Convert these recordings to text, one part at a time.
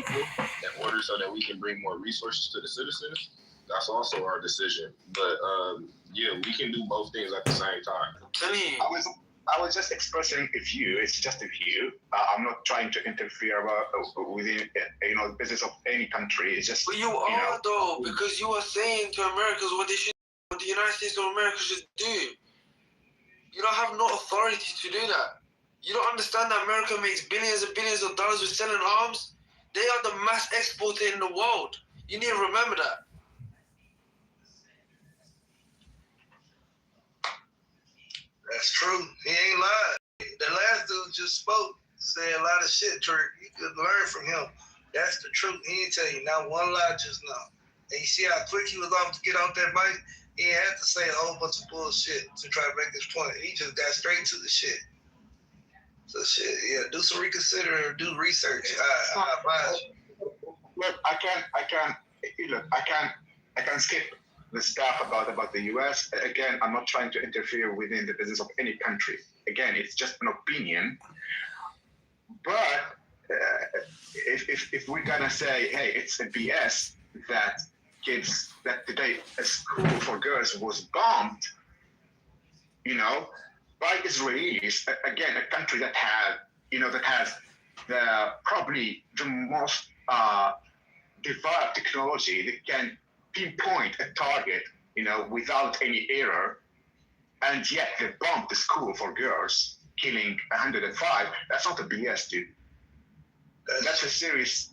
people in order so that we can bring more resources to the citizens. That's also our decision. But yeah, we can do both things at the same time. I was just expressing a view. It's just a view. I'm not trying to interfere within the business of any country. It's just. But you are though, because you are saying to Americans what what the United States of America should do. You don't have no authority to do that. You don't understand that America makes billions and billions of dollars with selling arms. They are the mass exporter in the world. You need to remember that. That's true. He ain't lied. The last dude just spoke, said a lot of shit, Turk. You could learn from him. That's the truth. He ain't tell you not one lie just now. And you see how quick he was off to get off that mic? He ain't had to say a whole bunch of bullshit to try to make this point. He just got straight to the shit. So shit, yeah, do some reconsider, do research. I advise you. Look, I can skip the stuff about the US. Again, I'm not trying to interfere within the business of any country. Again, it's just an opinion. But if we're gonna say, hey, it's a BS that today a school for girls was bombed, by Israelis, again, a country that has probably the most developed technology that can pinpoint a target, without any error, and yet they bombed the school for girls, killing 105. That's not a BS, dude. That's a serious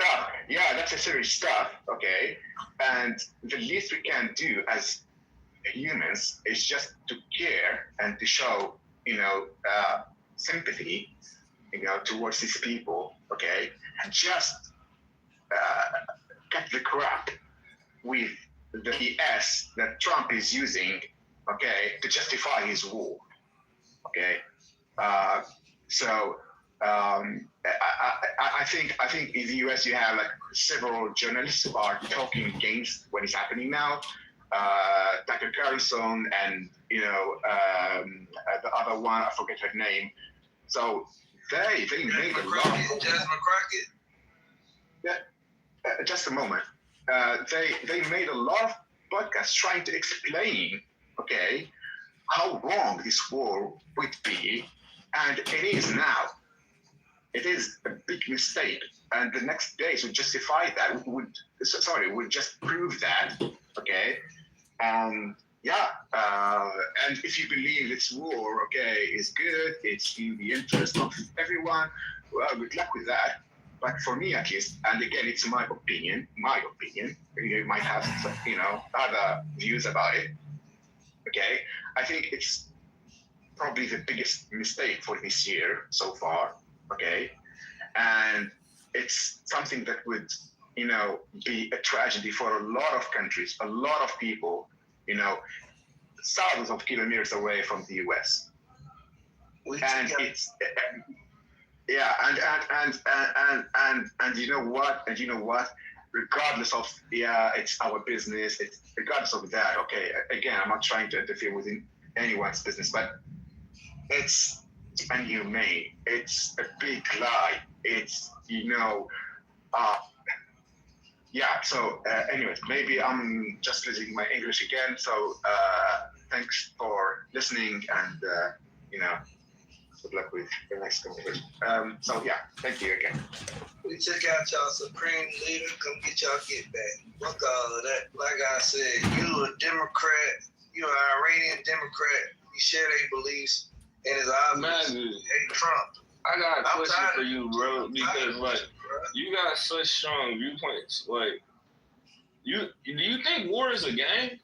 stuff. Yeah, that's a serious stuff, okay? And the least we can do as humans is just to care and to show, sympathy, towards these people, okay? And just cut the crap with the BS that Trump is using, okay, to justify his war, okay? I think in the US you have like several journalists who are talking against what is happening now. Tucker Carlson and the other one, I forget her name. So they made a lot. Jasmine Crockett. Yeah, just a moment. They made a lot of podcasts trying to explain, okay, how wrong this war would be, and it is now. It is a big mistake, and the next days would justify that. Would just prove that, okay? And if you believe this war, okay, is good, it's in the interest of everyone, well, good luck with that. But for me, at least, and again, it's my opinion. You might have, other views about it. Okay, I think it's probably the biggest mistake for this year so far. Okay, and it's something that would, be a tragedy for a lot of countries, a lot of people, thousands of kilometers away from the US. And it's. Yeah, and you know what? Regardless of it's our business. It's regardless of that. Okay, again, I'm not trying to interfere within anyone's business, but it's inhumane. It's a big lie. It's So, anyways, maybe I'm just losing my English again. So, thanks for listening, and good luck with the next conversation. Thank you again. We check out y'all Supreme Leader. Come get y'all get back. Fuck all of that. Like I said, you a Democrat. You an Iranian Democrat. You share their beliefs, and it's obvious. Hey, Trump. I got a question for you, bro, because you got such strong viewpoints. Like, do you think war is a game?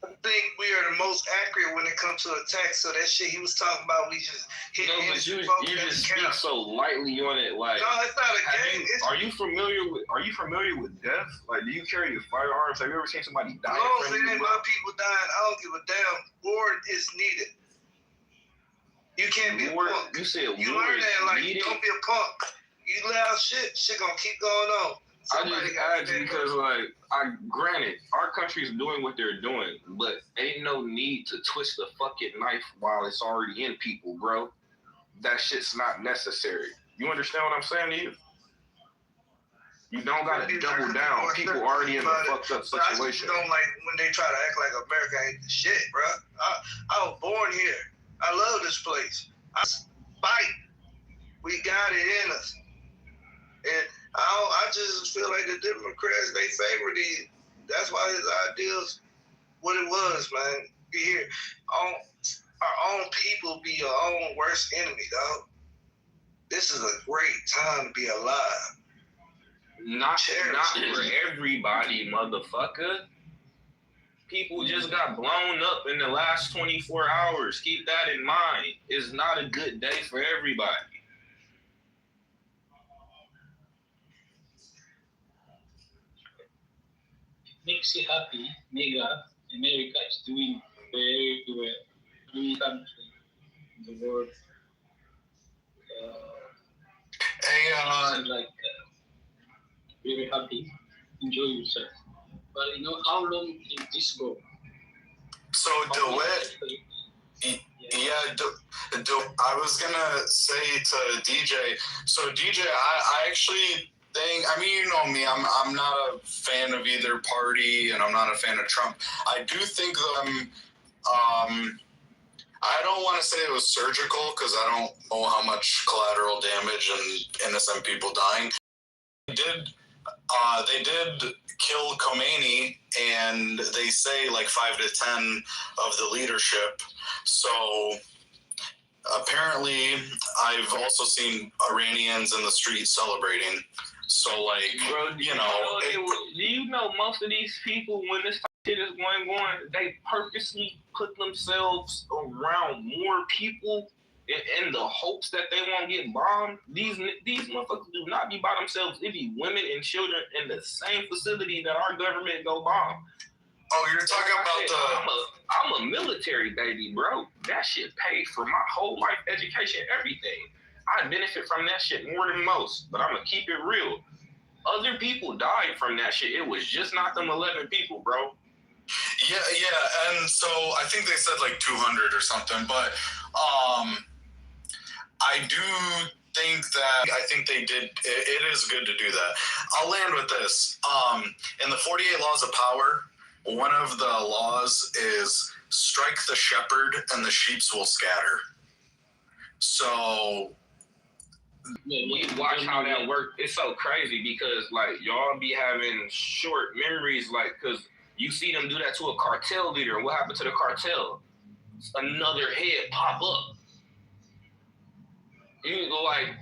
I think we are the most accurate when it comes to attacks. So that shit he was talking about, we just hit. No, but you just speak so lightly on it. Like, no, it's not a game. Are you familiar with death? Like, do you carry firearms? Have you ever seen somebody die? As long as there ain't my people dying, I don't give a damn. War is needed. You can't be a punk. You said war is You learn that, like, needed? don't be a punk. You loud shit gonna keep going on. I just asked because, granted, our country's doing what they're doing, but ain't no need to twist the fucking knife while it's already in people, bro. That shit's not necessary. You understand what I'm saying to you? You don't gotta double down. People already in a fucked up situation. Don't like when they try to act like America ain't the shit, bro. I was born here. I love this place. I fight. We got it in us. And I just feel like the Democrats, they favor these. That's why his ideals, what it was, man. Be here. Our own people be your own worst enemy, dog. This is a great time to be alive. Not for everybody, motherfucker. People just got blown up in the last 24 hours. Keep that in mind. It's not a good day for everybody. Makes you happy. America is doing very well. Every country in the world. Very happy. Enjoy yourself. But how long did this go? So DeWitt, I was gonna say to DJ. So DJ, I actually think, I mean, you know me, I'm not a fan of either party, and I'm not a fan of Trump. I do think them. I don't want to say it was surgical because I don't know how much collateral damage and innocent people dying. They did kill Khomeini, and they say like 5 to 10 of the leadership. So apparently, I've also seen Iranians in the streets celebrating. So like, bro, do you know most of these people, when this shit is going on, they purposely put themselves around more people in the hopes that they won't get bombed. These motherfuckers do not be by themselves. It be women and children in the same facility that our government go bomb. Oh, you're talking about I'm a military baby, bro. That shit paid for my whole life education, everything. I benefit from that shit more than most, but I'm gonna keep it real. Other people died from that shit. It was just not them 11 people, bro. Yeah, and so I think they said like 200 or something, but I do think they did. It is good to do that. I'll land with this. In the 48 Laws of Power, one of the laws is strike the shepherd and the sheep will scatter. So we watch how that works. It's so crazy because like y'all be having short memories, like because you see them do that to a cartel leader. What happened to the cartel? Another head pop up.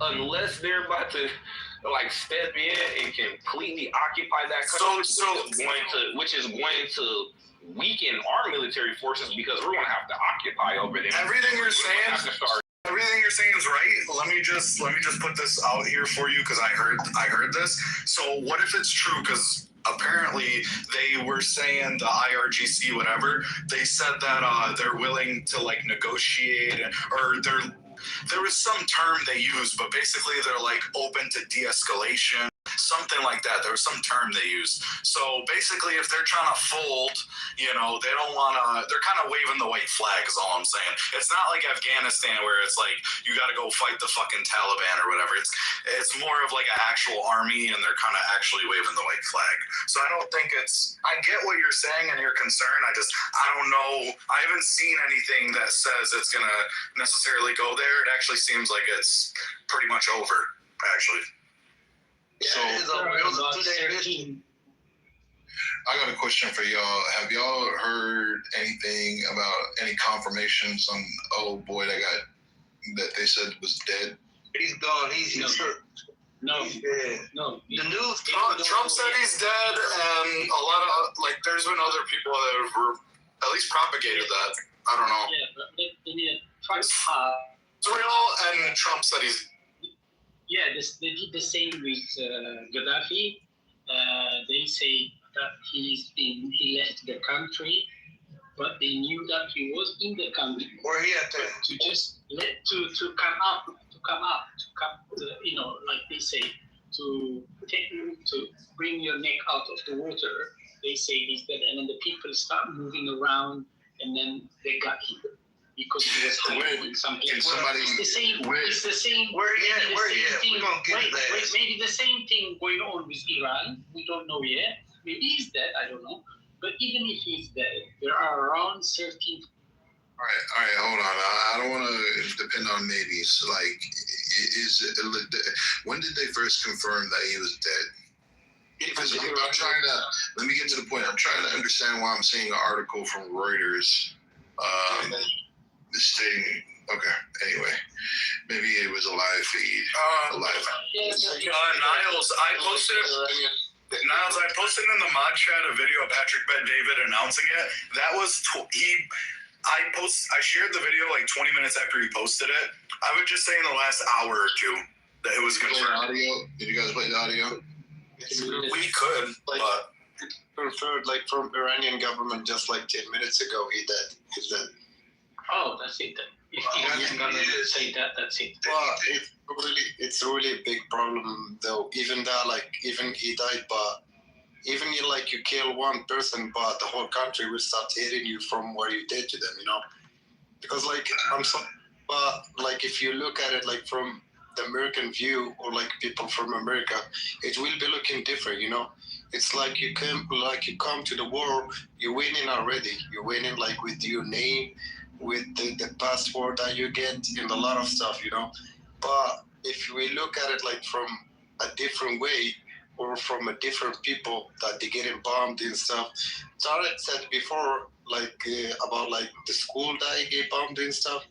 Unless they're about to like step in and completely occupy that country, which is going to weaken our military forces because we're gonna have to occupy over there. Everything you're saying is right. Let me just put this out here for you because I heard this. So what if it's true? Because apparently they were saying the IRGC, whatever, they said that they're willing to like negotiate, or there was some term they used, but basically they're like open to de-escalation, something like that. There was some term they used. So basically if they're trying to fold, they don't want to, they're kind of waving the white flag is all I'm saying. It's not like Afghanistan where it's like, you got to go fight the fucking Taliban or whatever. It's more of like an actual army, and they're kind of actually waving the white flag. So I don't think I get what you're saying and your concern. I don't know. I haven't seen anything that says it's going to necessarily go there. It actually seems like it's pretty much over, actually. Yeah, so, it was a 2-day mission. I got a question for y'all. Have y'all heard anything about any confirmations on old boy that they said was dead? He's gone. He's hurt. No. Yeah. No. The news. Trump said he's dead, and a lot of there's been other people that have at least propagated that. I don't know. Yeah, but Israel and Trump said he's. Yeah, they did the same with Gaddafi. They say that he left the country, but they knew that he was in the country. Where he at there? To just to come up, like they say, to bring your neck out of the water. They say he's dead, and then the people start moving around, and then they got him. because he was hiding in some place. Can somebody? It's the same. It's the same. Where he at? maybe the Where he same at? thing- We're gonna get wait, to that. wait, maybe the same thing going on with Iran. We don't know yet. Maybe he's dead. I don't know. But even if he's dead, there are around 13. All right, hold on. I don't want to depend on maybes. Like, when did they first confirm that he was dead? Because I'm trying to, let me get to the point. I'm trying to understand why I'm seeing an article from Reuters stating, okay, anyway, maybe it was a live feed. Niles, I posted in the mod chat a video of Patrick Bet David announcing it. That was, I shared the video like 20 minutes after he posted it. I would just say in the last hour or two that it was confirmed. Did you guys play the audio? We could, but confirmed like from Iranian government just like 10 minutes ago. He's dead. Oh, that's it then. If Iranian government say that, that's it. Well, it's really a big problem though. Even that, like, even he died, but even like you kill one person, but the whole country will start hating you from what you did to them, you know? Because like, I'm sorry, but like if you look at it like from the American view or like people from America, it will be looking different, you know? It's like you come to the war, you're winning already. You're winning like with your name, with the passport that you get and a lot of stuff, you know? But if we look at it like from a different way or from a different people that they getting bombed and stuff, Tarek said before like about like the school that he get bombed and stuff,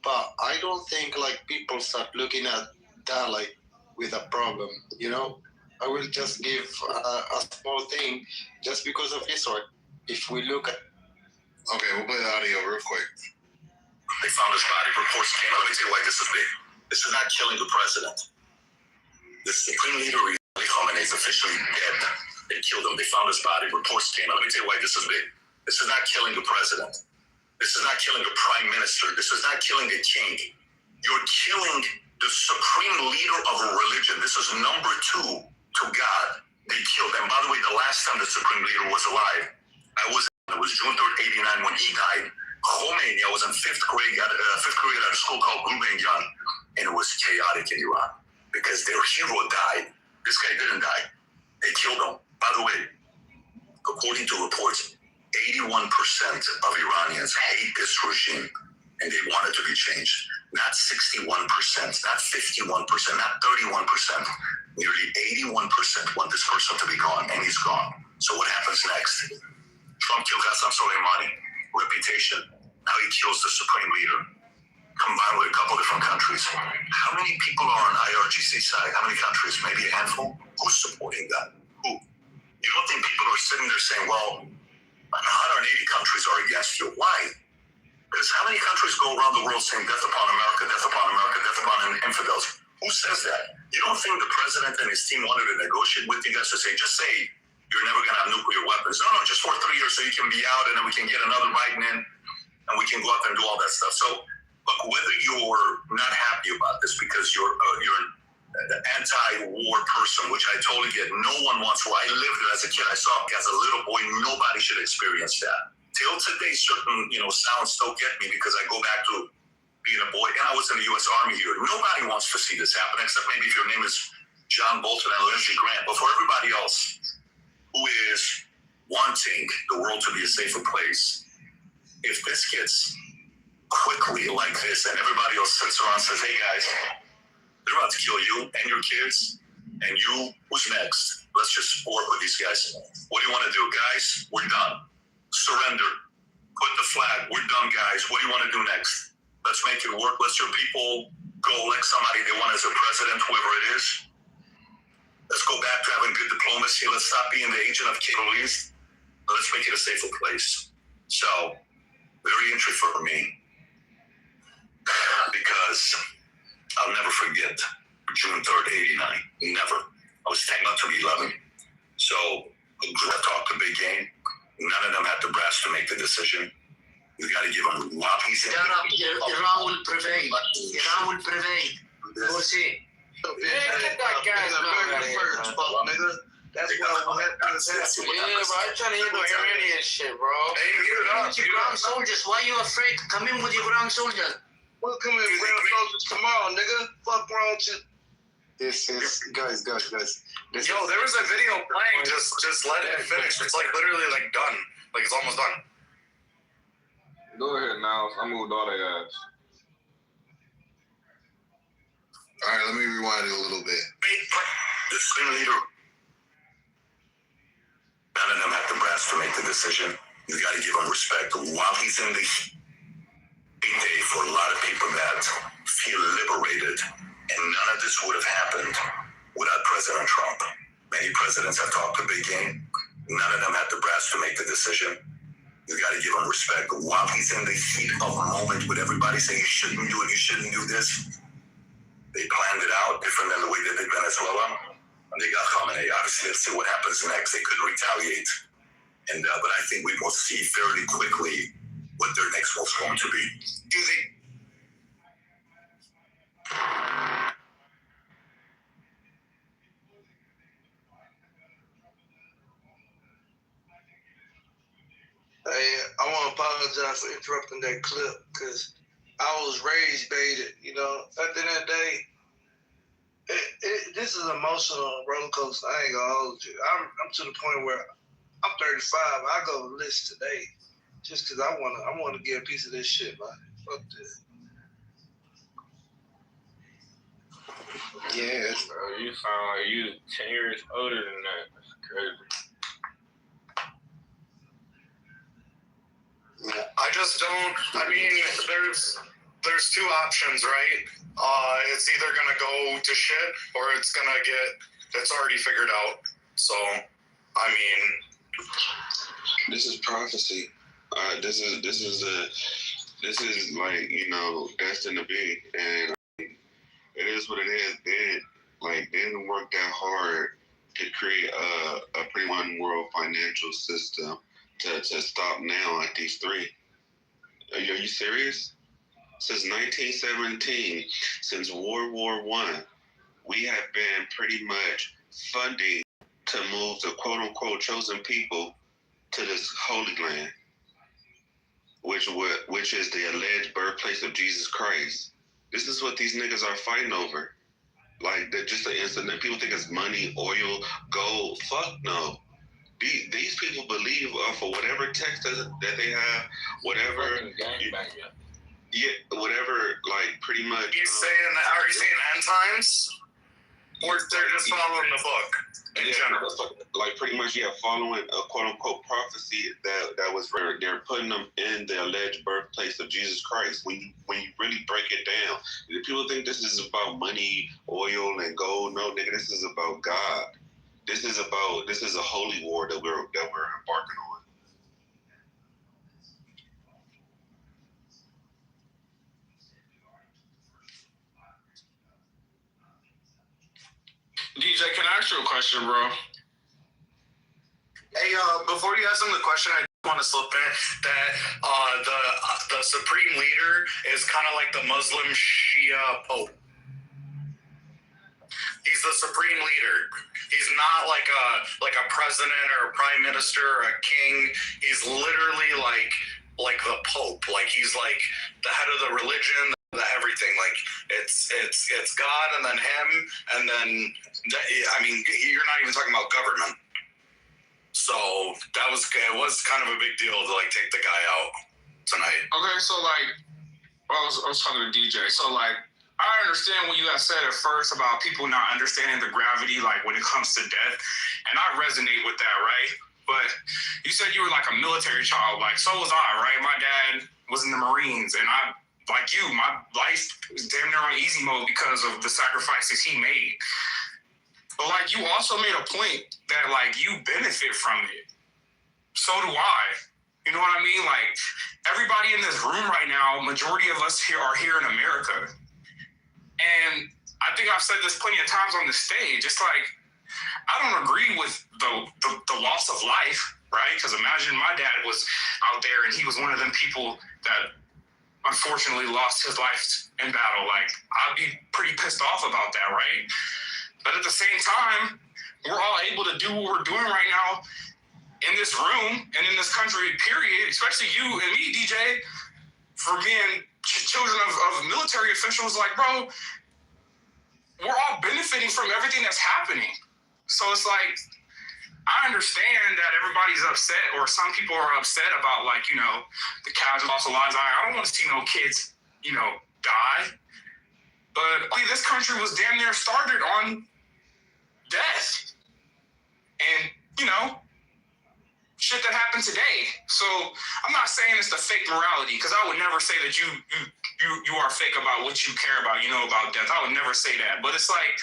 but I don't think like people start looking at that like with a problem, you know? I will just give a small thing just because of this one. If we look at... Okay, we'll play the audio real quick. They found his body. Reports came out. Let me tell you why this is big. This is not killing the president. The Supreme Leader, Ali Khamenei, is officially dead. They killed him. They found his body. Reports came out. Let me tell you why this is big. This is not killing the president. This is not killing a prime minister. This is not killing a king. You're killing the supreme leader of a religion. This is number 2 to God. They killed. And by the way, the last time the supreme leader was alive, it was June 3rd, 89 when he died. Khomeini, I was in fifth grade at a school called Gulbenkian, and it was chaotic in Iran because their hero died. This guy didn't die. They killed him. By the way, according to reports, 81% of Iranians hate this regime and they want it to be changed. Not 61%, not 51%, not 31%. Nearly 81% want this person to be gone, and he's gone. So what happens next? Trump killed Qasem Soleimani. Reputation. Now he kills the supreme leader, combined with a couple different countries. How many people are on IRGC side? How many countries? Maybe a handful? Who's supporting that? Who? You don't think people are sitting there saying, well, 180 countries are against you. Why? Because how many countries go around the world saying death upon America, death upon America, death upon infidels? Who says that? You don't think the president and his team wanted to negotiate with you guys to say, just say you're never going to have nuclear weapons? No, just for 3 years so you can be out and then we can get another Biden in and we can go out and do all that stuff. So, look, whether you're not happy about this because you're an anti-war person, which I totally get. No one wants war. I lived it as a kid. I saw it as a little boy. Nobody should experience that. Till today, certain sounds still get me because I go back to being a boy, and I was in the U.S. Army here. Nobody wants to see this happen, except maybe if your name is John Bolton and Lindsey Graham. But for everybody else who is wanting the world to be a safer place, if this gets quickly like this and everybody else sits around and says, hey guys, they're about to kill you and your kids, and you, who's next? Let's just work with these guys. What do you want to do? Guys, we're done. Surrender. Put the flag. We're done, guys. What do you want to do next? Let's make it work. Let your people go elect somebody they want as a president, whoever it is. Let's go back to having good diplomacy. Let's stop being the agent of Middle East. Let's make it a safer place. So, very interesting for me because I'll never forget June 3rd, 89. Never. I was tagged out to the 11. So, I talked a big game. None of them had the brass to make the decision. We got to give them a lot of pieces. Iran will prevail. Iran will prevail. We'll see. Man, get that guy's first, nigga. That's what happened. Yeah, bro, I'm trying to hear no Iranian shit, bro. Hey, mute it up. With your ground soldiers, why are you afraid? Come in with your ground soldiers. We'll come in ground soldiers tomorrow, nigga. Fuck wrong with you. This is guys. This Yo, there was a video playing. Just let it finish. It's like literally like done. Like it's almost done. Go ahead now. I moved all their ass. All right, let me rewind it a little bit. The student leader, none of them have the brass to make the decision. You got to give him respect. While he's in the day for a lot of people that feel liberated, and none of this would have happened without President Trump. Many presidents have talked a big game. None of them have the brass to make the decision. You got to give him respect. While he's in the heat of a moment with everybody saying you shouldn't do it, you shouldn't do this, they planned it out different than the way they did Venezuela. And they got Khamenei. Obviously, let's see what happens next. They could retaliate. And but I think we will see fairly quickly what their next move's going to be. Do they? Hey, I want to apologize for interrupting that clip because I was rage baited. You know, at the end of the day, this is an emotional roller coaster. I ain't gonna hold you. I'm to the point where I'm 35. I go to list today just because I want to get a piece of this shit, man. Fuck this. yes. Bro, you sound like you 10 years older than that. That's crazy. I just don't. I mean, there's two options, right? It's either gonna go to shit or it's gonna get. It's already figured out. So, I mean, this is prophecy. This is like, you know, destined to be, and it is what it is. They didn't work that hard to create a pretty one world financial system to stop now at these three. Are you serious? Since 1917, since World War I, we have been pretty much funding to move the quote-unquote chosen people to this holy land, which is the alleged birthplace of Jesus Christ. This is what these niggas are fighting over. Like, just the incident. People think it's money, oil, gold. Fuck no. These people believe for whatever text that they have, whatever. Yeah, whatever, like, pretty much. are you saying end times? Or they're just following the book in general? Like, pretty much, yeah, following a quote-unquote prophecy that was where they're putting them in the alleged birthplace of Jesus Christ. When you really break it down, people think this is about money, oil, and gold. No, nigga, this is about God. This is a holy war that we're embarking on. DJ, can I ask you a question, bro? Hey, before you ask him the question, I want to slip in that the supreme leader is kind of like the Muslim Shia Pope. He's the supreme leader. He's not like a president or a prime minister or a king. He's literally like the Pope. Like he's like the head of the religion, the everything. Like it's God and then him and then I mean you're not even talking about government. So it was kind of a big deal to like take the guy out tonight. Okay, so like I was talking to DJ. So like I understand what you guys said at first about people not understanding the gravity, like when it comes to death, and I resonate with that, right? But you said you were like a military child, like so was I, right? My dad was in the Marines, and I, like you, my life was damn near on easy mode because of the sacrifices he made. But like you also made a point that like you benefit from it. So do I. You know what I mean? Like everybody in this room right now, majority of us here are here in America. And I think I've said this plenty of times on the stage. It's like, I don't agree with the loss of life, right? Because imagine my dad was out there and he was one of them people that unfortunately lost his life in battle. Like, I'd be pretty pissed off about that, right? But at the same time, we're all able to do what we're doing right now in this room and in this country, period, especially you and me, DJ, for being children of military officials, like, bro, we're all benefiting from everything that's happening. So it's like, I understand that everybody's upset, or some people are upset about, like, you know, the casualties of lives. I don't want to see no kids, you know, die. But this country was damn near started on death. And, you know, shit that happened today. So I'm not saying it's the fake morality, because I would never say that you are fake about what you care about, you know, about death. I would never say that. But it's like,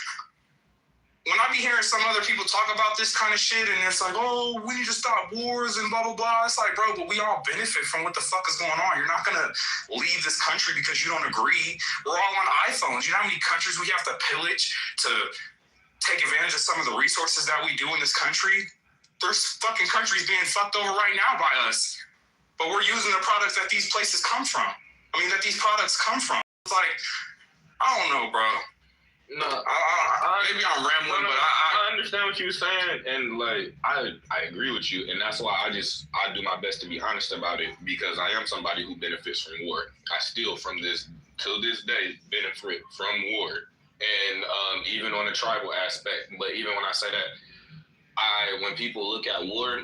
when I be hearing some other people talk about this kind of shit, and it's like, oh, we need to stop wars and blah, blah, blah. It's like, bro, but we all benefit from what the fuck is going on. You're not going to leave this country because you don't agree. We're all on iPhones. You know how many countries we have to pillage to take advantage of some of the resources that we do in this country? There's fucking countries being fucked over right now by us. But we're using the products that these places come from. I mean, that these products come from. It's like, I don't know, bro. No, Maybe I'm rambling, but I understand what you're saying, and like I agree with you, and that's why I do my best to be honest about it, because I am somebody who benefits from war. I still till this day benefit from war, and even on the tribal aspect. But even when I say that, when people look at war,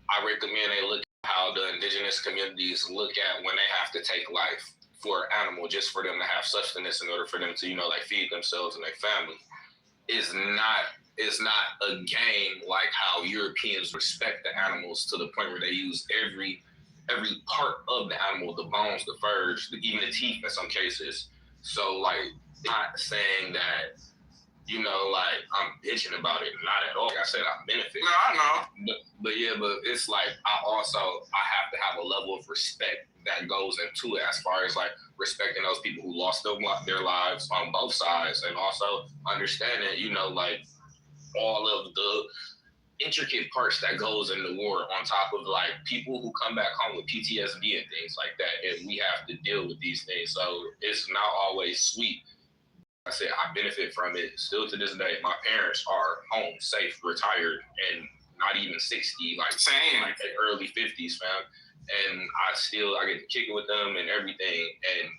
I recommend they look at how the indigenous communities look at when they have to take life for an animal, just for them to have sustenance in order for them to, you know, like feed themselves and their family. It's not a game like how Europeans respect the animals to the point where they use every part of the animal, the bones, the furs, even the teeth in some cases. So like, not saying that, you know, like I'm bitching about it, not at all. Like I said, I benefit. no, I know. But it's like I have to have a level of respect that goes into it, as far as like respecting those people who lost their lives on both sides, and also understanding, you know, like all of the intricate parts that goes in the war, on top of like people who come back home with PTSD and things like that, and we have to deal with these things. So it's not always sweet. I said I benefit from it still to this day. My parents are home, safe, retired, and not even 60, like same, like the early 50s, fam. And I get to kick it with them and everything, and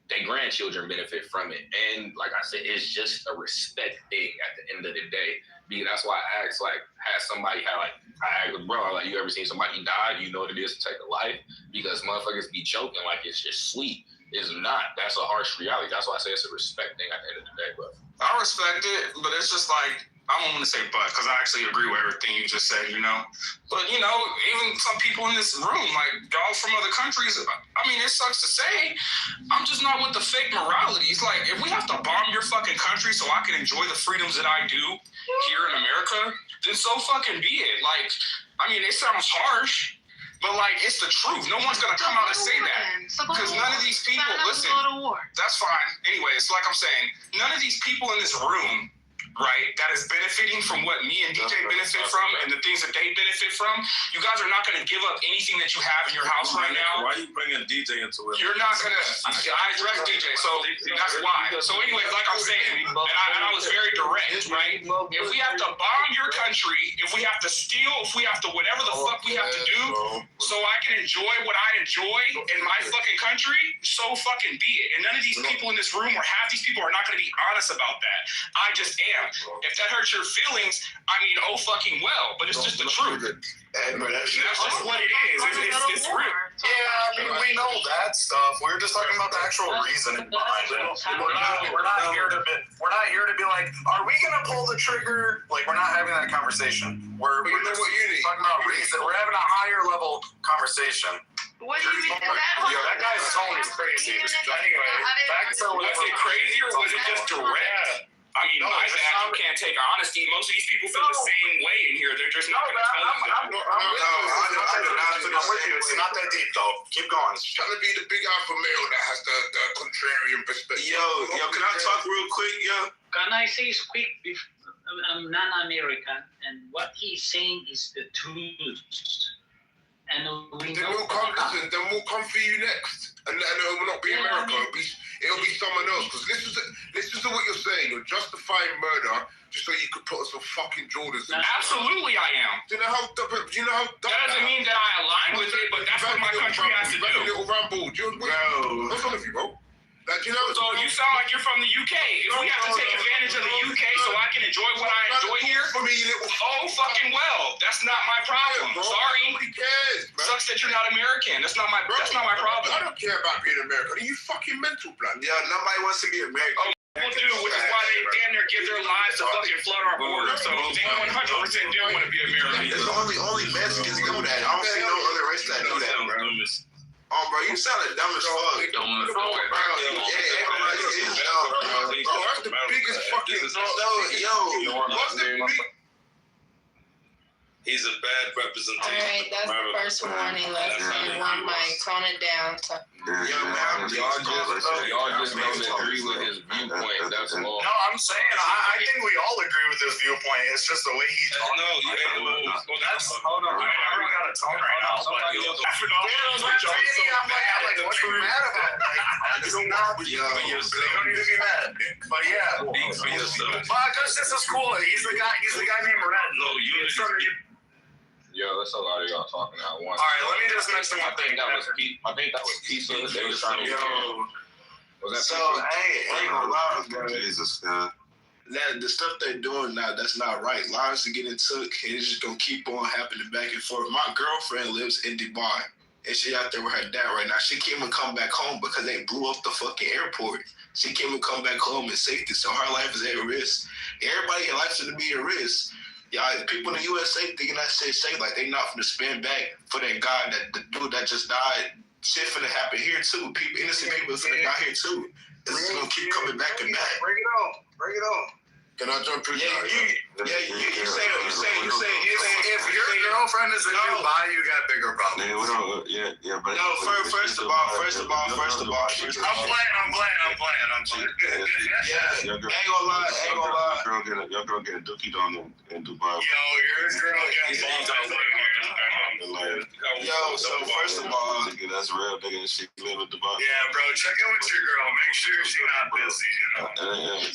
their grandchildren benefit from it. And like I said, it's just a respect thing at the end of the day. Because that's why I asked, like, I asked, bro, like, you ever seen somebody die? Do you know what it is to take a life? Because motherfuckers be joking like it's just sweet. It's not. That's a harsh reality. That's why I say it's a respect thing at the end of the day, bro. I respect it, but it's just like, I don't want to say but, because I actually agree with everything you just said, you know? But, you know, even some people in this room, like, y'all from other countries, I mean, it sucks to say, I'm just not with the fake morality. It's like, if we have to bomb your fucking country so I can enjoy the freedoms that I do here in America, then so fucking be it. Like, I mean, it sounds harsh, but, like, it's the truth. No one's going to come out and say that. Because none of these people, listen, that's fine. Anyway, it's like I'm saying, none of these people in this room, right, that is benefiting from what me and DJ benefit from and the things that they benefit from, you guys are not going to give up anything that you have in your house right now. Why are you bringing DJ into it? You're not going to. I address DJ, so that's why. So anyway, like I'm saying, and I was very direct, right? If we have to bomb your country, if we have to steal, if we have to whatever the fuck we have to do, so I can enjoy what I enjoy in my fucking country, so fucking be it. And none of these people in this room, or half these people, are not going to be honest about that. I just am. If that hurts your feelings, I mean, oh fucking well, but it's just the truth. That's just what it is. It's real. Yeah, I mean, we know that stuff. We're just talking about the actual reasoning behind it. We're not here to be like, are we gonna pull the trigger? Like, we're not having that conversation. We're just talking about reason. We're having a higher level conversation. What do you mean? That guy's tone is crazy. Anyway, back to was it crazy or was it just direct? I mean, my bad, you can't take honesty. Most of these people feel the same way in here. They're just not going to tell you that. I'm with you. It's not that deep, though. Keep going. It's trying to be the big alpha male that has the contrarian perspective. Yo, can I talk real quick, yo? Can I say quick? I'm non-American, and what he's saying is the truth. And we Then know we'll come. Listen, then we'll come for you next, and it will not be America. It'll be someone else. Because listen to what you're saying. You're justifying murder just so you could put us on fucking Jordans. Absolutely, I am. Do you know how? That doesn't mean that I align with it, but that's what my country has to do. Little Rambo. What's wrong with you, bro? Like, you know, So you sound like you're from the UK. If we have to take advantage of the UK so I can enjoy what I enjoy here, oh fucking well, that's not my problem. Sorry. Nobody cares, man. Sucks that you're not American. That's not my problem. I don't care about being American. Are you fucking mental, blood? Yeah, nobody wants to be American. People do, which is why they damn near give their lives to fucking flood our border. So they 100% do want to be American. It's only Mexicans do that. I don't see no other race that do that, bro. Oh, bro, you sounded dumb as fuck. Bro, that's the biggest fucking. What's the big? He's a bad representation. All right, that's the first warning. Let's say one mic. Tone it down. Y'all just don't agree with his viewpoint. That's all. No, I'm saying I think we all agree with his viewpoint. It's just the way he talks. Hold on. I don't got a tone right now. I'm like, what you mad about? You don't need to be mad. But yeah, because this is cool. He's the guy named Red. No, Yo, that's a lot of y'all talking at once. All right, let me just mention one thing. I think that was pizza. They was trying to. I ain't gonna lie, bro. Jesus, The stuff they're doing now, that's not right. Lives are getting took, and it's just gonna keep on happening back and forth. My girlfriend lives in Dubai, and she out there with her dad right now. She can't even come back home because they blew up the fucking airport. She can't even come back home in safety, so her life is at risk. Everybody in life is gonna be at risk. Yeah, people in the USA thinking that shit safe, like they not gonna spin back for that guy, the dude that just died. Shit finna happen here too. Innocent people finna die here too. It's gonna keep coming back and back. Bring it on. Can I jump in? You say If your girlfriend is in Dubai, you got bigger problems. But no, first of all. I'm playing. Ain't gonna lie. Your girl get a dookie down in Dubai. Yo, your girl gets So first of all, nigga, that's real, nigga. She live in Dubai. Yeah, bro, check in with your girl. Make sure she's not busy,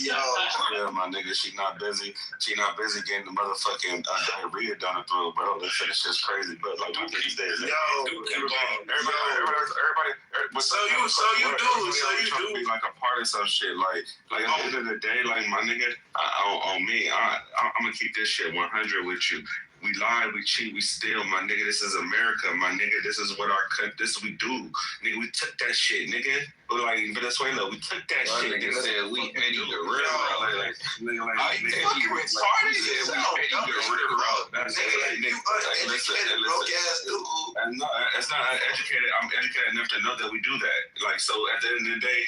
Yeah, my nigga, she not busy. She not busy getting the motherfucking diarrhea down the throat, bro. That shit is just crazy. But like these days, everybody. So you do be like a part of some shit. Like at the end of the day, like my nigga, on me, I'm gonna keep this shit 100 with you. We lie, we cheat, we steal, my nigga. This is America, my nigga. This is what we do, nigga. We took that shit, nigga. Like Venezuela, we took that shit. Nigga said we Eddie the River. fucking retarded. We Eddie the River. That's Educated broke ass dude. No, it's not educated. I'm educated enough to know that we do that. Like, so at the end of the day,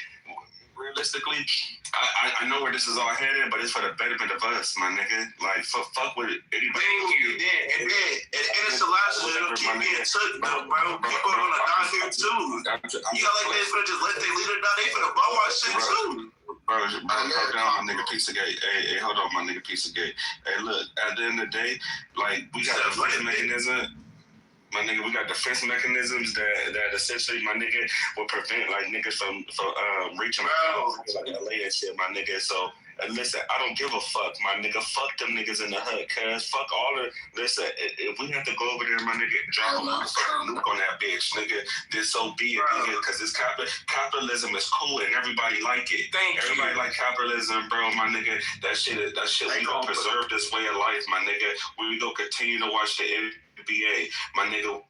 realistically, I know where this is all headed, but it's for the betterment of us, my nigga. Like, fuck with anybody. Thank you. And innocent lives will keep getting took, though, bro. People are gonna die here too. You got like they finna just let their leader die. They finna bomb our shit too. Bro, hold on, my nigga, Pizzagate. Hey, hold on, my nigga, Pizzagate. Hey, look, at the end of the day, like, we got the defense mechanism. My nigga, we got defense mechanisms that essentially, my nigga, will prevent, like, niggas from reaching like LA and shit, my nigga. So, listen, I don't give a fuck, my nigga. Fuck them niggas in the hood, cuz. Fuck all the... Listen, if we have to go over there, my nigga, drop a motherfucking nuke on that bitch, nigga, then so be it, nigga, because this capitalism is cool and everybody like it. Everybody like capitalism, bro, my nigga. That shit, we gonna preserve this way of life, my nigga. We gonna continue to watch the NBA, my nigga.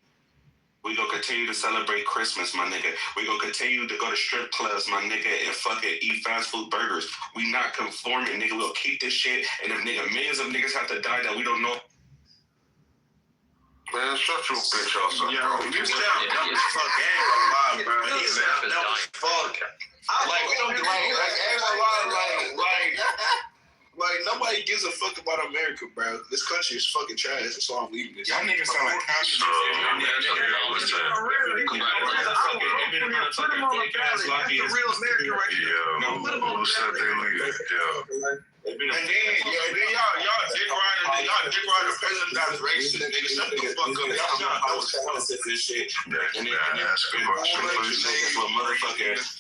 We gonna continue to celebrate Christmas, my nigga. We gonna continue to go to strip clubs, my nigga, and fucking eat fast food burgers. We not conforming, nigga. We'll keep this shit, and if millions of niggas have to die that we don't know. Man, shut your bitch ass up, bro. You sound dumb as fuck. I ain't gonna lie, bro. He sound dumb as fuck. Like, we don't ain't gonna lie, like, nobody gives a fuck about America, bro. This country is fucking trash. That's why I'm leaving this. Y'all niggas sound like communists. Who said they leave? And then y'all dick riding they got Dick Rider, president that's racist. Nigga, shut the fuck up. Y'all not know what's this shit. That's a good question.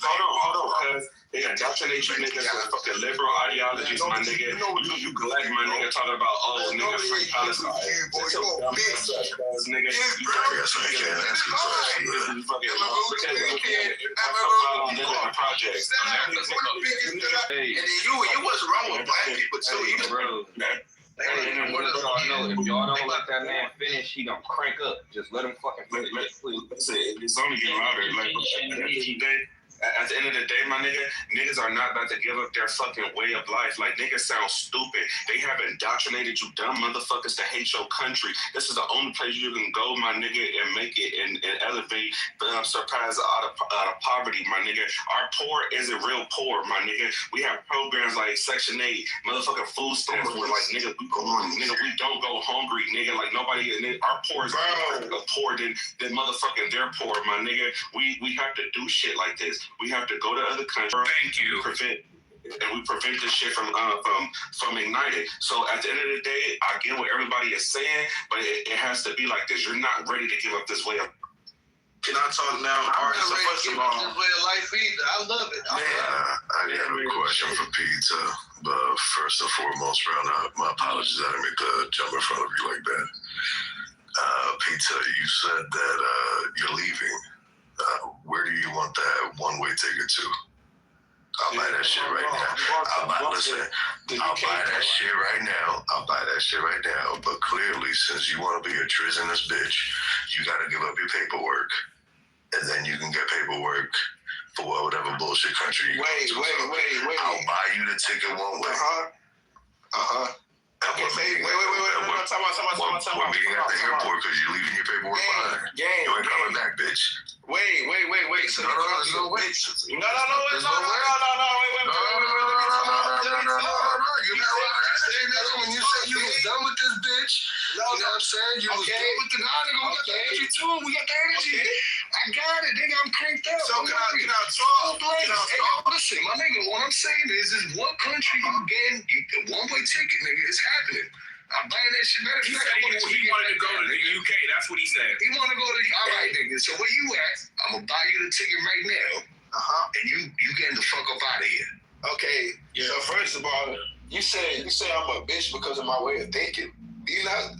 Hold on, cuz they indoctrinate you niggas with fucking liberal ideologies, my nigga. You collect my nigga talking about nigga free Palestine. Nigga, projects. And then you was wrong with black people too. You And what y'all know, if y'all don't let that man finish, he gonna crank up. Just let him fucking finish. It's only getting louder. Like at the end of the day, my nigga, niggas are not about to give up their fucking way of life. Like, niggas sound stupid. They have indoctrinated you dumb motherfuckers to hate your country. This is the only place you can go, my nigga, and make it and elevate, surpass out of poverty, my nigga. Our poor isn't real poor, my nigga. We have programs like Section 8, motherfucking food stamps where, like, nigga, we don't go hungry, nigga. Like, nobody, our poor is poor than motherfucking their poor, my nigga. We have to do shit like this. We have to go to other countries. Thank you. We prevent this shit from igniting. So at the end of the day, I get what everybody is saying, but it has to be like this. You're not ready to give up this way of. Can I talk now? I'm not ready to give up this way of life either. I love it. I got a question for Peter, but first and foremost, my apologies. I didn't mean to jump in front of you like that. Peter, you said that you're leaving. Where do you want that one-way ticket to? I'll buy that shit right now. I'll buy that shit right now. But clearly, since you want to be a treasonous bitch, you got to give up your paperwork. And then you can get paperwork for whatever bullshit country you Wait. I'll buy you the ticket one way. Okay, wait. Time out. We're meeting at the airport because you're leaving your paperwork behind. You ain't coming back, bitch. Wait. So no way. It's no. Wait. You got what I'm saying? That's when you said you was done with this bitch. You know what I'm saying? You was done with the nigga. We got the energy too. We got the energy. I got it, nigga. I'm cranked up. So can I talk? Hey, listen, my nigga, what I'm saying is what country you getting a one-way ticket, nigga. It's happening. I'm buying that shit. He said he wanted to go to the UK. That's what he said. He want to go to the all right, nigga. So where you at? I'm gonna buy you the ticket right now. And you getting the fuck up out of here. Okay. Yeah. So first of all, you say I'm a bitch because of my way of thinking. You like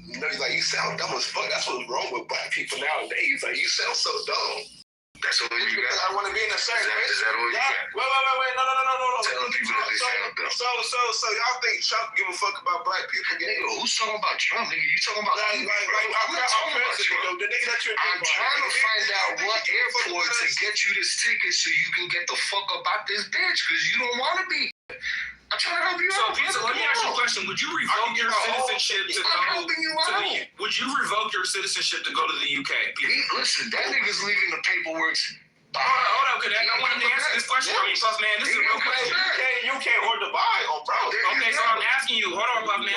you sound dumb as fuck. That's what's wrong with black people nowadays. Like you sound so dumb. That's all you got. I want to be in a certain Is that all you got? Wait, no. Telling people that they sound dumb. So y'all think Trump give a fuck about black people? Nigga, who's talking about Trump, nigga? You talking about I'm not talking about Trump. The nigga that you're I'm trying to find out what airport to get you this ticket so you can get the fuck up out this bitch because you don't want to be. I'm trying to help you out. So, Pizza, let me ask you a question. Would you revoke your citizenship to go to the Would you revoke your citizenship to go to the UK? Listen, that nigga's leaving the paperwork. Hold on, because I want him to answer this question. I mean, Puff, man, this is a real question. UK or Dubai, bro. Okay, so I'm asking you. Hold on, Puff, man.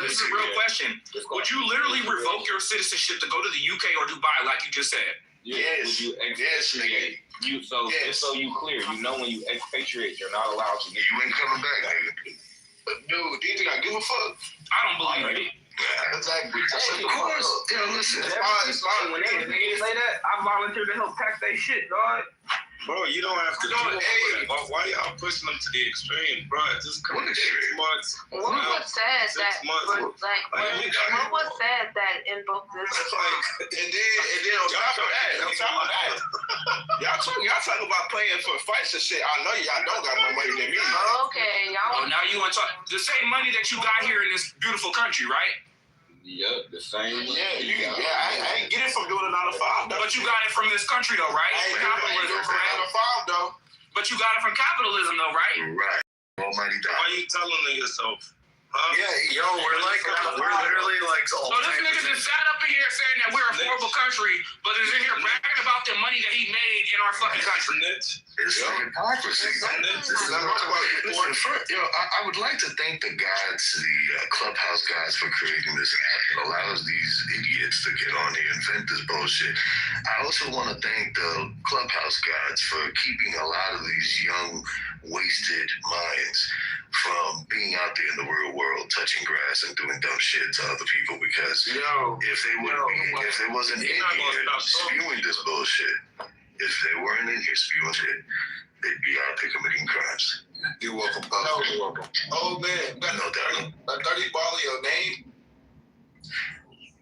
This is a real question. Would you literally revoke your citizenship to go to the UK or Dubai, like you just said? Yes. Nigga. So you clear. You know when you expatriate, you're not allowed to. You ain't coming back, nigga. But dude, do you think I give a fuck? I don't believe it. Exactly. Of course. Listen. It's fine. When they say that, I volunteer to help pack that shit, dog. Bro, you don't have to do it. Why y'all pushing them to the extreme, bro? Just come 6 months. What was said that in both this? And then on top of that, y'all talking about playing for fights and shit. I know y'all don't got more money than me. Okay, y'all. Oh, now you want to talk the same money that you got here in this beautiful country, right? Yep, the same. I ain't get it from doing a 9 to 5 though. But you got it from this country though, right? I ain't get it from 9 to 5 though. But you got it from capitalism though, right? Right. Almighty God. Why are you telling yourself? Yeah, we're literally like all. So this nigga just sat up in here saying that we're a horrible country, but is in here bragging about the money that he made in our fucking country. It's hypocrisy. I would like to thank the Clubhouse guys for creating this app that allows these idiots to get on here and invent this bullshit. I also want to thank the Clubhouse guys for keeping a lot of these young, wasted minds from being out there in the real world, touching grass and doing dumb shit to other people, because if they wasn't in here spewing this bullshit, if they weren't in here spewing shit, they'd be out there committing crimes. You're welcome, pal. You're welcome. Oh man, got no doubt. A 30 ball of your name?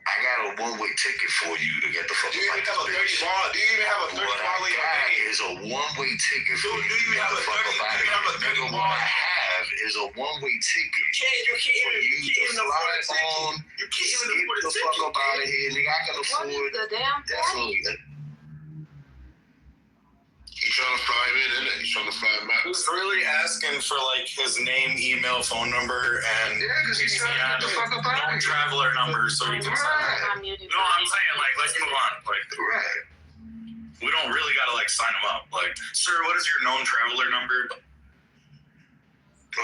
I got a one-way ticket for you to get the fuck out of this bitch. Do you even have a 30 ball of your name? Is a one-way ticket for you to get the fuck out of here. What I have is a one-way ticket for you to fly on, skip the fuck up out of here, nigga. I can afford definitely. He's trying to fly him in, isn't it? He's trying to fly him out. Who's really asking for like his name, email, phone number, and because he's trying to get the fuck up out of here. Traveler number so he can sign. No, I'm saying like let's move on. Like we don't really gotta like sign him up. Like, sir, what is your known traveler number? Oh,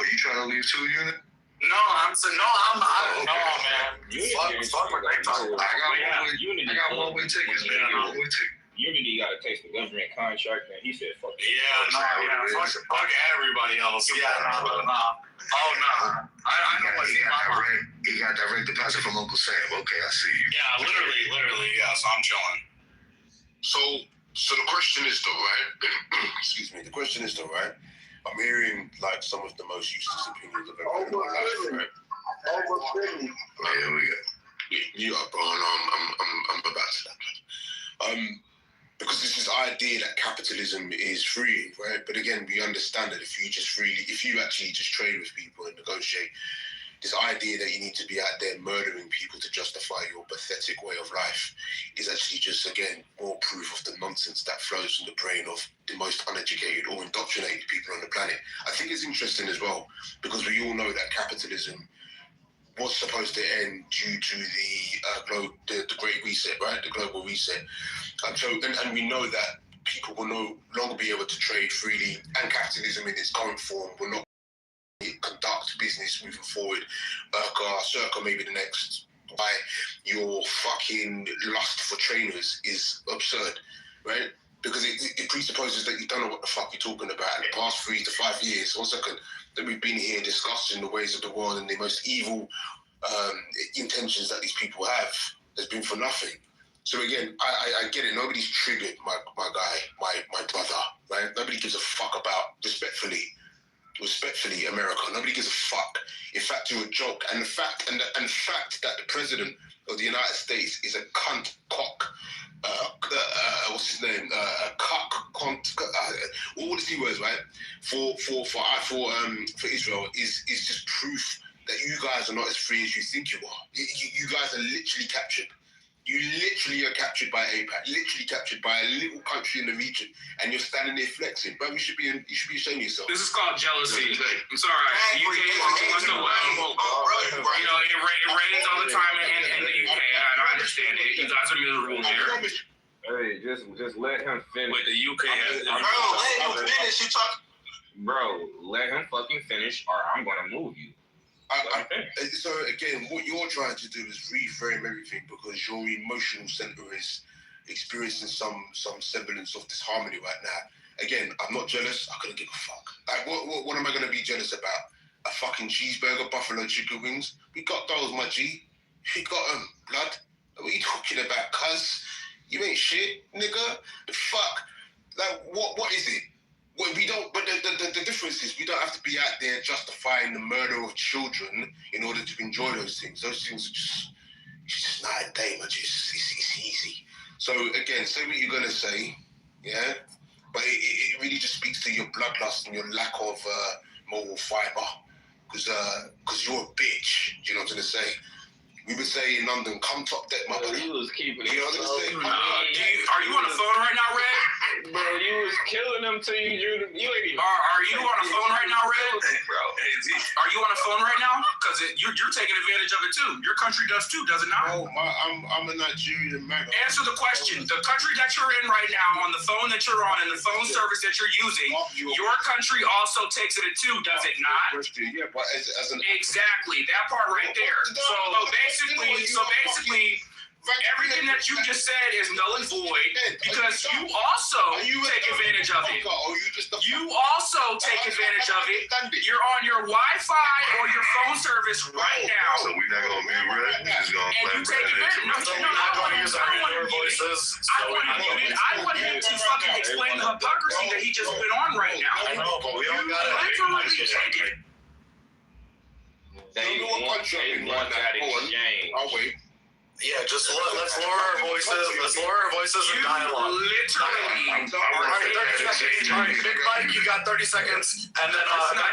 you trying to leave too, unit? No, I'm saying no, man. Fuck what they talking about. I got one-way tickets, man. One-way ticket. Unity got a taste of government contract, and he said, "Fuck it." Fuck everybody else. Oh no. I know what he got direct deposit from Uncle Sam. Okay, I see you. Yeah, literally. Yeah, so I'm chilling. So the question is though, right? Excuse me. The question is though, right? I'm hearing like some of the most useless opinions I've ever heard in my life, right? Here we go. You up, bro? I'm about to that. Because it's this idea that capitalism is free, right? But again, we understand that if you actually just trade with people and negotiate, this idea that you need to be out there murdering people to justify your pathetic way of life is actually just, again, more proof of the nonsense that flows from the brain of the most uneducated or indoctrinated people on the planet. I think it's interesting as well, because we all know that capitalism was supposed to end due to the Great Reset, right? The global reset. And we know that people will no longer be able to trade freely, and capitalism in its current form will not conduct business moving forward. Circa maybe the next. Why your fucking lust for trainers is absurd, right? Because it presupposes that you don't know what the fuck you're talking about. In the past 3 to 5 years, 1 second, that we've been here discussing the ways of the world and the most evil intentions that these people have, has been for nothing. So again, I get it. Nobody's triggered, my guy, my brother, right? Nobody gives a fuck about, respectfully, America. Nobody gives a fuck. In fact, you're a joke. And the fact that the president of the United States is a cunt, cock, what's his name? All the C words, right? For Israel is just proof that you guys are not as free as you think you are. You guys are literally captured. You literally are captured by AIPAC, literally captured by a little country in the region, and you're standing there flexing. But you should be ashamed of yourself. This is called jealousy. It's all right. UK is the way. You know, it rains all the time in the UK, and I understand it. You guys are miserable there. Hey, just let him finish. Wait, the UK has. Bro, let him finish. You talk. Bro, let him fucking finish, or I'm gonna move you. So again, what you're trying to do is reframe everything because your emotional center is experiencing some semblance of disharmony right now. Again, I'm not jealous. I couldn't give a fuck. Like, what am I going to be jealous about? A fucking cheeseburger, buffalo chicken wings? We got those, my G. We got them, blood. What are you talking about, cuz? You ain't shit, nigga. The fuck? Like, what is it? Well, we don't, but the difference is we don't have to be out there justifying the murder of children in order to enjoy those things. Those things are just night and day, much. It's easy. So again, say what you're gonna say, yeah. But it really just speaks to your bloodlust and your lack of moral fiber, because you're a bitch. Do you know what I'm gonna say? We would say in London, come top deck, my buddy. You was keeping it. You know what I'm saying? Are you on the phone right now, Red? Bro, you was killing them till you ain't even. Are you on the phone right now, Red? Bro, are you on the phone right now? Because you're taking advantage of it too. Your country does too, does it not? Oh, I'm a Nigerian man. Answer the question. The country that you're in right now, on the phone that you're on, and the phone service that you're using, your country also takes it too, does it not? Yeah, but as an exactly that part right there. So basically, everything that you just said is null and void because you also take advantage of it. You also take advantage of it. You're on your Wi-Fi or your phone service right now. So we're not gonna be real. We're just gonna And you take advantage. No, I don't want him to fucking explain the hypocrisy that he just went on right now. I know, but we don't got it. They want that exchange. I'll wait. Yeah, just let's lower our voices. Let's lower our voices and dialogue. Literally. All right, 30 seconds. All right, Big Mike, you got 30 seconds, and then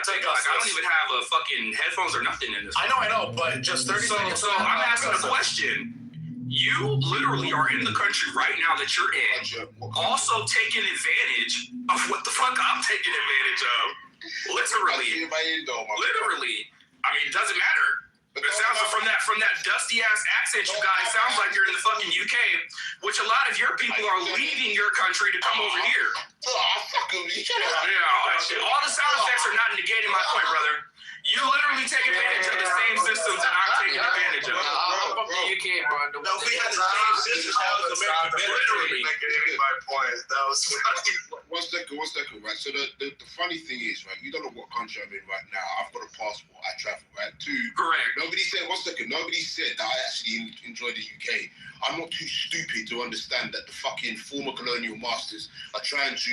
take us. I don't even have a fucking headphones or nothing in this. I know, but just 30 seconds. So I'm asking a question. You literally are in the country right now that you're in, also taking advantage of what the fuck I'm taking advantage of. Literally. I mean, it doesn't matter. It sounds like from that dusty ass accent you got, it sounds like you're in the fucking UK, which a lot of your people are leaving your country to come over here. Yeah, all the sound effects are not negating my point, brother. You literally take advantage of the same systems that I'm taking advantage of. You can't, bro. No, we had the same systems. Literally. My point. That was One second, right? So the funny thing is, right, you don't know what country I'm in right now. I've got a passport, I travel, right? Correct. Nobody said that I actually enjoy the UK. I'm not too stupid to understand that the fucking former colonial masters are trying to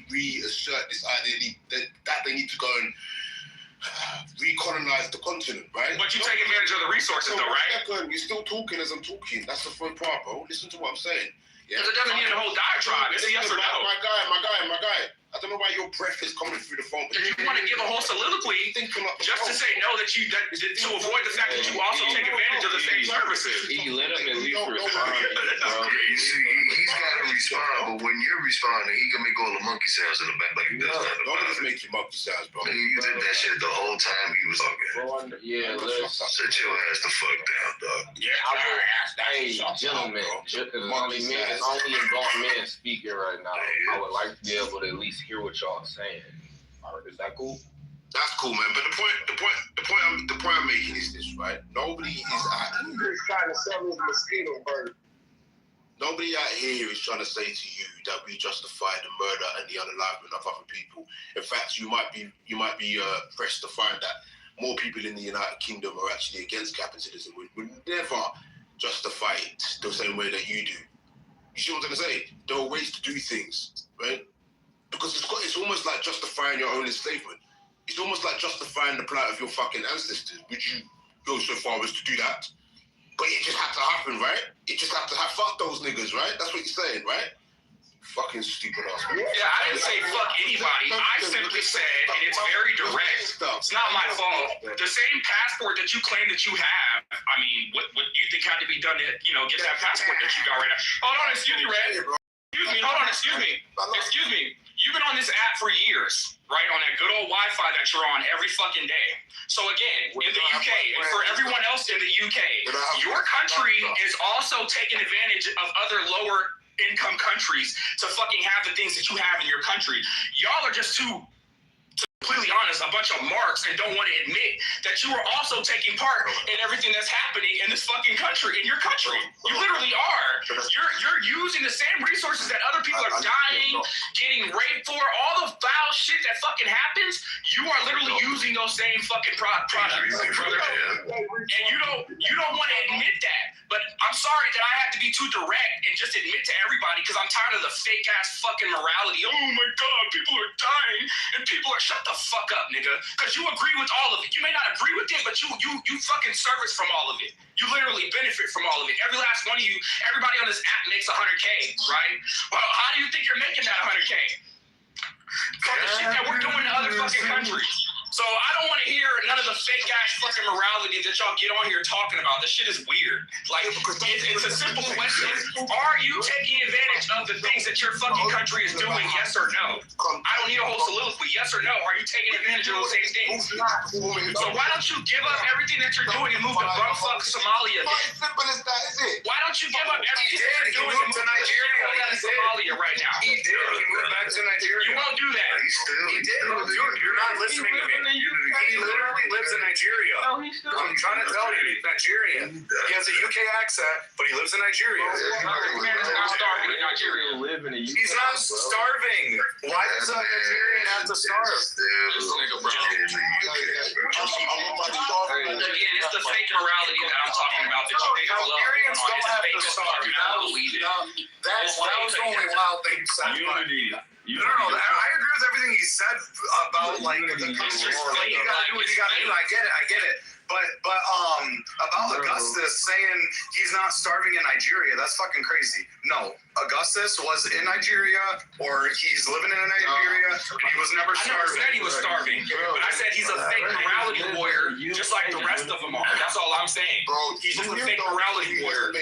reassert this idea that they need to go and recolonize the continent, right? But you take advantage of the resources, though, right? You're still talking as I'm talking. That's the first part, bro. Listen to what I'm saying. Because it doesn't need a whole diatribe. It's a yes or no. My guy. I don't know why your breath is coming through the phone. Because you want to give a whole soliloquy just to say no, to avoid the fact that you also take advantage of the same services. He let him at least respond, bro. He's got to respond, but when you're responding, he can make all the monkey sounds in the back like he does. Don't just make your monkey sounds, bro. You did that shit the whole time he was talking. Yeah, let's sit your ass the fuck down, dog. Hey, gentlemen, it's only adult men speaking right now. I would like to be able to at least hear what y'all saying. All right, is that cool? That's cool, man. But the point I'm making is this, right? Nobody is out here trying to sell his mosquito bird. Nobody out here is trying to say to you that we justify the murder and the unalivement of other people. In fact, you might be pressed to find that more people in the United Kingdom are actually against capitalism. We would never justify it the same way that you do. You see what I'm trying to say? There are ways to do things, right? Because it's almost like justifying your own enslavement. It's almost like justifying the plight of your fucking ancestors. Would you go so far as to do that? But it just had to happen, right? It just had to have fuck those niggas, right? That's what you're saying, right? Fucking stupid ass. Yeah, I didn't say fuck anybody. I simply said, and it's very direct, it's not my fault. The same passport that you claim that you have, I mean, what you think had to be done to, get that passport that you got right now? Hold on, excuse me, Red. Excuse me. You've been on this app for years, right? On that good old Wi-Fi that you're on every fucking day. So again, in the UK, and for everyone else in the UK, your country is also taking advantage of other lower income countries to fucking have the things that you have in your country. Y'all are just too completely honest, a bunch of marks, and don't want to admit that you are also taking part in everything that's happening in this fucking country, in your country. You literally are. You're using the same resources that other people are dying, getting raped for, all the foul shit that fucking happens. You are literally using those same fucking products, brother. And you don't want to admit that. But I'm sorry that I have to be too direct and just admit to everybody because I'm tired of the fake ass fucking morality. Oh my God, people are dying and people are shut the fuck up, nigga. Because you agree with all of it. You may not agree with it, but you fucking service from all of it. You literally benefit from all of it. Every last one of you, everybody on this app makes 100K, right? Well, how do you think you're making that 100K? From the shit that we're doing to other fucking countries. So I don't want to hear none of the fake ass fucking morality that y'all get on here talking about. This shit is weird. Like, it's a simple question. Are you taking advantage of the things that your fucking country is doing, yes or no? I don't need a whole soliloquy. Yes or no? Are you taking advantage of those same things? So why don't you give up everything that you're doing and move to bumfuck Somalia then? Simple as that, is it? Why don't you give up everything that you're doing and move to Somalia right now? He did. He moved back to Nigeria. You won't do that. He did. You're not listening to me. He literally lives in Nigeria. I'm trying to tell you. Nigerian. He has a UK accent, but he lives in Nigeria. He's not starving in Nigeria. He's not starving. Why does a Nigerian have to starve? This nigga, bro. Again, it's the fake morality that I'm talking about. That you niggas love. Nigerians don't have to starve. That was the only wild thing you said. Unity. No, I agree with everything he said about like the country. Like, you gotta do what you gotta do. I get it. But about Augustus saying he's not starving in Nigeria, that's fucking crazy. No, Augustus was in Nigeria, or he's living in Nigeria. He was never I never starving. said he was starving, but I said he's a fake morality warrior, just like the rest of them are. That's all I'm saying. Bro, He's just a fake morality warrior.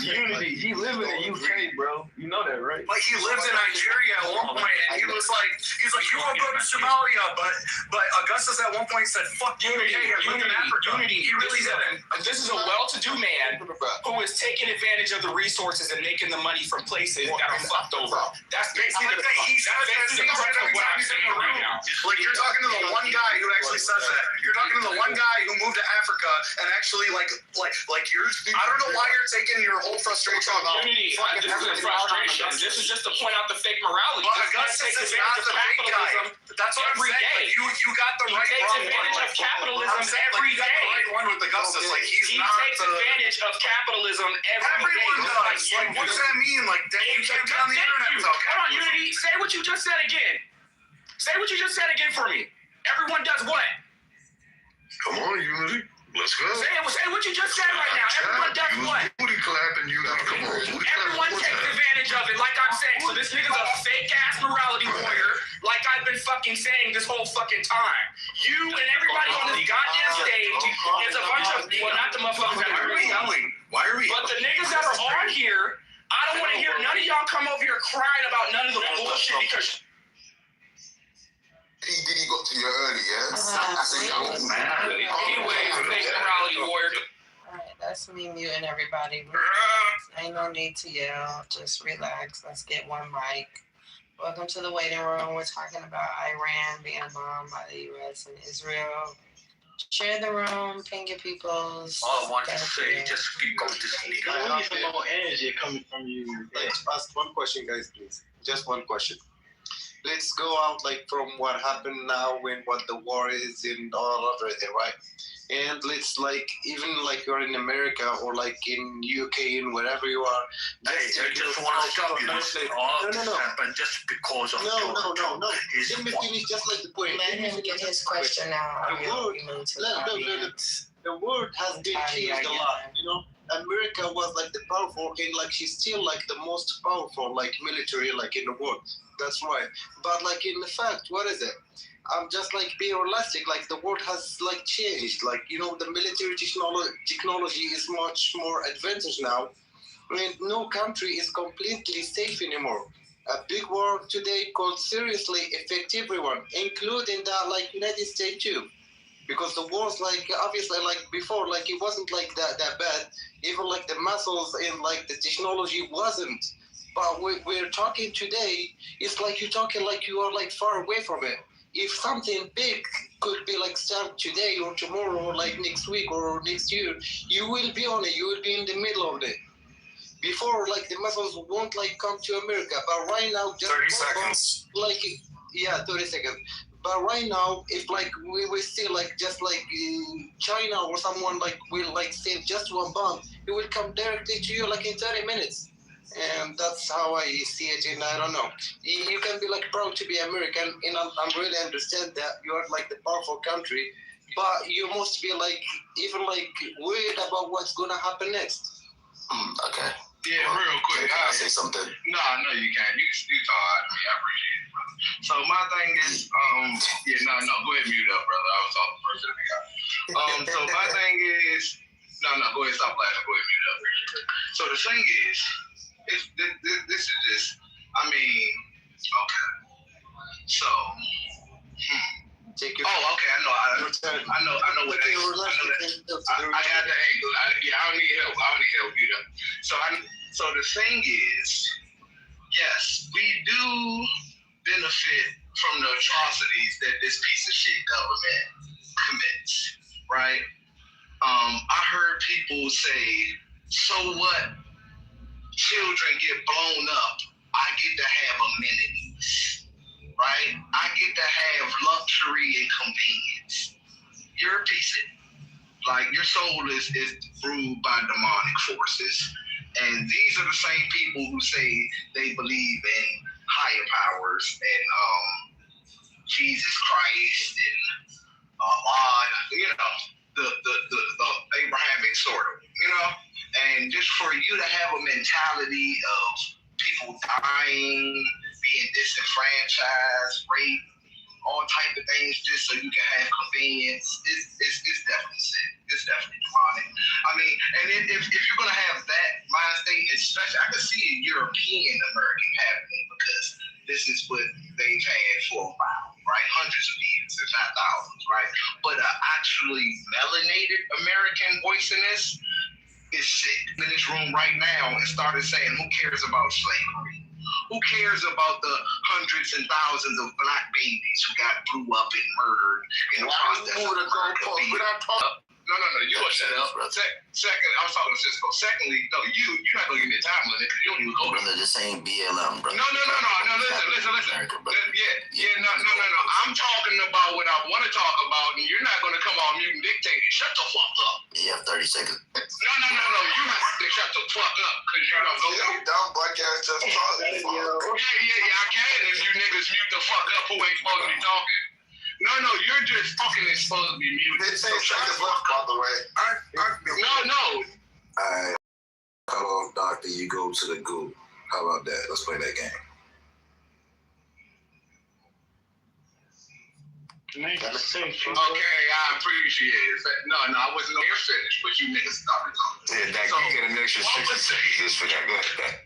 Unity. He live in the UK, bro. You know that, right? Like, he lived in Nigeria at one point, and he's like, you won't go to Somalia, but Augustus at one point said, "Fuck you, UK, I lived in Africa." He really didn't. This is a well-to-do man who is taking advantage of the resources and making the money from places that are fucked over. That's basically the crux of what I'm saying right now. Like, you're talking to the one guy who actually says that. You're talking to the one guy who moved to Africa and actually like you're. I don't know why you're taking your whole frustration about Unity. This isn't frustration. This is just to point out the fake morality. But Augustus is not the fake guy. That's what I'm saying. Like, you got the right one. He takes advantage of capitalism every day. You got the right one with Augustus. Like, he takes advantage of capitalism every day. Everyone does. Like, what does that mean? Like, that you can't get on the internet without Hold on, capitalism. Unity. Say what you just said again. Say what you just said again for me. Everyone does what? Come on, Unity. Let's go. Say what you just said right now. Everyone does what? Booty clapping you now. Come on. Everyone takes advantage of it, like I'm saying. So this nigga's a fake-ass morality warrior, like I've been fucking saying this whole fucking time. You and everybody on this goddamn stage is a bunch of, well, not the motherfuckers that are yelling. Why are we? But the niggas that are on here, I don't want to hear none of y'all come over here crying about none of the bullshit because... He got to you early, yeah? As a young man. Anyway, fake morality warrior. Alright, that's me muting everybody. Ain't no need to yell. Just relax. Let's get one mic. Welcome to the waiting room. We're talking about Iran being bombed by the U.S. and Israel. Share the room, ping your peoples. All I wanted to say, just keep going to sleep. I need some more energy coming from you. Let's ask one question, guys, please. Just one question. Let's go out like from what happened now when what the war is and all of everything, right? And let's like even like you're in America or like in UK and wherever you are. Hey, I just want to stop you. All this happened just because of No. Let me finish just like the point. Let him get his question out. The world has been changed a lot, you know. America was like the powerful and like she's still like the most powerful like military like in the world. That's right. But like in the fact, what is it? I'm just like being realistic. Like the world has like changed. Like, you know, the military technology is much more advanced now. And no country is completely safe anymore. A big war today could seriously affect everyone, including the like United States too. Because the wars, like obviously, like before, like it wasn't like that bad. Even like the muscles and like the technology wasn't. But we're talking today. It's like you're talking like you are like far away from it. If something big could be like start today or tomorrow or like next week or next year, you will be on it. You will be in the middle of it. Before, like the muscles won't like come to America, but right now, just 30 seconds. Like 30 seconds. But right now, if like we will see like just like China or someone like will like send just one bomb, it will come directly to you like in 30 minutes. And that's how I see it. And I don't know. You can be like proud to be American, and I'm really understand that you are like the powerful country, but you must be like even like worried about what's gonna happen next. Okay. Yeah, real quick. Can I say something? No, you can't. You talk. I appreciate it, brother. So my thing is, go ahead and mute up, brother. I was talking first to the guy. So my thing is, go ahead, stop laughing. Go ahead and mute up. So the thing is, this is just, okay. So, Take your okay, I know what that is. I got the angle. I don't need help either. So the thing is, yes, we do benefit from the atrocities that this piece of shit government commits, right? I heard people say, so what? Children get blown up. I get to have amenities, right? I get to have luxury and convenience. You're a piece of it. Like, your soul is ruled by demonic forces. And these are the same people who say they believe in higher powers and Jesus Christ and Allah, you know, the Abrahamic sort of, you know? And just for you to have a mentality of people dying, being disenfranchised, rape, all type of things just so you can have convenience, it's definitely sick. It's definitely demonic. I mean, and if you're going to have that mind state, especially, I can see a European American happening because this is what they've had for a while, right? Hundreds of years, if not thousands, right? But actually melanated American voicing this is sick. In this room right now and started saying, who cares about slavery? Who cares about the hundreds and thousands of black babies who got blew up and murdered in the process of America? No, you gonna shut up. Second, I was talking to Cisco. Secondly, no, you're not gonna give me a time limit because you don't even go. Brother, this ain't BLM, brother. No. Listen. No. I'm talking about what I want to talk about, and you're not gonna come on mute and dictate it. Shut the fuck up. You have 30 seconds. No. You have to shut the fuck up because you don't go. You dumb black ass just talk. Yeah, I can if you niggas mute the fuck up who ain't supposed to be talking. No, you're just fucking supposed to be muted. It's 8 seconds left, by the way. No. Alright. Cut off, doctor. You go to the goo. How about that? Let's play that game. Okay, I appreciate it. No, I wasn't near finished, but you niggas started talking. Yeah, Dak, you get an extra 60 seconds for that. Go ahead, Dak.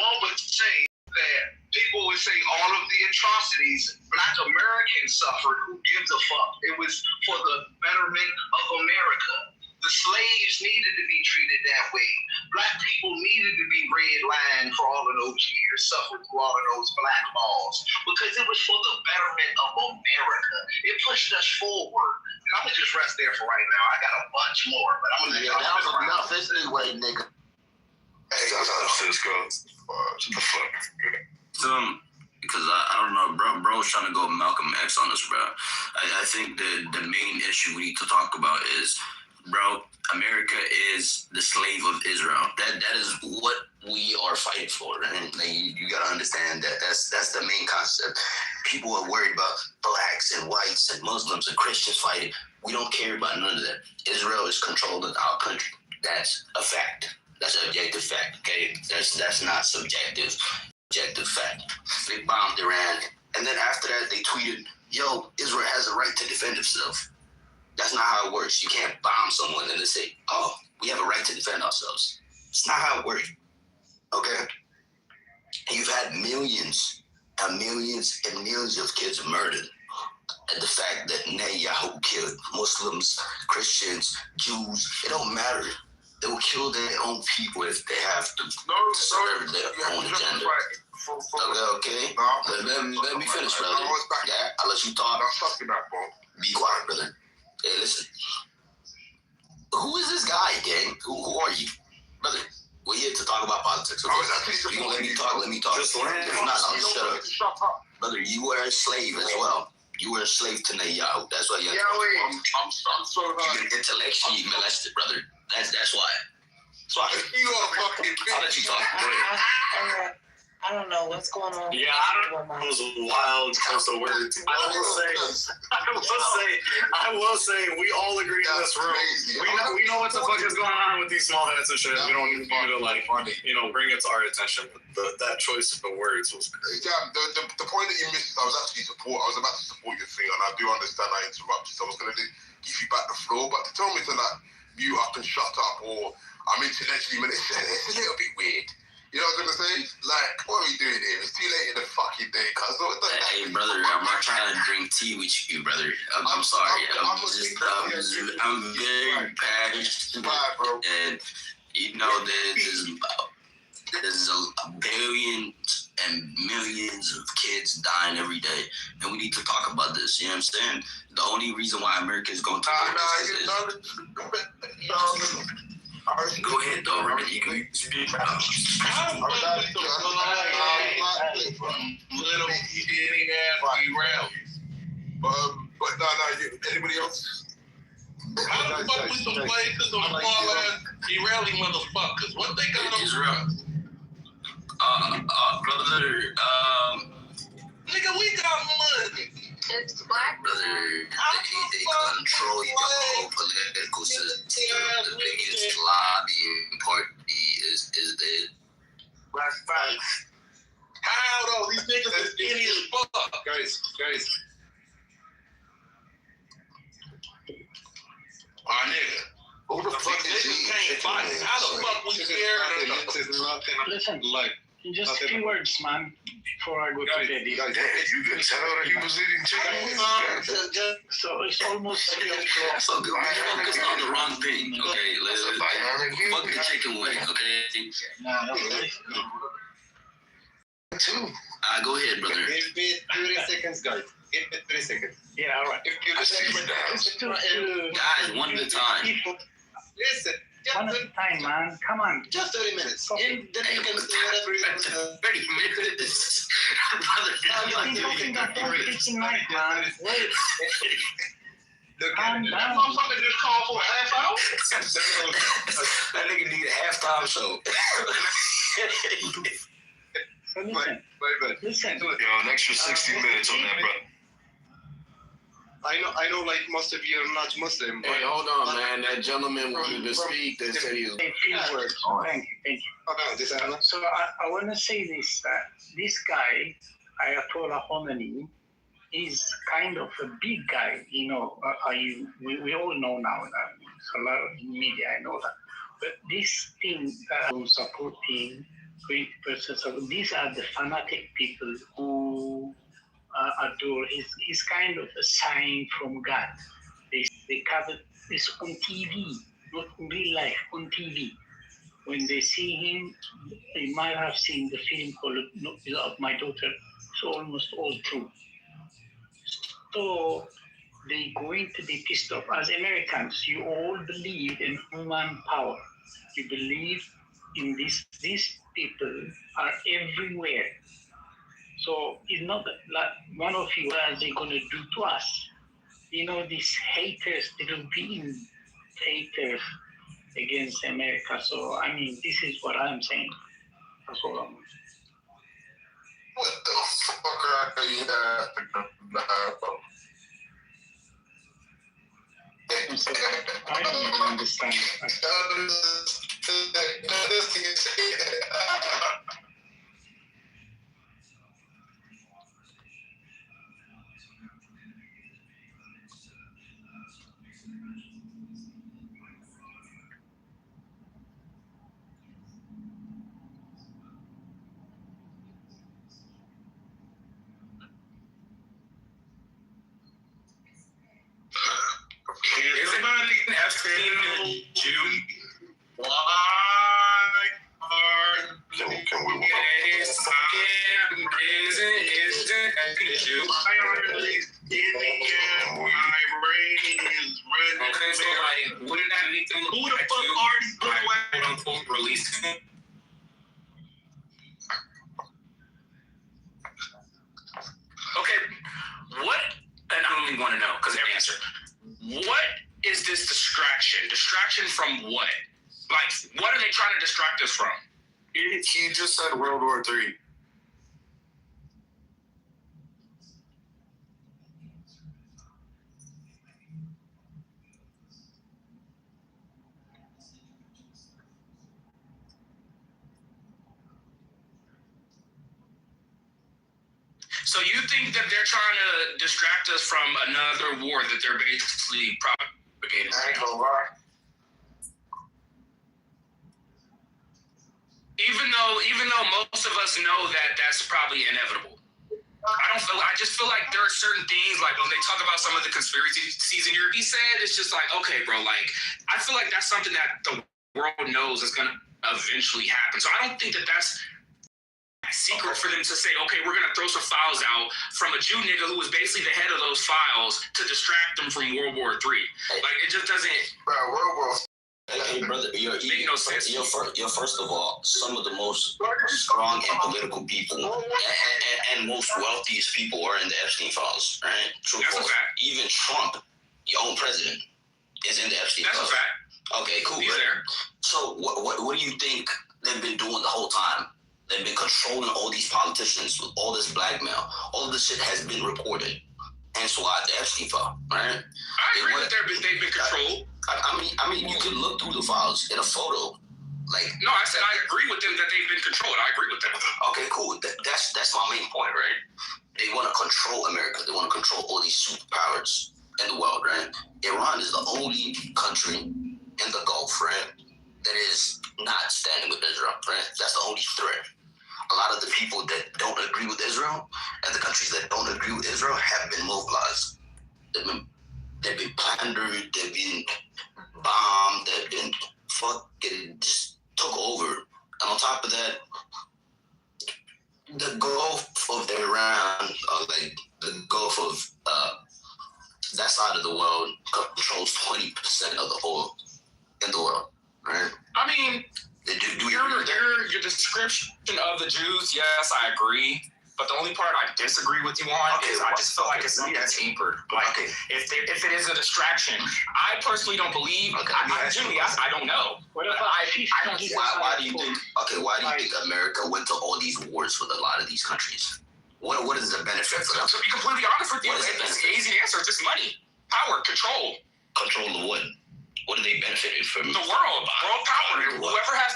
One would say that people would say all of the atrocities Black Americans suffered, who gives a fuck? It was for the betterment of America. The slaves needed to be treated that way. Black people needed to be redlined for all of those years, suffered through all of those black laws, because it was for the betterment of America. It pushed us forward. And I'm going to just rest there for right now. I got a bunch more, but I'm going to let y'all that was enough anyway, nigga. Hey, Cisco. What the fuck? Because I don't know, bro's trying to go Malcolm X on us, bro. I think the main issue we need to talk about is, bro, America is the slave of Israel. That is what we are fighting for, and you gotta understand that that's the main concept. People are worried about blacks and whites and Muslims and Christians fighting. We don't care about none of that. Israel is controlling our country. That's a fact. That's an objective fact. Okay, that's not subjective. Objective fact. They bombed Iran, and then after that they tweeted, "Yo, Israel has a right to defend itself." That's not how it works. You can't bomb someone and then say, "Oh, we have a right to defend ourselves." It's not how it works. Okay? And you've had millions and millions and millions of kids murdered. And the fact that Netanyahu killed Muslims, Christians, Jews, it don't matter. They will kill their own people if they have to serve their own agenda. Okay? Let me finish, brother. Yeah, I'll let you talk. Be quiet, brother. Hey, listen. Who is this guy, gang? Who are you? Brother, we're here to talk about politics. Okay? You gonna let me talk? Let me talk. If not, I'll just shut up. Brother, you were a slave as well. You were a slave to Netanyahu. That's why you're I'm so you've been intellectually molested, brother. That's why. That's why. You are fucking I'll let you talk. Go ahead. I don't know what's going on. Yeah, I don't know. It was a wild choice of words. I will say, we all agree in this room. We know what the fuck is going on with these small hats and shit. We don't need you to bring it to our attention. But that choice of the words was crazy. Yeah, the point that you missed, I was about to support your thing, and I do understand I interrupted, so I was going to give you back the floor, but to tell me to mute up and shut up, or I'm intellectually malicious, it's a little bit weird. You know what I'm gonna say? Like, what are we doing here? It's too late in the fucking day, cuz. Hey, brother, I'm not trying to drink tea with you, brother. I'm sorry. I'm very passionate, and you know there's a billion and millions of kids dying every day, and we need to talk about this. You know what I'm saying? The only reason why America is going to go ahead, though, Robert. You can speak. Little skinny ass rallies. But no, anybody else? How the fuck we some places of small ass Israeli motherfuckers? What they got on Israel? Brother, nigga, we got money. It's black. Brother, they control the whole political system. The biggest lobbying party is the Black facts. How though? These niggas is skinny as fuck. Guys. Our nigga. Who the fuck is he? How the fuck we scared? Listen, like, just a few words, man, before I go to bed. You can tell that he was eating chicken. So it's almost 3 o'clock. So good. We focused on the wrong thing. Okay, let's fuck the chicken wing. Okay. Go ahead, brother. Give me 30 seconds, guys. Give me 3 seconds. Yeah, all right. If you Guys, one at a time. listen, One at a time, man. Come on. just 30 minutes. And then you can say whatever you want to say. 30 minutes. You've been talking the whole freaking night, man. Wait. Calm That down. motherfucker just called for a half hour? That nigga need a halftime show. So listen. Yo, an extra 60 minutes on that, bro. I know, like most of you are not Muslim. Hey, hold on, man. That gentleman wanted to speak. They said he was. A few words. Thank you. So I want to say this, that this guy, Ayatollah Khomeini, is kind of a big guy, you know. We all know now that it's a lot of media, I know that. But this thing supporting 20%, so these are the fanatic people who adore. He's kind of a sign from God. They cover this on TV, not in real life, on TV. When they see him, they might have seen the film called of My Daughter. It's almost all true. So they're going to be pissed off. As Americans, you all believe in human power. You believe in this. These people are everywhere. So it's not like one of you as they're going to do to us. You know, these haters, they will be in haters against America. So, I mean, this is what I'm saying. That's all I'm saying. What the fuck are you I don't even understand. Everybody has seen June. Why are Can we wouldn't that make them look who the fuck already quote unquote released him? Okay, what? And I don't even want to know because I answer. What is this distraction? Distraction from what? Like, what are they trying to distract us from? He just said World War III. So you think that they're trying to distract us from another war that they're basically propagating? I ain't gonna lie. Even though most of us know that that's probably inevitable. I just feel like there are certain things, like when they talk about some of the conspiracies in here, he said, it's just like, okay, bro, like, I feel like that's something that the world knows is going to eventually happen. So I don't think that that's secret for them to say, okay, we're gonna throw some files out from a Jew nigga who was basically the head of those files to distract them from World War III. Like it just doesn't. Bro, World War. Hey, brother, make no sense. You're first of all some of the most strong and political people and most wealthiest people are in the Epstein files, right? True. That's a fact. Even Trump, your own president, is in the Epstein files. That's a fact. Okay, cool. He's there. So what do you think they've been doing the whole time? They've been controlling all these politicians with all this blackmail. All of this shit has been reported. Hence why the Epstein file, right? I agree that they've been controlled. I mean, you can look through the files in a photo. Like no, I said I agree with them that they've been controlled. I agree with them. Okay, cool. That's my main point, right? They want to control America. They want to control all these superpowers in the world, right? Iran is the only country in the Gulf, right, that is not standing with Israel, right? That's the only threat. A lot of the people that don't agree with Israel and the countries that don't agree with Israel have been mobilized. They've been plundered, they've been bombed, they've been fucking just took over. And on top of that, the Gulf of Iran, like the Gulf of that side of the world controls 20% of the oil in the world, right? I mean, your description of the Jews, yes, I agree. But the only part I disagree with you on is I just feel like it's something that's anchored. Like if it is a distraction, I personally don't believe. I don't know. Why do you think? Okay, why do you think America went to all these wars with a lot of these countries? What is the benefit for them? To be completely honest with you, it's an easy answer. It's just money, power, control. Control of what? What do they benefit from? The world power. Whoever has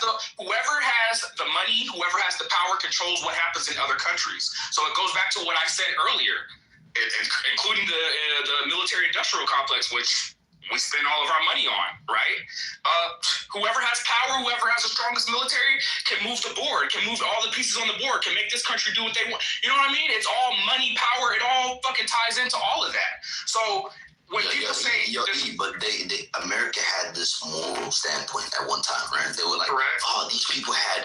the money, whoever has the power, controls what happens in other countries. So it goes back to what I said earlier, including the military-industrial complex, which we spend all of our money on, right? Whoever has power, whoever has the strongest military, can move the board, can move all the pieces on the board, can make this country do what they want. You know what I mean? It's all money, power. It all fucking ties into all of that. So. When people say, but America had this moral standpoint at one time, right? They were like, oh, these people had,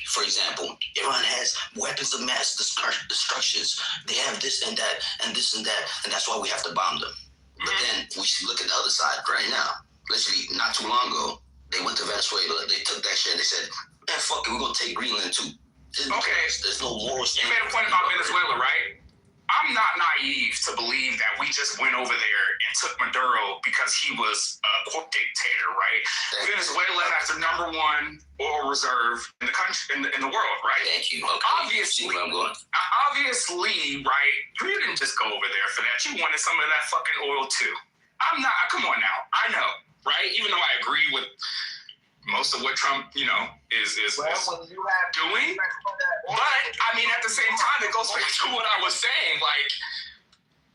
for example, Iran has weapons of mass destructions. They have this and that, and this and that, and that's why we have to bomb them. But then we should look at the other side right now. Literally, not too long ago, they went to Venezuela. They took that shit and they said, man, fuck it, we're going to take Greenland too. There's no moral standpoint. You made a point about Venezuela, right? I'm not naive to believe that we just went over there and took Maduro because he was a dictator, right? Venezuela has the #1 oil reserve in the country, in the world, right? Thank you. Okay. Obviously, right? You didn't just go over there for that. You wanted some of that fucking oil too. Come on now. I know, right? Even though I agree with most of what Trump, is doing. But I mean, at the same time, it goes back to what I was saying, like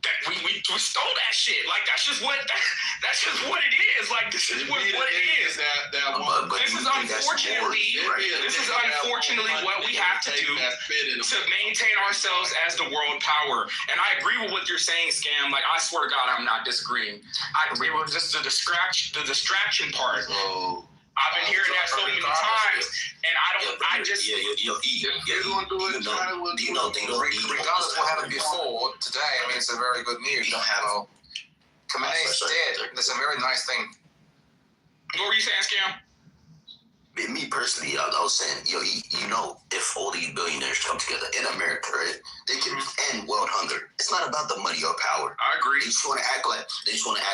that we stole that shit. Like that's just what it is. Like this is what it is. This is unfortunately what we have to do to maintain ourselves as the world power. And I agree with what you're saying, Scam. Like I swear to God, I'm not disagreeing. I agree with just the distraction part. I've been hearing that so many times, and regardless of what happened before, today, I mean, it's a very good news. Khamenei's dead. That's a very nice thing. What were you saying, Scam? Me personally, I was saying, if all these billionaires come together in America, right, they can end world hunger. It's not about the money or power. I agree. They just want to act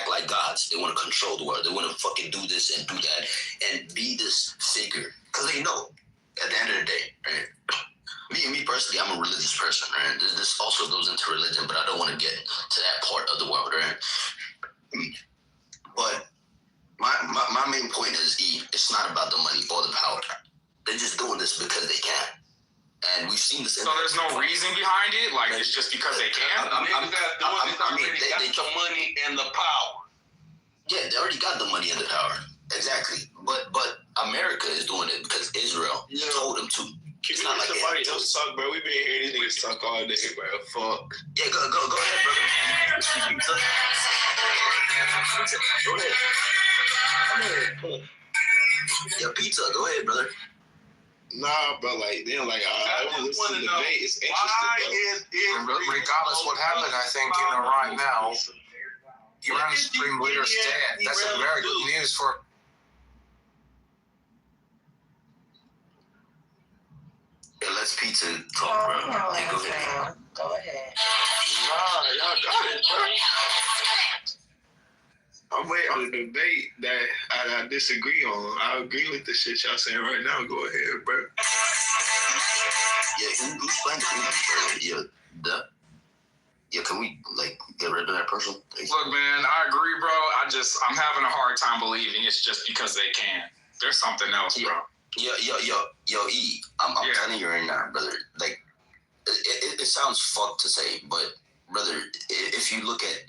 like gods. They want to control the world. They want to fucking do this and do that and be this figure. Because they know, at the end of the day, right? Me personally, I'm a religious person, right? This also goes into religion, but I don't want to get to that part of the world, right? But my main point is, it's not about the money or the power. They're just doing this because they can. And we've seen this. So there's no reason behind it? Like, it's just because they can? They got the money and the power. Yeah, they already got the money and the power. Exactly. But America is doing it because Israel told them to. It's not like somebody else talk, bro. We've been hearing these niggas talk all day, bro. Fuck. Yeah, go ahead, brother. Go ahead. Yo, pizza, go ahead, brother. Nah, bro, like, then, like, I want to listen to the debate. It's interesting, bro. Regardless what happened, I think, right now, Iran's supreme leader is dead. That's a very good news for... Yeah, let's pizza talk, bro. Hey, go ahead. Go ahead. Nah, y'all got it, bro. I'm waiting on the debate that I disagree on. I agree with the shit y'all saying right now. Go ahead, bro. Yeah, who's playing the game? Yeah, can we, like, get rid of that person? Look, man, I agree, bro. I'm having a hard time believing it's just because they can. There's something else, bro. Yo, E, I'm telling you right now, brother, like, it sounds fucked to say, but, brother, if you look at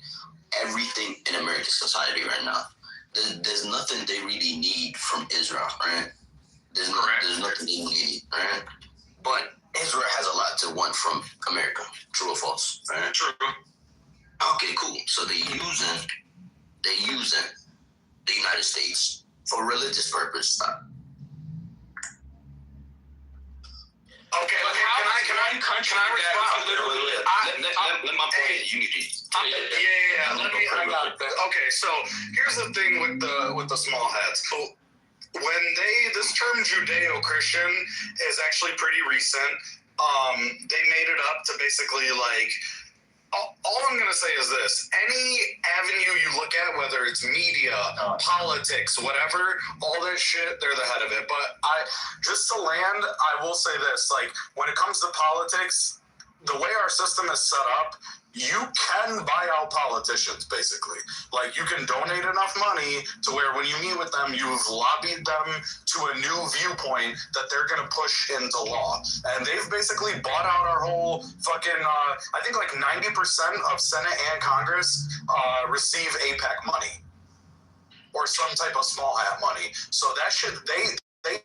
everything in American society right now, there's nothing they really need from Israel, right? There's nothing they need, right? But Israel has a lot to want from America. True or false? Right? True. Okay, cool. So they're using the United States for religious purpose. Okay, can I respond? Let my point. You need to. Yeah. I got that. Okay, so here's the thing with the small hats. When this term Judeo-Christian is actually pretty recent. They made it up to basically like. All I'm going to say is this. Any avenue you look at, whether it's media, politics, whatever, all that shit, they're the head of it. But just to land, I will say this. Like, when it comes to politics, the way our system is set up, you can buy out politicians, basically. Like, you can donate enough money to where when you meet with them, you've lobbied them to a new viewpoint that they're going to push into law. And they've basically bought out our whole fucking, I think like 90% of Senate and Congress receive APAC money or some type of small hat money. So that shit, they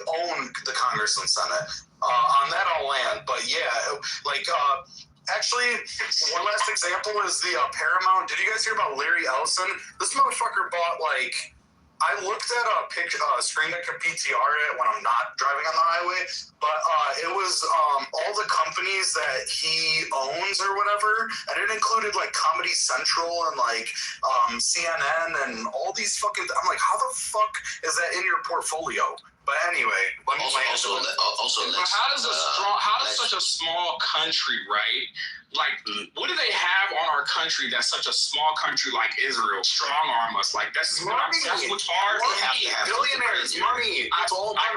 own the Congress and Senate. On that I'll land. But yeah, like, actually, one last example is the Paramount. Did you guys hear about Larry Ellison? This motherfucker bought, like, I looked at a picture, screen that could PTR it when I'm not driving on the highway, but it was all the companies that he owns or whatever, and it included, like, Comedy Central and, like, CNN and all these fucking, I'm like, how the fuck is that in your portfolio? But anyway, let me how does such a small country, right? Like, what do they have on our country that's such a small country like Israel strong arm us? Like, that's what's hard. Billionaires, money. I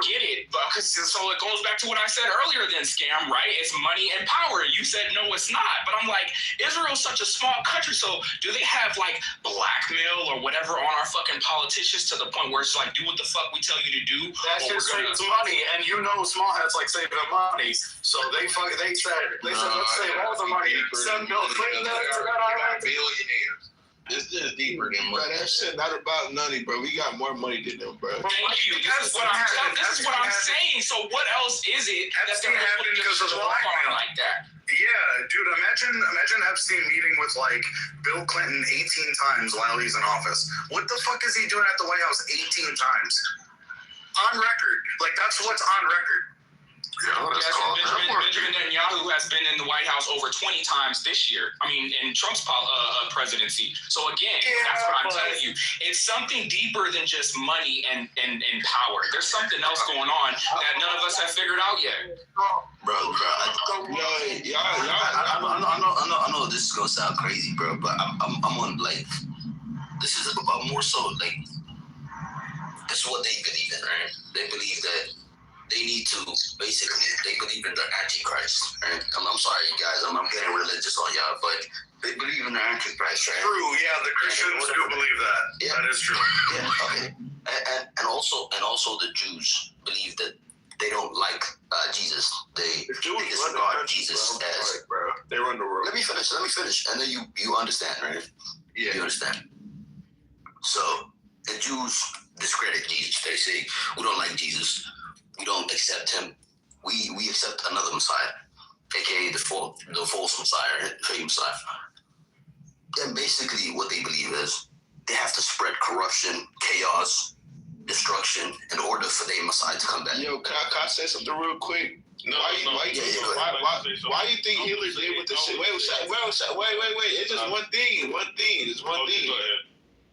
get it, but so it goes back to what I said earlier. Then scam, right? It's money and power. You said no, it's not. But I'm like, Israel's such a small country. So do they have like blackmail or whatever on our fucking politicians to the point where it's like, do what the fuck we tell you to do? That shit saves money, and you know, small hats like saving money. So they said let's save all the money. Send Bill Clinton to that island. Billionaires. This is deeper than money. Bro, that shit not about money, bro. We got more money than them, bro. Thank you. This is what I'm saying. So what else is it that's gonna happen because of the blackmail like that? Yeah, dude. Imagine Epstein meeting with like Bill Clinton 18 times while he's in office. What the fuck is he doing at the White House 18 times? On record. Like, that's what's on record. Yeah, Benjamin Netanyahu has been in the White House over 20 times this year. I mean, in Trump's presidency. So again, that's what I'm telling you. It's something deeper than just money and power. There's something else going on that none of us have figured out yet. Bro, I know this is gonna sound crazy, bro, but I'm on, like, this is more so like, this is what they believe in, right? They believe that they need to, basically, they believe in the Antichrist, right? I'm sorry, guys, I'm getting religious on y'all, but they believe in the Antichrist, right? True, yeah, the Christians do believe that. Yeah. That is true. Yeah, okay. And also the Jews believe that they don't like Jesus. They disregard Jesus as... Bro, they run the world. Let me finish, and then you understand, right? Yeah. You understand. So, the Jews discredit Jesus. They say, we don't like Jesus. We don't accept him. We accept another Messiah, aka the false Messiah, fake Messiah. And basically, what they believe is they have to spread corruption, chaos, destruction in order for their Messiah to come back. Yo, can I say something real quick? Why you think Hitler did with this shit? Wait. It's just one thing. It's one thing.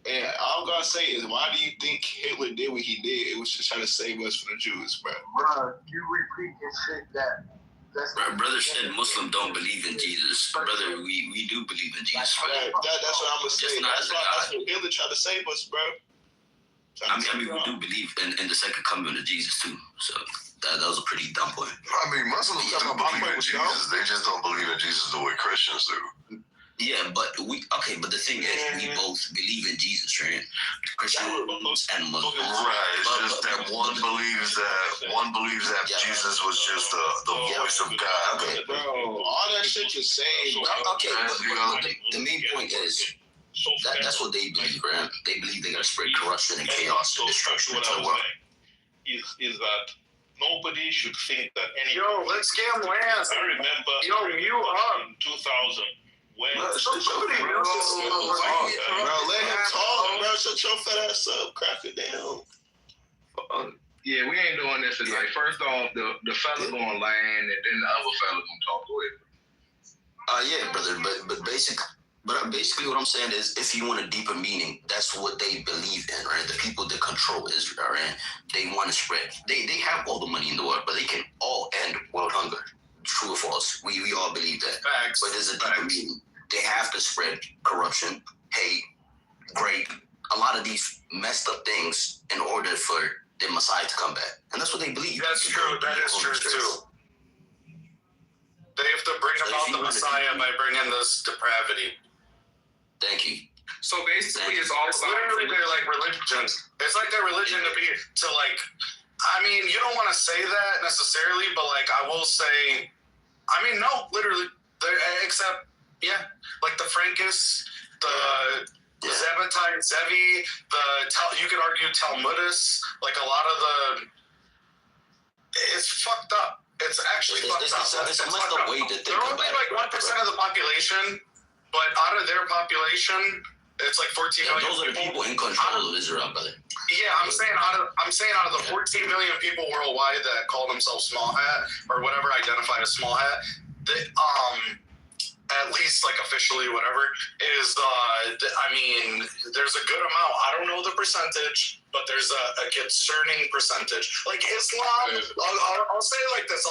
And all I'm gonna say is, why do you think Hitler did what he did? It was just trying to save us from the Jews, bro. Bro, you repeat this shit that. Brother said Muslim don't believe in Jesus. Brother, we do believe in Jesus. That's what I'm gonna say. That's what Hitler tried to save us, bro. I mean, we do believe in the second coming of Jesus too. So that was a pretty dumb point. I mean, Muslims do believe in Jesus. They just don't believe in Jesus the way Christians do. Yeah, but the thing is, we both believe in Jesus, right? Christians and Muslims. Right. It's just that one believes that Jesus was just the voice of God. Okay, bro, all that shit you're saying, bro. Okay, but the main point is that's what they believe, right? They believe they're gonna spread corruption and chaos and destruction into the world. Is that nobody should think that any. Yo, let's get him Lance. I remember. Yo, you up in 2000. When bro, let him talk, bro. Shut your fat ass up, crack it down. Yeah, we ain't doing this tonight. First off, the fella gonna land, and then the other fella gonna talk to it. Yeah, brother, but basically what I'm saying is, if you want a deeper meaning, that's what they believe in, right? The people that control Israel, right? They want to spread. They have all the money in the world, but they can all end world hunger. True or false? We all believe that. Facts. But there's a deeper meaning. They have to spread corruption, hate, rape, a lot of these messed up things in order for their Messiah to come back. And that's what they believe. That's true. That is true too. They have to bring about the Messiah by bringing this depravity. Thank you. So basically, it's all literally their like religion. It's like their religion to like. I mean, you don't want to say that necessarily, but like I will say, I mean, no, literally, except like the Frankists, the Zebbatai, Zevi, you could argue Talmudists, like a lot of it's fucked up. It's actually fucked up. It's a messed up way to think about it. They're only like 1% of the population, but out of their population, it's like 14 million. Those are the people in control of Israel, brother. Yeah, I'm saying out of the 14 million people worldwide that call themselves small hat or whatever identify as small hat, at least like officially whatever is I mean, there's a good amount. I don't know the percentage, but there's a concerning percentage. Like Islam, I'll say it like this.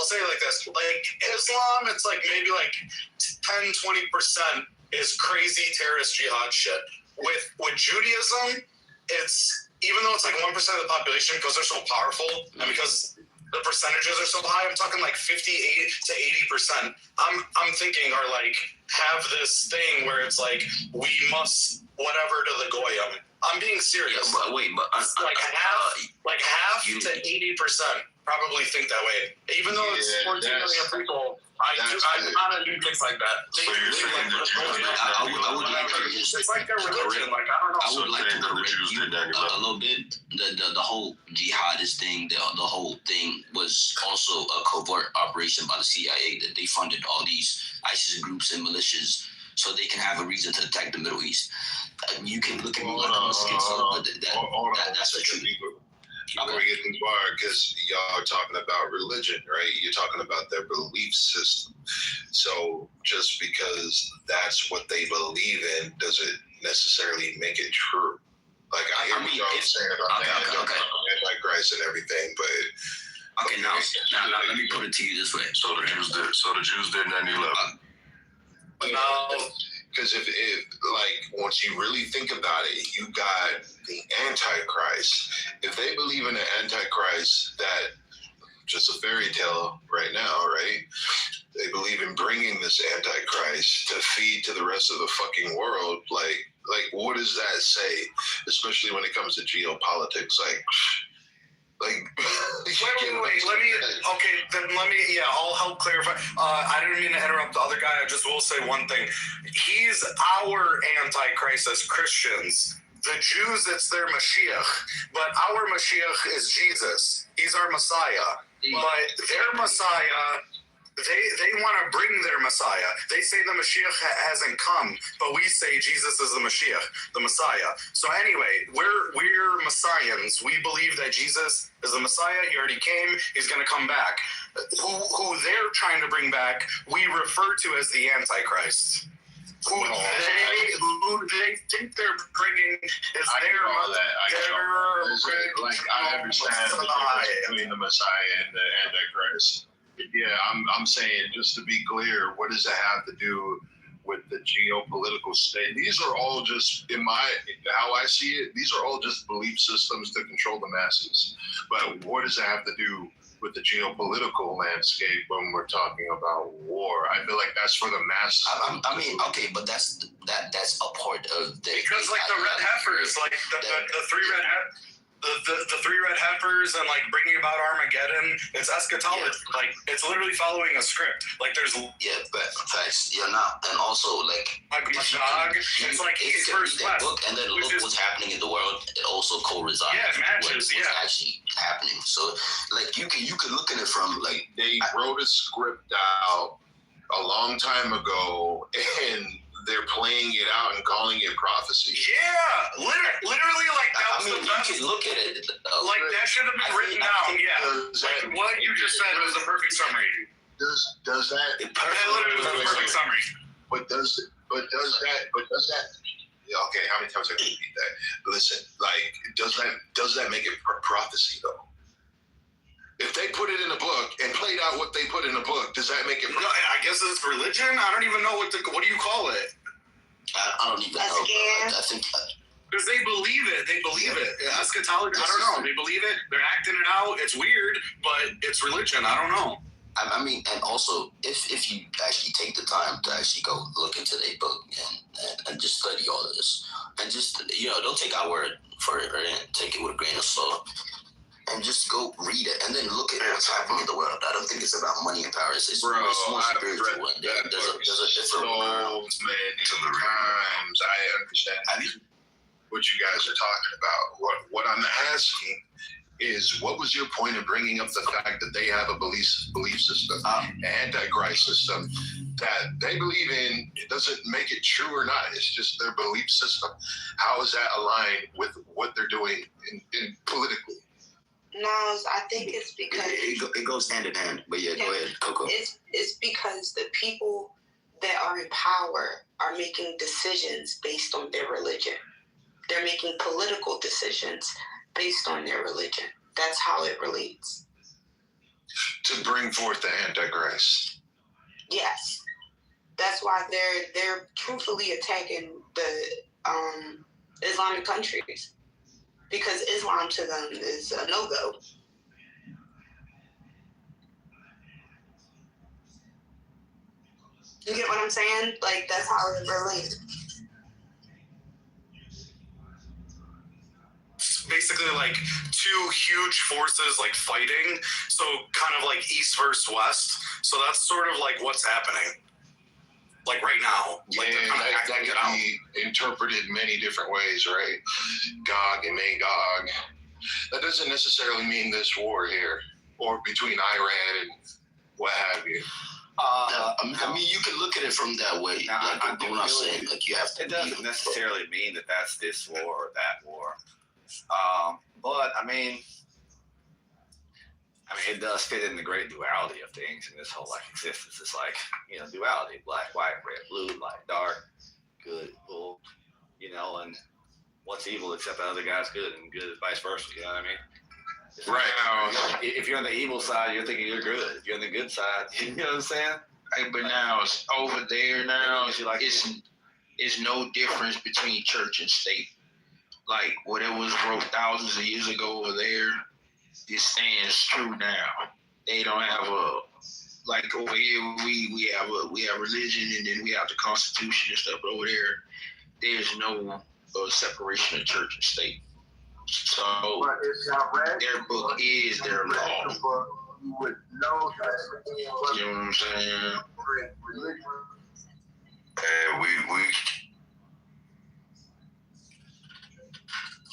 Like Islam, it's like maybe like 10-20% is crazy terrorist jihad shit. With Judaism, it's even though it's like 1% of the population, because they're so powerful and because the percentages are so high, I'm talking like 58 to 80%. I'm thinking are like have this thing where it's like we must whatever to the goyim. I'm being serious. Yeah, but wait, half to 80% probably think that way. Even though it's 14 million people, I kind of do things like that. So you're saying the Jews I would like to just it's like their religion. Like I don't know. I would like to correct you a little bit. The whole jihadist thing, the whole thing was also a covert operation by the CIA that they funded all these ISIS groups and militias so they can have a reason to attack the Middle East. You can look at me like I'm a schizo, but that's the truth. Before we get too far, because y'all are talking about religion, right? You're talking about their belief system. So just because that's what they believe in doesn't necessarily make it true. Like I hear what y'all saying about Antichrist and everything, but okay, now let me put it to you this way. So the Jews did 9/11. No, because if like once you really think about it, you got the Antichrist. If they believe in an Antichrist that just a fairy tale right now, right? They believe in bringing this Antichrist to feed to the rest of the fucking world. Like what does that say? Especially when it comes to geopolitics, wait, I'll help clarify. I didn't mean to interrupt the other guy. I just will say one thing. He's our Antichrist as Christians. The Jews, it's their Mashiach. But our Mashiach is Jesus. He's our Messiah. But their Messiah They want to bring their Messiah. They say the Mashiach hasn't come, but we say Jesus is the Mashiach, the Messiah. So anyway, we're Messians. We believe that Jesus is the Messiah. He already came. He's going to come back. Who they're trying to bring back, we refer to as the Antichrist. Who they think they're bringing is I understand the difference between the Messiah and the Antichrist. Yeah, I'm saying, just to be clear, what does it have to do with the geopolitical state? These are all just, how I see it, these are all just belief systems to control the masses. But what does it have to do with the geopolitical landscape when we're talking about war? I feel like that's for the masses. I mean, okay, but that's a part of the... Because like the red heifers, like the three red heifers, the three red heifers, and like bringing about Armageddon, it's eschatology. Yeah. Like it's literally following a script. Like there's but facts. Yeah, now and also like Magog. It's like East versus West. Book, and then look what's happening in the world. It also co-resides. Yeah, it matches. What's actually happening. So like you can look at it from like they wrote a script out a long time ago and they're playing it out and calling it prophecy. Yeah, literally like that was the best. You can look at it. Like that should have been written down. Yeah, like what you just said was the perfect summary. Does that? It literally was the perfect summary. But does that? Yeah, okay, how many times I can repeat that? Listen, like does that make it prophecy though? If they put it in a book and played out what they put in a book, does that make it? No, I guess it's religion. I don't even know what do you call it? I don't even know. I think because they believe it. They believe it. Eschatology. I don't know. They believe it. They're acting it out. It's weird, but it's religion. I don't know. I mean, and also, if you actually take the time to actually go look into their book and just study all of this, and just don't take our word for it, right? Take it with a grain of salt. And just go read it, and then look at what's happening in the world. I don't think it's about money and power. It's more spiritual. There's a different so many times. I understand what you guys are talking about. What I'm asking is, what was your point of bringing up the fact that they have a belief system, an Antichrist system that they believe in? It doesn't make it true or not. It's just their belief system. How is that aligned with what they're doing in politically? No, I think it's because it goes hand in hand. But yeah, go ahead, Coco. It's because the people that are in power are making decisions based on their religion. They're making political decisions based on their religion. That's how it relates. To bring forth the Antichrist. Yes, that's why they're truthfully attacking the Islamic countries. Because Islam to them is a no-go. You get what I'm saying? Like, that's how it relates. Basically like two huge forces like fighting, so kind of like East versus West. So that's sort of like what's happening. Like right now, like they're kind of acting it out. Interpreted many different ways, right? Gog and Magog. That doesn't necessarily mean this war here, or between Iran and what have you. I mean, you can look at it from that way. I'm not saying like you have to. It doesn't necessarily mean that that's this war or that war. But I mean, it does fit in the great duality of things in this whole like existence. It's like, duality: black, white, red, blue, light, dark, good, evil. And what's evil except the other guy's good, and good is vice versa. You know what I mean? It's right. If you're on the evil side, you're thinking you're good. If you're on the good side, you know what I'm saying? Hey, but now it's over there. Now it's no difference between church and state. Like whatever was wrote thousands of years ago over there, it stands true now. They don't have like over here we have religion, and then we have the Constitution and stuff. But over there, there's no separation of church and state. So their book is their law. You would know that. You know what I'm saying? And we.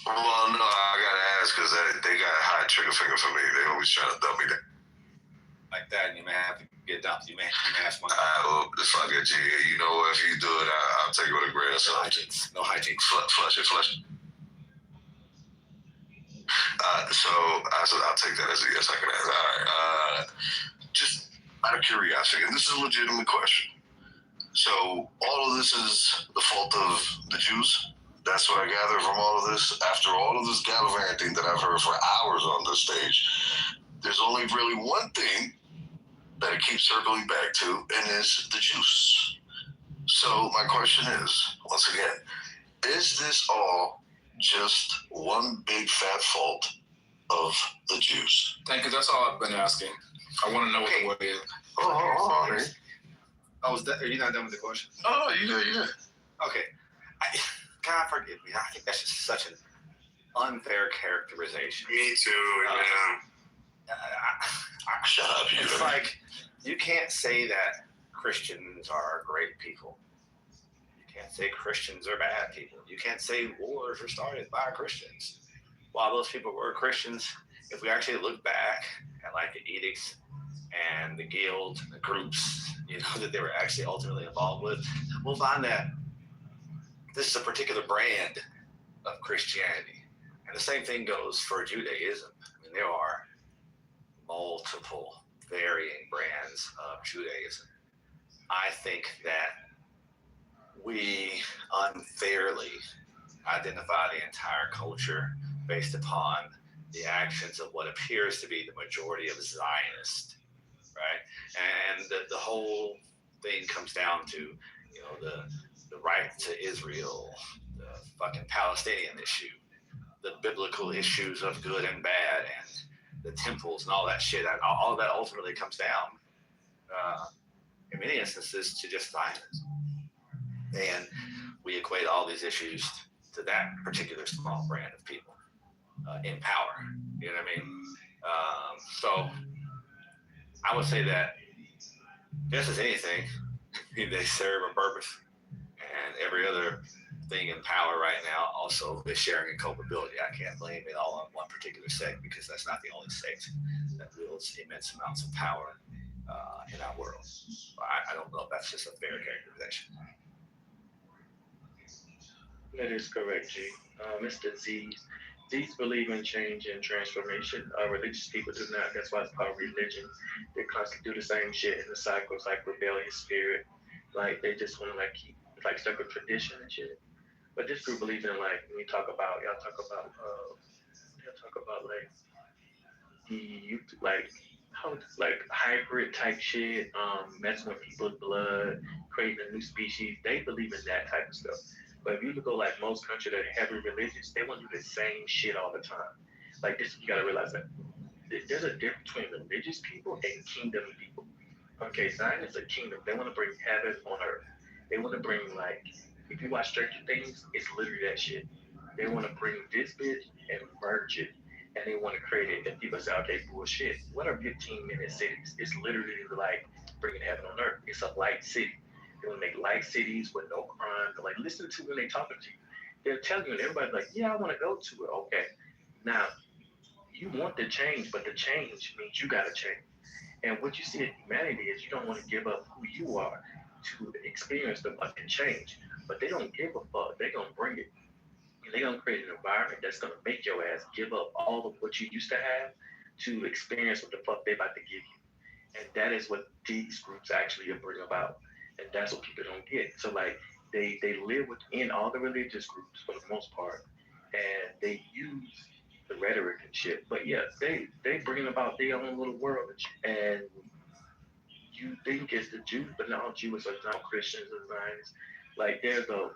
Well, no, I gotta ask because they got a high trigger finger for me. They always trying to dump me down. like that, and you may have to get dumped. You may ask my. The fuck it, G. You know what? If you do it, I'll take it with a grain of salt. No hijinks. Flush it. So I'll take that as a yes. I can answer. All right. Just out of curiosity, and this is a legitimate question. So all of this is the fault of the Jews? That's what I gather from all of this. After all of this gallivanting that I've heard for hours on this stage, there's only really one thing that it keeps circling back to, and it's the juice. So my question is, once again, is this all just one big fat fault of the Jews? Thank you. That's all I've been asking. I want to know what it is. Are you not done with the question? Oh, you did. Okay. God forgive me. I think that's just such an unfair characterization. Me too, shut up, you. It's like, you can't say that Christians are great people. You can't say Christians are bad people. You can't say wars were started by Christians. While those people were Christians, if we actually look back at like the edicts and the guilds and the groups, that they were actually ultimately involved with, we'll find that this is a particular brand of Christianity. And the same thing goes for Judaism. I mean, there are multiple varying brands of Judaism. I think that we unfairly identify the entire culture based upon the actions of what appears to be the majority of Zionists, right? And the whole thing comes down to, the right to Israel, the fucking Palestinian issue, the biblical issues of good and bad, and the temples and all that shit. All of that ultimately comes down, in many instances, to just Zionism. And we equate all these issues to that particular small brand of people in power. You know what I mean? So I would say that just as anything, they serve a purpose. And every other thing in power right now also is sharing a culpability. I can't blame it all on one particular sect, because that's not the only sect that wields immense amounts of power in our world. I don't know if that's just a fair characterization. That is correct, G. Mr. Z's believe in change and transformation. Religious people do not. That's why it's called religion. They constantly do the same shit in the cycles, like rebellious spirit. Like they just want to keep stuck with tradition and shit. But this group believes in when you talk about the hybrid type shit, messing with people's blood, creating a new species. They believe in that type of stuff. But if you look at most countries that are heavily religious, they want to do the same shit all the time. This, you gotta realize that there's a difference between religious people and kingdom people. Okay, Zion is a kingdom. They want to bring heaven on earth. They want to bring if you watch Stranger Things, it's literally that shit. They want to bring this bitch and merge it, and they want to create it. And people say, okay, bullshit. What are 15-minute cities? It's literally bringing heaven on earth. It's a light city. They want to make light cities with no crime. Listen to when they talking to you. They're telling you, and everybody's yeah, I want to go to it. Okay, now you want the change, but the change means you got to change. And what you see in humanity is you don't want to give up who you are to experience the fucking change. But they don't give a fuck. They're going to bring it. And they're going to create an environment that's going to make your ass give up all of what you used to have to experience what the fuck they about to give you. And that is what these groups actually bring about. And that's what people don't get. So they live within all the religious groups for the most part. And they use the rhetoric and shit. But yeah, they bring about their own little world. And you think it's the Jews, but not all Jews are not Christians or Zionists. There's a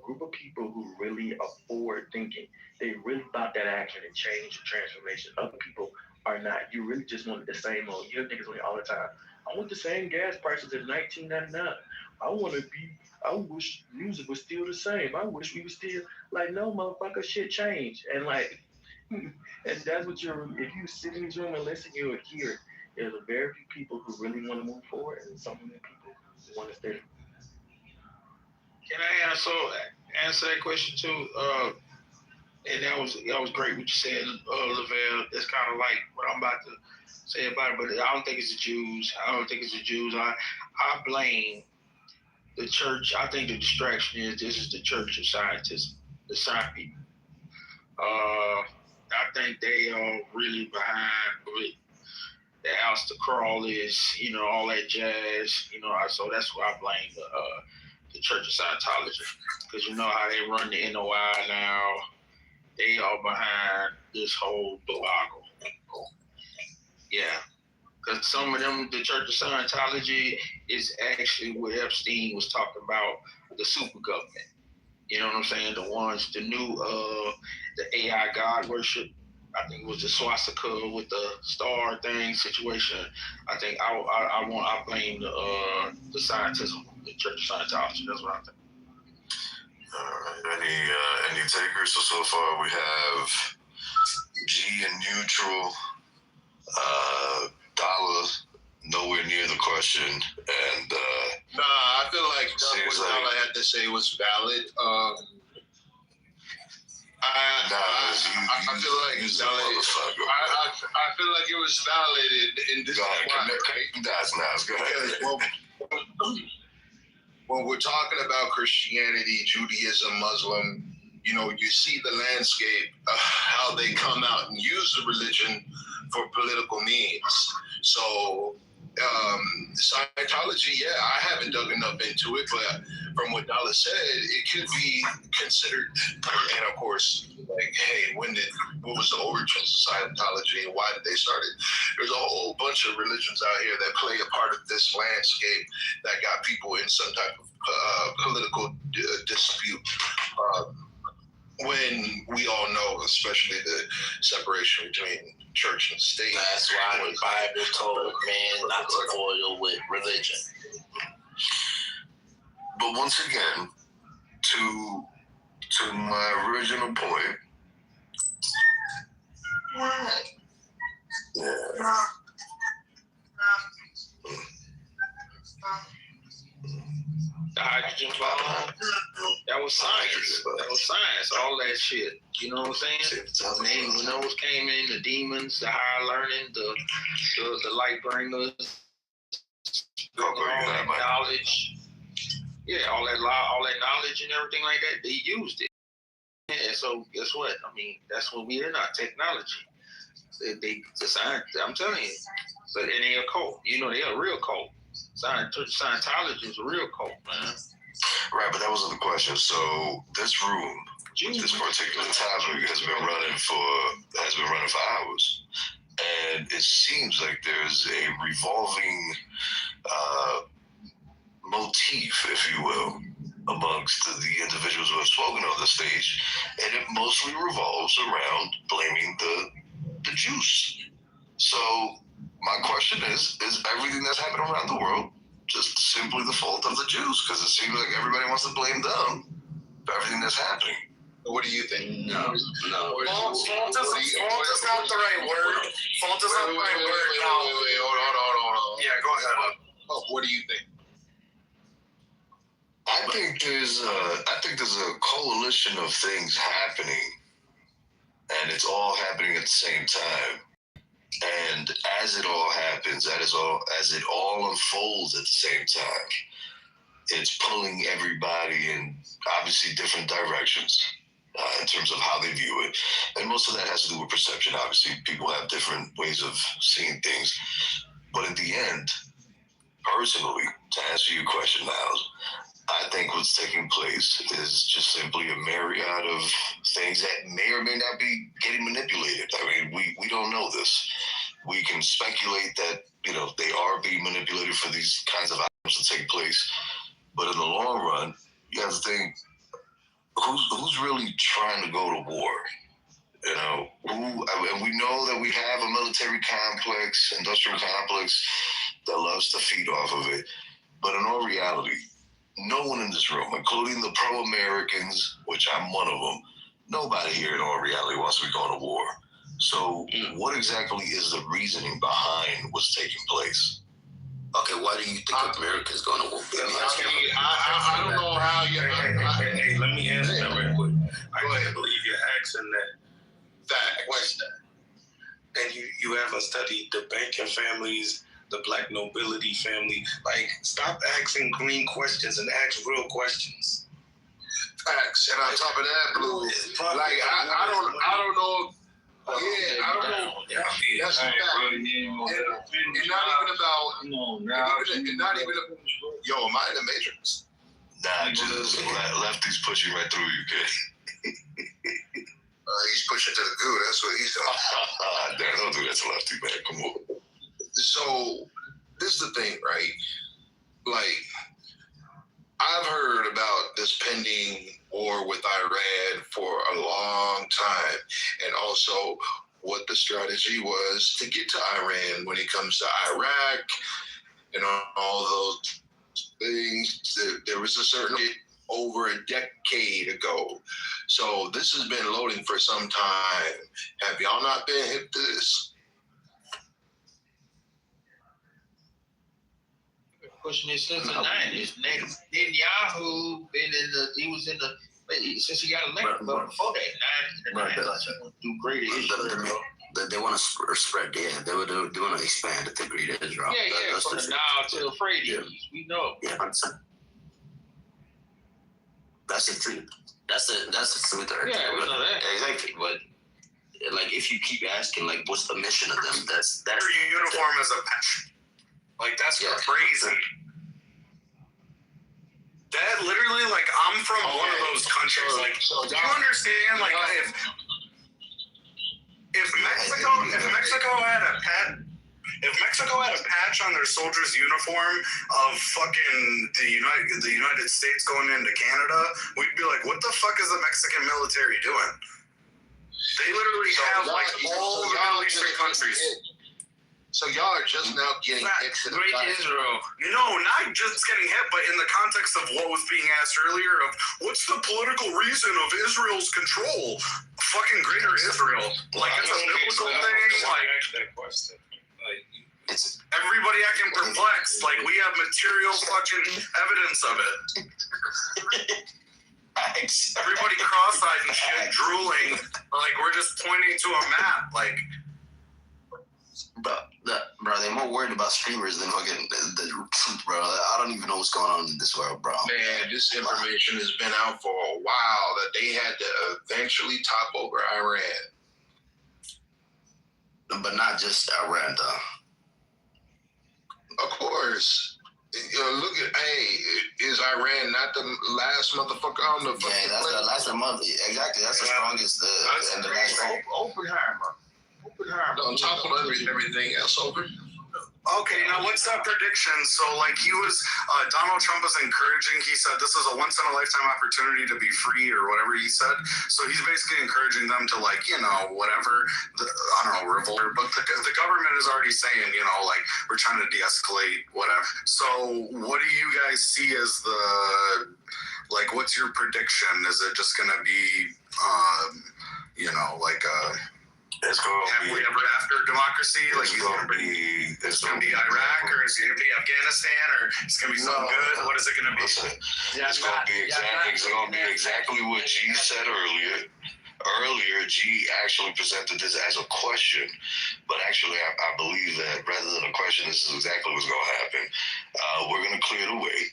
group of people who really are forward thinking. They really about that action and change and transformation. Other people are not. You really just want the same old. You hear niggas all the time. I want the same gas prices in 1999. I wish music was still the same. I wish we were still no motherfucker, shit changed. And and that's what if you sit in this room and listen, you'll hear. There's a very few people who really want to move forward, and so many people who want to stay. Can I answer that question too? And that was great what you said, Lavelle. It's kind of like what I'm about to say about it, but I don't think it's the Jews. I blame the church. I think the distraction is this is the church of scientists, the science people. I think they are really behind it. The house to crawl is, all that jazz, so that's why I blame the Church of Scientology. Because you know how they run the NOI now. They are behind this whole debacle. Yeah. Because some of them, the Church of Scientology is actually what Epstein was talking about, the super government. You know what I'm saying? The ones, the new, the AI God worship. I think it was the swastika with the star thing situation. I think I blame the scientism, the Church of Scientology. That's what I think. All right. Any takers? So far we have G and neutral, Dollar nowhere near the question, and I feel like what Dollar had to say was valid. I feel like it was valid in this one. That's go ahead. When we're talking about Christianity, Judaism, Muslim, you see the landscape of how they come out and use the religion for political means. So Scientology, I haven't dug enough into it, but from what Dollar said, it could be considered, and of course, like, hey, what was the origins of Scientology and why did they start it? There's a whole bunch of religions out here that play a part of this landscape that got people in some type of political dispute. When we all know, especially the separation between church and state. That's why the Bible told man not to oil with religion. But once again, to my original point, The hydrogen bomb, that was science. All that shit. You know what I'm saying? When those came in, the demons, the higher learning, the light bringers, all that knowledge. Yeah, all that knowledge and everything like that, they used it. Yeah, so guess what? I mean, that's what we are not technology. The science, I'm telling you. But they a cult. They're a real cult. Scientology is a real cult, man. Right, but that wasn't the question. So this room, this particular topic has been running for hours, and it seems like there's a revolving motif, if you will, amongst the individuals who have spoken on the stage, and it mostly revolves around blaming the Jews. So my question is everything that's happening around the world just simply the fault of the Jews? Because it seems like everybody wants to blame them for everything that's happening. What do you think? No. Fault is not the right word. Fault is not the right word. Wait, hold on. Yeah, go ahead. What do you think? I think there's a coalition of things happening, and it's all happening at the same time. And as it all happens, as it all unfolds at the same time, it's pulling everybody in obviously different directions in terms of how they view it. And most of that has to do with perception. Obviously, people have different ways of seeing things. But in the end, personally, to answer your question, Miles, I think what's taking place is just simply a myriad of things that may or may not be getting manipulated. I mean, we don't know this. We can speculate that, they are being manipulated for these kinds of items to take place. But in the long run, you have to think, who's really trying to go to war? And we know that we have a military complex, industrial complex that loves to feed off of it. But in all reality, no one in this room, including the pro-Americans, which I'm one of them, nobody here in all reality wants to be going to war. So what exactly is the reasoning behind what's taking place? Okay, why do you think America's going to war? I don't know how you... Hey, let me answer that real quick. I can't believe you're asking that question. And you haven't studied the banking families, the black nobility family. Like, stop asking green questions and ask real questions. Facts. And on top of that, Blue, like I don't know. Yeah, I don't know. That's a fact. And not even about. And not even. Yo, am I in the Matrix? Nah, just lefties pushing right through you, kid. He's pushing to the goo. That's what he's doing. Damn, don't do that to lefty, man. Come on. So this is the thing, right? Like, I've heard about this pending war with Iran for a long time, and also what the strategy was to get to Iran when it comes to Iraq and all those things. There was a certain over a decade ago. So this has been loading for some time. Have y'all not been hip to this? Pushing it since the 90s. Netanyahu since he got elected, but before that, 90s, do great Israel. They want to spread, they want to expand it to great Israel. Yeah, from the Nile to the Euphrates. We know. Yeah, 100%. That's the truth. That's the truth right there. We know that. Exactly, but like if you keep asking, like, what's the mission of them? That's your uniform is a patch. Like, that's crazy. That literally, like, I'm from one of those countries. Like, do you understand? Like, if Mexico had a patch on their soldiers' uniform of fucking the United States going into Canada, we'd be like, what the fuck is the Mexican military doing? They literally have like all the Middle Eastern countries. So y'all are just now getting hit to the Great Israel. No, not just getting hit, but in the context of what was being asked earlier of what's the political reason of Israel's control? Fucking greater Israel. Like, it's a biblical thing. Like, that question. Like, everybody acting perplexed. Like, we have material fucking evidence of it. Everybody cross-eyed and shit, drooling. Like, we're just pointing to a map. Like, bro, they're more worried about streamers than fucking the truth, bro. I don't even know what's going on in this world, bro. Man, this information has been out for a while that they had to eventually top over Iran. But not just Iran, though. Of course. Look at, is Iran not the last motherfucker on the fucking that's the last mother. Exactly, that's the strongest. And the last Oppenheimer. On top of everything else over. okay, now what's that prediction? So, like, Donald Trump was encouraging, he said this is a once-in-a-lifetime opportunity to be free or whatever he said. So he's basically encouraging them to, like, whatever, revolt. But the government is already saying, like, we're trying to de-escalate, whatever. So what do you guys see as what's your prediction? Is it just going to be, it's going to happily ever after democracy? Like, it's going to be Iraq, or is it going to be Afghanistan, or it's going to be something good? What is it going to be? It's going to be exactly what G said earlier. Earlier, G actually presented this as a question, but actually, I believe that rather than a question, this is exactly what's going to happen. We're going to clear the way.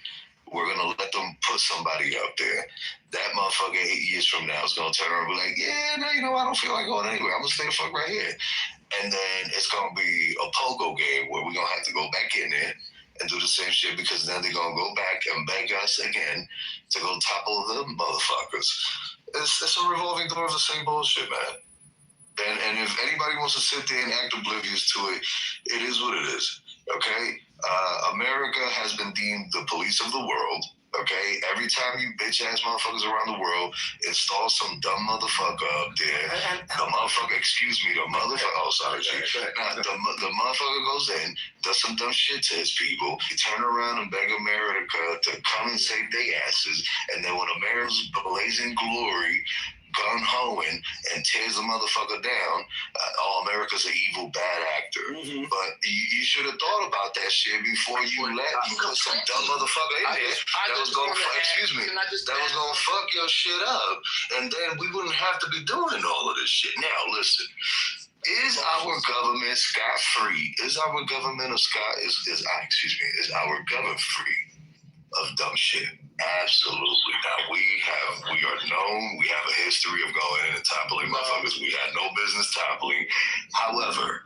We're going to let them put somebody up there. That motherfucker 8 years from now is going to turn around and be like, I don't feel like going anywhere. I'm going to stay the fuck right here. And then it's going to be a pogo game where we're going to have to go back in there and do the same shit, because then they're going to go back and beg us again to go topple them motherfuckers. It's a revolving door of the same bullshit, man. And if anybody wants to sit there and act oblivious to it, it is what it is, okay? America has been deemed the police of the world, okay? Every time you bitch-ass motherfuckers around the world install some dumb motherfucker up there, the motherfucker goes in, does some dumb shit to his people, he turn around and beg America to come and save their asses, and then when America's blazing glory, gun-hoing and tears a motherfucker down, America's an evil, bad actor. Mm-hmm. But you should have thought about that shit before you put some dumb motherfucker in there that was gonna fuck your shit up, and then we wouldn't have to be doing all of this shit. Now, listen. Is our government scot-free? Is our government is our government free of dumb shit? Absolutely not. We are known. We have a history of going in and toppling motherfuckers. We had no business toppling. However,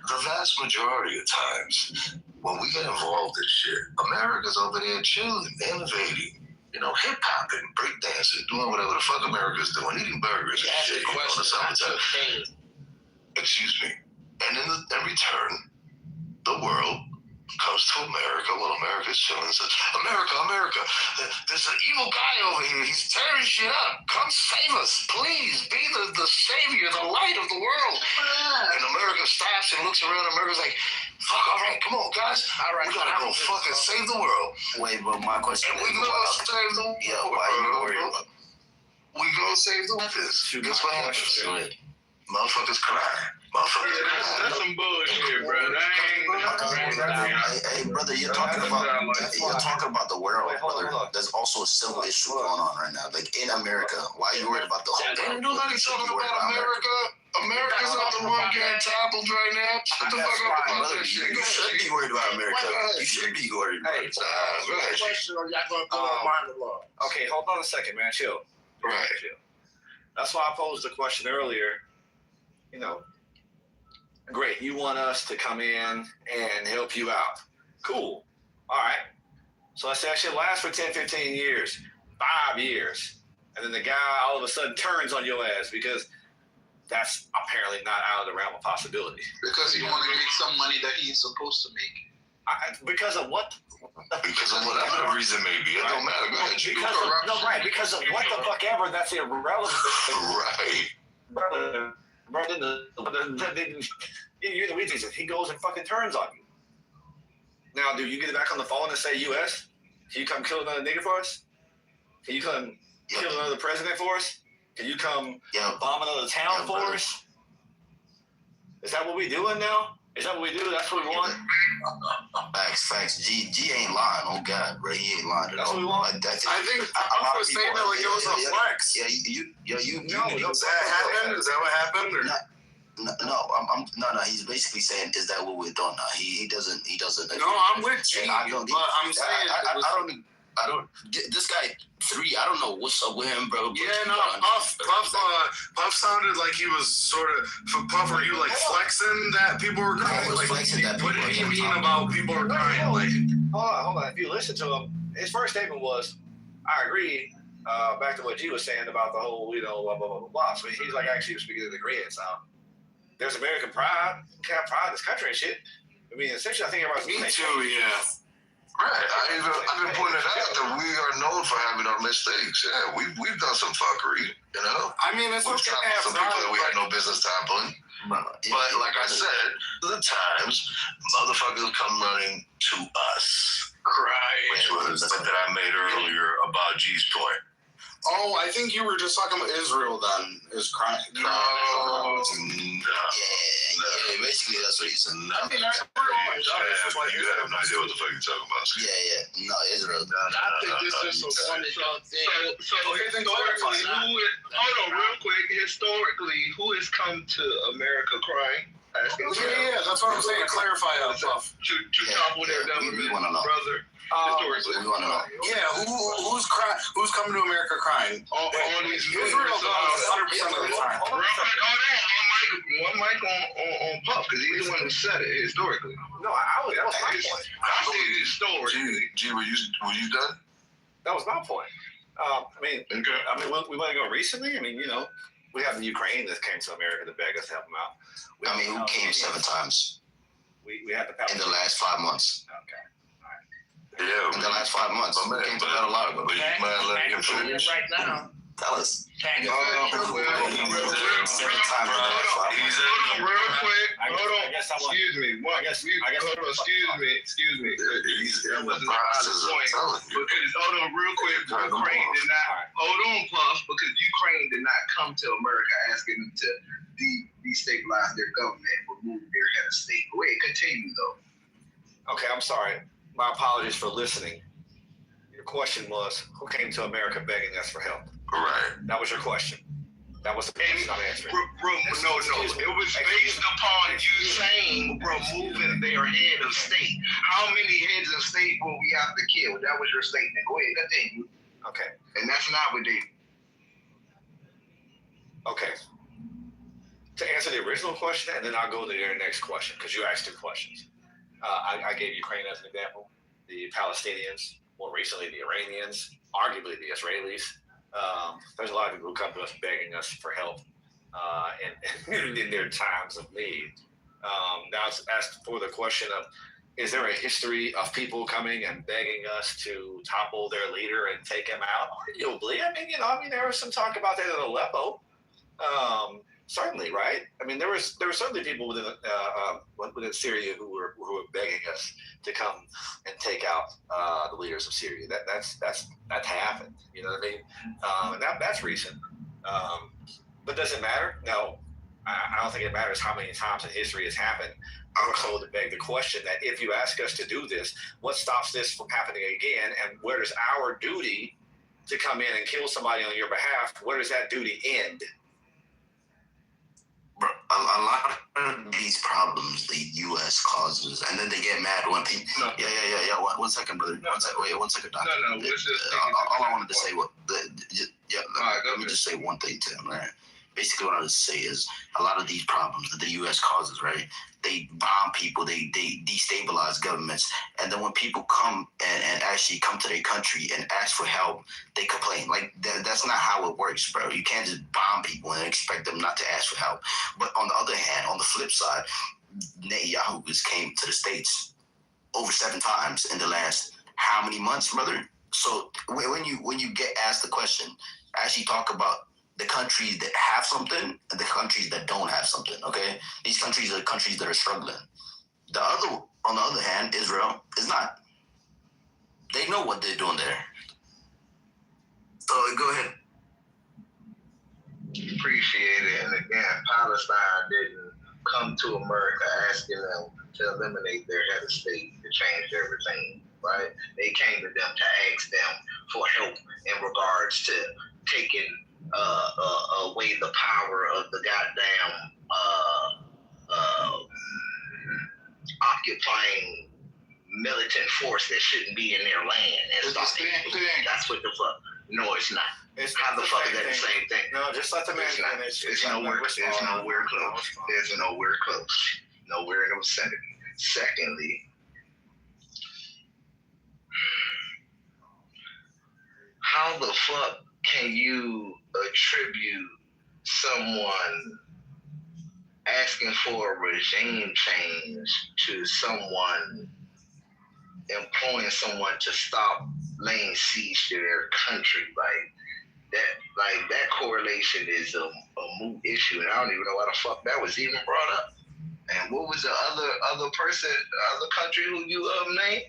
the vast majority of times when we get involved in shit, America's over there chilling, innovating, hip-hopping, breakdancing, doing whatever the fuck America's doing, eating burgers and shit. In the summertime. Excuse me. And in return, the world comes to America while America's chilling and says, America, there's an evil guy over here. He's tearing shit up. Come save us. Please be the savior, the light of the world. And America stops and looks around. America's like, fuck, all right, come on, guys. All right, we gotta go fucking save the world. Wait, but my question is, we gonna save the world. Yeah, why are you worried about it? We gonna save the world. Guess what happens? Motherfuckers cry. That's some bullshit, bro. Hey, brother, you're talking about the world, brother. There's also a civil issue going on right now, like in America. Why are you worried about the whole world? Ain't nobody talking about America. America's not the one getting toppled right now. Shut the fuck up about that shit. You should be worried about America. You should be worried about it. Okay, hold on a second, man. Chill. Right. Chill. That's why I posed the question earlier. Great, you want us to come in and help you out. Cool. All right. So let's say that shit lasts for 10, 15 years, 5 years. And then the guy all of a sudden turns on your ass because that's apparently not out of the realm of possibility. Because he wants to make some money that he's supposed to make. Because of what? Because of whatever the reason may be. It don't matter. Go ahead. Because of what the fuck ever, that's irrelevant. Right. Brother, you're the reason he goes and fucking turns on you. Now, do you get back on the phone and say, U.S., can you come kill another nigga for us? Can you come kill another president for us? Can you come bomb another town for us? Is that what we doing now? Is that what we do? That's what we want? Facts. G ain't lying. Oh, God, bro. He ain't lying at all. That's what we want? I think I was saying that like it was a flex. Is that happened? Is that what happened? Or? No. He's basically saying, is that what we're doing now? He doesn't. No, I'm with G. But I'm saying I don't. This guy 3. I don't know what's up with him, bro. Yeah, no. Puff sounded like he was sort of. For Puff, were you like flexing that people were crying? Like, what did he mean about people were crying? Like, hold on. If you listen to him, his first statement was, "I agree." Back to what G was saying about the whole, blah blah blah blah blah. So he's like actually speaking to the grid. So there's American pride. We have pride in this country and shit. I mean, essentially, I think everybody's. Me too. Yeah. Right, I've been pointing out that we are known for having our mistakes. Yeah, we've done some fuckery, I mean, it's we've toppled some people that we had no business toppling. But like I said, the times motherfuckers come running to us, crying, which was the point that I made earlier about G's point. Oh, I think you were just talking about Israel then, is crying. No. Yeah, basically that's what he said. You have no idea what the fuck you're talking about. Yeah. No, Israel. I think this is so funny. So historically, hold on real quick. Historically, who has come to America crying? Yeah, that's what I'm saying. Clarify that stuff. To topple their government, brother. Historically, we want to know. Yeah, who's crying? Who's coming to America crying? All these Israel does 100% of the time. One mic on Puff, because he's the one who said it historically. No, that was my point. I see this story. G, were you done? That was my point. We want to go recently. I mean, we have the Ukraine that came to America to beg us to help them out. Who came 7 times? We had the in the last 5 months. Okay. Yeah, in the last 5 months. But a lot of them. But you mind letting him finish? Right now. Tell us. Hold on, real quick. Hold on. Excuse me. Excuse me. That wasn't the point. Because hold on, real quick. Ukraine did not. Hold on, Puff. Because Ukraine did not come to America asking them to destabilize their government, remove their head of state. Go ahead, continue though. Okay, I'm sorry. My apologies for listening. Your question was, who came to America begging us for help? Right. That was your question. That was the question I'm answering. No. It was based upon you saying removing their head of state. How many heads of state will we have to kill? That was your statement. Go ahead, continue. Okay. And that's not what they. Okay. To answer the original question, and then I'll go to your next question, because you asked two questions. I gave Ukraine as an example, the Palestinians, more recently the Iranians, arguably the Israelis. There's a lot of people who come to us begging us for help in their times of need. Now, as for the question of, is there a history of people coming and begging us to topple their leader and take him out? Arguably. There was some talk about that in Aleppo. Certainly, right? There were certainly people within Syria who were begging us to come and take out the leaders of Syria. That happened. You know what I mean? And that's recent. But does it matter? No, I don't think it matters how many times in history it's happened. I'm told to beg the question that if you ask us to do this, what stops this from happening again? And where does our duty to come in and kill somebody on your behalf? Where does that duty end? Bro, a lot of these problems the U.S. causes, and then they get mad when people. No. Yeah. One second, brother. No. 1 second. Wait, 1 second, doctor. No. All I wanted to say let me just say one thing to him, right? Basically, what I was to say is a lot of these problems that the U.S. causes, right? They bomb people, they destabilize governments, and then when people come and actually come to their country and ask for help, they complain. Like that's not how it works, bro. You can't just bomb people and expect them not to ask for help. But on the other hand, on the flip side, Netanyahu came to the States over 7 times in the last how many months, brother? So when you get asked the question, actually talk about the countries that have something and the countries that don't have something, okay? These countries are countries that are struggling. On the other hand, Israel is not. They know what they're doing there. So go ahead. Appreciate it. And again, Palestine didn't come to America asking them to eliminate their head of state to change everything, right? They came to them to ask them for help in regards to taking away the power of the goddamn occupying militant force that shouldn't be in their land. And that's what the fuck. No, it's not. How the fuck is that the same thing? No, just let the man finish. It's nowhere close. There's nowhere close. Nowhere in the vicinity. Secondly, how the fuck can you attribute someone asking for a regime change to someone employing someone to stop laying siege to their country? Like that correlation is a moot issue, and I don't even know why the fuck that was even brought up. And what was the other country who you named?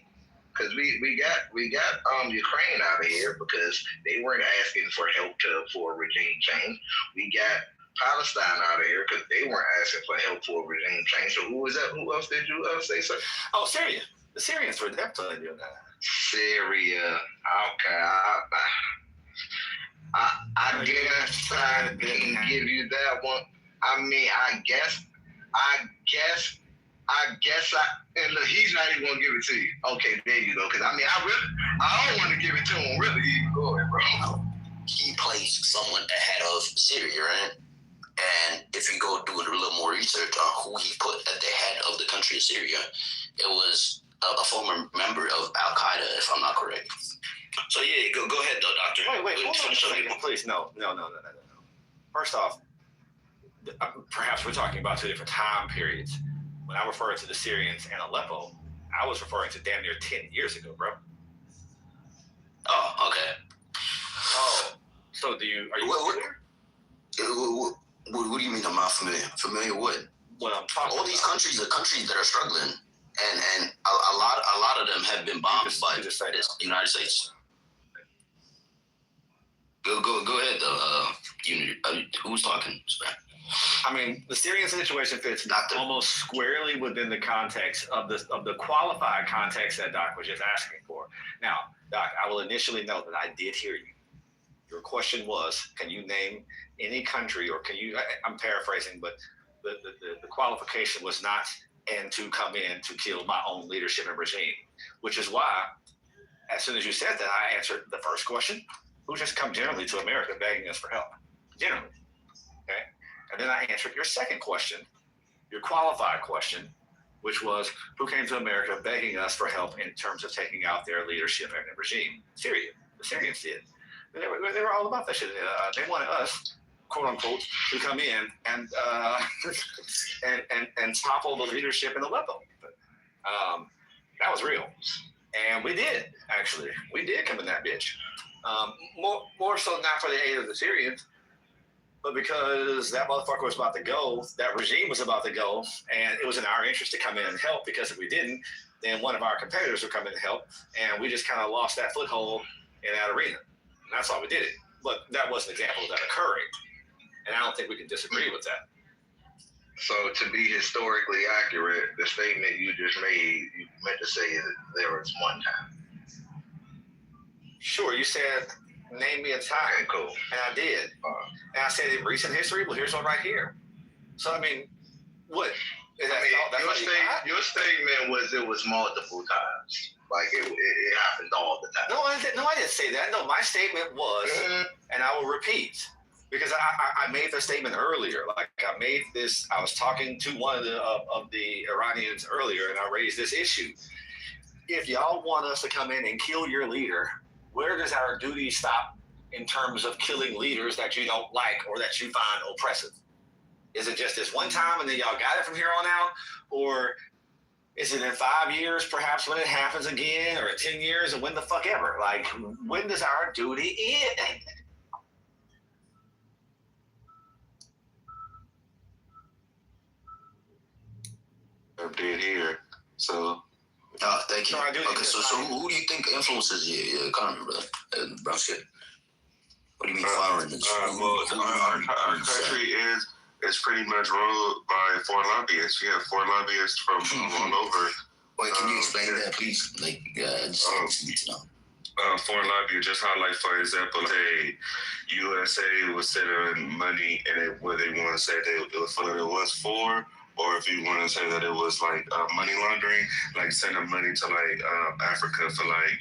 Because we got Ukraine out of here because they weren't asking for help for a regime change. We got Palestine out of here because they weren't asking for help for a regime change. So who was that? Who else did you say, sir? Oh, Syria. The Syrians were definitely doing that. Syria. Okay. I guess I didn't give you that one. I guess and look, he's not even gonna give it to you. Okay, there you go. Because I don't want to give it to him. Really, go ahead, bro. He placed someone ahead of Syria, right? And if you go do a little more research on who he put at the head of the country of Syria, it was a former member of Al Qaeda, if I'm not correct. So yeah, go ahead though, doctor. Wait, hold on a second, please. No. First off, perhaps we're talking about 2 different time periods. When I refer to the Syrians and Aleppo, I was referring to damn near 10 years ago, bro. Oh, okay. Oh, So are you familiar? What do you mean I'm not familiar? Familiar what? Well, I'm talking all these countries are countries that are struggling, and a lot of them have been bombed by the United States. Go ahead though. Who's talking? I mean, the Syrian situation fits almost squarely within the context of the qualified context that Doc was just asking for. Now, Doc, I will initially note that I did hear you. Your question was, can you name any country, or I'm paraphrasing, but the qualification was not and to come in to kill my own leadership and regime, which is why, as soon as you said that, I answered the first question, who just come generally to America begging us for help, generally, okay? And then I answered your second question, your qualified question, which was who came to America begging us for help in terms of taking out their leadership and regime? Syria. The Syrians did. They were all about that shit. They wanted us, quote unquote, to come in and and topple the leadership in Aleppo. That was real, and we did actually. We did come in that bitch. More so not for the aid of the Syrians, but because that motherfucker was about to go, that regime was about to go, and it was in our interest to come in and help, because if we didn't, then one of our competitors would come in and help, and we just kind of lost that foothold in that arena. And that's why we did it. But that was an example of that occurring, and I don't think we can disagree with that. So to be historically accurate, the statement you just made, you meant to say that there was one time. Sure, you said, name me a time. Okay, cool. And I did. And I said in recent history, well, here's one right here. So, I mean, what? Your statement was it was multiple times. Like it happened all the time. No, I didn't say that. No, my statement was, and I will repeat, because I made the statement earlier. Like I was talking to one of the Iranians earlier, and I raised this issue. If y'all want us to come in and kill your leader, where does our duty stop in terms of killing leaders that you don't like or that you find oppressive? Is it just this one time and then y'all got it from here on out? Or is it in 5 years perhaps when it happens again, or in 10 years, or when the fuck ever? Like, when does our duty end? I'm dead here, so... Thank you. Okay, so who do you think influences your economy, brother? Brown skin. What do you mean foreign? Our country is pretty much ruled by foreign lobbyists. We have foreign lobbyists from all over. Wait, can you explain that, please? Like, just need to know. Foreign lobbyists, just how, like, for example, say USA was sending money, and where they want to say it was for. Or if you want to say that it was like money laundering, like sending money to like Africa for like,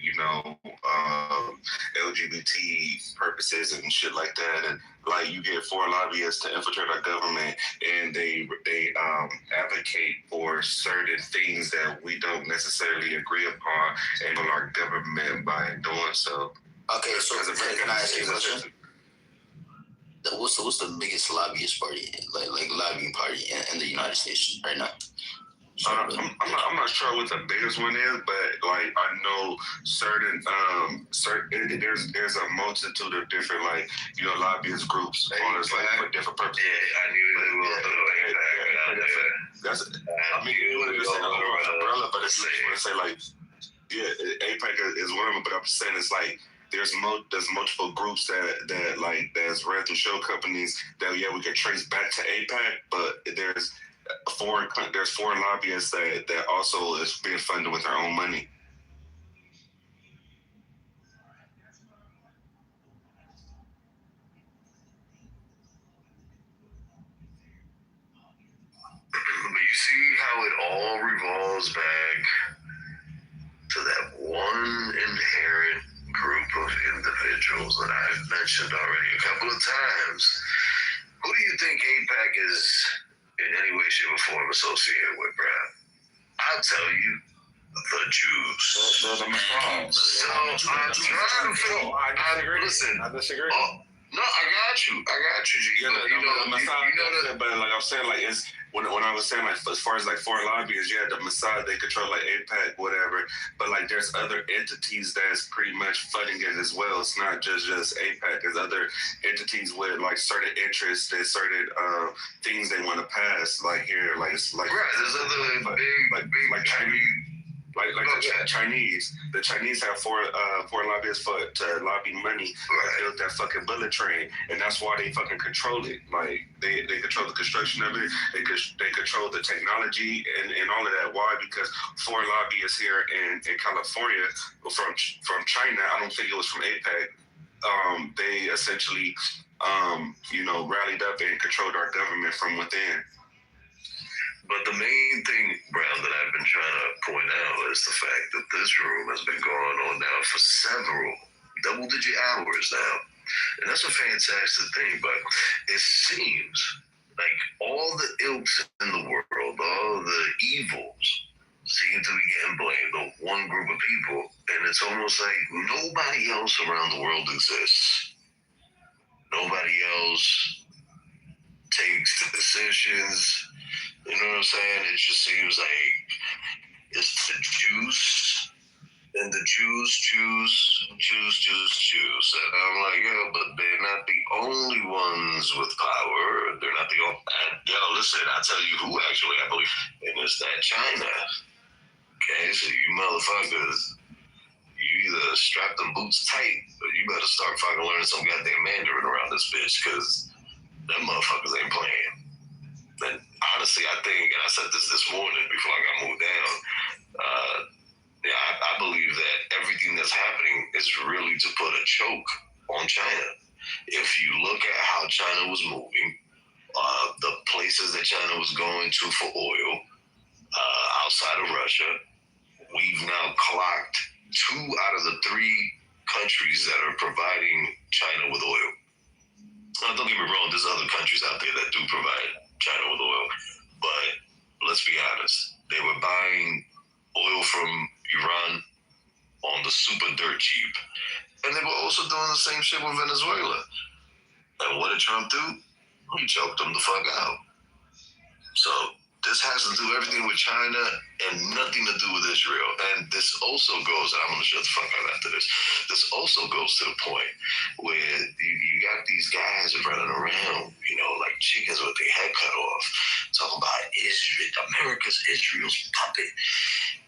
LGBT purposes and shit like that. And like you get foreign lobbyists to infiltrate our government, and they advocate for certain things that we don't necessarily agree upon, and on our government by doing so. Okay, so can I ask you a question? What's the biggest lobbyist party, like lobbying party in the United States right now? I'm not sure what the biggest one is, but like I know certain there's a multitude of different lobbyist groups on this, like for different purposes. Yeah, I knew it was that's I mean you would just say the umbrella, but it's say like APEC is one of them, but I'm just saying it's like there's multiple groups that's ran through shell companies that we can trace back to APEC, but there's foreign lobbyists that also is being funded with their own money. But you see how it all revolves back to that one inherent group of individuals that I've mentioned already a couple of times. Who do you think AIPAC is in any way, shape, or form associated with, Brad? I'll tell you, the Jews. So I'm trying to figure. I disagree. No, I got you, G. Yeah, but like I'm saying, like it's when I was saying, like as far as like foreign lobbyists, yeah, the Mossad, they control like AIPAC, whatever. But like there's other entities that's pretty much funding it as well. It's not just AIPAC. There's other entities with like certain interests and certain things they want to pass. Like here, like it's like right. There's other big Chinese. Like the Chinese have foreign lobbyists to lobby money to build that fucking bullet train, and that's why they fucking control it. Like they control the construction of it. They control the technology and all of that. Why? Because foreign lobbyists here in California from China. I don't think it was from AIPAC. They essentially rallied up and controlled our government from within. But the main thing, Brown, that I've been trying to point out is the fact that this room has been going on now for several double-digit hours now. And that's a fantastic thing, but it seems like all the ilks in the world, all the evils seem to be getting blamed on one group of people, and it's almost like nobody else around the world exists. Nobody else takes the decisions. You know what I'm saying? It just seems like it's the juice, and the Jews choose. And I'm like, yeah, but they're not the only ones with power. They're not the only. Listen, I'll tell you who actually I believe, and it's that China. Okay, so you motherfuckers, you either strap them boots tight, or you better start fucking learning some goddamn Mandarin around this bitch, because them motherfuckers ain't playing. And honestly, I think, and I said this morning before I got moved down, I believe that everything that's happening is really to put a choke on China. If you look at how China was moving, the places that China was going to for oil, outside of Russia, we've now clocked 2 out of the 3 countries that are providing China with oil. Now, don't get me wrong, there's other countries out there that do provide China with oil, but let's be honest, they were buying oil from Iran on the super dirt cheap, and they were also doing the same shit with Venezuela. And what did Trump do? He choked them the fuck out. So this has to do everything with China and nothing to do with Israel. And this also goes, and I'm going to shut the fuck up after this. This also goes to the point where you got these guys running around, like chickens with their head cut off, talking about Israel, America's Israel's puppet.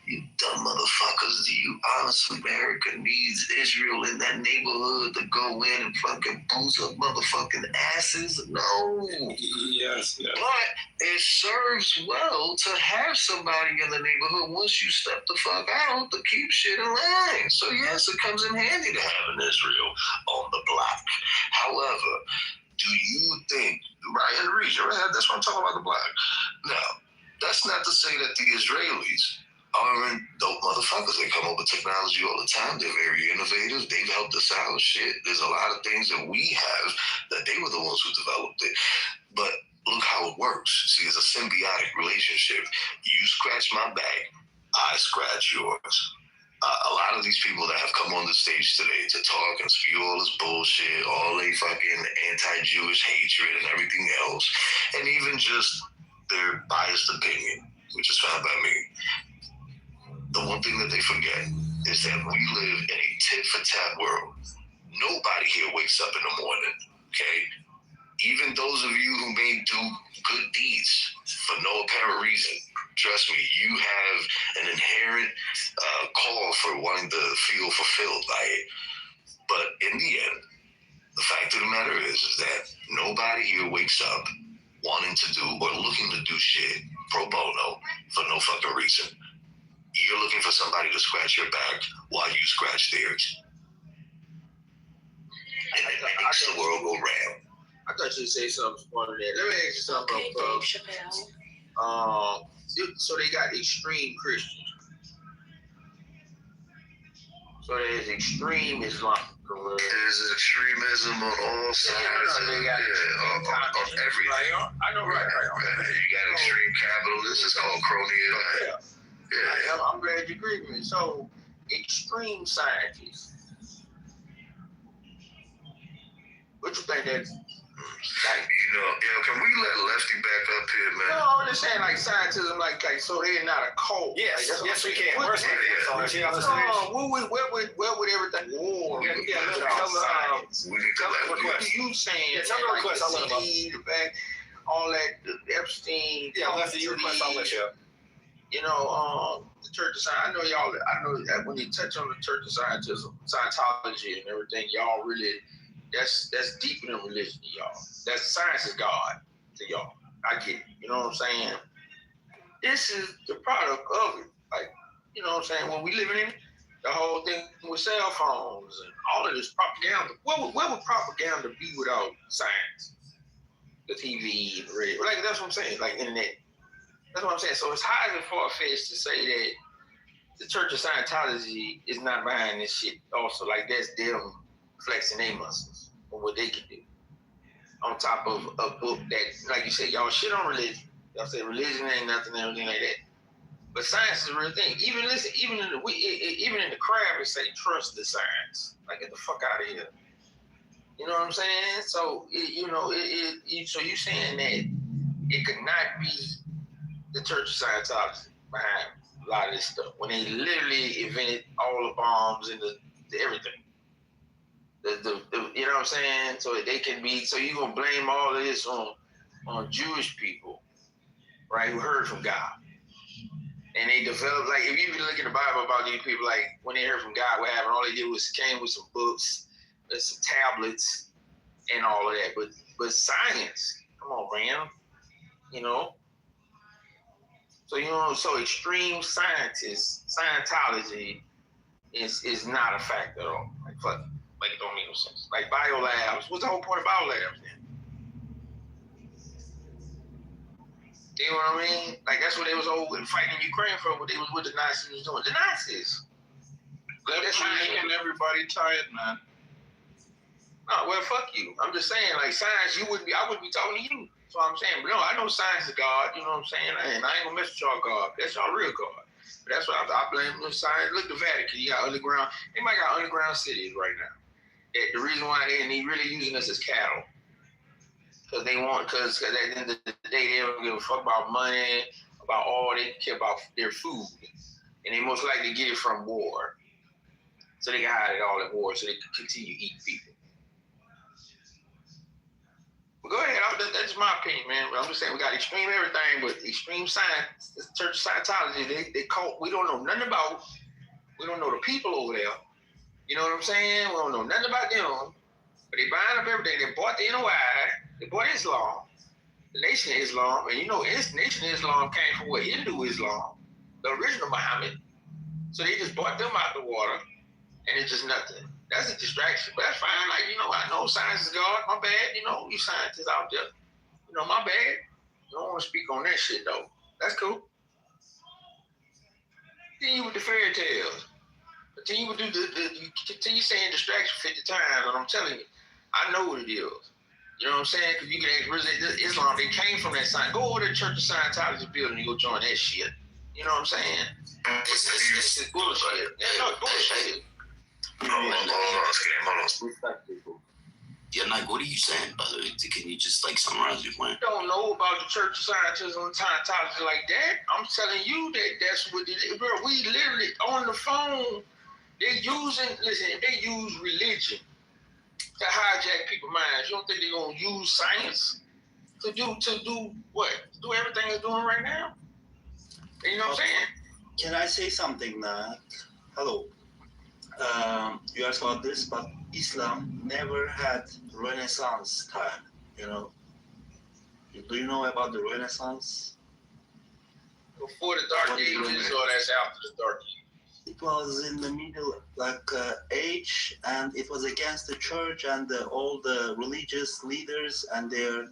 You dumb motherfuckers. Do you honestly, America needs Israel in that neighborhood to go in and fucking boost up motherfucking asses? No. Yes. But it serves well to have somebody in the neighborhood once you step the fuck out to keep shit in line. So yes, it comes in handy to have an Israel on the block. However, do you think, right in the region, right? That's what I'm talking about, the block. Now, that's not to say that the Israelis aren't dope motherfuckers. They come up with technology all the time. They're very innovative. They've helped us out. Shit, there's a lot of things that we have that they were the ones who developed it. But look how it works. See, it's a symbiotic relationship. You scratch my back, I scratch yours. A lot of these people that have come on the stage today to talk and spew all this bullshit, all they fucking anti-Jewish hatred and everything else, and even just their biased opinion, which is fine by me. The one thing that they forget is that we live in a tit-for-tat world. Nobody here wakes up in the morning, okay? Even those of you who may do good deeds for no apparent reason, trust me, you have an inherent call for wanting to feel fulfilled by it. But in the end, the fact of the matter is that nobody here wakes up wanting to do or looking to do shit pro bono for no fucking reason. You're looking for somebody to scratch your back while you scratch theirs. And it makes the world go round. I thought you'd say something funny there. Let me ask you something about Dave Chappelle. So they got extreme Christians. So there's extreme Islam. There's extremism on all sides. They got on everything. I know, right. You got extreme capitalists. It's called cronyism. Yeah. I'm glad you agree with me. So, extreme scientists. What you think that's like? Can we let Lefty back up here, man? No, I'm just saying like scientism, like so they're not a cult. Yes, like, yes, we can. Where would everything war? We need to What are you saying? Tell me a request. I'll let him up. The back, all that, the Epstein. Yeah, Lefty, your request, I'll let you up. You know, the Church of Science. I know that when you touch on the Church of Scientism, Scientology, and everything, y'all really, that's deeper than religion to y'all. That's science is God to y'all. I get it. You know what I'm saying? This is the product of it. Like, you know what I'm saying? When we living in it, the whole thing with cell phones and all of this propaganda. What would propaganda be without science? The TV, the radio. Like, that's what I'm saying. Like, internet. That's what I'm saying. So it's highly far-fetched to say that the Church of Scientology is not behind this shit also. Like, that's them flexing their muscles on what they can do. On top of a book that, like you said, y'all shit on religion. Y'all say religion ain't nothing, everything like that. But science is a real thing. Even in the crowd, we say trust the science. Like, get the fuck out of here. You know what I'm saying? So so you saying that it could not be the Church of Scientology behind a lot of this stuff when they literally invented all the bombs and the everything. The you know what I'm saying? So they can be. So you gonna blame all of this on Jewish people, right? Who heard from God. And they developed, like, if you look in the Bible about these people, like, when they heard from God, what happened? All they did was came with some books, and some tablets, and all of that. But science, come on, man. You know? So, so extreme Scientology is not a fact at all. Like, fuck it. Like, it don't make no sense. Like, biolabs, what's the whole point of biolabs then? You know what I mean? Like, that's what they was fighting in Ukraine for, what the Nazis was doing. The Nazis. That's making everybody tired, man. No, well, fuck you. I'm just saying, like, science, I wouldn't be talking to you. That's what I'm saying. But no, I know science is God, you know what I'm saying? And I ain't gonna mess with y'all God. That's y'all real God. But that's what I blame the science. Look, the Vatican, you got underground. They might got underground cities right now. The reason why they really using us as cattle. Because at the end of the day, they don't give a fuck about money, about all. They care about their food. And they most likely get it from war. So they can hide it all in war so they can continue eating people. But go ahead, that's my opinion, man. I'm just saying we got extreme everything, but extreme science, the Church of Scientology, they cult, we don't know nothing about. We don't know the people over there. You know what I'm saying? We don't know nothing about them. But they buying up everything. They bought the NOI. They bought Islam, the Nation of Islam. And Nation of Islam came from what? Hindu Islam, the original Muhammad. So they just bought them out the water. And it's just nothing. That's a distraction. But that's fine. Like, I know science is God. My bad. You scientists out there. My bad. I don't want to speak on that shit, though. That's cool. Continue with the fairy tales. Continue with continue saying distraction 50 times, and I'm telling you, I know what it is. You know what I'm saying? Because you can ask Islam, they came from that sign. Go over to the Church of Scientology building and go join that shit. You know what I'm saying? It's bullshit. No, bullshit. Hold on. Respect people. Yeah, Nike, what are you saying, by the way? Can you just, summarize your point? I don't know about the Church of Scientism and Scientology like that. I'm telling you that's what it is. Bro, we literally, on the phone, they use religion to hijack people's minds. You don't think they're going to use science to do what? Do everything they're doing right now? You know what I'm saying? Can I say something, Nat? Hello. You asked about this, but Islam never had Renaissance time, Do you know about the Renaissance? Before the Dark Ages, or that's after the Dark Ages? It was in the middle, age, and it was against the church and all the religious leaders and their,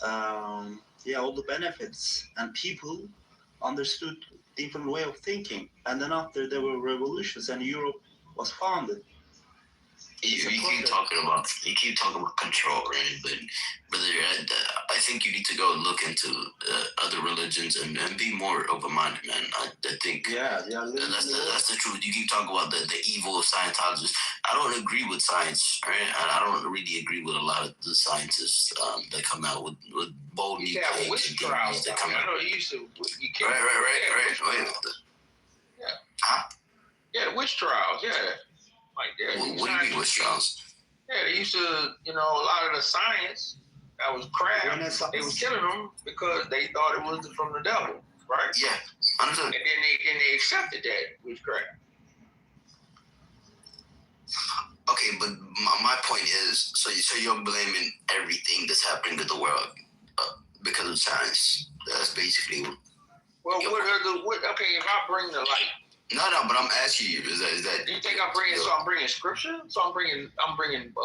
all the benefits. And people understood different way of thinking. And then after there were revolutions and Europe was founded. You keep talking about control, right? But brother, I think you need to go look into other religions and be more open-minded, man. I think that's the truth. You keep talking about the evil of Scientologists. I don't agree with science, right? I don't really agree with a lot of the scientists that come out with bold new claims and theories that come out. I know you used to. Right. Yeah. Huh? Yeah, the witch trials. Yeah. Like that. What do you mean witch trials? Yeah, they used to, a lot of the science that was crap, they was killing them because they thought it was from the devil, right? Yeah, understood. And then they accepted that witchcraft. Okay, but my point is, so you're blaming everything that's happening to the world because of science. That's basically. Well, okay, if I bring the light. No, but I'm asking you, is that you think I'm bringing scripture? So I'm bringing.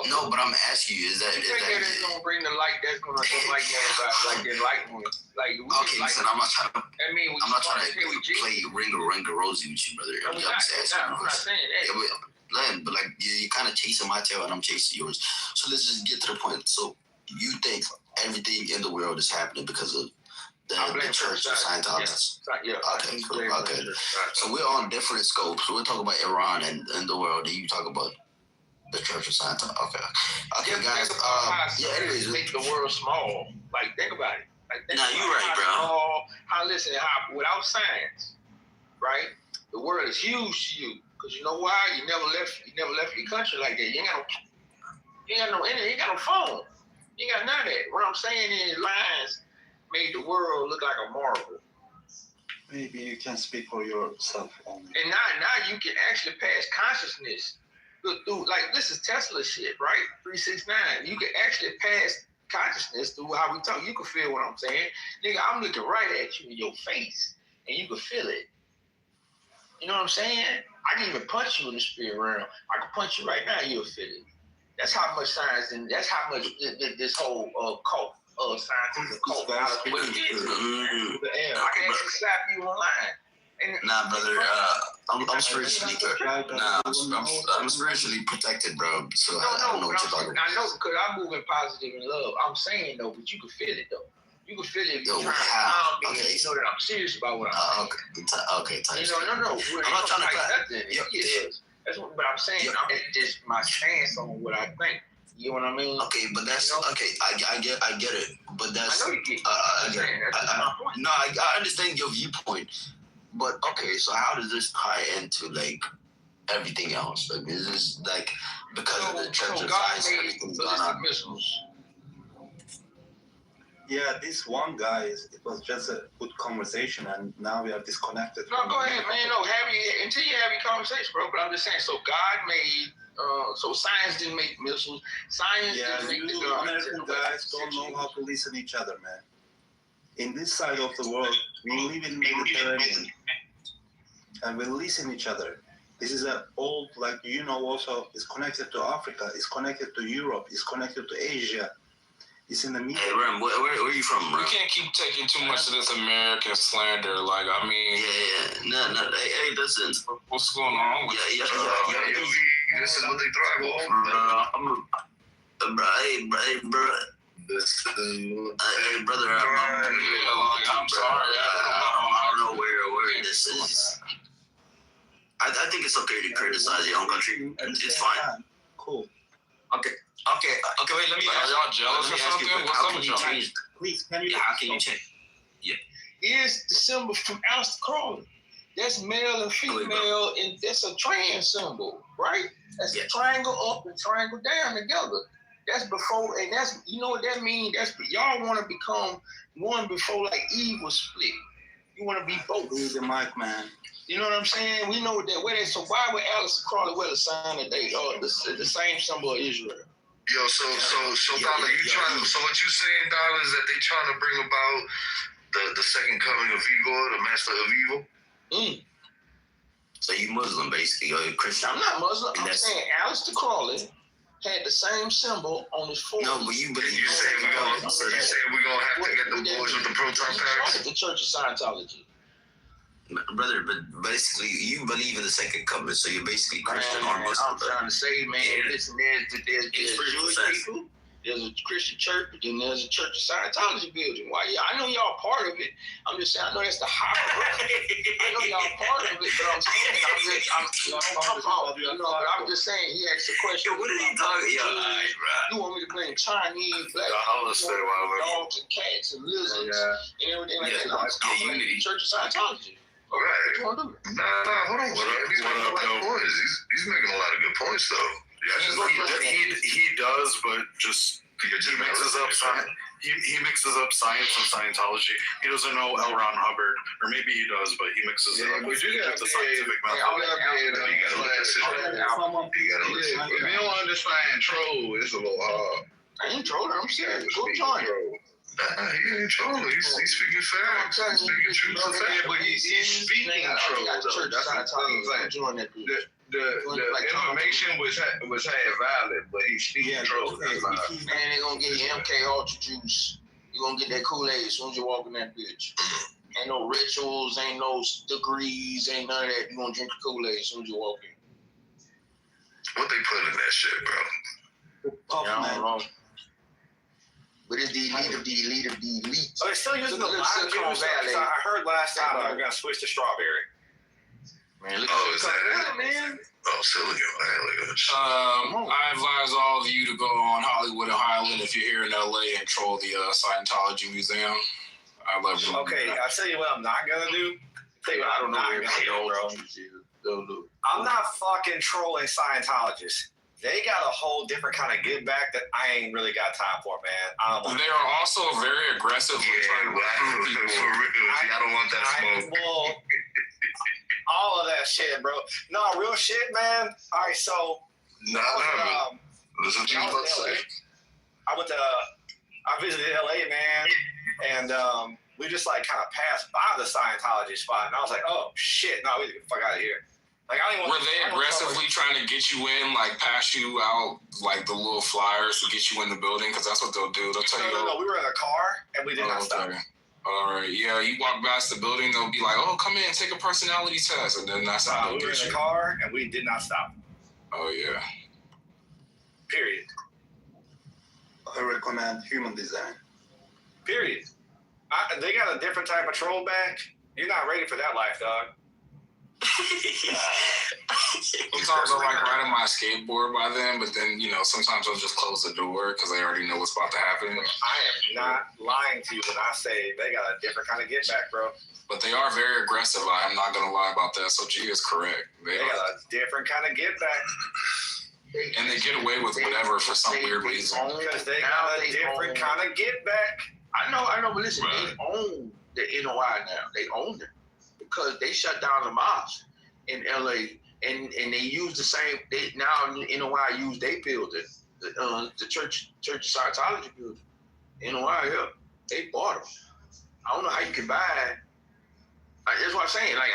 No, but I'm asking you, is that it's gonna bring the light that's gonna enlighten everybody, like the enlightenment, like we okay, listen, I'm not trying to. I'm not trying to play Ringo Rosie with you, brother. I'm just asking. I'm not saying that. But like you're kind of chasing my tail and I'm chasing yours. So let's just get to the point. So you think everything in the world is happening because of the church of Scientologists? Yeah. Okay, cool. Okay. So we're on different scopes. We're talking about Iran and the world, and you talk about the church of Scientology. Okay, guys. Anyways, make the world small. Like, think about it. Nah, you're right, bro. How without science, right? The world is huge to you. Cause you know why? You never left your country like that. You ain't got no internet. You ain't got no phone. You ain't got none of that. What I'm saying is, lines made the world look like a marvel. Maybe you can speak for yourself only. And now you can actually pass consciousness through, like, this is Tesla shit, right? 369. You can actually pass consciousness through how we talk. You can feel what I'm saying. Nigga, I'm looking right at you in your face, and you can feel it. You know what I'm saying? I can even punch you in the spirit realm. I can punch you right now, you'll feel it. That's how much science, and that's how much this whole cult. Science is a cult. I can actually slap you online. Nah, brother. I'm spiritually. I'm spiritually protected, bro. So I don't know what you're talking about. I know because I'm moving positive in love. I'm saying though, but you can feel it though. You can feel it if you're trying to calm me. Okay. You know that I'm serious about what I'm saying. Okay. No. I'm not trying to nothing. That's what I'm saying. It's just my stance on what I think. You know what I mean? Okay, but that's okay. I get it, but that's. I know you get it. I understand your viewpoint, but okay. So how does this tie into like everything else? Like, is this like because of the church of science, everything's gone on? Yeah, this one guy, it was just a good conversation, and now we are disconnected. No, go ahead, man. No, until you have your conversation, bro. But I'm just saying. So God made. So science didn't make missiles. Science didn't make the guns. American guys don't know how to listen to each other, man. In this side of the world, we live in Mediterranean, and we listen to each other. This is an old, like also, it's connected to Africa, it's connected to Europe, it's connected to Asia. It's in the middle. Hey, Ram, where are you from, bro? We can't keep taking too much of this American slander. Like, I mean... Yeah. No. Hey, listen. What's going on? Yeah. This is what they thrive on. Hey, bro. Hey, brother. I'm sorry. I don't know where this is. I think it's okay to criticize your own country. It's fine. Cool. Okay, wait, let me ask y'all jealous or something? What's up with y'all? Please, can you... Yeah, how can you change? Yeah. Is the symbol from Aleister Crowley. That's male and female, and that's a trans symbol, right? That's a triangle up and triangle down together. That's before, and that's, you know what that means? That's, y'all want to become one before, like Eve was split. You want to be both. Use the mic, man. You know what I'm saying? We know that way. So why would Aleister Crowley wear the sign of day, or the same symbol of Israel? Yo, so Dollar, you trying? So what you saying, Dollar, is that they trying to bring about the second coming of Igor, the master of evil? So you Muslim, basically, or you Christian? I'm not Muslim. I'm saying Aleister Crowley had the same symbol on his forehead. No, but you believe. You saying we're gonna have to get the boys with the proton packs? The Church of Scientology. Brother, but basically, you believe in the second coming, so you're basically Christian or Muslim. I'm trying to say, man, listen, there's Jewish people, there's a Christian church, but then there's a Church of Scientology building. Why? Yeah, I know y'all part of it. I'm just saying, I know that's the higher. I know y'all part of it, but I'm saying, I'm just saying, he asked a question. What did he talk about? You want me to blame Chinese, black dogs and cats and lizards and everything like that? I'm blaming the Church of Scientology. All right. Hold on. He's making a lot of points. He's making a lot of good points, though. He does, but just he mixes up science and Scientology. He doesn't know L. Ron Hubbard, or maybe he does, but he mixes it up with the scientific method. If you don't understand troll, it's a little hard. I ain't trolling. I'm serious. Go join it. He ain't trolling. He's speaking facts. He's speaking truth to facts. But he's speaking troll, though. That's what I'm saying. The information was had valid, but he's speaking troll. Man, they gonna get you MK Ultra juice. You gonna get that Kool-Aid as soon as you walk in that bitch. Ain't no rituals, ain't no degrees, ain't none of that. You gonna drink the Kool-Aid as soon as you walk in. What they put in that shit, bro? I don't know. But it's the elite of the elite of the elite. Oh, they're still using the lime juice. I heard last time they're going to switch to strawberry. Man, look is that it? Man. Oh, Silicon Valley. I advise all of you to go on Hollywood and Highland if you're here in LA and troll the Scientology Museum. I love you. Okay, I'll tell you what I'm not going to do. I don't know where bro. I'm not fucking trolling Scientologists. They got a whole different kind of give back that I ain't really got time for, man. They are also very aggressive. I don't want that smoke. Well, all of that shit, bro. No, real shit, man. All right, so listen to you about to say. I visited LA, man, and we just like kind of passed by the Scientology spot, and I was like, oh shit, no, we need to get the fuck out of here. Like, were they aggressively trying to get you in, like pass you out, like the little flyers to get you in the building? Because that's what they'll do. They'll tell you. No, we were in a car and we did not stop. All right, yeah, you walk past the building, they'll be like, "Oh, come in, take a personality test," and then that's how we were in the car and we did not stop. Oh yeah. Period. I recommend human design. Period. They got a different type of troll back. You're not ready for that life, dog. Sometimes I like riding my skateboard by them, but then sometimes I'll just close the door because they already know what's about to happen. I am not lying to you when I say they got a different kind of get back, bro. But they are very aggressive. I am not gonna lie about that. So G is correct. They got a different kind of get back, and they get away with whatever for some weird reason. Because they got a different kind of get back. I know, but listen, they own the NOI now. They own it. Because they shut down the mosque in LA, and they use the same. They now NOI use their building, the Church of Scientology building. NOI, yeah, they bought them. I don't know how you can buy it. That's what I'm saying. Like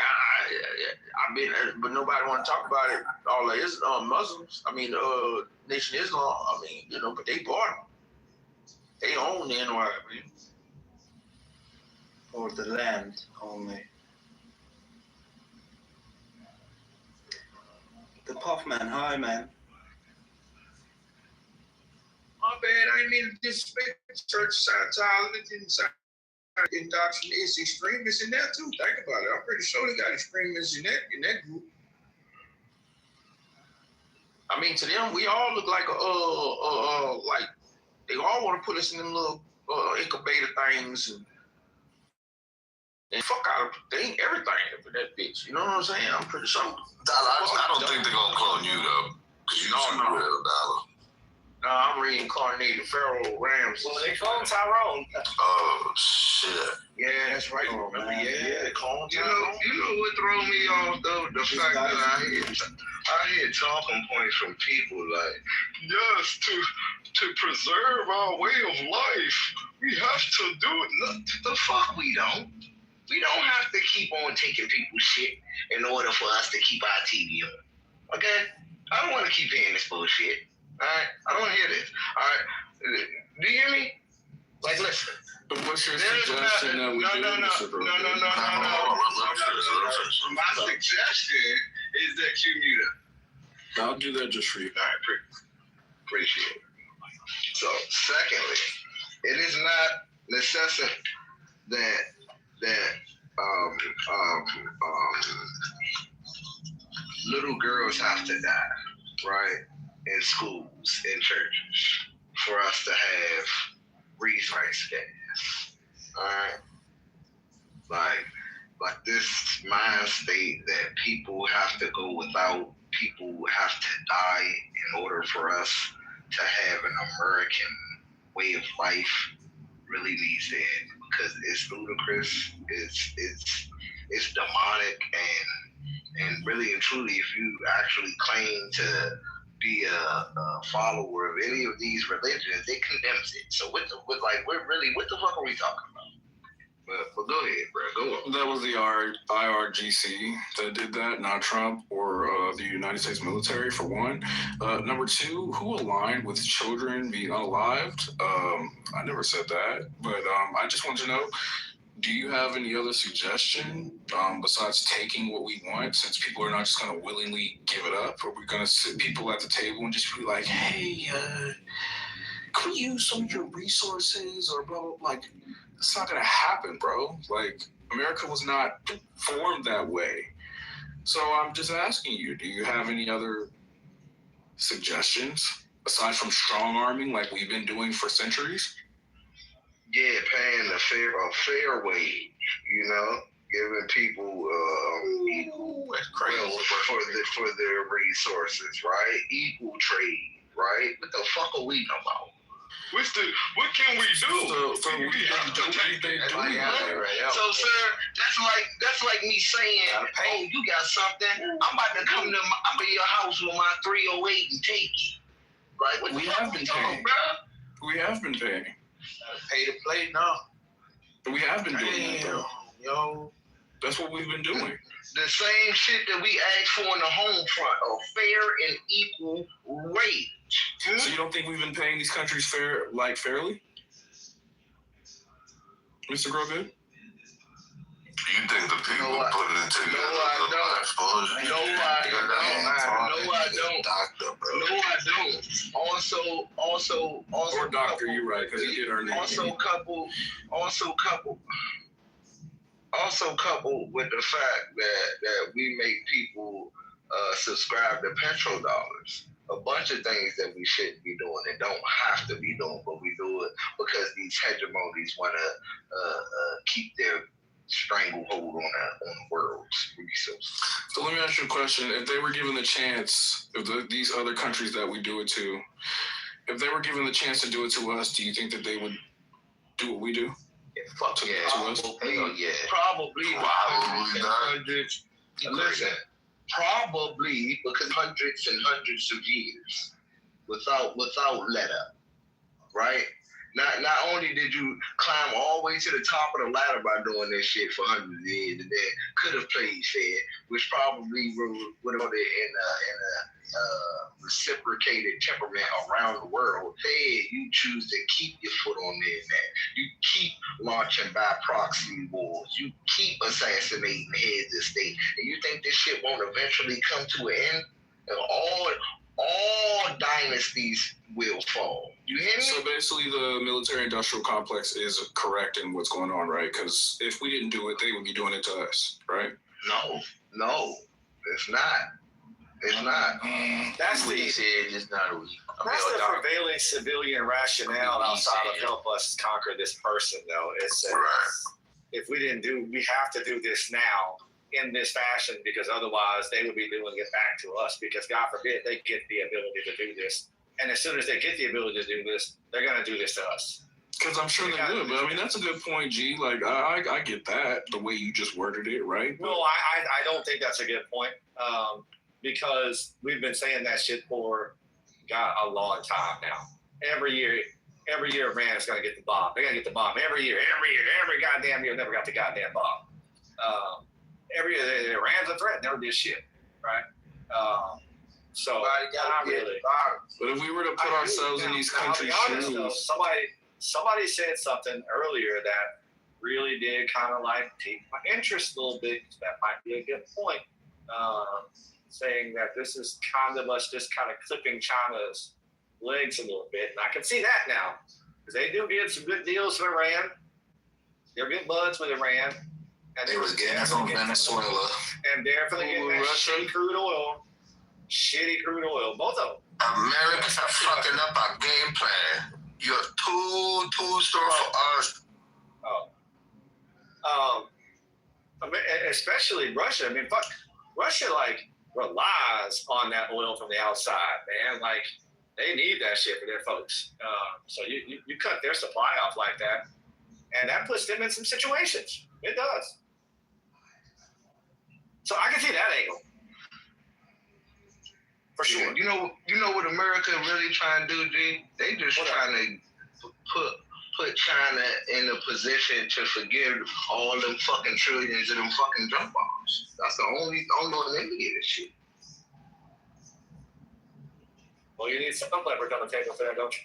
I've been, but nobody want to talk about it. All the Muslims. I mean, Nation of Islam. I mean, but they bought them. They own the NOI, man. Or the land only. The Puffman, hi man. My bad, I didn't mean to disrespect the Church of Scientology and indoctrinate. It's extremists in there too. Think about it. I'm pretty sure they got extremists in that group. I mean, to them, we all look like like they all want to put us in them little incubator things and fuck out of everything for that bitch. You know what I'm saying? I'm pretty sure. I don't think they're gonna clone you though, because you know real dollar. No, I'm reincarnated Pharaoh Ramses. Well, they clone Tyrone. Oh shit. Yeah, that's right. Remember? Yeah, they clone Tyrone. You know what threw me off though? The fact that I hear talking points from people like, yes, to preserve our way of life, we have to do it. Look, the fuck we don't. We don't have to keep on taking people's shit in order for us to keep our TV on. Okay? I don't want to keep hearing this bullshit. All right? I don't want to hear this. All right? Do you hear me? Like, listen. But what's your suggestion that we do? No. My suggestion is that you mute up. I'll do that just for you. All right, appreciate it. So, secondly, it is not necessary that little girls have to die, right? In schools, in churches, for us to have resource gas. Alright? Like this mind state that people have to go without, people have to die in order for us to have an American way of life really needs to end, because it's ludicrous, it's demonic, and really and truly, if you actually claim to be a follower of any of these religions, it condemns it. So what the fuck are we talking about? But go ahead, bro. Go on. That was the IRGC that did that, not Trump or the United States military, for one. Number two, who aligned with children being unalived? I never said that, but I just want to know, do you have any other suggestion besides taking what we want, since people are not just going to willingly give it up? Are we going to sit people at the table and just be like, hey, could we use some of your resources or blah, blah, blah? Like, it's not going to happen, bro. Like, America was not formed that way. So I'm just asking you, do you have any other suggestions aside from strong arming like we've been doing for centuries? Yeah, paying a fair wage, giving people equal for their resources, right? Equal trade, right? What the fuck are we about? What can we do? So sir, that's like me saying, oh, you got something, I'm about to come to your house with my 308 and take it. Right? What the fuck are we talking, bro? We have been paying. Pay to play now. We have been doing that, though. Yo. That's what we've been doing. The same shit that we asked for in the home front, a fair and equal wage. So you don't think we've been paying these countries fairly? Mr. Grogood? You think the people put it into No, I don't. Also, or doctor, you're right, because he did our name. Also coupled with the fact that we make people subscribe to petrodollars. A bunch of things that we shouldn't be doing and don't have to be doing, but we do it because these hegemonies want to keep their stranglehold on the world's resources. So let me ask you a question. If they were given the chance, these other countries that we do it to, if they were given the chance to do it to us, do you think that they would do what we do? To us? Probably hundreds. Listen, probably because hundreds and hundreds of years without let up, right? Not only did you climb all the way to the top of the ladder by doing this shit for hundreds of years, and then could have played fair, which probably would have been in a reciprocated temperament around the world. Hey, you choose to keep your foot on there, man. You keep launching by proxy wars. You keep assassinating heads of state. And you think this shit won't eventually come to an end? All dynasties will fall. You hear me? So basically the military-industrial complex is correct in what's going on, right? Because if we didn't do it, they would be doing it to us, right? No, it's not. It's not. That's the prevailing civilian rationale outside of help us conquer this person, though. It's if we have to do this now in this fashion, because otherwise they would be doing it back to us, because God forbid they get the ability to do this. And as soon as they get the ability to do this, they're going to do this to us. Because I'm sure they would, but I mean, that's a good point, G. Like, I get that, the way you just worded it, right? No, I don't think that's a good point, because we've been saying that shit for, God, a long time now. Every year, Iran is going to get the bomb. They're going to get the bomb every year, every goddamn year, never got the goddamn bomb. Every year, Iran's a threat, never did shit, right? So, not really. But if we were to put ourselves in these countries' shoes, somebody said something earlier that really did kind of like take my interest a little bit. That might be a good point. Saying that this is kind of us just kind of clipping China's legs a little bit. And I can see that now because they do get some good deals with Iran. They're good buds with Iran. And they was getting from Venezuela. And they're going to get that shitty crude oil. Shitty crude oil. Both of them. Americans are fucking up our game plan. You have two stores for us. Especially Russia. I mean, fuck, Russia like relies on that oil from the outside, man. Like they need that shit for their folks. So you cut their supply off like that, and that puts them in some situations. It does. So I can see that angle. For sure. You know what America really trying to do, G? They just trying to put China in a position to forgive all them fucking trillions of them fucking jump bombs. That's the only one they need this shit. Well, you need some leverage on the table for that, don't you?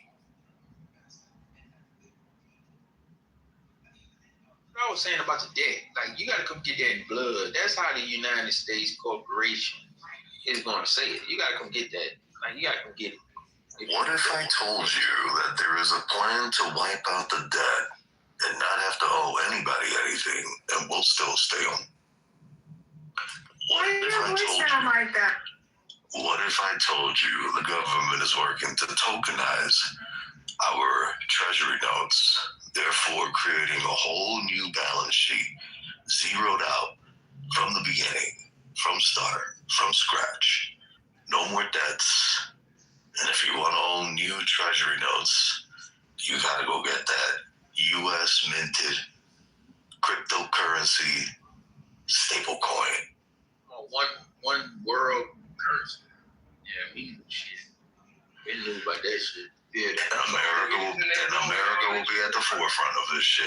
I was saying about the debt, like you gotta come get that in blood. That's how the United States corporation is gonna say it. You gotta come get that. Like you gotta come get it. What if I told you that there is a plan to wipe out the debt and not have to owe anybody anything, and we'll still stay on? What if I told you the government is working to tokenize our treasury notes, therefore creating a whole new balance sheet, zeroed out from the beginning, from start, from scratch, no more debts. And if you want to own new treasury notes, you gotta go get that U.S. minted cryptocurrency stable coin. One world currency. Yeah, we knew shit. We knew about that shit. Yeah, America will be at the forefront of this shit.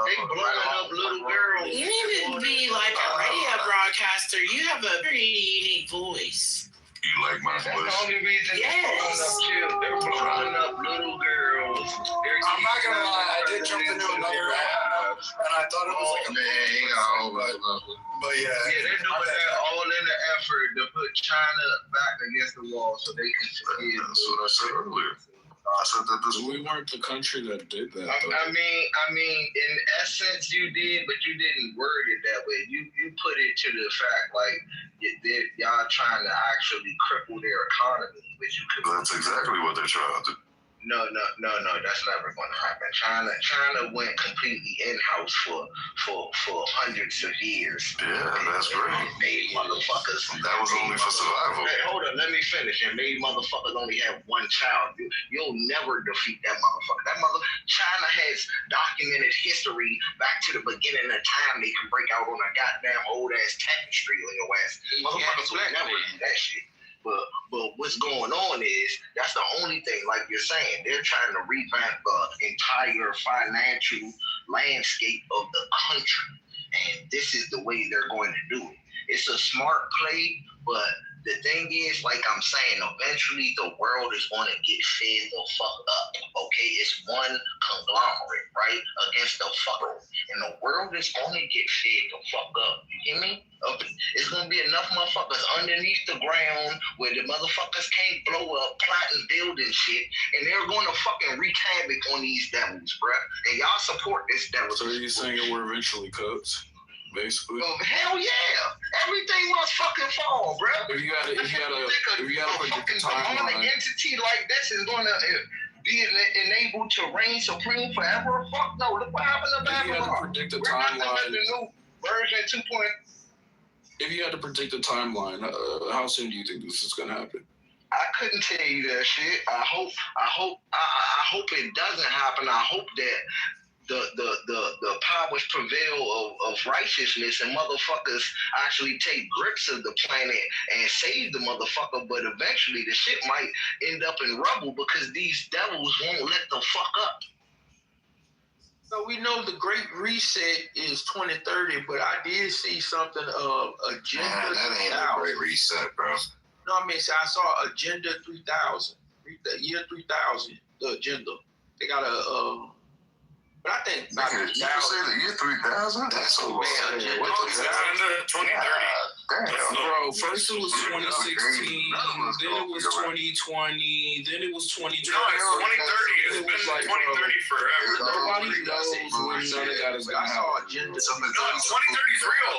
They blowing up little girls. You need to be like a radio broadcaster. You have a pretty unique voice. You like my voice? That's the only reason they're blowing up little girls. I'm not gonna lie, I did jump into another app, and I thought it was like a but yeah. Yeah, they're doing that all in the effort to put China back against the wall so they can forgive. That's what I said earlier. I said that we weren't the country that did that. I mean, in essence, you did, but you didn't word it that way. You put it to the fact like y'all trying to actually cripple their economy, which you could. That's exactly what they're trying to do. No, that's never going to happen. China went completely in-house for hundreds of years. Yeah, that's right. Made motherfuckers. That was only for survival. Hey, hold on, let me finish. And made motherfuckers only have one child. You'll never defeat that motherfucker. China has documented history back to the beginning of time. They can break out on a goddamn old ass tapestry on your ass. Motherfuckers will never do that shit. But what's going on is that's the only thing, like you're saying, they're trying to revamp the entire financial landscape of the country. And this is the way they're going to do it. It's a smart play, but the thing is, like I'm saying, eventually the world is going to get fed the fuck up. Okay, it's one conglomerate, right, against the fucker, and the world is going to get fed the fuck up. You hear me? It's going to be enough motherfuckers underneath the ground where the motherfuckers can't blow up, plotting, building shit, and they're going to fucking wreak havoc on these devils, bruh. And y'all support this devil. So are you saying it were eventually cooked? Basically. Hell yeah! Everything must fucking fall, bro. If you gotta predict the timeline. An entity like this is gonna be enabled to reign supreme forever. Fuck no! Look what happened to Babylon. If you had to predict the timeline, the new version 2.0. If you had to predict the timeline, how soon do you think this is gonna happen? I couldn't tell you that shit. I hope it doesn't happen. I hope that the powers prevail of righteousness and motherfuckers actually take grips of the planet and save the motherfucker, but eventually the shit might end up in rubble because these devils won't let the fuck up. So we know the Great Reset is 2030, but I did see something of Agenda 3000. That ain't a Great Reset, bro. No, I mean, I saw Agenda 3000, the year 3000, the agenda. They got a. But I think Nigga, you say the year 3000? That's so bad. What the hell? 2030. Damn. Bro, first it was 2016, then it was 2020, then it was 2020. No, it's 2030. It's been like, 2030 forever. Nobody knows when none of that is going to happen. No, 2030 is real.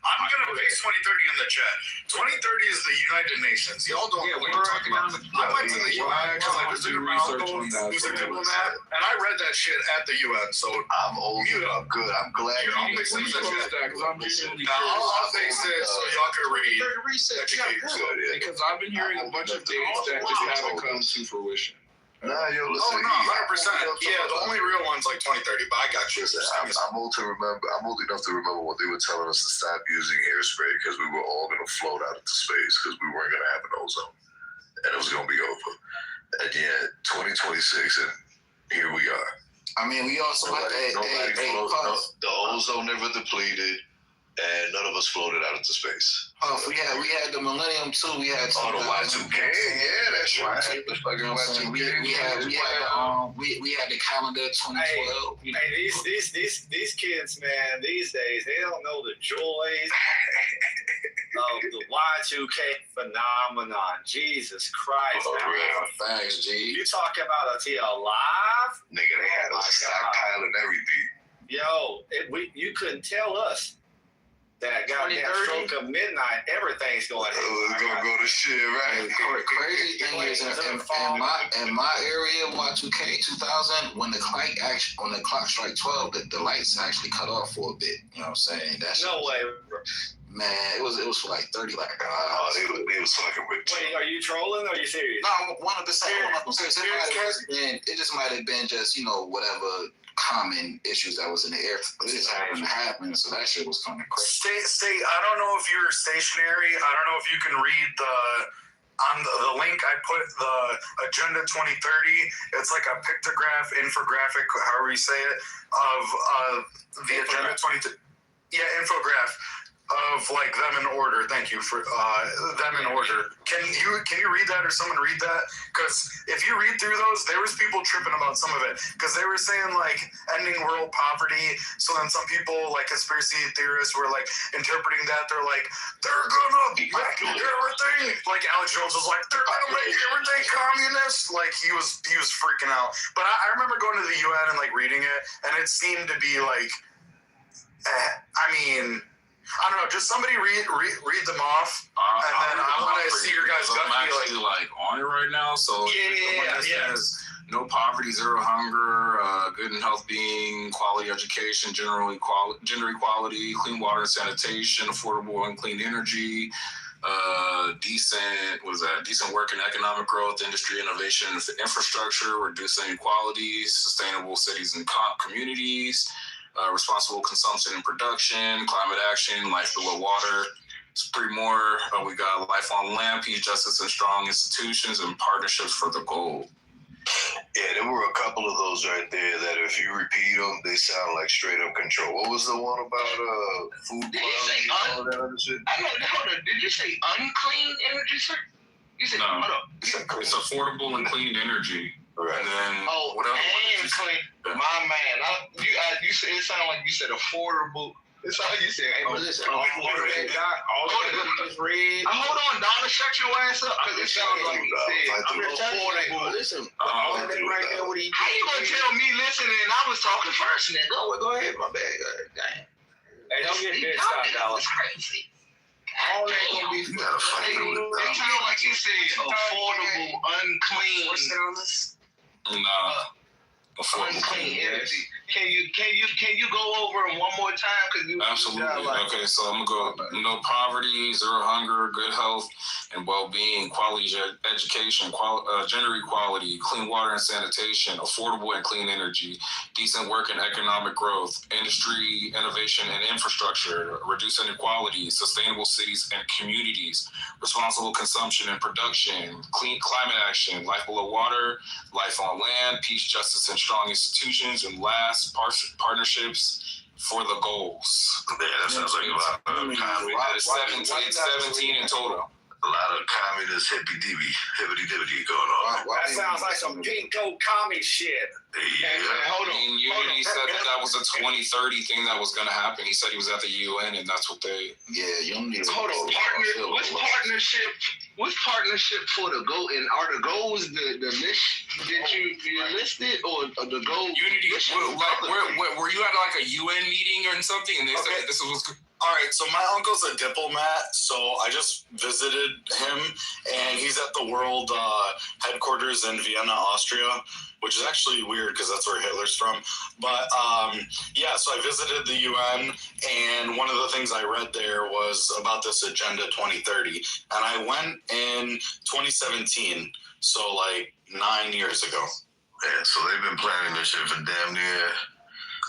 I'm gonna paste 2030 in the chat. 2030 is the United Nations. Y'all don't know what I'm talking about. I went to the UN because I visited my uncle who's a diplomat, and I read that shit at the UN. So I'm old. I'm good. I'm glad I'll fix it in the chat. I'll fix it so y'all can read. Because I've been hearing a bunch of dates that just haven't come to fruition. Nah, yo, listen. Oh no, 100%. Yeah, the only real one's like 2030, but I got you. I'm old enough to remember when they were telling us to stop using hairspray because we were all going to float out into space because we weren't going to have an ozone, and it was going to be over. And yeah, 2026, and here we are. I mean, we also the ozone never depleted, and none of us floated out into space. We had the millennium too. We had the Y2K. Yeah, that's right. We had the calendar 2012. Hey, these kids, man, these days they don't know the joys of the Y2K phenomenon. Jesus Christ! Thanks, G. You talk about a T alive? Nigga, they had a stockpile and everything. Yo, you couldn't tell us that goddamn stroke of midnight, everything's going to it's going to go to shit, right? Crazy thing is, in my area, Y2K 2000, when the clock strike 12, the lights actually cut off for a bit. You know what I'm saying? No way. Man, it was for like 30 like they was fucking with you. Wait, are you trolling or are you serious? No, 100%. It just might have been just, whatever common issues that was in the air. But it just happened to happen, so that shit was kind of crazy. Stay. I don't know if you're stationary. I don't know if you can read on the link I put, the Agenda 2030. It's like a pictograph, infographic, however you say it, of the Agenda 2030. Yeah, infograph of like them in order. Thank you for them in order. Can you read that or someone read that? Because if you read through those, there was people tripping about some of it because they were saying like ending world poverty. So then some people like conspiracy theorists were like interpreting that they're like they're gonna make everything. Like Alex Jones was like they're gonna make everything communist. Like he was freaking out. But I remember going to the UN and like reading it, and it seemed to be like, I mean. I don't know. Just somebody read them off, and then I want to see your guys' gut. I'm actually like on it right now. So yeah. Says, no poverty, zero hunger, good and health being, quality education, gender equality, clean water and sanitation, affordable and clean energy, decent work and economic growth, industry innovation, infrastructure, reducing inequalities, sustainable cities and communities. Responsible consumption and production, climate action, life below water. It's 3 more. We got life on land, peace, justice, and strong institutions, and partnerships for the goal. Yeah, there were a couple of those right there that if you repeat them, they sound like straight up control. What was the one about food? Did you say all that other shit? Hold on. Did you say unclean energy, sir? You said, no, it's affordable and clean energy. Right. And then and clean. My man, you said it sounded like you said affordable. It's like you said. Hey, but listen, hold on, Donna, shut your ass up because it sounds like you said affordable. Listen, right there. What are you? How you gonna tell me listening? I was talking first, nigga. Go ahead, my bad. Damn. Hey, don't get pissed off, Dallas. Crazy. All that gonna be. It sounds like you said affordable, unclean. What's that on this? Unclean energy. Can you go over it one more time? Absolutely. Okay, so I'm gonna go. No poverty, zero hunger, good health and well-being, quality education, gender equality, clean water and sanitation, affordable and clean energy, decent work and economic growth, industry, innovation and infrastructure, reduce inequality, sustainable cities and communities, responsible consumption and production, clean climate action, life below water, life on land, peace, justice, and strong institutions, and last, partnerships for the goals. Yeah, that sounds like a lot of time. That is 17 in total. A A lot of communist hippity-dippity going on. That sounds like some pinko commie shit. Yeah. Hold on. Unity said that was a 2030 thing that was going to happen. He said he was at the UN, and that's what they. Yeah, Unity. Hold on. What's partnership for the goal? And are the goals the list that you listed, or the goal? Unity. Were you at like a UN meeting or something, and they said this was. All right, so my uncle's a diplomat, so I just visited him, and he's at the world headquarters in Vienna, Austria, which is actually weird because that's where Hitler's from. But yeah, so I visited the UN, and one of the things I read there was about this Agenda 2030, and I went in 2017, so like 9 years ago. Yeah, so they've been planning this shit for damn near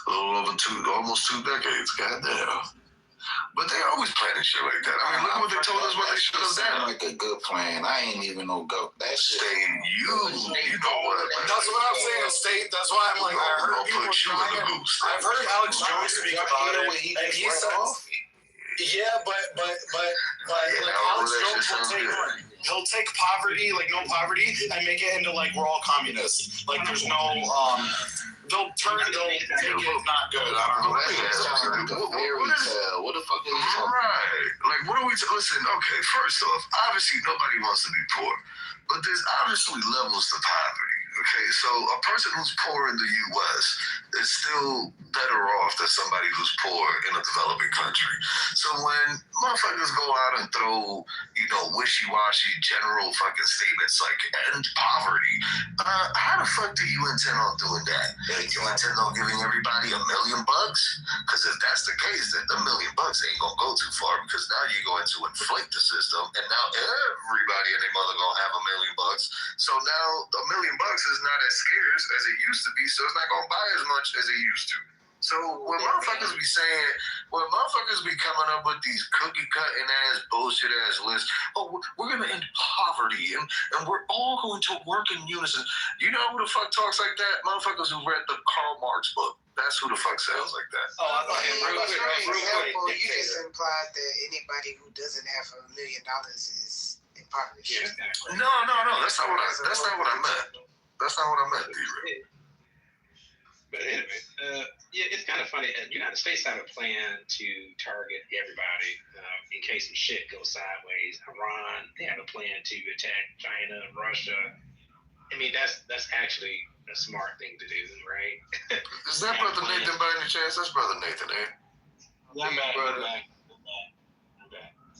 a little over almost 2 decades. Goddamn. But they always planning shit like that. I mean, look what they told us what they should have done. Like a good plan. I ain't even no go. That shit. You know what? That's what I'm saying, State. That's why I'm like, I heard people trying. I've heard Alex Jones speak about it, and he says, yeah, but like Alex Jones he'll take poverty, like no poverty, and make it into like we're all communists. Like there's no they'll make it not good. I don't know. What the fuck is this? Right. Like, what are we listen, okay, first off, obviously nobody wants to be poor. But there's obviously levels to poverty. Okay, so a person who's poor in the U.S. is still better off than somebody who's poor in a developing country. So when motherfuckers go out and throw, wishy-washy general fucking statements like end poverty, how the fuck do you intend on doing that? You intend on giving everybody $1 million? Because if that's the case, then the $1 million ain't gonna go too far, because now you're going to inflate the system, and now everybody and their mother gonna have $1 million. So now $1 million is not as scarce as it used to be, so it's not gonna buy as much as it used to. So when motherfuckers be coming up with these cookie cutting ass bullshit ass lists, we're gonna end poverty and we're all going to work in unison. You know who the fuck talks like that? Motherfuckers who read the Karl Marx book. That's who the fuck sounds like that. You just implied that anybody who doesn't have $1 million is in poverty. No. That's not what I meant. That's not what I meant, D-Ray. But anyway, it's kind of funny. The United States have a plan to target everybody in case some shit goes sideways. Iran, they have a plan to attack China, Russia. I mean, that's actually a smart thing to do, right? Is that Brother Nathan by any chance? That's Brother Nathan, eh? I'm back.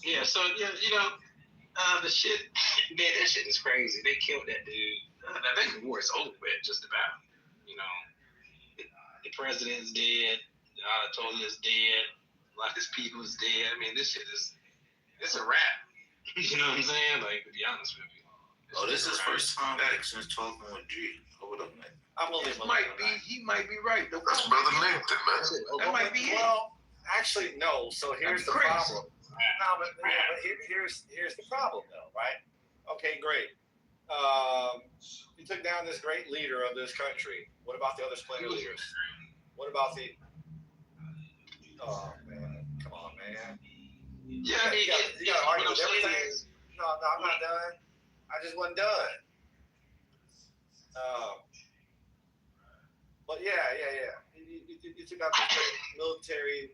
Yeah, so, the shit, man, that shit is crazy. They killed that dude. I think the war is over with, just about. The president's dead. The Ayatollah is dead. A lot of his people is dead. I mean, this shit it's a wrap. You know what I'm saying? Like, to be honest with you. This is first time back since 12.1G. Hold up, man. He might be right. That's Brother Nathan, man. That might be Well, actually, no. So here's the problem. No, but here's the problem, though, right? Okay, great. You took down this great leader of this country. What about the other splinter leaders? What about the? Oh man, come on, man. Yeah, you got to argue with everything. No, I'm not done. I just wasn't done. But yeah. You took out the military,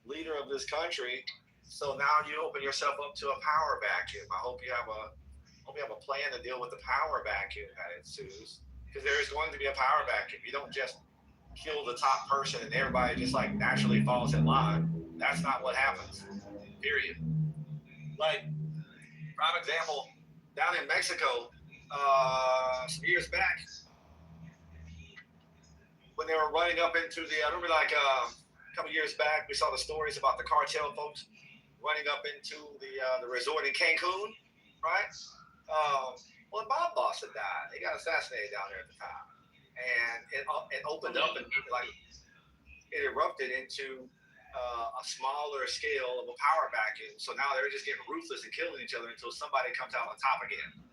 leader of this country. So now you open yourself up to a power vacuum. I hope you have a plan to deal with the power vacuum that ensues, because there is going to be a power vacuum. You don't just kill the top person and everybody just like naturally falls in line. That's not what happens. Period. Like, prime example, down in Mexico, some years back, when they were running up into the, I remember like a couple years back, we saw the stories about the cartel folks running up into the resort in Cancun, right? Well, the mob boss had died. He got assassinated down there at the time, and it opened up and like it erupted into a smaller scale of a power vacuum. So now they're just getting ruthless and killing each other until somebody comes out on top again.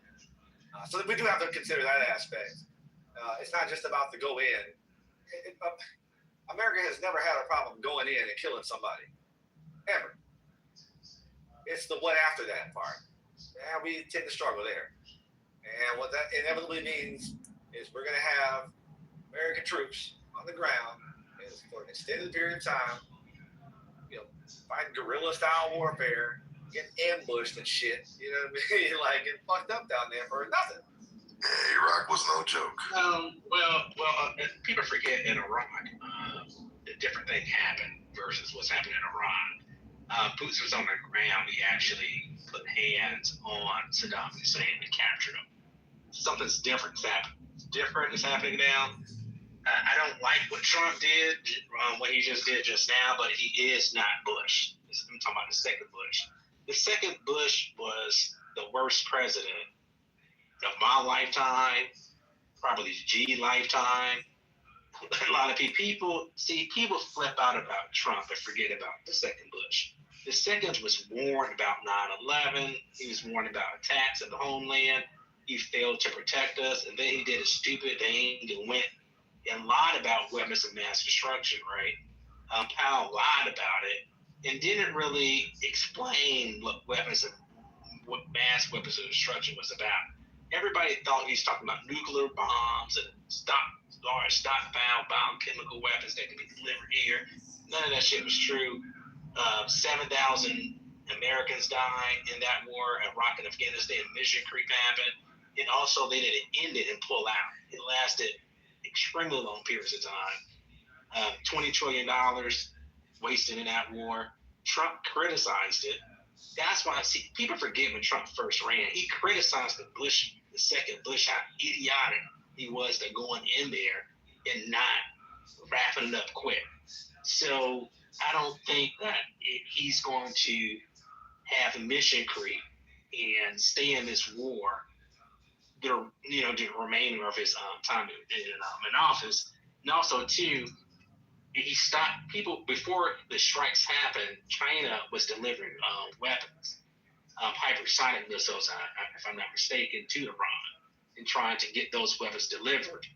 So we do have to consider that aspect. It's not just about the go in. America has never had a problem going in and killing somebody, ever. It's the what after that part. And we tend to struggle there. And what that inevitably means is we're going to have American troops on the ground for an extended period of time, fighting guerrilla-style warfare, getting ambushed and shit. You know what I mean? Like, getting fucked up down there for nothing. Yeah, Iraq was no joke. People forget in Iraq, a different thing happened versus what's happening in Iran. Boots was on the ground. He actually put hands on Saddam Hussein and captured him. Something's different is happening now. I don't like what Trump did, what he just did just now, but he is not Bush. I'm talking about the second Bush. The second Bush was the worst president of my lifetime, probably G lifetime. A lot of people flip out about Trump and forget about the second Bush. The second was warned about 9/11. He was warned about attacks at the homeland. He failed to protect us, and then he did a stupid thing and went and lied about weapons of mass destruction, right? Powell lied about it and didn't really explain what mass weapons of destruction was about. Everybody thought he was talking about nuclear bombs and large stockpile chemical weapons that could be delivered here. None of that shit was true. 7,000 Americans died in that war. Iraq and Afghanistan, Mission Creep happened. And also they didn't end it and pull out. It lasted extremely long periods of time. $20 trillion wasted in that war. Trump criticized it. That's why people forget when Trump first ran. He criticized the second Bush, how idiotic he was to going in there and not wrapping it up quick. So I don't think that he's going to have mission creep and stay in this war the remainder of his time in office. And also, too, he stopped people before the strikes happened. China was delivering weapons, hypersonic missiles, if I'm not mistaken, to Iran, and trying to get those weapons delivered.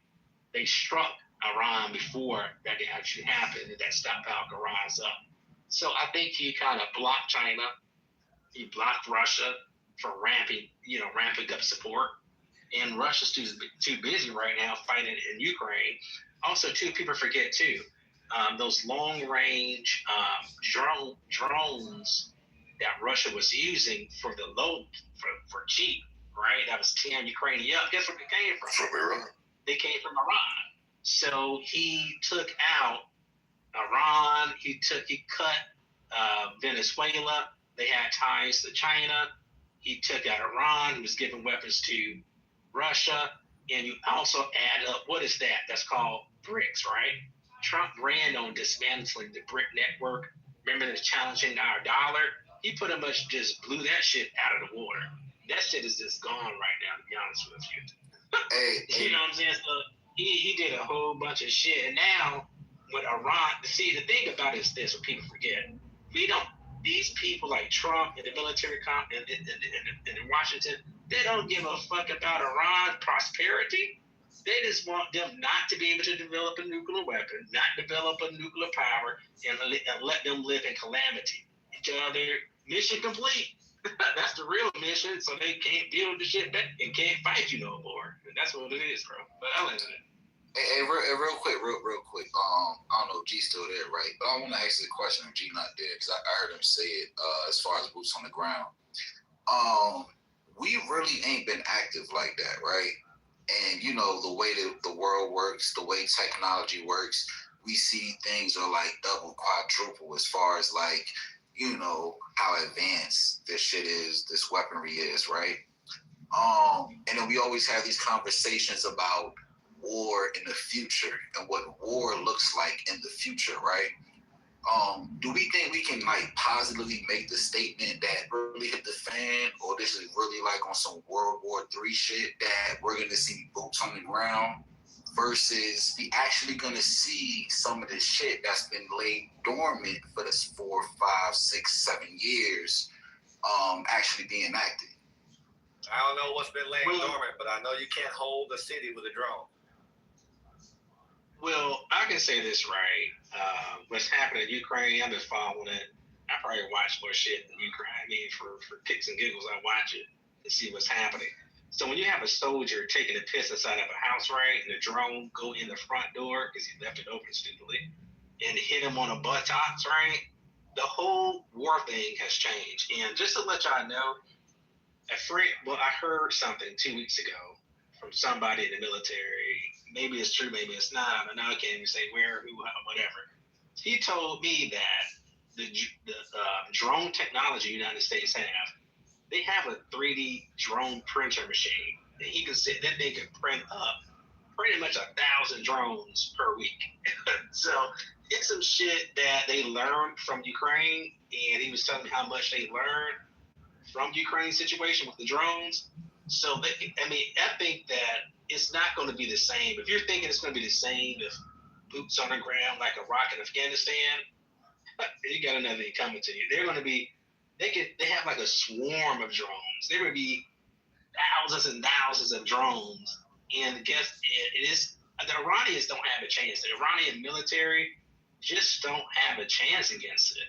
They struck Iran before that actually happened, and that stockpile could rise up. So I think he kind of blocked China. He blocked Russia from ramping up support. And Russia's too busy right now fighting in Ukraine. Also, too, people forget too, those long-range drones that Russia was using for cheap, right? That was tearing Ukraine up. Guess where they came from? From Iran. They came from Iran. So he took out Iran. He cut Venezuela. They had ties to China. He took out Iran. He was giving weapons to Russia, and you also add up, what is that? That's called BRICS, right? Trump ran on dismantling the BRIC network. Remember the challenging our dollar? He pretty much just blew that shit out of the water. That shit is just gone right now, to be honest with you. You know what I'm saying? So he did a whole bunch of shit, and now with Iran, see, the thing about it is this, what people forget. These people like Trump and the military in Washington, they don't give a fuck about Iran's prosperity. They just want them not to be able to develop a nuclear weapon, not develop a nuclear power, and let them live in calamity. Their mission complete. That's the real mission, so they can't build the shit back and can't fight you no more. And that's what it is, bro. But I like it. Hey, real quick. I don't know if G's still there, right? But I want to ask you a question if G not there, because I heard him say it as far as boots on the ground. We really ain't been active like that, right? And, the way that the world works, the way technology works, we see things are like double, quadruple as far as like, how advanced this shit is, this weaponry is, right? And then we always have these conversations about war in the future and what war looks like in the future, right? Do we think we can like positively make the statement that really hit the fan, or this is really like on some World War III shit that we're gonna see boots on the ground, versus we actually gonna see some of this shit that's been laid dormant for this 4, 5, 6, 7 years actually being enacted? I don't know what's been laying dormant, but I know you can't hold a city with a drone. Well, I can say this, right? What's happening in Ukraine, I've been following it. I probably watch more shit in Ukraine. I mean, for kicks and giggles, I watch it. to see what's happening. So when you have a soldier taking a piss inside of a house, right, and the drone go in the front door because he left it open stupidly, and hit him on the buttocks, right, the whole war thing has changed. And just to let y'all know, I heard something 2 weeks ago from somebody in the military. Maybe it's true, maybe it's not. I don't know. I can't even say where, who, whatever. He told me that the drone technology the United States they have a 3D drone printer machine. And he can sit, that thing can print up pretty much 1,000 drones per week. So it's some shit that they learned from Ukraine, and he was telling me how much they learned from Ukraine's situation with the drones. So I think that it's not going to be the same. If you're thinking it's going to be the same if boots on the ground like Iraq and Afghanistan, you got another thing coming to you. They're going to be, they have like a swarm of drones. There would be thousands and thousands of drones. And guess it is, the Iranians don't have a chance. The Iranian military just don't have a chance against it.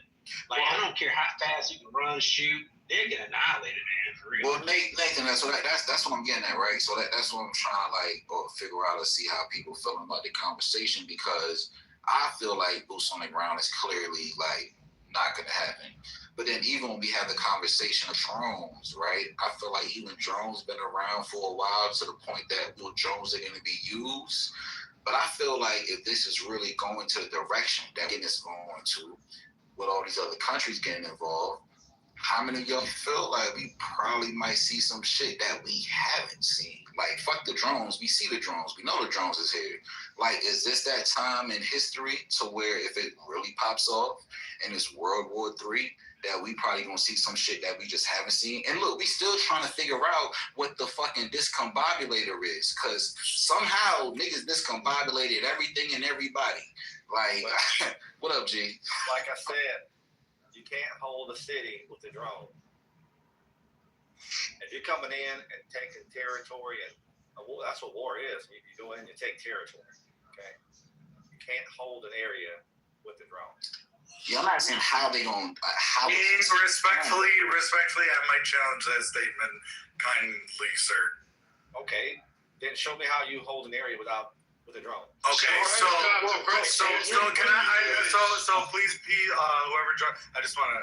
Like, I don't care how fast you can run, shoot, they're getting annihilated, man, for real. Well, Nathan, that's what I'm getting at, right? So that's what I'm trying to figure out to see how people feeling about the conversation, because I feel like boots on the ground is clearly not gonna happen. But then even when we have the conversation of drones, right? I feel like even drones been around for a while to the point that drones are gonna be used. But I feel like if this is really going to the direction that it's going to, with all these other countries getting involved, how many of y'all feel like we probably might see some shit that we haven't seen? Like, fuck the drones. We see the drones. We know the drones is here. Like, is this that time in history to where if it really pops off and it's World War III, that we probably gonna see some shit that we just haven't seen? And look, we still trying to figure out what the fucking discombobulator is, because somehow niggas discombobulated everything and everybody. Like, what up, G? Like I said, you can't hold a city with a drone. If you're coming in and taking territory, and that's what war is. You go in and take territory. Okay, you can't hold an area with a drone. Yeah, I'm asking how they gonna Respectfully, I might challenge that statement kindly, sir. Okay, then show me how you hold an area with a drone. Okay, so can I? Please, whoever I just want to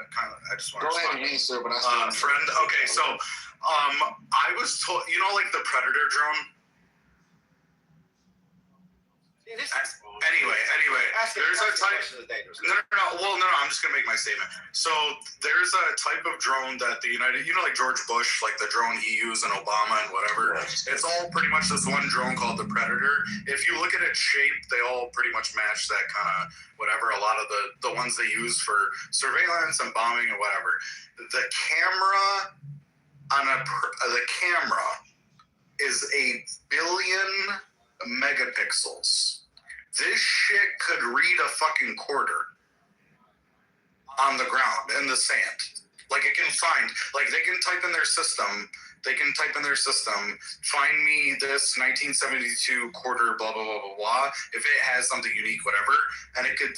go ahead and answer, but friend. Okay, so I was told, like the Predator drone. Anyway, there's a type. No, I'm just gonna make my statement. So there's a type of drone that the United, like George Bush, like the drone he used and Obama and whatever. It's all pretty much this one drone called the Predator. If you look at its shape, they all pretty much match that kind of whatever. A lot of the ones they use for surveillance and bombing and whatever. The camera is 1 billion megapixels. This shit could read a fucking quarter on the ground in the sand. Like, it can find, like, they can type in their system, find me this 1972 quarter, blah, blah, blah, blah, blah, if it has something unique, whatever, and it could,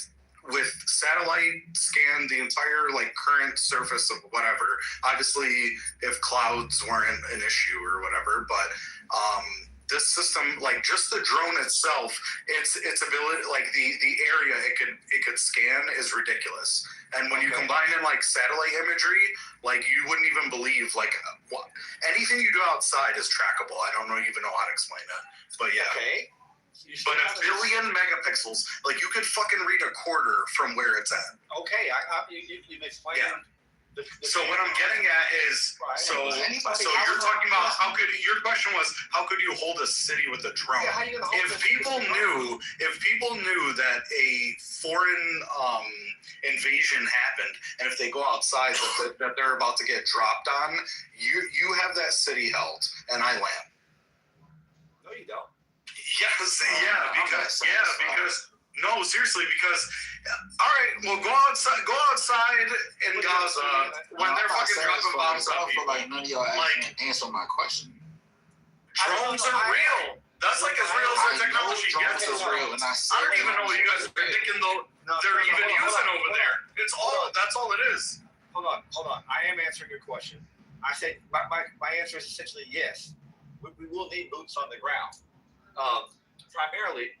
with satellite, scan the entire, like, current surface of whatever. Obviously, if clouds weren't an issue or whatever, but, this system, like just the drone itself, its ability, like the area it could scan is ridiculous. And when you combine in like satellite imagery, like you wouldn't even believe like what anything you do outside is trackable. I don't even know how to explain it, but yeah. Okay. But 1 billion megapixels, like you could fucking read a quarter from where it's at. Okay, you've explained. Yeah. So what I'm getting at is, so you're talking about your question was, how could you hold a city with a drone? Yeah, how you gonna hold if people knew that a foreign invasion happened, and if they go outside that they're about to get dropped on, you have that city held, and I land. No, you don't. Because no, seriously, because all right, well, go outside in Gaza when they're fucking dropping bombs on people. Like none of y'all answer my question. Drones are real. That's like as real as the technology gets. Is real, and I don't even know what you guys are thinking though. They're even using over there. That's all it is. Hold on. I am answering your question. I say my answer is essentially yes. We will need boots on the ground, primarily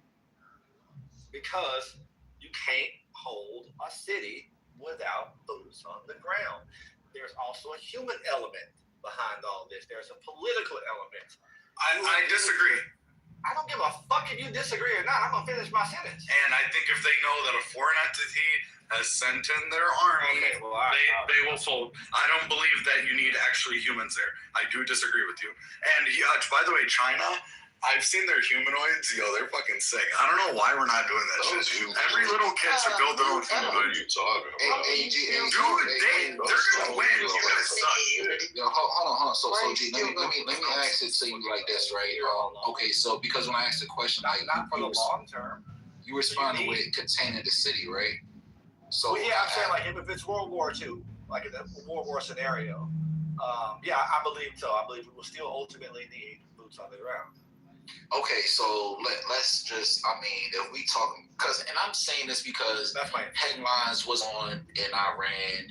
because you can't hold a city without boots on the ground. There's also a human element behind all this. There's a political element. I disagree. I don't give a fuck if you disagree or not. I'm gonna finish my sentence. And I think if they know that a foreign entity has sent in their army, they will fold. I don't believe that you need actually humans there. I do disagree with you. And by the way, China, I've seen their humanoids. Yo, they're fucking sick. I don't know why we're not doing that shit. Every little kid should build their own humanoid. What are you talking about? They're gonna win. You're gonna suck. Yo, hold on. So G, let me ask it to you like this, right? Okay, so because when I asked the question, like, not for the long term, you responded with containing the city, right? So well, yeah, I'm saying like if it's World War II, like in a World War scenario, yeah, I believe so. I believe we will still ultimately need boots on the ground. Okay, so let's just, I mean, if we talk, and I'm saying this because headlines was on in Iran,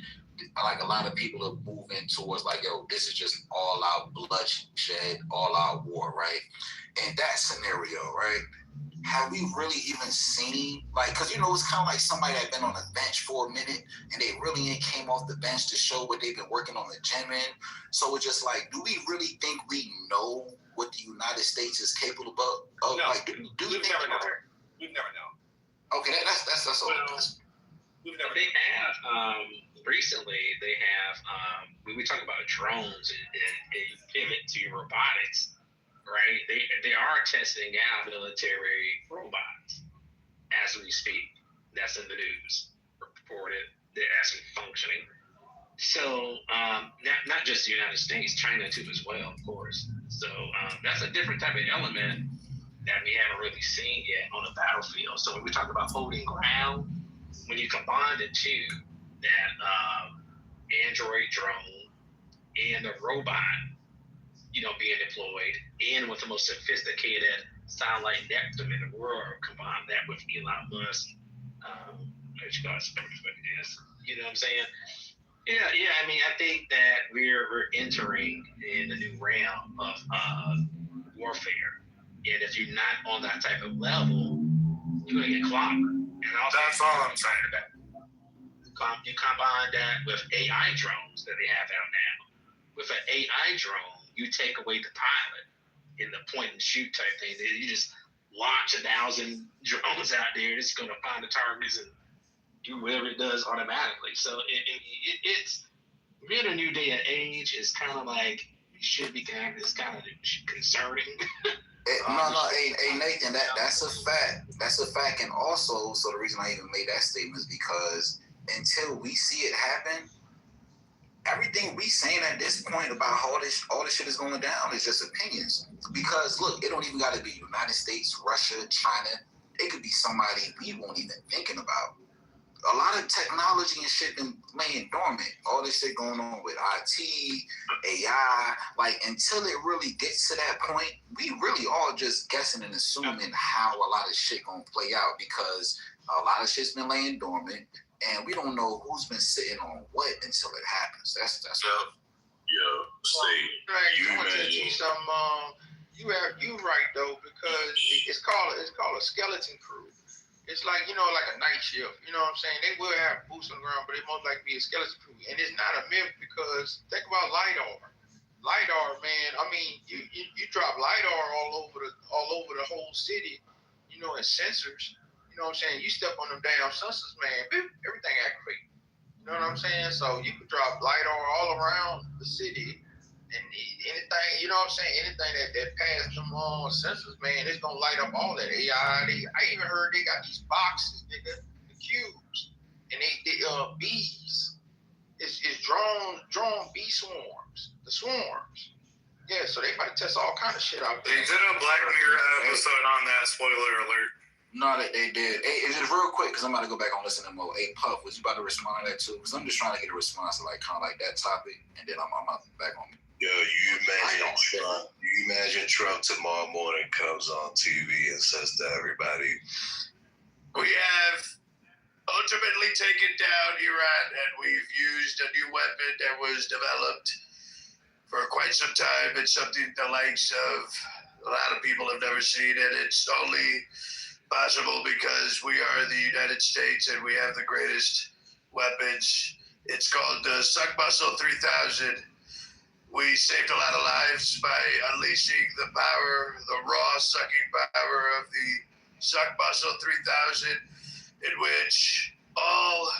like a lot of people are moving towards like, yo, this is just all out bloodshed, all out war, right? In that scenario, right? Have we really even seen, like, because, you know, it's kind of like somebody that been on the bench for a minute and they really ain't came off the bench to show what they've been working on the gym in. So it's just like, do we really think we know what the United States is capable of? No, like, do we never know. We've never known. Okay, that's all. We've never. They have recently. They have when we talk about drones and you pivot to robotics. Right, they are testing out military robots as we speak. That's in the news. Reported they're actually functioning. So not just the United States, China too as well, of course. So that's a different type of element that we haven't really seen yet on the battlefield. So when we talk about holding ground, when you combine the two, that Android drone and the robot, you know, being deployed, and with the most sophisticated satellite network in the world, combine that with Elon Musk, you know what I'm saying? Yeah. I mean, I think that we're entering in a new realm of warfare, and if you're not on that type of level, you're gonna get clobbered. And also, that's all I'm saying. You combine that with AI drones that they have out now. With an AI drone, you take away the pilot in the point and shoot type thing. You just launch 1,000 drones out there. It's going to find the targets and do whatever it does automatically. So it's we're in a new day and age. It's kind of like it's kind of concerning. Hey Nathan, that's a fact. That's a fact, and also, so the reason I even made that statement is because until we see it happen, everything we saying at this point about how all this shit is going down is just opinions. Because look, it don't even got to be United States, Russia, China. It could be somebody we won't even thinking about. A lot of technology and shit been laying dormant. All this shit going on with IT, AI. Like, until it really gets to that point, we really all just guessing and assuming how a lot of shit gonna play out, because a lot of shit's been laying dormant. And we don't know who's been sitting on what until it happens. That's what. You right though, because it's called a skeleton crew. It's like, you know, like a night shift. You know what I'm saying? They will have boots on the ground, but it most likely be a skeleton crew. And it's not a myth, because think about LiDAR. LiDAR, man. I mean, you drop LiDAR all over the whole city. You know, and sensors. You know what I'm saying? You step on them damn sensors, man, everything activate. You know what I'm saying? So you can drop LiDAR all around the city, and anything, you know what I'm saying? Anything that passed them sensors, man, it's gonna light up all that AI. I even heard they got these boxes, nigga, the cubes, and they bees. It's drone bee swarms, the swarms. Yeah, so they about to test all kind of shit out there. They did a Black Mirror episode on that. Spoiler alert. No, they did. Hey, just real quick, because I'm about to go back on listening mode. Hey, Puff, was you about to respond to that too? Because I'm just trying to get a response to like kind of like that topic, and then I'm back on. Yo, you imagine Trump tomorrow morning comes on TV and says to everybody, "We have ultimately taken down Iran, and we've used a new weapon that was developed for quite some time. It's something the likes of a lot of people have never seen, and it's only possible because we are the United States and we have the greatest weapons. It's called the Suck Muscle 3000. We saved a lot of lives by unleashing the power, the raw sucking power of the Suck Muscle 3000, in which all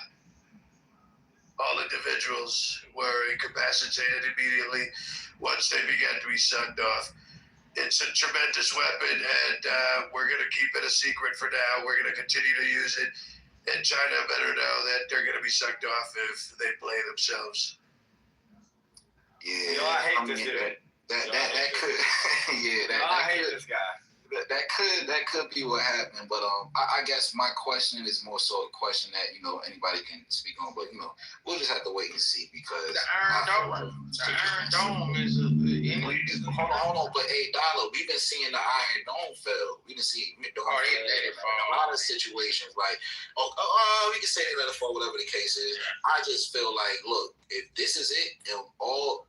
individuals were incapacitated immediately once they began to be sucked off. It's a tremendous weapon, and we're going to keep it a secret for now. We're going to continue to use it, and China better know that they're going to be sucked off if they play themselves. Yeah, I hate this dude. That could, yeah, I hate this guy. That could be what happened, but I guess my question is more so a question that anybody can speak on, but we'll just have to wait and see because the Iron Dome is a hold on, but $8, we've been seeing the Iron Dome fail. We've been seeing it in a lot of situations. Like, we can say they let it fall, whatever the case is. I just feel like, look, if this is it, and all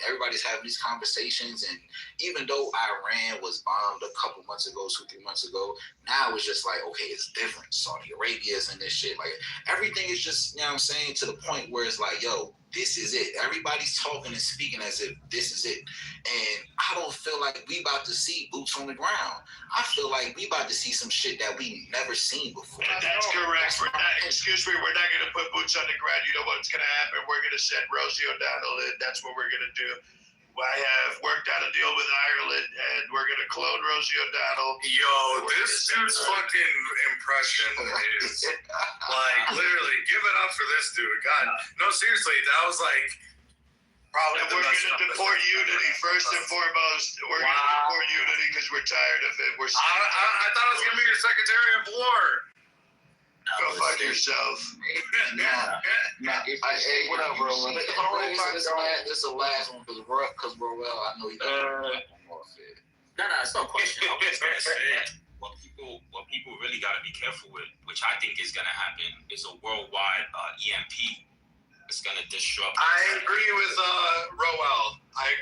everybody's having these conversations, and even though Iran was bombed a couple months ago, 2-3 months ago, now it's just like, okay, it's different. Saudi Arabia's and this shit, like everything is just, to the point where it's like, yo, this is it. Everybody's talking and speaking as if this is it. And I don't feel like we about to see boots on the ground. I feel like we about to see some shit that we never seen before. That's correct. We're not going to put boots on the ground. You know what's going to happen? We're going to send Rosie O'Donnell in. That's what we're going to do. I have worked out a deal with Ireland, and we're going to clone Rosie O'Donnell. Yo, this dude's fucking impression is like literally give it up for this dude. God, no, seriously, that was like probably the best. We're going to deport Unity first and foremost. We're going to deport Unity because we're tired of it. I thought it was going to be your Secretary of War. Go fuck yourself. Hey, whatever, bro. This is the last one because Roel, I know he doesn't more fit. No, it's no question. I was just gonna say what people really gotta be careful with, which I think is gonna happen, is a worldwide EMP. It's gonna disrupt. I agree with Roel. I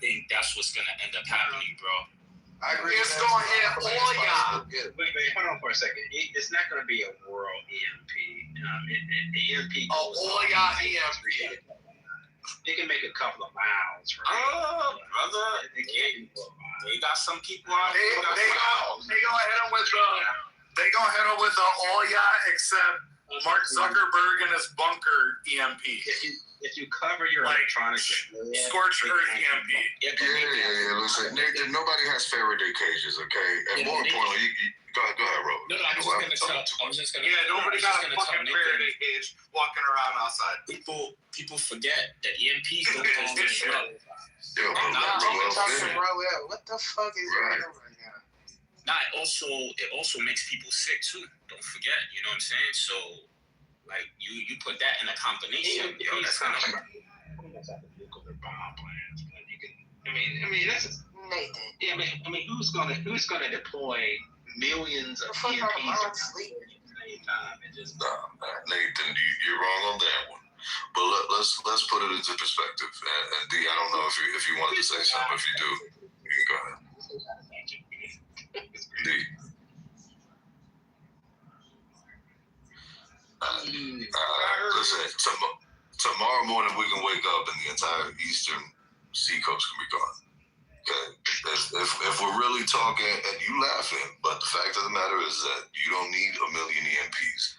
think that's what's gonna end up happening, bro. I agree. It's going to hit all y'all. Wait, hold on for a second. It's not going to be a world EMP. The EMP goes all y'all EMP. They can make a couple of miles. Brother. They got some people out there. They gonna hit them with the all y'all except Mark Zuckerberg and his bunker EMP. If you cover your electronics, scorched earth EMP. Yeah. Listen, nobody has Faraday cages, okay? And more importantly, go ahead, Rob. No, I was just gonna. Yeah, nobody got a fucking Faraday cage walking around outside. People forget that EMPs don't just disrupt. What the fuck is going on right now? It also makes people sick too. Don't forget, you know what I'm saying? So, like, you put that in a combination, that's kind of nuclear bomb plans. But you can, I mean, that's Nathan. I mean, who's gonna deploy millions of EMPs at the same time? Nathan, you're wrong on that one. But let's put it into perspective. And D, I don't know if you wanted to say something. If you do, you can go ahead. D. Listen, tomorrow morning we can wake up and the entire eastern seacoast can be gone. Okay? If we're really talking, and you laughing, but the fact of the matter is that you don't need a million EMPs.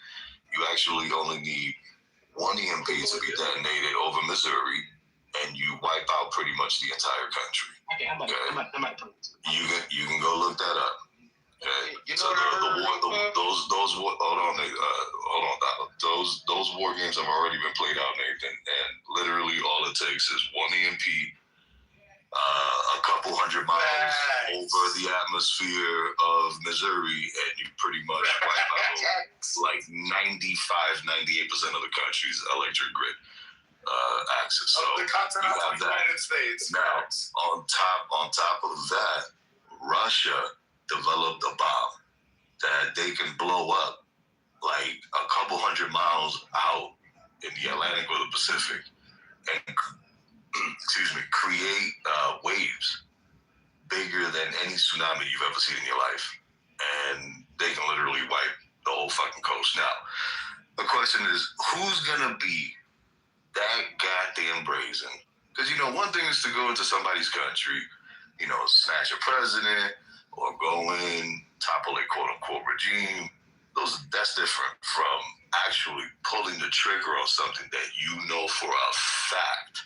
You actually only need one EMP to be detonated over Missouri, and you wipe out pretty much the entire country. Okay, I'm about to You can go look that up. Okay. So those hold on, Doc. Those war games have already been played out, Nathan, and literally all it takes is one EMP, a couple hundred miles over the atmosphere of Missouri, and you pretty much wipe out like 98% of the country's electric grid access. So the continental United States. Now, on top of that, Russia developed a bomb that they can blow up like a couple hundred miles out in the Atlantic or the Pacific, and excuse create waves bigger than any tsunami you've ever seen in your life. And they can literally wipe the whole fucking coast. Now, the question is, who's going to be that goddamn brazen? Because, you know, one thing is to go into somebody's country, you know, snatch a president or go in, topple a quote-unquote regime. That's different from actually pulling the trigger on something that you know for a fact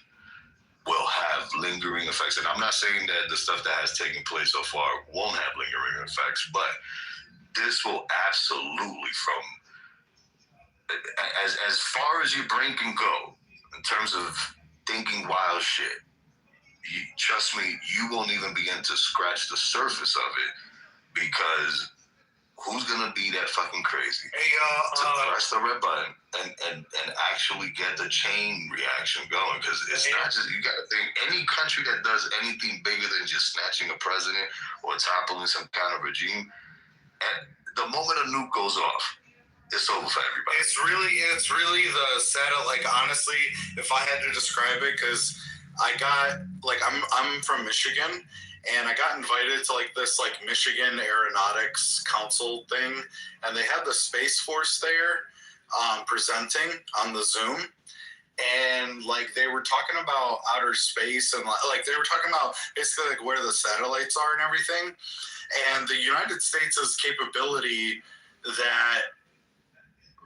will have lingering effects. And I'm not saying that the stuff that has taken place so far won't have lingering effects, but this will absolutely, from as far as your brain can go in terms of thinking wild shit, trust me, you won't even begin to scratch the surface of it, because who's gonna be that fucking crazy to press the red button and actually get the chain reaction going? Because it's not just, you gotta think, any country that does anything bigger than just snatching a president or toppling some kind of regime, at the moment a nuke goes off, it's over for everybody. It's really the setup. Like, honestly, if I had to describe it, because I'm from Michigan, and I got invited to like this like Michigan Aeronautics Council thing, and they had the Space Force there presenting on the Zoom, and like they were talking about outer space, and like they were talking about basically like where the satellites are and everything, and the United States' capability that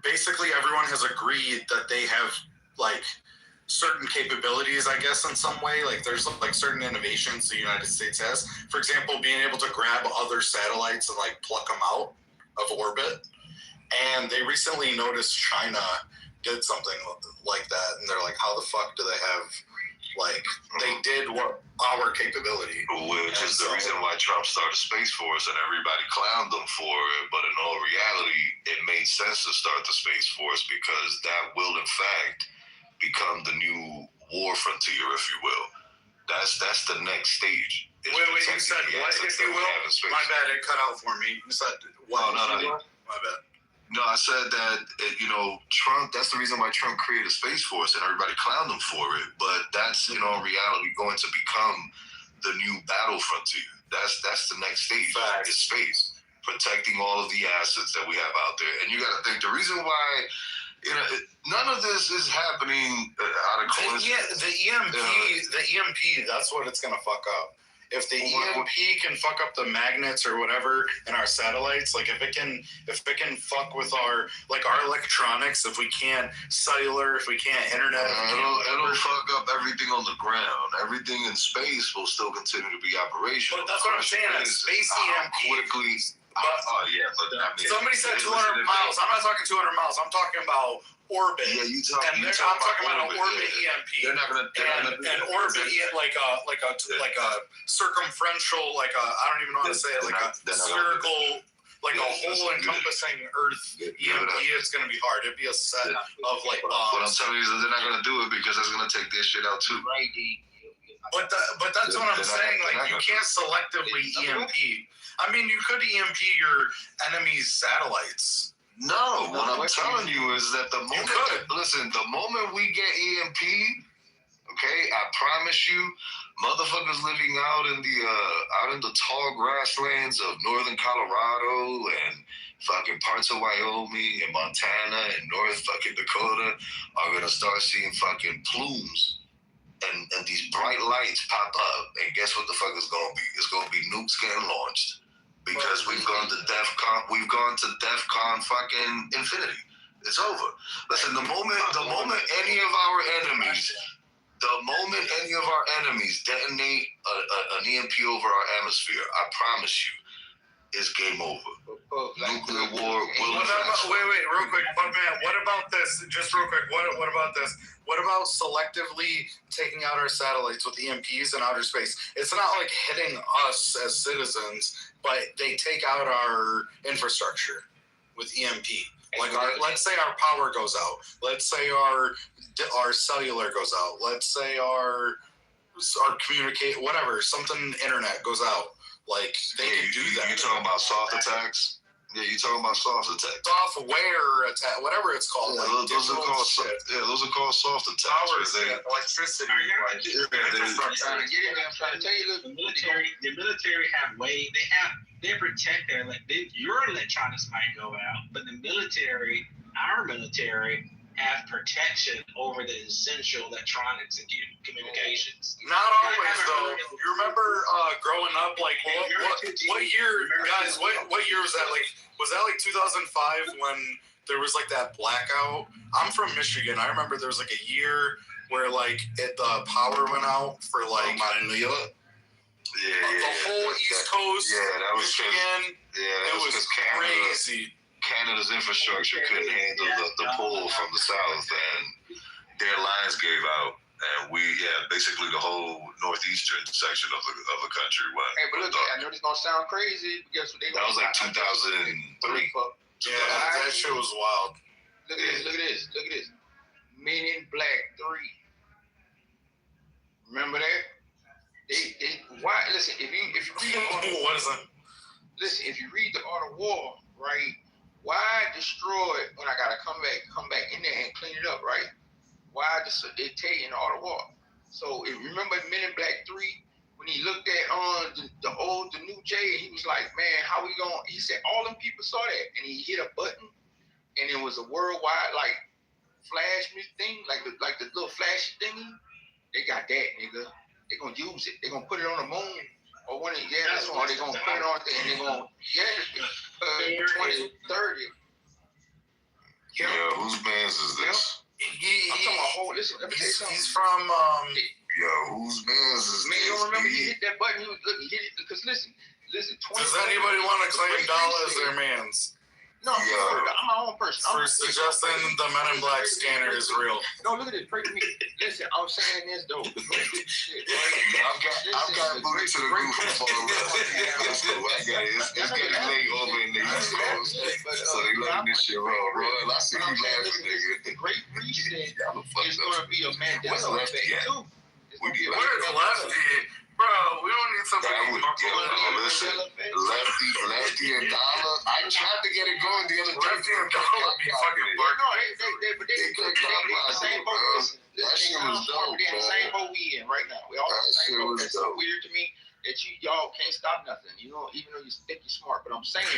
basically everyone has agreed that they have like certain capabilities, I guess, in some way. Like there's like certain innovations the United States has. For example, being able to grab other satellites and like pluck them out of orbit. And they recently noticed China did something like that, and they're like, how the fuck do they have, like, they did what our capability. Which is the reason why Trump started Space Force, and everybody clowned them for it. But in all reality, it made sense to start the Space Force, because that will, in fact, become the new war frontier, if you will. That's the next stage. Wait, you said what, if you will? My bad, it cut out for me. You said what? No. My bad. No, I said that, Trump, that's the reason why Trump created Space Force, and everybody clowned him for it. But that's, in all reality, going to become the new battle frontier. That's the next stage. Is space. Protecting all of the assets that we have out there. And you got to think, the reason why, none of this is happening out of coincidence. The EMP, that's what it's going to fuck up. If the EMP can fuck up the magnets or whatever in our satellites, like if it can fuck with our electronics, if we can't cellular, if we can't internet, it'll fuck up everything on the ground. Everything in space will still continue to be operational. But that's what I'm saying. Space EMP. Quickly. Somebody said 200 miles. I'm not talking 200 miles. I'm talking about orbit. Yeah, I'm talking about an orbit EMP. They're not gonna an orbit like a circumferential, like a, I don't even know how to say it, like a spherical, like a whole encompassing Earth EMP. It's gonna be hard. It'd be a set of like bombs. What I'm telling you is that they're not gonna do it, because it's gonna take their shit out too. But that's what I'm saying. Like, you can't selectively EMP. I mean, you could EMP your enemy's satellites. No, what I'm telling you is that the moment we get EMP, okay, I promise you, motherfuckers living out in the tall grasslands of northern Colorado and fucking parts of Wyoming and Montana and North fucking Dakota are gonna start seeing fucking plumes and these bright lights pop up, and guess what the fuck is gonna be? It's gonna be nukes getting launched. Because we've gone to DEFCON fucking infinity. It's over. Listen, the moment any of our enemies detonate an EMP over our atmosphere, I promise you, it's game over. Nuclear war will. Wait, real quick, but man, what about this? Just real quick, what about this? What about selectively taking out our satellites with EMPs in outer space? It's not like hitting us as citizens, but they take out our infrastructure with EMP. Like, let's say our power goes out. Let's say our cellular goes out. Let's say our internet goes out. Like, they can do that. You talking about soft attacks? Yeah, you talking about soft attack. Software attack, whatever it's called. Yeah, like those are called those are called soft attacks. power, They, electricity. I'm trying to tell you, look, the military have they protect your electronics might go out, but our military have protection over the essential electronics and communications. Not always though. You remember growing up, like what year, guys? What year was that? Like, was that like 2005 when there was like that blackout? I'm from Michigan. I remember there was like a year where like the power went out for like out in New York. The whole East Coast. Yeah, that was Michigan. It was crazy. Canada's infrastructure couldn't handle the pull from the south, and their lines gave out, and basically the whole northeastern section of the country went. Hey, but look, I know this gonna sound crazy. Guess what they? That was like 2003. Yeah, that shit was wild. Look at this. Men in Black 3. Remember that? Why? Listen, if you read what is that? Listen, if you read the Art of War, right? Why destroy it when I gotta come back in there and clean it up, right? Why they tell you in the Art of War? So if you remember Men in Black 3, when he looked at the new Jay, he was like, man, how we going? He said all them people saw that, and he hit a button, and it was a worldwide like flash thing, like the little flashy thingy. They got that, nigga. They gonna use it. They gonna put it on the moon. Or when that's why they gonna put it on there and they gonna 2030. Yeah, whose bands is this? I'm talking about listen, let me tell you something. He's from Yo, whose bands is man, this? you don't remember he hit that button, he hit it because listen, does anybody want to claim Dollar as their mans? No, I'm my own person. For suggesting the Men in Black scanner is real. No, look at this. Pray to me. Listen, I'm saying this though. Shit, I've got booted to the roof before Let's go. I got it. It's getting late over in the East Coast. So they letting this shit roll. I see you laughing, nigga. The Great Reset is going to be a Mandela effect too. Where's Lefty? Bro, we don't need something. Listen, Lefty and Dollar. I tried to get it going the other day. Lefty and Dollar be fucking they the same boat. That shit was dope, man. The same boat we in right now. We all in the same boat. That's so weird to me that y'all can't stop nothing. You know, even though you think you're smart. But I'm saying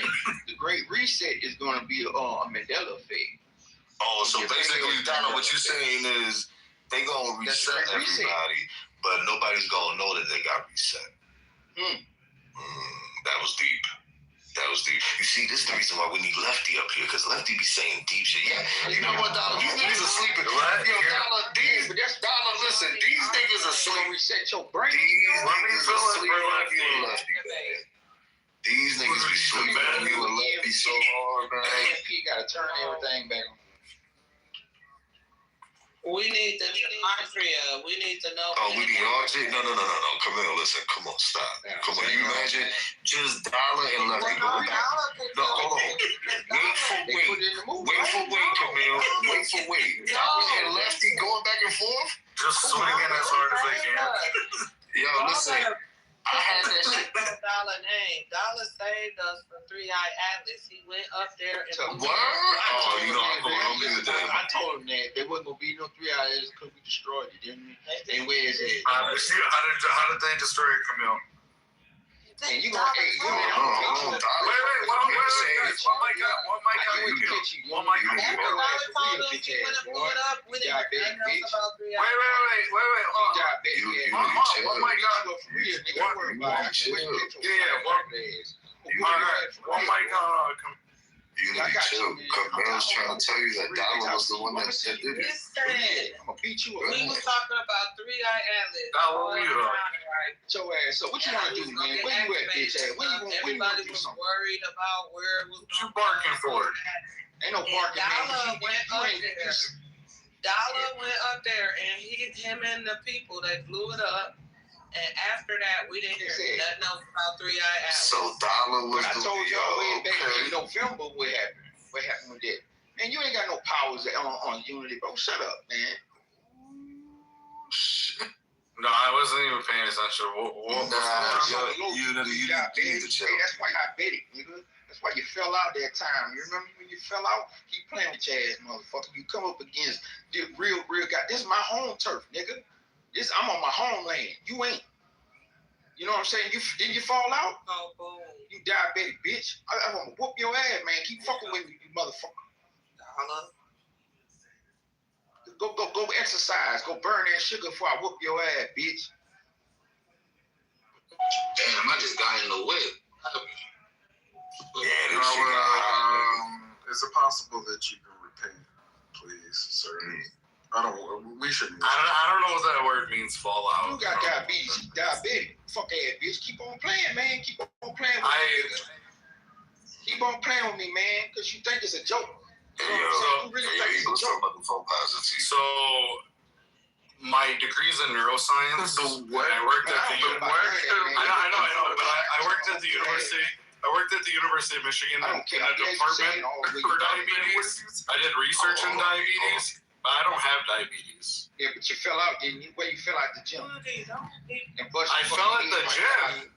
the Great Reset is going to be a Mandela effect. Oh, so basically, Donald, what you're saying is they gonna reset everybody, but nobody's gonna know that they got reset. That was deep. You see, this is the reason why we need Lefty up here, because Lefty be saying deep shit. Yeah, you know what, Dollar? These niggas are sleeping. Dollar, listen, these niggas are sleeping. Reset your brain. These niggas are sleeping. These niggas be sleeping on you and Lefty so hard, man. AMP gotta turn everything back on. We need the gematria. We need to know. Oh, we need RJ? No. Come on, listen. Come on, stop. Come on, you imagine just Dollar and Lefty going back. No, hold on. Wait for wait, Camille. Wait for wait. Dollar and Lefty going back and forth? Just swinging as hard as they can. Yo, listen. I had that shit. Dollar name. Dollar saved us from 3-Eye Atlas. He went up there and what? Oh, you know, I'm going to do that. I told him that there wasn't going to be no 3-Eye Atlas because we destroyed it, didn't we? And where is it? How did they destroy it, Camille? And you gonna wait. One mic up. One mic up. You need to chill. Camille's trying to tell you that Dollar was the one that did it. I'm gonna beat you up. We were talking about 3-Eye Atlas. So what you want to do, man? Where you at, bitch ass? Everybody was worried about where it was. What you barking for? Ain't no barking, man. Dollar went up there and him and the people, they blew it up. And after that, we didn't hear nothing else about 3-Eye Atlas. So Dollar was I told y'all way back in November what happened. What happened with that? Man, you ain't got no powers on Unity, bro. Shut up, man. No, I wasn't even paying attention. You need to chill. That's why I bet it, nigga. That's why you fell out that time. You remember when you fell out? Keep playing with your ass, motherfucker. You come up against the real guy. This is my home turf, nigga. I'm on my homeland. You ain't. You know what I'm saying? Didn't you fall out? Oh, boy. You diabetic bitch. I'm gonna whoop your ass, man. Keep fucking with me, you motherfucker. Go exercise. Go burn that sugar before I whoop your ass, bitch. Damn, I just got in the whip. Yeah, this shit. Is it possible that you can repent, please, sir? We shouldn't. I don't know what that word means. Fall out. You got diabetes. You diabetic. Fuck ass bitch. Keep on playing, man. Keep on playing with me. Keep on playing with me, man. Because you think it's a joke. You really think it's a joke. So, my degree's in neuroscience. I worked at the university. I know, but I worked at the university. I worked at the University of Michigan in a department for diabetes. I did research in diabetes, but I don't have diabetes. Yeah, but you fell out, didn't you? Where you fell out the gym? I fell at the gym.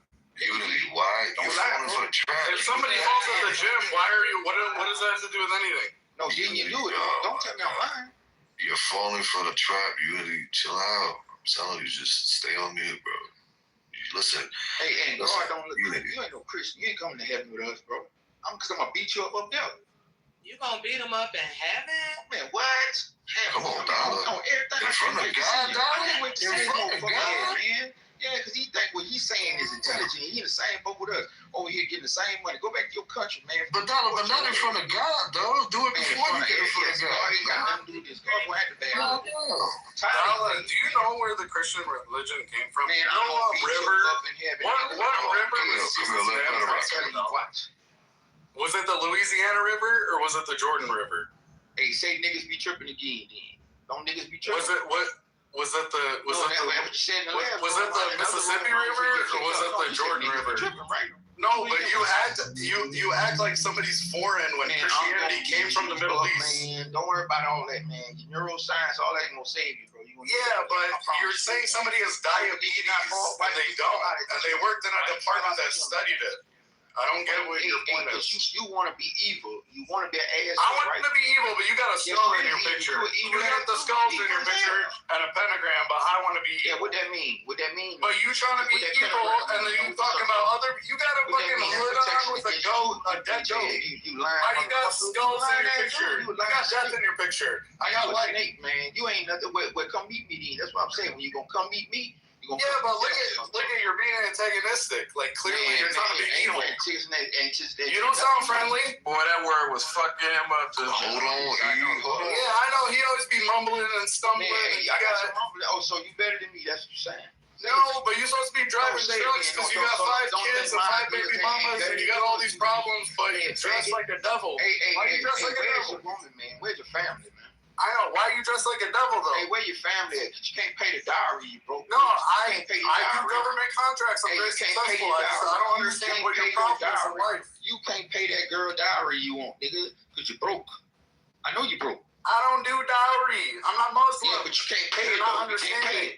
Why? You're falling for the trap. If somebody falls at the gym, why are you? What does that have to do with anything? No, didn't you do it? Don't tell me I'm lying. You're falling for the trap. You really chill out. I'm telling you, just stay on mute, bro. Listen. Hey, and God don't look. You ain't no Christian. You ain't coming to heaven with us, bro. I'm gonna beat you up there. You gonna beat him up in heaven? Man, what? Come on, Dollar. On everything. In front of God, Dollar. In front of God, man. Yeah, because he think what he's saying is intelligent. He in the same boat with us. Over here getting the same money. Go back to your country, man. But Dollar, but not in front of God, though. Do it before you get in front of God. God ain't got nothing to do with this. God will have to bear. Dollar, do you know where the Christian religion came from? Man, you know what river? What river was Jesus Watch. Was it the Louisiana River or was it the Jordan River? Hey, say niggas be tripping again, then. Don't niggas be tripping. Was it the Mississippi River or was it the Jordan River? No, but you act like somebody's foreign when Christianity came from the Middle East. Man, don't worry about all that, man. Neuroscience, all that ain't gonna save you, bro. Yeah, but you're saying somebody has diabetes and they don't, and they worked in a department that studied it. I don't get what your point is. You want to be evil. You want to be an asshole. I want to be evil, but you got a skull in your picture. You got the skulls in your picture and a pentagram, but I want to be evil. Yeah, what that mean? What that mean? But you trying to be evil, and then you talking about other. You got a fucking hood on with a goat, a dead goat. You lying? Why you got skulls in your picture? You got death in your picture. I got like Nate, man. You ain't nothing. Well, come meet me then. That's what I'm saying. When you gonna come meet me. Yeah, but look at you're being antagonistic. Like clearly you're trying to be evil. You don't sound friendly. Boy, that word was fucking him up. Hold on. Yeah, I know. He always be mumbling and stumbling. Oh, so you better than me? That's what you're saying. No, but you're supposed to be driving trucks because you got 5 kids and 5 baby mamas and you got all these problems, but you dress like a devil. Why you dress like a devil? Where's your family, man? I know. Why you dress like a devil, though? Hey, where your family at? You can't pay the dowry, you broke. No, I do government contracts. I'm very successful. I don't understand what your problem is in life. You can't pay that girl dowry you want, nigga, because you broke. I know you broke. I don't do dowry. I'm not Muslim. Yeah, but you can't pay it. Not understanding.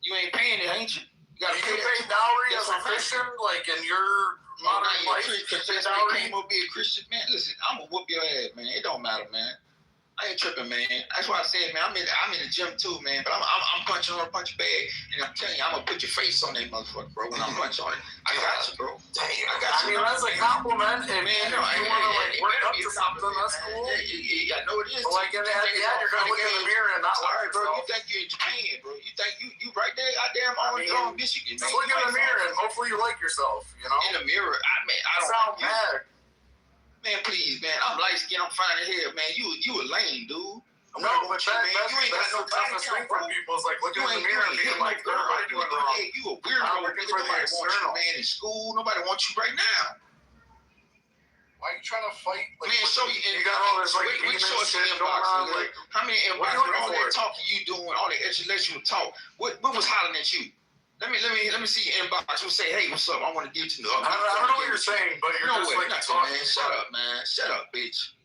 You ain't paying it, ain't you? You pay dowry as a Christian, like in your modern life? Because that's how you came up be a Christian, man. Listen, I'm gonna whoop your ass, man. It don't matter, man. I ain't tripping, man. That's why I said, man, I'm in the gym too, man. But I'm punching on a punch bag, and I'm telling you, I'm gonna put your face on that motherfucker, bro. When I punch on it, I got you, bro. Damn, I mean, that's a compliment. And man, you wanna like work up to something, that's cool. I know it is. But like at the end, you're gonna look in the mirror and not like, bro. You think you're in Japan, bro? You think you right there, goddamn on Michigan, man? Just look in the mirror and hopefully you like yourself. You know. In the mirror, I don't sound mad. Man, please, man. I'm light skinned. I'm fine as hell, man. You a lame dude. No, but you ain't got no toughest thing for people. It's like looking in the mirror and being like, everybody doing wrong. Hey, you a weirdo. Nobody wants you, man, in school. Nobody wants you right now. Why are you trying to fight? Like, man, so you got all this like shit going on. Like, how many inboxes? All that talking you doing, all that intellectual talk. What was hollering at you? Let me see your inbox. We'll say, hey, what's up? I want to get you. I don't know what you're saying, but you're just like talking. Man. Shut up, man. Shut up, bitch.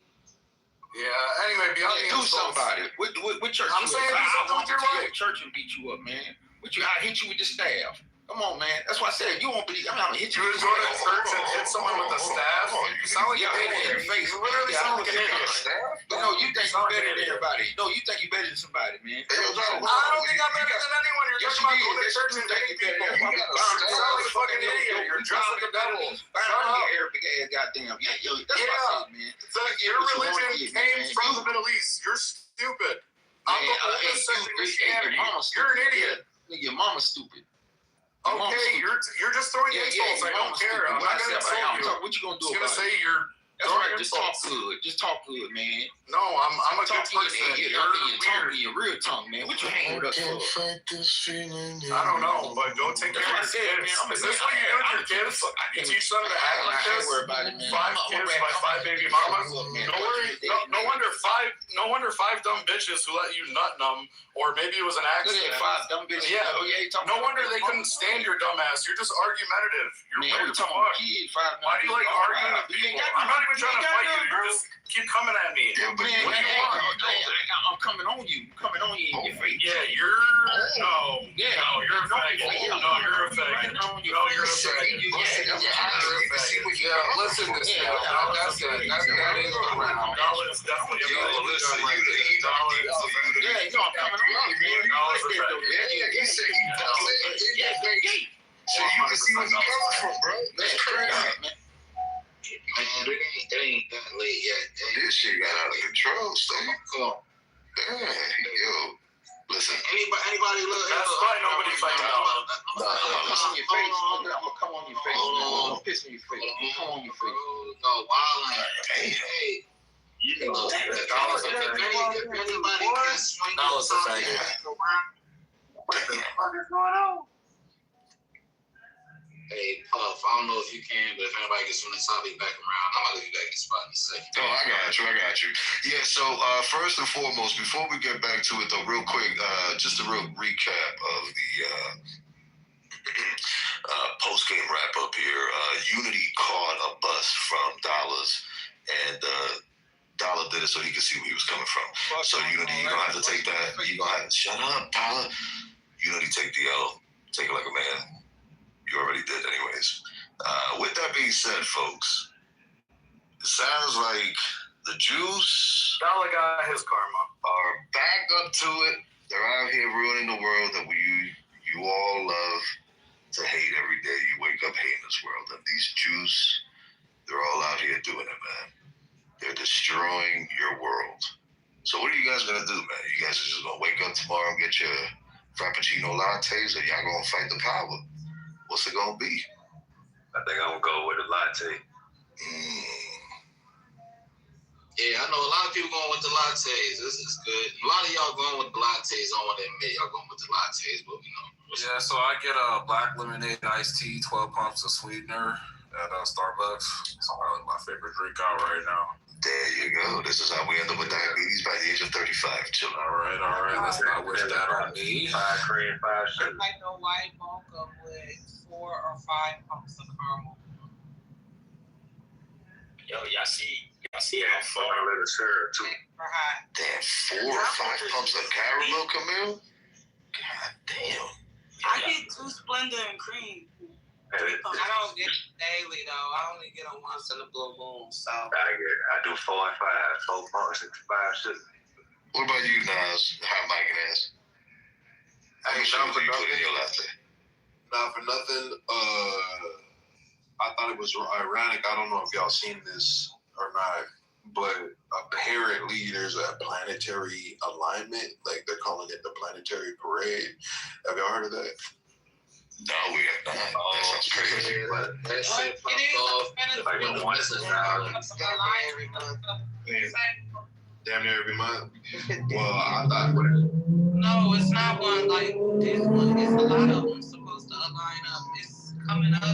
Yeah. Anyway, beyond do somebody. What church? I'm saying do something with your life. Church and beat you up, man. I hit you with the staff. Come on, man. That's why I said you won't believe. I'm gonna hit you. You would go to church and hit someone with a staff? You sound like an idiot. You literally sound like an idiot. No, you think you're better than everybody. No, you think you're better than somebody, man. I don't think I'm better than anyone. You're talking about going to church and hitting people. You sound like a fucking idiot. You're dressed like a devil. Shut up. Arabic ass, goddamn. Yeah, that's what I said, man. Your religion came from the Middle East. You're stupid. I'm the oldest sect of Christianity. You're an idiot. Your mama's stupid. Okay, you're just throwing insults. I don't care. I'm not gonna insult you. What you gonna do about it? I'm gonna say you're. That's right. Just talk good. Just talk good, man. No, I'm a good person. You're weird. Your real tongue, man. What you hanging with us for? I don't know, but go take care of your kids. Is this what you do with your kids? You teach them to act like this? 5 kids by 5 baby mamas? No wonder 5 dumb bitches who let you nut them, or maybe it was an accident. 5 dumb bitches. Yeah. No wonder they couldn't stand your dumb ass. You're just argumentative. You're weird as fuck. Why do you like arguing with people? I'm not even trying to fight you. You just keep coming at me. Yeah, what do you want? I'm coming on you. In your face. Yeah, you're a faggot. No, you're a faggot. No, you're a faggot. Yeah, listen to this now. That is the round. Dollar's definitely a faggot. Listen, yeah, no, I'm coming on you, man. Dollar's a faggot. He said he so you can see where he comes from, bro. That's crazy, man. Man, it ain't that late yet. This shit got out of control, so yo, listen. Anybody look? That's why nobody fights out. Piss in your face. I'm gonna come on your face. I'm gonna piss in your face. Come on your face. No, wildin'. Hey. You know, Dollar's a faggot. if anybody can swing Dollar's a something faggot. what the fuck is going on? Hey, Puff, I don't know if you can, but if anybody gets on the topic back around, I'm going to leave that spot in a second. Oh, I got you. Yeah, so first and foremost, before we get back to it, though, real quick, just a real recap of the post-game wrap-up here. Unity caught a bus from Dollars, and Dollar did it so he could see where he was coming from. So Unity, you're going to have to take that. You're going to have to shut up, Dollar. Unity, take the L. Take it like a man. You already did anyways. With that being said, folks, it sounds like the Jews Dollar got his karma. Are back up to it. They're out here ruining the world that you all love to hate every day. You wake up hating this world. And these Jews, they're all out here doing it, man. They're destroying your world. So what are you guys gonna do, man? You guys are just gonna wake up tomorrow and get your Frappuccino lattes, or y'all gonna fight the power? What's it gonna be? I think I'm gonna go with a latte. Yeah, I know a lot of people going with the lattes. This is good. A lot of y'all going with the lattes. I don't want to admit y'all going with the lattes, but Yeah, so I get a black lemonade iced tea, 12 pumps of sweetener at Starbucks. It's probably my favorite drink out right now. There you go. This is how we end up with diabetes by the age of 35. Children. All right. Let's not wish that on me. 5 cream, 5 sugar. Like a white mocha with 4 or 5 pumps of caramel. Yo, y'all see how far a little syrup too. Damn, 4 or 5 pumps of caramel, Camille? God damn. I get 2 Splenda and cream. I don't get it daily though. I only get them once in a blue moon. So I do 4 and 5, 4 pumps and 5 sugar. What about you, Nas? Hot Mike and ass? How much sugar do you put in your latte? Not for nothing. I thought it was ironic. I don't know if y'all seen this or not, but apparently there's a planetary alignment. Like they're calling it the planetary parade. Have y'all heard of that? No, we have not. That sounds crazy. that shit popped off. Like the one is Damn near every month. Well, I thought. no, it's not one like this one. It's a lot of them supposed to align up. It's coming up. I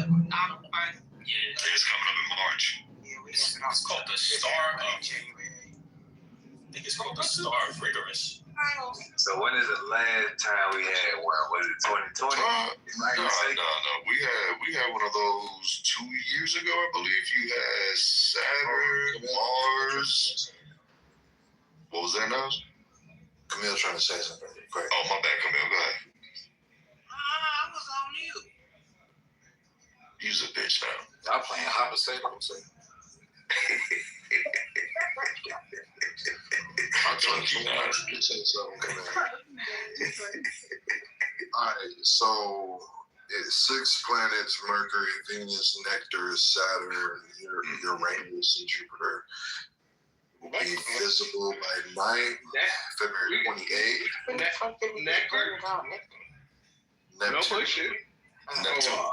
don't find. Yeah, it's coming up in March. Yeah, it's called the Star of January. I think it's called the Star of Rigorous. So when is the last time we had one? Was it 2020? No. We had one of those 2 years ago, I believe. You had Saturn, Mars. What was that, Nas? Camille's trying to say something. Great. Oh, my bad, Camille. Go ahead. Use a bitch now. Y'all playing hot potato? I'm saying. I'm trying to say something, man. All right, so it's 6 planets: Mercury, Venus, Nectar, Saturn, Uranus, and Jupiter will be visible by night, February 28th. Neptune.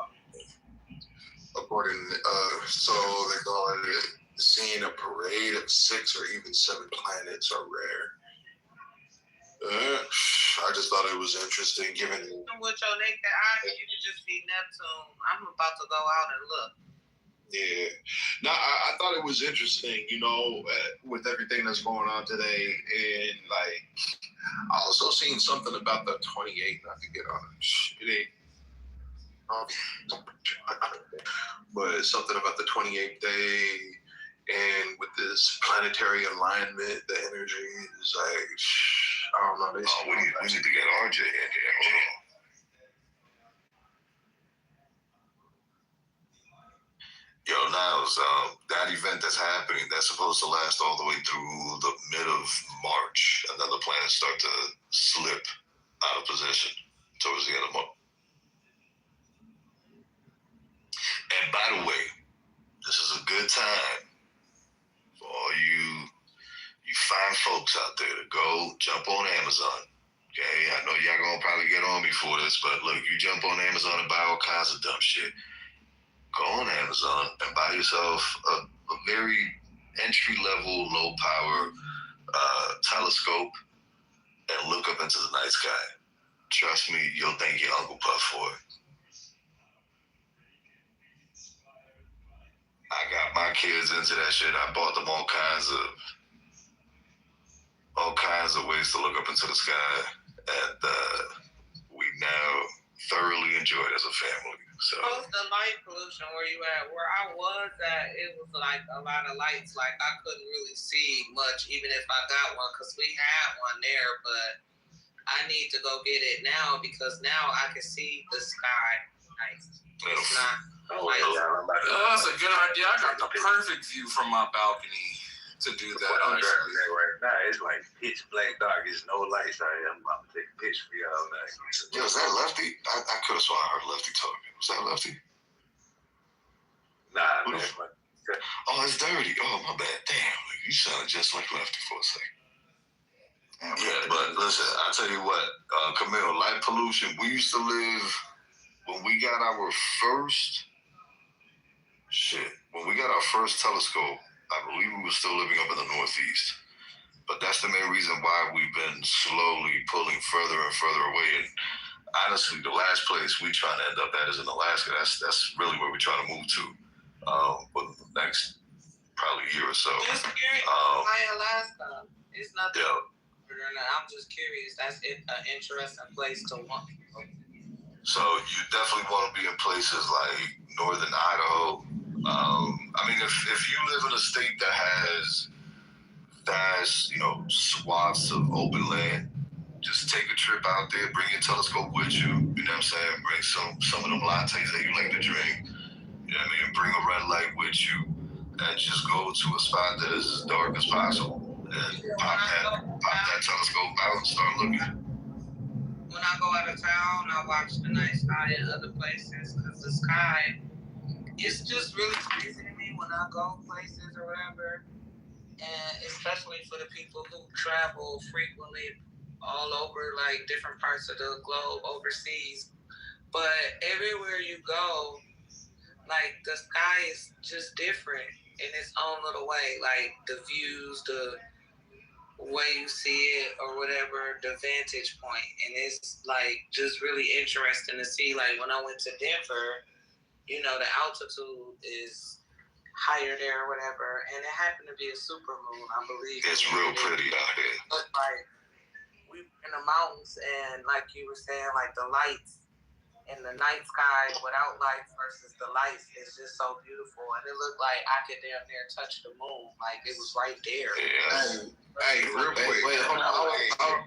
According, so they call it seeing a parade of 6 or even 7 planets are rare. I just thought it was interesting, given. With your naked eye, you can just see Neptune. I'm about to go out and look. Yeah. No, I thought it was interesting, with everything that's going on today. And, I also seen something about the 28th. I could get on it. But something about the 28th day. And with this planetary alignment, the energy is I don't know. We need to get RJ in here. Hold on. Yo, Niles, that event that's happening, that's supposed to last all the way through the mid of March, and then the planets start to slip out of position towards the end of March. And by the way, this is a good time for all you fine folks out there to go jump on Amazon. Okay, I know y'all gonna probably get on me for this, but look, you jump on Amazon and buy all kinds of dumb shit. Go on Amazon and buy yourself a very entry-level, low-power telescope and look up into the night sky. Trust me, you'll thank your Uncle Puff for it. I got my kids into that shit. I bought them all kinds of ways to look up into the sky, and we now thoroughly enjoy it as a family. So post the light pollution where you at. Where I was at, it was like a lot of lights. Like I couldn't really see much, even if I got one, because we had one there. But I need to go get it now because now I can see the sky. Nice. It's not. That's a good idea. I got the perfect view from my balcony to do that. I'm driving that right now. It's like pitch black dark. There's no lights out here. I'm about to take a picture for y'all. Yo, is that Lefty? I could have sworn I heard Lefty talking. Was that Lefty? Nah, man. Oh, it's Dirty. Oh, my bad. Damn, you sounded just like Lefty for a second. Yeah, but listen, I tell you what, Camille, light pollution. We used to live when we got our first telescope. I believe we were still living up in the Northeast, but that's the main reason why we've been slowly pulling further and further away. And honestly, the last place we trying to end up at is in Alaska. That's really where we're trying to move to for the next probably year or so. Just curious, why Alaska? It's nothing. Yeah. I'm just curious. That's an interesting place to want. So you definitely want to be in places like northern Idaho. I mean, if you live in a state that has vast, swaths of open land, just take a trip out there, bring your telescope with you. You know what I'm saying? Bring some of them lattes that you like to drink. You know what I mean? Bring a red light with you, and just go to a spot that is as dark as possible, and pop that telescope out and start looking. When I go out of town, I watch the night sky in other places because the sky, it's just really crazy to me when I go places or whatever, and especially for the people who travel frequently all over, like different parts of the globe, overseas. But everywhere you go, like the sky is just different in its own little way. Like the views, the way you see it or whatever, the vantage point. And it's like just really interesting to see. Like when I went to Denver, the altitude is higher there or whatever, and it happened to be a super moon, I believe. It's real pretty out here. But like we in the mountains, and like you were saying, like the lights in the night sky without lights versus the lights is just so beautiful, and it looked like I could damn near touch the moon, like it was right there. Yeah. Hey, real quick. Wait, hold on.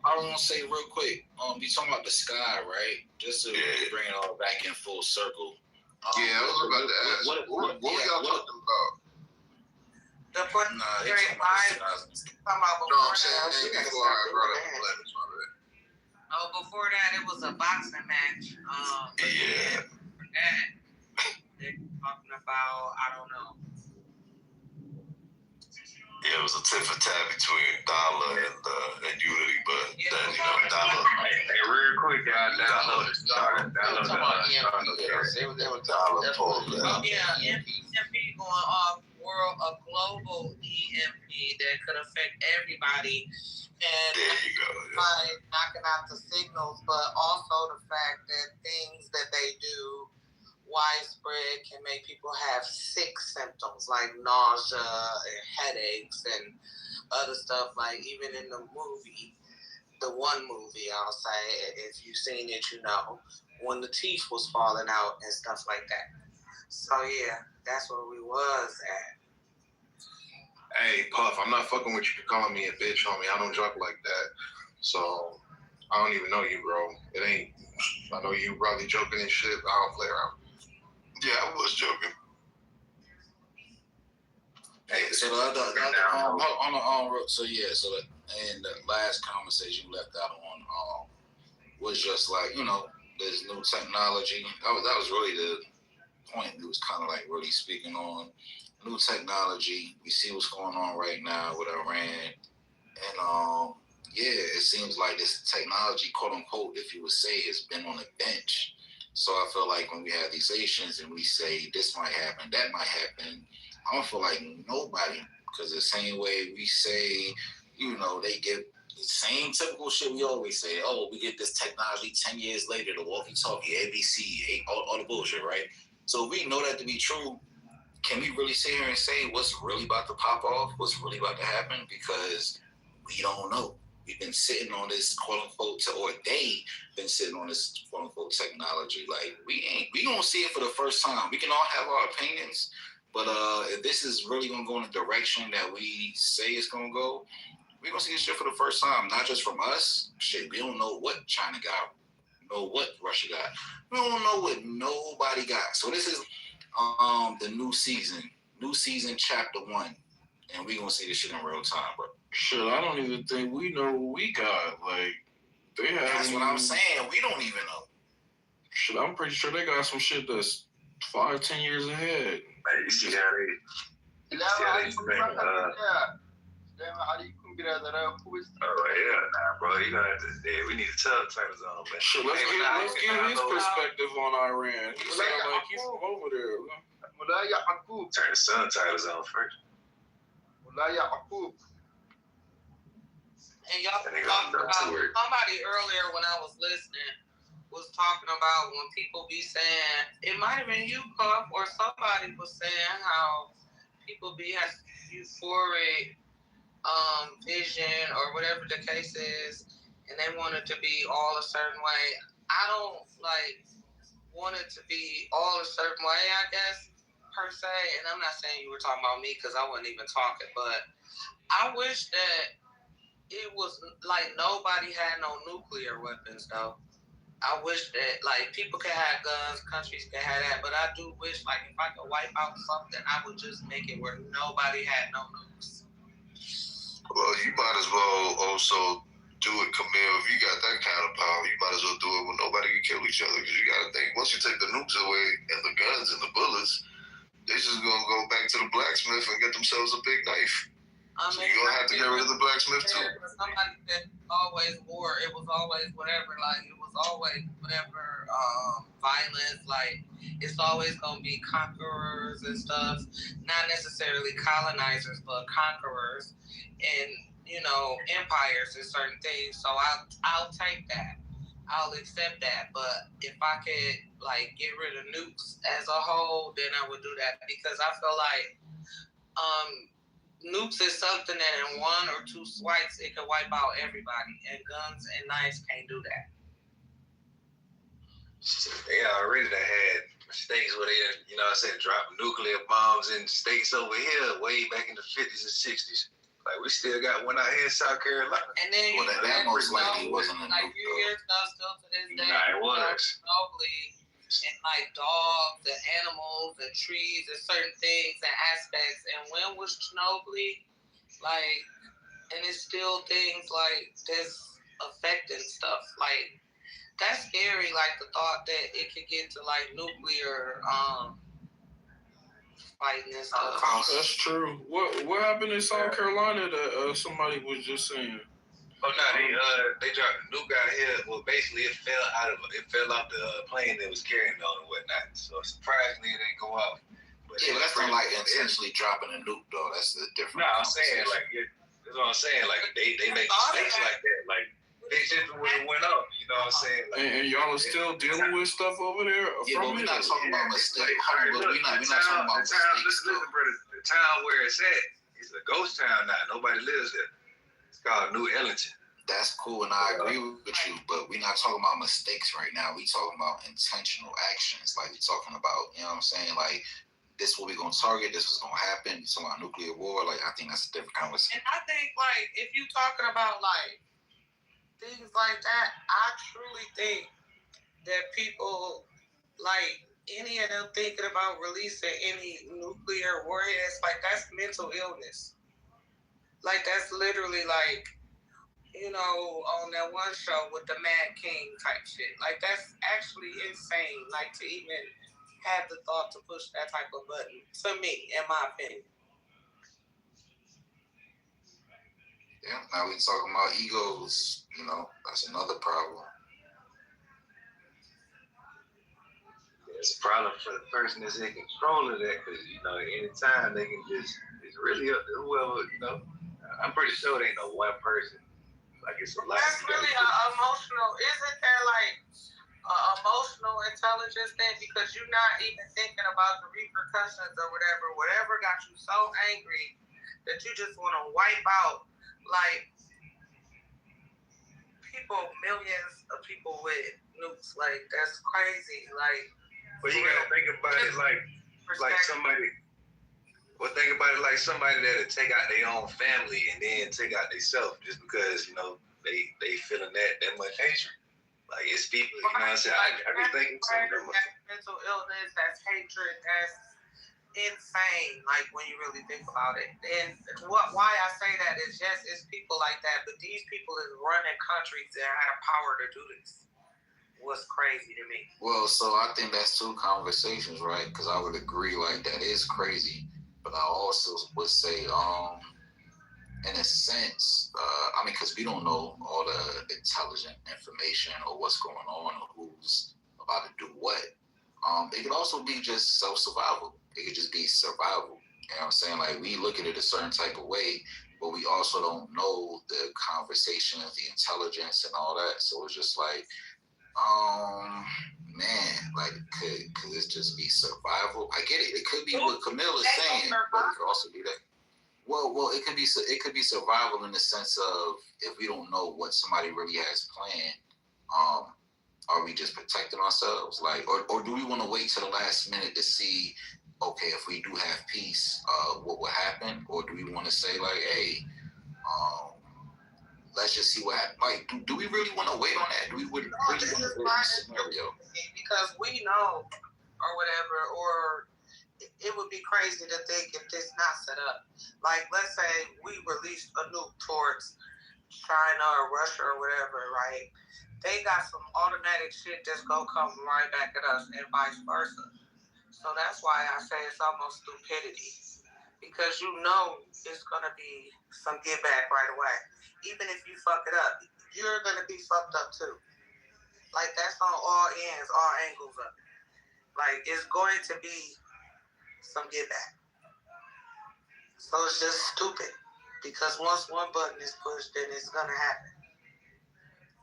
I want to say real quick. You talking about the sky, right? Just to bring it all back in full circle. Yeah, I was about to ask. What y'all talking about? The point They talking about this talking about No, before I'm saying that. before I brought up the lemons, my bad. Oh, before that, it was a boxing match. Yeah. They're talking about, I don't know. Yeah, it was a tit for tat between Dollar and Unity, but then Dollar. Hey, real quick, y'all download it. Dollar pulled Oh out. yeah, EMP going off a global EMP that could affect everybody, and There you go. by knocking out the signals, but also the fact that things that they do widespread can make people have sick symptoms like nausea and headaches and other stuff. Like even in the movie, the one movie I'll say, if you've seen it, you know, when the teeth was falling out and stuff like that. So yeah, that's where we was at. Hey, Puff, I'm not fucking with you calling me a bitch, homie. I don't joke like that. So, I don't even know you, bro. It ain't, I know you probably joking and shit, but I don't play around. Yeah, I was joking. Hey, so and the last conversation you left out on was just like, you know, there's new technology. That was really the point it was kind of like really speaking on. New technology. We see what's going on right now with Iran. And yeah, it seems like this technology, quote unquote, if you would say, has been on the bench. So I feel like when we have these nations and we say this might happen, that might happen, I don't feel like nobody, because the same way we say, you know, they get the same typical shit we always say. Oh, we get this technology 10 years later, the walkie-talkie, ABC, all the bullshit, right? So we know that to be true. Can we really sit here and say what's really about to pop off, what's really about to happen? Because we don't know. We've been sitting on this quote unquote, or they been sitting on this quote unquote technology. Like we gonna see it for the first time. We can all have our opinions, but if this is really gonna go in the direction that we say it's gonna go, we gonna see this shit for the first time. Not just from us. Shit, we don't know what China got, know what Russia got. We don't know what nobody got. So this is the new season chapter 1, and we gonna see this shit in real time, bro. Shit, I don't even think we know what we got. Like, they have. That's what I'm saying. We don't even know. Shit, I'm pretty sure they got some shit that's 5-10 years ahead. Hey, you see how they bro, you gonna have to. Yeah, we need to tell titles on, man. Shit, let's get his perspective on Iran. He sound like he's from over there. Turn the subtitles on first. And y'all talked about somebody earlier when I was listening was talking about when people be saying, it might have been you, Puff, or somebody was saying how people be have euphoric vision or whatever the case is, and they want it to be all a certain way. I don't want it to be all a certain way, I guess, per se. And I'm not saying you were talking about me because I wasn't even talking, but I wish that it was like nobody had no nuclear weapons, though. I wish that people could have guns, countries could have that, but I do wish if I could wipe out something, I would just make it where nobody had no nukes. Well, you might as well also do it, Camille. If you got that kind of power, you might as well do it when nobody can kill each other. Because you got to think, once you take the nukes away and the guns and the bullets, they just going to go back to the blacksmith and get themselves a big knife. So you're going to have to get rid of the blacksmith too. Somebody said always war, it was always whatever, it was always whatever violence, it's always going to be conquerors and stuff, not necessarily colonizers, but conquerors and, empires and certain things. So I'll take that. I'll accept that. But if I could, get rid of nukes as a whole, then I would do that because I feel like nukes is something that in 1 or 2 swipes, it can wipe out everybody. And guns and knives can't do that. They already had mistakes where they, dropping nuclear bombs in states over here way back in the 50s and 60s. We still got one out here in South Carolina. And then that most likely wasn't a nuke. You hear stuff still to this day. Nah, it was. Globally, and like dogs and animals and trees and certain things and aspects. And when was Chernobyl? Like, and it's still things like this affecting stuff. Like, that's scary. Like the thought that it could get to like nuclear fighting and stuff. That's true. What happened in South Carolina that somebody was just saying? Oh no, they dropped a nuke out here. Well, basically, it fell off the plane that was carrying it on and whatnot. So surprisingly, it didn't go off. But yeah, but that's not like intentionally dropping a nuke though. That's the difference. No, I'm saying like that's what I'm saying. Like they make mistakes like that. Like they just would have went up. You know what I'm saying? Like, And y'all are still dealing with stuff over there. Yeah, but we're not talking about mistakes. We're not talking about mistakes. Listen, brother. The town where it's at is a ghost town now. Nobody lives there. It's called New Ellington. That's cool, and I agree with you, but we're not talking about mistakes right now. We're talking about intentional actions. Like, we're talking about, you know what I'm saying? Like, this is what we're going to target. This is going to happen. We're talking about nuclear war. Like, I think that's a different conversation. And I think, like, if you're talking about, like, things like that, I truly think that people, like, any of them thinking about releasing any nuclear warheads, like, that's mental illness. Like, that's literally, like, you know, on that one show with the Mad King type shit. Like, that's actually insane, like, to even have the thought to push that type of button, to me, in my opinion. Yeah, now we're talking about egos, you know, that's another problem. It's a problem for the person that's in control of that, because, you know, anytime they can just, it's really up to whoever, you know. I'm pretty sure there ain't no one person. Like, it's a lot. That's really emotional. Isn't there like emotional intelligence thing? Because you're not even thinking about the repercussions or whatever got you so angry that you just want to wipe out like people, millions of people with nukes. Like, that's crazy. Like, but you gotta think about it like somebody. Well, think about it like somebody that'll take out their own family and then take out themselves just because, you know, they feeling that much hatred. Like, it's people, you know what I'm saying? I be thinking something. That's mental illness, that's hatred, that's insane, like, when you really think about it. And why I say that is, yes, it's people like that, but these people is running countries that had a power to do this. Was crazy to me. Well, so I think that's two conversations, right? Because I would agree, like, that is crazy. But I also would say, in a sense, I mean, because we don't know all the intelligent information or what's going on or who's about to do what. It could also be just self-survival. It could just be survival. You know what I'm saying? Like, we look at it a certain type of way, but we also don't know the conversation, the intelligence and all that. So it's just like, man, like, could it just be survival? I get it. It could be what Camille is saying, but it could also be that. Well, it could be survival in the sense of, if we don't know what somebody really has planned, are we just protecting ourselves? Like, or do we want to wait till the last minute to see, okay, if we do have peace, what will happen? Or do we want to say, like, hey, let's just see what happens? Like, do we really want to wait on that? Do we really want to wait on this scenario? Because we know, or whatever, or it would be crazy to think if this not set up. Like, let's say we released a nuke towards China or Russia or whatever, right? They got some automatic shit that's gonna come right back at us and vice versa. So that's why I say it's almost stupidity. Because you know it's gonna be some get back right away. Even if you fuck it up, you're gonna be fucked up too. Like, that's on all ends, all angles of it. Like, it's going to be some get back. So it's just stupid. Because once one button is pushed, then it's gonna happen.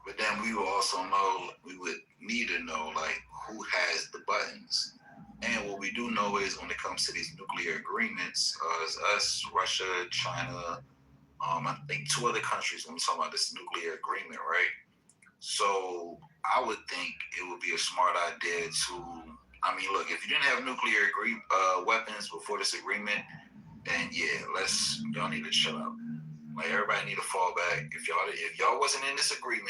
But then we would also know, we would need to know, like, who has the buttons. And what we do know is, when it comes to these nuclear agreements, it's us, Russia, China, I think 2 other countries when we talk about this nuclear agreement, right? So I would think it would be a smart idea to, I mean, look, if you didn't have nuclear weapons before this agreement, then yeah, y'all need to chill out. Like, everybody need to fall back. If y'all wasn't in this agreement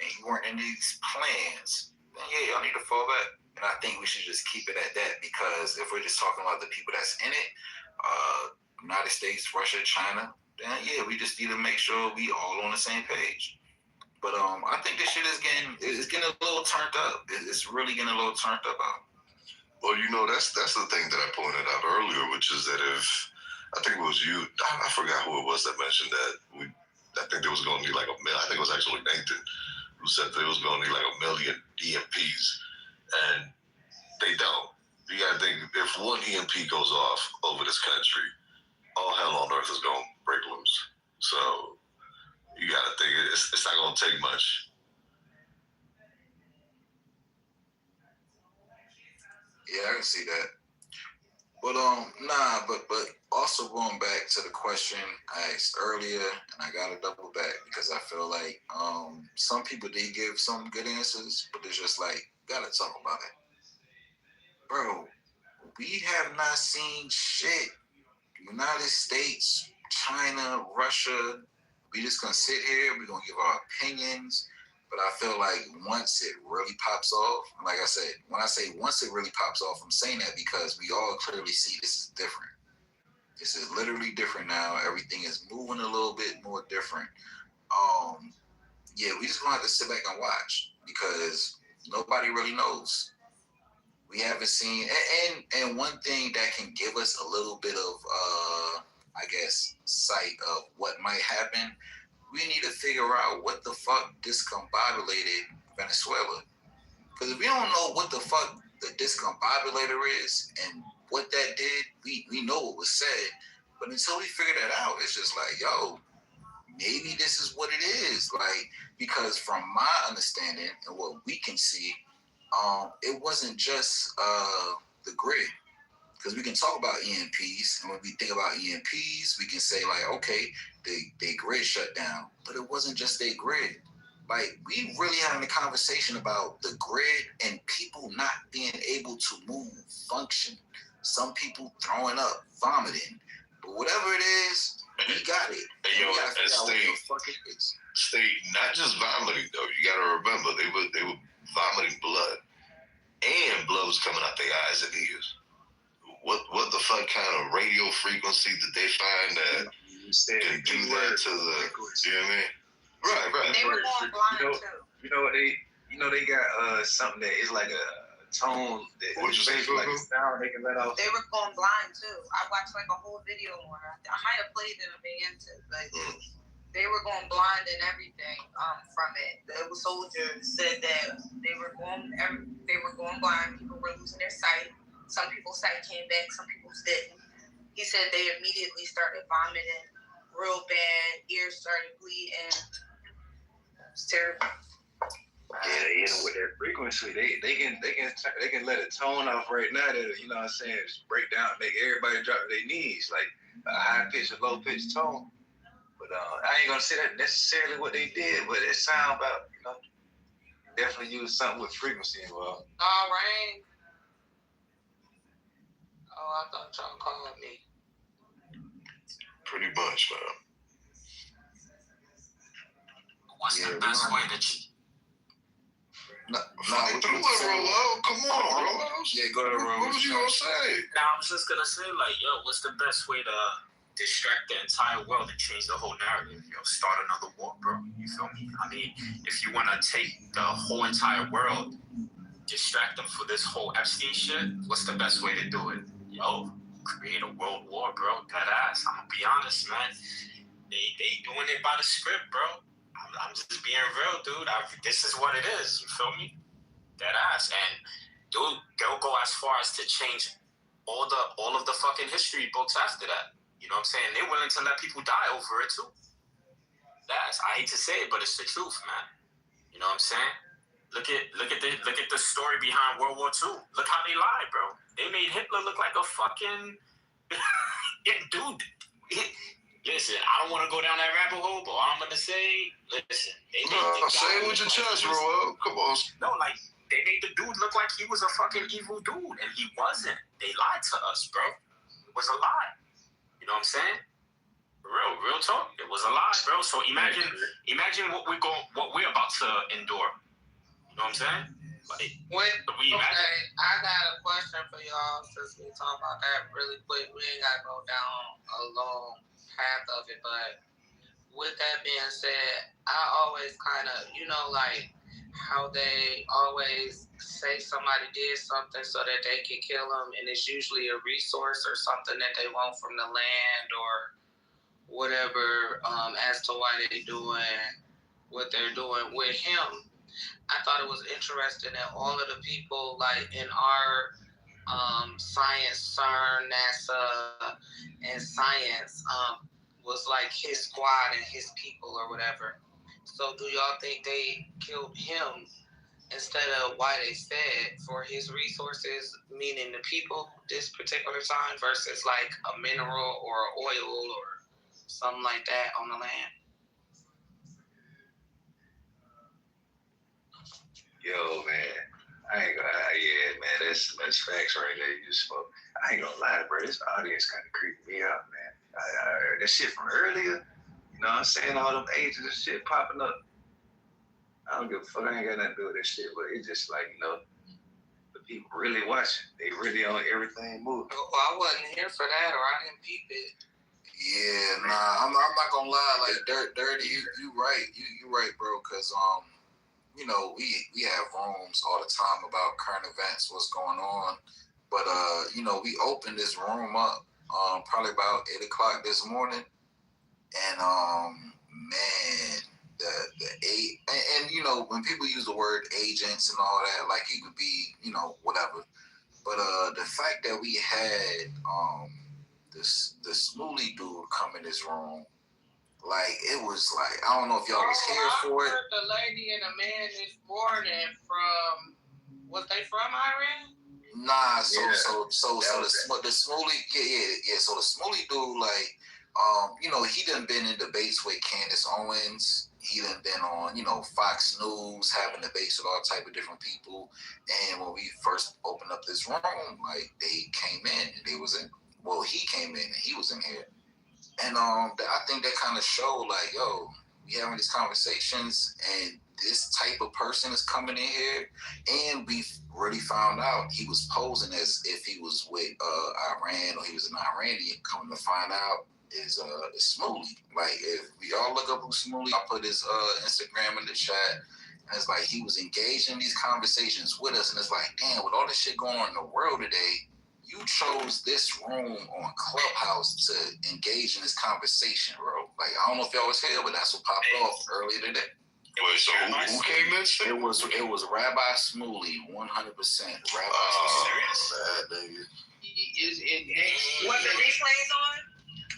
and you weren't in these plans, then yeah, y'all need to fall back. And I think we should just keep it at that, because if we're just talking about the people that's in it, United States, Russia, China, then yeah, we just need to make sure we all on the same page. But I think this shit is getting a little turned up. It's really getting a little turned up out. Well, you know, that's the thing that I pointed out earlier, which is that if, I think it was you, I forgot who it was that mentioned that I think there was going to need like I think it was actually Nathan who said there was going to need like 1 million EMPs, and they don't. You got to think, if one EMP goes off over this country, all hell on earth is going to break loose. So you got to think it's not going to take much. Yeah, I can see that. But but also going back to the question I asked earlier, and I gotta double back because I feel like some people did give some good answers, but it's just like, gotta talk about it. Bro, we have not seen shit. United States, China, Russia, we just gonna sit here, we're gonna give our opinions. But I feel like once it really pops off, like I said, when I say once it really pops off, I'm saying that because we all clearly see this is different. This is literally different now. Everything is moving a little bit more different. Yeah, we just gonna have to sit back and watch because nobody really knows. We haven't seen, and one thing that can give us a little bit of, I guess, sight of what might happen. We need to figure out what the fuck discombobulated Venezuela. Because if we don't know what the fuck the discombobulator is and what that did, we know what was said. But until we figure that out, it's just like, yo, maybe this is what it is. Like, because from my understanding and what we can see, it wasn't just the grid. Because we can talk about EMPs, and when we think about EMPs, we can say like, okay, they grid shut down, but it wasn't just their grid. Like, we really having a conversation about the grid and people not being able to move, function. Some people throwing up, vomiting, but whatever it is, we got it. And yo, and stay not just vomiting though. You gotta remember they were vomiting blood, and blood was coming out their eyes and ears. What the fuck kind of radio frequency did they find that can do that to the? You know what I mean? Right. They were going blind too. You know they got something that is like a tone that is basically like a sound they can let off. They were going blind too. I watched like a whole video on it. I might have played it a bit into, but they were going blind and everything from it. The soldiers said that they were going blind. People were losing their sight. Some people's sight came back. Some people's didn't. He said they immediately started vomiting real bad. Ears started bleeding. It's terrible. Yeah, with that frequency, they can let it tone off right now. That, you know what I'm saying, just break down, make everybody drop to their knees, like a high pitch and low pitch tone. But I ain't gonna say that necessarily what they did, but it sound about, definitely use something with frequency involved. All right. Oh, I thought y'all called me. Pretty much, man. What's the best way to Come on, bro. Yeah, go ahead, bro. What was you gonna say? Now, I was just gonna say, like, yo, what's the best way to distract the entire world and change the whole narrative? Yo, start another war, bro. You feel me? I mean, if you wanna take the whole entire world, distract them for this whole Epstein shit, what's the best way to do it? Yo, create a world war, bro. That ass. I'm gonna be honest, man. They doing it by the script, bro. I'm just being real, dude. This is what it is. You feel me? That ass. And dude, they'll go as far as to change all of the fucking history books after that. You know what I'm saying? They're willing to let people die over it too. That's, I hate to say it, but it's the truth, man. You know what I'm saying? Look at the story behind World War II. Look how they lied, bro. They made Hitler look like a fucking dude. Listen, I don't want to go down that rabbit hole, but all I'm gonna say, listen, they made say it with your chest, bro. Come on. No, like, they made the dude look like he was a fucking evil dude, and he wasn't. They lied to us, bro. It was a lie. You know what I'm saying? Real talk. It was a lie, bro. So imagine what we're about to endure. You know what I'm saying? Like, Okay, I got a question for y'all since we talk about that really quick. We ain't gotta go down a long path of it, but with that being said, I always kind of, like how they always say somebody did something so that they can kill them, and it's usually a resource or something that they want from the land or whatever, as to why they doing what they're doing with him. I thought it was interesting that all of the people like in our science, CERN, NASA, and science was like his squad and his people or whatever. So do y'all think they killed him instead of why they said for his resources, meaning the people this particular time versus like a mineral or oil or something like that on the land? Yo, man, I ain't gonna lie. Yeah, man, that's facts right there. You just spoke. I ain't gonna lie, bro. This audience kind of creeped me out, man. I heard that shit from earlier. You know what I'm saying? All them ages and shit popping up. I don't give a fuck. I ain't got nothing to do with that shit, but it's just like, the people really watching. They really on everything moving. Well, I wasn't here for that, or I didn't peep it. Yeah, nah, I'm not gonna lie. Like, Dirty, you right. You right, bro. Cause we have rooms all the time about current events, what's going on. But we opened this room up probably about 8:00 this morning, and man, the eight and when people use the word agents and all that, like it could be whatever. But the fact that we had the Smoothie dude come in this room. Like, it was like, I don't know if y'all was here for it. I heard the lady and the man this morning from, was they from Iran? Nah, so the Smoothie, yeah. So the Smoothie dude, like, he done been in debates with Candace Owens. He done been on, Fox News, having debates with all type of different people. And when we first opened up this room, like, they came in and he came in and he was in here. And I think that kind of showed, like, yo, we having these conversations, and this type of person is coming in here, and we really found out he was posing as if he was with Iran or he was an Iranian. Coming to find out is Smoothie. Like, if we all look up who Smoothie, I put his Instagram in the chat, and it's like he was engaged in these conversations with us, and it's like, damn, with all this shit going on in the world today, you chose this room on Clubhouse to engage in this conversation, bro. Like, I don't know if y'all was here, but that's what popped off earlier today. Wait, so who came in? It was Rabbi Smoothie, 100%. Rabbi Smoothie. Is it next? What, the replays on?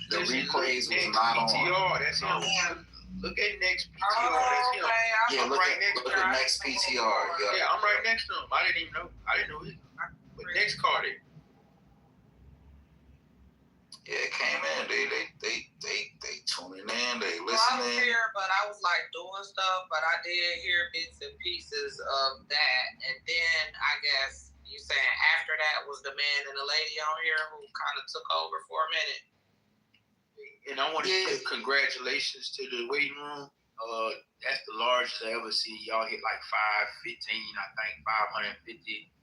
The replays was not on. PTR, that's him. Look at next PTR, that's him. Yeah, look at next PTR. Yeah, I'm right next to him. I didn't even know. I didn't know it. But next card. Yeah, it came in. They tuning in. They listening. Well, I was here, but I was like doing stuff. But I did hear bits and pieces of that. And then I guess you saying after that was the man and the lady on here who kind of took over for a minute. And I want to say congratulations to the waiting room. That's the largest I ever see. Y'all hit like 515, I think 550.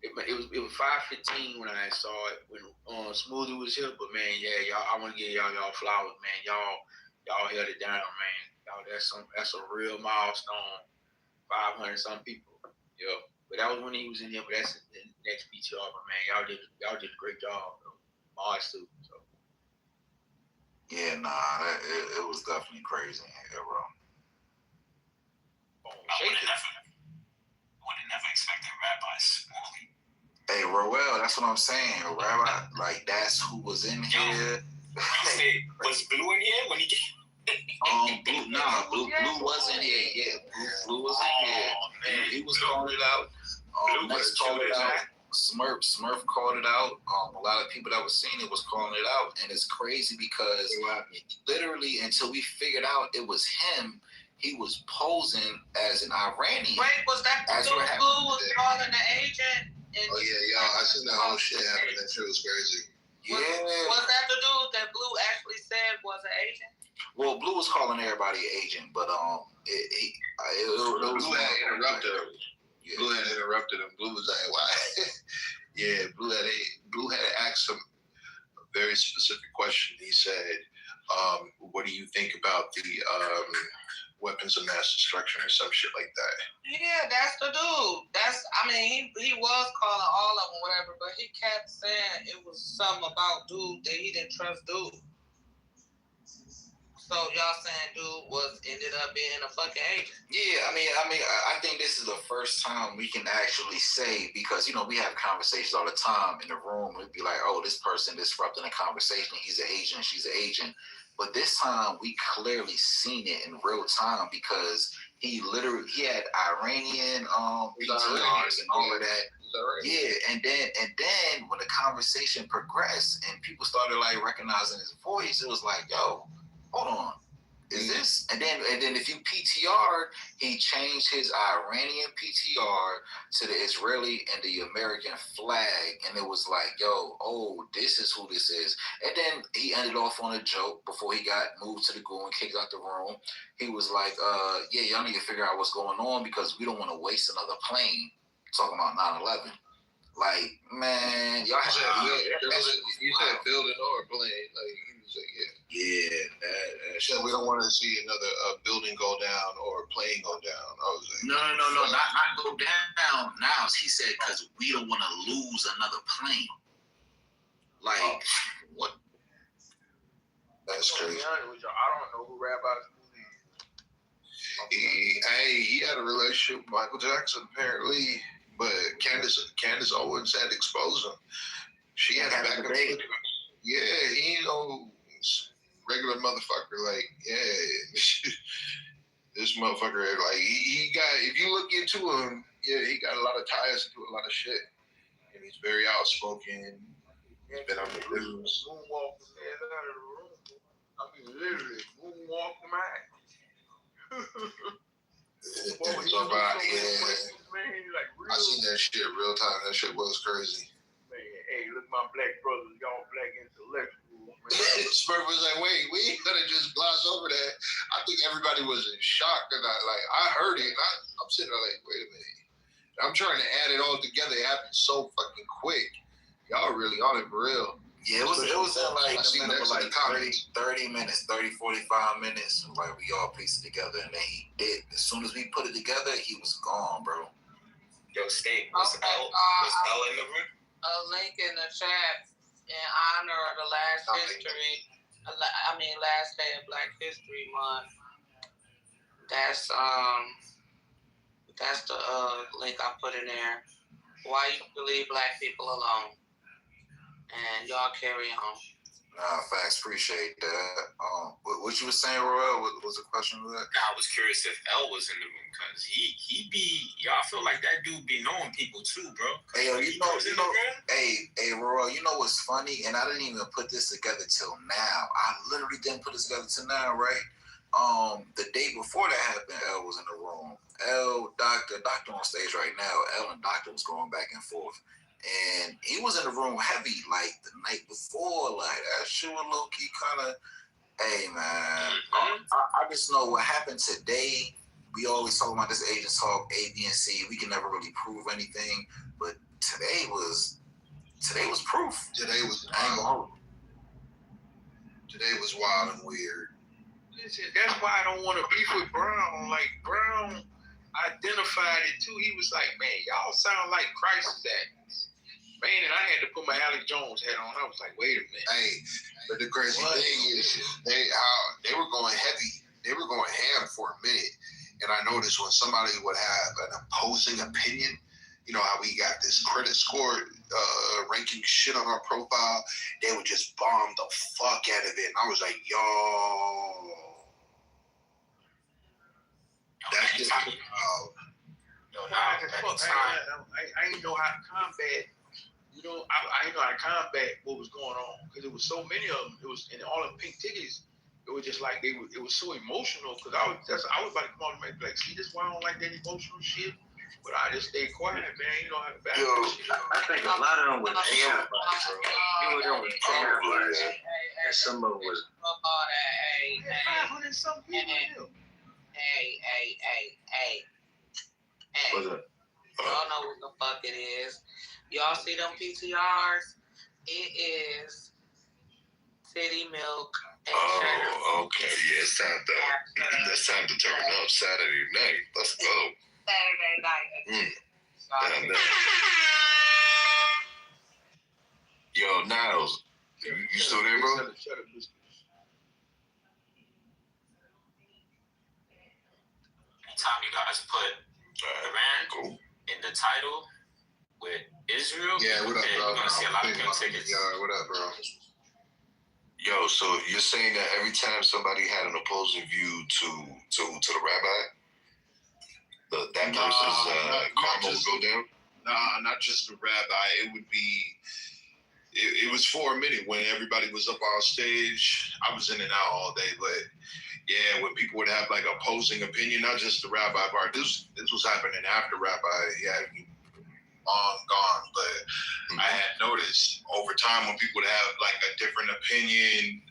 It was 515 when I saw it when Smoothie was here, but man, yeah, y'all, I want to give y'all flowers, man. Y'all held it down, man. Y'all, that's a real milestone. 500 some people, yeah. But that was when he was in here. But that's the next PTR, but man, y'all did a great job, though. Mars too. So. Yeah, nah, it was definitely crazy in here, bro. I would have never expected Rabbi Smoothie. Hey, Roel, that's what I'm saying. Rabbi, like, that's who was in here. Was Blue in here when he came? Blue wasn't here. Yeah, Blue was in here. He was calling it out. Next called it out. Smurf called it out. A lot of people that was seeing it was calling it out, and it's crazy because literally until we figured out it was him, he was posing as an Iranian. Wait, was that the dude Blue was calling the agent? Oh yeah, y'all, I seen that whole shit happen. That shit was crazy. Yeah. Was that the dude that Blue actually said was an agent? Well, Blue was calling everybody an agent, but it was Blue had interrupted him. Yeah. Blue had interrupted him. Blue was like, "Why?" Yeah, Blue had asked him a very specific question. He said, "What do you think about the weapons of mass destruction or some shit like that?" Yeah, that's the dude. He was calling all of them whatever, but he kept saying it was something about dude that he didn't trust dude. So y'all saying dude ended up being a fucking agent? Yeah, I think this is the first time we can actually say, because we have conversations all the time in the room. We'd be like, "Oh, this person disrupting a conversation. He's an agent. She's an agent." But this time we clearly seen it in real time because he had Iranian PTRs and all of that. Yeah, and then when the conversation progressed and people started like recognizing his voice, it was like, "Yo, hold on. Is this?" And then if you PTR, he changed his Iranian PTR to the Israeli and the American flag, and it was like, "Yo, oh, this is who this is." And then he ended off on a joke before he got moved to the goo and kicked out the room. He was like, "Yeah, y'all need to figure out what's going on because we don't want to waste another plane." Talking about 9/11. Like, man, y'all You said building or a plane. Like, he was like, yeah. Yeah, that shit. We don't want to see another building go down or a plane go down. I was like, no, not go down. Now he said because we don't want to lose another plane. Like, what? That's crazy. To be honest with you, I don't know who Rabbi Smoothie is. He had a relationship with Michael Jackson apparently, but Candace Owens had exposed him. She had a back and forth. Yeah, he ain't no regular motherfucker. Like, yeah, this motherfucker, like, he got, if you look into him, yeah, he got a lot of ties to a lot of shit. And he's very outspoken. He's been on the news. Moonwalk the man out of the room. I mean, literally, moonwalk the man. I seen that shit real time. That shit was crazy. Man, hey, look, my black brothers, y'all black intellectuals, man. Smurf was like, "Wait, we ain't gonna just gloss over that." I think everybody was in shock, and I heard it. And I'm sitting there like, "Wait a minute." And I'm trying to add it all together. It happened so fucking quick. Y'all really on it for real. Yeah, it was in like the minimum of like 30 minutes, 45 minutes. Like we all pieced it together, and then he did. As soon as we put it together, he was gone, bro. Yo, State, was L in the room? A link in the chat in honor of the last day of Black History Month. That's the link I put in there. Why you can leave black people alone. And y'all carry on. Nah, facts. Appreciate that. What you was saying, Royal? What was the question of that? I was curious if L was in the room because he be. Y'all feel like that dude be knowing people too, bro. Hey, hey, Royal. You know what's funny? And I didn't even put this together till now. I literally didn't put this together till now, right? The day before that happened, L was in the room. L, Doctor on stage right now. L and Doctor was going back and forth. And he was in the room heavy, like the night before. Like that shit was low key kind of. Hey man, I just know what happened today. We always talk about this agent talk, A, B, and C. We can never really prove anything, but today was proof. Today was wild. Today was wild and weird. Listen, that's why I don't want to beef with Brown. Like Brown identified it too. He was like, "Man, y'all sound like crisis actors." Man, and I had to put my Alex Jones hat on. I was like, "Wait a minute." Hey, but the crazy thing is, they were going heavy. They were going ham for a minute, and I noticed when somebody would have an opposing opinion, you know how we got this credit score ranking shit on our profile, they would just bomb the fuck out of it, and I was like, yo. That's just I didn't know how to combat. I didn't know how to combat what was going on because there was so many of them. It was and all them pink tickets. It was just like it was so emotional because I was about to come on and make like, see, this is why I don't like that emotional shit. But I just stayed quiet, man. You know how to battle shit. I think a lot of them was amplified, bro. You know, them was amplified. And some of them was. Hey. What's up? Y'all know what the fuck it is. Y'all see them PTRs? It is titty milk and cheddar. Okay. Yeah, it's time to turn up Saturday night. Let's go. Saturday night. Yo, Niles, you still there, bro? Anytime you guys put Iran in the title with Israel, what up, bro? You're gonna see a lot of pink tickets. What up, bro? Yo, so you're saying that every time somebody had an opposing view to the rabbi, that person's karma will go down? Nah, not just the rabbi. It would be. It was for a minute when everybody was up on stage. I was in and out all day, but yeah, when people would have like opposing opinion, not just the rabbi part. This was happening after rabbi. Yeah, long gone, but I had noticed over time when people would have like a different opinion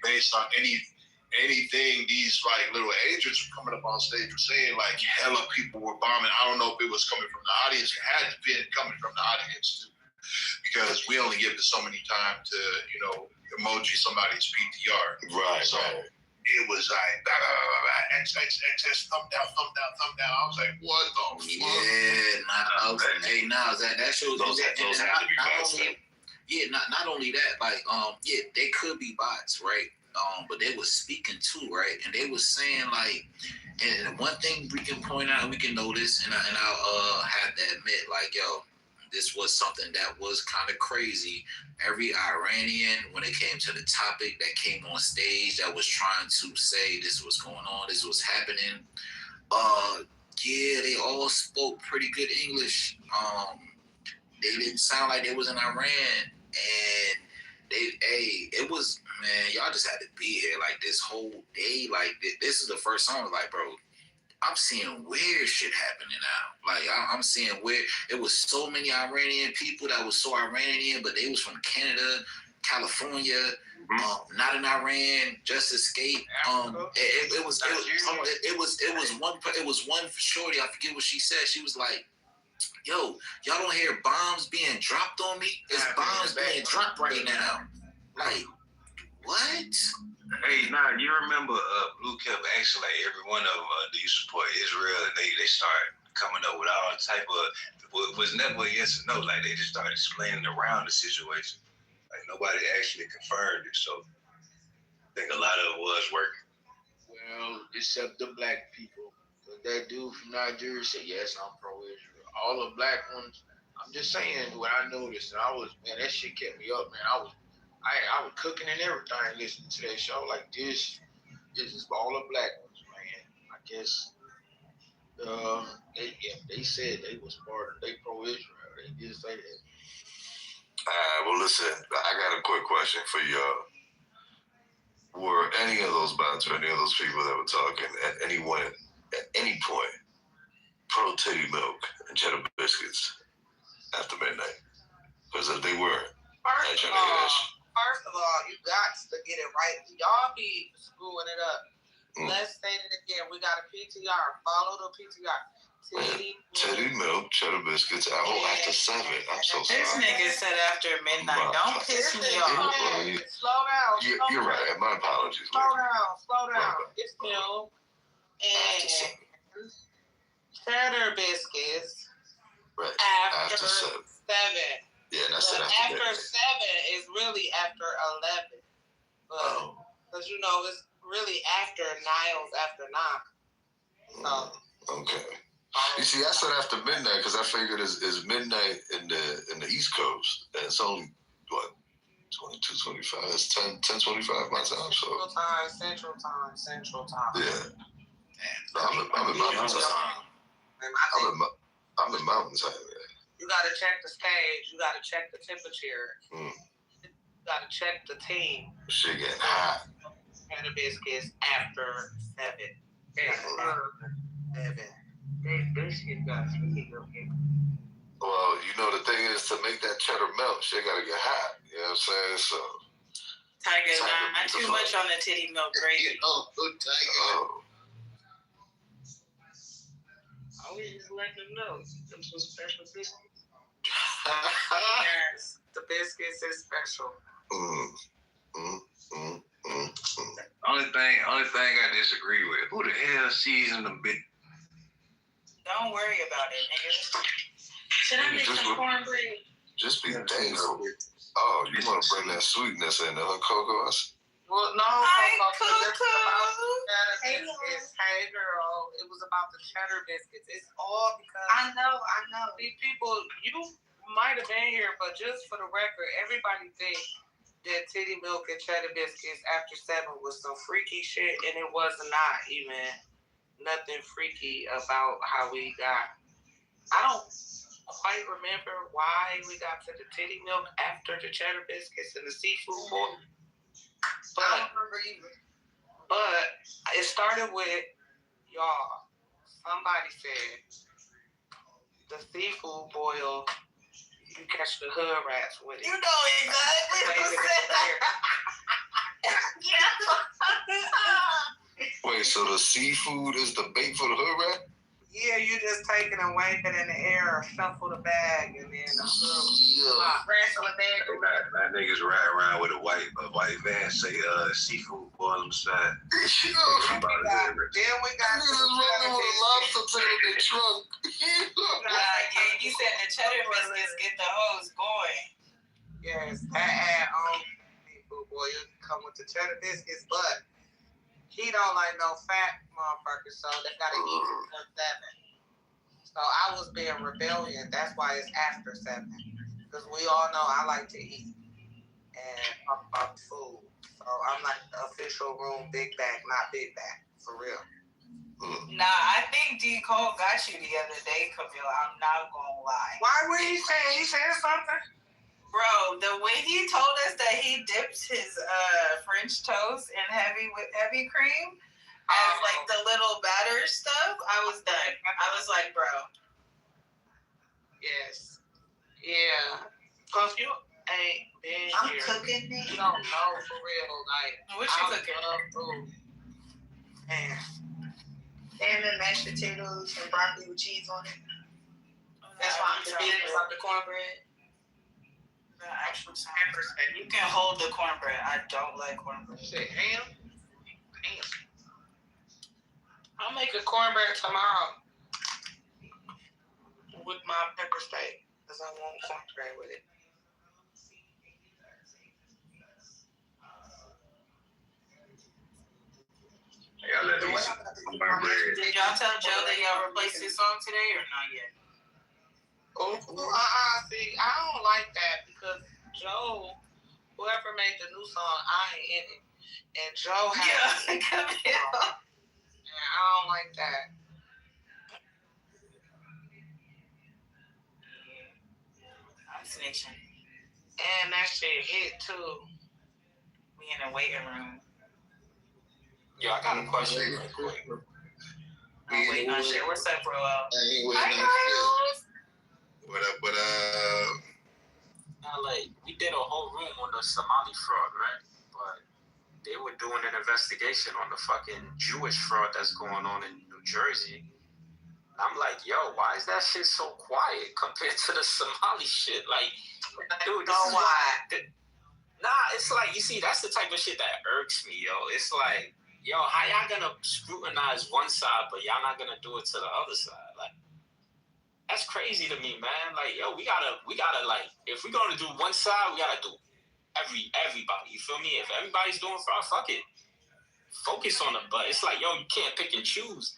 based on anything, these like little agents were coming up on stage were saying like hella people were bombing. I don't know if it was coming from the audience. It had to be coming from the audience too, because we only give it so many times to emoji somebody's PTR. Right. So it was like blah, blah, blah, blah, X, thumb down. I was like, what the fuck? Yeah, hey, now that shows those have to be passed. Not only that, like they could be bots, right? But they was speaking too, right? And they was saying like, and one thing we can point out, we can notice, and I'll have to admit, like, yo, this was something that was kind of crazy. Every Iranian, when it came to the topic, that came on stage that was trying to say this was going on, this was happening. They all spoke pretty good English. They didn't sound like they was in Iran, and it was, man, y'all just had to be here like this whole day. Like this is the first time I was like, bro, I'm seeing weird shit happening now. Like I'm seeing weird. It was so many Iranian people that was so Iranian, but they was from Canada, California, not in Iran, just escaped. It was one shorty. I forget what she said. She was like, yo, y'all don't hear bombs being dropped on me? It's bombs being dropped right now. Like, what? Hey, nah, you remember Blue kept asking like every one of them, do you support Israel? And they started coming up with all type of, it was never a yes or no. Like they just started explaining around the situation. Like nobody actually confirmed it. So I think a lot of it was working. Well, except the black people. That dude from Nigeria said, yes, I'm pro-Israel. All the black ones, I'm just saying what I noticed. And that shit kept me up, man. I was cooking and everything listening to that show. Like this is all the black ones, man. I guess they said they was they pro-Israel. They did say that. Well, listen, I got a quick question for y'all. Were any of those bots or any of those people that were talking at any point pro titty milk and cheddar biscuits after midnight? Because if they weren't, First of all, you got to get it right. Y'all be screwing it up. Let's say it again. We got a PTR. Follow the PTR. Titty milk, cheddar biscuits, after 7. I'm so sorry. This nigga said after midnight. Don't piss me off. Slow down. You're right. My apologies. Slow down. It's milk and cheddar biscuits after 7. Yeah, that's it. After 7 is really after 11. Because it's really after Niles after 9. So. Okay. You see, I said after midnight because I figured it's midnight in the East Coast, and it's only what 22:25. It's 10:25 my time. So Central time. Yeah. I'm in mountain time. I'm in mountain time. You gotta check the stage. You gotta check the temperature. You gotta check the team. Shit getting hot. And the biscuits after 7. Biscuit got 3 of them. Well, the thing is, to make that cheddar melt, shit gotta get hot. You know what I'm saying? So. Tiger, not too much on the titty milk gravy. Tiger. I was just letting them know. Them some special biscuits. Yes, the biscuits is special. Only thing I disagree with. Who the hell seasoned them big? Don't worry about it, nigga. Should I make some cornbread? Just be thankful. Oh, you want to bring that sweetness into her cocoa? Well, no, hey girl, it was about the cheddar biscuits. It's all because I know. These people, you might have been here, but just for the record, everybody thinks that titty milk and cheddar biscuits after 7 was some freaky shit, and it was not even nothing freaky about how we got. I don't quite remember why we got to the titty milk after the cheddar biscuits and the seafood boil. But, I don't remember either. But it started with, y'all, somebody said the seafood boil, you catch the hood rats with it. You know exactly who said that. Wait, so the seafood is the bait for the hood rat? Yeah, you just take it and wave it in the air or shuffle the bag and then wrestle the bag. That niggas ride around with a white van, say seafood boil on the side. Then we got niggas rolling with a lobster tail in their trunk. Yeah, you said the cheddar biscuits get the hose going. Yes, that seafood boil come with the cheddar biscuits, but he don't like no fat motherfuckers, so they gotta eat until 7. So I was being rebellion. That's why it's after 7. Because we all know I like to eat and talk about food. So I'm like the official room big bag, not big bag, for real. Nah, I think D. Cole got you the other day, Camille. I'm not gonna lie. Why would he say? He said something? Bro, the way he told us that he dips his French toast in heavy cream as like the little batter stuff, I was done. I was like, bro. Yes. Yeah. Cause you ain't been I'm here. cooking it. You don't know for real. Like, what you cooking? Love food. Man. Salmon, mashed potatoes, and broccoli with cheese on it. That's why I'm debating about the cornbread. You can hold the cornbread. I don't like cornbread. Say ham? Damn. I'll make a cornbread tomorrow with my pepper steak because I want cornbread with it. Did y'all tell Joe that y'all replaced his song today or not yet? See, I don't like that because Joe, whoever made the new song, I ain't in it. And Joe has come here. And I don't like that. Snitching. And that shit hit too. We in the waiting room. Yo, I got a question real quick. I'm waiting on shit. What's up, bro? What up? Now, like, we did a whole room on the Somali fraud, right? But they were doing an investigation on the fucking Jewish fraud that's going on in New Jersey. I'm like, yo, why is that shit so quiet compared to the Somali shit? Like, dude, this is why. Nah, it's like, you see, that's the type of shit that irks me, yo. It's like, yo, how y'all gonna scrutinize one side, but y'all not gonna do it to the other side? Like, that's crazy to me, man. Like, yo, we gotta, like, if we're gonna do one side, we gotta do everybody. You feel me? If everybody's doing fraud, fuck it. Focus on them. But it's like, yo, you can't pick and choose.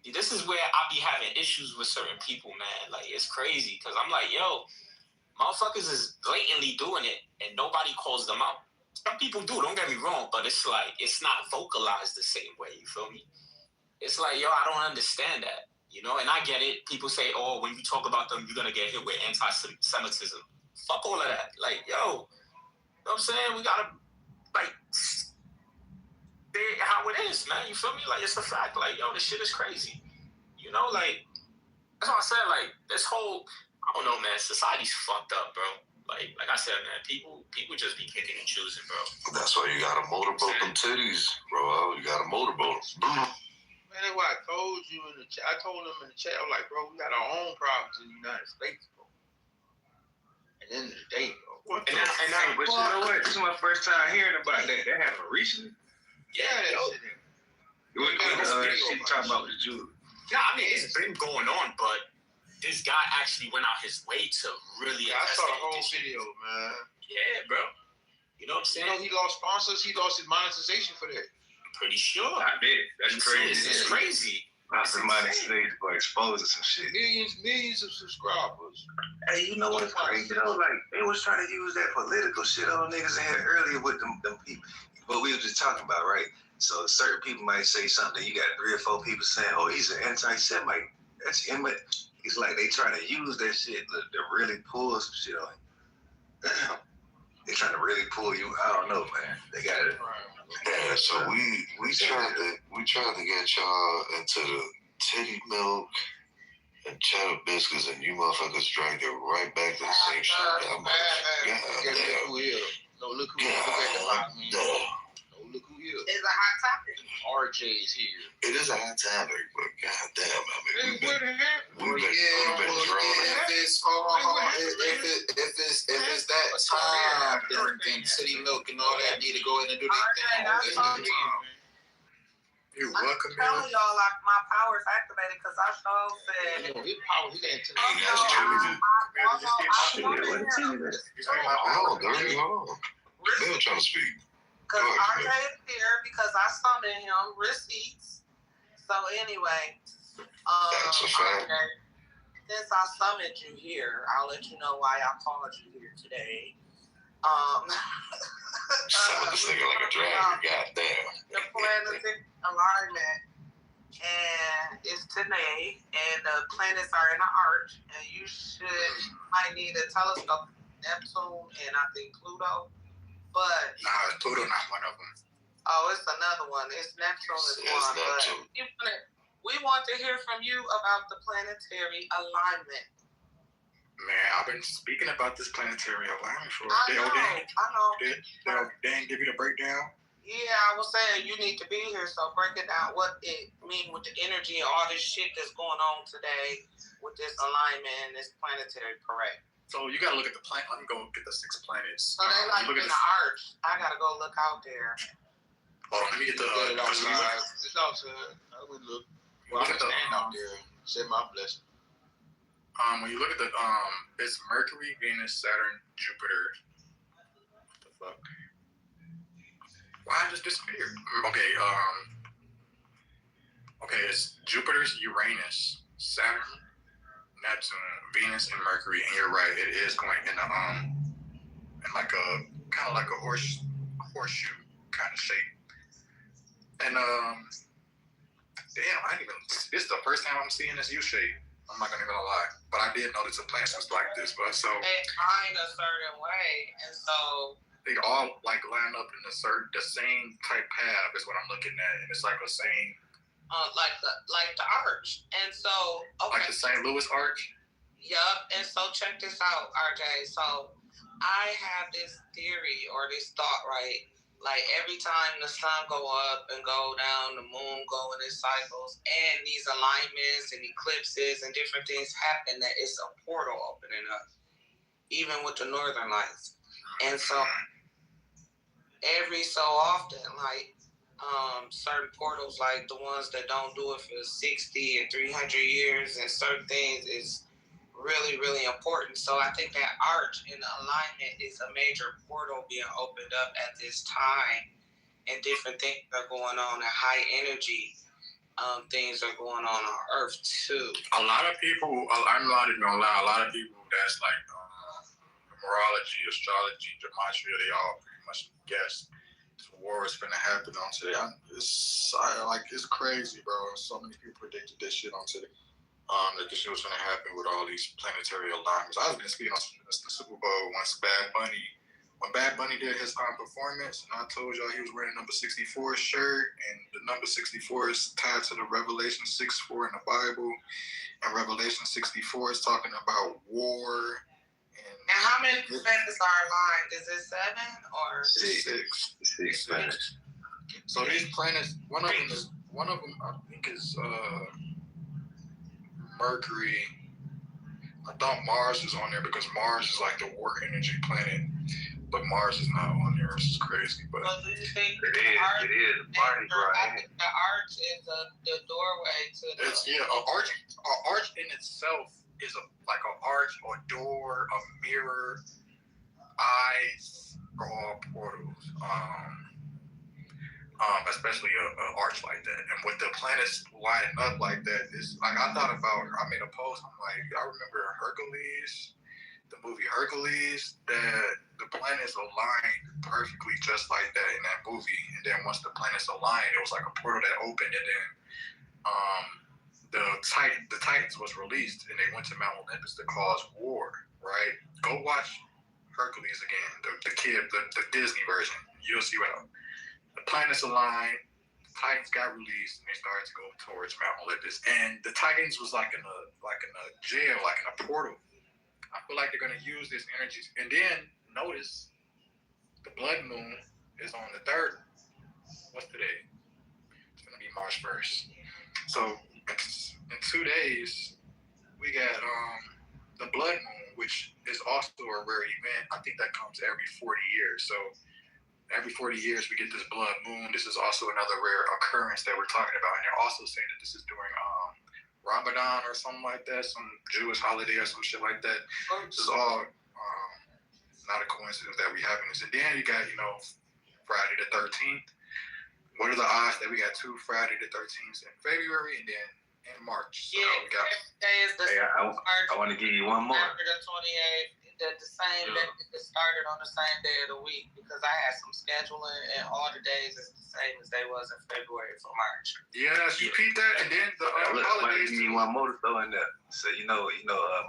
This is where I be having issues with certain people, man. Like, it's crazy. Because I'm like, yo, motherfuckers is blatantly doing it, and nobody calls them out. Some people do, don't get me wrong, but it's like, it's not vocalized the same way, you feel me? It's like, yo, I don't understand that, you know? And I get it. People say, oh, when you talk about them, you're going to get hit with anti-Semitism. Fuck all of that. Like, yo, you know what I'm saying? We got to, like, how it is, man. You feel me? Like, it's a fact. Like, yo, this shit is crazy. You know, like, that's what I said. Like, this whole, I don't know, man. Society's fucked up, bro. Like I said, man, people just be picking and choosing, bro. That's why you gotta motorboat them titties, bro. You gotta motorboat them. Man, that's why I told you in the chat. I told them in the chat, I was like, bro, we got our own problems in the United States, bro. At the end of the day, bro. But you know what? This is my first time hearing about that. That happened recently. Yeah, What shit you talking about with the Jews? No, I mean, it's been going on, but this guy actually went out his way to really I saw the whole video, man. Yeah, bro. You know what I'm saying? You know, he lost sponsors. He lost his monetization for that. I'm pretty sure. I bet. That's crazy. It's crazy. Lost the monetization for exposing some shit. Millions of subscribers. Hey, you know what's crazy though? Like, they was trying to use that political shit on niggas in here earlier with them people. But we were just talking about, right? So certain people might say something. You got 3 or 4 people saying, "Oh, he's an anti-Semite." That's him. It's like they trying to use that shit to really pull some shit on you. Damn. They trying to really pull you. I don't know, man. They got it. Yeah, so we tried to get y'all into the titty milk and cheddar biscuits, and you motherfuckers dragged it right back to the same shit. I'm like, God damn. No, look who at the bottom. No, look who here. It's a hot topic. RJ is here. It is a hot topic, but goddamn, I mean, we've been drawn. If it's that time, then City Milk and all that need to go in and do their thing. You're welcome. I'm telling y'all, like, my power is activated because I said. His power, he ain't Hold on. They're trying to speak. Because RJ is here because I summoned him, receipts. So anyway, that's a fact. RJ, since I summoned you here, I'll let you know why I called you here today. Sound this nigga like a dragon, goddamn. The planetic alignment, and it's today, and the planets are in the arch, and you might need a telescope, Neptune, and I think Pluto. But nah, Pluto not one of them. Oh, it's another one. It's Neptune is one. But we want to hear from you about the planetary alignment. Man, I've been speaking about this planetary alignment for I know. They didn't give you the breakdown? Yeah, I was saying you need to be here, so break it down what it means with the energy and all this shit that's going on today with this alignment and this planetary correct. So you gotta look at the planet. Let me go get the 6 planets. So they like in the arch. I gotta go look out there. Hold on, let me get the. It's all good. I would look. Well, I'm standing out there. Say my blessing. When you look at the it's Mercury, Venus, Saturn, Jupiter. What the fuck? Why it just disappeared? Okay, it's Jupiter, Uranus, Saturn, Neptune, Venus, and Mercury, and you're right, it is going in a in like a kind of like a horseshoe kind of shape. And damn, this is the first time I'm seeing this U shape. I'm not gonna even lie, but I did notice the planets was like this, but so they kind a certain way, and so they all like line up in the same type path is what I'm looking at, and it's like the same. Like the arch, and so like the St. Louis arch. Yup, and so check this out, RJ. So I have this theory or this thought, right? Like every time the sun go up and go down, the moon go in its cycles, and these alignments and eclipses and different things happen, that it's a portal opening up, even with the northern lights. And so every so often, like certain portals, like the ones that don't do it for 60 and 300 years and certain things is really, really important. So I think that arch in the alignment is a major portal being opened up at this time, and different things are going on, and high energy things are going on Earth too. A lot of people, I'm not even gonna lie, a lot of people that's like numerology, astrology, gematria, they all pretty much guess the war is gonna happen on today. It's crazy, bro. So many people predicted this shit on today. That this shit was gonna happen with all these planetary alignments. I was been speaking on the Super Bowl when Bad Bunny did his performance, and I told y'all he was wearing number 64 shirt, and the number 64 is tied to the Revelation 6:4 in the Bible, and Revelation 64 is talking about war. And how many planets are aligned? Is it 7 or 6? 6 planets. So these planets, one of them is One of them, I think, is Mercury. I thought Mars was on there because Mars is like the war energy planet, but Mars is not on there. It's crazy, but Well, do you think It is. Mardi Gras. I think the arch is the doorway to the. it's an arch in itself is like an arch, a door, a mirror, eyes, are all portals. Especially a arch like that. And with the planets lining up like that, is like I made a post. I'm like, I remember Hercules, the movie Hercules, that the planets aligned perfectly just like that in that movie. And then once the planets aligned, it was like a portal that opened, and then the Titans was released, and they went to Mount Olympus to cause war. Right? Go watch Hercules again, the Disney version. You'll see what. The planets aligned, the Titans got released, and they started to go towards Mount Olympus. And the Titans was like in a jail, like in a portal. I feel like they're gonna use this energy. And then notice the blood moon is on the 3rd. What's today? It's gonna be March 1st. So in 2 days, we got the blood moon, which is also a rare event. I think that comes every 40 years. So every 40 years, we get this blood moon. This is also another rare occurrence that we're talking about. And they're also saying that this is during Ramadan or something like that, some Jewish holiday or some shit like that. This is all not a coincidence that we having this. And then you got, Friday the 13th. What are the odds that we got 2 Friday the 13th in February and then in March? So we got, day is the I want to give you one more. after the 28th. The same day it started on the same day of the week because I had some scheduling and all the days is the same as they was in February for March. Yes, you repeat that, and then the holidays. Give you one more to throw in there. So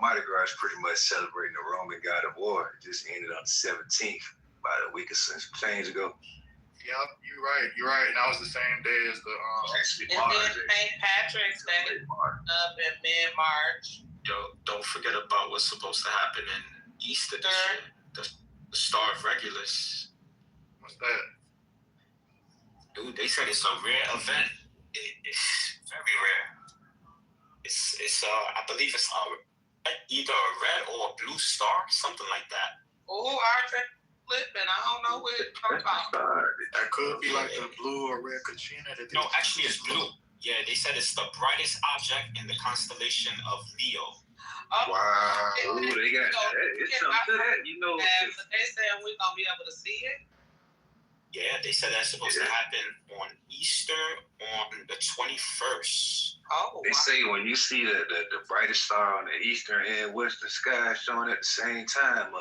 Mardi Gras is pretty much celebrating the Roman god of war. It just ended on the 17th, about a week or some change ago. Yep, you're right. And that was the same day as the and then St. Patrick's Day up in mid-March. Don't forget about what's supposed to happen in Easter this year. The Star of Regulus. What's that? Dude, they said it's a rare event. It's very rare. It's I believe it's either a red or a blue star, something like that. Oh, Arthur flipping. I don't know what it's about. That could be like the blue or red Kachina. No, actually it's blue. Yeah, they said it's the brightest object in the constellation of Leo. Wow. Ooh, they got it's something to that, But they said we're gonna be able to see it. Yeah, they said that's supposed to happen on Easter on the 21st. Oh, they say when you see the brightest star on the eastern and western sky showing at the same time,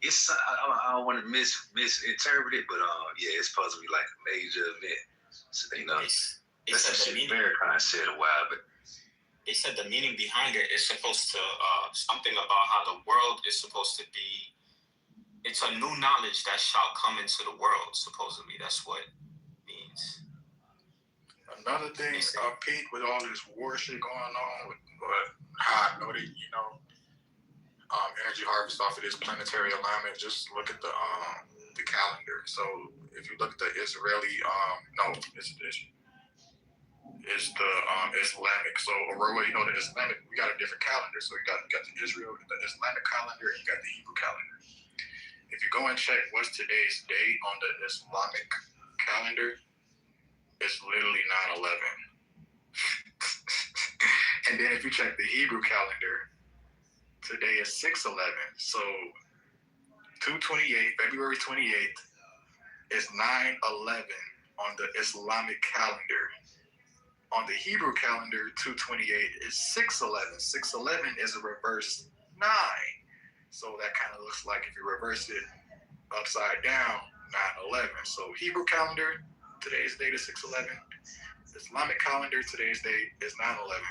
it's I don't want to misinterpret it, but it's supposed to be like a major event. So that's some shit Farrakhan said a while, but. They said the meaning behind it is supposed to something about how the world is supposed to be. It's a new knowledge that shall come into the world. Supposedly, that's what it means. Another thing, Pete, with all this war shit going on, but how I know that energy harvest off of this planetary alignment. Just look at the calendar. So if you look at the Israeli, it's the Islamic. So Aurora, the Islamic, we got a different calendar. So you got the Israel, the Islamic calendar, and you got the Hebrew calendar. If you go and check what's today's date on the Islamic calendar, it's literally 9/11. And then if you check the Hebrew calendar, today is 6/11. So 2/28, February 28th, is 9/11 on the Islamic calendar. On the Hebrew calendar, 2/28 is 6/11. 6/11 is a reverse 9. So that kind of looks like if you reverse it upside down, 9/11. So Hebrew calendar, today's date is 6/11. Islamic calendar, today's date is 9/11.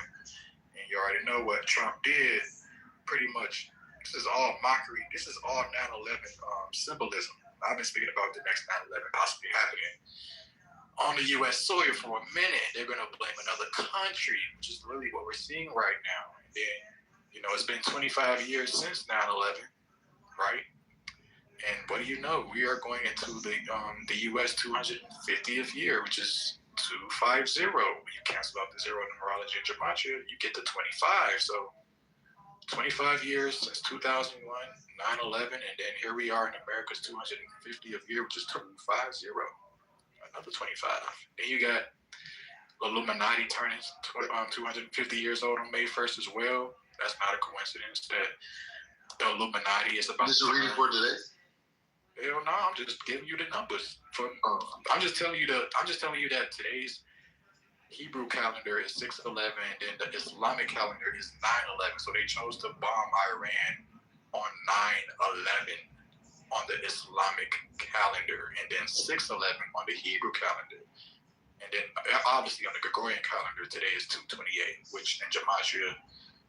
And you already know what Trump did. Pretty much, this is all mockery. This is all 9/11 symbolism. I've been speaking about the next 9/11 possibly happening on the U.S. soil for a minute. They're going to blame another country, which is really what we're seeing right now. And then, it's been 25 years since 9/11, right? And what do you know? We are going into the U.S. 250th year, which is 250. When you cancel out the zero numerology in Gematria, you get to 25. So 25 years since 2001, 9/11, and then here we are in America's 250th year, which is 250. Another 25. Then you got Illuminati turning 250 years old on May 1st as well. That's not a coincidence that the Illuminati is about. This is a reading for today. Hell no, I'm just giving you the numbers. I'm just telling you that today's Hebrew calendar is 6/11, and then the Islamic calendar is 9/11. So they chose to bomb Iran on 9/11 on the Islamic calendar, and then 6/11 on the Hebrew calendar. And then obviously on the Gregorian calendar, today is 2/28, which in Gematria,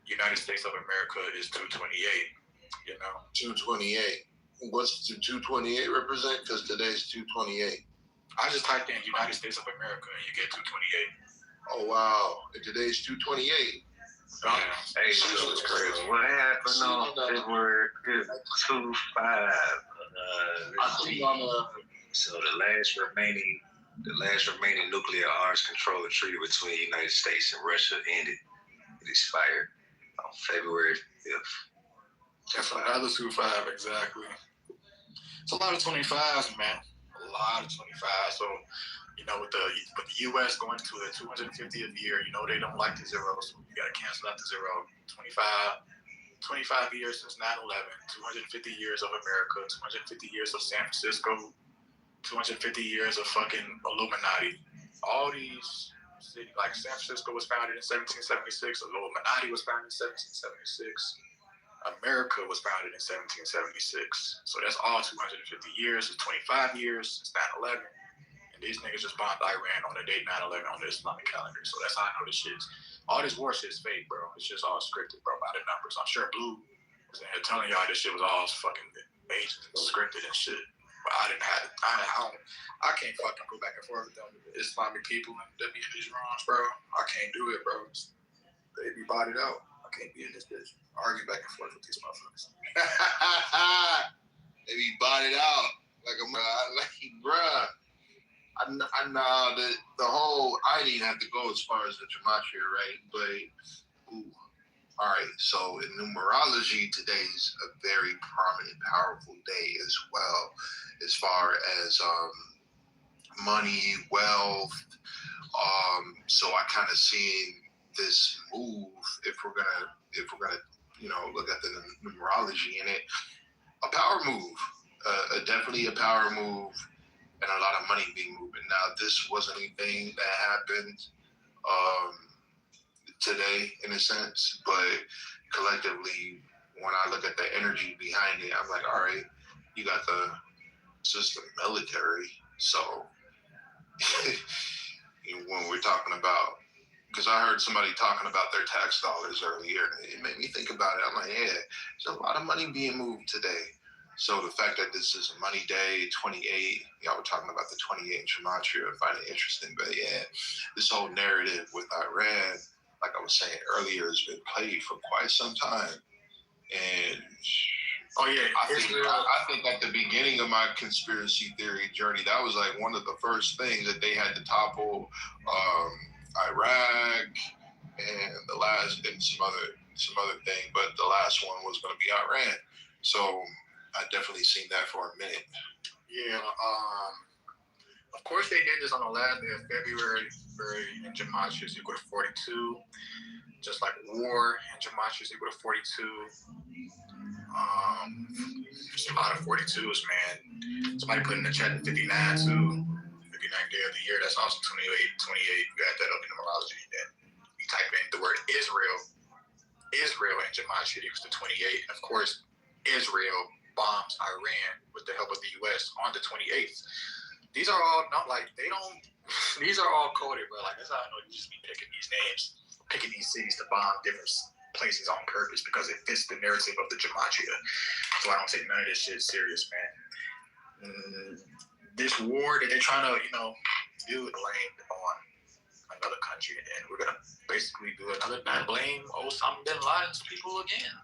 United States of America, is 2/28. 2/28. What's the 2/28 represent? Because today's 2/28. I just typed in United States of America and you get 2/28. Oh wow! And today's 2/28. Hey, so it's crazy. What happened on February 25? So the last remaining nuclear arms control treaty between the United States and Russia ended. It expired on February 5th. That's another 25, exactly. It's a lot of 25s, man. A lot of 25s. So, with the U.S. going to the 250th year, they don't like the zeros. So you got to cancel out the zero. 25 years since 9/11, 250 years of America, 250 years of San Francisco, 250 years of fucking Illuminati. All these cities, like San Francisco was founded in 1776, Illuminati was founded in 1776. America was founded in 1776. So that's all 250 years. It's 25 years since 9/11. And these niggas just bombed Iran on the date 9/11 on the Islamic calendar. So that's how I know this shit's, all this war shit's fake, bro. It's just all scripted, bro, by the numbers. I'm sure Blue was in here telling y'all this shit was all fucking aged and scripted and shit. But I didn't have it. I can't fucking go back and forth with them Islamic people and they be in these wrongs, bro. I can't do it, bro. They be bodied out. I can't be in this bitch arguing back and forth with these motherfuckers. They be bodied out like bruh. I know that the whole, I didn't have to go as far as the Gematria, right? But, all right. So in numerology, today's a very prominent, powerful day as well, as far as money, wealth. So I kind of seen this move, if we're gonna look at the numerology in it, a power move, definitely a power move, and a lot of money being moved. Now, this wasn't anything that happened today, in a sense, but collectively, when I look at the energy behind it, I'm like, all right, you got the system military, so when we're talking about, because I heard somebody talking about their tax dollars earlier, and it made me think about it. I'm like, yeah, there's a lot of money being moved today. So the fact that this is a money day, 28, y'all were talking about the 28 in Gematria, I find it interesting. But yeah, this whole narrative with Iran, like I was saying earlier, has been played for quite some time. And I think at the beginning of my conspiracy theory journey, that was like one of the first things that they had to topple Iraq and some other thing, but the last one was going to be Iran. So I definitely seen that for a minute. Yeah, of course they did this on the last day of February in Gematria is equal to 42. Just like war in Gematria is equal to 42. There's a lot of 42s, man. Somebody put in the chat 59 too. 59th day of the year. That's also 28. You got that up in numerology. Then you type in the word Israel in Gematria equals to 28. And of course, Israel bombs Iran with the help of the U.S. on the 28th. These are all these are all coded, bro. Like, that's how I know you just be picking these names, picking these cities to bomb different places on purpose because it fits the narrative of the Gematria. So I don't take none of this shit serious, man. This war that they're trying to, do blamed on another country, and we're gonna basically do another blame Osama bin Laden's people again.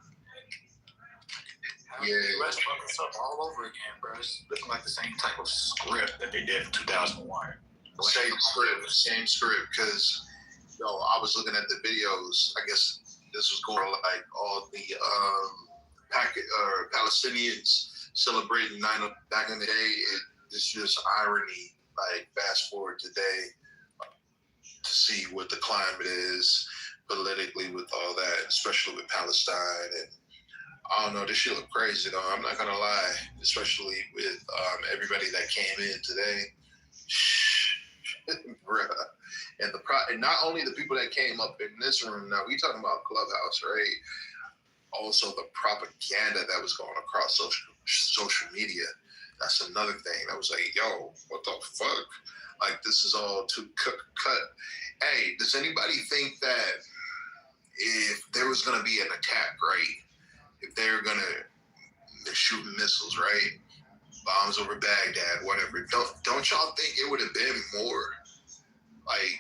Yeah, the U.S. fucking stuff all over again, bro. It's looking like the same type of script that they did in 2001. Same script. Because I was looking at the videos. I guess this was going like all the Palestinians celebrating back in the day. It's just irony. Like fast forward today to see what the climate is politically with all that, especially with Palestine. And I don't know, this shit look crazy though. I'm not gonna lie, especially with everybody that came in today. Bruh. And not only the people that came up in this room. Now we talking about Clubhouse, right? Also the propaganda that was going across social media. That's another thing. I was like, yo, what the fuck? Like, this is all too cut. Hey, does anybody think that if there was going to be an attack, right? If they're shooting missiles, right? Bombs over Baghdad, whatever. Don't y'all think it would have been more, like,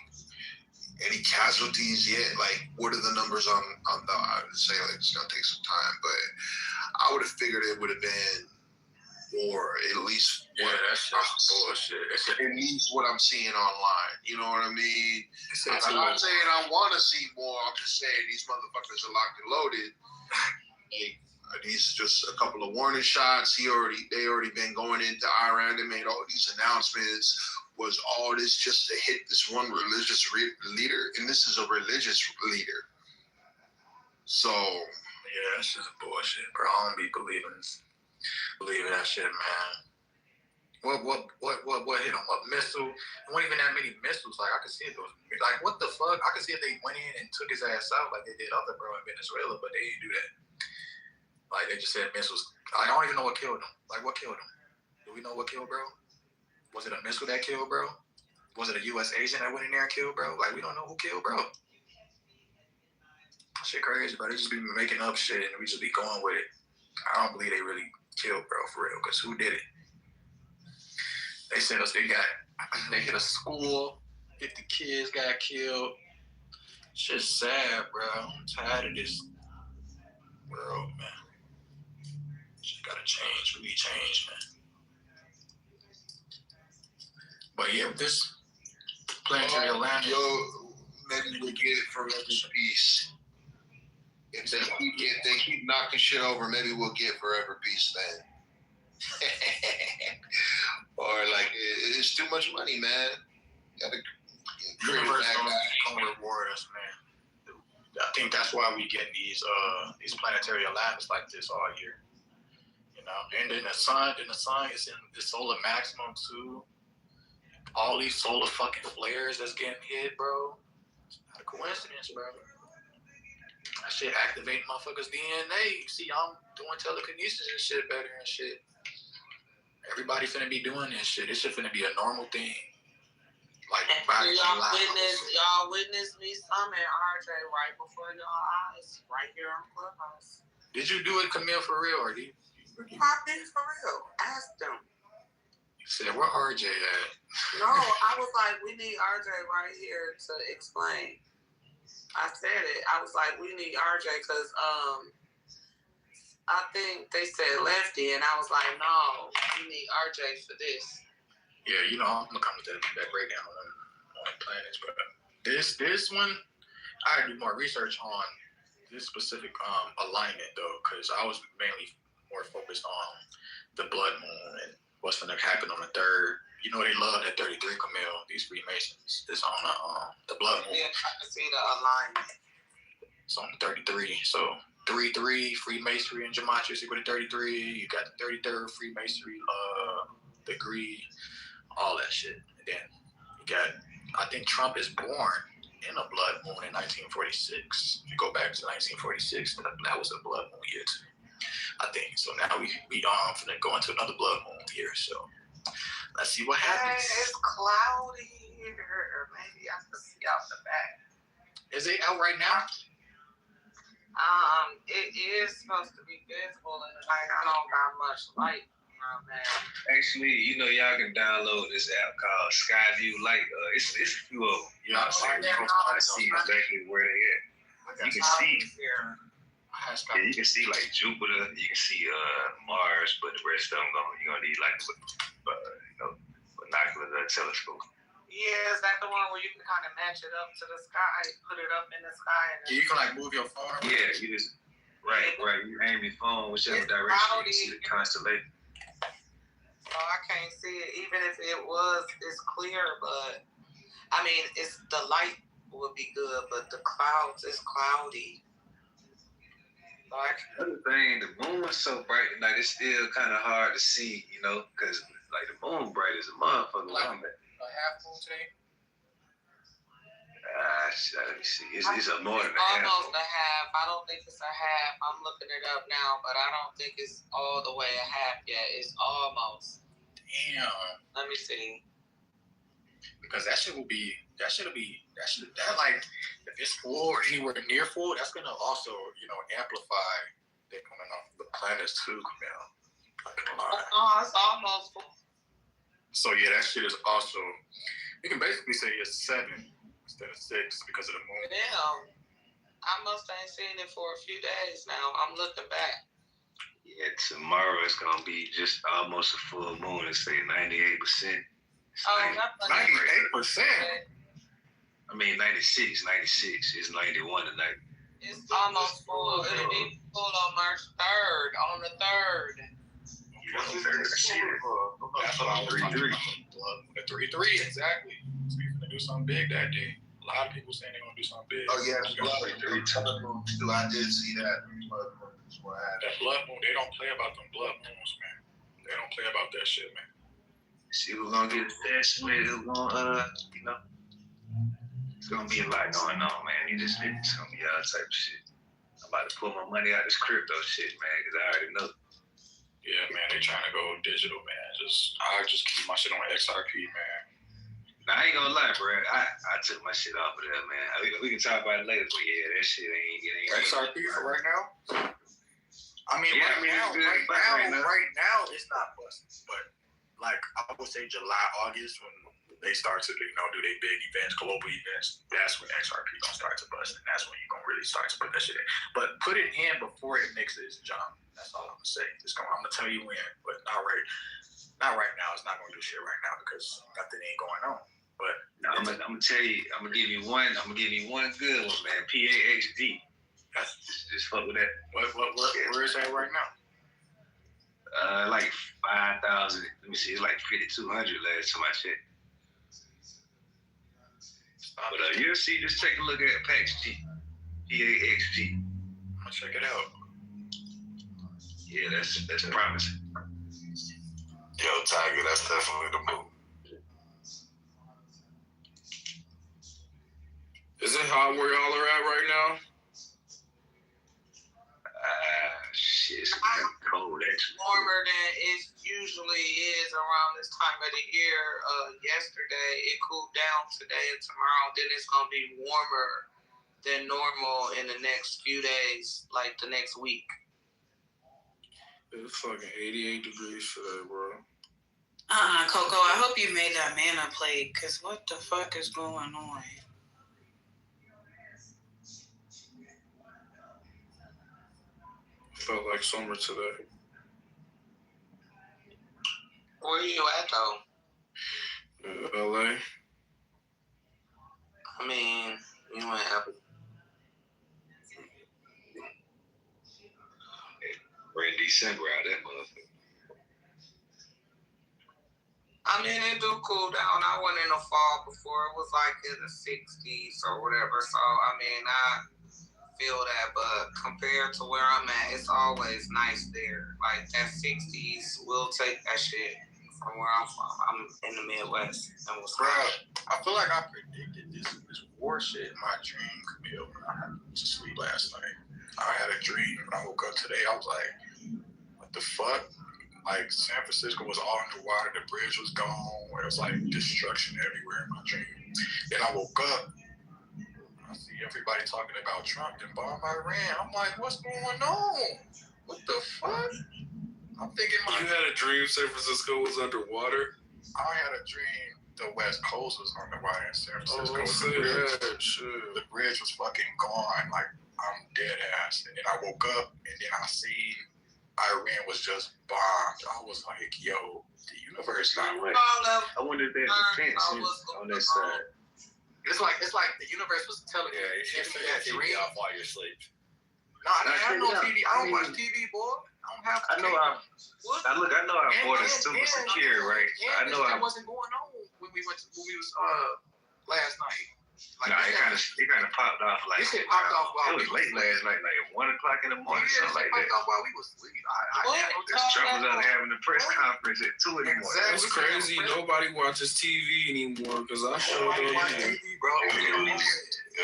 any casualties yet? Like, what are the numbers on the, I would say, like, it's going to take some time, but I would have figured it would have been more, at least that's bullshit. At least what I'm seeing online. You know what I mean? I'm not saying I want to see more. I'm just saying these motherfuckers are locked and loaded. These are just a couple of warning shots. They already been going into Iran. They made all these announcements. Was all this just to hit this one religious leader? And this is a religious leader. So yeah, that's just bullshit, bro. I don't be believing that shit, man. What hit them? A missile? There weren't even that many missiles. Like, I could see it. Like, what the fuck? I could see if they went in and took his ass out like they did other bro in Venezuela, but they didn't do that. Like, they just said missiles. I don't even know what killed him. Like, what killed him? Do we know what killed bro? Was it a missile that killed bro? Was it a U.S. agent that went in there and killed bro? Like, we don't know who killed bro. Shit crazy, bro. They just be making up shit and we just be going with it. I don't believe they really killed bro for real, because who did it? They said they hit a school, 50 kids got killed. Shit's sad, bro. I'm tired of this world, man. Shit gotta change, really change, man. But yeah, with this planetary alignment. Maybe we'll get it for forever peace. If they keep knocking shit over, maybe we'll get forever peace then. Or like, it's too much money, man. Gotta universe gonna reward us, man. I think that's why we get these planetary alignments like this all year. You know, and then the sun is in the solar maximum too. All these solar fucking flares that's getting hit, bro. It's not a coincidence, bro. That shit activating motherfuckers' DNA. See, I'm doing telekinesis and shit better and shit. Everybody finna be doing this shit. This shit finna be a normal thing. Like, y'all witnessed me summon RJ right before your eyes, right here on Clubhouse. Did you do it, Camille, for real, or did you? I did for real. Ask them. You said, where RJ at? No, I was like, we need RJ right here to explain. I said it. I was like, we need RJ because I think they said Lefty, and I was like, no, we need RJ for this. Yeah, you know, I'm gonna come with that breakdown on planets, but this one, I had to do more research on this specific alignment though, because I was mainly more focused on the blood moon and what's gonna happen on the 3rd. You know, they love that 33, Camille. These Freemasons. It's on the blood moon. Yeah, I can see the alignment. It's on 33. So 3-3 Freemasonry and Gematria equal to 33. You got the 33rd Freemasonry degree, all that shit. And then you got, I think Trump is born in a blood moon in 1946. If you go back to 1946, that was a blood moon year too, I think. So now we finna go into another blood moon year. So let's see what happens. It's cloudy here. Maybe I can see out the back. Is it out right now? It is supposed to be visible in the night. I don't got much light. Actually, you know, y'all can download this app called Skyview Light. It's a few of them. You know what I'm saying? You can see exactly where they at. You can see. Yeah, you can see like Jupiter. You can see Mars, but the rest of them you're gonna need like binoculars or a telescope. Yeah, is that the one where you can kind of match it up to the sky, put it up in the sky? And Yeah, you can like move your phone. Yeah, you just right. You aim your phone whichever direction you see the constellation. So I can't see it, even if it's clear. But I mean, it's the light would be good, but the clouds is cloudy. Like another thing, the moon is so bright tonight. It's still kind of hard to see, because like the moon bright as a motherfucker. Like a half moon today. Let me see. It's a more than a half. Almost a half. I don't think it's a half. I'm looking it up now, but I don't think it's all the way a half yet. It's almost. Damn. Let me see. Because that like, if it's full or anywhere near full, that's gonna also, amplify the planets too, It's almost full. So yeah, that shit is also, you can basically say it's 7 instead of 6 because of the moon. Damn. I must ain't seen it for a few days now. I'm looking back. Yeah, tomorrow it's gonna be just almost a full moon. It's say 98%. 98%. I mean 96. It's 91 tonight. It's almost full. It'll be full on March 3rd. On the 3rd. That's what I was talking about. The 3-3, exactly. So we're gonna do something big that day. A lot of people saying they're gonna do something big. Oh yeah, blood moon too. I did see that. That blood moon, they don't play about them blood moons, man. They don't play about that shit, man. See who's gonna get assassinated, who's gonna, it's gonna be a lot going on, man. It's gonna be all type of shit. I'm about to pull my money out of this crypto shit, man, because I already know. Yeah, man, they trying to go digital, man. I just keep my shit on XRP, man. Now, I ain't gonna lie, bro. I took my shit off of there, man. We can talk about it later, but yeah, that shit ain't XRP for right now? I mean, right now, it's not busting. But, like, I would say July, August, when they start to, do their big events, global events, that's when XRP gonna start to bust. And that's when you're gonna really start to put that shit in. But put it in before it mixes, John. That's all I'm gonna say. I'm gonna tell you when, but not right now. It's not gonna do shit right now because nothing ain't going on. But I'm gonna tell you, I'm gonna give you one good one, man. PAXD. That's just fuck with that. Where is that right now? Like 5,000. Let me see. It's like 5,200 last time I checked. But you'll see. Just take a look at PAXG. PAXG. I'm gonna check it out. Yeah, that's promising. Yo, Tiger, that's definitely the move. Is it hot where y'all are at right now? Shit, it's kind of cold actually. Warmer than it usually is around this time of the year. Yesterday it cooled down today and tomorrow. Then it's gonna be warmer than normal in the next few days, like the next week. It's fucking 88 degrees today, bro. Coco, I hope you made that mana plate, because what the fuck is going on? Felt like summer today. Where you at, though? LA. I mean, you might have We're in December out that motherfucker. I mean, it do cool down. I went in the fall before. It was like in the 60s or whatever. So, I mean, I feel that. But compared to where I'm at, it's always nice there. Like, that 60s, we'll take that shit from where I'm from. I'm in the Midwest. And Bro, I feel like I predicted this war shit in my dream, Camille, when I went to sleep last night. I had a dream. When I woke up today, I was like, what the fuck? Like, San Francisco was all underwater. The bridge was gone. It was like destruction everywhere in my dream. Then I woke up. I see everybody talking about Trump and bomb Iran. I'm like, what's going on? What the fuck? I'm thinking you had a dream San Francisco was underwater? I had a dream the West Coast was underwater in San Francisco. The bridge was fucking gone. Like, I'm dead ass. And then I woke up and then I seen Iran was just bombed, I was like, yo, the universe not real. I wonder if there's defense on that side. It's like the universe was telling you. Yeah, you should turn your TV off while you're asleep. No, I don't have no TV. I don't watch TV, boy. I don't have. I know our border's super secure, right? I know that wasn't going on when we was last night. Like, nah, it kind of popped off like. This shit popped off while it was late last night, like 1 o'clock in the morning, something like that. Popped off while we was asleep. Trump was out there having a press conference at 2 in the morning. It's crazy. Nobody watches TV anymore because I showed up. It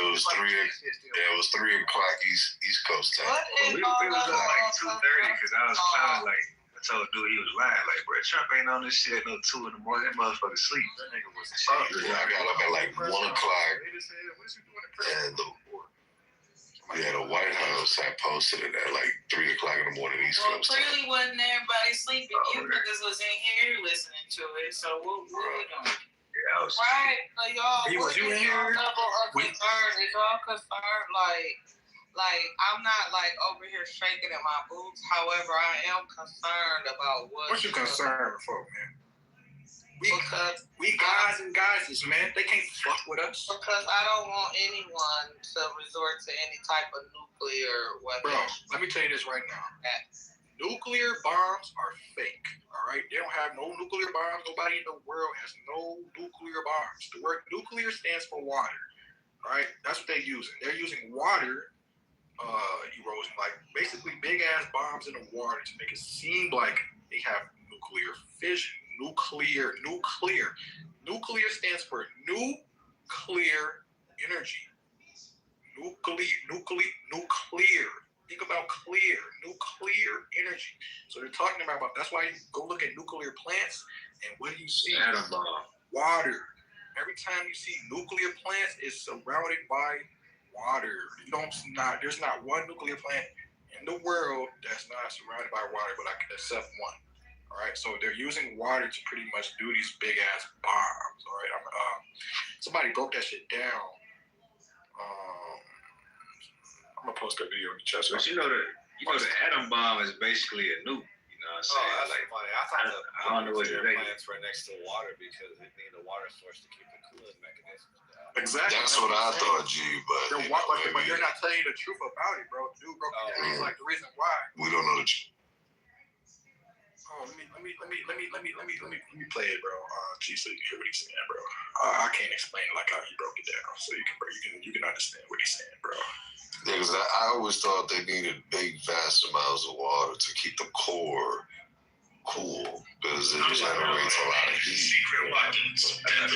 was 3 o'clock East Coast time. It was like 2:30 because I was clowning like. I told dude he was lying, like, bro, Trump ain't on this shit at no 2 in the morning. That motherfucker sleep. That nigga was up. Yeah, I got up at like 1 o'clock. And the White House had posted it at like 3 o'clock in the morning East Coast time. Clearly wasn't everybody sleeping. You niggas was in here listening to it, so what we doing? Yeah, I was right, so y'all, was you in here? Level of concern, is y'all concerned? Like I'm not like over here shaking at my boots. However, I am concerned about what you concerned for, man? Because we guys and guys, man, they can't fuck with us. Because I don't want anyone to resort to any type of nuclear weapon. Bro, let me tell you this right now. Nuclear bombs are fake. All right, they don't have no nuclear bombs. Nobody in the world has no nuclear bombs. The word nuclear stands for water. All right, that's what they're using. They're using water erosion, like basically big ass bombs in the water to make it seem like they have nuclear fission. Nuclear stands for nuclear energy. Nuclear. Think about nuclear energy. So they're talking about that's why you go look at nuclear plants and what do you see? Atom bomb. Water. Every time you see nuclear plants, it's surrounded by water. There's not one nuclear plant in the world that's not surrounded by water, but except one. All right, so they're using water to pretty much do these big ass bombs. All right, somebody broke that shit down. I'm gonna post that video in the chat. But you know the atom bomb is basically a nuke. You know what I'm saying? Oh, that's funny. I thought I don't know what you're plants were next to water because it needed a water source to keep the cooling mechanism down. Exactly. That's what I thought, G. But you're not telling you the truth about it, bro. Dude broke it down. He's like the reason why. We don't know the truth. Oh, let me play it, bro. G, so you can hear what he's saying, bro. I can't explain like how he broke it down, so you can understand what he's saying, bro. Yeah, because I always thought they needed big, vast amounts of water to keep the core cool, because it generates a lot of heat. Secret weapons. That's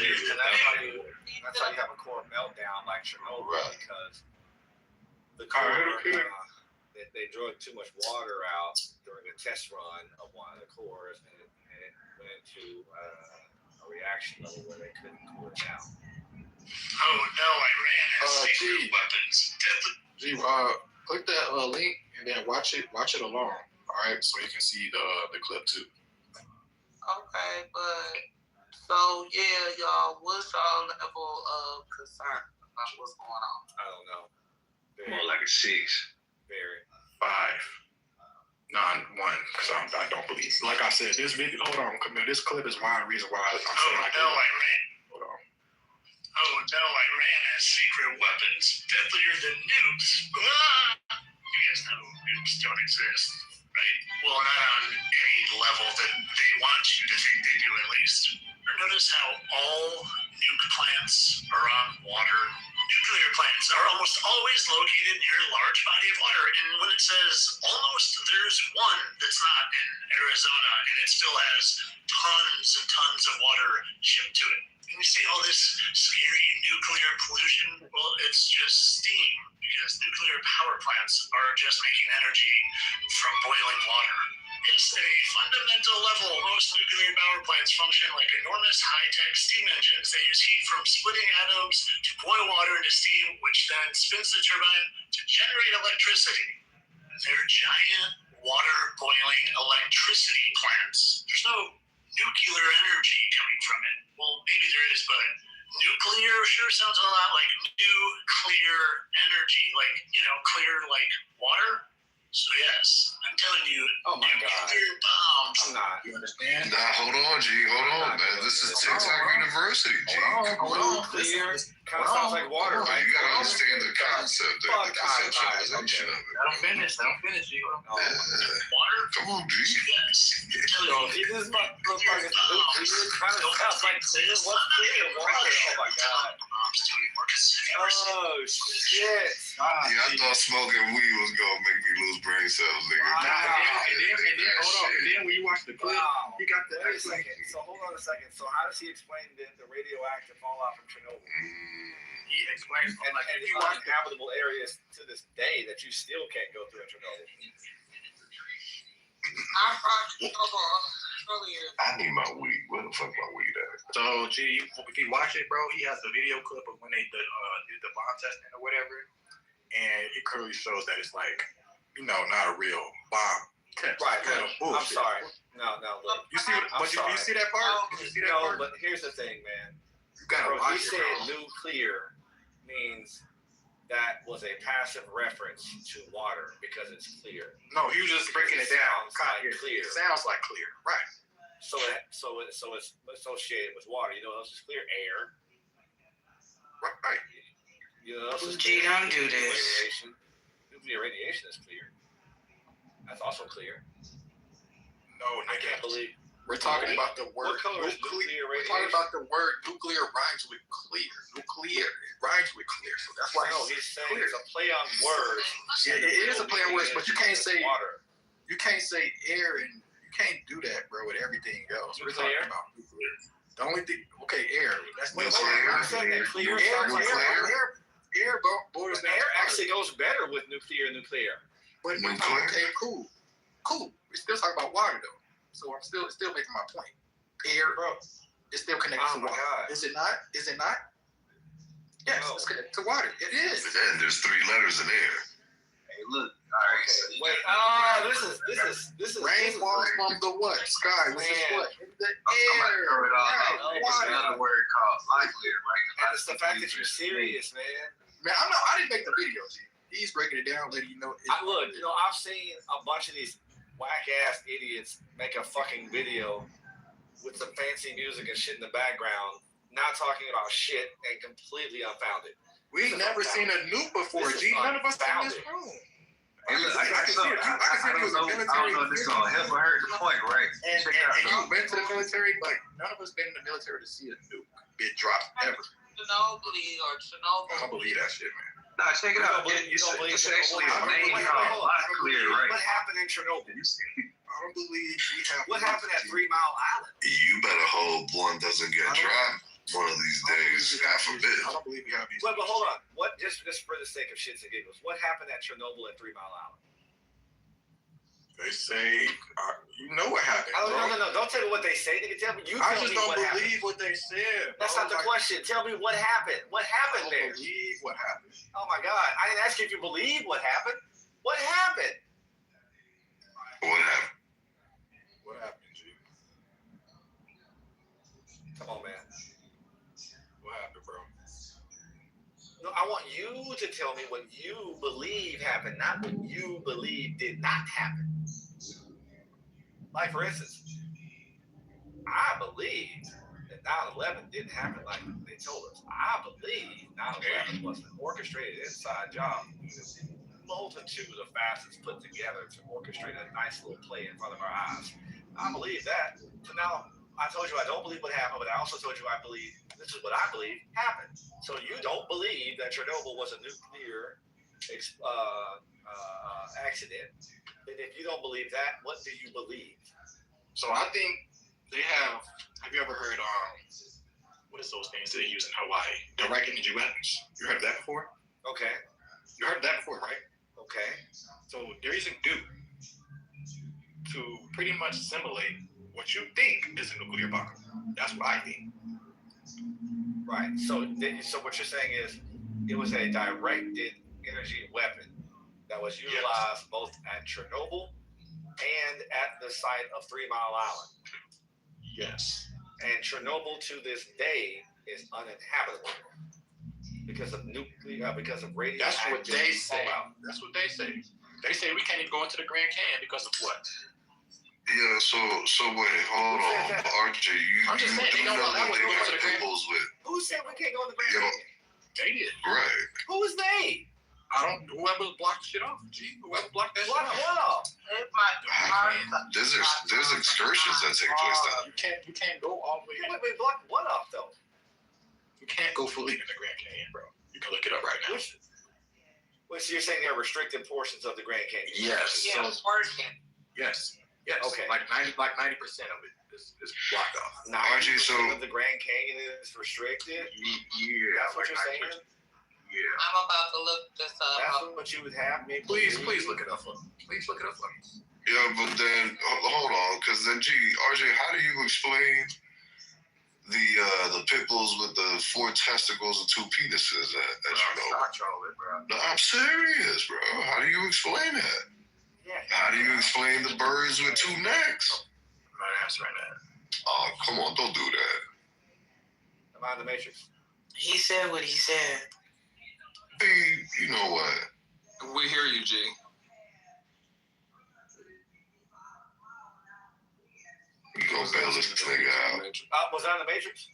how you have a core meltdown like Chernobyl, right. Because the core, they drew too much water out during a test run of one of the cores, and it went into a reaction level where they couldn't cool it down. Oh no, Iran has secret weapons. G, click that link and then watch it alone. All right, so you can see the clip too. Okay, but so yeah, y'all, what's y'all level of concern about what's going on? I don't know. More like a 6. Very. 5. 9, 1. Because I don't believe. Like I said, this video. Hold on, this clip is one reason why I'm saying like. Iran. Hold on. Oh no, Iran has secret weapons deadlier than nukes. Ah! You guys know nukes don't exist, right? Well, not on any level that they want you to think they do, at least. Notice how all nuke plants are on water. Nuclear plants are almost always located near a large body of water, and when it says almost, there's one that's not in Arizona, and it still has tons and tons of water shipped to it. And you see all this scary nuclear pollution? Well, it's just steam, because nuclear power plants are just making energy from boiling water. Yes, at a fundamental level, most nuclear power plants function like enormous high-tech steam engines. They use heat from splitting atoms to boil water into steam, which then spins the turbine to generate electricity. They're giant water-boiling electricity plants. There's no nuclear energy coming from it. Well, maybe there is, but nuclear sure sounds a lot like nuclear energy, like, clear like water. So yes, a I'm telling you. Oh my God. Bombs. I'm not. You understand? Nah, hold on, G. Hold on, man. This is TikTok University, G. Hold on. Clear. Kind of sounds like water, right? You gotta understand the concept, the conceptualization of it. Let him finish. Water? Come on, G. Yes. This motherfucker kind of sounds like clear. What's clear? Water. Oh my God. Oh shit. Yeah, I thought smoking weed was gonna make me lose brain cells, nigga. And then hold on. And then when you watch the clip, he got the. Wait a second. So hold on a second. So how does he explain the radioactive fallout from Chernobyl? He explains and he watched uninhabitable areas to this day that you still can't go through in Chernobyl. I need my weed. Where the fuck my weed at? So, G, if you watch it, bro, he has a video clip of when they did the bomb testing or whatever, and it clearly shows that it's like, not a real bomb test. Right. I'm sorry. No. Look. You see? You see that part? You see that part? But here's the thing, man. You gotta watch he said nuclear means that was a passive reference to water because it's clear. No, he was just breaking it down. Like clear. It sounds like clear, right? So it's associated with water. You know what else is clear? Air. Right. You know what else is Gee, clear? don't do this. Radiation. Nuclear radiation is clear. That's also clear. No, I can't believe. We're talking about the word nuclear. We're talking about the word nuclear rhymes with clear. Nuclear rhymes with clear. So that's why he's saying clear. It's a play on words. Yeah, it is a play on words, but you can't say water. You can't say air, and you can't do that, bro, with everything else. We're talking about nuclear. The only thing, air. That's nuclear. Clear. Air, bro. Air actually goes better with nuclear. But okay, cool. We're still talking about water though. So I'm still making my point. Air, bro, it's still connected to water. God. Is it not? Yes, it's connected to water. It is. But then there's 3 letters in air. Hey, look. All right. Okay, wait. This is rain falls from the what? Sky. Which is what? The air. Right. It's another word called nuclear, right? And it's the fact that you're serious, man. Man, I didn't make the video, G. He's breaking it down, letting you know. Look, I've seen a bunch of these whack-ass idiots make a fucking video with some fancy music and shit in the background, not talking about shit and completely unfounded. We've never seen a nuke before, G. None of us in this room. Hey, look, I don't know if this is going to help or hurt the point, right? And you've been to the military, but none of us been in the military to see a nuke get dropped ever. Chernobyl. I don't believe that shit, man. Nah, check it out. It's actually a name called nuclear, right? What happened in Chernobyl? I don't believe we have. What happened at 3 Mile Island? You better hope one doesn't get dropped one of these days. God forbid. I don't believe we have these. But hold on. What? Just for the sake of shits and giggles, what happened at Chernobyl at 3 Mile Island? They say, you know what happened. No. Don't tell me what they say. They can tell me. I just don't believe what they said. That's not the question. Tell me what happened. What happened there? I don't believe what happened. Oh my God! I didn't ask you if you believe what happened. What happened? What happened? What happened, G? Come on, man. What happened, bro? No, I want you to tell me what you believe happened, not what you believe did not happen. Like, for instance, I believe that 9/11 didn't happen like they told us. I believe 9/11 was an orchestrated inside job. A multitude of facets put together to orchestrate a nice little play in front of our eyes. I believe that. So now, I told you I don't believe what happened, but I also told you I believe this is what I believe happened. So you don't believe that Chernobyl was a nuclear accident. And if you don't believe that, what do you believe? So I think they have you ever heard, what is those things that they use in Hawaii? Direct energy weapons. You heard of that before? Okay. You heard of that before, right? Okay. So they're using Duke to pretty much simulate what you think is a nuclear bomb. That's what I think. Right. So what you're saying is it was a directed energy weapon that was utilized both at Chernobyl and at the site of 3 Mile Island. Yes. And Chernobyl to this day is uninhabitable because of nuclear, because of radioactive That's what they say. fallout. That's what they say. They say we can't even go into the Grand Canyon because of what? Yeah, so wait, hold on. RJ, I'm just saying, they don't want to go to the Grand Canyon. Who said we can't go in the Grand Canyon? They did. Right. Who is they? Whoever blocked shit off. Whoever blocked that shit off. There's excursions that take place now. You can't go all the way. Wait, block what off though? You can't go fully in the Grand Canyon, bro. You can look it up right now. Wait, so you're saying there are restricted portions of the Grand Canyon? Yes. Yes. Yes. Okay. Like 90% of it is blocked off. 90% of the Grand Canyon is restricted? Yeah. That's what you're saying? Yeah. I'm about to look this up. That's what you would have me. Please look it up for me. Please look it up for me. Yeah, but then hold on, because then RJ, how do you explain the pit bulls with the 4 testicles and 2 penises that you know? No, I'm serious, bro. How do you explain that? Yeah. How do you explain the birds with 2 necks? I'm not answering that. Oh, come on, don't do that. Am I in the Matrix? He said what he said. Hey, you know what? We hear you, G. You gonna bail this nigga out. Was I in the Matrix?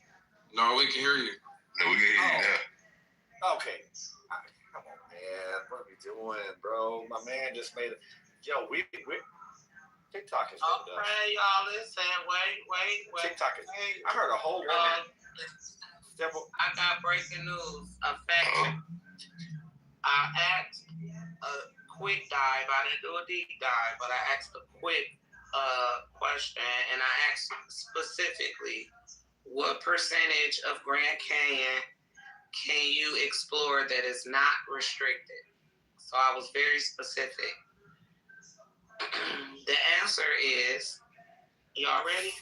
No, we can hear you. No, we can hear you now. Okay. Come on, man. What are we doing, bro? My man just made it. Yo, we TikTok is doing that. Okay, y'all listen. Wait. TikTok is. I heard a whole woman. I got breaking news. A fact. I asked a quick dive. I didn't do a deep dive, but I asked a quick question, and I asked specifically, what percentage of Grand Canyon can you explore that is not restricted? So I was very specific. The answer is, y'all ready?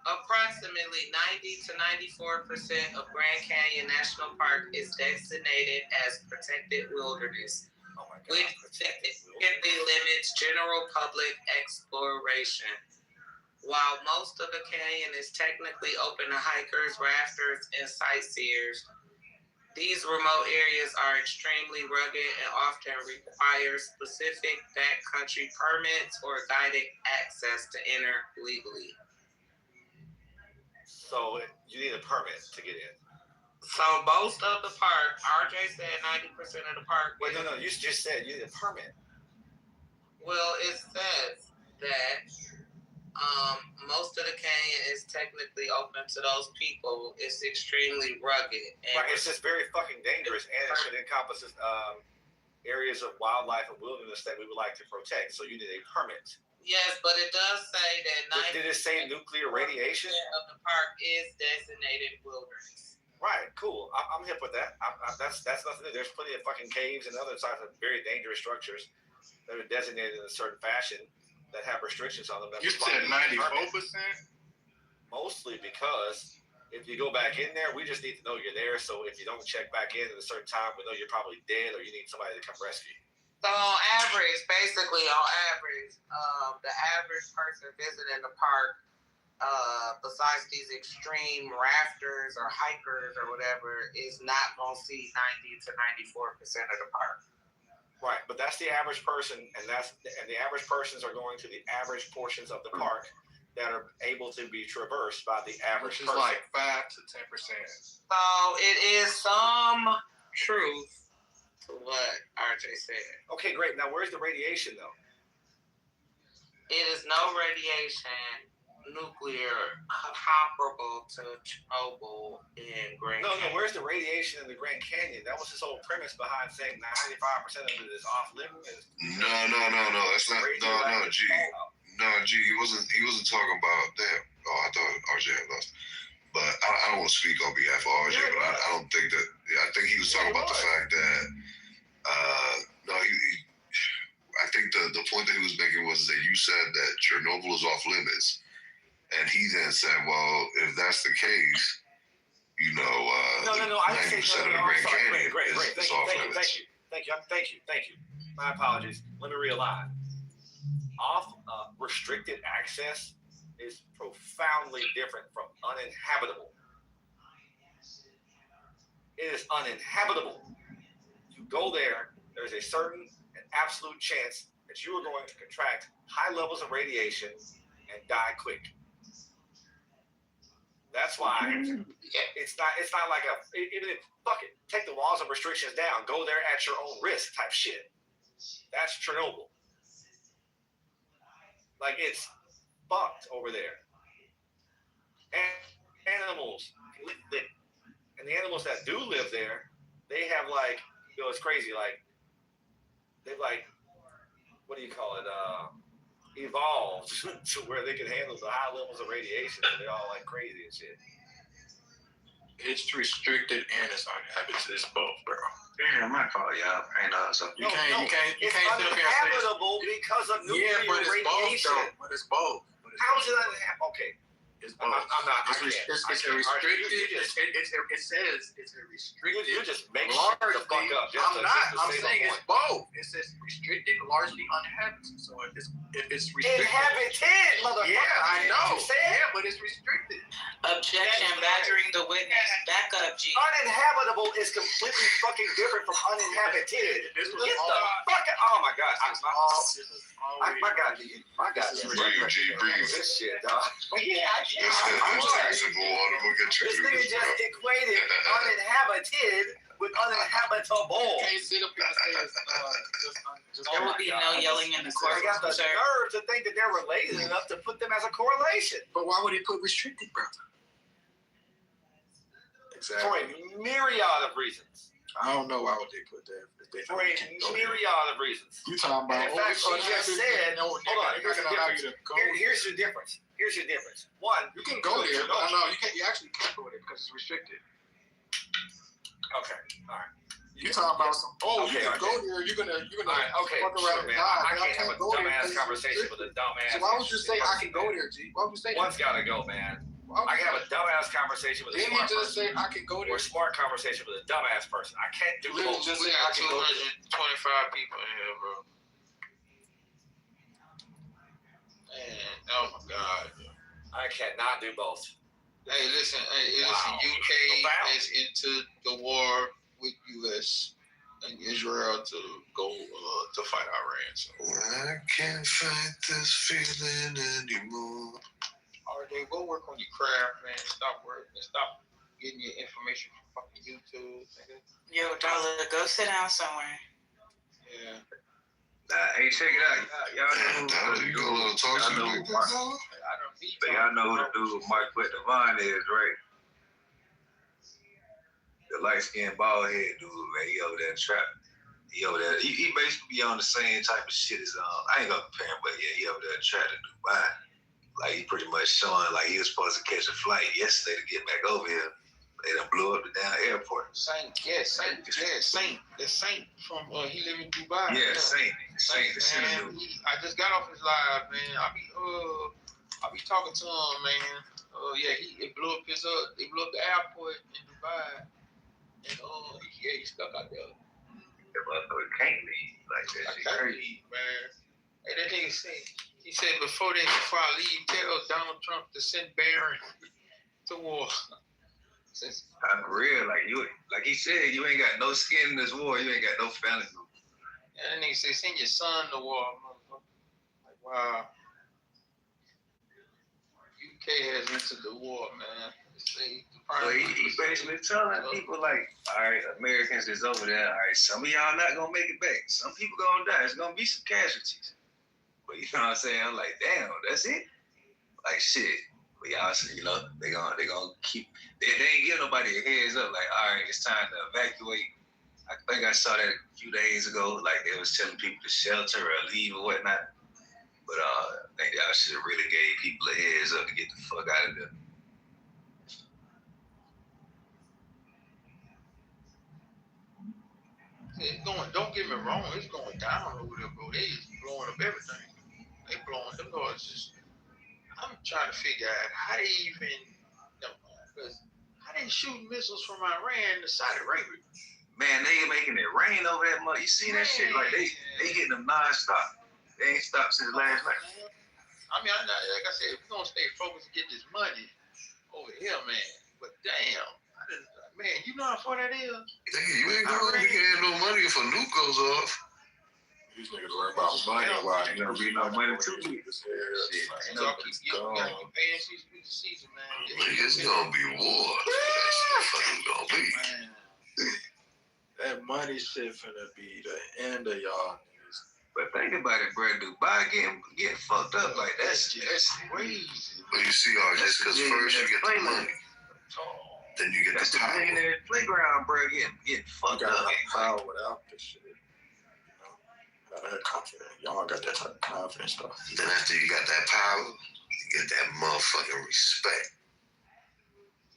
Approximately 90 to 94% of Grand Canyon National Park is designated as protected wilderness, which significantly limits general public exploration. While most of the canyon is technically open to hikers, rafters, and sightseers, these remote areas are extremely rugged and often require specific backcountry permits or guided access to enter legally. So you need a permit to get in. So most of the park, RJ said 90% of the park. Wait, no, you just said you need a permit. Well, it says that most of the canyon is technically open to those people. It's extremely rugged. And right, it's just very fucking dangerous, and it encompasses areas of wildlife and wilderness that we would like to protect. So you need a permit. Yes, but it does say that 90% did it say nuclear radiation of the park is designated wilderness. Right, cool. I'm hip with that. That's nothing new. There's plenty of fucking caves and other types of very dangerous structures that are designated in a certain fashion that have restrictions on them. You said 94%? Mostly because if you go back in there, we just need to know you're there. So if you don't check back in at a certain time, we know you're probably dead or you need somebody to come rescue you. So on average, the average person visiting the park, besides these extreme rafters or hikers or whatever, is not going to see 90 to 94% of the park. Right, but that's the average person, and the average persons are going to the average portions of the park that are able to be traversed by the average person. Which is like 5 to 10%. So it is some truth to what RJ said. Okay, great. Now, where's the radiation, though? It is no radiation nuclear comparable to Chernobyl in Grand Canyon. No, where's the radiation in the Grand Canyon? That was his whole premise behind saying 95% of it is off limits. No, that's not. No, G. No, G. He wasn't talking about that. Oh, I thought RJ had lost. But I don't want to speak on behalf of RJ, but I don't think that. I think he was talking about the fact that. I think the point that he was making was that you said that Chernobyl is off limits, and he then said, "Well, if that's the case, you know, 90% of the Grand Canyon is off limits." Thank you. My apologies. Let me realign. Restricted access is profoundly different from uninhabitable. It is uninhabitable. You go there, there's a certain absolute chance that you are going to contract high levels of radiation and die quick. That's why it's not like fuck it, take the laws and restrictions down, go there at your own risk type shit. That's Chernobyl. Like, it's fucked over there. And animals live there. And the animals that do live there, they have like, it's crazy, like, they've like, what do you call it, evolved to where they can handle the high levels of radiation, and they're all like crazy and shit. It's restricted and it's uninhabited. It's both, bro. Damn, my fault, y'all. So you can't It's uninhabitable because of nuclear radiation. But it's both. How is it uninhabitable? Okay. It's both. It's a restricted. It says it's a restricted. You're just making shit the fuck up. I'm saying it's both. It says restricted, largely uninhabited. So if it's restricted, inhabited, motherfucker. Yeah, I know. Yeah, but it's restricted. Objection, badgering the witness. Back up, G. Uninhabitable is completely fucking different from uninhabited. Get the fuck out. Oh my god. My god, breathe this shit, dog. Yeah, this nigga just equated uninhabited with uninhabitable. Can't sit up here and say there will be no yelling in the court. They got the nerve to think that they're related enough to put them as a correlation. But why would he put restricted, brother? Exactly. For a myriad of reasons. I don't know why would they put that. For a myriad of reasons. You talking about? And in fact, she just said, hold on, here's the difference. Here's your difference. Here's your difference. One, you can go there. No, you can't. You actually can't go there because it's restricted. Okay, all right. You talking about some? Oh, you can go there. You're gonna. Okay, sure, man. I can't have a dumbass conversation with a dumbass. So why would you say I can go there, G? Why would you say that? One's gotta go, man. I can have a dumbass conversation with a smart person. Didn't he just say I can go there? Or a smart conversation with a dumbass person. I can't do both. Just say I can go there. 225 people in here, bro. Man, oh my God. I cannot do both. Hey, listen. UK is into the war with US and Israel to go to fight Iran. So I can't fight this feeling anymore. RJ, go work on your craft, man. Stop working. Stop getting your information from fucking YouTube, nigga. Yo, Dollar, go sit down somewhere. Yeah. Hey, check it out. Y'all you go a little talk to me. Y'all know who the dude with Mike Devon is, right? The light-skinned bald head dude, man. He over there trapping. He over there. He basically be on the same type of shit as I ain't gonna compare him, but yeah, he over there trapping Dubai. Like, he pretty much showing like he was supposed to catch a flight yesterday to get back over here. They done blew up the damn airport. Saint. The Saint from he live in Dubai. Yeah, Saint. Man, I just got off his live, man. I be talking to him, man. They blew up they blew up the airport in Dubai, and he's stuck out there. That motherfucker can't leave like that. I can't leave, man. Hey, that nigga said. He said before I leave, tell Donald Trump to send Barron to war. I'm real, like he said, you ain't got no skin in this war. You ain't got no family. Yeah, that nigga said send your son to war, motherfucker. Like, wow. UK has entered the war, man. So he basically telling people like, all right, Americans that's over there, all right, some of y'all not gonna make it back. Some people gonna die. It's gonna be some casualties. But you know what I'm saying? I'm like, damn, that's it? Like, shit. But y'all, they gonna keep, they ain't give nobody a heads up, like, all right, it's time to evacuate. I think I saw that a few days ago, like they was telling people to shelter or leave or whatnot. But I think y'all should have really gave people a heads up to get the fuck out of there. It's going, don't get me wrong, it's going down over there, bro. They is blowing up everything. They blowing them doors. I'm trying to figure out how they even, because how they shooting missiles from Iran to Saudi Arabia. Man, they making it rain over that much. You see that shit? Like they getting them non-stop. They ain't stopped since last night. I mean, like I said, if we're gonna stay focused and get this money over here, man. But damn, man, you know how far that is? You ain't gonna have no money if a nuke goes off. You These niggas worry about money while you know we no money too. You gotta keep paying season, man. It's gonna be war. That's fucking gonna be. That money shit finna be the end of y'all niggas. But think about it, bro. Dubai getting fucked up like that's crazy. But you see, just because first you get the money, then you get the power. That's the playground, bro. Getting fucked You got up. power without this shit. Gotta have confidence. Y'all got that type of confidence though. Then after you got that power, you get that motherfucking respect.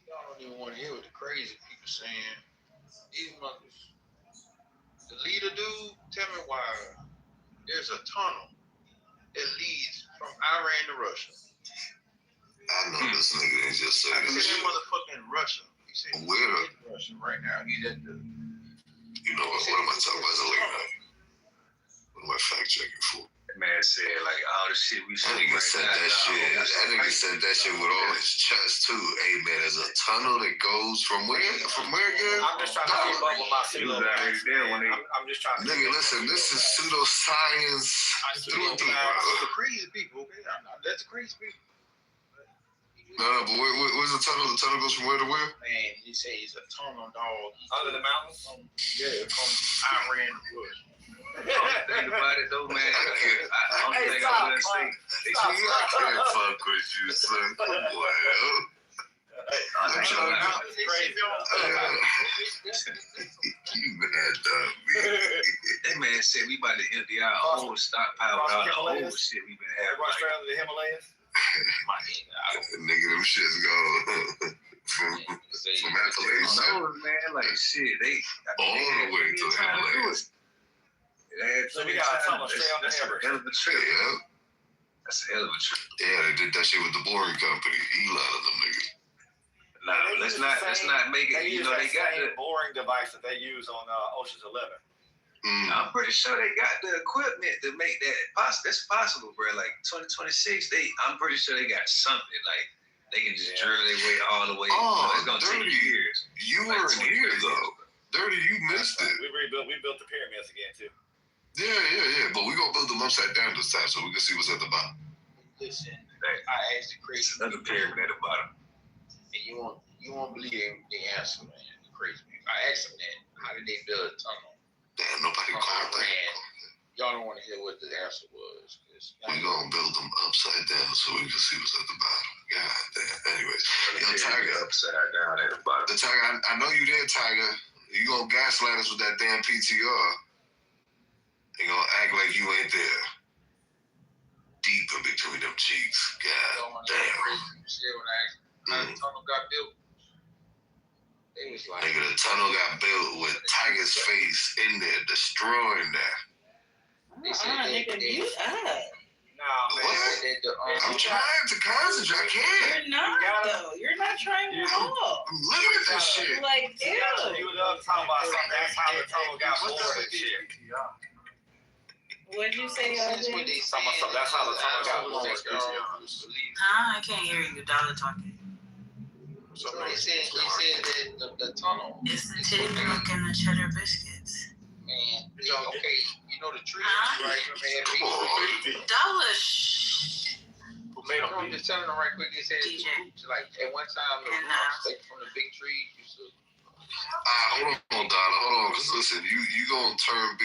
Y'all don't even want to hear what the crazy people saying. These mothers. The leader dude, tell me why there's a tunnel that leads from Iran to Russia. I know this nigga ain't just saying this shit. That motherfucker in Russia. He said he's in Russia right now. He's at the. You know what am I talking about? It's a late night. What am I fact checking for? That man said like all the shit we said. That nigga said that shit. That nigga said that shit with all his chest too. Hey man, there's a tunnel that goes from where? From where again? I'm just trying to keep up with my pseudo. I'm just trying to. Nigga, listen, this is pseudoscience through and through. The crazy people, okay? That's the crazy people. No, but where's the tunnel? The tunnel goes from where to where? Man, he said it's a tunnel, dog. Under the mountains? From Iran to Russia. Think about it though, man. I don't think I would say. I can't fuck with you, son. Well, I'm trying you mad dog, man. That man said we about to empty our whole stockpile with all the old shit we been having. Rush around the Himalayas? Nigga, them shits go from Appalachia. No, man, like shit, they all the way to the Himalayas. So we got a tunnel straight on the Everest. Hell of a trip. Yeah. That's a hell of a trip. Yeah, they did that shit with the boring company. Eli and them niggas. Nah, let's not make it. You know, they got the boring device that they use on Ocean's 11. I'm pretty sure they got the equipment to make that possible. That's possible, bro. Like 2026, I'm pretty sure they got something like they can just drill their way all the way. Oh, it's gonna take years. You weren't here though. Dirty, you missed it. We built the pyramids again too. Yeah. But we gonna build them upside down this time so we can see what's at the bottom. Listen, I asked the crazy another pyramid at the bottom, and you won't believe the answer, man. The crazy people. I asked them that. How did they build a tunnel? Damn, nobody called that. Y'all don't want to hear what the answer was. We gonna build them upside down so we can see what's at the bottom. God damn. Anyways, yo, Tiger, upside down at the bottom. The Tiger, I know you there, Tiger. You gonna gaslight us with that damn PTR. You gonna act like you ain't there. Deep in between them cheeks. God damn. You see when I asked how the tunnel got built? It was like, nigga, the tunnel got built with Tiger's face in there, destroying that. They said nigga, mute up. Nah, man. What? I'm trying to concentrate. I can't. You're not, though. You're not trying at all. I'm looking at this shit. Like, ew. You was talking about something. That's how the tunnel got bored and shit. What'd you say, That's OJ? how the tunnel got bored. I can't hear you. Dollar talking. So they said that the tunnel. It's the titty milk and the cheddar biscuits. Man, okay, you know the trees, right? Dollar. I'm just telling them right quick. They said like at one time the roots from the big trees used to. Hold on, Donna. Hold on, because listen, you gonna turn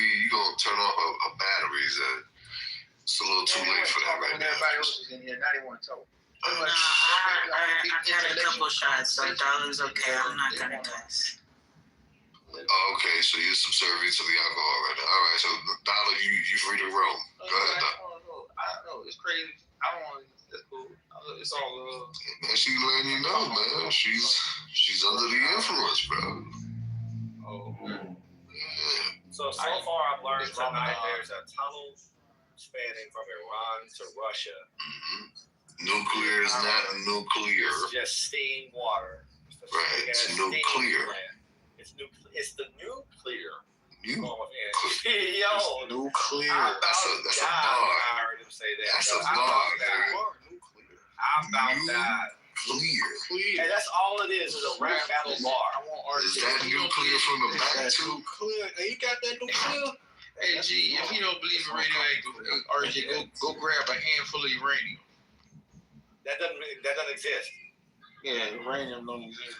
off a batteries. It's a little too late for that right now. Everybody else is in here. Now they want to talk. No, I had a couple shots, so Dollar's okay. I'm not gonna cuss. Okay, so you're subservient to the alcohol right now. All right, so Dollar, you free to roam. Go ahead, Dollar. I know it's crazy. I don't want to. That's cool. It's all love. Man, she letting you know, man. She's under the influence, bro. Oh. Yeah. So far, I've learned tonight there's a tunnel spanning from Iran to Russia. Nuclear is not nuclear. It's just steam water. Right, it's nuclear. It's the nuclear. Nuclear. Yo, nuclear. That's a bar. I heard him say that. That's a bar, I'm about that. Clear. Hey, that's all it is a rap battle bar. Is that nuclear from the back too? Nuclear. Hey, you got that nuclear? Hey G, if you don't believe in radioactive, RJ, go grab a handful of uranium. That doesn't exist. Yeah, uranium don't exist.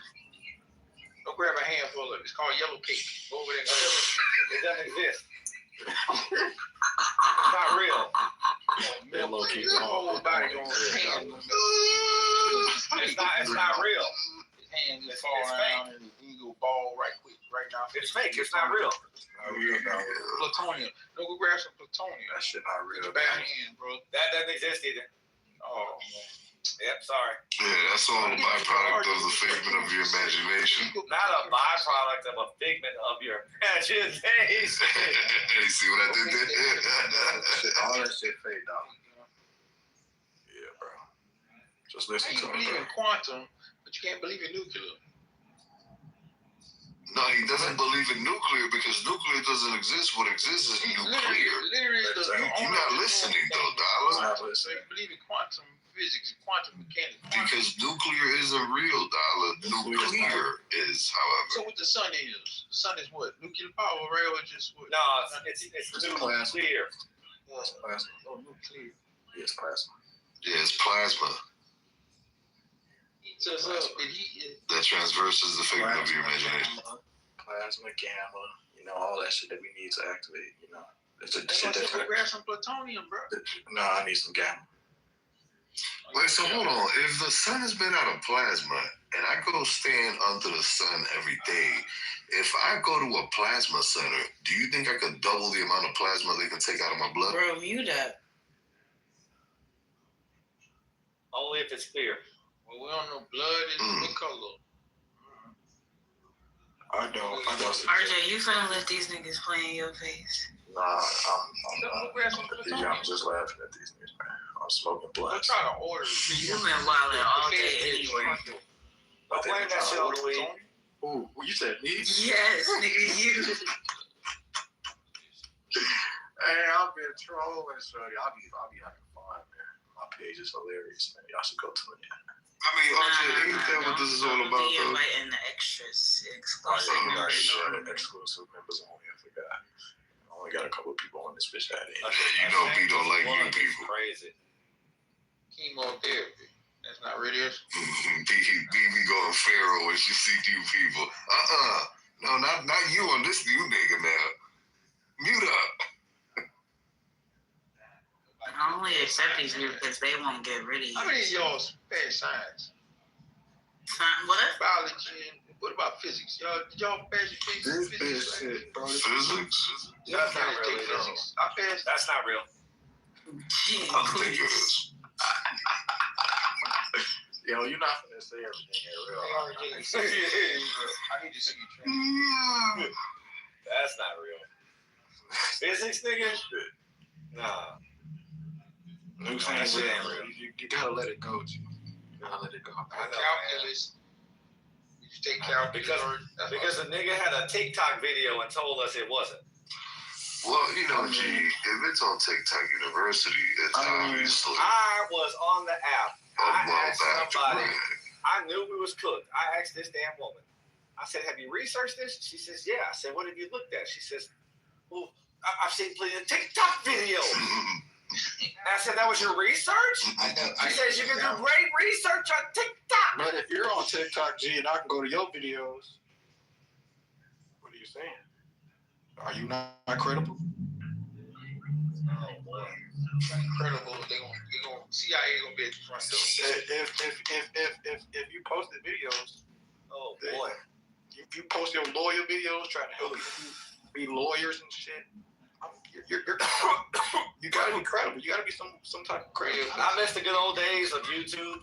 Go grab a handful of it. It's called yellow cake. Go over there and grab it. It doesn't exist. It's not real. Yellow cake. Your whole body gonna hand. It's not real. His hands just fall around and he go ball right now. It's fake. It's not real. Plutonium. No, go grab some plutonium. That shit not real. It's bad hand, bro. That doesn't exist either. Oh man. Yep, sorry. Yeah, that's all a byproduct of the figment of your imagination. Not a byproduct of a figment of your imagination. You see what I did there? All that shit fake, dog. Yeah, bro. Just listen to him. You believe in quantum, but you can't believe in nuclear. No, he doesn't believe in nuclear because nuclear doesn't exist. What exists is nuclear. Literally, You're not listening, though, Dollar. You believe in quantum physics and quantum mechanics. Because nuclear isn't real, Dollar. Nuclear is, however. So what the sun is? The sun is what? Nuclear power, right? Or just what? No, it's nuclear. It's plasma. Oh, nuclear. Yeah, it's plasma. Yeah, it's plasma. Heats us up and heat. That transverses the figment of your imagination. Plasma, gamma, all that shit that we need to activate, It's a shit that grab some plutonium, bro. No, I need some gamma. Wait, so hold on. If the sun is made out of plasma and I go stand under the sun every day, if I go to a plasma center, do you think I could double the amount of plasma they can take out of my blood? Bro, mute up. Only if it's clear. Well, we don't know blood is what color. I don't. RJ, you finna let these niggas play in your face? Nah, I'm just laughing at these niggas, man. I'm smoking blunts. I'm trying to order. You been wilding all day anyway. I'm playing that shit on the weed. Ooh, you said me? Yes, nigga, you. Hey, I've been trolling, shorty. I'll be having fun, man. My page is hilarious, man. Y'all should go to it. I mean, RJ, ain't that what this is all about, Be though? inviting the extras, You exclusive. already know the exclusive members only. I forgot. I only got a couple of people on this bitch that day. You know B don't like you people. Crazy. Chemotherapy. That's not radiation. B be going feral when she see you people. No, not you on this new nigga now. Mute up. I only accept these people because they won't get rid of you. How many of y'all spare science? What? Biology and what about physics? Y'all pass your physics? This shit, bro. Physics? That's not real. Physics. I passed. That's not real. I think it is. Yo, you're not finna say everything here, real. I need to see you train. That's not real. Physics, nigga? Nah. That shit ain't real. You gotta let it go, G. You gotta let it go. I know, calculus. You take calculus. Because the nigga had a TikTok video and told us it wasn't. Well, G, if it's on TikTok University, it's obviously I was on the app. I asked somebody. right. I knew we was cooked. I asked this damn woman. I said, "Have you researched this?" She says, "Yeah." I said, "What have you looked at?" She says, "Well, I've seen plenty of TikTok videos." I said, "That was your research?" She says, "You can do great research on TikTok." But if you're on TikTok, G, and I can go to your videos, what are you saying? Are you not credible? Oh boy, incredible! They gonna CIA gonna be at the front door. If you posted videos, oh boy, if you post your lawyer videos trying to help people be lawyers and shit, you gotta be credible. You gotta be some type of credible. I miss the good old days of YouTube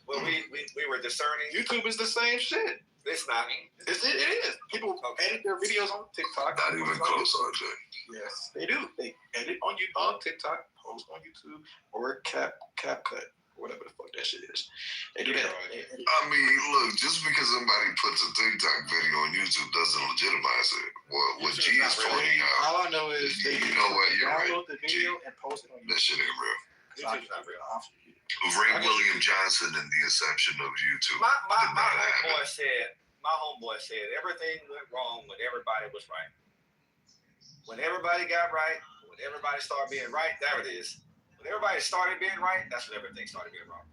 when we were discerning. YouTube is the same shit. It's not. It is. People edit their videos on TikTok. Not even close, RJ. Yes, they do. They edit on TikTok, post on YouTube, or CapCut, whatever the fuck that shit is. They do that. I mean, look, just because somebody puts a TikTok video on YouTube doesn't legitimize it. What G is pointing out. All I know is you know what? You're right. download the video and post it on YouTube. That shit ain't real. YouTube's not real. Ray William Johnson and the inception of YouTube. My homeboy said everything went wrong when everybody was right. When everybody got right, when everybody started being right, there it is. When everybody started being right, that's when everything started being wrong.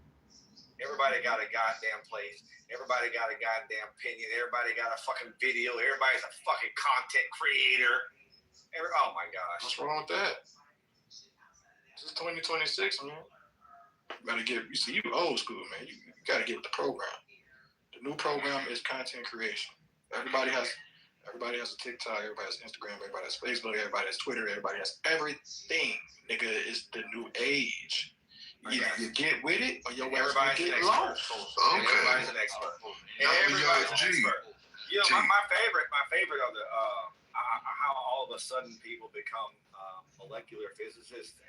Everybody got a goddamn place. Everybody got a goddamn opinion. Everybody got a fucking video. Everybody's a fucking content creator. Oh my gosh. What's wrong with that? This is 2026, man. You gotta get, you see, you old school, man. You gotta get with the program. The new program is content creation. Everybody has a TikTok, everybody has Instagram, everybody has Facebook, everybody has Twitter, everybody has everything. Nigga, it's the new age. Either you get with it or your ass will get lost. Okay. Everybody's an expert. Everybody's an expert. You know, my favorite of the how all of a sudden people become molecular physicists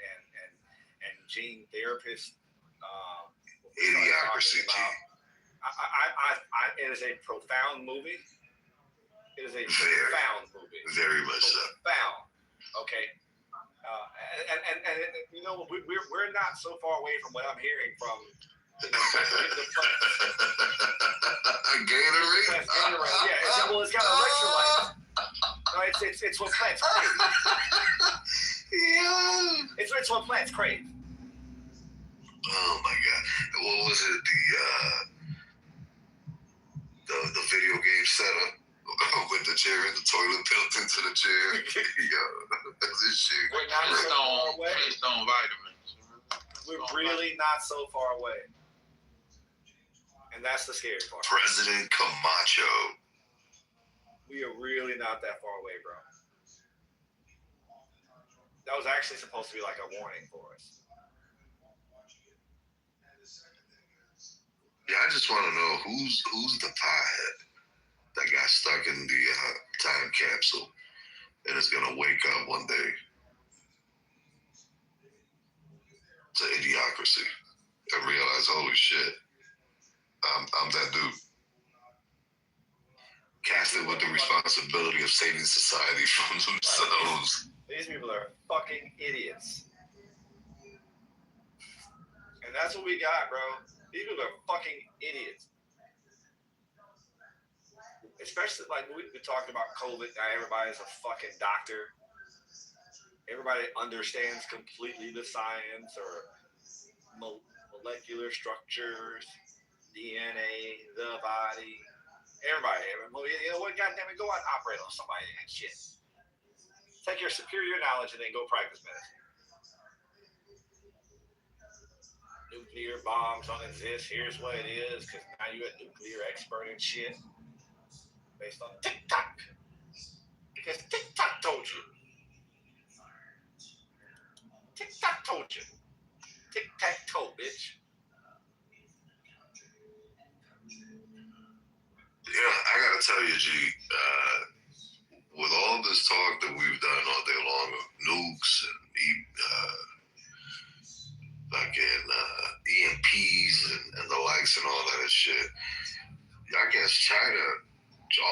and gene therapists. Idiocracy. It is a profound movie. It is a profound movie. Very much so. Profound. Okay. And you know, we're not so far away from what I'm hearing from Gatorade. Yeah. Well, it's got electrolytes. No, it's what plants crave. Yeah. It's what plants crave. Oh my god! What was it? The video game setup with the chair and the toilet built into the chair. Yo, this shit. We're not so far away. Flintstone vitamins. We're really not so far away, and that's the scary part. President Camacho. We are really not that far away, bro. That was actually supposed to be like a warning for us. Yeah, I just want to know who's the pothead that got stuck in the time capsule and is gonna wake up one day to idiocracy and realize, holy shit, I'm that dude. Casted with the responsibility of saving society from themselves. These people are fucking idiots. And that's what we got, bro. These people are fucking idiots. Especially like we talked about COVID. Now everybody's a fucking doctor. Everybody understands completely the science or molecular structures, DNA, the body. Everybody, you know what? Goddamn it, go out and operate on somebody and shit. Take your superior knowledge and then go practice medicine. Nuclear bombs don't exist. Here's what it is, because now you're a nuclear expert and shit. Based on TikTok. Because TikTok told you. TikTok told you. Tic-tac-toe, bitch. Yeah, I gotta tell you, G, with all this talk that we've done all day long of nukes and EMPs and the likes and all that shit, I guess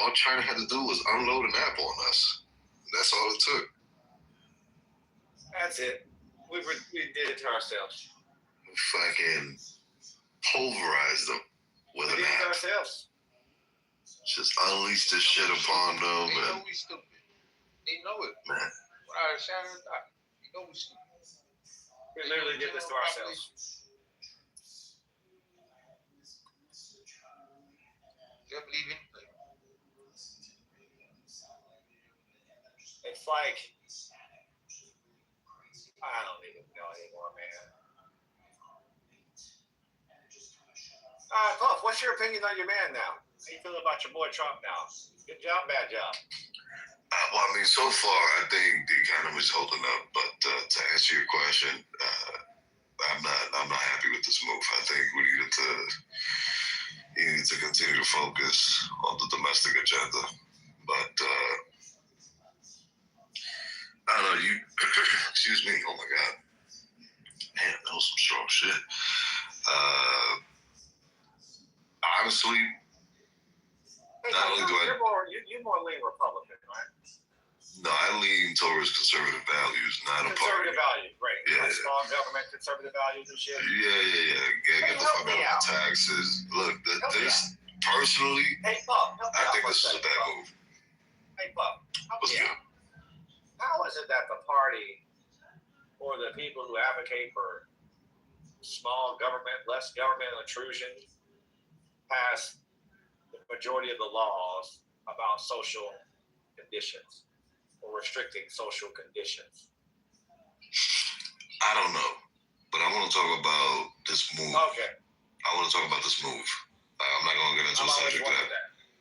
all China had to do was unload an app on us. That's all it took. That's it. We did it to ourselves. Fucking pulverized them with an We did it to app. ourselves. Just unleash this shit upon them. They know And we stupid. They know it. man, Without a shadow of a doubt. They know we stupid. We literally did this to ourselves. They'll believe anything. It's like, I don't even know anymore, man. Puff, what's your opinion on your man now? How you feel about your boy Trump now? Good job, bad job? well, I mean, so far, I think the economy's holding up. But to answer your question, I'm not happy with this move. I think we need to continue to focus on the domestic agenda. But I don't know. Excuse me. Oh my God. Man, that was some strong shit. Honestly, not only do you're more lean Republican, right? No, I lean towards conservative values, not a party. Conservative values, right? Yeah. Like strong government, conservative values and shit. Yeah. Get the fuck out of taxes. Look, this personally, Hey, Puff, I think this is a bad move. Hey, Pup, help What's me good? out. how is it that the party or the people who advocate for small government, less government intrusion, pass the majority of the laws about social conditions or restricting social conditions? I don't know, but I want to talk about this move. Okay. I want to talk about this move. I'm not going to get into a subject that.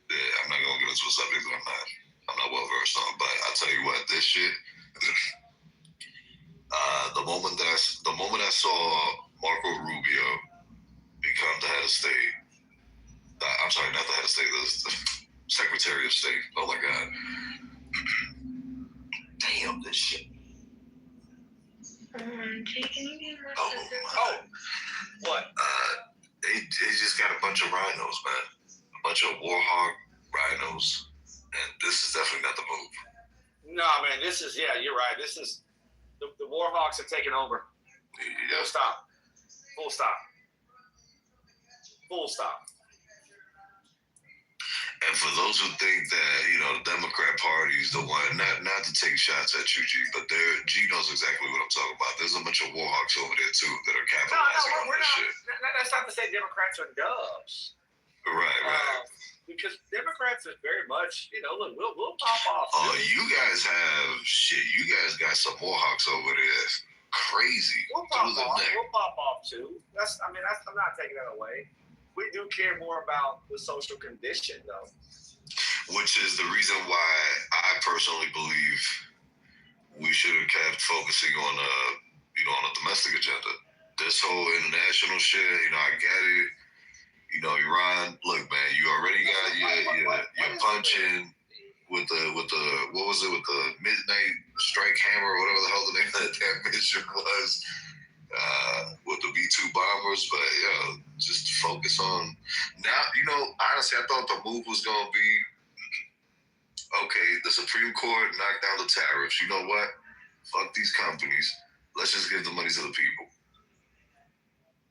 Yeah, I'm not going to get into a subject that I'm not well versed on. But I'll tell you what, this shit. The moment I saw Marco Rubio become the head of state, I'm sorry, not the head of state, the Secretary of State. Oh my God. Damn, this shit. What? They just got a bunch of rhinos, man. A bunch of warhawk rhinos. And this is definitely not the move. No, man, this is, yeah, you're right. This is, the Warhawks have taken over. Yeah. Full stop. Full stop. Full stop. And for those who think that, the Democrat Party is the one, not to take shots at you, G, but G knows exactly what I'm talking about. There's a bunch of Warhawks over there, too, that are capitalizing on this shit. That's not to say Democrats are dubs. Right. Because Democrats are very much, look, we'll pop off. Oh, you guys have shit. You guys got some Warhawks over there. Crazy. We'll pop off too. I'm not taking that away. We do care more about the social condition, though. Which is the reason why I personally believe we should have kept focusing on on a domestic agenda. This whole international shit, I get it. Iran, look, man, you already got your punching with the what was it, with the midnight strike hammer or whatever the hell the name of that mission was, with the B-2 bombers, but just focus on now. Honestly, I thought the move was gonna be okay. The Supreme Court knocked down the tariffs. You know what? Fuck these companies. Let's just give the money to the people.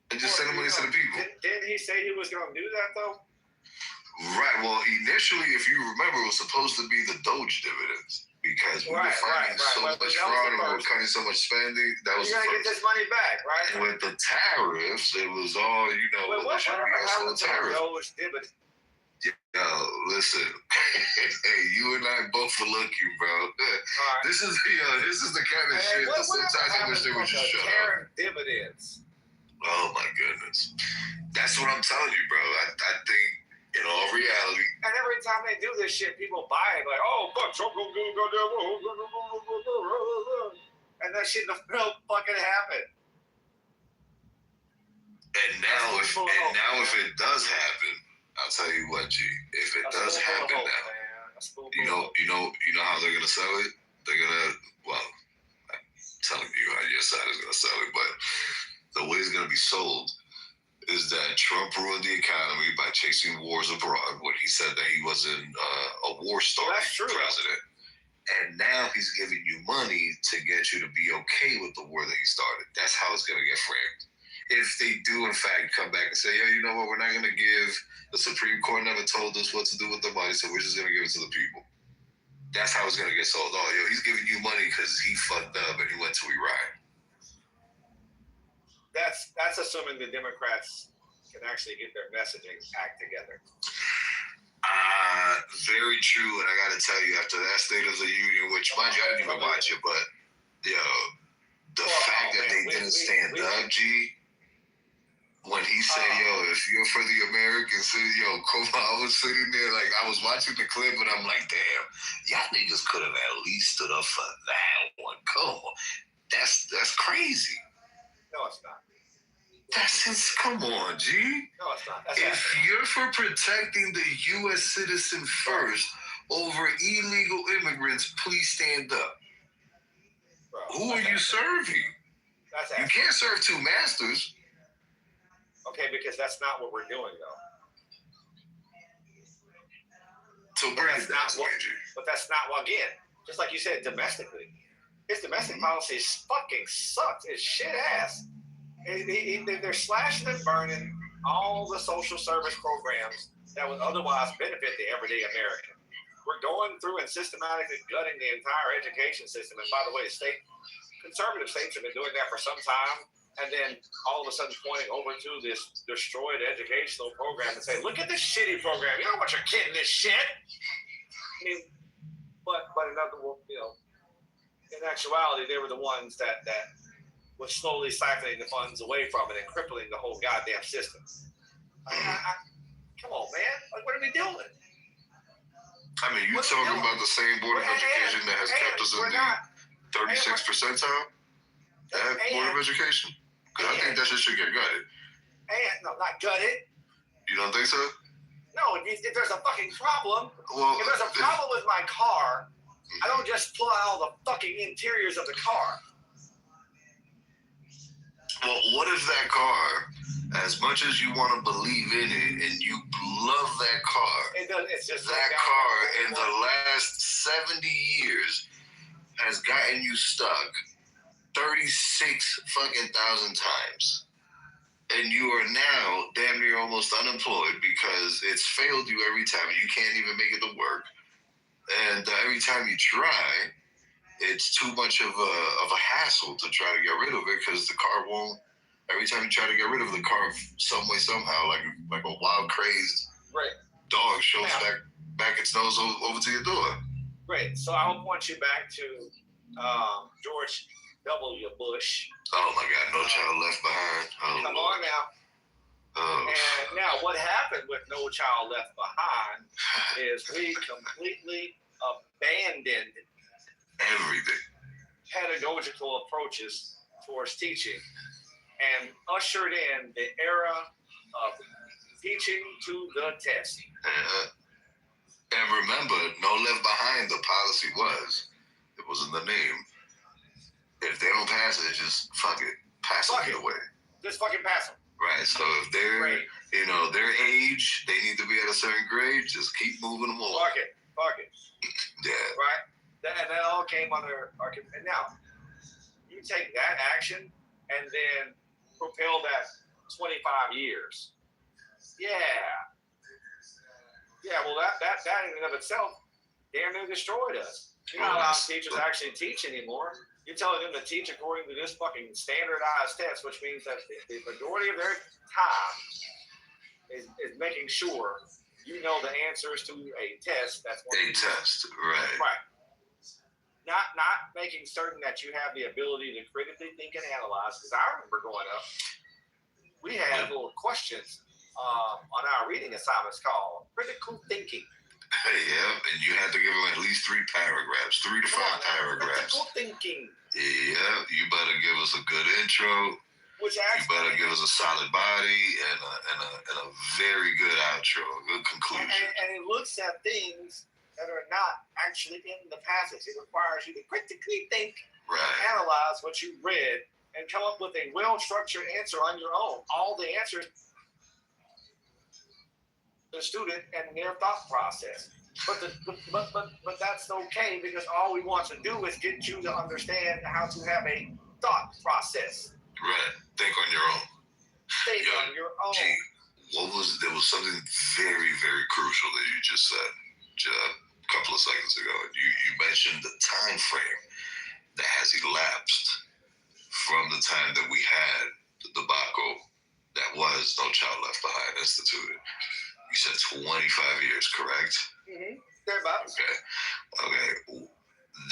And just send the money to the people. Didn't he say he was going to do that, though? Right. Well, initially, if you remember, it was supposed to be the Doge dividends. Because we were finding so much fraud and we were cutting so much spending. That was You're going to get this money back, right? With the tariffs, it was all, what happened to the Doge dividends? Yo, listen. Hey, you and I both are looking, bro. Right. This is the kind of shit that sometimes I wish they would just shut up. Dividends. Oh my goodness. That's what I'm telling you, bro. I think in all reality. And every time they do this shit, people buy it like, oh, fuck, Trump gonna go down. And that shit don't fucking happen. And now if it does happen, I'll tell you what, G. If it does happen now, you know how they're gonna sell it? They're gonna, I'm telling you how your side is gonna sell it, but the way it's going to be sold is that Trump ruined the economy by chasing wars abroad when he said that he wasn't a war-starting president. And now he's giving you money to get you to be okay with the war that he started. That's how it's going to get framed. If they do, in fact, come back and say, you know what, we're not going to give, the Supreme Court never told us what to do with the money, so we're just going to give it to the people. That's how it's going to get sold. Oh, he's giving you money because he fucked up and he went to Iraq. That's assuming the Democrats can actually get their messaging act together. Very true, and I got to tell you, after that State of the Union, which, mind you, I didn't even watch it, but the fact that they didn't stand up, G, when he said, if you're for the Americans, come on, I was sitting there, like, I was watching the clip, and I'm like, damn, y'all niggas could have at least stood up for that one. Come on. That's crazy. No, it's not. Come on, G. No, it's not. If you're for protecting the U.S. citizen first over illegal immigrants, please stand up. Bro, who are you serving? You can't serve two masters. Okay, because that's not what we're doing, though. So bring it down, but that's not, again, just like you said, domestically. His domestic policy fucking sucks. It's shit ass. They're slashing and burning all the social service programs that would otherwise benefit the everyday American. We're going through and systematically gutting the entire education system. And by the way, conservative states have been doing that for some time. And then all of a sudden pointing over to this destroyed educational program and say, look at this shitty program. You don't want your kid in this shit. I mean, but in actuality, they were the ones that were slowly siphoning the funds away from it and crippling the whole goddamn system. Come on, man. Like, what are we doing? I mean, you talking about the same board of education that has kept us in the 36th percentile? That board of education? Because I think that shit should get gutted. No, not gutted. You don't think so? No, if there's a fucking problem, well, if there's a problem with my car, I don't just pull out all the fucking interiors of the car. Well, what if that car, as much as you want to believe in it and you love that car, it's just that car in the last 70 years has gotten you stuck 36 fucking thousand times. And you are now damn near almost unemployed because it's failed you every time. You can't even make it to work. And every time you try, it's too much of a hassle to try to get rid of it because the car won't. Every time you try to get rid of the car, some way, somehow, like a wild, crazed dog shows back its nose over to your door. Right. So I'll point you back to George W. Bush. Oh my God! No Child Left Behind. Oh, come on now. And now, what happened with No Child Left Behind is we completely abandoned everything, pedagogical approaches towards teaching, and ushered in the era of teaching to the test. And remember, No Left Behind, the policy was, it was in the name. If they don't pass it, just fuck it. Pass it away. Just fucking pass them. Right. So if they're, their age, they need to be at a certain grade, just keep moving them along. Fuck it. Yeah. Right? And that all came under our, and now, you take that action and then propel that 25 years. Yeah, well, that in and of itself damn near destroyed us. You're not allowing teachers to actually teach anymore. You're telling them to teach according to this fucking standardized test, which means that the majority of their time is making sure you know the answers to a test. That's one test, right? Right. Not making certain that you have the ability to critically think and analyze. Because I remember growing up, we had little questions on our reading assignments called critical thinking. Yeah, and you had to give them at least 3 paragraphs, 3 to 5 paragraphs. Critical thinking. Yeah, you better give us a good intro. You better give us a solid body and a very good outro, a good conclusion. And it looks at things that are not actually in the passage. It requires you to critically think, analyze what you read, and come up with a well-structured answer on your own. All the answers the student and their thought process. But that's okay because all we want to do is get you to understand how to have a thought process. Right. Think on your own. Think on your own. Gee, there was something very, very crucial that you just said a couple of seconds ago. You mentioned the time frame that has elapsed from the time that we had the debacle that was No Child Left Behind instituted. You said 25 years, correct? Mm-hmm. Thereabouts. Okay.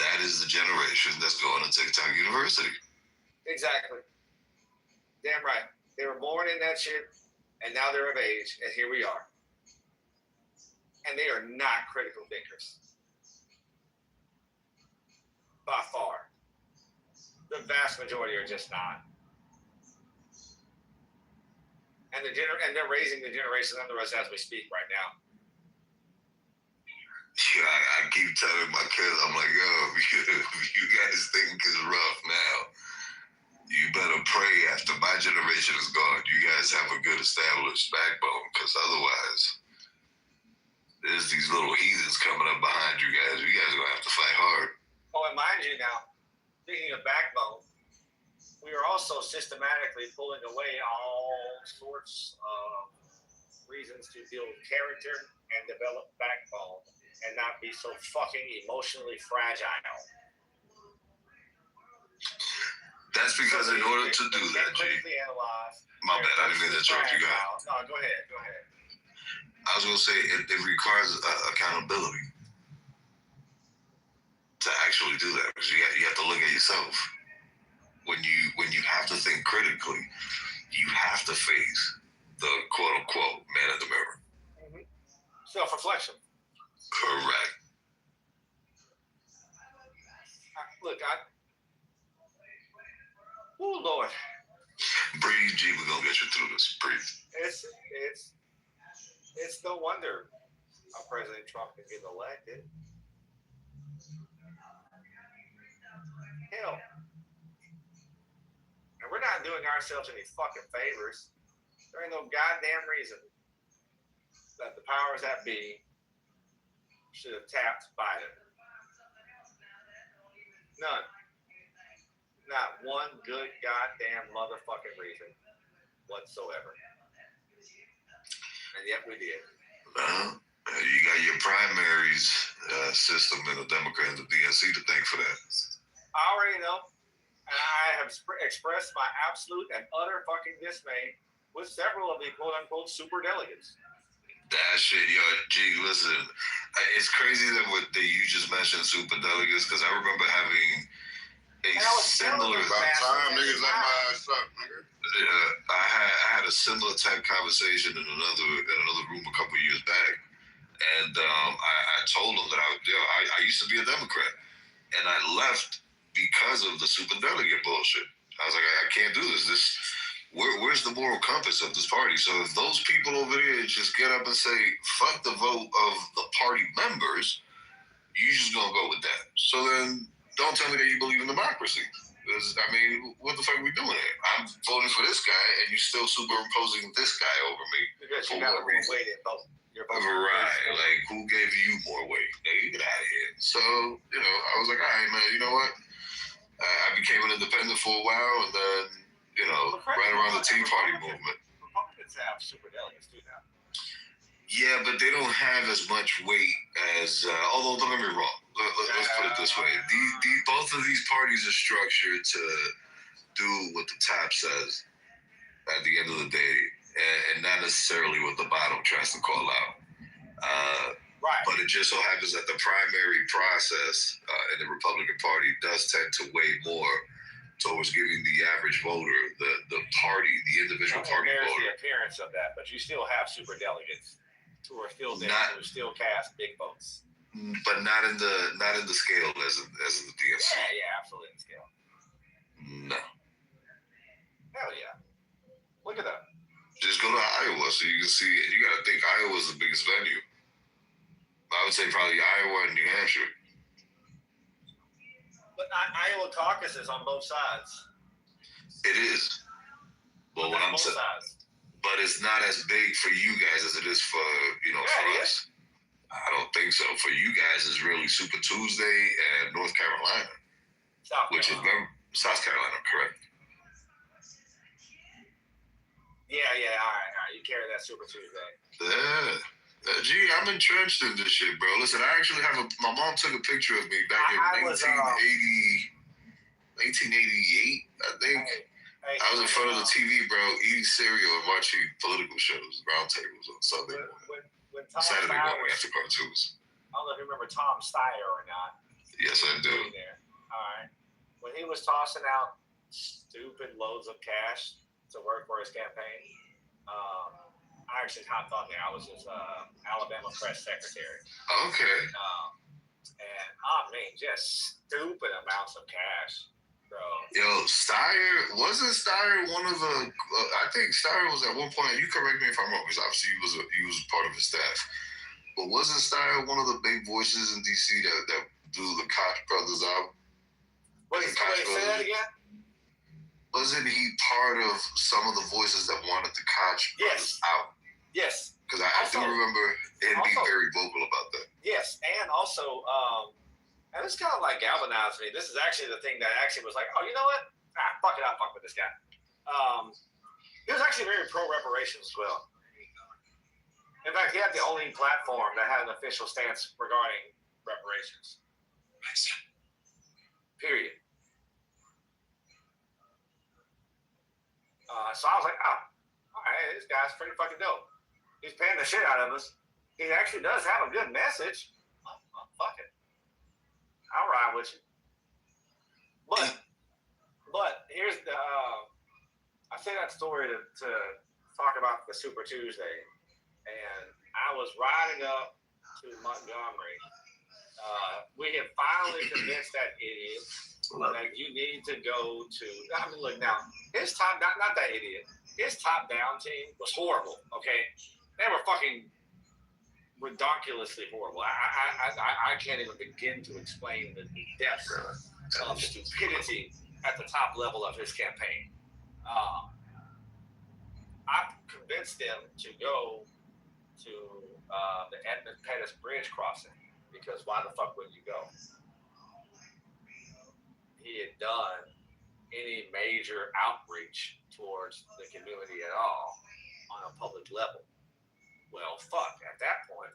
That is the generation that's going to TikTok University. Exactly. Damn right. They were born in that shit, and now they're of age, and here we are. And they are not critical thinkers. By far. The vast majority are just not. And they're raising the generation under us as we speak right now. Yeah, I keep telling my kids, I'm like, yo, if you guys think it's rough now, you better pray after my generation is gone. You guys have a good established backbone, because otherwise, there's these little heathens coming up behind you guys. You guys are going to have to fight hard. Oh, and mind you now, speaking of backbone, we are also systematically pulling away all sorts of reasons to build character and develop backbone and not be so fucking emotionally fragile. That's because in order to do that, G. My bad, I didn't mean to interrupt you. No, go ahead. I was gonna say it requires accountability to actually do that, because you have to look at yourself. When you have to think critically, you have to face the quote unquote man in the mirror. Mm-hmm. Self-reflection. Correct. Oh Lord. Breathe, G. We're gonna get you through this. Breathe. It's no wonder President Trump can get elected. Hell. And we're not doing ourselves any fucking favors. There ain't no goddamn reason that the powers that be should have tapped Biden. None. Not one good goddamn motherfucking reason whatsoever. And yet we did. Well, you got your primaries system in the Democrat and the DNC to thank for that. I already know. And I have expressed my absolute and utter fucking dismay with several of the quote-unquote super delegates. That shit, yo, G, listen, it's crazy that you just mentioned super delegates, because I remember having a similar... About time niggas let my ass up, nigga. I had a similar type conversation in another room a couple of years back, and I told them that I used to be a Democrat, and I left because of the super delegate bullshit. I was like, I can't do this. Where's the moral compass of this party? So if those people over there just get up and say, fuck the vote of the party members, you just gonna go with that. So then don't tell me that you believe in democracy. I mean, what the fuck are we doing here? I'm voting for this guy, and you're still superimposing this guy over me. Because you got a reason. Right. Like, who gave you more weight? Hey, get out of here. So, I was like, all right, man, you know what? I became an independent for a while, and then, right around the Tea Party movement. Republicans have super delegates too now. Yeah, but they don't have as much weight as, although don't get me wrong, let's put it this way. Both of these parties are structured to do what the top says at the end of the day, and not necessarily what the bottom tries to call out. Right. But it just so happens that the primary process in the Republican Party does tend to weigh more towards giving the average voter, the party, the individual party there's voter. The appearance of that, but you still have super delegates who are still there, who still cast big votes. But not in the scale as in the DNC. Yeah, absolutely in scale. No. Hell yeah. Look at that. Just go to Iowa so you can see it. You got to think Iowa's the biggest venue. I would say probably Iowa and New Hampshire. But Iowa caucus is on both sides. It is. But what I'm saying, but it's not as big for you guys as it is for for us. I don't think so. For you guys, it's really Super Tuesday and North Carolina, which is South Carolina, correct? Yeah. All right. You carry that Super Tuesday. Yeah. Gee, I'm entrenched in this shit, bro. Listen, I actually have my mom took a picture of me back in 1988, I think. I was in front of the TV, bro, eating cereal and watching political shows, roundtables on Sunday morning. Saturday morning after cartoons. I don't know if you remember Tom Steyer or not. Yes, I do. All right. When he was tossing out stupid loads of cash to work for his campaign, I actually hopped on there. I was his Alabama press secretary. Okay. And just stupid amounts of cash, bro. Yo, wasn't Steyer one of the? I think Steyer was at one point. You correct me if I'm wrong, because obviously he was part of his staff. But wasn't Steyer one of the big voices in DC that blew the Koch brothers out? Wait, say that again. Wasn't he part of some of the voices that wanted the Koch brothers out? Yes. Because I do remember him being very vocal about that. Yes, and also, and this kind of like galvanized me. This is actually the thing that actually was like, oh, you know what? Fuck it, I'll fuck with this guy. He was actually very pro reparations as well. In fact, he had the only platform that had an official stance regarding reparations. Period. So I was like, oh, all right, this guy's pretty fucking dope. He's paying the shit out of us. He actually does have a good message. Oh, fuck it. I'll ride with you. But here's the, I say that story to talk about the Super Tuesday. And I was riding up to Montgomery. We have finally convinced that idiot that you need to go to. I mean, look now. His top, not that idiot. His top-down team was horrible. Okay, they were fucking ridiculously horrible. I can't even begin to explain the depth of stupidity at the top level of his campaign. I convinced them to go to the Edmund Pettus Bridge crossing because why the fuck would you go? He had done any major outreach towards the community at all on a public level. Well, fuck. At that point,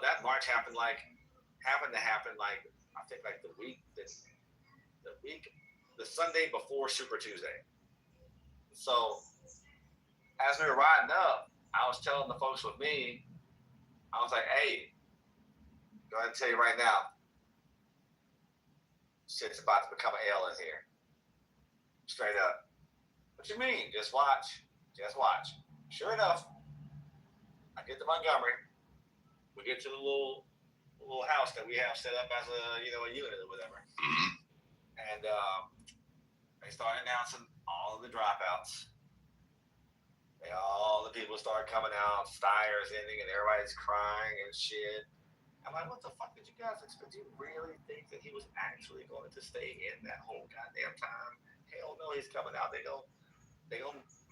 that march happened to happen I think like the Sunday before Super Tuesday. So as we were riding up, I was telling the folks with me, I was like, hey, go ahead and tell you right now, shit's about to become an L in here. Straight up. What you mean? Just watch. Just watch. Sure enough, I get to Montgomery. We get to the little house that we have set up as a unit or whatever. And they start announcing all of the dropouts. All the people start coming out, Steyer's ending, and everybody's crying and shit. I'm like, what the fuck did you guys expect? Do you really think that he was actually going to stay in that whole goddamn time? Hell no, he's coming out. They gonna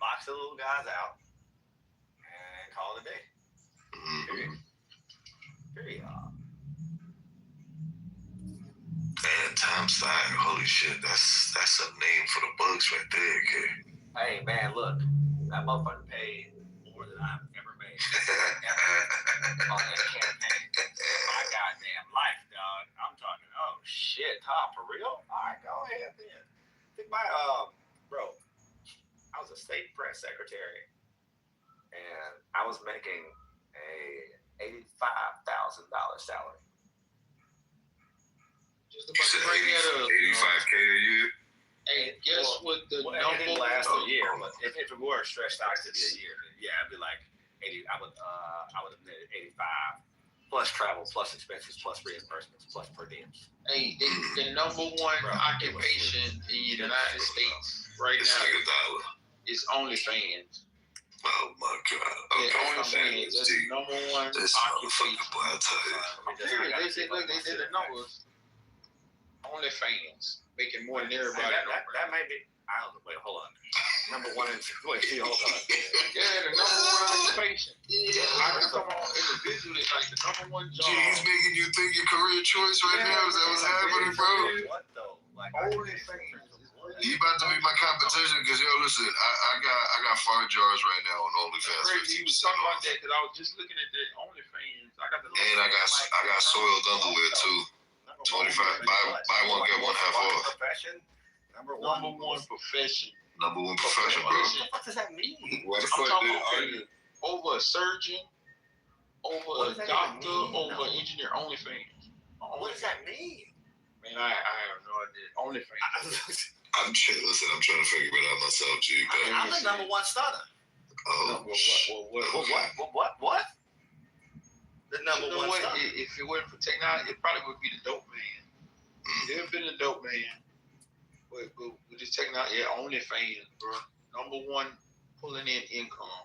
box the little guys out and call it a day. Period. Man, Tom Steyer, holy shit, that's a name for the bugs right there, kid. Hey man, look, that motherfucker paid more than I've ever made on that campaign. My goddamn life, dog. I'm talking, oh shit, Tom, for real? All right, go ahead then. I think bro, I was a state press secretary and I was making a $85,000 salary. Just about to bring that up. $85K a year? Hey, guess what the number number last a year, but if it were stretched out to be a year, then yeah, it'd be like 80. I would have made 85 plus travel, plus expenses, plus reimbursements, plus per diems. Hey, the number one occupation in the United States right now is OnlyFans. Oh my God! Okay, OnlyFans. That's the number one occupation. Boy, I tell you. They did the numbers. OnlyFans making more than everybody. That may be. I don't know. Wait, hold on. Number one and two. Wait, hold on. Yeah, the number one occupation. I can come on individually, like the number one job. Gee, he's making you think your career choice right now. Is that what's happening, bro? What though? Like OnlyFans. You about to be my competition? Cause yo, listen, I got fart jars right now on OnlyFans. Crazy, you was talking about that because I was just looking at the OnlyFans. And I got soiled underwear too. 25. Buy one get one half off. Profession. Number one profession. Number one profession, bro. What the fuck does that mean? What the I'm fuck talking about over a surgeon, over a doctor, over an engineer. OnlyFans. What does that mean? Man, I have no idea. OnlyFans. I'm trying to figure it out myself, G. I'm the number one stunner. Oh. What? The number one what? stunner. If it wasn't for technology, it probably would be the dope man. It would have been the dope man. With this technology, OnlyFans, bro. Number one, pulling in income.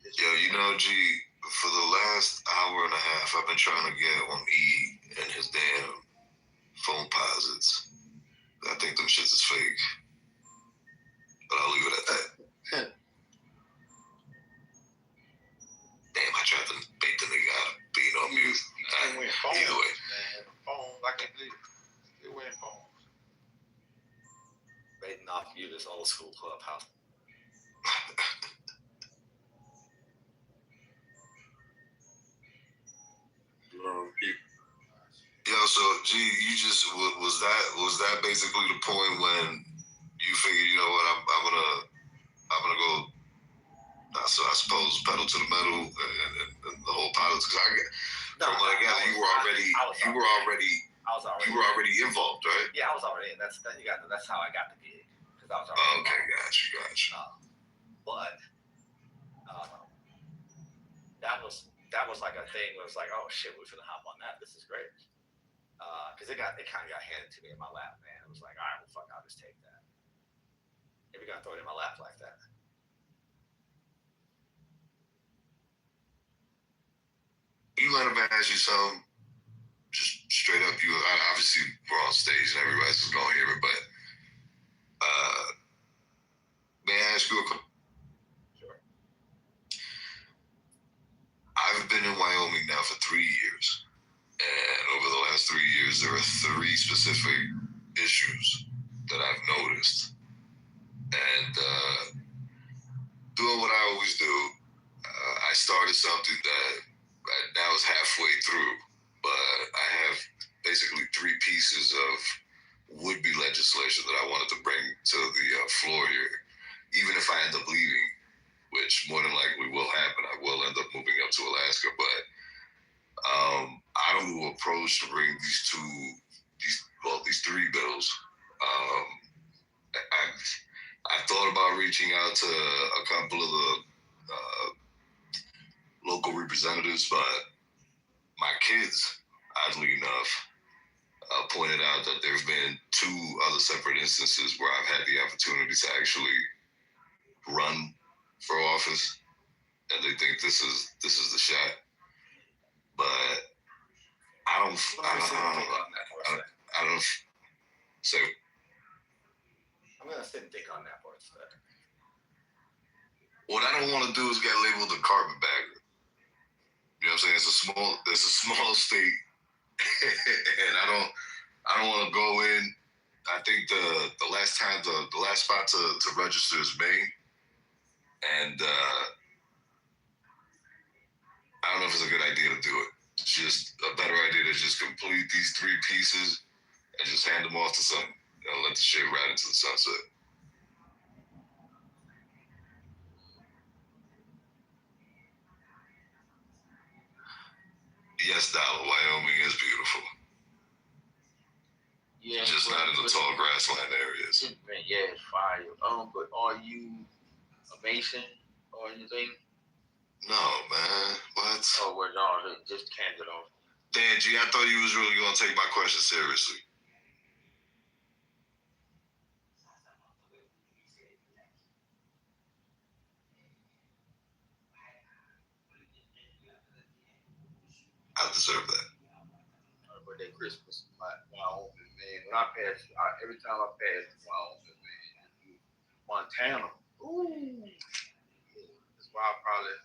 Yo, you know, G, for the last hour and a half, I've been trying to get on E and his damn phone posits. I think them shits is fake. But I'll leave it at that. Damn, I tried to bait the nigga out of being on mute. Either way. Phone, like they went phones. Baiting off you this old school clubhouse. G, you just was that basically the point when you figured, you know what, I'm gonna go. So I suppose pedal to the metal and the whole pilots. Because from what I gather, you were already involved, right? Yeah, I was already in. That's how I got the gig. Because I was already okay, got you. But that was like a thing where it was like, oh shit, we're gonna hop on that. This is great. Because it kind of got handed to me in my lap, man. It was like, all right, well, fuck, I'll just take that. If you're gonna throw it in my lap like that. You let him ask you something, just straight up. You obviously we're on stage and everybody's just gonna hear it, but may I ask you a question? Sure. I've been in Wyoming now for 3 years, and over the last 3 years, there are 3 specific issues that I've noticed, and doing what I always do, I started something that now is halfway through, but I have basically 3 pieces of would-be legislation that I wanted to bring to the floor here. Even if I end up leaving, which more than likely will happen, I will end up moving up to Alaska, but I don't know who approach to bring these 3 bills. I've thought about reaching out to a couple of the local representatives, but my kids, oddly enough, pointed out that there have been 2 other separate instances where I've had the opportunity to actually run for office, and they think this is the shot. But I don't say. I'm gonna sit and think on that for a second. What I don't want to do is get labeled a carpetbagger. You know what I'm saying? It's a small state, and I don't want to go in. I think the last spot to register is Maine, and I don't know if it's a good idea to do it. It's just a better idea to just complete these 3 pieces and just hand them off to some and let the shit ride into the sunset. Yes, Dollar, Wyoming is beautiful. Yeah, just not in the tall grassland areas. Yeah, it's fire. But are you a Mason or anything? No, man. What? Oh, well, no, just canned it off. Dan G, I thought you was really gonna take my question seriously. I deserve that. But that Christmas, Wyoming, man. When I pass, every time I pass Wyoming, man, Montana. Ooh. That's why I probably,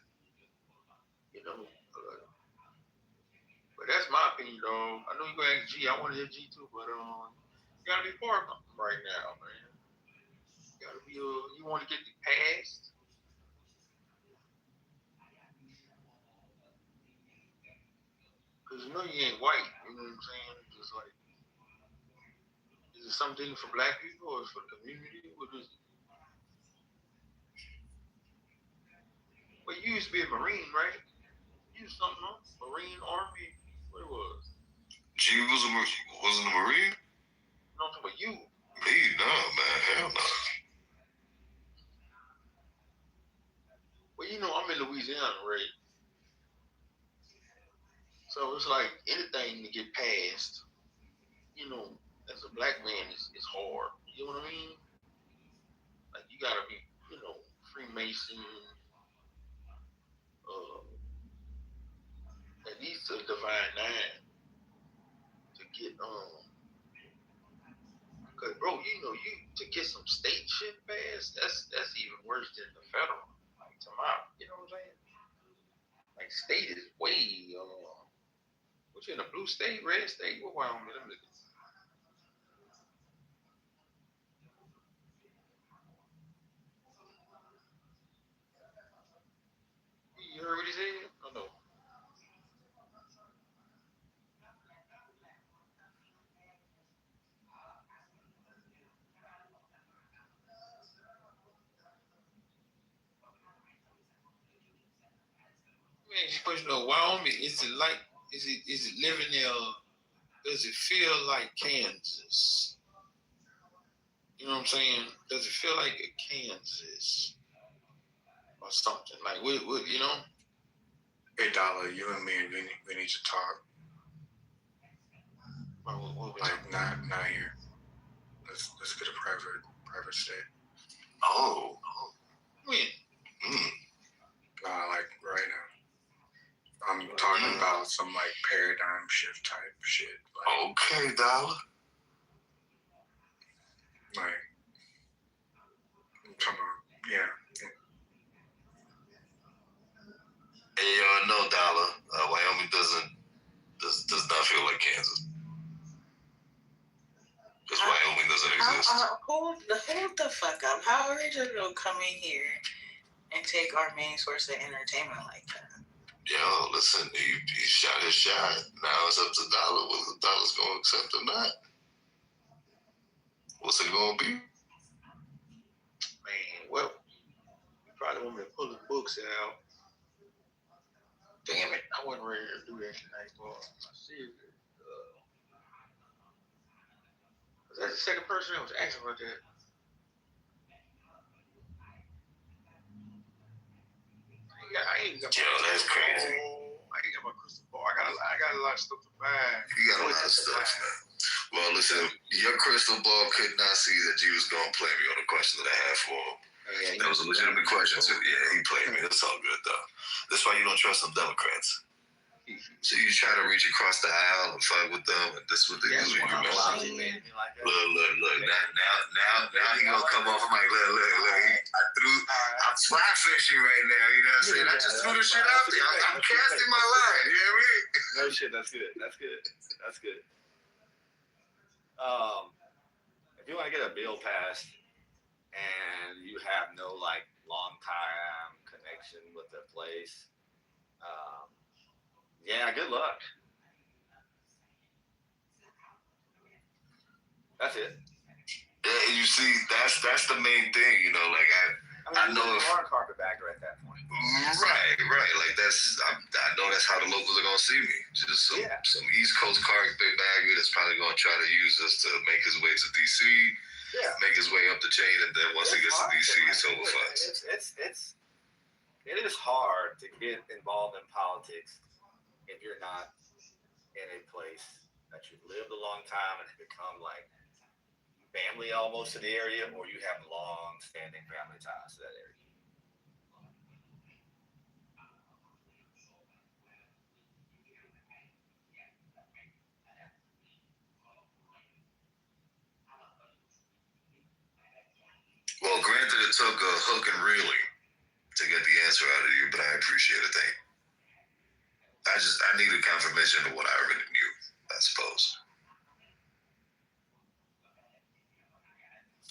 but that's my opinion, though. I know you're gonna ask G. I want to hear G too, but you gotta be parked right now, man. You gotta be. You want to get the past. Because you know you ain't white, you know what I'm saying? Just like, is it something for black people or for the community? What is it? But you used to be a Marine, right? You was something else? Marine, Army, what it was? G wasn't a Marine? No, I'm talking about you. Me? No, man. Hell no. Well, I'm in Louisiana, right? So it's like anything to get past, as a black man is hard. You know what I mean? Like you gotta be, Freemason, at least a Divine 9 to get cause bro, you to get some state shit passed, that's even worse than the federal. Like to my, you know what I'm saying? Like state is way what you in a blue state, red state? What Wyoming? Let me look. You heard what he said? Oh no. Next question though, Wyoming, is it living there? Does it feel like Kansas? You know what I'm saying? Does it feel like a Kansas or something? Like what you know? Hey Dollar, you and me, we need to talk. What like not here. Let's get a private stay. Oh. When? Like right now. I'm talking about some like paradigm shift type shit. Like, okay, Dollar. Like, I'm talking about, yeah. And y'all know, Dollar, Wyoming does not feel like Kansas. Because Wyoming doesn't exist. Hold the fuck up. How are you just gonna come in here and take our main source of entertainment like that? Yo, listen, he shot his shot. Now it's up to Dollar whether Dollar's going to accept or not. What's it going to be? Man, well, you probably want me to pull the books out. Damn it, I wasn't ready to do that tonight, boy. I see it. That's the second person that was asking about that. I ain't got that's crazy. I ain't got my crystal ball. I got a lot of stuff to buy. You got a lot of stuff, man. Well, listen, your crystal ball could not see that you was going to play me on the question that I had for him. Yeah, that was a legitimate question. So, yeah, he played me. That's all good, though. That's why you don't trust them Democrats. So you try to reach across the aisle and fight with them, and this is what they do. You know? Look. Now he gonna come off. I'm like, look. I'm fly fishing right now. You know what I'm saying? I just threw the shit out there. I'm casting my line. You know what I mean? No shit. That's good. If you want to get a bill passed and you have no like long time connection with the place, yeah, good luck. That's it. Yeah, you see, that's the main thing, you know. Like I know if you're a carpetbagger at that point. Right. Like I know that's how the locals are gonna see me. Just some East Coast carpetbagger that's probably gonna try to use us to make his way to DC. Yeah. Make his way up the chain, and then once he gets to DC, it's over for us. It is hard to get involved in politics if you're not in a place that you've lived a long time and have become like family almost to the area, or you have long-standing family ties to that area. Well, granted, it took a hook and reeling to get the answer out of you, but I appreciate it. Thank you. I needed confirmation of what I already knew, I suppose.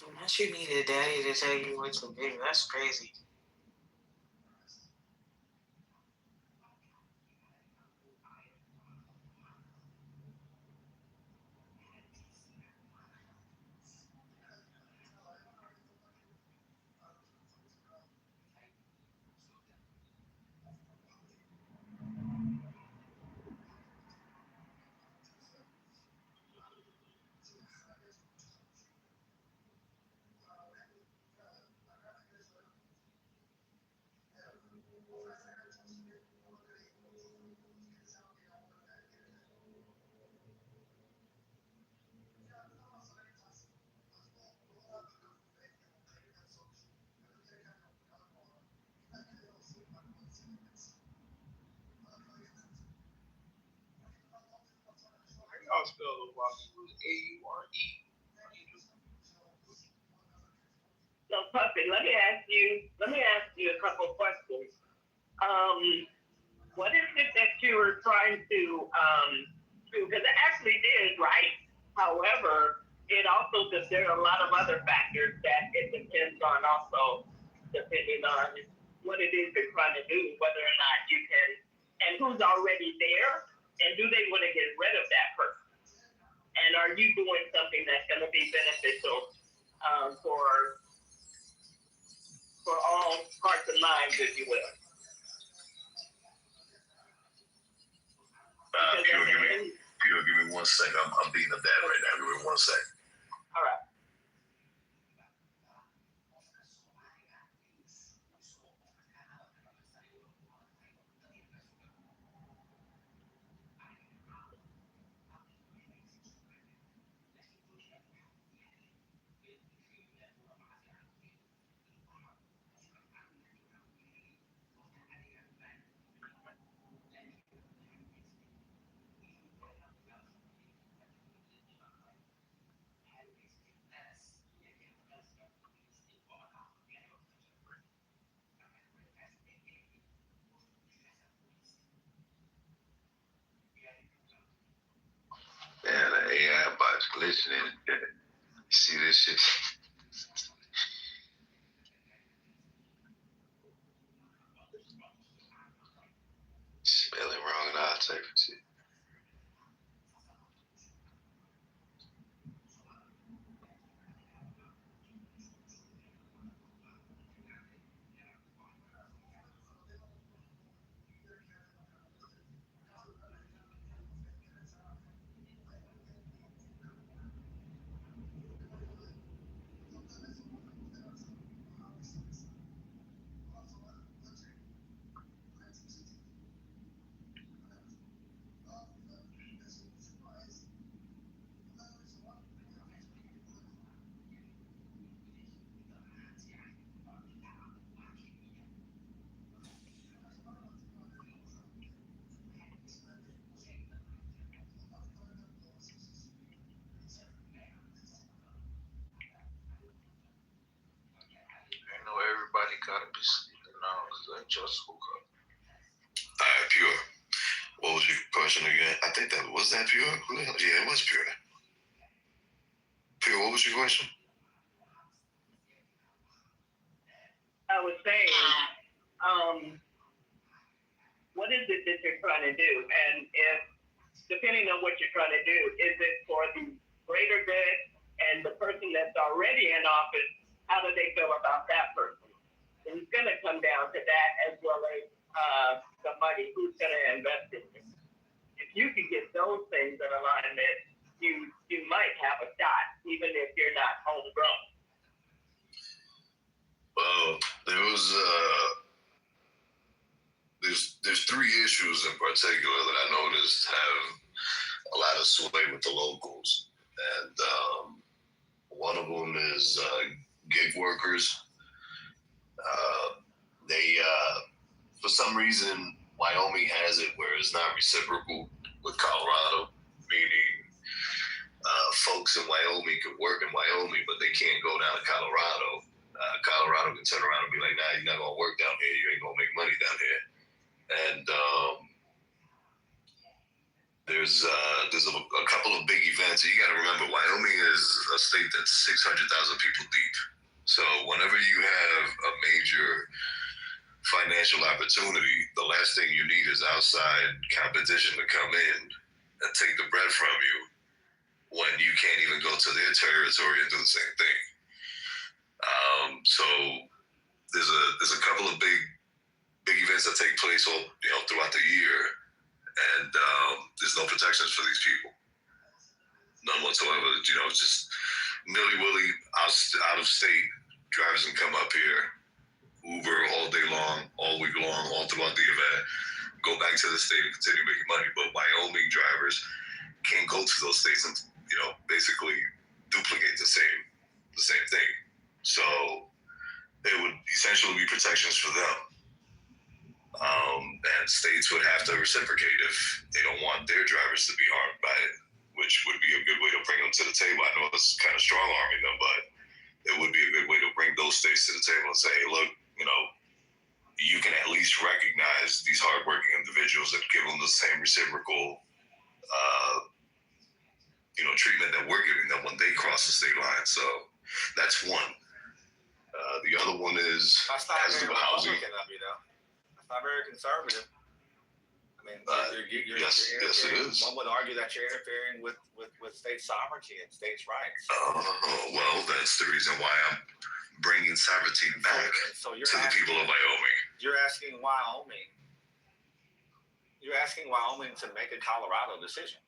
Unless you need a daddy to tell you what to do, that's crazy. Y'all spell A-U-R-E. So, Puppy, let me ask you a couple of questions. What is it that you were trying to do? Because it actually did, right? However, it also, there are a lot of other factors that it depends on also, depending on what it is they're trying to do, whether or not you can, and who's already there, and do they want to get rid of that person? And are you doing something that's going to be beneficial for all hearts and minds, if you will? 1 second. I'm beating a dad right now. Give me 1 second. All right. Man, the AI bot's glitching in it. You see this shit? Spelling wrong and I'll type it to you. I know everybody gotta be sleeping now because I just woke up. All right, Pure. What was your question again? I think that was that Pure. Yeah, it was Pure. Pure, what was your question? I was saying, what is it that you're trying to do? And if, depending on what you're trying to do, is it for the greater good and the person that's already in office, how do they feel about that person? And it's going to come down to that as well as the money, who's going to invest in it. If you can get those things in alignment, you might have a shot, even if you're not homegrown. Well, there's 3 issues in particular that I noticed have a lot of sway with the locals, and one of them is gig workers. They for some reason Wyoming has it where it's not reciprocal with Colorado, meaning folks in Wyoming could work in Wyoming, but they can't go down to Colorado. Colorado can turn around and be like, nah, you're not going to work down here. You ain't going to make money down here. And there's a couple of big events. You got to remember, Wyoming is a state that's 600,000 people deep. So whenever you have a major financial opportunity, the last thing you need is outside competition to come in and take the bread from you when you can't even go to their territory and do the same thing. So there's a couple of big events that take place all throughout the year, and there's no protections for these people, none whatsoever. Just nilly-willy out of state drivers can come up here, Uber all day long, all week long, all throughout the event, go back to the state and continue making money. But Wyoming drivers can't go to those states and basically duplicate the same thing. So it would essentially be protections for them. And states would have to reciprocate if they don't want their drivers to be harmed by it, which would be a good way to bring them to the table. I know it's kind of strong arming them, but it would be a good way to bring those states to the table and say, hey, look, you can at least recognize these hardworking individuals and give them the same reciprocal treatment that we're giving them when they cross the state line. So that's one. The other one is that's not has to do with housing. That's not very conservative. I mean, yes, it is. One would argue that you're interfering with state sovereignty and states' rights. Well, that's the reason why I'm bringing sovereignty back to the people of Wyoming. You're asking Wyoming to make a Colorado decision.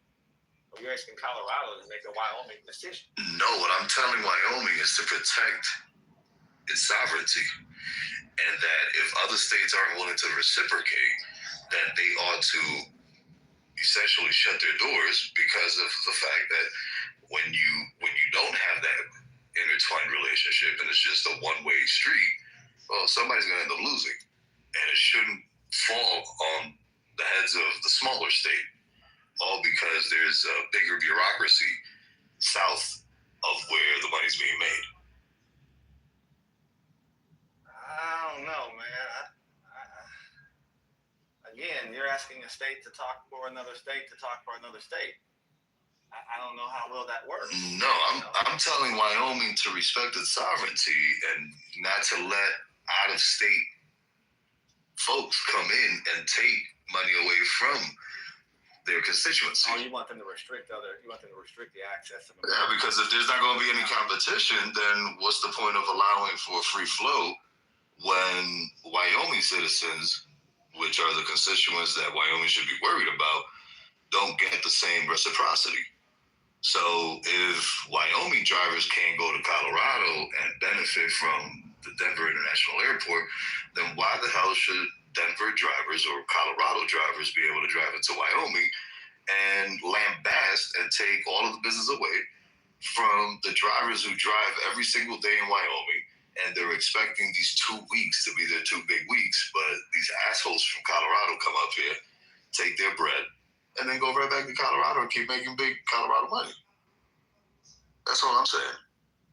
Or you're asking Colorado to make a Wyoming decision? No, what I'm telling Wyoming is to protect its sovereignty, and that if other states aren't willing to reciprocate, then they ought to essentially shut their doors because of the fact that when you don't have that intertwined relationship and it's just a one-way street, well, somebody's going to end up losing, and it shouldn't fall on the heads of the smaller state, all because there's a bigger bureaucracy south of where the money's being made. I don't know, man. Again, you're asking a state to talk for another state to talk for another state. I don't know how well that works. No, I'm telling Wyoming to respect its sovereignty and not to let out-of-state folks come in and take money away from their constituency. Oh, you want them to restrict the access to them. Yeah, because if there's not going to be any competition, then what's the point of allowing for a free flow when Wyoming citizens, which are the constituents that Wyoming should be worried about, don't get the same reciprocity? So if Wyoming drivers can't go to Colorado and benefit from the Denver International Airport, then why the hell should Denver drivers or Colorado drivers be able to drive into Wyoming and lambast and take all of the business away from the drivers who drive every single day in Wyoming, and they're expecting these 2 weeks to be their 2 big weeks, but these assholes from Colorado come up here, take their bread, and then go right back to Colorado and keep making big Colorado money. That's all I'm saying.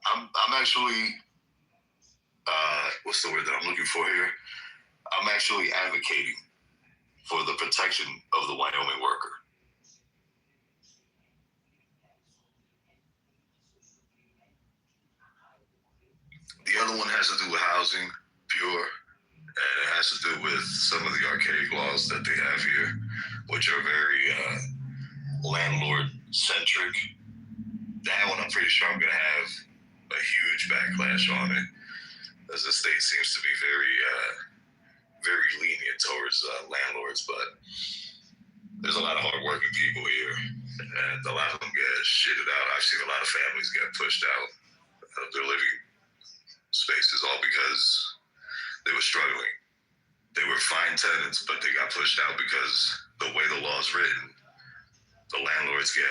I'm actually, what's the word that I'm looking for here? I'm actually advocating for the protection of the Wyoming worker. The other one has to do with housing, pure, and it has to do with some of the archaic laws that they have here, which are very landlord-centric. That one, I'm pretty sure I'm going to have a huge backlash on it, as the state seems to be very lenient towards landlords, but there's a lot of hardworking people here, and a lot of them get shitted out. I've seen a lot of families get pushed out of their living spaces, all because they were struggling. They were fine tenants, but they got pushed out because the way the law is written, the landlords get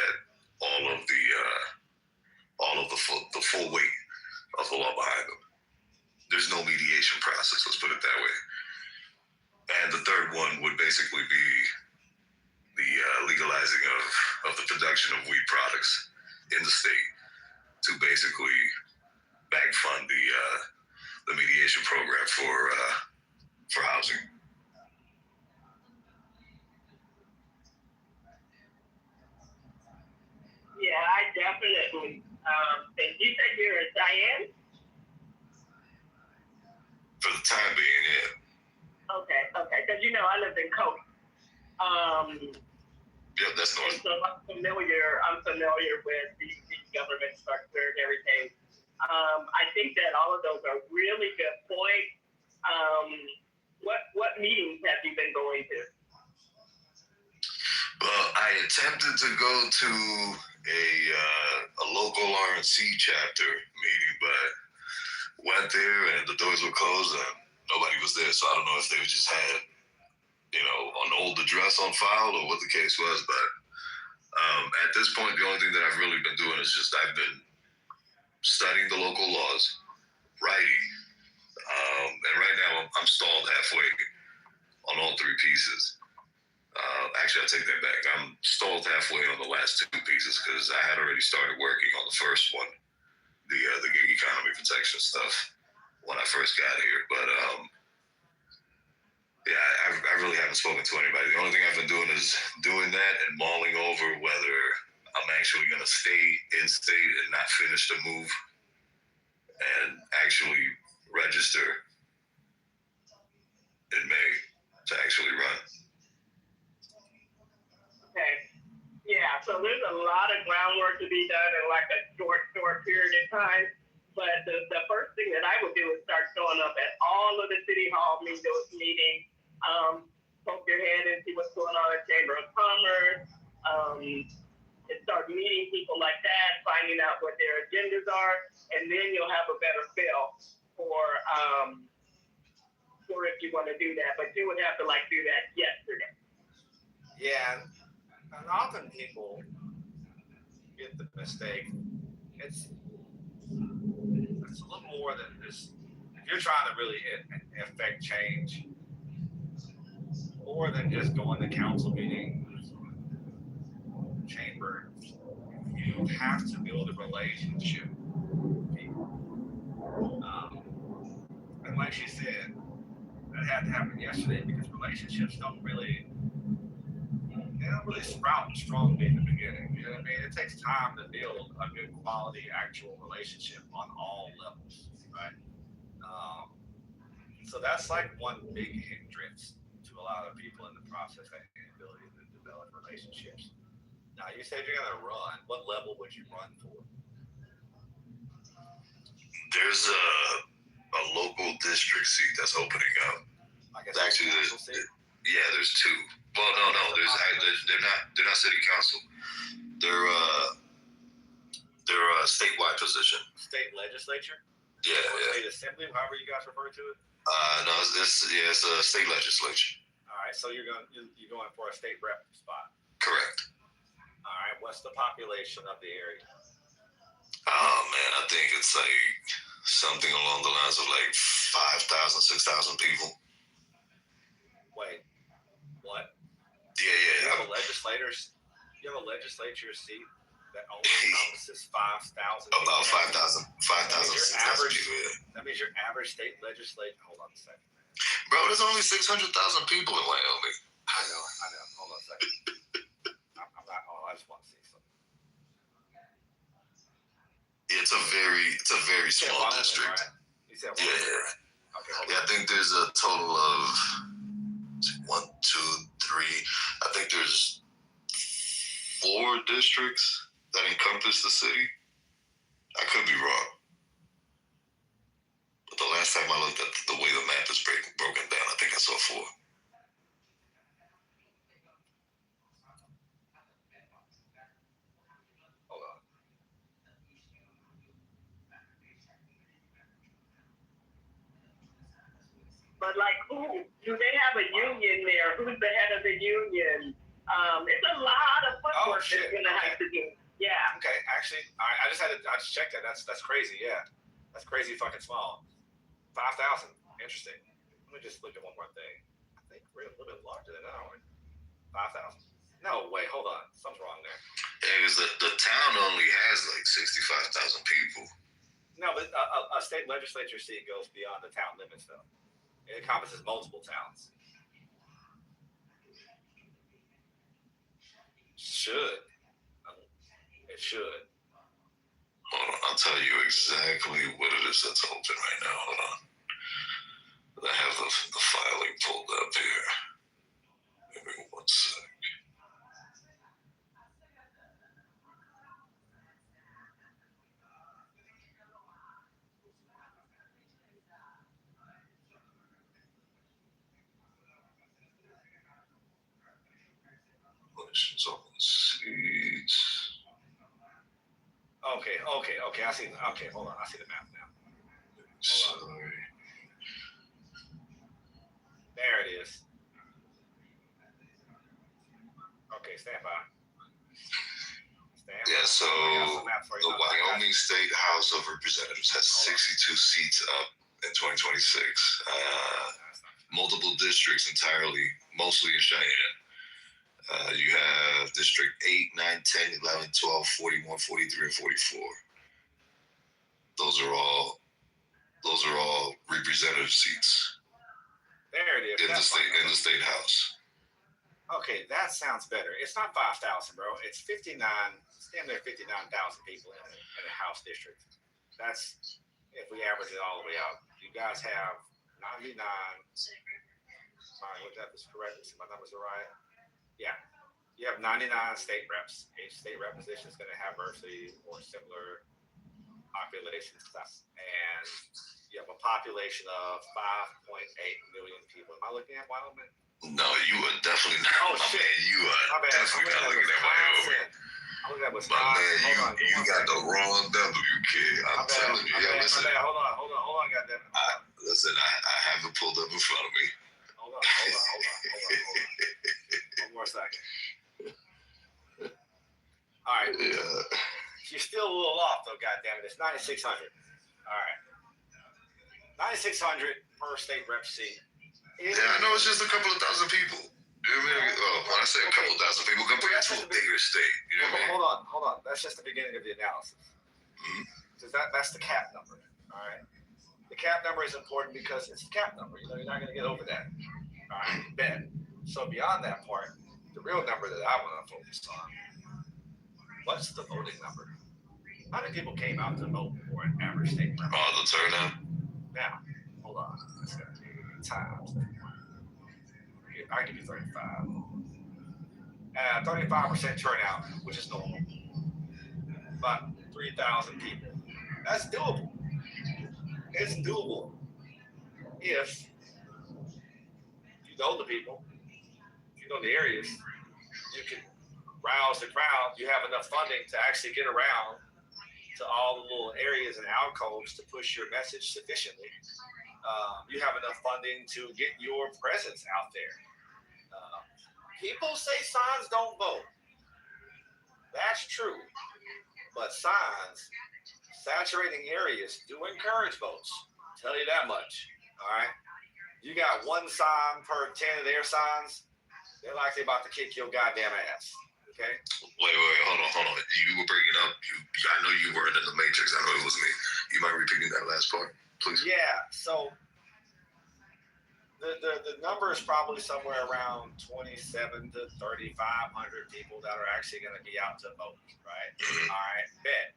all of the full weight of the law behind them. There's no mediation process, let's put it that way. And the third one would basically be the legalizing of the production of weed products in the state to basically back fund the mediation program for housing. Yeah, I definitely. And you said you're in Cheyenne? For the time being, yeah. Okay. Because I live in Cody. Yep, that's north. So I'm familiar with the government structure and everything. I think that all of those are really good points. What meetings have you been going to? Well, I attempted to go to a local RNC chapter meeting, but went there and the doors were closed and nobody was there. So I don't know if they just had, an old address on file or what the case was. But at this point, the only thing that I've really been doing is just I've been studying the local laws, writing, and right now I'm stalled halfway on all three pieces. Actually, I take that back. I'm stalled halfway on the last two pieces because I had already started working on the first one, the gig economy protection stuff, when I first got here. But I really haven't spoken to anybody. The only thing I've been doing is doing that and mulling over whether I'm actually going to stay in state and not finish the move and actually register in May to actually run. Okay. Yeah, so there's a lot of groundwork to be done in like a short period of time. But the first thing that I would do is start showing up at all of the city hall meetings, poke your head and see what's going on in Chamber of Commerce. start meeting people like that, finding out what their agendas are, and then you'll have a better feel for if you want to do that. But you would have to do that yesterday. Yeah, and often people get the mistake. It's a little more than just, if you're trying to really affect change, more than just going to council meetings, chamber, you have to build a relationship with people. And like she said, that had to happen yesterday because relationships don't really sprout strongly in the beginning. You know what I mean? It takes time to build a good quality actual relationship on all levels, right? So that's like one big hindrance to a lot of people in the process, that ability to develop relationships. Now, you said you're going to run. What level would you run for? There's a local district seat that's opening up. Actually, there's two. Well, no, they're not city council. They're a statewide position. State legislature? Yeah. State assembly, however you guys refer to it. No, it's a state legislature. All right, so you're going for a state rep spot. Correct. All right, what's the population of the area? Oh man, I think it's like something along the lines of like 5,000, 6,000 people. Wait, what? Yeah. You have a legislature seat that only encompasses 5,000. About 5,000, 6,000 people. Yeah. That means your average state legislature. Hold on a second. Bro, there's only 600,000 people in Wyoming. I know. Hold on a second. I'm not. I just want to see something. Yeah, it's a very small district. Right? You said yeah. Okay. Yeah, I think there's a total of 1, 2, 3. I think there's 4 districts that encompass the city. I could be wrong. But the last time I looked at the way the map is broken down, I think I saw 4. Hold on. But who do they have a union there? Who's the head of the union? It's a lot of footwork they're gonna have to do. Yeah. Okay, actually, I just checked that. That's crazy. Yeah, that's crazy fucking small. 5,000. Interesting. Let me just look at one more thing. I think we're a little bit larger than that, aren't we? 5,000. No, wait, hold on. Something's wrong there. Yeah, because the town only has like 65,000 people. No, but a state legislature seat goes beyond the town limits, though. It encompasses multiple towns. It should. Hold on, I'll tell you exactly what it is that's open right now. Hold on. I have the filing pulled up here. Give me 1 sec. Elections open seats. Okay. I see. Okay, hold on. I see the map now. Sorry. There it is. Okay, stand by. Yeah, so the Wyoming State House of Representatives has 62 seats up in 2026. Multiple districts entirely, mostly in Cheyenne. You have District 8, 9, 10, 11, 12, 41, 43, and 44. Those are all representative seats. There it is. In the state house. Okay, that sounds better. It's not 5,000, bro. It's 59. Damn near 59,000 people in a house district. That's if we average it all the way out. You guys have 99. Sorry, that was correct. My numbers are right. Yeah. You have 99 state reps. Each state rep position is going to have virtually or similar populations. And you have a population of 5.8 million people. Am I looking at Wyoming? No, you are definitely not. Oh, shit. Man, you are definitely not looking at Wyoming. I'm Look at what's My man, you got the wrong W, kid. I'm telling you. Yo, listen. Hold on, goddammit. Listen, I have it pulled up in front of me. Hold on. One more second. All right. Yeah. You're still a little off, though, goddammit. It's 9,600. All right. 9,600 per state rep seat. Yeah, I know it's just a couple of thousand people. You know what I mean? When I say a couple thousand people, compared to a bigger state. You know what I mean? Hold on. That's just the beginning of the analysis. Because that's the cap number. All right. The cap number is important because it's the cap number. You know, you're not going to get over that. All right. Bet. So beyond that part, the real number that I want to focus on, what's the voting number? How many people came out to vote for an average state rep? Oh, the turnout? Now, hold on. Let's go. Times. I'll give you 35. 35% turnout, which is normal. About 3,000 people. That's doable. It's doable if you know the people, you know the areas, you can rouse the crowd, you have enough funding to actually get around to all the little areas and alcoves to push your message sufficiently. You have enough funding to get your presence out there. People say signs don't vote. That's true. But signs, saturating areas do encourage votes. Tell you that much. All right? You got one sign per 10 of their signs, they're likely about to kick your goddamn ass. Okay? Wait, hold on. You were breaking up. I know you weren't in the Matrix. I know it was me. You mind repeating that last part, please? Yeah, so the number is probably somewhere around 27 to 3,500 people that are actually going to be out to vote, right? All right, bet.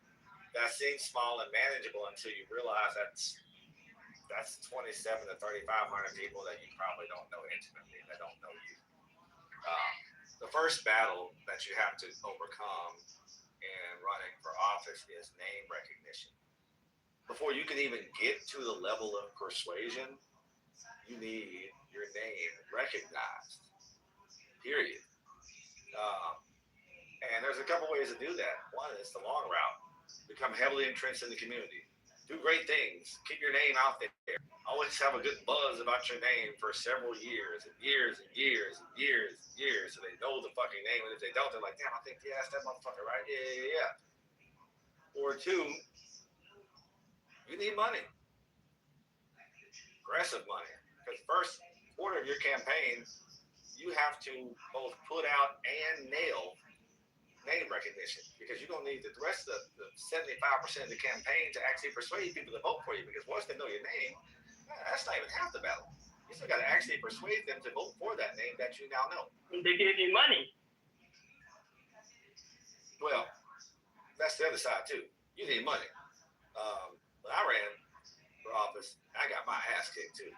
That seems small and manageable until you realize that's 27 to 3,500 people that you probably don't know intimately, that don't know you. The first battle that you have to overcome in running for office is name recognition. Before you can even get to the level of persuasion, you need your name recognized, period. And there's a couple ways to do that. One is the long route. Become heavily entrenched in the community. Do great things. Keep your name out there. Always have a good buzz about your name for several years and years and years and years and years so they know the fucking name. And if they don't, they're like, damn, I think, yeah, that's that motherfucker, right? Yeah. Or two, you need money. Aggressive money. Because first quarter of your campaign, you have to both put out and nail name recognition, because you're going to need the rest of the 75% of the campaign to actually persuade people to vote for you, because once they know your name, that's not even half the battle. You still got to actually persuade them to vote for that name that you now know. They give you money. Well, that's the other side too. You need money. When I ran for office, I got my ass kicked too.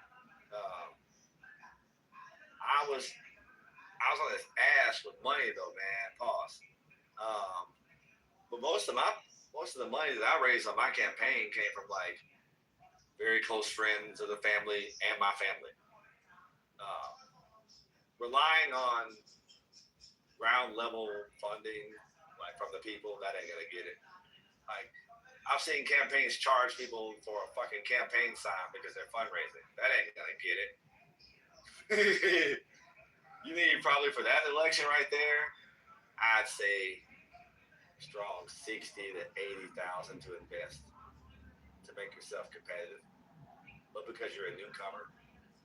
I was on this ass with money though, man. Pause. But most of the money that I raised on my campaign came from like very close friends of the family and my family. Relying on ground level funding, like from the people, that ain't gonna get it. Like, I've seen campaigns charge people for a fucking campaign sign because they're fundraising. That ain't gonna get it. You need probably for that election right there, I'd say strong 60 to 80,000 to invest to make yourself competitive. But because you're a newcomer,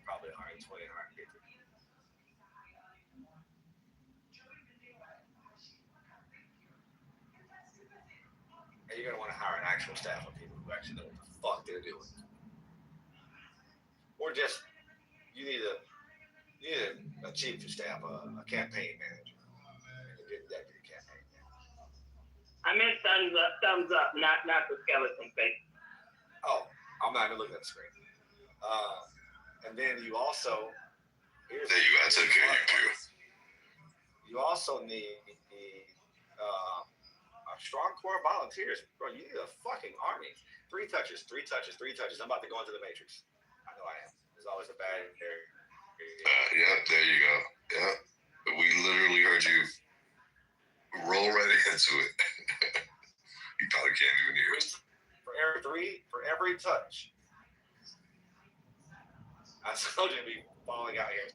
probably 120, 150. And you're gonna want to hire an actual staff of people who actually know what the fuck they're doing. Or just you need a chief of staff, a campaign manager, and a good deputy campaign manager. I meant thumbs up, not the skeleton face. Oh, I'm not even looking at the screen. And then you also you gotta take care of your pew. You also need a strong core of volunteers. Bro, you need a fucking army. 3 touches. I'm about to go into the Matrix. I know I am. There's always a bad area. Yep, there you go. Yep. We literally heard you roll right into into it. You probably can't even hear it. For every touch. I told you to be falling out here.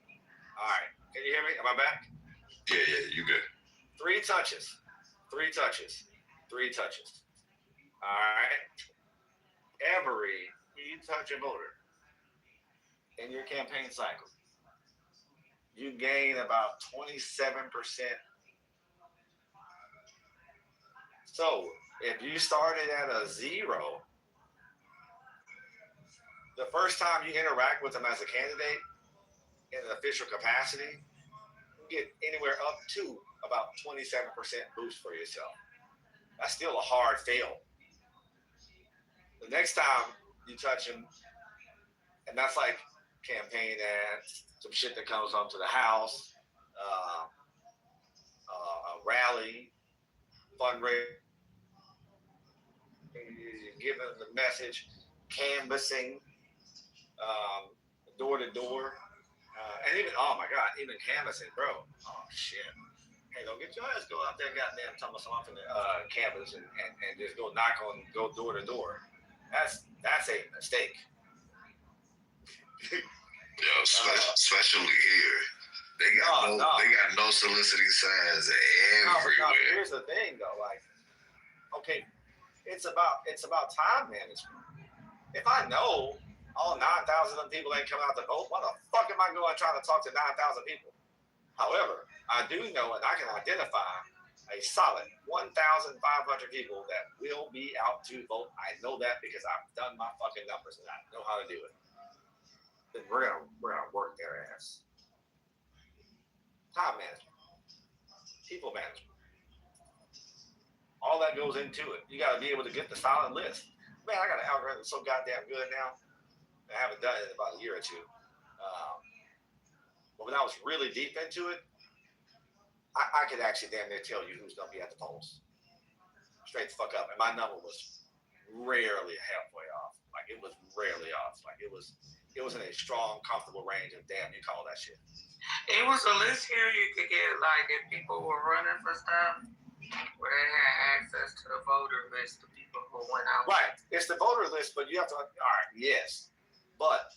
All right. Can you hear me? Am I back? Yeah, you good. 3 touches. 3 touches. 3 touches. All right. Every you touch a voter in your campaign cycle, you gain about 27%. So if you started at a 0, the first time you interact with them as a candidate in an official capacity, you get anywhere up to about 27% boost for yourself. That's still a hard fail. The next time you touch them, and that's like campaign ads, some shit that comes onto the house, a rally, fundraiser, giving the message, canvassing, door to door, and even, oh my God, even canvassing, bro. Oh shit. Hey, don't get your ass go out there, goddamn, tell us off in the campus and just go door to door. That's a mistake. Yo, especially here, they got no soliciting signs everywhere. No, here's the thing, though. Like, okay, it's about time management. If I know all 9,000 of them people ain't coming out to vote, why the fuck am I going trying to talk to 9,000 people? However, I do know and I can identify a solid 1,500 people that will be out to vote. I know that because I've done my fucking numbers and I know how to do it. Then we're gonna work their ass. Time management, people management, all that goes into it. You got to be able to get the solid list. Man, I got an algorithm so goddamn good now. I haven't done it in about a year or two. But when I was really deep into it, I could actually damn near tell you who's gonna be at the polls. Straight the fuck up, and my number was rarely halfway off. Like it was rarely off. Like it was in a strong, comfortable range of damn, you call that shit. It was a list here you could get, like if people were running for stuff, where they had access to the voter list, the people who went out. Right, it's the voter list, but you have to. All right, yes, but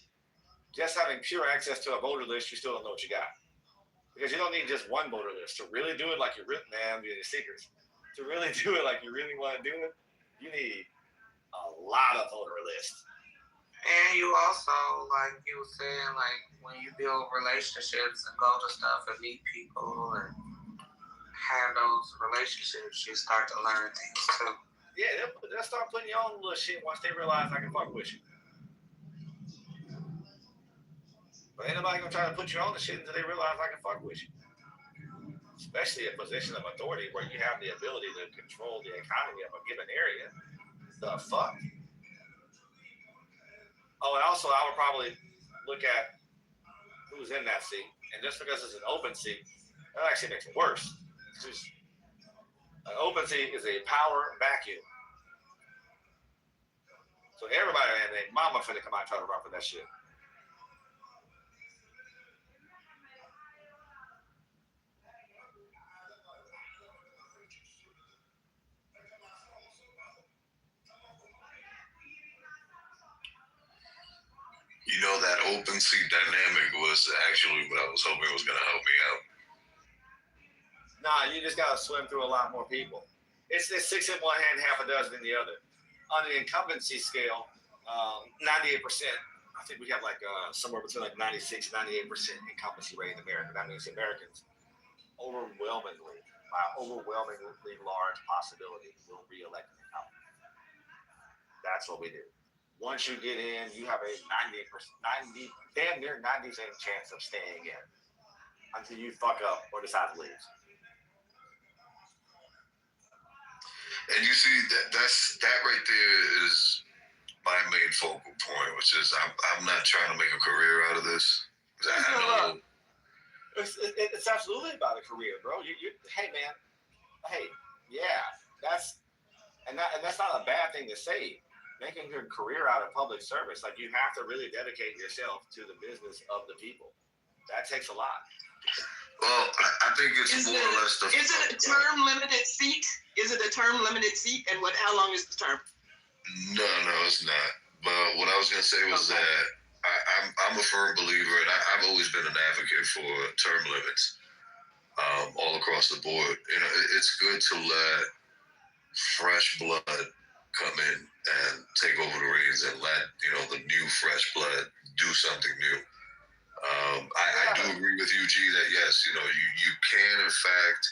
just having pure access to a voter list, you still don't know what you got. Because you don't need just one voter list. To really do it like you're written, man, the secrets. To really do it like you really want to do it, you need a lot of voter lists. And you also, like you were saying, like when you build relationships and go to stuff and meet people and have those relationships, you start to learn things too. Yeah, they'll start putting you on little shit once they realize I can fuck with you. But ain't nobody gonna try to put you on the shit until they realize I can fuck with you. Especially a position of authority where you have the ability to control the economy of a given area. The fuck? Oh, and also I would probably look at who's in that seat. And just because it's an open seat, that actually makes it worse. An open seat is a power vacuum. So everybody and their mama finna come out and try to run for that shit. You know, that open seat dynamic was actually what I was hoping was going to help me out. Nah, you just got to swim through a lot more people. It's 6 in one hand, half a dozen in the other. On the incumbency scale, 98%, I think we have like somewhere between like 96, 98% incumbency rate in America. That means Americans overwhelmingly, by overwhelmingly large possibility, will re-elect an incumbent. That's what we do. Once you get in, you have a damn near 90% chance of staying in until you fuck up or decide to leave. And you see that right there is my main focal point, which is I'm not trying to make a career out of this. It's absolutely about a career, bro. Hey man, yeah, that's not a bad thing to say. Making a career out of public service, like you have to really dedicate yourself to the business of the people. That takes a lot. Well, I think it's more or less Is it a term limited seat? Is it a term limited seat? And how long is the term? No, it's not. But what I was gonna say was that I'm a firm believer, and I've always been an advocate for term limits all across the board. You know, it's good to let fresh blood come in and take over the reins and let the new fresh blood do something new. I do agree with you, G, that yes, you can in fact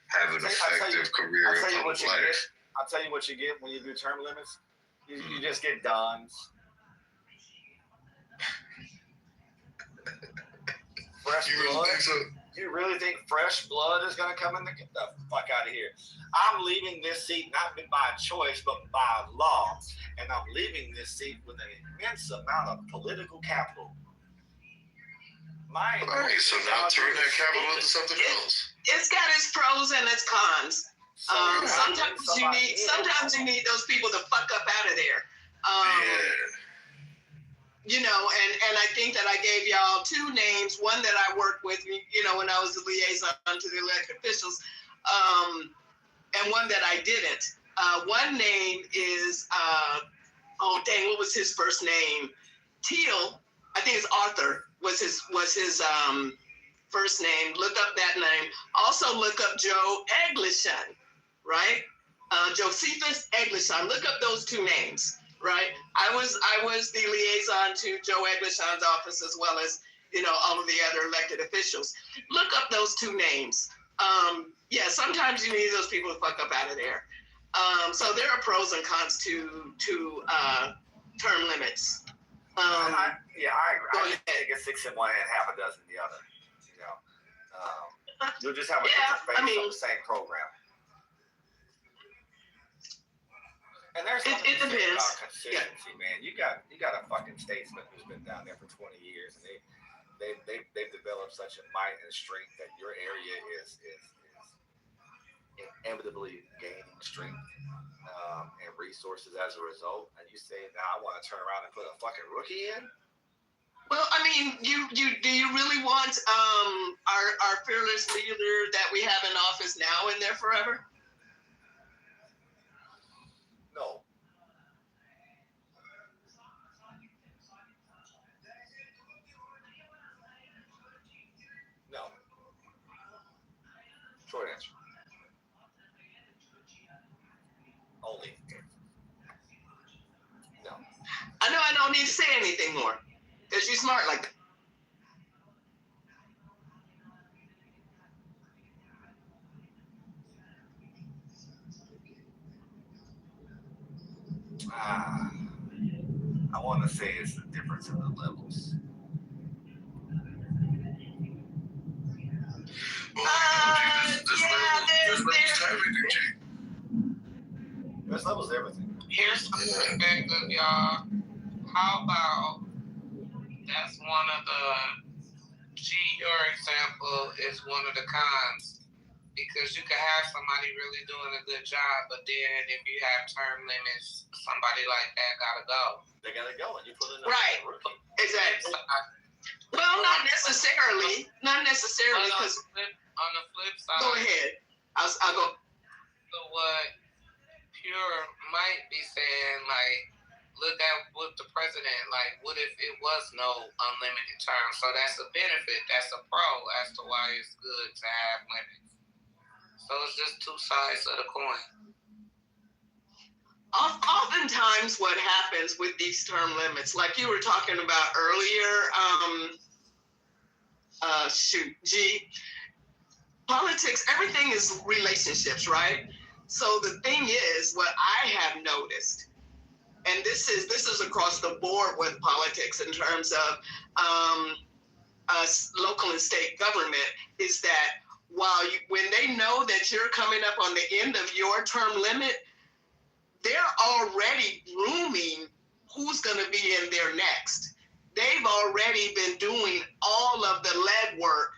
have an effective career in public life. I'll tell you what you get when you do term limits. You just get dons. Fresh blood? Think so? You really think fresh blood is going to come in? Get the fuck out of here. I'm leaving this seat not by choice, but by law. And I'm leaving this seat with an immense amount of political capital. So now turn that capital into something else. It's got its pros and its cons. Sometimes you need those people to fuck up out of there. And I think that I gave y'all two names. One that I worked with, when I was the liaison to the elected officials, and one that I didn't. One name is, what was his first name? Teal. I think it's Arthur was his first name. Look up that name. Also look up Joe Eglishan, right? Josephus Eglishan. Look up those two names, right? I was the liaison to Joe Eglishan's office as well as all of the other elected officials. Look up those two names. Sometimes you need those people to fuck up out of there. So there are pros and cons to term limits. I agree. I think it's 6 in one and half a dozen in the other. You'll just have a different face on the same program. And there's something it depends. About consistency, man. You got a fucking statesman who's been down there for 20 years, and they've developed such a might and strength that your area is inevitably gaining strength and resources as a result. And you say, now I want to turn around and put a fucking rookie in? Well, I mean, do you really want our fearless leader that we have in office now in there forever? No. No. Short answer. Only. No. I know I don't need to say anything more. Because you're smart like that. I want to say it's the difference in the levels. There's levels to everything. Here's some perspective, y'all. How about that's one of the your example is one of the cons, because you can have somebody really doing a good job, but then if you have term limits, somebody like that gotta go. They gotta go, and you put in right. Exactly. Well, not necessarily, because on the flip side. Go ahead. I'll go. So what Pure might be saying, like, look at with the president, like, what if it was no unlimited term? So that's a benefit, that's a pro as to why it's good to have limits. So it's just two sides of the coin. Oftentimes what happens with these term limits, like you were talking about earlier, politics, everything is relationships, right? So the thing is, what I have noticed, and this is across the board with politics in terms of local and state government, is that when they know that you're coming up on the end of your term limit, they're already grooming who's going to be in there next. They've already been doing all of the legwork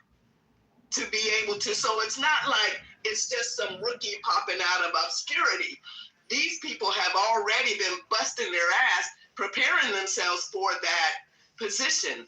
to be able to, so it's not like it's just some rookie popping out of obscurity. These people have already been busting their ass, preparing themselves for that position.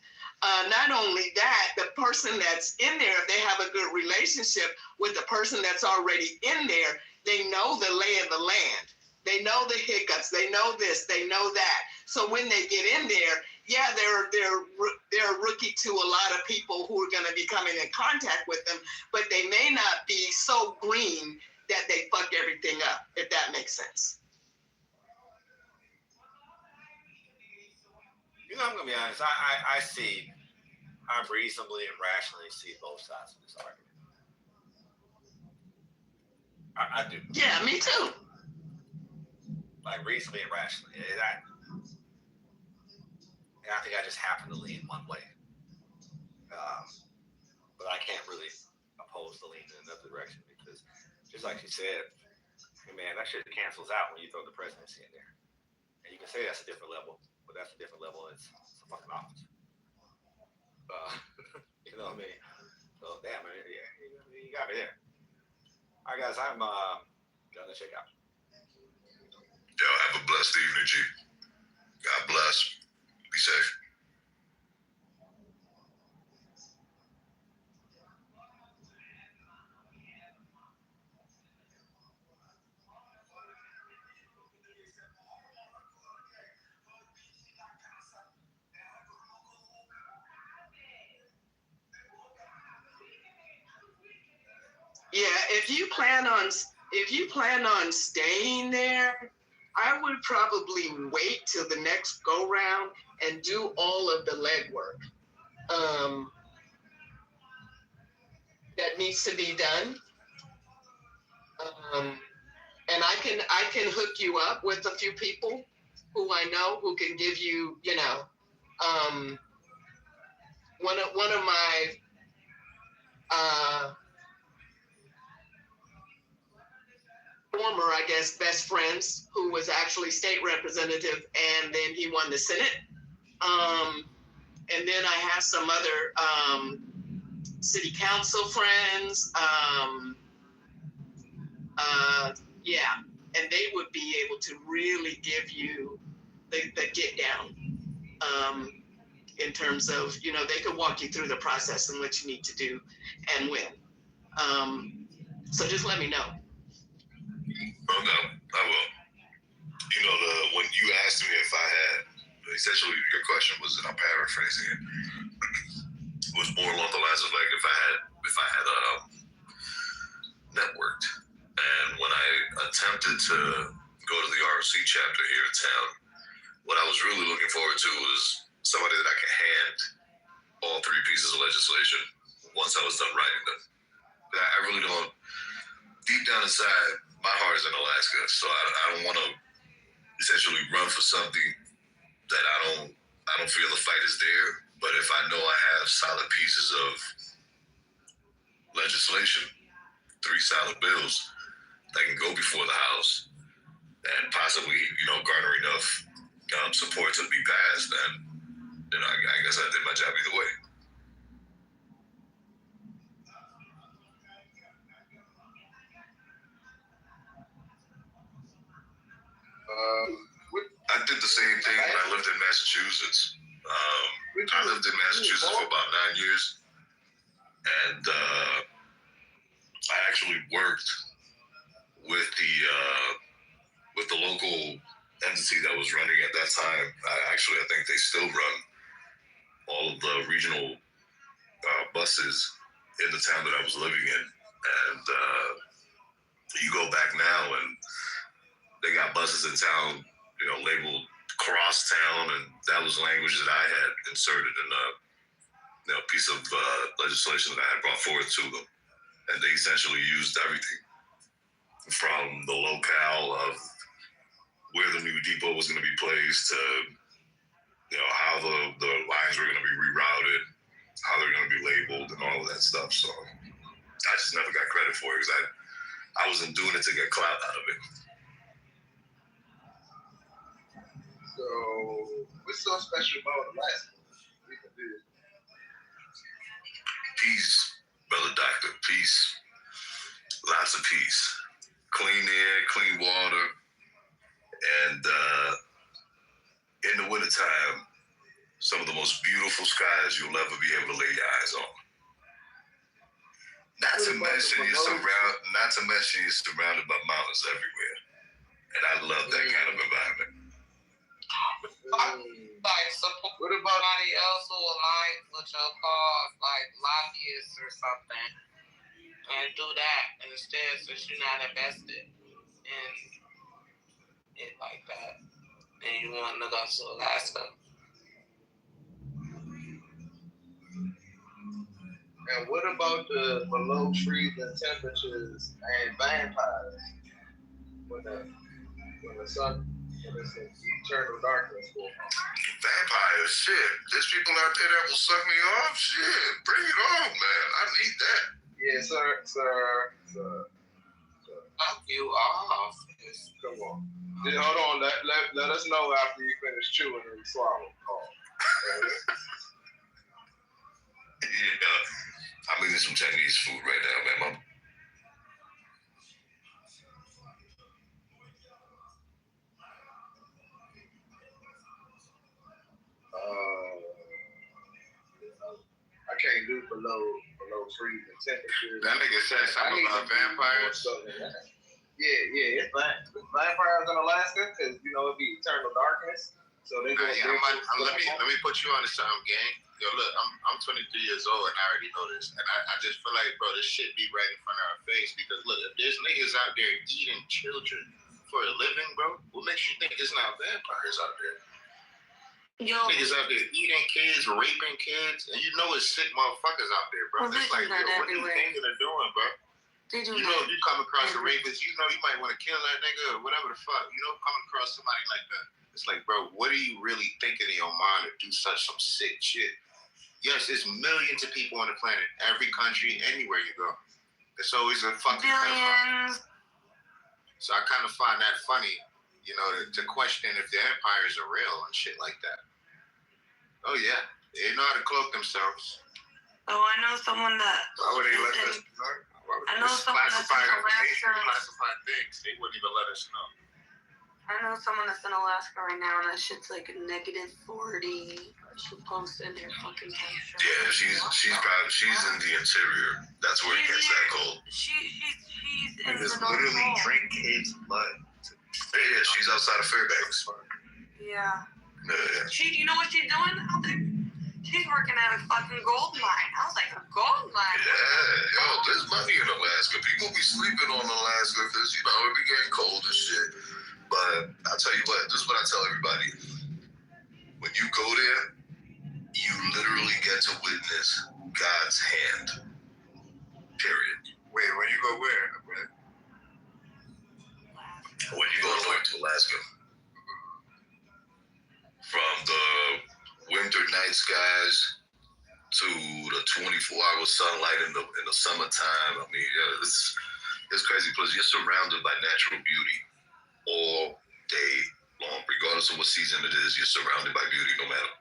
Not only that, the person that's in there, if they have a good relationship with the person that's already in there, they know the lay of the land. They know the hiccups. They know this. They know that. So when they get in there, yeah, they're a rookie to a lot of people who are going to be coming in contact with them, but they may not be so green that they fuck everything up, if that makes sense. You know, I'm gonna be honest. I reasonably and rationally see both sides of this argument. I do. Yeah, me too. Like reasonably and rationally. And I think I just happen to lean one way. But I can't really oppose the lean in another direction because, just like you said, hey man, that shit cancels out when you throw the presidency in there. And you can say that's a different level, but that's a different level. It's a fucking office. You know what I mean? So damn, man, yeah, you got me there. All right, guys, I'm gonna check out. Y'all have a blessed evening, G. God bless. Be safe. Yeah, if you plan on staying there, I would probably wait till the next go round and do all of the legwork that needs to be done. And I can hook you up with a few people who I know who can give you, one of my former, I guess, best friends who was actually state representative, and then he won the Senate. And then I have some other city council friends. Yeah, and they would be able to really give you the get down in terms of, they could walk you through the process and what you need to do and when. So just let me know. Okay, I will. When you asked me if I had, essentially your question was, and I'm paraphrasing it, was more along the lines of like if I had networked. And when I attempted to go to the ROC chapter here in town, what I was really looking forward to was somebody that I could hand all three pieces of legislation once I was done writing them. I really don't, deep down inside, my heart is in Alaska, so I don't want to essentially run for something that I don't feel the fight is there. But if I know I have solid pieces of legislation, 3 solid bills that can go before the House and possibly, garner enough support to be passed, then I guess I did my job either way. I did the same thing when I lived in Massachusetts. I lived in Massachusetts for about 9 years, and I actually worked with the local entity that was running at that time. I think they still run all of the regional buses in the town that I was living in, and you go back now and they got buses in town, labeled cross town, and that was language that I had inserted in a piece of legislation that I had brought forward to them. And they essentially used everything from the locale of where the new depot was going to be placed to, how the lines were going to be rerouted, how they're going to be labeled, and all of that stuff. So I just never got credit for it because I wasn't doing it to get clout out of it. So, what's so special about Alaska? Peace, brother doctor, peace. Lots of peace. Clean air, clean water. And in the wintertime, some of the most beautiful skies you'll ever be able to lay your eyes on. Not to mention you're surrounded by mountains everywhere. And I love that kind of environment. Like support somebody else who aligns with your cause, like lobbyists or something, and do that instead since you're not invested in it like that. And you want to go to Alaska. And what about the below freezing temperatures and vampires? When it's in eternal darkness. Vampires, shit. There's people out there that will suck me off. Shit, bring it on, man. I need that. Yeah, sir. Fuck you off. Come on. Yeah, hold on. Let us know after you finish chewing and swallow. Yeah. I'm eating some Chinese food right now, man. I can't do below freezing temperatures. That nigga said something about vampires. Yeah, it's vampires in Alaska because it be eternal darkness. So they go. Let me put you on to something, gang. Yo, look, I'm 23 years old and I already know this, and I just feel like, bro, this shit be right in front of our face because look, if there's niggas out there eating children for a living, bro, what makes you think it's not vampires out there? Yo, niggas out there eating kids, raping kids, and you know it's sick motherfuckers out there, bro. It's like, yo, what are you thinking of doing, bro? If you come across a rapist, you might want to kill that nigga or whatever the fuck. Coming across somebody like that. It's like, bro, what are you really thinking in your mind to do some sick shit? Yes, there's millions of people on the planet, every country, anywhere you go. It's always a fucking pedophile. So I kind of find that funny, to question if the empires are real and shit like that. Oh yeah, they know how to cloak themselves. Oh, I know someone that. Why would they let us know? I know someone that's in Alaska. Classified things, they wouldn't even let us know. I know someone that's in Alaska right now, and that shit's like -40. She posted their fucking picture. Yeah, she's in the interior. That's where it gets that cold. She's in Just the literally drink kids' blood. Yeah, she's outside of Fairbanks. Yeah. Yeah. You know what she's doing out there? She's working at a fucking gold mine. I was like, a gold mine? Yeah, yo, there's money in Alaska. People be sleeping on Alaska because, it be getting cold and shit. But I'll tell you what, this is what I tell everybody. When you go there, you literally get to witness God's hand. Period. Wait, when you go where? When you go north to Alaska. From the winter night skies to the 24-hour sunlight in the summertime. I mean, yeah, it's crazy because you're surrounded by natural beauty all day long. Regardless of what season it is, you're surrounded by beauty no matter.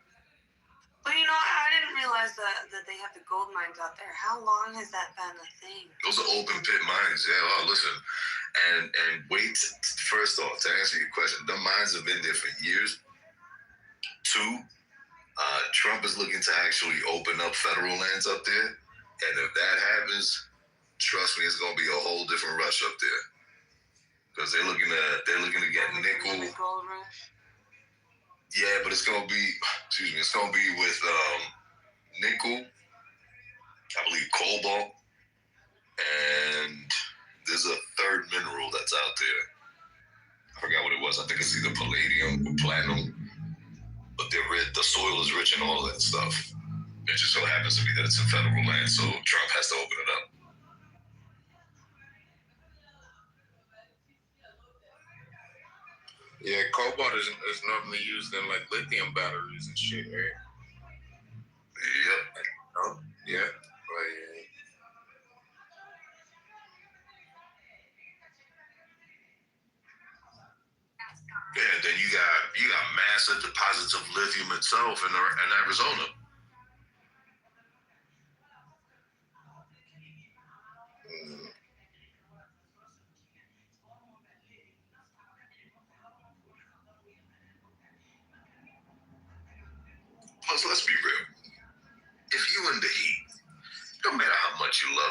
But I didn't realize that they have the gold mines out there. How long has that been a thing? Those are open pit mines, yeah. Oh, listen, and wait. First off, to answer your question, the mines have been there for years. 2, Trump is looking to actually open up federal lands up there, and if that happens, trust me, it's gonna be a whole different rush up there because they're looking to get nickel. Gold rush. Yeah, but it's gonna be with nickel, I believe cobalt, and there's a third mineral that's out there. I forgot what it was. I think it's either palladium or platinum. But the soil is rich in all that stuff. It just so happens to be that it's in federal land, so Trump has to open it up. Yeah, cobalt is normally used in like lithium batteries and shit, right? Yep. Oh, yeah. Yeah, and then you got massive deposits of lithium itself in Arizona. Plus,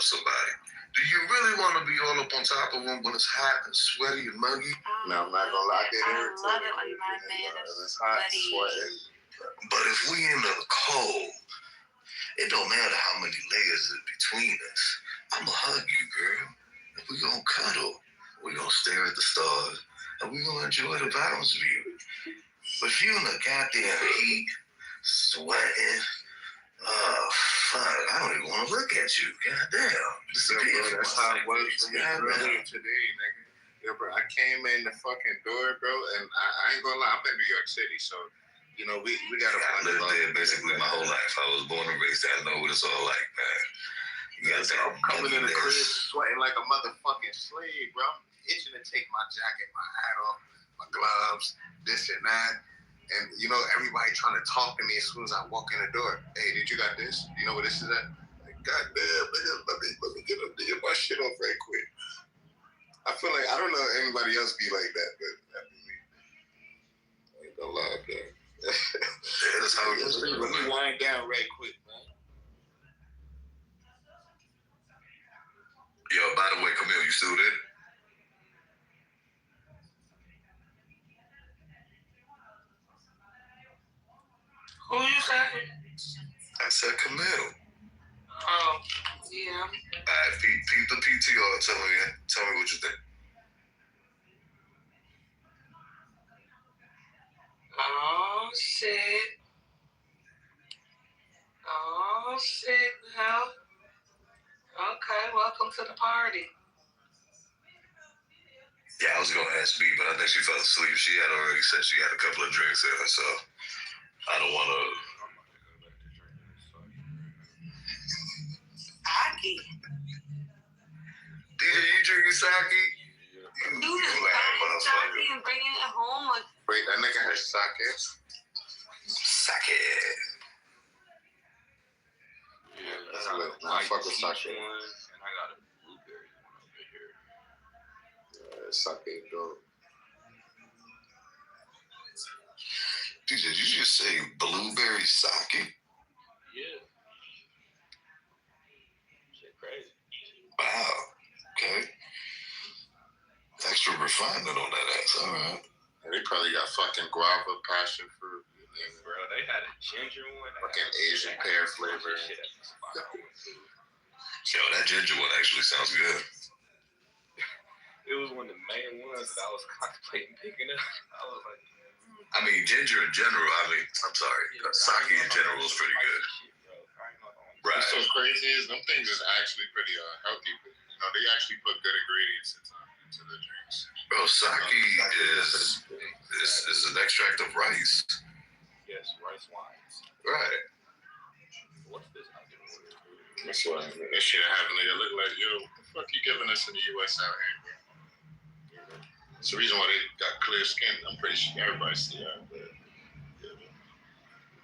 love somebody, do you really want to be all up on top of them when it's hot and sweaty and muggy? No, I'm not gonna lie. I love it when my man is It's hot, sweaty. sweating. But if we in the cold, it don't matter how many layers is between us. I'ma hug you, girl. And we gonna cuddle. We gonna stare at the stars. And we gonna enjoy the mountains view. But if you in the goddamn heat, sweating, oh, fuck, I don't even want to look at you. Goddamn. Bro, that's how it was for me earlier today, nigga. Yo, bro, I came in the fucking door, bro, and I ain't gonna lie, I'm in New York City, so, you know, we got a I lived there basically my whole life. I was born and raised there. I know what it's all like, man. You got that. I'm coming in the crib sweating like a motherfucking slave, bro. I'm itching to take my jacket, my hat off, my gloves, this and that. And, you know, everybody trying to talk to me as soon as I walk in the door. Hey, did you got this? You know what this is at? Like, goddamn, nigga, let me get my shit off right quick. I feel like, I don't know if anybody else be like that, but that be me. I ain't gonna lie, man. Yeah, that's how it is. Let me wind down right quick, man. Yo, by the way, Camille, you still there? Who you say? I said Camille. Oh, yeah. Peep the PTR. Tell me what you think. Oh, shit. Oh, shit, now. Okay, welcome to the party. Yeah, I was going to ask B, but I think she fell asleep. She had already said she had a couple of drinks in her, so I don't want to. Aki. DJ, you drinking sake? You just buying sake and bringing it home with. Wait, that nigga has sake? Sake. Yeah, That's lit. I fuck with sake. And I got a blueberry one over here. Yeah, sake, dope. DJ, did you just say blueberry sake? Yeah. Shit crazy. Wow. Okay. Extra refinement on that ass. All right. Yeah, they probably got fucking guava, passion fruit. Bro, they had a ginger one. Fucking Asian pear flavor. Yo, that ginger one actually sounds good. It was one of the main ones that I was contemplating picking up. I was like, I mean, ginger in general, I'm sorry. Sake in general is pretty good. Right. What's so crazy is them things is actually pretty healthy. But, you know, they actually put good ingredients into the drinks. Bro, sake is an extract of rice. yes, rice wines. Right. What's this? I didn't order. That's why that shit have a nigga look like, yo, what the fuck you giving us in the US out here, bro? It's the reason why they got clear skin. I'm pretty sure everybody see that. But, yeah,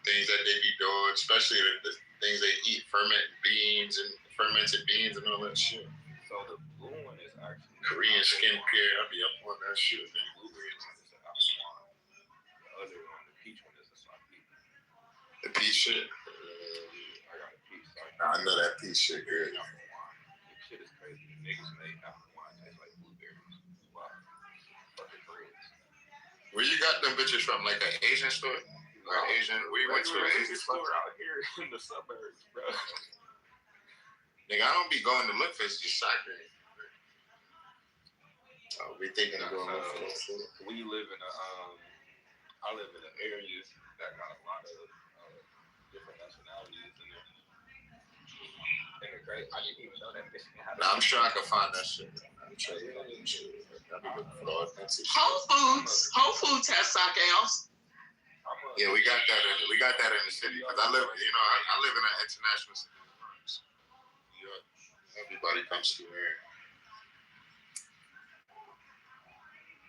things that they be doing, especially the things they eat, fermented beans and all that shit. So the blue one is actually Korean skincare. I'll be up on that shit, man. blueberry one is an apple wine. The other one, the peach one, is a sake. The peach shit. I got a peach sake. I know that peach shit good. Apple wine. This shit is crazy. The niggas made apple wine taste like blueberries. Wow. Fucking breads. Where you got them bitches from? Like an Asian store? Or Asian? Where you went to an Asian store? Out here in the suburbs, bro. Nigga, I don't be going to look for just sake. I'll be thinking of going look for that shit. We live in I live in an area that got a lot of different nationalities in there. And they're great. I didn't even know that Michigan had. Nah, I'm sure I can find that shit. I'm sure I can find that shit. I'll be looking for all that shit. Whole Foods has sake house. Yeah, we got that in the city. Cause I live in an international city. New York. Everybody comes through here.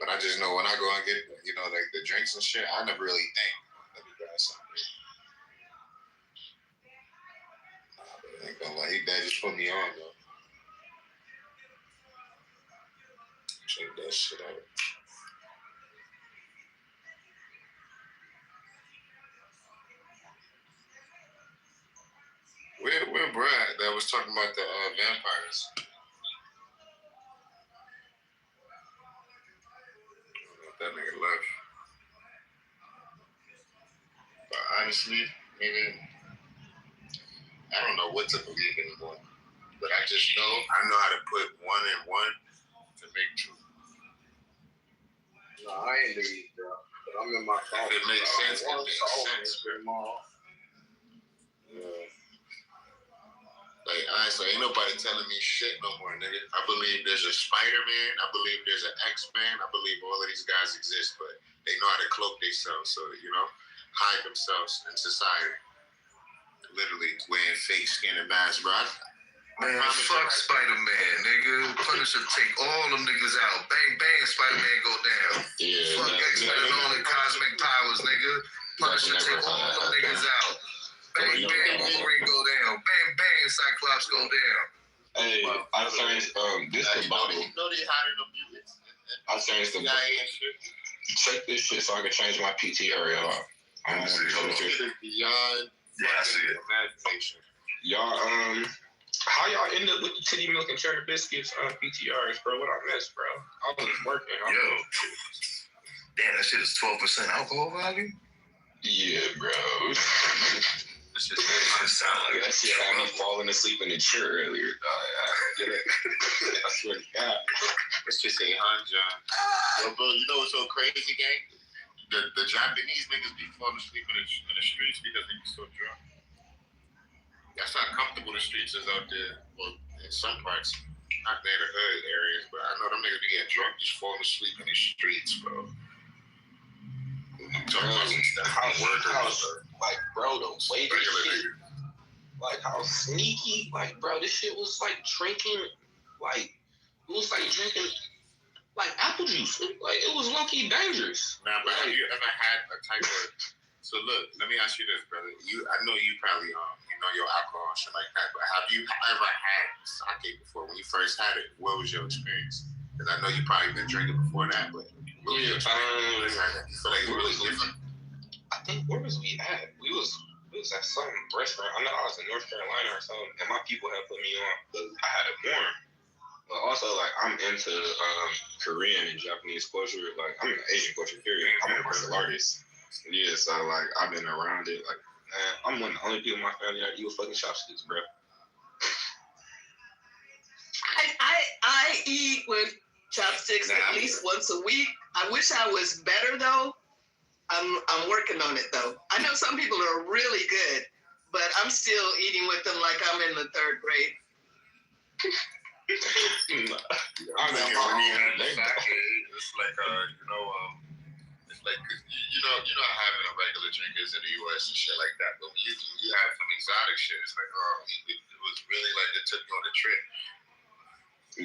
But I just know when I go and get, like the drinks and shit, I never really think, let me grab something. Nah, but I ain't gonna lie, that just put me on though. Check that shit out. Where Brad? that was talking about the vampires. That nigga left. But honestly, nigga, I don't know what to believe anymore. But I just know how to put one and one to make two. No, I ain't leave, bro. But I'm in my car. If it makes sense, it makes sense, bro. Yeah. Like, honestly, ain't nobody telling me shit no more, nigga. I believe there's a Spider-Man. I believe there's an X-Man. I believe all of these guys exist, but they know how to cloak themselves, so, hide themselves in society. Literally wearing fake skin and masks, bro. Man, fuck Spider-Man, nigga. Punisher take all them niggas out. Bang, bang, Spider-Man go down. Yeah, fuck X-Men and all the cosmic powers, nigga. Punisher take all them niggas out. Bang, bang, Wolverine go down. Bang, bang, Cyclops go down. Hey, I changed this the bottle. You know they hiding the mutants. I changed the check this shit so I can change my PTR, y'all. I see it. Beyond. Yeah, I see it. Imagination. Y'all, how y'all end up with the titty milk and cheddar biscuits on PTRs, bro? What I missed, bro? I was working. Yo. Damn, that shit is 12% alcohol value? Yeah, bro. That shit sound like that shit had me falling asleep in the chair earlier, dog. I swear to God. Let's just say John. Yo, bro, you know what's so crazy, gang? The Japanese niggas be falling asleep in the streets because they be so drunk. That's how comfortable the streets is out there. Well, in some parts, not near the hood areas, but I know them niggas be getting drunk, just falling asleep in the streets, bro. Talking about some stuff. Like, bro, the way this shit, like, how sneaky, like, bro, this shit was like drinking, like, it was like drinking, like, apple juice. Like, it was low-key dangerous. Nah, but have you ever had a type of... So look, let me ask you this, brother. I know you probably know your alcohol and shit like that, but have you ever had sake before? When you first had it, what was your experience? Because I know you probably been drinking before that, but what was your experience? You feel like it was different? I think where was we at? We was at some restaurant. I know I was in North Carolina or something, and my people had put me on, but I had it warm. But also, like, I'm into Korean and Japanese culture. Like, I'm into Asian culture, period. I'm a martial artist. Yeah, so, like, I've been around it. Like, man, I'm one of the only people in my family that eat with fucking chopsticks, bro. I eat with chopsticks at least once a week. I wish I was better, though. I'm working on it, though. I know some people are really good, but I'm still eating with them like I'm in the third grade. It's like it's like having a regular drinkers in the U.S. and shit like that. But when you have some exotic shit, it's like, it was really like they took you on a trip.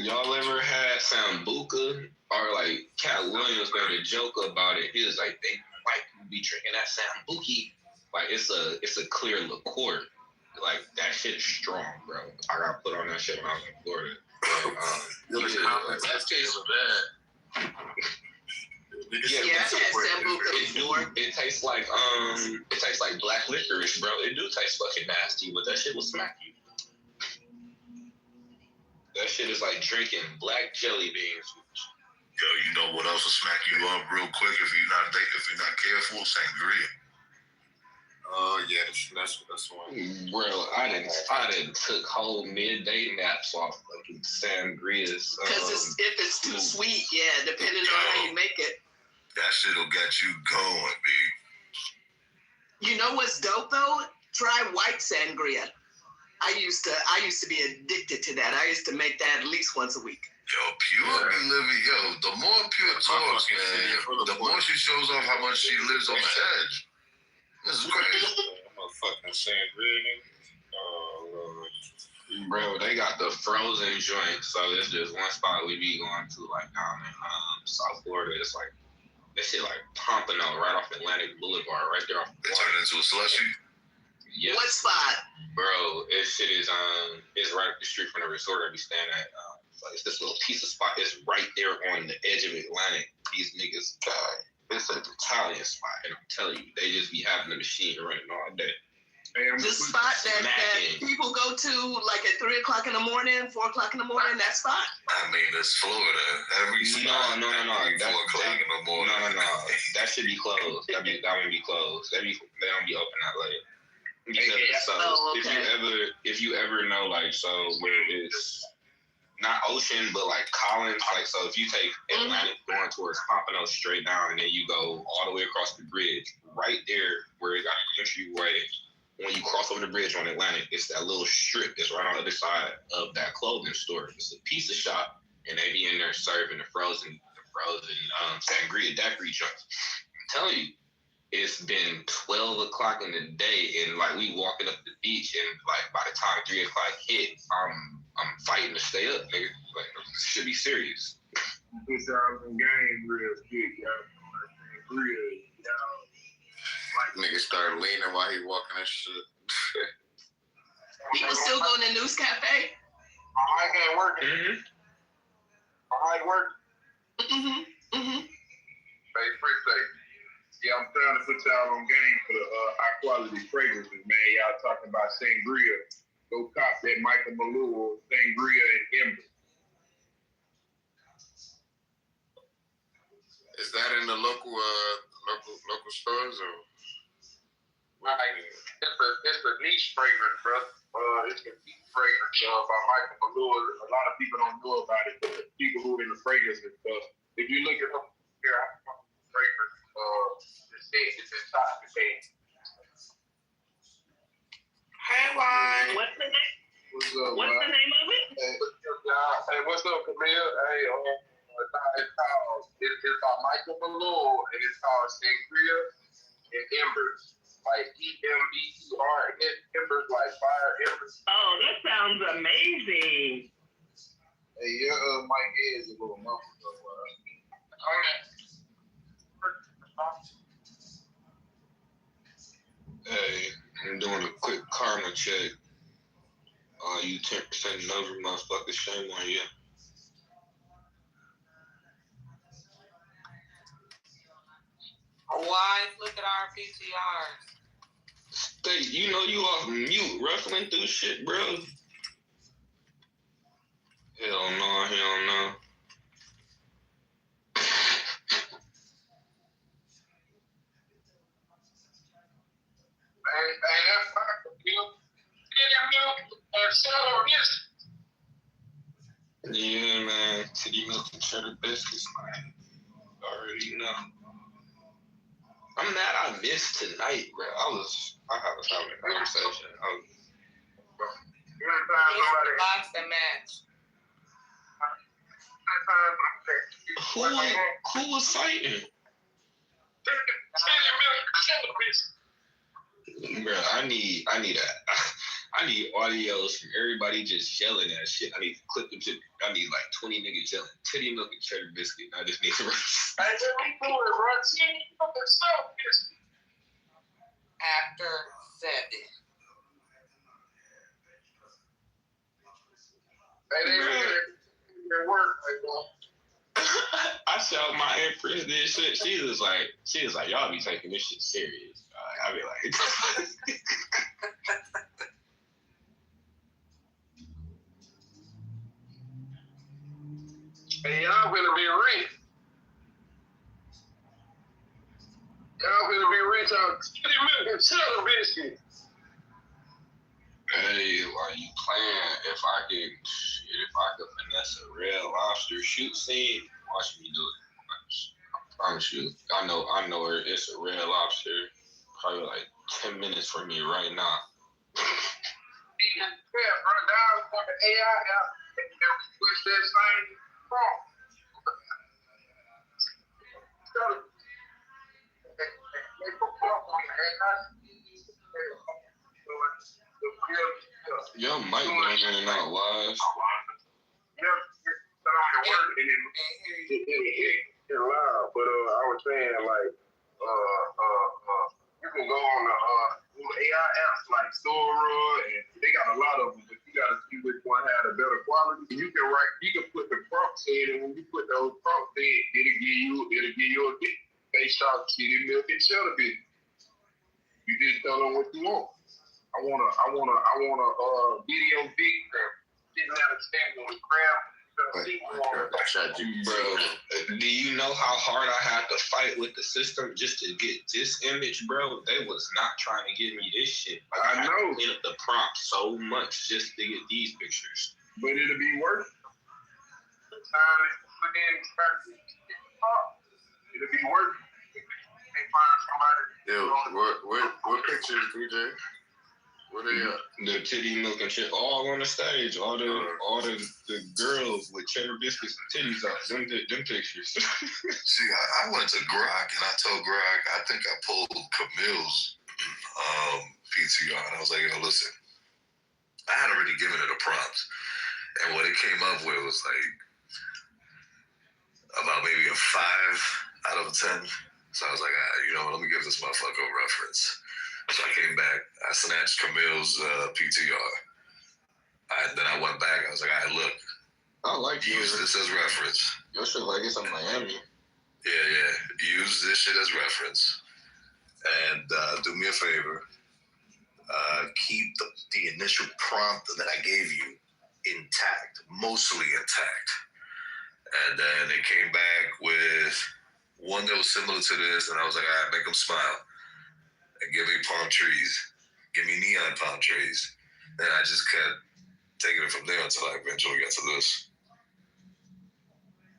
Y'all ever had Sambuca? Or like Cat Williams made a joke about it. He was like, they white people be drinking that Sambuca. Like it's a clear liqueur. Like that shit is strong, bro. I got put on that shit when I was in Florida. That tastes bad. It tastes like black licorice, bro. It do taste fucking nasty, but that shit will smack you. That shit is like drinking black jelly beans. Yo, you know what else will smack you up real quick if you're not careful? Sangria. Oh yeah, that's one. Bro, I didn't took whole midday naps off fucking sangrias. Because if it's too sweet, yeah, depending on how you make it. That shit'll get you going, B. You know what's dope though? Try white sangria. I used to be addicted to that. I used to make that at least once a week. Yo, Pure be living. Yo, the more Pure talks, man, the more she shows off how much she lives on the edge. This is crazy. I'm a fucking sangria, nigga. Oh Lord. Bro, they got the frozen joint, so it's just one spot we be going to, like down in South Florida. It's like that shit like Pompano, right off Atlantic Boulevard, right there off the water. Turn into a slushy. Yes. What spot? Bro, this shit is right up the street from the resort I be staying at. It's this little piece of spot. It's right there on the edge of Atlantic. These niggas, it's an Italian spot, and I'm telling you, they just be having the machine running all day. The spot that people go to like at 3 o'clock in the morning, 4 o'clock in the morning, that spot. I mean, it's Florida. Every spot. No. That's 4 o'clock in the morning. No. That should be closed. That would be closed. They don't be open that late. Because, if you ever know, like, so where it's not Ocean, but like Collins, like, so if you take Atlantic going towards Pompano straight down, and then you go all the way across the bridge, right there where it got the entryway, when you cross over the bridge on Atlantic, it's that little strip that's right on the other side of that clothing store. It's a pizza shop, and they be in there serving the frozen sangria daiquiri joints. I'm telling you, it's been 12 o'clock in the day, and like we walking up the beach, and like by the time 3 o'clock hit, I'm fighting to stay up, nigga. Like, should be serious. Put y'all in game real quick, y'all. Nigga started leaning while he walking and shit. People still going to News Cafe? I ain't working. I ain't working. Hey, appreciate. Yeah, I'm trying to put y'all on game for the high quality fragrances, man. Y'all talking about sangria. Go cop that Michael Malua sangria and Ember. Is that in the local stores or? It's a niche fragrance, bro. It's a niche fragrance by Michael Malua. A lot of people don't know about it, but the people who are in the fragrance and stuff. If you look at them here, fragrance, it's inside the case. Hey, Juan. What's the name? What's up, What's the name of it? Hey, what's up, Camille? Hey, it's by Michael Malua, and it's called Sangria and Embers. Like EMBER, embers, like fire embers. Oh, that sounds amazing. Hey, your Mike is a little muffled, though. Hey, I'm doing a quick karma check. You 10% over, motherfucker. Shame on you. Why? Look at our PTRs. State, you know you off mute, ruffling through shit, bro. Hell no. Yeah, man. Titty milk and cheddar biscuits, man. Already know. I'm mad I missed tonight, bro. I was having a conversation. Box and match. Who was fighting? Bro, I need audios from everybody just yelling at shit. I need to clip them to. I need like 20 niggas yelling titty milk and cheddar biscuit. I just need to. After 7. I saw my Empress did shit. She was like, y'all be taking this shit serious. I be like. Hey, y'all finna be rich. Y'all finna be rich on titty milk and cheddar biscuits. Hey, are you playing? If I could finesse a real lobster shoot scene, watch me do it. I promise you. I know her. It's a red lobster. Probably like 10 minutes from me right now. Yeah, bro, down on the AI app. Push that same prompt. Yo, Mike going in and out live. But I was saying, like, you can go on the AI apps like Sora, and they got a lot of them, but you got to see which one had a better quality. You can put the prompts in, and when you put those prompts in, it'll give you a bit based off titty milk and cheddar biscuits. You just tell them what you want. I want a video Vic sitting at a table with crab. Bro, do you know how hard I had to fight with the system just to get this image, bro? They was not trying to give me this shit. Like, I know. Clean up the prompt so much just to get these pictures. But it'll be worth it. The time it put in it'll be worth it. They find somebody. Yo, what pictures, DJ? Where they at? The titty milk and shit, all on the stage. All the girls with cheddar biscuits and titties out. Them pictures. See, I went to Grok and I told Grok, I think I pulled Camille's PTR, and I was like, yo, listen, I had already given it a prompt, and what it came up with was like about maybe a 5 out of 10. So I was like, you know, let me give this motherfucker a reference. So I came back, I snatched Camille's PTR. Then I went back, I was like, all right, look. I like use this as reference. Your shit like it's in Miami. Yeah. Use this shit as reference. And do me a favor. Keep the initial prompt that I gave you intact, mostly intact. And then they came back with one that was similar to this, and I was like, all right, make them smile. And give me palm trees. Give me neon palm trees. And I just kept taking it from there until I eventually got to this.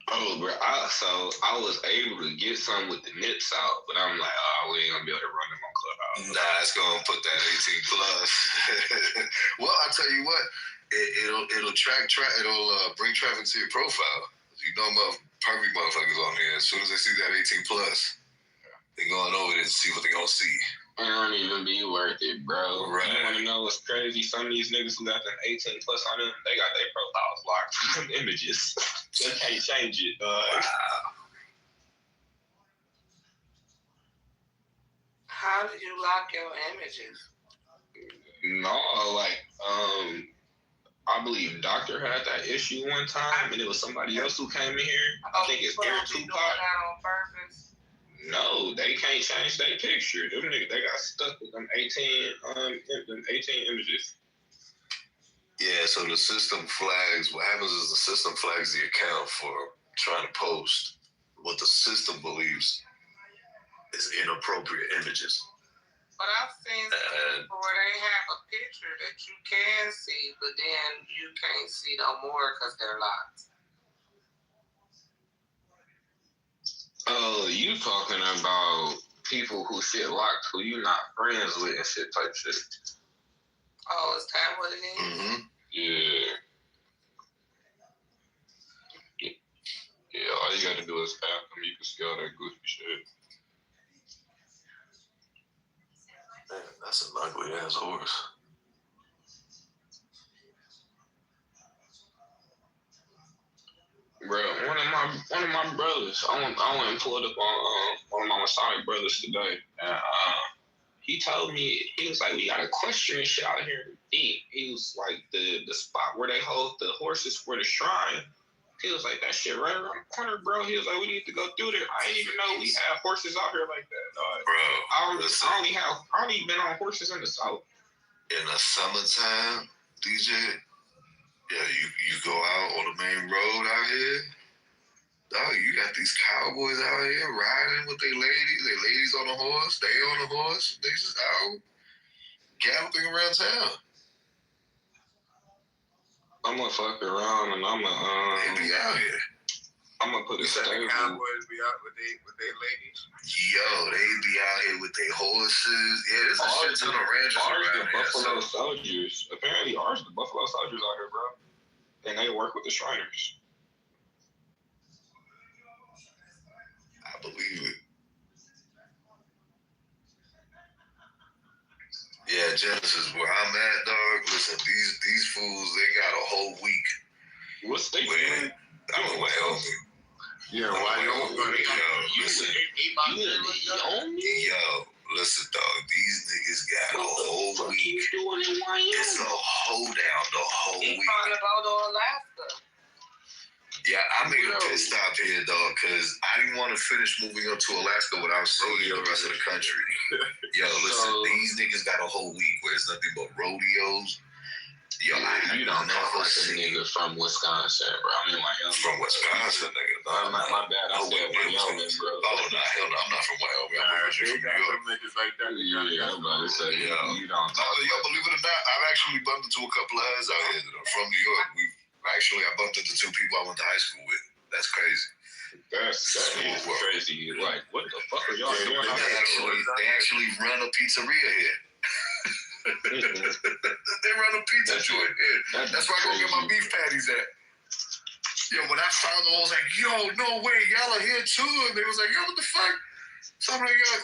Oh, bro. So I was able to get some with the nips out, but I'm like, we ain't gonna be able to run them on Clubhouse. Nah, it's gonna put that 18 plus. Well, I'll tell you what, it'll bring traffic to your profile. You know, perfect motherfuckers on here. As soon as they see that 18 plus, they going over there to see what they gonna see. It don't even be worth it, bro. Right. You wanna know what's crazy? Some of these niggas who got them 18 plus on them, they got their profiles locked from images. They can't change it. Wow. How did you lock your images? No, like, I believe Doctor had that issue one time, and it was somebody else who came in here. I think it's Air Tupac. On purpose. No, they can't change their picture. Them niggas, they got stuck with them 18 images. Yeah, so the system flags, what happens is the system flags the account for trying to post what the system believes is inappropriate images. But I've seen some people where they have a picture that you can see, but then you can't see no more because they're locked. Oh, you talking about people who shit locked who you not friends with and shit type shit. Oh, is that what it is? Mm-hmm. Yeah. Yeah, all you gotta do is tap them. You can see all that goofy shit. Man, that's an ugly ass horse. Bro, one of my brothers, I went and pulled up on one of my Masonic brothers today, and he told me, he was like, we got equestrian shit out here deep. He was like, the spot where they hold the horses for the shrine. He was like, that shit right around the corner, bro. He was like, we need to go through there. I didn't even know we had horses out here like that, dog. Bro, I only been on horses in the South. In the summertime, DJ, yeah, you go out on the main road out here. Dog, you got these cowboys out here riding with their ladies on the horse, they on the horse, they just out galloping around town. I'm gonna fuck around and I'm gonna they be out here. I'm gonna put the cowboys be out with their ladies. Yo, they be out here with their horses. Yeah, there's a shit ton of ranches around here. Buffalo Soldiers. Apparently, ours the Buffalo Soldiers out here, bro. And they work with the Shriners. I believe it. Yeah, Genesis, where I'm at, dog. Listen, these fools, they got a whole week. What state? I'm in Wyoming. Yeah, Wyoming. Yo, listen, dog. These niggas got a whole week. It's a hoedown the whole week. He's trying to go to Alaska. Yeah, I made a pit stop here, dog, because I didn't want to to finish moving up to Alaska without seeing the rest of the country. Yo, listen, these niggas got a whole week where it's nothing but rodeos. Yo, you don't talk like a nigga from Wisconsin, bro. I mean, like, from Wisconsin, nigga. My bad. I said Wyoming, bro. Oh, nah, hell no. I'm not from Wyoming. I'm from New York. Niggas like that. Yeah, I'm about to say, you don't talk. Yo, believe it or not, I've actually bumped into a couple of heads out here that are from New York. I bumped into 2 people I went to high school with. That's crazy. That is crazy. Like, what the fuck are y'all doing? They actually run a pizzeria here. They run a pizza joint here. That's where I go get my beef patties at. Yo, when I found them, I was like, yo, no way, y'all are here too. And they was like, yo, what the fuck? So I'm like, yo,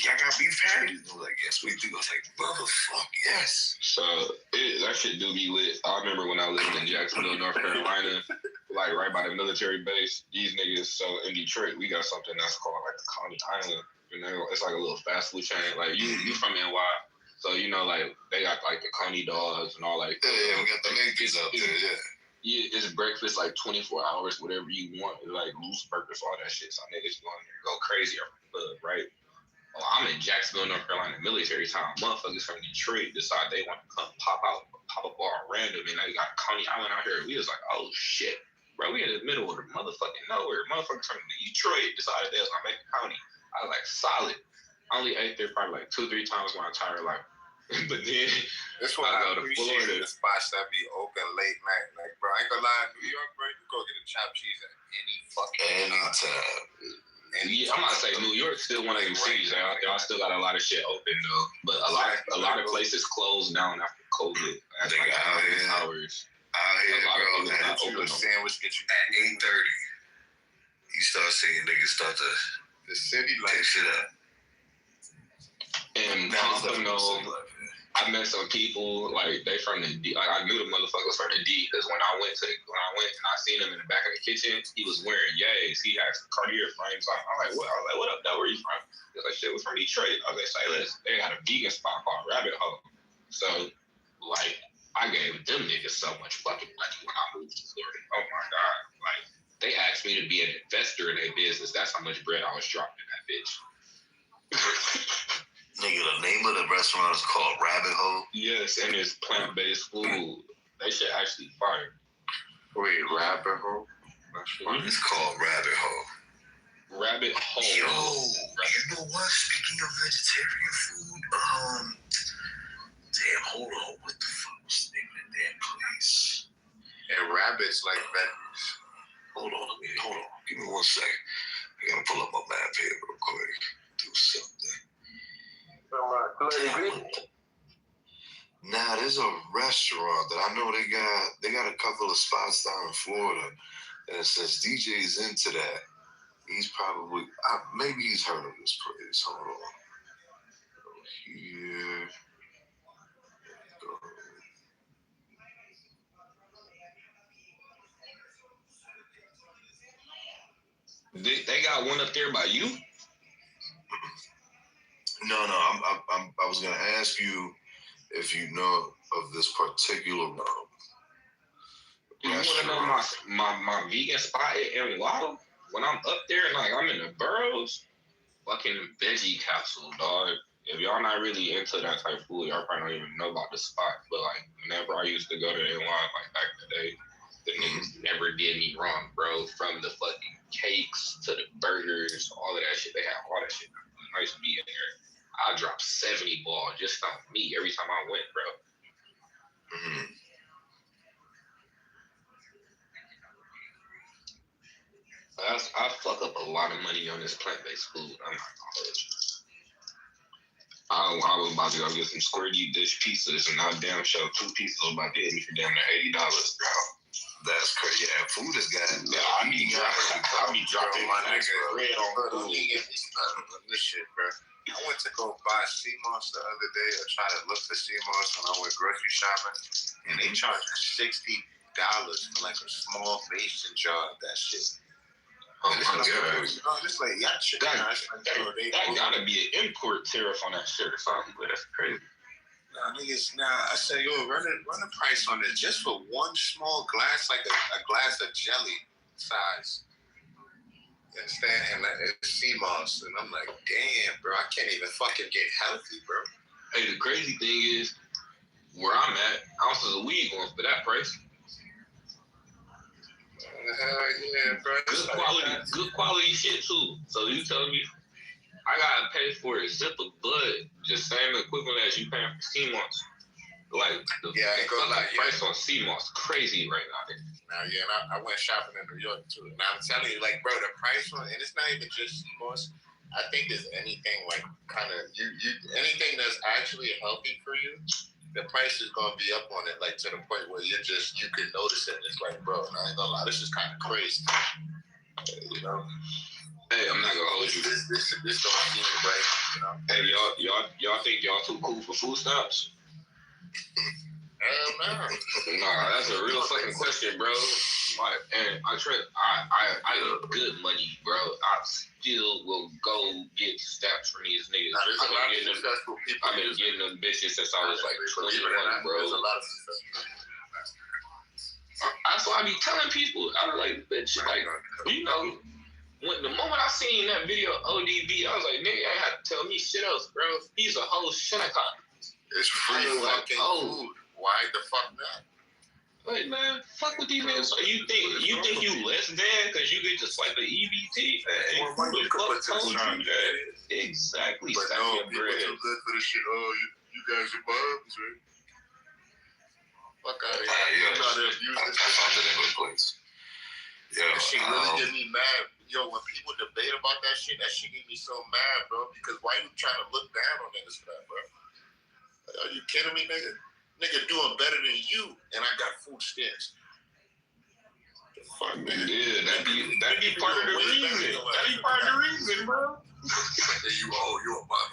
y'all got beef patties? They was like, yes, we do. I was like, motherfuck, yes. So that shit do be lit. I remember when I lived in Jacksonville, North Carolina, like right by the military base. These niggas, so in Detroit, we got something that's called like the Coney Island. You know, it's like a little fast food chain. Like you from NY. So, you know, like, they got, like, the Coney dogs and all, like... Yeah, we got the niggas up there, yeah. Yeah, it's breakfast, like, 24 hours, whatever you want. It's, like, loose burgers, all that shit. So, niggas going there go crazy over the club, right? Well, I'm in Jacksonville, North Carolina, military town. Motherfuckers from Detroit decide they want to come pop up all random, and they got Coney Island out here. We was like, oh, shit. Bro, we in the middle of the motherfucking nowhere. Motherfuckers from Detroit decided they was going to make a county. I was like, solid. I only ate there probably like 2-3 times my entire life. But then that's why I appreciate the spots that be open late night. Like, bro, I ain't gonna lie, New York, bro, you go get a chopped cheese at any fucking time. Yeah, I'm not saying New York still one of them cities. Y'all still got a lot of shit open though. But a lot of places closed down after COVID. That's like out here hours. Out here, bro, not open. Sandwich get you at 8:30. You start seeing niggas start to the city like shit up. And I met some people like they from the D. Like I knew the motherfuckers from the D because when I went and I seen him in the back of the kitchen, he was wearing Yays. He had Cartier frames on. I'm like, what? I was like, what up, though? Where you from? He was like, shit, we're from Detroit. I was like, say less. They got a vegan spot called Rabbit Hole. So like I gave them niggas so much fucking money when I moved to Florida. Oh my god! Like they asked me to be an investor in their business. That's how much bread I was dropping in that bitch. Nigga, the name of the restaurant is called Rabbit Hole? Yes, and it's plant-based food. They should actually fire. Wait, Rabbit Hole? It's called Rabbit Hole. Rabbit Hole. Yo, you know what? Speaking of vegetarian food, damn, hold on. What the fuck was the name of that damn place? And rabbits like veggies. Hold on. Give me 1 second. I gotta pull up my map here real quick. Do something. Nah, there's a restaurant that I know they got a couple of spots down in Florida, and since DJ's into that, he's probably maybe he's heard of this place. Hold on. Here. They got one up there by you? No. I was gonna ask you if you know of this particular you want to know my vegan spot at NY? When I'm up there and like I'm in the boroughs, fucking veggie capsule, dog. If y'all not really into that type of food, y'all probably don't even know about the spot. But like whenever I used to go to NY, like back in the day, the niggas never did me wrong, bro. From the fucking cakes to the burgers, all of that shit. They had all that shit. I used to be in there. I dropped 70 balls just on me every time I went, bro. Mm-hmm. I fuck up a lot of money on this plant-based food. I'm not gonna hold you. I was about to go get some square deep dish pizzas, and I damn sure 2 pizzas was about to hit me for damn near $80, bro. That's crazy. Yeah, food has got. Yeah, I be dropping my next bread on food. This shit, bro. I went to go buy sea moss the other day, or try to look for sea moss when I went grocery shopping, and they charged $60 for like a small mason jar of that shit. Oh my god! It's like y'all shit. That gotta be an import tariff on that shit or something, but that's crazy. I said, yo, run the price on it just for one small glass, like a glass of jelly size. and it's CMOS, and I'm like, damn, bro, I can't even fucking get healthy, bro. Hey, the crazy thing is, where I'm at, ounces of weed going for that price. Hell yeah, bro. Good quality shit too. So you tell me, I gotta pay for a zip of bud, just same equivalent as you paying for CMOS. Like the price on CMOS crazy right now. Now, yeah, and I went shopping in New York too. And I'm telling you, like, bro, the price on, and it's not even just CMOS. I think there's anything like kind of anything that's actually healthy for you, the price is gonna be up on it, like to the point where you can notice it. It's like, bro, I ain't gonna lie, this is kind of crazy. You know. Hey, I'm not gonna hold you. This don't seem right. You know. Hey, y'all think y'all too cool for food stamps? Hell no. Nah, that's a real fucking question, bro. And I eat good money, bro. I still will go get stamps from these niggas. I've been getting them bitches since I was like 21, bro. There's a lot of success. That's why I be telling people. I was like, bitch, like, you know, when the moment I seen that video of ODB, I was like, nigga, ain't have to tell me shit else, bro. He's a whole Shinnecock. It's free fucking food. Why the fuck not? Like, man, fuck with these niggas. So you think you less than because you get to swipe the EBT? Hey, more money you could put to the side. Exactly. But no, people too good for this shit. Oh, you guys are bums, right? Fuck out of here. I'm not abusing this shit. Yeah, that shit really get me mad. Yo, when people debate about that shit get me so mad, bro. Because why you trying to look down on niggas for that, bro? Are you kidding me, nigga? Nigga doing better than you, and I got food stamps. The fuck, man? Yeah, that'd be part of the reason. That'd be part of the reason, bro. Then you a bum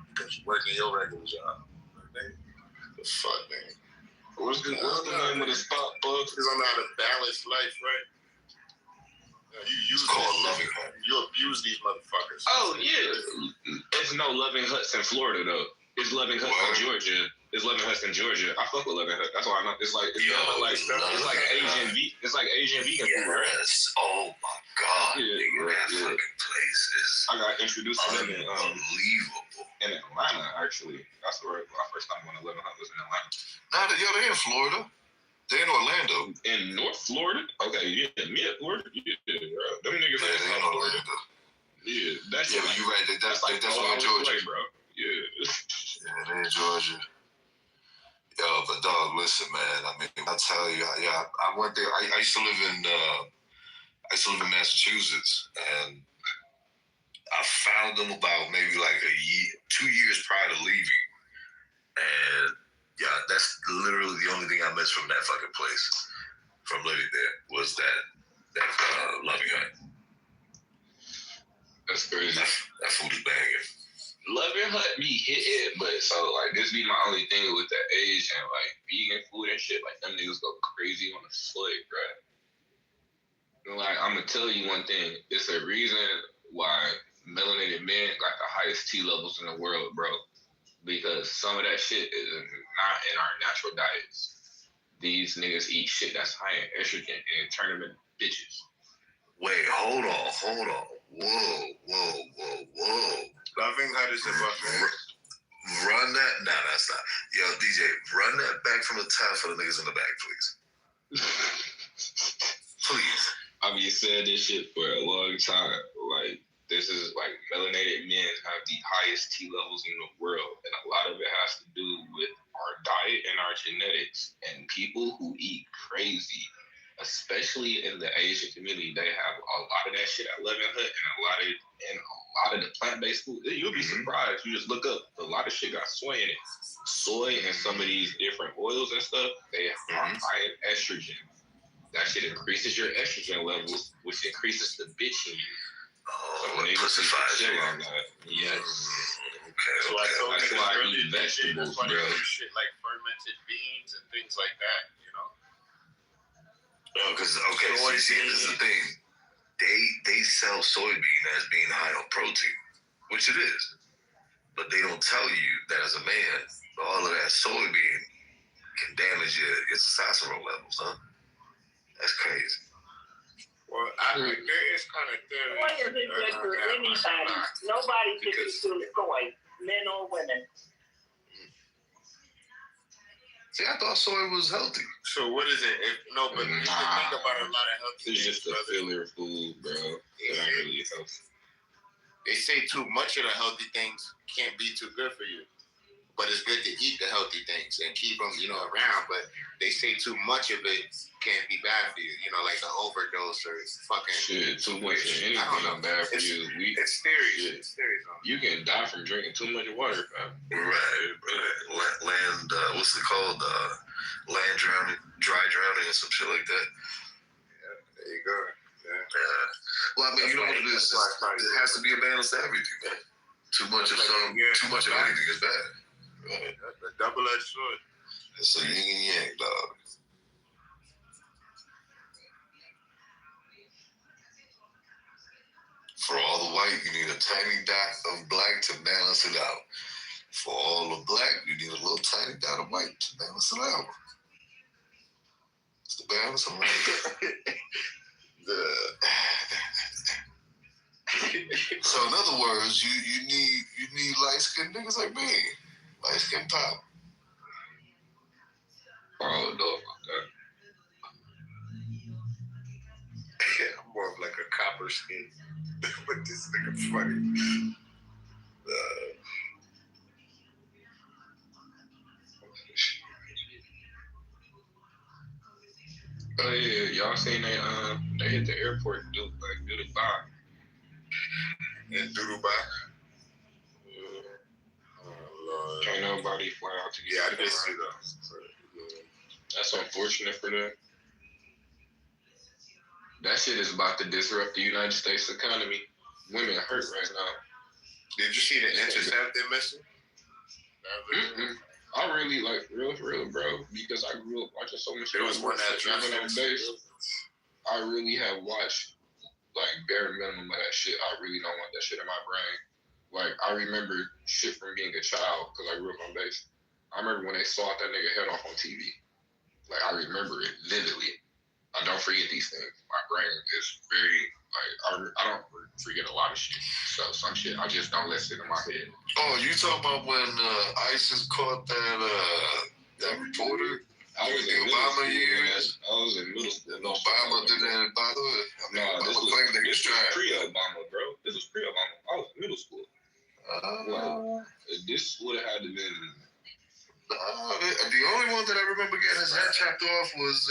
because you working your regular job. The fuck, man? What's the name of the spot, bug? Because I'm not a balanced life, right? You use Loving Hut. You abuse these motherfuckers. Oh yeah, there's no Loving Huts in Florida though. It's Loving Huts in Georgia. It's Loving Huts in Georgia. I fuck with Loving Hut. That's why I know. It's like Asian vegan. It's like Asian vegan food, right? Yes. Oh my god. Yeah, that fucking place is. I got introduced to them unbelievable. In Atlanta, actually. That's where my first time going to Loving Hut was in Atlanta. Nah, they're in Florida. They're in Orlando. In North Florida? Okay, yeah, mid Florida. Yeah, bro. Them niggas in Orlando. Yeah, that's but you're right. That's where in Georgia, bro. Yeah. Yeah, they're in Georgia. Yo, but dog, listen, man. I mean, I'll tell you, I went there. I used to live in Massachusetts, and I found them about maybe like 2 years prior to leaving, and yeah, that's literally the only thing I missed from that fucking place, from living there, was that Loving Hut. That's crazy. That food is banging. Loving Hut be hitting, but so like this be my only thing with the age and like vegan food and shit. Like them niggas go crazy on the soy, bro. Like I'm gonna tell you one thing. It's a reason why melanated men got the highest T levels in the world, bro. Because some of that shit is not in our natural diets. These niggas eat shit that's high in estrogen and turn them into bitches. Wait, hold on. Whoa. Loving Hut is a buffet. Run that. Nah, that's not. Yo, DJ, run that back from the top for the niggas in the back, please. Please. I've been saying this shit for a long time. Like, this is like melanated men have the highest T levels in the world. And a lot of it has to do with our diet and our genetics. And people who eat crazy, especially in the Asian community, they have a lot of that shit at Loving Hut and a lot of the plant-based food. You'll be surprised. You just look up, a lot of shit got soy in it. Soy and some of these different oils and stuff, they are high in estrogen. That shit increases your estrogen levels, which increases the bitch in you. Oh, it pussifies you. Yes. Okay. So I told that's you why I earlier, eat vegetables, bro. bro. Shit like fermented beans and things like that, you know? Because see, this is the thing. They sell soybean as being high on protein, which it is. But they don't tell you that as a man, all of that soybean can damage your testosterone levels, huh? That's crazy. Well, there is kind of theory. Soy isn't good for anybody. Nobody should consume soy, men or women. See, I thought soy was healthy. So what is it? But you think about a lot of healthy It's things. just a filler food, bro. It's not really healthy. They say too much of the healthy things can't be too good for you. But it's good to eat the healthy things and keep them, around. But they say too much of it can't be bad for you. Like an overdose or fucking shit. Too much of anything is bad for you. It's theories. It's theories. You can die from drinking too much water, fam. Right. Land. What's it called? Land drowning, dry drowning, or some shit like that. Yeah. There you go. Yeah. Well, I mean, you know what it is. It has to be a balance to everything, man. Too much of too much of anything is bad. Right. That's a double-edged sword. It's a yin and yang, dog. For all the white, you need a tiny dot of black to balance it out. For all the black, you need a little tiny dot of white to balance it out. It's the balance of life. So in other words, you need light-skinned niggas like me. Light-skinned pop. Oh, no, okay. I'm more of like a copper skin. But this nigga funny. Oh yeah, y'all seen they hit the airport and do the bomb. In Dubai. Can't nobody fly out to get. Yeah, I did see that. That's unfortunate for them. That shit is about to disrupt the United States economy. Women hurt right now. Did you see the intercepted missile? I really real, bro, because I grew up watching so much. There was one that dropped on base. I really have watched bare minimum of that shit. I really don't want that shit in my brain. I remember shit from being a child because I grew up on base. I remember when they sawed that nigga head off on TV. I remember it vividly. I don't forget these things. My brain is very I don't forget a lot of shit. So some shit I just don't let sit in my head. Oh, you talking about when ISIS caught that reporter? I was in Obama years. I was in middle school. Obama didn't bother. This was pre-Obama, bro. This was pre-Obama. I was in middle school. This would have had to been. The only one that I remember getting his head chopped off was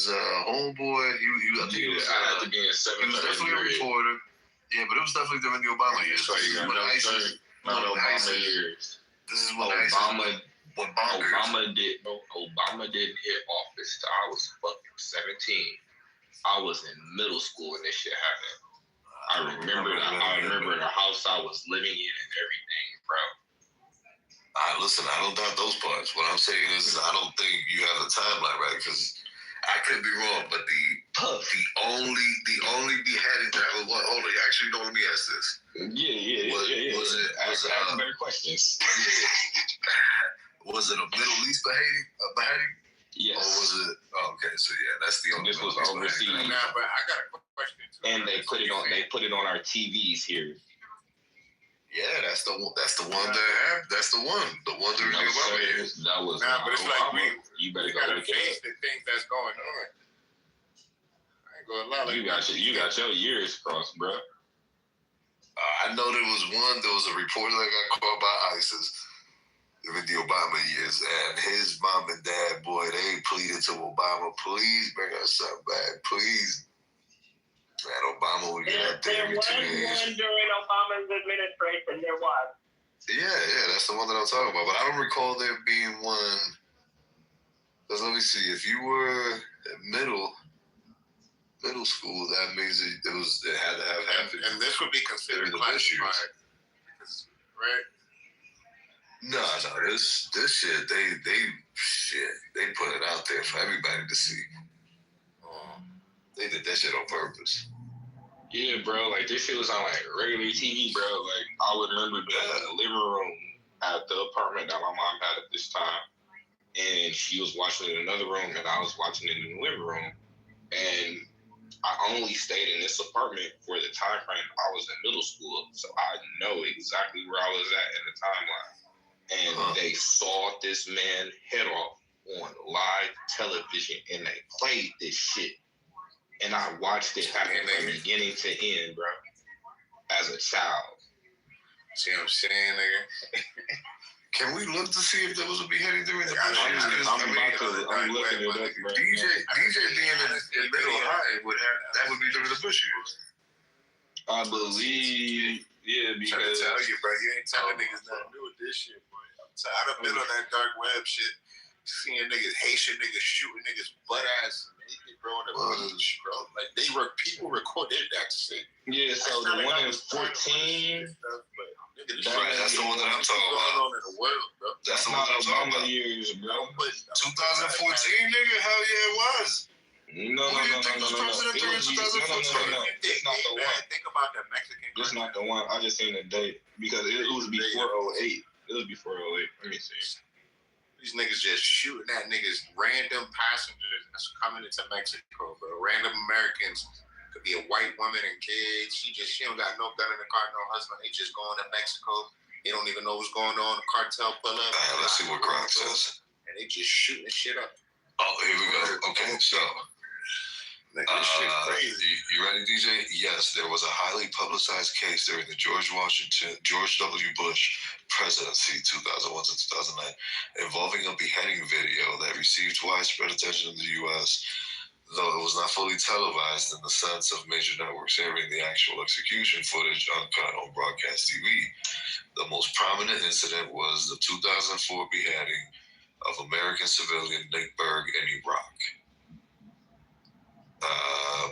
homeboy. I think he was. I had to be in seventh. He was definitely a reporter. Yeah, but it was definitely during the Obama years. So you got Obama years. This is when Obama didn't hit office till I was fucking 17. I was in middle school when this shit happened. I remember the house I was living in and everything, bro. Listen, I don't doubt those parts. What I'm saying is, I don't think you have the timeline right, because I could be wrong, but the only beheading that was what? Hold on, actually, don't let me ask this. Yeah. Was it? Ask better questions. Was it a Middle East beheading? Yes. Or was it? Oh, okay, so yeah, that's the only. This was overseas. Nah, but I got a question too. And they put it on our TVs here. Yeah, that's the one. That's the one that happened. That's the one. The one during the Obama years. That was. Nah, but it's you better go gotta look face it the things that's going on. I ain't gonna lie. You got your years crossed, bro. I know there was a reporter that got caught by ISIS during the Obama years, and his mom and dad, boy, they pleaded to Obama, please bring us something back, please. And Obama would get out there every 2 days. There was one during Obama's administration. There was. Yeah, that's the one that I'm talking about. But I don't recall there being one. Because let me see, if you were at middle school, that means it had to have happened. And this would be considered classified, right? No, this shit, they put it out there for everybody to see. They did that shit on purpose. Yeah, bro, this shit was on regular TV, bro. I would remember being in the living room at the apartment that my mom had at this time, and she was watching it in another room, and I was watching it in the living room. And I only stayed in this apartment for the time frame I was in middle school, so I know exactly where I was at in the timeline. And they sawed this man head off on live television, and they played this shit. And I watched it happen from beginning to end, bro, as a child. See what I'm saying, nigga? Can we look to see if there was a beheading during the I'm looking it up, bro. DJ being in middle high that would be during the Bush years. I believe, yeah, because I'm trying to tell you, bro, you ain't telling niggas nothing new with this shit, boy. I done been on that dark web shit, seeing niggas, Haitian niggas shooting niggas butt ass naked, bro, on the beach, bro. Like people recorded that shit. Yeah, so the one in 14. That's the one that I'm talking about. In the world, bro. That's the one that I'm talking about. Years, bro. 2014, nigga, hell yeah, it was. No. It's not the one. Think about the Mexican. It's not the one. I just seen the date because it was before 08. It was before 08. Let me see. These niggas just shooting at niggas, random passengers that's coming into Mexico, bro. Random Americans. Could be a white woman and kids. She don't got no gun in the car, no husband. They just going to Mexico. They don't even know what's going on. The cartel pull up. Let's see what Gronk says. And they just shooting shit up. Oh, here we go. Okay, so. This shit crazy. You ready, DJ? Yes, there was a highly publicized case during the George W. Bush presidency, 2001 to 2009, involving a beheading video that received widespread attention in the U.S., though it was not fully televised in the sense of major networks airing the actual execution footage uncut on broadcast TV. The most prominent incident was the 2004 beheading of American civilian Nick Berg in Iraq.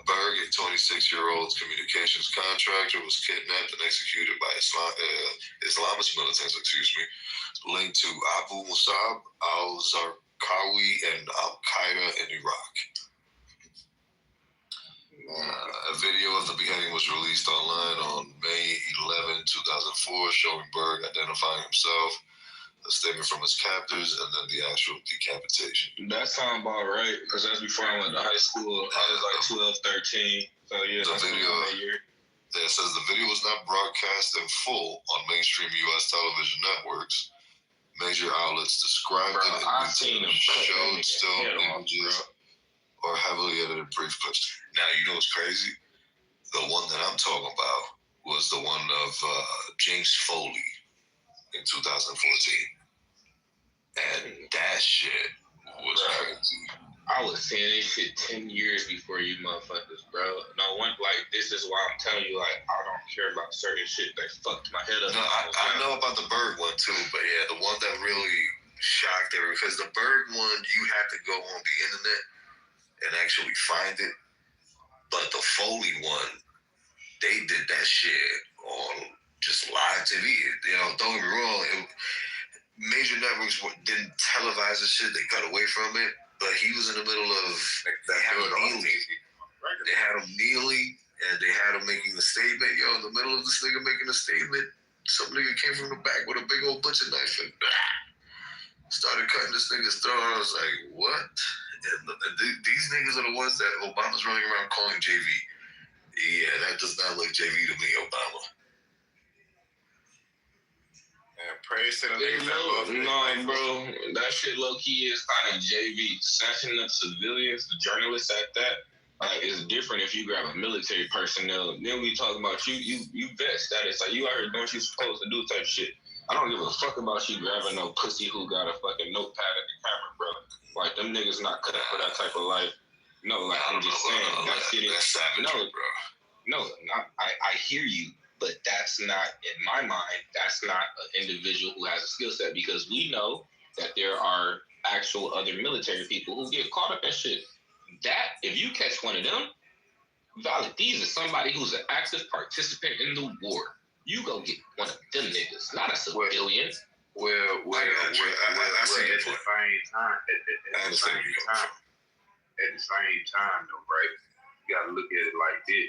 Berg, a 26-year-old communications contractor, was kidnapped and executed by Islamist militants, linked to Abu Musab, al-Zarqawi, and Al-Qaeda in Iraq. A video of the beheading was released online on May 11, 2004, showing Berg identifying himself, a statement from his captors, and then the actual decapitation. That sounds about right, because that's before I went to high school. I was like 12, 13. So yeah, the video, it says the video was not broadcast in full on mainstream U.S. television networks. Major outlets described it in showed still images or heavily edited brief clips. Now, you know what's crazy? The one that I'm talking about was the one of James Foley in 2014. And that shit was crazy. I was seeing this shit 10 years before you motherfuckers, bro. No one, like, this is why I'm telling you, like, I don't care about certain shit. They fucked my head up. No, I know about the Berg one, too, but yeah, the one that really shocked everyone, because the Berg one, you have to go on the internet and actually find it. But the Foley one, they did that shit on just live TV. You know, don't get me wrong, major networks didn't televise the shit. They cut away from it. But he was in the middle of, they had him kneeling, and they had him making a statement. Yo, in the middle of this nigga making a statement, some nigga came from the back with a big old butcher knife and started cutting this nigga's throat. I was like, what? And these niggas are the ones that Obama's running around calling JV. Yeah, that does not look JV to me, Obama. Praise to the niggas. No, bro. That shit low-key is kind of JV. Snatching up civilians, the journalists at that, is different if you grab a military personnel. Then we talk about you vet status. Like, you out here doing what you supposed to do type shit. I don't give a fuck about you grabbing no pussy who got a fucking notepad at the camera, bro. Like, them niggas not cut for that type of life. No, like, I'm just saying. That shit is... savage, bro. No, I hear you. But that's not, in my mind, that's not an individual who has a skill set, because we know that there are actual other military people who get caught up in shit. That, if you catch one of them, these is somebody who's an active participant in the war. You go get one of them niggas, not a civilian. Well, at the same time, though, right? You gotta look at it like this.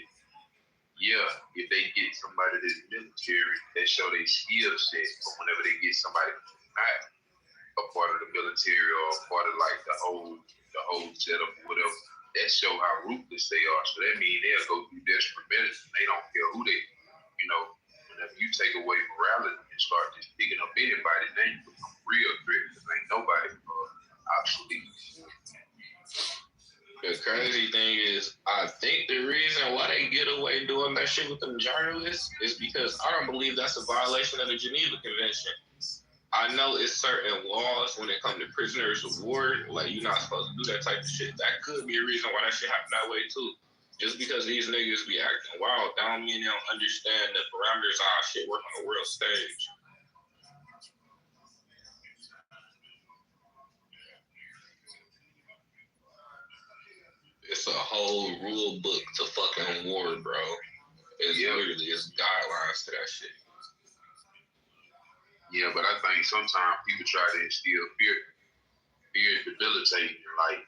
Yeah, if they get somebody that's military, they show their skill set. But whenever they get somebody who's not a part of the military or a part of like the whole setup or whatever, that show how ruthless they are. So that means they'll go through desperate medicine. They don't care who they, whenever you take away morality and start just picking up anybody, then you become a real threat because ain't nobody obsolete. The crazy thing is, I think the reason why they get away doing that shit with them journalists is because I don't believe that's a violation of the Geneva Convention. I know it's certain laws when it comes to prisoners of war, like you're not supposed to do that type of shit. That could be a reason why that shit happened that way too. Just because these niggas be acting wild, that don't mean they don't understand the parameters of how shit work on the world stage. It's a whole rule book to fucking war, bro. It's literally guidelines to that shit. Yeah, but I think sometimes people try to instill fear. Fear is debilitating.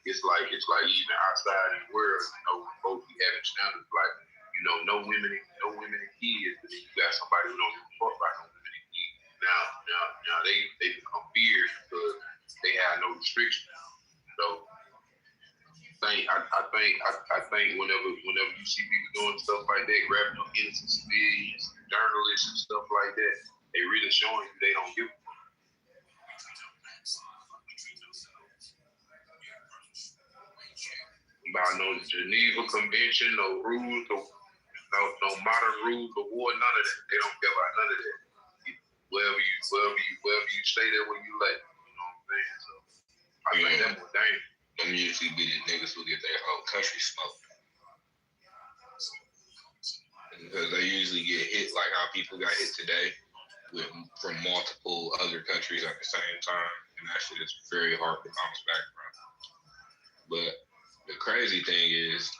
It's like even outside in the world, folks be having standards like, no women and kids, but then you got somebody who don't give a fuck about no women and kids. Now they become feared because they have no restrictions. So I think whenever you see people doing stuff like that, grabbing up innocent civilians, journalists and stuff like that, they really showing you they don't give a fuck. About no Geneva Convention, no rules, no modern rules of war, none of that. They don't care about none of that. Wherever you stay there when you lay. You know what I'm saying? So I think that's more dangerous. Them usually be the niggas who get their whole country smoked. Because they usually get hit like how people got hit today from multiple other countries at the same time. And that shit is very hard to bounce back from. But the crazy thing is,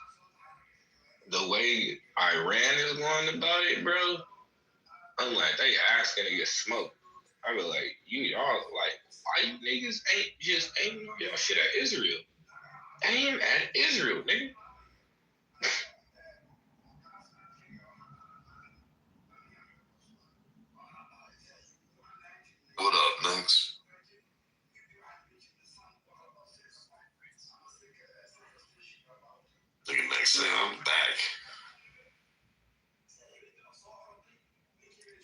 the way Iran is going about it, bro, I'm like, they asking to get smoked. I be like, y'all, why you niggas ain't just aiming on y'all shit at Israel? Aim at Israel, nigga. What up, next? Look at next thing, I'm back.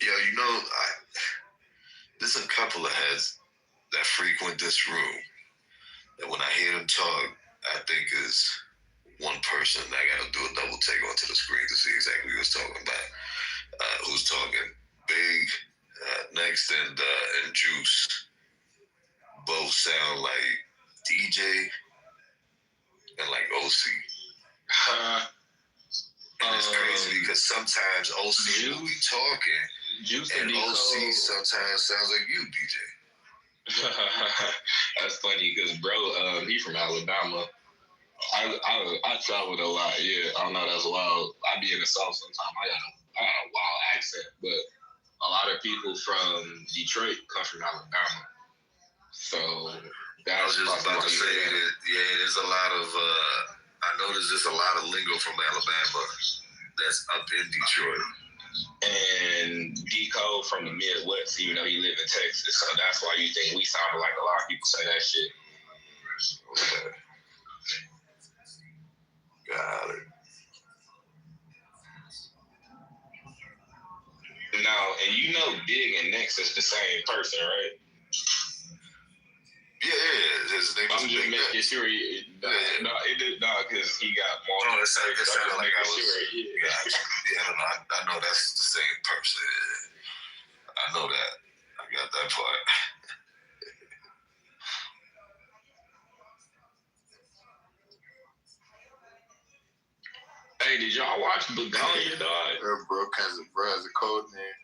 Yo, there's a couple of heads that frequent this room that when I hear them talk, I think is one person. I gotta do a double take onto the screen to see exactly who he's talking about. Who's talking? Big, Next, and Juice. Both sound like DJ and like OC. And it's crazy because sometimes OC will be talking, and OC sometimes sounds like you, DJ. That's funny because, bro, he from Alabama. I traveled a lot. Yeah, I don't know. That's wild. I be in the South sometimes. I got a wild accent, but a lot of people from Detroit come from Alabama. So I was just about to say that. Yeah, there's a lot of. I noticed there's a lot of lingo from Alabama that's up in Detroit. And D-Code from the Midwest, even though he lived in Texas. So that's why you think we sounded like a lot of people say that shit. Okay. Got it. Now, and Big and Next is the same person, right? Yeah, his name is I'm just making sure because he got more. No, it sounded like I was. I know that's the same person. I know that. I got that part. Hey, did y'all watch Begonia, dog? Bro, has a code name.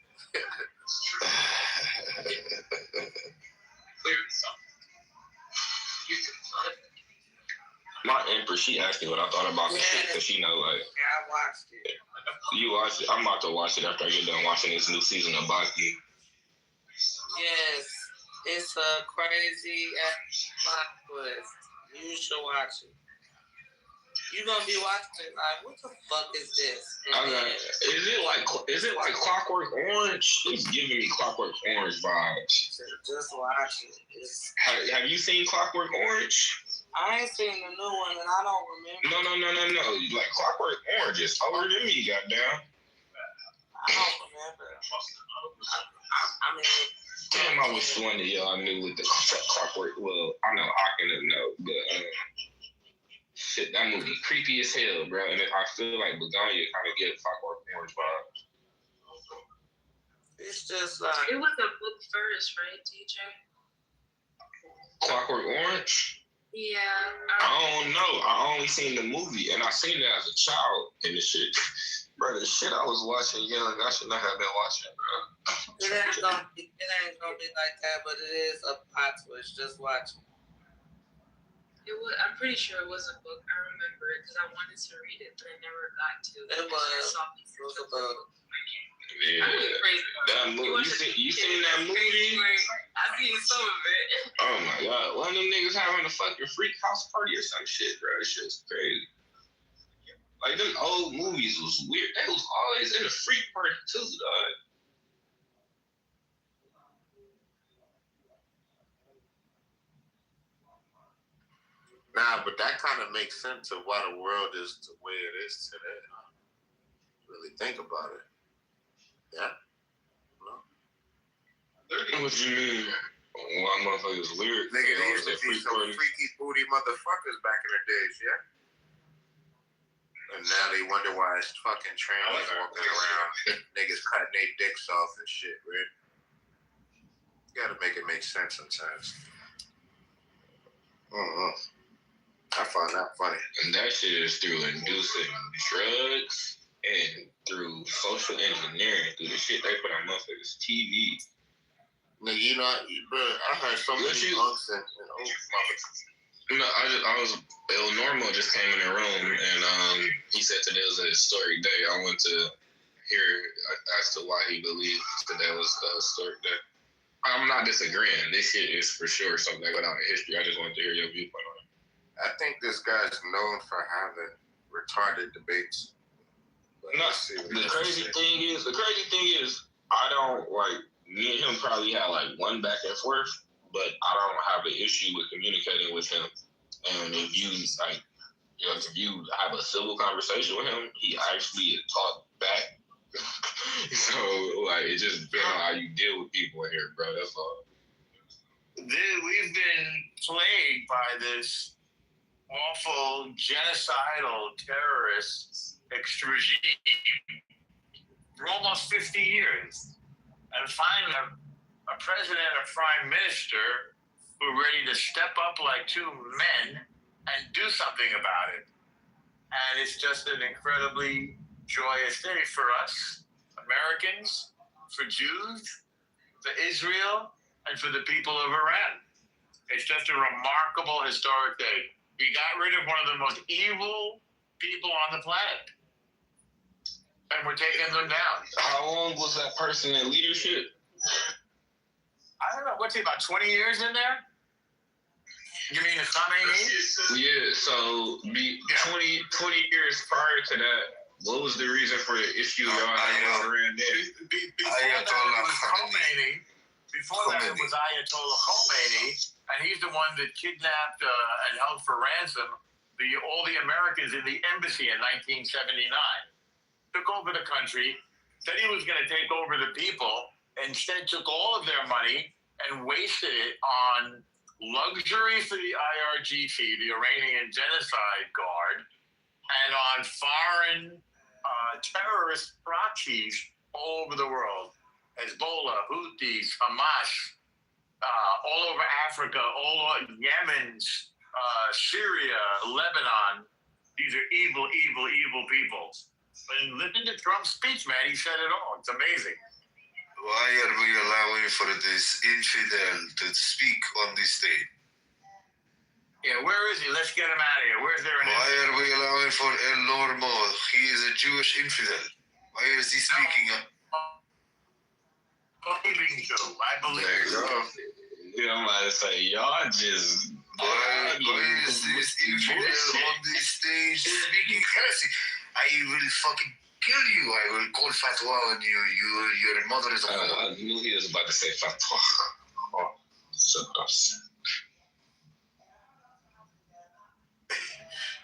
My Empress, she asked me what I thought about the shit because she know, like. Yeah, I watched it. You watched it? I'm about to watch it after I get done watching this new season of Baki. Yes, it's a crazy plot twist. You should watch it. You're gonna be watching it like, what the fuck is this? Okay. Is it like Clockwork Orange? It's giving me Clockwork Orange vibes. Just watch it. Have you seen Clockwork Orange? I ain't seen the new one, and I don't remember. No. Like Clockwork Orange is older than me, goddamn. I don't remember. I mean, damn, I wish one of y'all knew what the Clockwork. Well, I know I can know, but shit, that movie creepy as hell, bro. And I feel like Begonia kind of gives Clockwork Orange vibes. It's just like it was a book first, right, DJ? Clockwork Orange. Yeah. I don't know. I only seen the movie, and I seen it as a child, and the shit. Bro, the shit I was watching young, I should not have been watching, bro. It ain't gonna be like that, but it is a plot twist. Just watch. It was. I'm pretty sure it was a book. I remember it because I wanted to read it, but I never got to. It was a book. Yeah, that movie. You seen that movie? I seen some of it. Oh my god, one of them niggas having a fucking freak house party or some shit, bro. This shit's crazy. Like them old movies was weird. They was always in a freak party too, dog. Nah, but that kind of makes sense of why the world is the way it is today. Huh? Really think about it. Yeah. What you mean? Why motherfuckers lyrics? Nigga, there used to be some freaky booty motherfuckers back in the days, yeah? And now they wonder why it's fucking trannies walking around. Niggas cutting their dicks off and shit, right? You gotta make it make sense sometimes. I find that funny. And that shit is through inducing drugs and through social engineering, through the shit they put on motherfuckers' TV. Nigga, you know, bro, I heard so many punks and old motherfuckers. No, I was El Normo just came in the room and he said today was a historic day. I went to hear as to why he believed today was a historic day. I'm not disagreeing. This shit is for sure something that went out in history. I just wanted to hear your viewpoint on it. I think this guy's known for having retarded debates. No, the crazy thing is, I don't like. Me and him probably had like one back and forth, but I don't have an issue with communicating with him. And if you like, if you have a civil conversation with him, he actually talked back. So like, it just depends on how you deal with people in here, bro. That's all. We've been plagued by this awful genocidal terrorist regime for almost 50 years. And finally, a president and a prime minister who are ready to step up like two men and do something about it. And it's just an incredibly joyous day for us, Americans, for Jews, for Israel, and for the people of Iran. It's just a remarkable historic day. We got rid of one of the most evil people on the planet. And we're taking them down. How long was that person in leadership? I don't know. What's he, about 20 years in there? You mean the Khamenei? Yeah, so 20 years prior to that, what was the reason for the issue y'all had around there? Before that, it was Ayatollah Khomeini, and he's the one that kidnapped and held for ransom all the Americans in the embassy in 1979. Took over the country, said he was going to take over the people, instead took all of their money and wasted it on luxury for the IRGC, the Iranian Genocide Guard, and on foreign terrorist proxies all over the world. Hezbollah, Houthis, Hamas, all over Africa, all over Yemen, Syria, Lebanon. These are evil, evil, evil people. And listen to Trump's speech, man. He said it all. It's amazing. Why are we allowing for this infidel to speak on this stage? Yeah, where is he? Let's get him out of here. Where's there an Why are we allowing for El Normo? He is a Jewish infidel. Why is he speaking up? I believe. There you go. You know, I'm about to say, y'all just... Why is this infidel on this stage speaking heresy? I will fucking kill you. I will call fatwa on you. Your mother is a whore. I knew he was about to say fatwa. Oh, so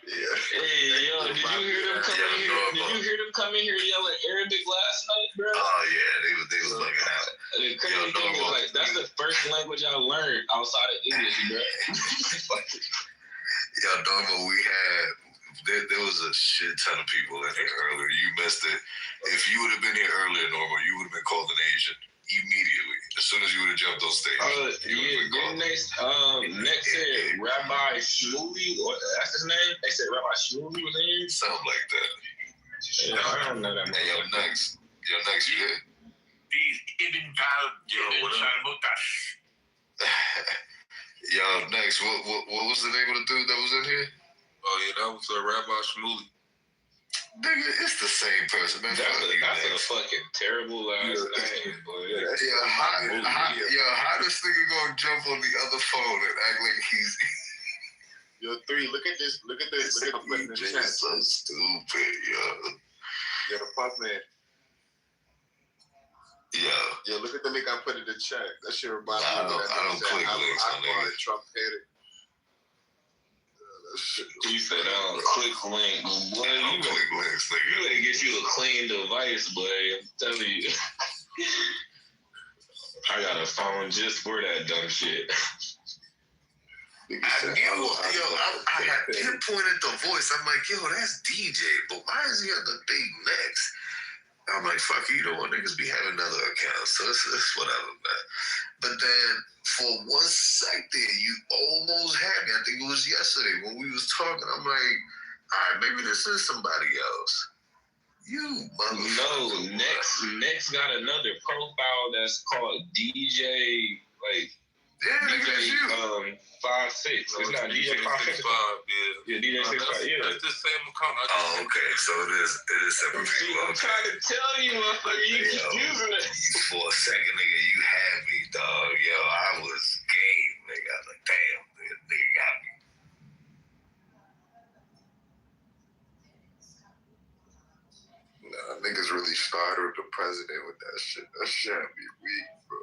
Hey, yo, did you hear them come in here? Did you hear them come in here yelling Arabic last night, bro? Oh yeah, they was bugging out. The crazy thing is, like, that's the first language I learned outside of English, bro. Yo, Normal, there was a shit ton of people in here earlier. You missed it. If you would have been here earlier, Normal, you would have been called an Asian immediately. As soon as you would have jumped on stage. Next said Rabbi Shmuley, that's his name. They said Rabbi Shmuley was in here. Something like that. Yeah, I don't know that. Hey, yo, next, you there? These Ibn Mutas. Yo, next, what was the name of the dude that was in here? Oh yeah, that was Rabbi Shmuley. Nigga, it's the same person, man. That's a fucking terrible last name, boy. How this nigga gonna jump on the other phone and act like he's... Yo, 3, look at this. Look at the clip in the chat. It's so stupid, yo. Yo, the Puff Man. Yeah. Yo, look at the link I put in the chat. That shit reminds me I don't click links on that. Trump headed. You said I don't click link, boy. You click links, nigga. You better get you a clean device, boy. I'm telling you. I got a phone just for that dumb shit. I had pinpointed the voice. I'm like, yo, that's DJ, but why is he on the thing next? I'm like, fuck you, know what? Niggas be having other accounts, so it's whatever, man. But then, for 1 sec there, you almost had me. I think it was yesterday when we was talking. I'm like, all right, maybe this is somebody else. You motherfucker. No, Next got another profile that's called DJ, like, DJ 5'6". It's not DJ 5'6". Yeah, DJ 6'5". Yeah, that's the same account. Oh, okay. So it is separate people. I'm trying to tell you, motherfucker, you keep using it. For a second, nigga, you had me, dog. Yo, I was game, nigga. I was like, damn, nigga got me. Nah, niggas really started the president with that shit. That shit be weak, bro.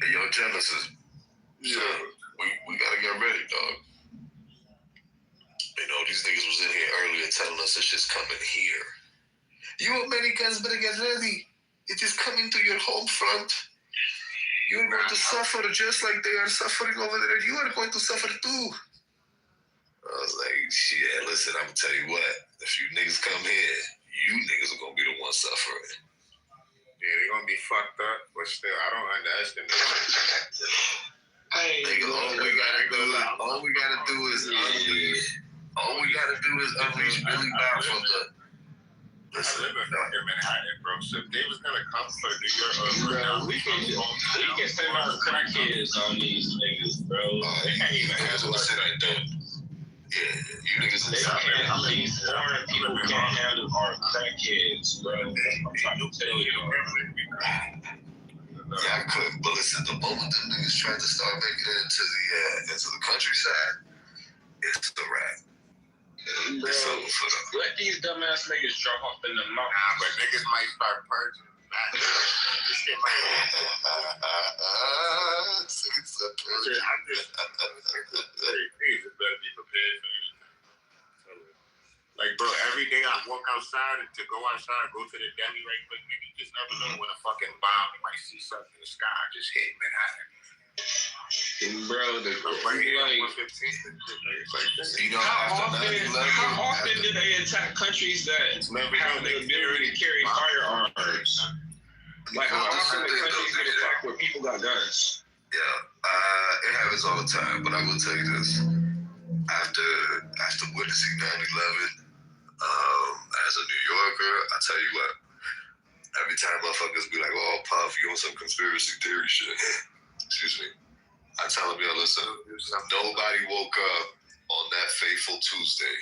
Hey, yo, Genesis. Yeah. So, we gotta get ready, dog. You know, these niggas was in here earlier telling us this shit's coming here. You Americans better get ready. It is coming to your home front. You're going to suffer just like they are suffering over there. You are going to suffer too. I was like, shit, listen, I'm gonna tell you what. If you niggas come here, you niggas are gonna be the ones suffering. Yeah, they're gonna be fucked up, but still, I don't underestimate it. Hey, nigga, all we gotta do is unleash Billy Bob from the. Listen, I live in Manhattan, bro. So if they was gonna come for New York, we can send our crackheads on these niggas, bro. They can't even handle us like that. Yeah, you niggas these foreign people can't handle our crackheads, bro. I'm trying to tell you. Yeah, I could, but listen, the moment the niggas tried to start making it into the countryside, it's the rap. It's over for them. Let these dumbass niggas drop off in the mountain. Nah, but niggas might start purging. This shit might. Better be prepared for anything. Like, bro, every day I walk outside to go outside, go to the deli right quick, nigga, you just never know when a fucking bomb, you might see something in the sky just hit Manhattan. Bro, how often do they attack countries that have the ability to carry firearms? Like, how often do countries get attacked where people got guns? Yeah, it happens all the time, but I will tell you this. After witnessing 9/11, as a New Yorker, I tell you what, every time motherfuckers be like, oh, Puff, you on some conspiracy theory shit. Excuse me. I tell them, yo, listen, nobody woke up on that fateful Tuesday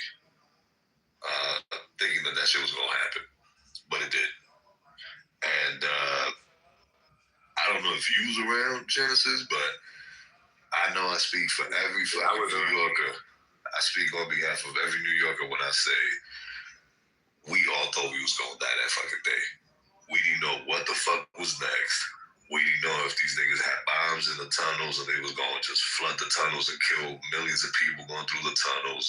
thinking that shit was going to happen. But it did. And I don't know if you was around, Genesis, but I know I speak for every fucking New Yorker. I speak on behalf of every New Yorker when I say we all thought we was going to die that fucking day. We didn't know what the fuck was next. We didn't know if these niggas had bombs in the tunnels and they was going to just flood the tunnels and kill millions of people going through the tunnels.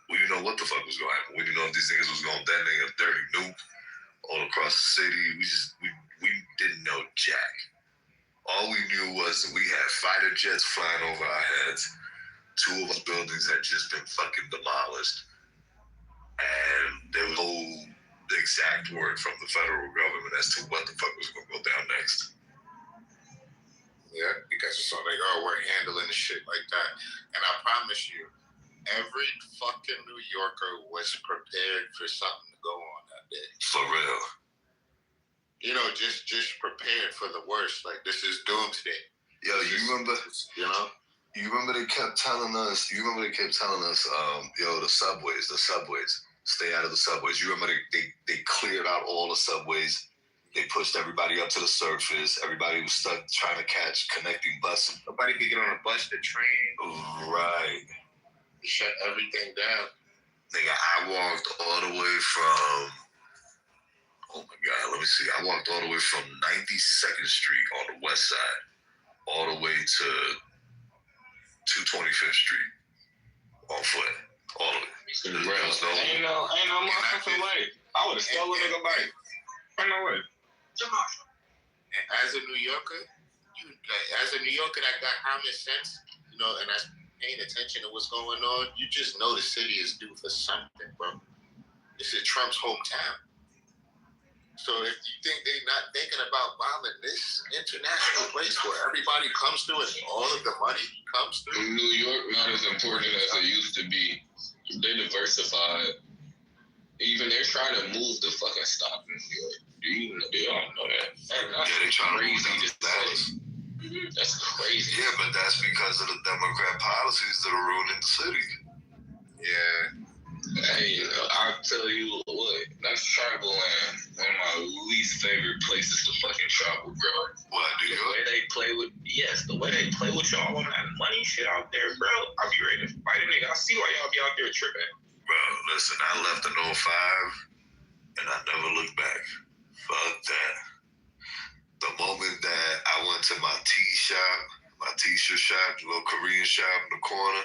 We didn't know what the fuck was going to happen. We didn't know if these niggas was going to detonate a dirty nuke all across the city. We didn't know jack. All we knew was that we had fighter jets flying over our heads. 2 of our buildings had just been fucking demolished. And there was no exact word from the federal government as to what the fuck was going to go down next. Yeah, because so they were handling the shit like that. And I promise you, every fucking New Yorker was prepared for something to go on that day. For real. You know, just prepared for the worst. Like, this is doomsday. Yo, you remember? You know? You remember they kept telling us, yo, the subways, stay out of the subways. You remember they cleared out all the subways. They pushed everybody up to the surface. Everybody was stuck trying to catch connecting buses. Nobody could get on a bus, the train. Right. They shut everything down. Nigga, I walked all the way from, oh my God, let me see. I walked all the way from 92nd Street on the west side, all the way to 225th Street on foot. All of it. Ain't no motherfucking way. I would have stolen a bike. Ain't no way. As a New Yorker, that got common sense, you know, and that's paying attention to what's going on, you just know the city is due for something, bro. This is Trump's hometown. So if you think they're not thinking about bombing this international place where everybody comes to and all of the money comes through. New York not as important as it used to be. They diversified. Even they're trying to move the fucking stock in New York. They all know that. They're trying to move down to Dallas. That's crazy. Yeah, but that's because of the Democrat policies that are ruining the city. Yeah. Hey, I'll tell you what, that's travel land. One of my least favorite places to fucking travel, bro. What, New York? The way they play with y'all on that money shit out there, bro. I'll be ready to fight a nigga. I see why y'all be out there tripping. Bro, listen, I left in 05 and I never looked back. Fuck that. The moment that I went to my my t-shirt shop, the little Korean shop in the corner,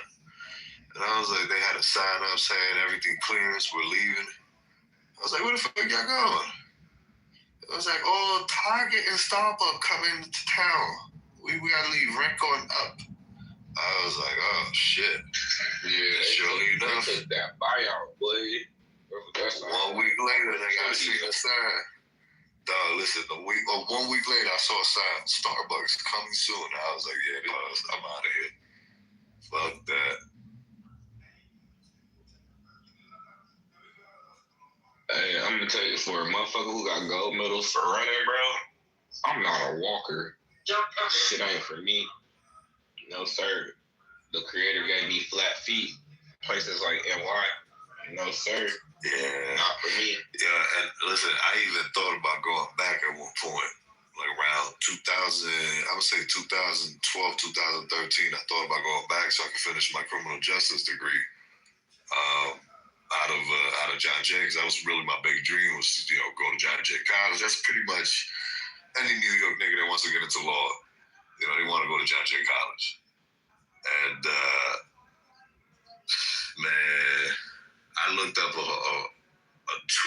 and I was like, they had a sign up saying everything clearance, we're leaving. I was like, where the fuck y'all going? I was like, oh, Target and Starbucks coming to town. We gotta leave, rent going up. I was like, oh shit. Yeah, surely enough. They took that buyout, boy. 1 week later, they got to see the sign. Dog, listen, 1 week later, I saw a sign, Starbucks coming soon. I was like, yeah, I'm out of here. Fuck that. Hey, I'm gonna tell you, for a motherfucker who got gold medals for running, bro, I'm not a walker. Shit ain't for me. No, sir. The creator gave me flat feet. Places like NY. No, sir. Yeah. Not for me. Yeah, and listen, I even thought about going back at one point. Like around 2000, I would say 2012, 2013, I thought about going back so I could finish my criminal justice degree. Out of John Jay, because that was really my big dream, was to, go to John Jay College. That's pretty much any New York nigga that wants to get into law. They want to go to John Jay College. And man, I looked up a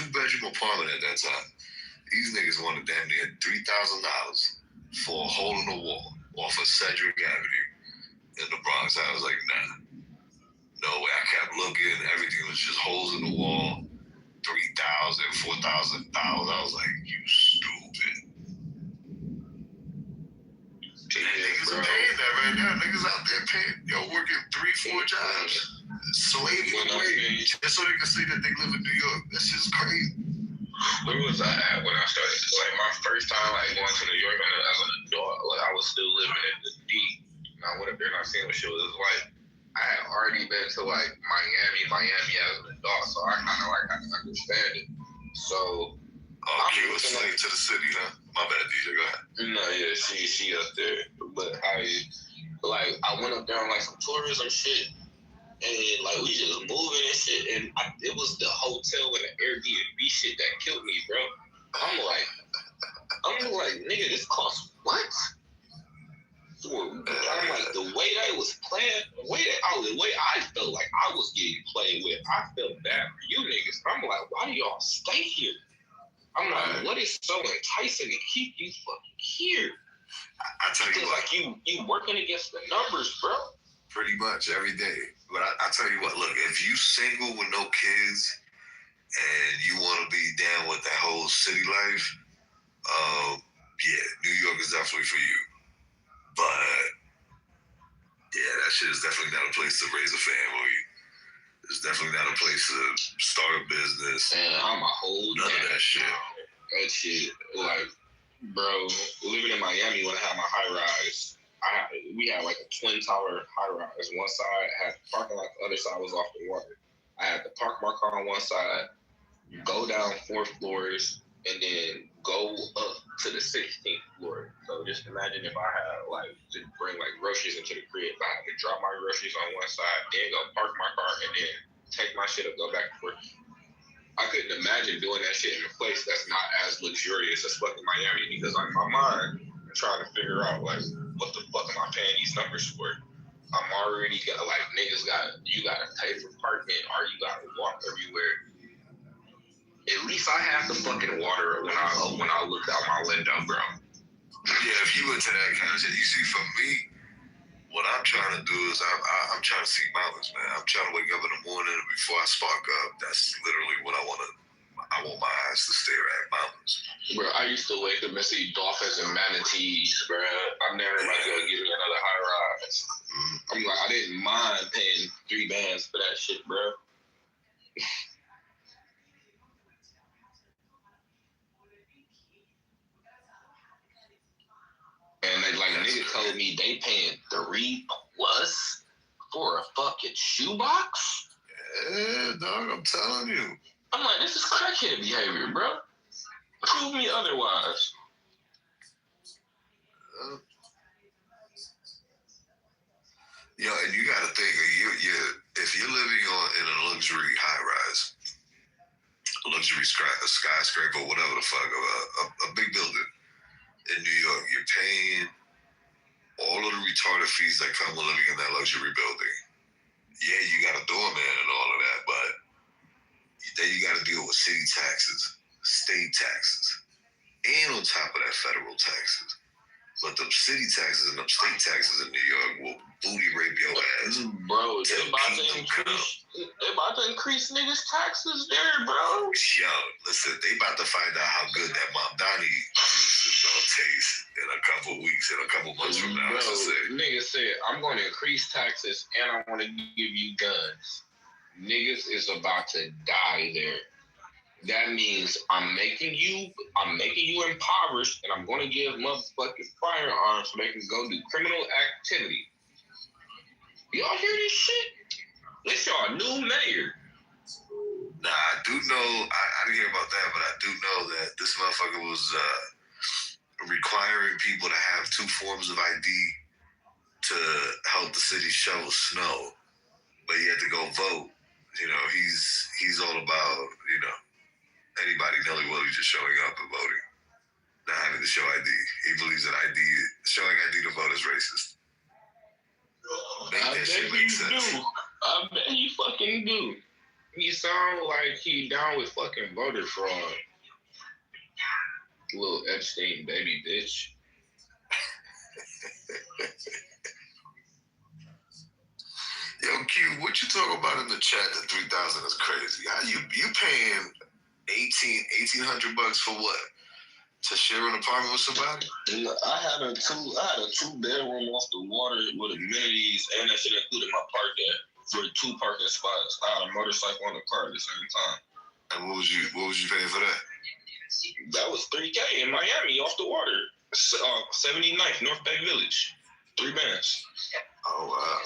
2-bedroom apartment at that time. These niggas wanted damn near $3,000 for a hole in the wall off of Cedric Avenue in the Bronx. I was like, nah. No way. I kept looking. Everything was just holes in the wall. $3,000, $4,000. I was like, you stupid. Niggas are paying that right now. Niggas out there paying, working 3-4 jobs, slaving away just so they can say that they live in New York. That's just crazy. Where was I at when I started? Like my first time, going to New York as an adult. I was still living in the D. And I went up there and I seen what shit was like. I had already been to Miami as an adult, so I kind of I understand it. So. You a slave to the city, huh? My bad, DJ. Go ahead. No, yeah, she up there, but I went up there on some tourism shit, and we just moving and shit, and it was the hotel and the Airbnb shit that killed me, bro. I'm like, nigga, this costs what? I'm like, the way they was playing, the way I felt like I was getting played with, I felt bad for you niggas. I'm like, why do y'all stay here? I'm like, what is so enticing to keep you fucking here? I tell you what, like you working against the numbers, bro. Pretty much every day. But I tell you what, look, if you single with no kids and you want to be down with that whole city life, yeah, New York is definitely for you. But yeah, that shit is definitely not a place to raise a family. It's definitely not a place to start a business. And I'm a whole none of that shit. That shit, like, bro, living in Miami when I had my high rise, we had like a twin tower high rise. One side had the parking lot, the other side was off the water. I had to park my car on one side, go down 4 floors, and then go up to the 16th floor. So just imagine if I had like to bring like groceries into the crib. I had to drop my groceries on one side, then go park my car, and then take my shit up, go back and forth. I couldn't imagine doing that shit in a place that's not as luxurious as fucking Miami, because like my mind, I'm trying to figure out like what the fuck am I paying these numbers for? I'm already got like you gotta pay for parking or you gotta walk everywhere. At least I have the fucking water when I looked out my window, bro. Yeah, if you into that kind of shit, you see, for me, what I'm trying to do is I'm trying to see mountains, man. I'm trying to wake up in the morning and before I spark up, that's literally what I want my eyes to stare at, mountains. Bro, I used to wake up and see dolphins and manatees, bro. I'm never about to go give me another high rise. I'm like, I didn't mind paying $3 for that shit, bro. And they like niggas told me they paying $3+ for a fucking shoebox. Yeah, dog, I'm telling you. I'm like, this is crackhead behavior, bro. Prove me otherwise. Yo, and you gotta think, if you're living in a luxury high rise, a luxury skyscraper, whatever the fuck, a big building in New York, you're paying all of the retarded fees that come with living in that luxury building. Yeah, you got a doorman and all of that, but then you got to deal with city taxes, state taxes, and on top of that, federal taxes. But the city taxes and the state taxes in New York will booty rape your ass. Bro, they about to increase niggas' taxes there, bro. Yo, listen, they about to find out how good that Mom Donnie juice is gonna taste in a couple weeks, in a couple months from now. Bro, niggas said, I'm going to increase taxes and I want to give you guns. Niggas is about to die there. That means I'm making you impoverished, and I'm going to give motherfuckers firearms so they can go do criminal activity. Y'all hear this shit? This y'all new mayor. Nah, I do know, I didn't hear about that, but I do know that this motherfucker was requiring people to have 2 forms of ID to help the city shovel snow, but he had to go vote. You know, he's all about, you know, anybody nilly-willy just showing up and voting, not having to show ID. He believes that showing ID to vote is racist. I bet you do. I bet you fucking do. He sound like he down with fucking voter fraud. Little Epstein baby bitch. Yo, Q, what you talking about in the chat? That 3,000 is crazy. How you paying $1,800 for what? To share an apartment with somebody? I had a 2-bedroom off the water with amenities, and that shit included my parking for 2 parking spots. I had a motorcycle and a car at the same time. And what was you paying for that? That was $3K in Miami off the water. 79th North Bay Village. $3 bands. Oh wow.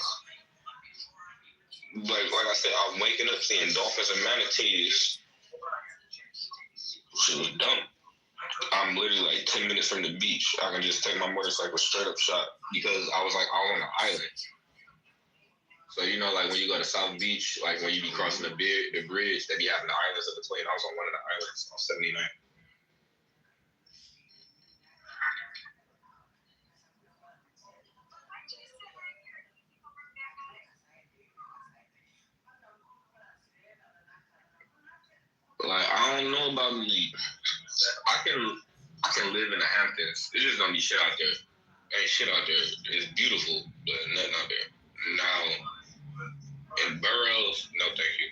Like I said, I'm waking up seeing dolphins and manatees. Shit was dumb. I'm literally like 10 minutes from the beach. I can just take my motorcycle straight up shot because I was all on the island. So you know, like when you go to South Beach, like when you be crossing the bridge, they be having the islands in between. I was on one of the islands on 79. I don't know about me. I can live in the Hamptons. There's just gonna be shit out there. Ain't shit out there. It's beautiful, but nothing out there. Now, in boroughs, no thank you.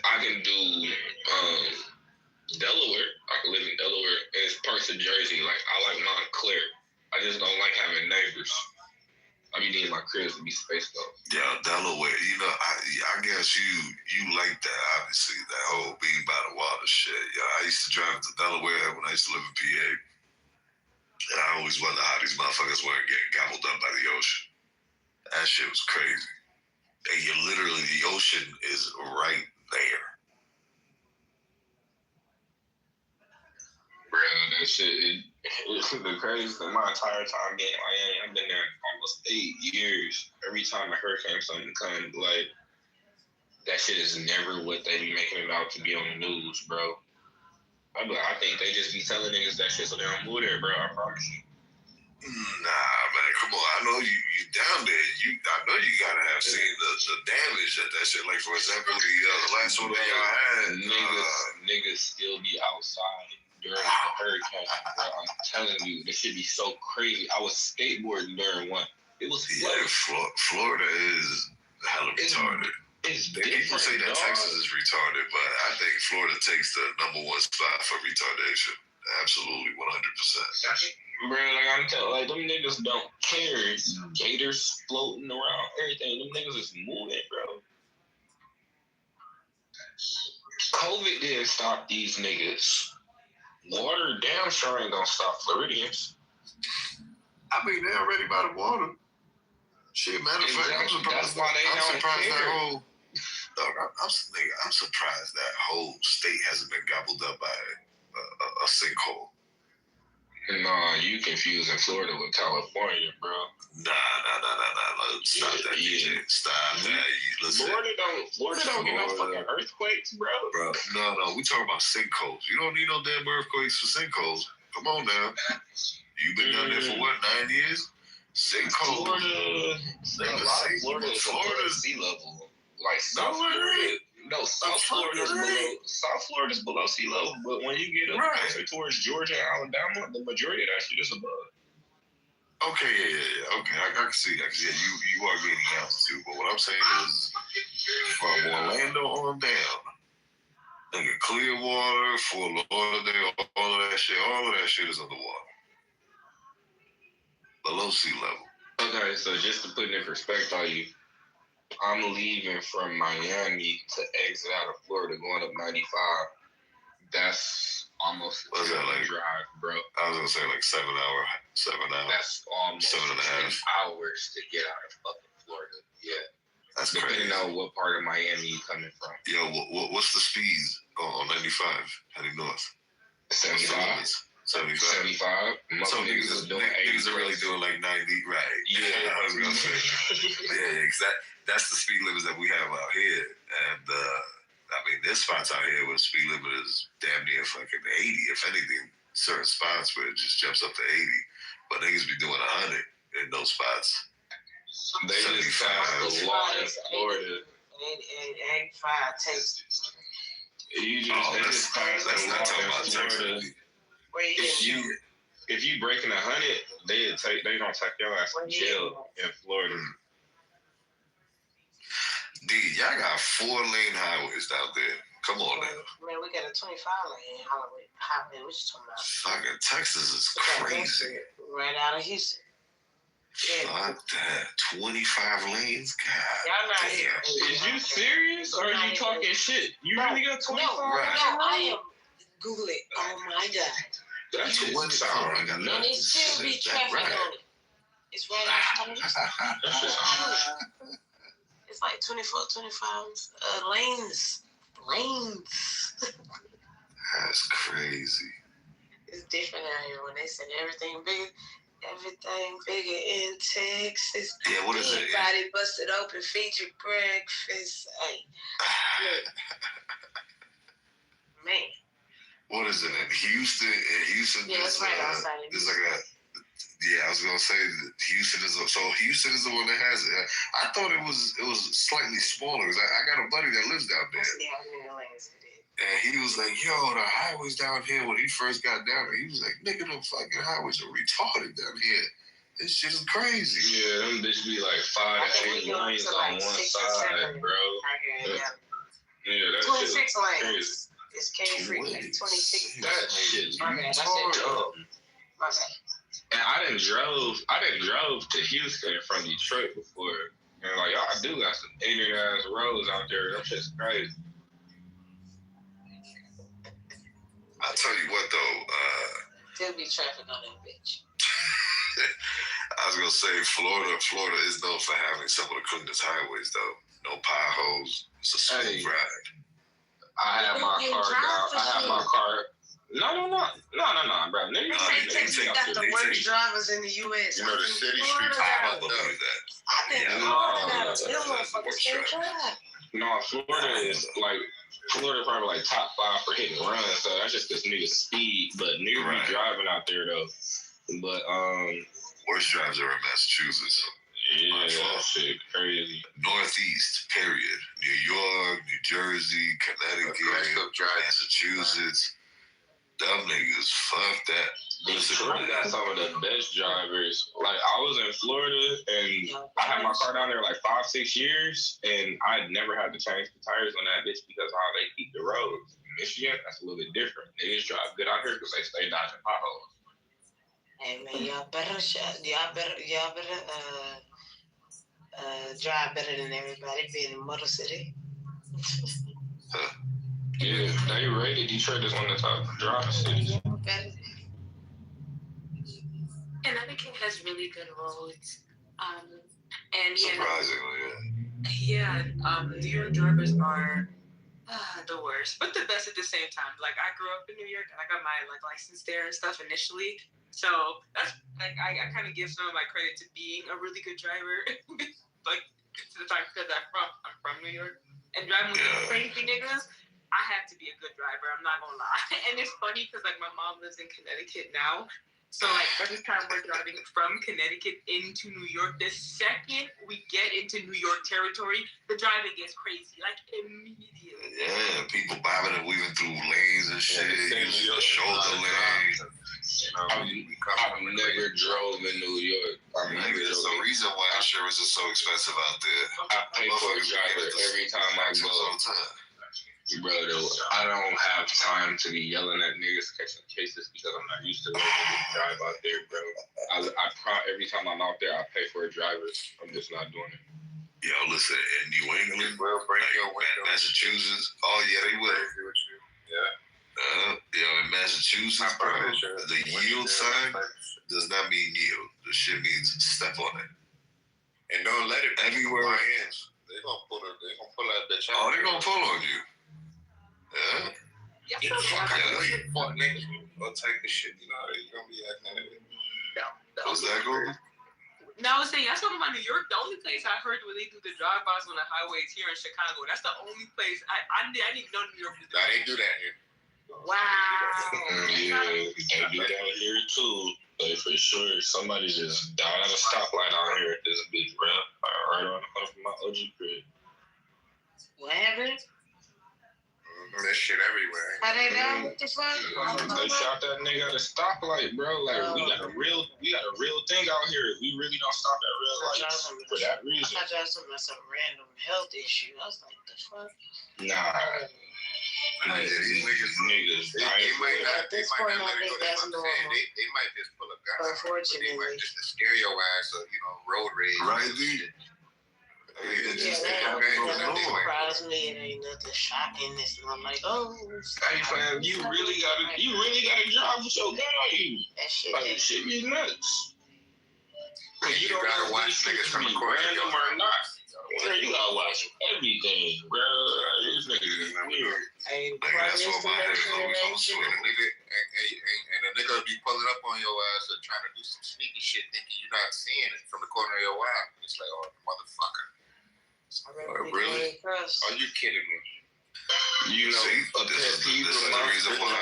I can do Delaware. I can live in Delaware. And it's parts of Jersey. Like, I like Montclair. I just don't like having neighbors. I be needing my cribs to be spaced out. Yeah, Delaware. You know, I guess you like that, obviously, that whole being by the water shit. Yeah, I used to drive to Delaware when I used to live in PA. And I always wonder how these motherfuckers weren't getting gobbled up by the ocean. That shit was crazy. And you literally, the ocean is right there. Bro, that shit, it's the craziest thing. My entire time being in Miami, I've been there almost 8 years. Every time a hurricane something comes, like, that shit is never what they be making it out to be on the news, bro. I think they just be telling niggas that shit so they don't move there, bro. I promise you. Nah, man, come on. I know you down there. I know you gotta have seen the damage that shit. Like, for example, the last one that y'all had. Niggas still be outside during the hurricane, bro. I'm telling you, this should be so crazy. I was skateboarding during one. It was Florida is hella retarded. People say that Texas is retarded, but I think Florida takes the #1 spot for retardation. Absolutely, 100%. Bro, like I'm telling, like them niggas don't care. Gators floating around, everything. Them niggas is moving, bro. COVID didn't stop these niggas. Water damn sure ain't gonna stop Floridians. I mean, they're already by the water. Shit, matter of fact, I'm surprised. That's why they don't care. I'm surprised that whole state hasn't been gobbled up by a sinkhole. Nah, you confusing Florida with California, bro. Nah. Stop that, DJ. Stop that. Listen. Florida don't get no fucking earthquakes, bro. No, we talking about sinkholes. You don't need no damn earthquakes for sinkholes. Come on now. You been down there for what, 9 years? Sinkholes. Florida's sea level. Like South Florida. No, South Florida's below sea level, but when you get up towards Georgia and Alabama, the majority of that shit is above. Okay, yeah. Okay, I can see. Yeah, you are getting altitude, but what I'm saying is, from Orlando on down, nigga, Clearwater, Fort Lauderdale, all of that shit is underwater, below sea level. Okay, so just to put it in perspective on you, I'm leaving from Miami to exit out of Florida, going up 95. That's almost a drive, bro. I was gonna say like 7 hours. That's almost 7.5 hours to get out of fucking Florida. Yeah, that's depending crazy. on what part of Miami you coming from. Yo, what's the speeds on 95 heading north? 75. 75. So niggas are really doing like 90, right? Yeah, I was gonna say. Yeah, exactly. That's the speed limits that we have out here, and I mean, there's spots out here where the speed limit is damn near fucking 80. If anything, certain spots where it just jumps up to 80, but niggas be doing 100 in those spots. They 75 just law in Florida. 85 takes. You just that's not talking about Florida. If you breaking 100, they gonna take your ass to jail in Florida. Y'all got 4-lane highways down there. Come on now. Man, we got a 25-lane highway. What you talking about? Fucking Texas is crazy. Right out of Houston. Fuck that. 25 lanes? God damn. Is you serious? Or are you talking shit? You really got 25? No, I am. Google it. Oh my God. That's 25. And it still be traffic on it. It's right out of Houston. It's like 24, 25 lanes. That's crazy. It's different out here when they said everything bigger in Texas. Yeah, what is it? Everybody busted open, featured breakfast. Hey, man. What is it in Houston? Yeah, that's right outside of Houston. I was gonna say that Houston is the one that has it. I thought it was slightly smaller because I got a buddy that lives down there. And he was like, yo, the highways down here, when he first got down there, he was like, nigga, the fucking highways are retarded down here. This shit is crazy. Yeah, them bitches be like 5 to 8 lanes on one side, bro. Yeah, that's 26 lanes. Crazy. It's K-free, like 26. That shit. Okay, that's it. Okay. And I done drove to Houston from Detroit before. And like, y'all do got some ignorant ass roads out there. That shit's crazy. I'll tell you what though, There'll be traffic on that bitch. I was gonna say Florida is known for having some of the cleanest highways though. No potholes. It's a smooth ride. I have my car down. I have my car. No, bro. Niggas Texas got the worst drivers in the U.S. You know the city streets. I think Florida got a bill motherfuckers can't drive. No, Florida probably like top 5 for hit and run. So that's just this nigga speed. But niggas be driving out there though. But worst drives are in Massachusetts. Yeah, that shit crazy. Northeast, period. New York, New Jersey, Connecticut, Massachusetts. Them niggas, fuck that. Detroit got some of the best drivers. Like, I was in Florida, and I had my car down there like 5-6 years, and I never had to change the tires on that bitch because how they keep the roads. In Michigan, that's a little bit different. They just drive good out here because they stay dodging potholes. Hey man, y'all better drive better than everybody being in Motor City. Yeah, they rated Detroit as one of the top driving cities. Connecticut has really good roads. And surprisingly, yeah. New York drivers are the worst, but the best at the same time. Like, I grew up in New York and I got my license there and stuff initially. So that's like I kind of give some of my credit to being a really good driver, like to the time because I'm from New York and driving with crazy niggas. I have to be a good driver. I'm not gonna lie. And it's funny because like my mom lives in Connecticut now, so like every time we're driving from Connecticut into New York, the second we get into New York territory, the driving gets crazy like immediately. Yeah, people bobbing and weaving through lanes and shit. Using the shoulder lane. I've never drove in New York. There's a reason why insurance is so expensive out there. I pay for a driver every time I go. Bro, I don't have time to be yelling at niggas catching cases because I'm not used to letting niggas drive out there, bro. Every time I'm out there, I pay for a driver. I'm just not doing it. Yo, listen, in New England, Massachusetts, oh yeah, they will. In Massachusetts, bro, the yield sign does not mean yield. The shit means step on it. And don't let it everywhere. They're gonna pull that bitch out. Oh, they're gonna pull on you. Get the fuck out of here. Fuck niggas. Go take the shit. You know, you're gonna be acting at it. What's that going? No, I was saying, that's talking about New York. The only place I heard where they do the drive-bys on the highways here in Chicago. That's the only place I didn't even know New York did that. They do that here. Wow. Yeah, they do that here too. But for sure, somebody just down at a stoplight out here at this bitch, bro. Right around the corner from my OG crib. What happened? There's shit everywhere. How they done? What the fuck? They shot that nigga at a stoplight, bro. Like, we got a real thing out here. We really don't stop at red lights for that reason. I thought y'all talking about some random health issue. I was like, the fuck? Nah. These niggas. They might not let it go. They might just pull a gun. Unfortunately. They might just to scare your ass of, road rage. Right, That surprised me. It ain't nothing shocking. It's not like, oh. Hey, fam, you really gotta drive with your gun on you. That shit. Like, shit be nuts. You gotta watch niggas from the corner. Random or not. You gotta watch everything, bro. These niggas is weird. That's what my head is always on swing. And a nigga will be pulling up on your ass or trying to do some sneaky shit thinking you're not seeing it from the corner of your eye. It's like, oh, motherfucker. Really? Are you kidding me? You know, this is the reason why.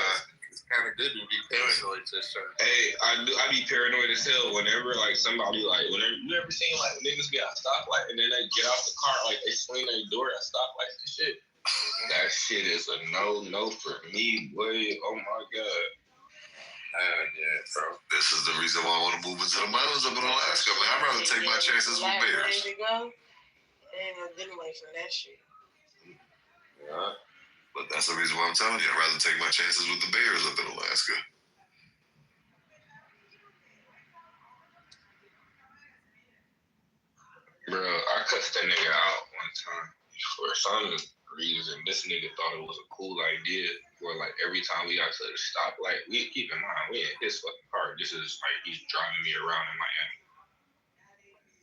It's kind of good to be paranoid to a certain. Hey, I be paranoid as hell whenever somebody whenever you ever seen niggas be at a stoplight and then they get out the car they swing their door at stoplights and shit. That shit is a no for me, boy. Oh my god. Yeah, bro. This is the reason why I want to move into the mountains up in Alaska, man. I'd rather take my chances with bears. Ready to go? Ain't no getting away from that shit. Yeah. But that's the reason why I'm telling you, I'd rather take my chances with the bears up in Alaska. Bro, I cussed that nigga out one time for some reason. This nigga thought it was a cool idea. Where like every time we got to the stoplight, we keep in mind we in his fucking car. This is like he's driving me around in Miami.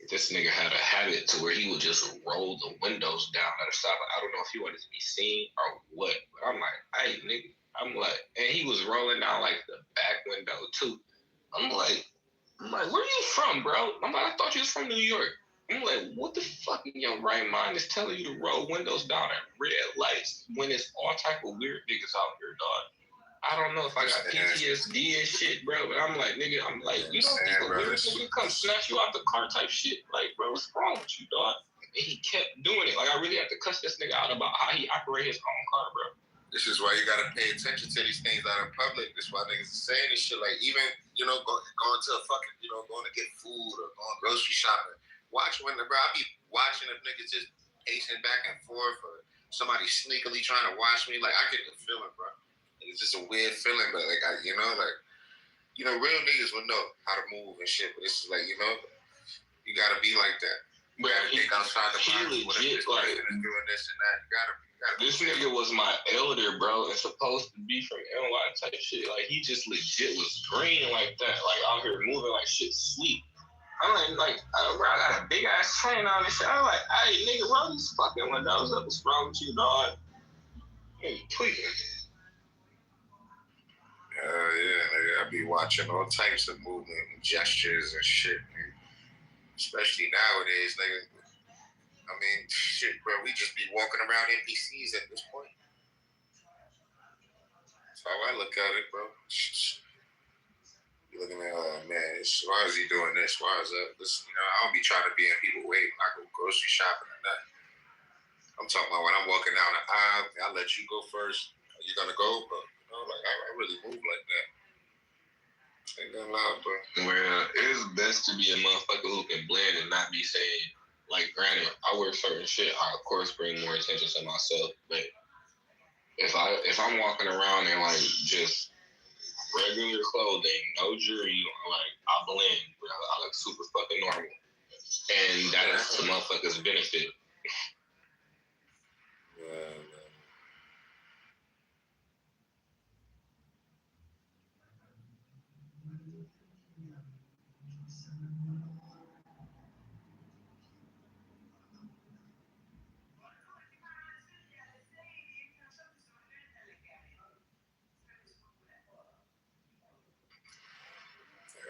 This nigga had a habit to where he would just roll the windows down at a stoplight. I don't know if he wanted to be seen or what, but I'm like, hey nigga, I'm like, and he was rolling down like the back window too. I'm like, where you from, bro? I'm like, I thought you was from New York. I'm like, what the fuck in your right mind is telling you to roll windows down at red lights when it's all type of weird niggas out here, dog? I don't know if I got PTSD and shit, bro, but I'm like, nigga, I'm like, you don't think a weird nigga come snatch you out the car type shit? Like, bro, what's wrong with you, dog? And he kept doing it. Like, I really have to cuss this nigga out about how he operate his own car, bro. This is why you gotta pay attention to these things out in public. This is why niggas are saying this shit. Like, even, going to a fucking, going to get food or going grocery shopping. Watch when, bro, I be watching if niggas just pacing back and forth or somebody sneakily trying to watch me. Like, I get the feeling, bro. It's just a weird feeling, but like, real niggas will know how to move and shit. But this is like, you gotta be like that. You gotta think outside the box. What if this person is doing this and that? You gotta this nigga was my elder, bro, and supposed to be from NY type shit. Like, he just legit was green like that. Like, out here moving like shit sweet. I'm like, bro, I got a big ass chain on this shit. I'm like, hey, nigga, roll these fucking windows up. What's wrong with you, dog? Hey, tweaking. Yeah, nigga, I be watching all types of movement and gestures and shit, man. Especially nowadays, nigga. I mean, shit, bro, we just be walking around NPCs at this point. That's how I look at it, bro. You looking at, man, why is he doing this? Why is that? This, I don't be trying to be in people's way when I go grocery shopping or nothing. I'm talking about when I'm walking down the aisle, I'll let you go first. Are you gonna go? But, I really move like that. Ain't gonna lie, bro. Well, it's best to be a motherfucker who can blend and not be saying, like, granted, I wear certain shit, I of course bring more attention to myself, but if I'm walking around in like just regular clothing, no jewelry, like, I blend, bro. I look super fucking normal. And that is the motherfucker's benefit. Yeah, man.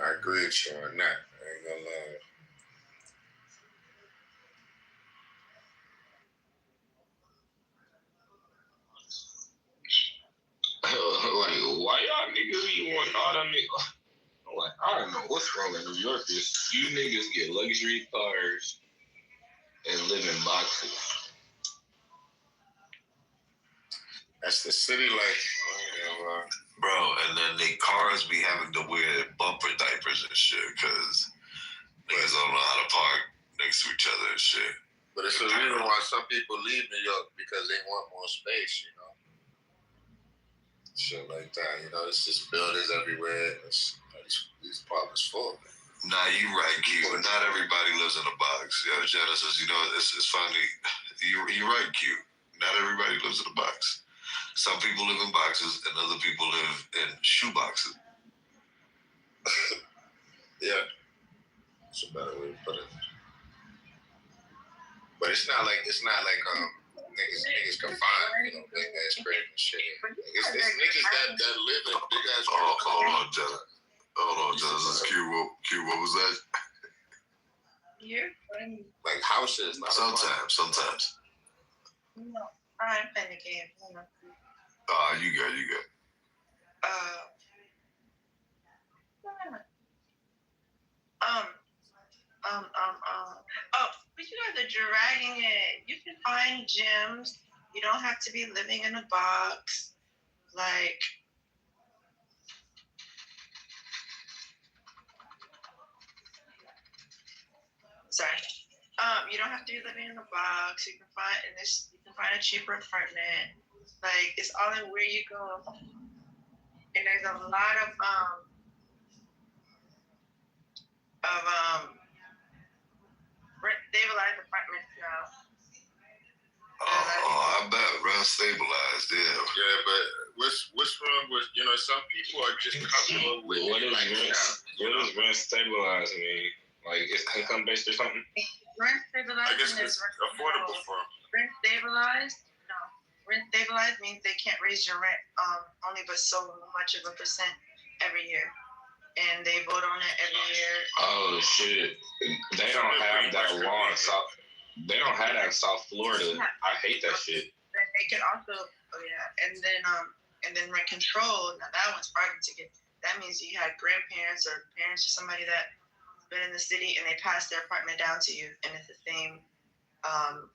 I agree with you on that. I ain't gonna lie. Like, why y'all niggas be wanting all them niggas? Like, I don't know what's wrong with New Yorkers. You niggas get luxury cars and live in boxes. That's the city life. Bro, and then they cars be having to wear bumper diapers and shit because niggas don't know how to park next to each other and shit. But it's a reason why some people leave New York because they want more space, Shit like that, it's just buildings everywhere. These apartments full. Nah, you right, Q. Not everybody lives in a box. Yo, Genesis, it's funny. You're right, Q. Not everybody lives in a box. Some people live in boxes and other people live in shoe boxes. Yeah. That's a better way to put it. But it's not like niggas confined, big ass crib and shit. It's niggas that live in big ass crib. Hold on, Genesis. Q, what was that? You're funny. Like houses. Sometimes. No, I'm playing the game. You good. Oh, but you guys are dragging it. You can find gems You don't have to be living in a box. Like, sorry. You don't have to be living in a box. You can find a cheaper apartment. Like, it's all in where you go. And there's a lot of rent stabilized apartments now. I bet rent stabilized, yeah. Yeah, but what's wrong with, some people are just comfortable with what is rent stabilized mean? Like, it's income based or something? Rent stabilized. I guess it's affordable for them. Rent stabilized? No. Rent stabilized means they can't raise your rent only but so much of a percent every year. And they vote on it every year. Oh, shit. They don't have that law in South. They don't have that in South Florida. I hate that shit. They can also, and then rent control. Now that one's harder to get. That means you had grandparents or parents or somebody that been in the city and they pass their apartment down to you, and it's the same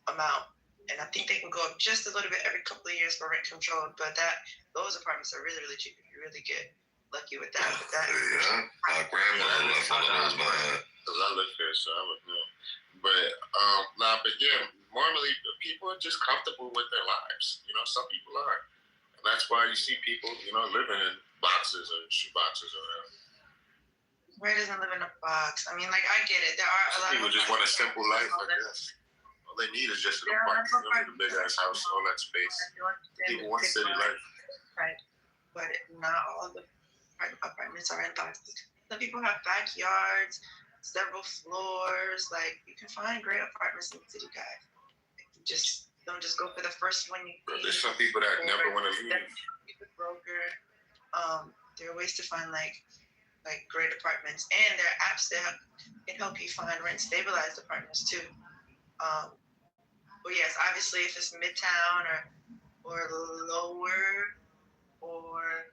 amount. And I think they can go up just a little bit every couple of years for rent control. But those apartments are really, really cheap if you really get lucky with that. My grandmother left one of those behind. Because I live here, so I would know. But normally people are just comfortable with their lives. Some people are. And that's why you see people, living in boxes or shoe boxes or whatever. Where doesn't live in a box? I mean, like, I get it. There are a lot people of just want a simple life, I guess. All they need is just an apartment. They don't need a big ass house, all that space. People want city life. Right. But not all the apartments are in boxes. Some people have backyards, several floors. Like, you can find great apartments in the city, guys. Just don't just go for the first one you see. There's some people that never want to leave. Broker. There are ways to find like great apartments, and there are apps that can help you find rent stabilized apartments too. Well, yes, obviously if it's midtown or lower or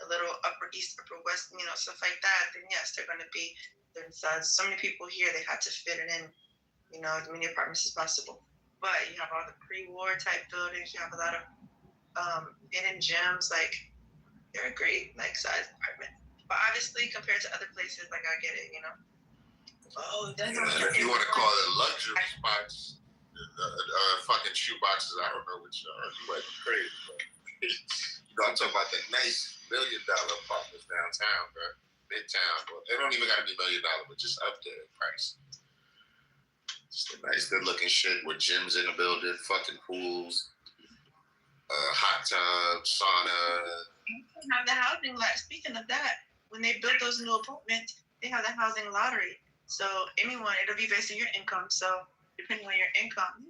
a little upper east, upper west, stuff like that, then yes, they're going to be certain size. So many people here, they had to fit it in, as many apartments as possible. But you have all the pre-war type buildings. You have a lot of hidden gems. Like, they're a great size apartment. But obviously, compared to other places, I get it. Oh, that's if you want to call it luxury spots, fucking shoe boxes, I don't know which you might be crazy. But, I'm talking about the nice $1 million apartments downtown, bro. Midtown. Well, they don't even got to be $1 million, but just up there in price. Just a nice, good-looking shit with gyms in the building, fucking pools, hot tub, sauna. They have the housing lot. Speaking of that, when they build those new apartments, they have the housing lottery. So it'll be based on your income. So depending on your income,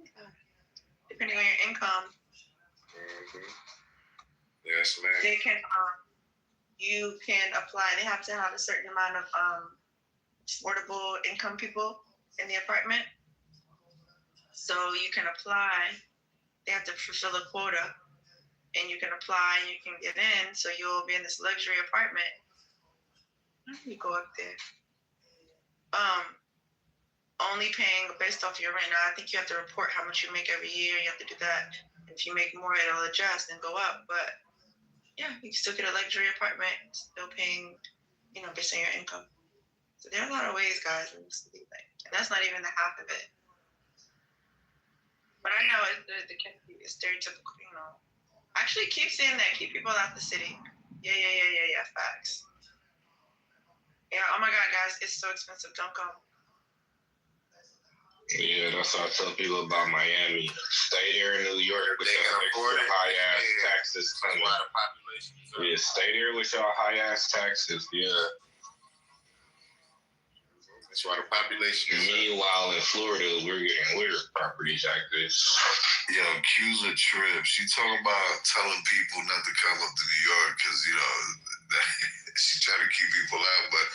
yes, man. They can you can apply. They have to have a certain amount of affordable income people in the apartment. So you can apply. They have to fulfill a quota, and you can apply and you can get in. So you'll be in this luxury apartment. How do you go up there? Only paying based off your rent. Now I think you have to report how much you make every year. You have to do that. If you make more, it'll adjust and go up. But yeah, you can still get a luxury apartment, still paying, based on your income. So there are a lot of ways, guys, in the city. And that's not even the half of it. But I know it's stereotypical, Actually, keep saying that. Keep people out the city. Yeah. Facts. Yeah. Oh my God, guys, it's so expensive. Don't go. Yeah, that's what I tell people about Miami. Stay there in New York with your high-ass taxes coming. A lot of population. Yeah, stay there with your high-ass taxes. Yeah. That's why the population is. Meanwhile, in Florida, we're getting weird properties like this. Yo, Q's a trip. She talking about telling people not to come up to New York because, she's trying to keep people out. But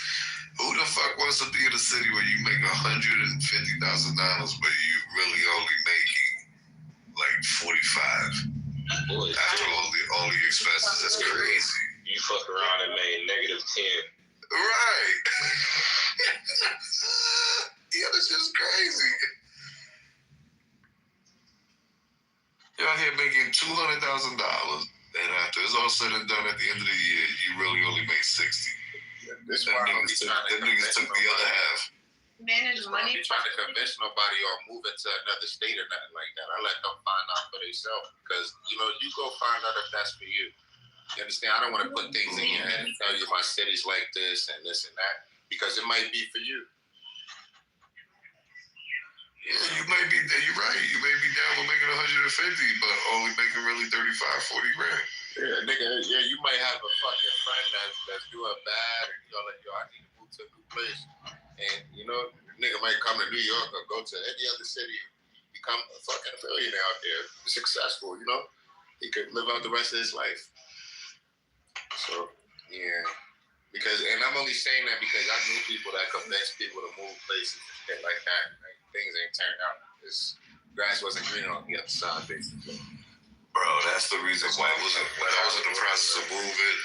who the fuck wants to be in a city where you make $150,000 but you really only making like 45? Boy, after all the expenses, that's crazy. You fuck around and made -10. Right. Yeah, this is crazy. Y'all hear make $200,000, and after it's all said and done, at the end of the year, you really only make 60. This why I don't be trying to niggas took the other half. Manage money. I be trying to convince nobody or move into another state or nothing like that. I let them find out for themselves because you go find out if that's for you. You understand? I don't want to put things in your head and tell you my city's like this and this and that because it might be for you. Yeah, you may be. You're right. You may be down with making 150, but only making really 35, 40 grand. Yeah, nigga. Yeah, you might have a fucking friend that's doing bad, and like, yo, I need to move to a new place, and nigga might come to New York or go to any other city, become a fucking millionaire out there, successful. He could live out the rest of his life. So yeah, and I'm only saying that because I knew people that convinced people to move places and shit like that. Like, things ain't turned out. Grass wasn't green on the other side, basically. Bro, that's the reason why when I was in the process of moving,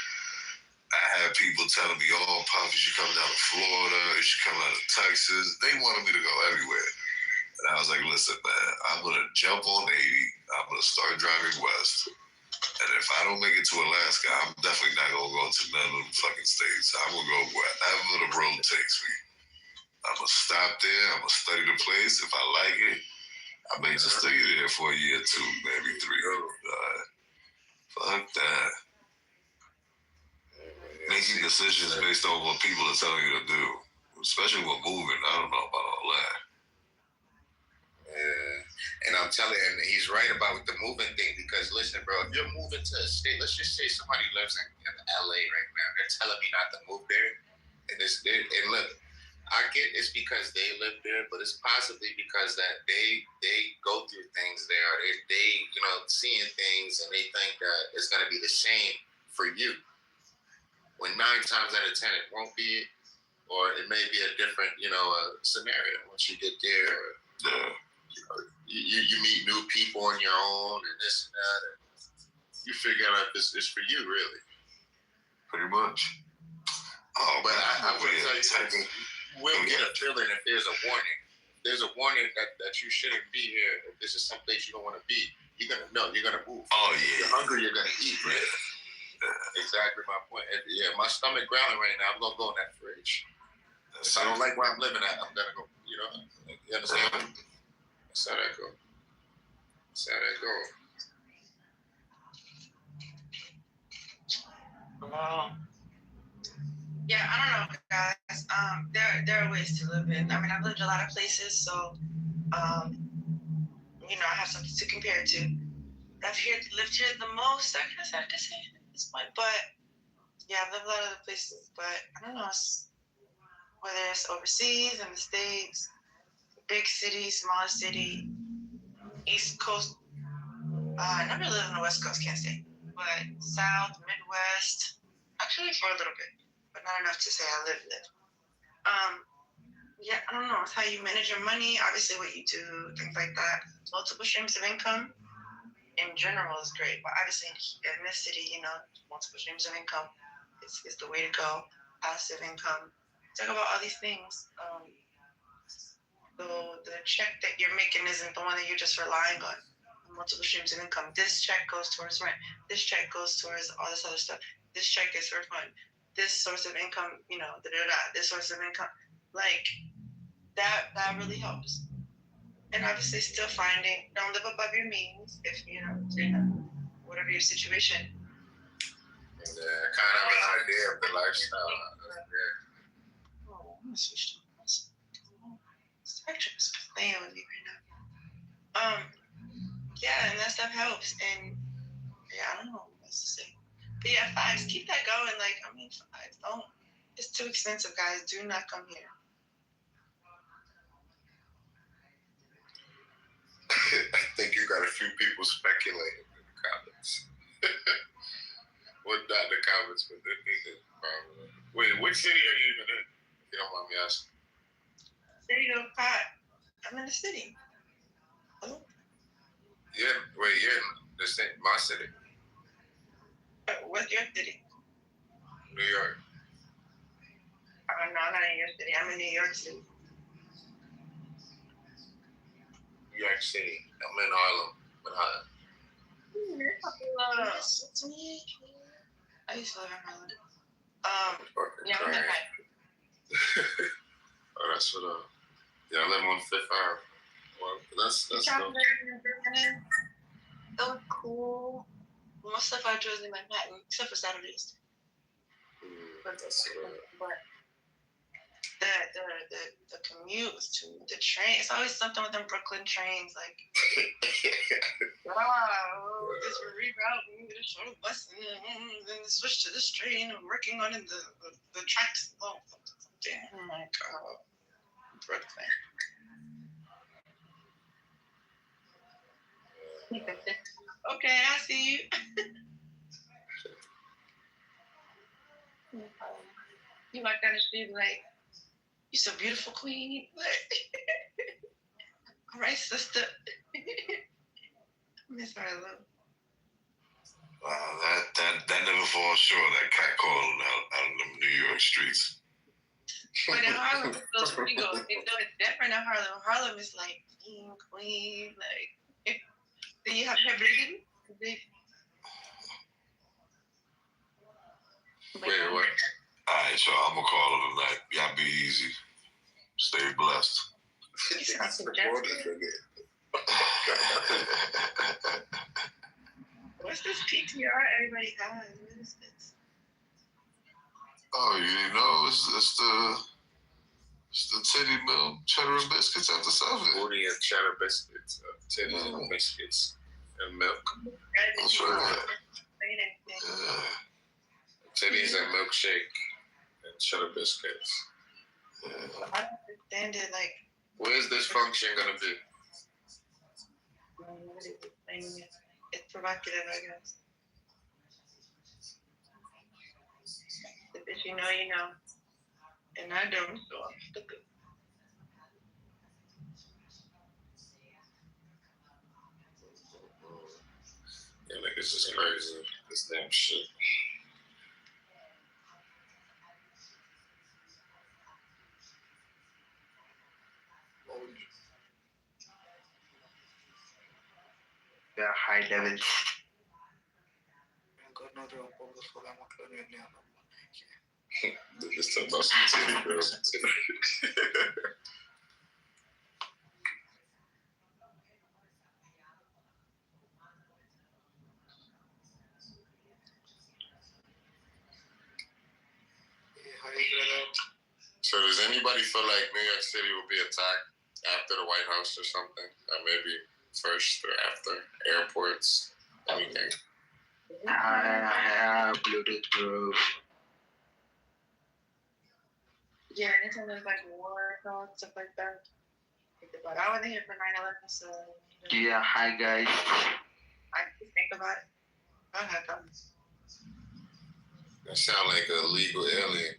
I had people telling me, "Oh, Puff, you should come down to Florida. You should come out of Texas." They wanted me to go everywhere, and I was like, "Listen, man, I'm gonna jump on 80. I'm gonna start driving west." And if I don't make it to Alaska, I'm definitely not going to go to none of them fucking states. I'm going to go wherever the road takes me. I'm going to stop there. I'm going to study the place. If I like it, I may just stay there for a year or two, maybe 3. Fuck that. Making decisions based on what people are telling you to do, especially with moving. I don't know about all that. Yeah. And I'm telling you, and he's right about the moving thing because listen, bro, if you're moving to a state, let's just say somebody lives in LA right now, they're telling me not to move there. And look, I get it's because they live there, but it's possibly because that they go through things there. They seeing things and they think that it's gonna be the same for you. When 9 times out of 10 it won't be, or it may be a different, scenario once you get there. You meet new people on your own and this and that, and you figure out if it's for you, really. Pretty much. Oh, but I will tell you something. You will get a feeling if there's a warning. There's a warning that you shouldn't be here. If this is someplace you don't want to be, you're gonna know. You're gonna move. Oh yeah. If you're hungry, you're gonna eat. Right? Yeah. Exactly my point. And, yeah, my stomach growling right now. I'm gonna go in that fridge. If I don't like where I'm living at, I'm gonna go. You understand? That's how that go. Well, yeah, I don't know, guys. There are ways to live in. I mean, I've lived a lot of places, so I have something to compare to. I've lived here the most, I guess I have to say at this point. But yeah, I've lived a lot of other places. But I don't know, whether it's overseas, in the States, big city, small city, East Coast. I never lived on the West Coast, can't say. But South, Midwest, actually for a little bit, but not enough to say I lived it. Yeah, I don't know. It's how you manage your money, obviously what you do, things like that. Multiple streams of income in general is great, but obviously in this city, multiple streams of income is the way to go. Passive income. Talk about all these things. The check that you're making isn't the one that you're just relying on. Multiple streams of income. This check goes towards rent. This check goes towards all this other stuff. This check is for fun. This source of income, this source of income. Like, that really helps. And obviously still don't live above your means if, whatever your situation. Yeah, kind of an idea of the lifestyle. Yeah. Oh, I'm gonna switch to this. Spectrum is playing with me right now. Yeah, and that stuff helps. And yeah, I don't know what else to say. But yeah, facts, keep that going. Facts, don't. It's too expensive, guys. Do not come here. I think you got a few people speculating in the comments. Well, not the comments, but the niggas probably. Wait, which city are you even in? If you don't mind me asking. There you go, Pat. I'm in the city. Hello? Yeah, wait, you're in my city. What's your city? New York. No, I'm not in your city. I'm in New York City. New York City. I'm in Harlem, Manhattan. Yes, it's me. I used to live in Harlem. Yeah, I'm in Oh, that's what yeah, I live on Fifth Ave. Well, that's dope. It was cool. Most stuff I chose in Manhattan, except for Saturdays. But the commute was too, the train, it's always something with them Brooklyn trains, like this reroute, we get a shuttle bus, and then switch to this train, I'm working on it, the tracks. Oh, damn, my God. Brooklyn. Okay, I see you. You walk down the street like, you're so beautiful, queen. All right, sister. Miss Harlow. Wow, that never falls short. That cat calling out of them New York streets. But in Harlem, it feels pretty good. It's different in Harlem. Harlem is like queen. Like, do you have her bleeding? Wait, what? All right, so I'm gonna call it a night. Y'all be easy. Stay blessed. What's this PTR everybody has? What is this? Oh, you didn't know? It's the Titty Milk cheddar and biscuits after 7. 40 and cheddar biscuits, titty and biscuits, and milk. That's right. Yeah. Titties and milkshake and cheddar biscuits. Yeah. I don't understand it. Like, where's this function gonna be? It's provocative, I guess. If you know, you know. And I don't, so I'm stuck. Yeah, niggas is crazy. This damn shit. Yeah, hi, David. Just talk about some titty girls. So does anybody feel like New York City will be attacked after the White House or something? Or maybe first or after airports? Anything? Bluetooth proof. Yeah, anytime there's like war and stuff like that. But I wasn't here for 9/11, so. Yeah, hi guys. I just think about it. Go ahead, guys. That sound like a legal alien.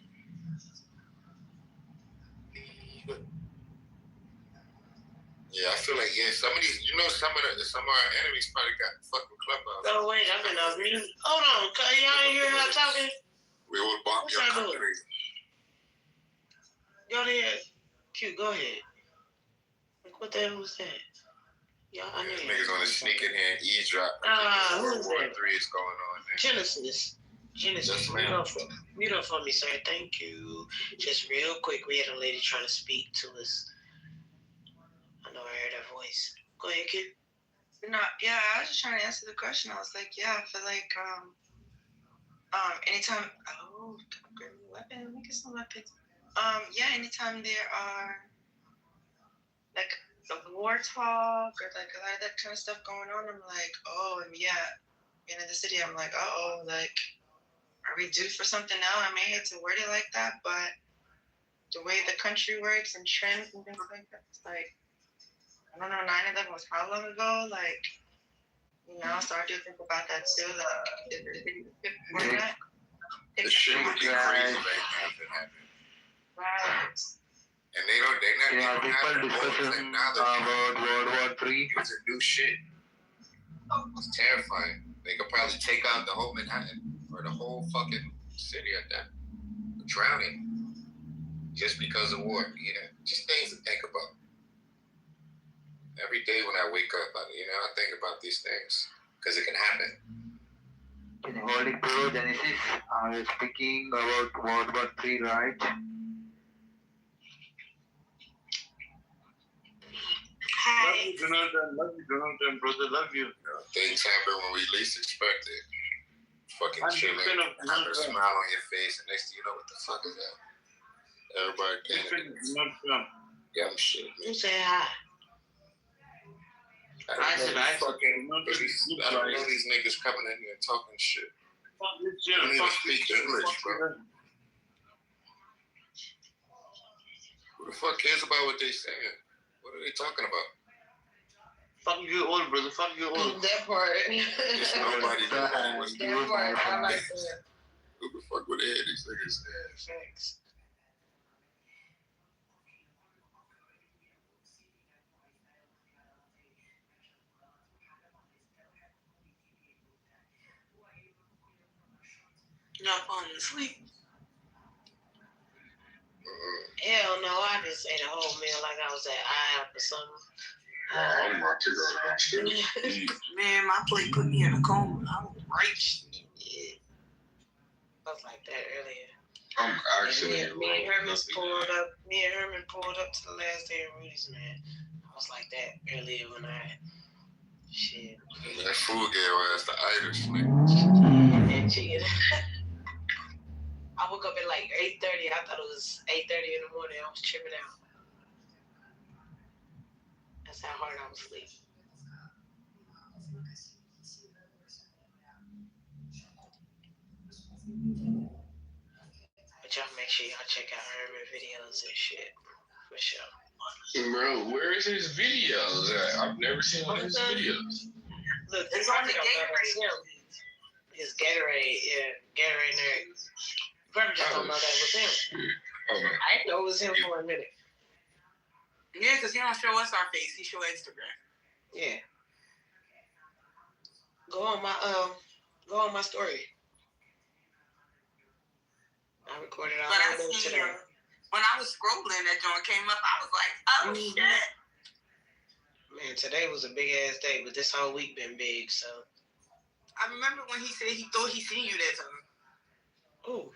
Yeah, I feel like some of these, some of our enemies probably got fucking clubhouse. Oh wait, I'm in a meeting. Hold on, can y'all hear her talking? We will bomb your country. Go ahead. Q, go ahead. Like, what the hell was that? Y'all, I know niggas want to sneak in here and eavesdrop. World War III is going on there. Genesis. Yes, Mute up for me, sir. Thank you. Just real quick, we had a lady trying to speak to us. I know I heard her voice. Go ahead, kid. No, yeah, I was just trying to answer the question. I was like, yeah, I feel like anytime weapon, let me get some weapons. Yeah, anytime there are like the war talk or like a lot of that kind of stuff going on, I'm like, oh, and yeah, in the city, I'm like, like, are we due for something now? I may hate to word it like that, but the way the country works and trends and things like that, it's like, I don't know, 9/11 was how long ago? Like, so I do think about that too. The shit would be crazy right now if it happened. Right. And they're not people discussing about World War III. It's a new shit. It's terrifying. They could probably take out the whole Manhattan or the whole fucking city at that. Drowning. Just because of war. Yeah. Just things to think about. Every day when I wake up, I think about these things. because it can happen. In the Holy Pro Genesis, are you speaking about World War III, right? Hi. Love you, Jonathan, brother, love you. Things happen when we least expect it. Fucking chilling, have a smile on your face, and next thing you know, what the fuck is that? Everybody panicking. Yeah, I'm shit. You say hi. I said I fucking. I don't know these niggas coming in here talking shit. They don't even speak English, bro. Who the fuck cares about what they saying? What are they talking about? Fuck you old, brother. Fuck you old. That part. It's nobody that was doing That part, I like that. Who the fuck would have had these niggas? Thanks. Not falling asleep. Hell no, I just ate a whole meal like I was at IHOP or something. I'm about to go downstairs. Man, my plate put me in a coma. I was right. Yeah. I was like that earlier. I'm actually. Me and Herman pulled up to the last day of Rudy's, man. I was like that earlier when I shit. That food gave us the itis, nigga. And chicken. I woke up at like 8:30. I thought it was 8:30 in the morning. I was tripping out. That's how hard I was asleep. But y'all make sure y'all check out Herman videos and shit. For sure. Bro, where is his videos at? I've never seen one of his videos. Look, it's on the Gatorade. It's Gatorade, yeah. Gatorade nerd. You probably just don't know that was him. Oh, man. I didn't know it was him for a minute. Yeah, because he don't show us our face. He show Instagram. Yeah. Go on my story. I recorded all But I those seen today. When I was scrolling, that joint came up. I was like, oh shit. Man, today was a big ass day, but this whole week been big, so. I remember when he said he thought he seen you that time. Ooh.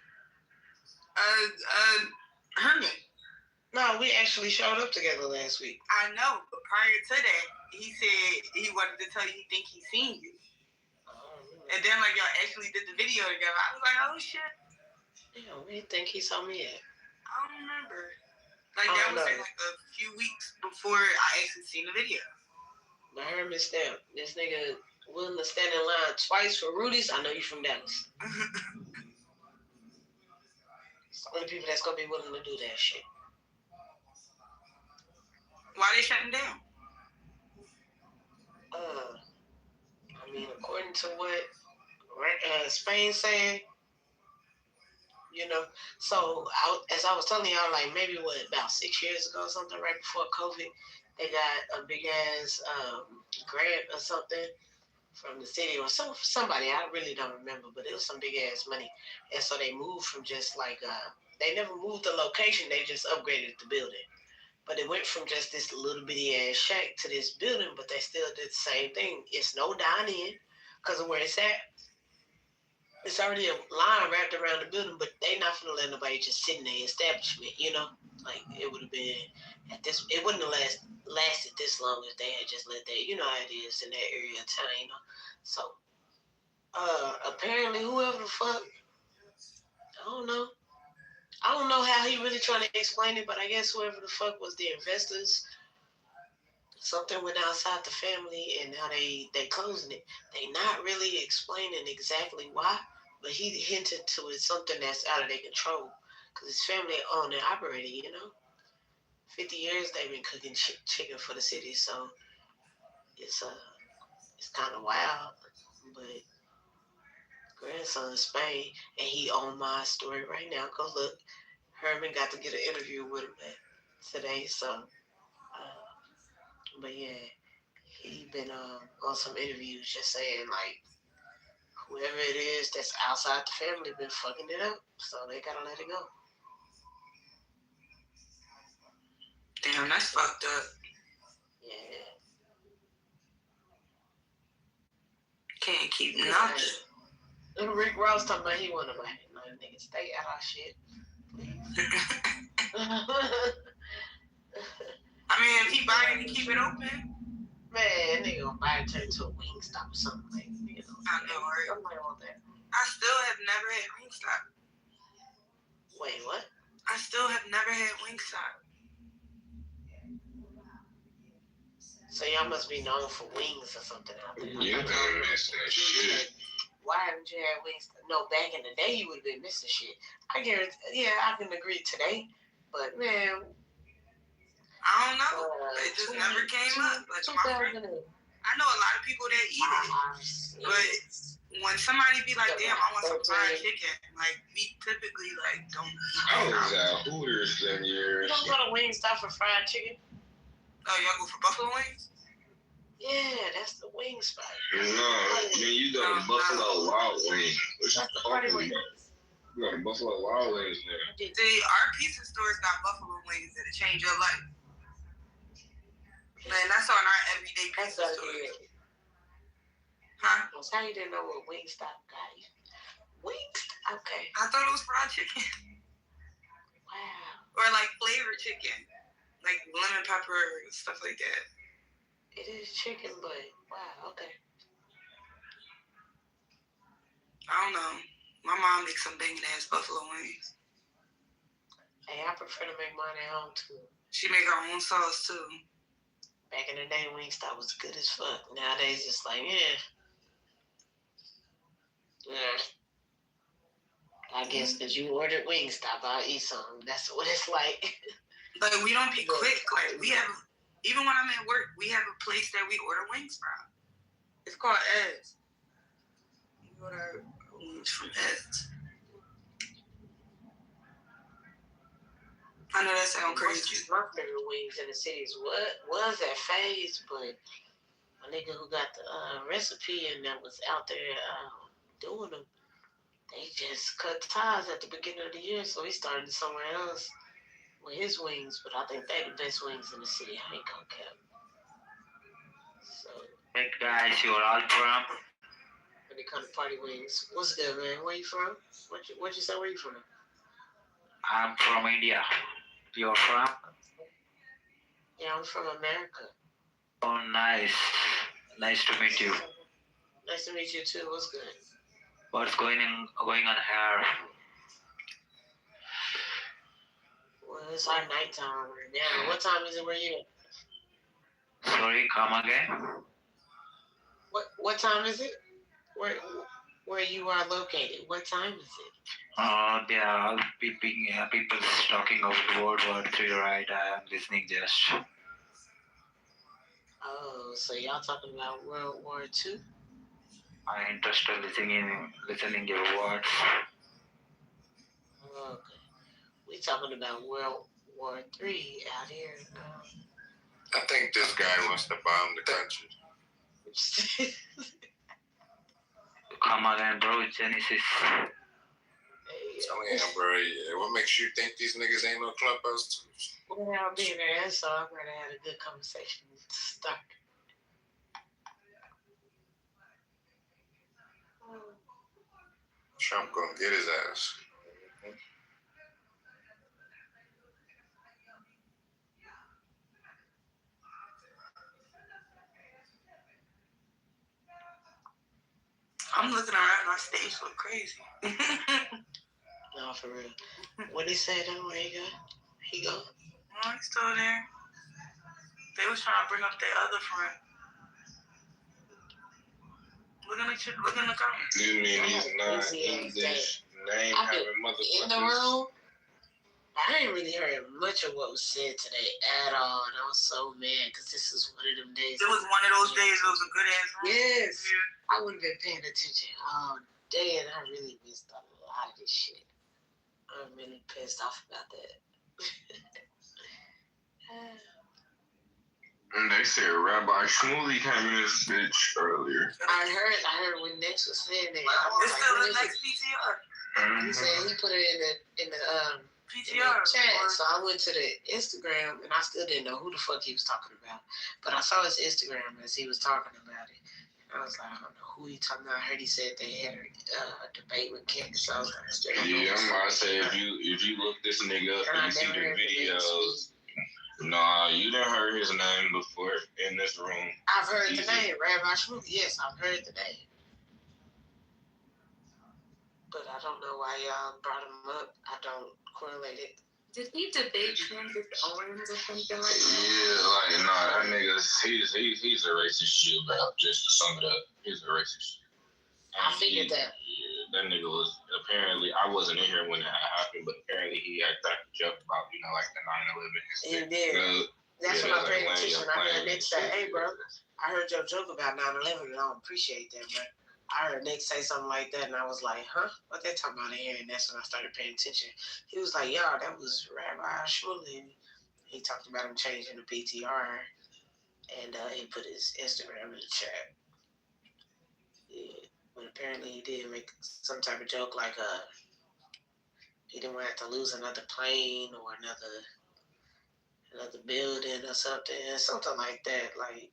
Herman. No, we actually showed up together last week. I know, but prior to that, he said he wanted to tell you he think he seen you. And then like y'all actually did the video together. I was like, oh shit. Yeah, where do you think he saw me at? I don't remember. Like that was like a few weeks before I actually seen the video. But Herman Stamp, this nigga willing to stand in line twice for Rudy's. I know you from Dallas. It's the only people that's gonna be willing to do that shit. Why they shutting down? I mean, according to what Spain's saying, you know, so as I was telling y'all, like maybe about 6 years ago or something, right before COVID, they got a big ass grant or something from the city or somebody. I really don't remember, but it was some big ass money. And so they moved from just like they never moved the location, they just upgraded the building. But it went from just this little bitty ass shack to this building, but they still did the same thing. It's no dine-in because of where it's at. It's already a line wrapped around the building, but they not gonna let nobody just sit in the establishment, you know? Like it would have been it wouldn't have lasted this long if they had just let that, you know how it is in that area of town, you know. So apparently whoever the fuck, I don't know how he really trying to explain it, but I guess whoever the fuck was the investors, something went outside the family and now they closing it. They not really explaining exactly why, but he hinted to it something that's out of their control because his family owned and operated, you know. 50 years they've been cooking chicken for the city, so it's kind of wild. But grandson in Spain, and he on my story right now. Go look. Herman got to get an interview with him today, so. But yeah, he been on some interviews just saying like whoever it is that's outside the family been fucking it up, so they gotta let it go. Damn, that's fucked up. Yeah. can't keep nothing. And Rick Ross talking about he wanna buy it. No, nigga, stay out our shit. I mean, if he buy it and keep it open. Man, nigga gonna buy it, turn into a Wingstop or something like that. You know, I know, right? Somebody want that. I still have never had Wingstop. Wait, what? I still have never had Wingstop. So y'all must be known for wings or something out there. You been missing shit. Why haven't you had Wingstop? No, back in the day you would have been missing shit. I guarantee. Yeah, I can agree today, but man. I don't know. It just never came up. Like my friend, I know a lot of people that eat it, but when somebody be like, "Damn, I want some fried chicken," like we typically like don't eat. I was at Hooters them years. You don't go to Wingstop for fried chicken? Oh, y'all go for buffalo wings? Yeah, that's the wing spot. No, I mean you go to Buffalo Wild Wings. Which That's the party wings. You go to Buffalo Wild Wings there. See, our pizza stores got buffalo wings that'll change your life. Man, that's on our everyday pizza stores. Huh? That's how you didn't know what Wingstop got you. Wingstop? Okay. I thought it was fried chicken. Wow. Or like flavored chicken. Like lemon pepper, stuff like that. It is chicken, but wow, okay. I don't know. My mom makes some banging ass buffalo wings. Hey, I prefer to make mine at home too. She make her own sauce too. Back in the day, Wingstop was good as fuck. Nowadays, it's like, yeah. I guess because you ordered Wingstop, I'll eat some. That's what it's like. Like, we don't be quick. Like, we have, even when I'm at work, we have a place that we order wings from. It's called Ed's. We order wings from Ed's. I know that sounds crazy. My favorite wings in the city is was at Faye's, but a nigga who got the recipe and that was out there doing them, they just cut ties at the beginning of the year, so he started somewhere else with his wings. But I think they the best wings in the city. I ain't gonna cap. So, Hey guys, you're all from? when it comes to party wings, what's good, man? Where you from? What you say? Where you from? I'm from India. You're from? Yeah, I'm from America. Oh, nice. Nice to meet you. Nice to meet you too. What's good? What's going on here? Well, it's our nighttime right now. What time is it where you at? Sorry, come again? What time is it? Where you are located? What time is it? There are people talking about World War III, right? I am listening just. Oh, so y'all talking about World War II? I'm interested listening your words. Okay. We talking about World War III out here. I think this guy wants to bomb the country. Come again, bro. Genesis. Oh yeah, bro. Yeah. What makes you think these niggas ain't no clubhouse too? Well, I'll be there, so I'm gonna have a good conversation to start. Trump gonna get his ass. I'm looking around, our stage look crazy. No, for real. What he say though? Where he go? He go? Oh, he's still there. They was trying to bring up their other friend. Look in the comments. You mean he's not English name having motherfuckers? In the room, I ain't really heard much of what was said today at all, and I was so mad because this is one of them days. It was one of those days. It was a good ass room. Yes, I wouldn't have been paying attention all day, and I really missed a lot of this shit. I'm really pissed off about that. And they said Rabbi Shmuley came in this bitch earlier. I heard when Nex was saying that. It's still the next PTR. He said he put it in the PTR chat. So I went to the Instagram and I still didn't know who the fuck he was talking about. But I saw his Instagram as he was talking about it. I was like, I don't know who he talking about. I heard he said they had a debate with Candace. I was like, yeah, I'm about to say if you look this nigga up and you see the videos, nah, you done heard his name before in this room. I've heard the name, Rabbi Shmuley. Yes, I've heard the name. But I don't know why y'all brought him up. I don't correlate it. Did he debate Candace Owens or something like that? Yeah, like, nah, that nigga, he's a racist shit, bro. Just to sum it up, he's a racist. I figured that. Yeah, that nigga was, apparently, I wasn't in here when that happened, but apparently he had that joke about, like, the 9/11 incident. He did. That's when I paid attention. I heard Nick say, hey, bro, I heard your joke about 9/11 and I don't appreciate that, bro. I heard Nick say something like that, and I was like, huh? What they talking about in here? And that's when I started paying attention. He was like, y'all, that was Rabbi Shmuley. He talked about him changing the PTR, and he put his Instagram in the chat. Yeah. But apparently he did make some type of joke like he didn't want to have to lose another plane or another building or something like that. Like,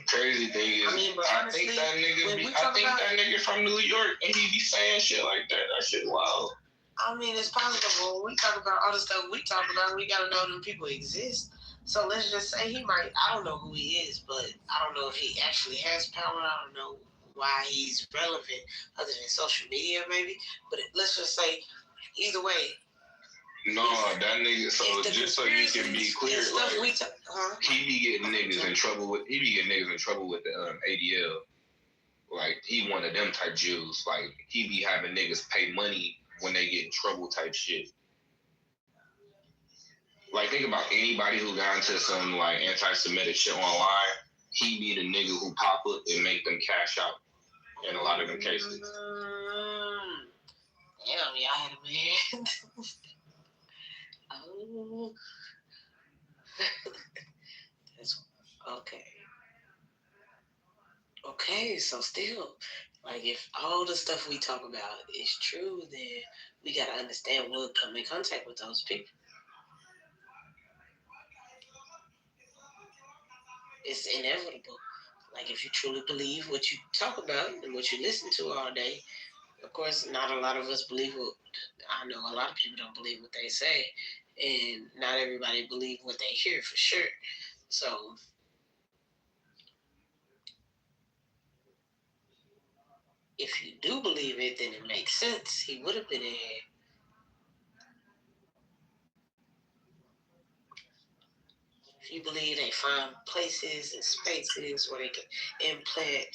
crazy thing is, I think that nigga from New York, and he be saying shit like that. That shit wild. I mean, it's possible. When we talk about all the stuff we talk about, we gotta know them people exist. So let's just say he might. I don't know who he is, but I don't know if he actually has power. I don't know why he's relevant other than social media, maybe. But let's just say, either way. No, that nigga. So just so you can be clear, like, he be getting niggas in trouble with. He be getting niggas in trouble with the ADL. Like, he one of them type Jews. Like, he be having niggas pay money when they get in trouble type shit. Like, think about anybody who got into some like anti-Semitic shit online. He be the nigga who pop up and make them cash out in a lot of them cases. Damn, y'all had a man. Oh, that's okay. Okay, so still, like, if all the stuff we talk about is true, then we gotta understand we'll come in contact with those people. It's inevitable. Like, if you truly believe what you talk about and what you listen to all day, of course, not a lot of us believe what, I know a lot of people don't believe what they say, and not everybody believe what they hear for sure. So, if you do believe it, then it makes sense. He would have been in here. If you believe they find places and spaces where they can implant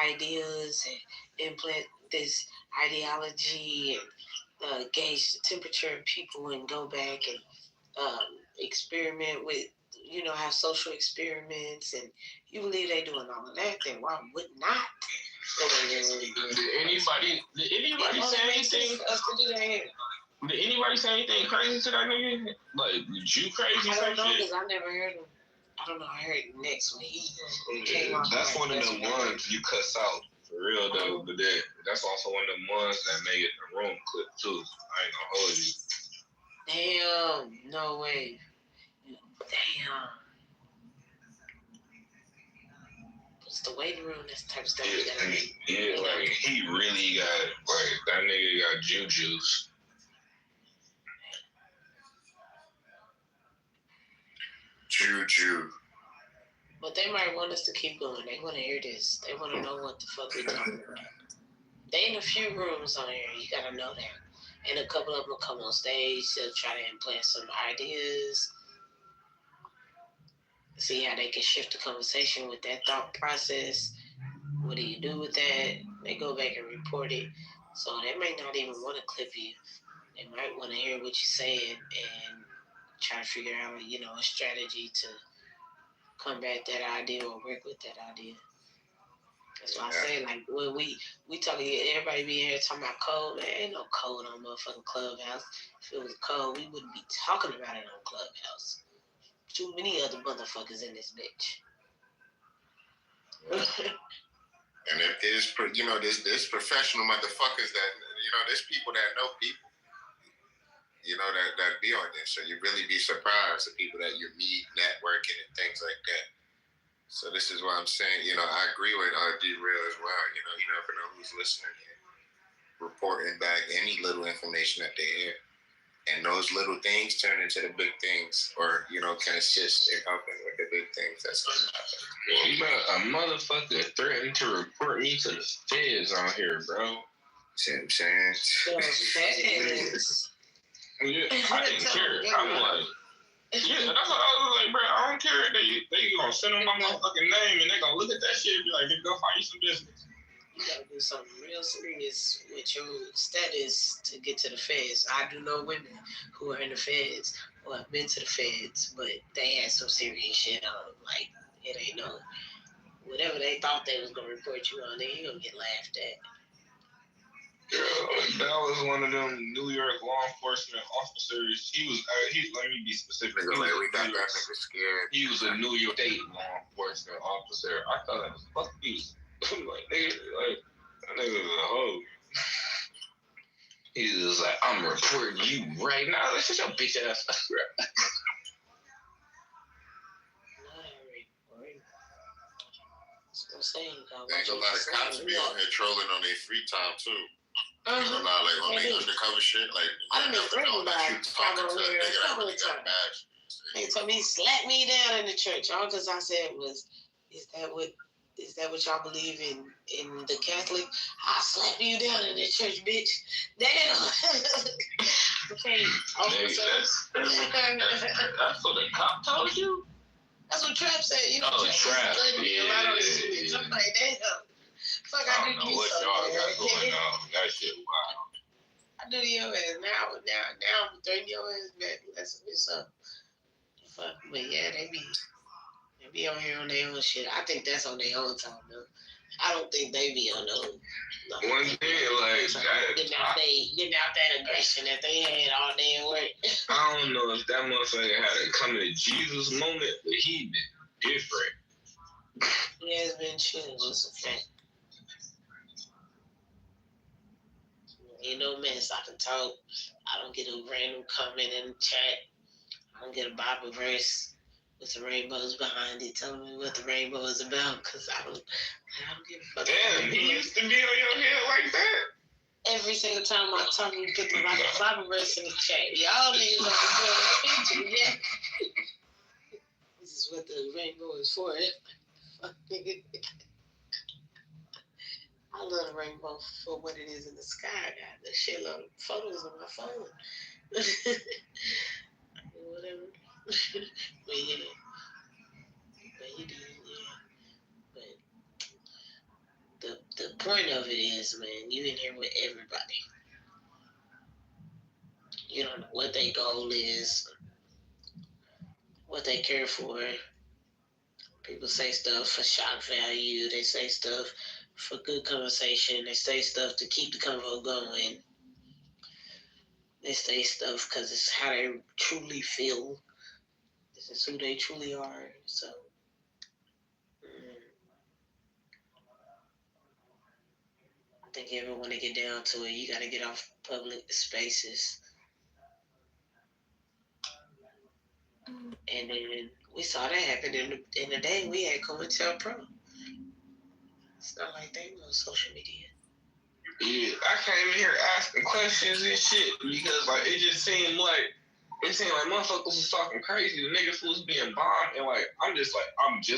ideas and implant this ideology and gauge the temperature of people and go back and experiment with, have social experiments, and you believe they doing all of that, then why would not? Did anybody say anything? Did anybody say anything crazy to that nigga? Like, you crazy? I don't know, because I never heard him. I don't know. I heard Next when he came off. That's one of them ones you cuss out for real though. But that's also one of them ones that made it a room clip too. I ain't gonna hold you. Damn, no way. Damn. It's the waiting room. That's the type of stuff you gotta make. Yeah, like, he really got, like, that nigga got juju's. Juju. But they might want us to keep going. They want to hear this. They want to know what the fuck we're talking about. They in a few rooms on here. You gotta know that. And a couple of them will come on stage. They'll try to implant some ideas. See how they can shift the conversation with that thought process. What do you do with that? They go back and report it. So they may not even want to clip you. They might want to hear what you're saying and try to figure out, a strategy to combat that idea or work with that idea. That's why I say, like, when we talking, everybody be in here talking about code, man, ain't no code on motherfucking Clubhouse. If it was code, we wouldn't be talking about it on Clubhouse. Too many other motherfuckers in this bitch. And if there's, there's professional motherfuckers that, there's people that know people, that be on this. So you really be surprised the people that you meet, networking, and things like that. So this is why I'm saying, I agree with D-Real as well. You never know who's listening and reporting back any little information that they hear. And those little things turn into the big things, or, can assist in helping with the big things that's going to happen. Bro, a motherfucker threatened to report me to the feds on here, bro. See what I'm saying? Yeah, I didn't care. I'm like, yeah, that's what I was like, bro. I don't care. They gonna send them my motherfucking name and they gonna look at that shit and be like, go find you some business. You gotta do something real serious with your status to get to the feds. I do know women who are in the feds or have been to the feds, but they had some serious shit on them. Like, it ain't no, whatever they thought they was gonna report you on, then you gonna get laughed at. That was one of them New York law enforcement officers. He let me be specific. He was a New York State law enforcement officer. I thought that was fuck you. Like, nigga, that nigga was a hoe. He was like, I'm reporting you right now. That's just your bitch ass. Ain't a lot of cops be on here trolling on their free time too. Ain't a lot on their undercover shit. Like, I done been threatened by a cop on here a couple of times. They told me slap me down in the church. All because I said was, is that what y'all believe in the Catholic? I'll slap you down in the church, bitch. Damn. Okay. That's what the cop told you? That's what Trap said. Trap. I'm like, damn. Fuck, I don't know what y'all got going on. That shit wild. I do your ass now I'm throwing your ass back. That's what's up. Fuck, but yeah, they be on here on their own shit. I think that's on their own time though. I don't think they be on those. One thing, getting out that aggression that they had all day at work. I don't know if that motherfucker had a come to Jesus moment, but he been different. He has been chill. It's a fact. Ain't no mess. I can talk. I don't get a random comment in the chat. I don't get a Bible verse with the rainbows behind it telling me what the rainbow is about, because I don't give a fuck. Damn, he used to be on your head like that? Every single time I talk, you put the Bible verse in the chat. Y'all niggas are doing the picture, yeah. This is what the rainbow is for. Fuck, nigga. I love the rainbow for what it is in the sky. I got the shitload of photos on my phone. Whatever. But yeah. But you do, yeah. But the point of it is, man, you in here with everybody. You don't know what their goal is, what they care for. People say stuff for shock value. They say stuff for good conversation. They say stuff to keep the convo going. They say stuff because it's how they truly feel. This is who they truly are. So, I think if you ever want to get down to it, you got to get off public spaces. And then we saw that happen in the day we had COINTELPRO. It's not like they know social media. Yeah, I came in here asking questions and shit because it just seemed like motherfuckers was talking crazy. The niggas was being bombed, and I'm just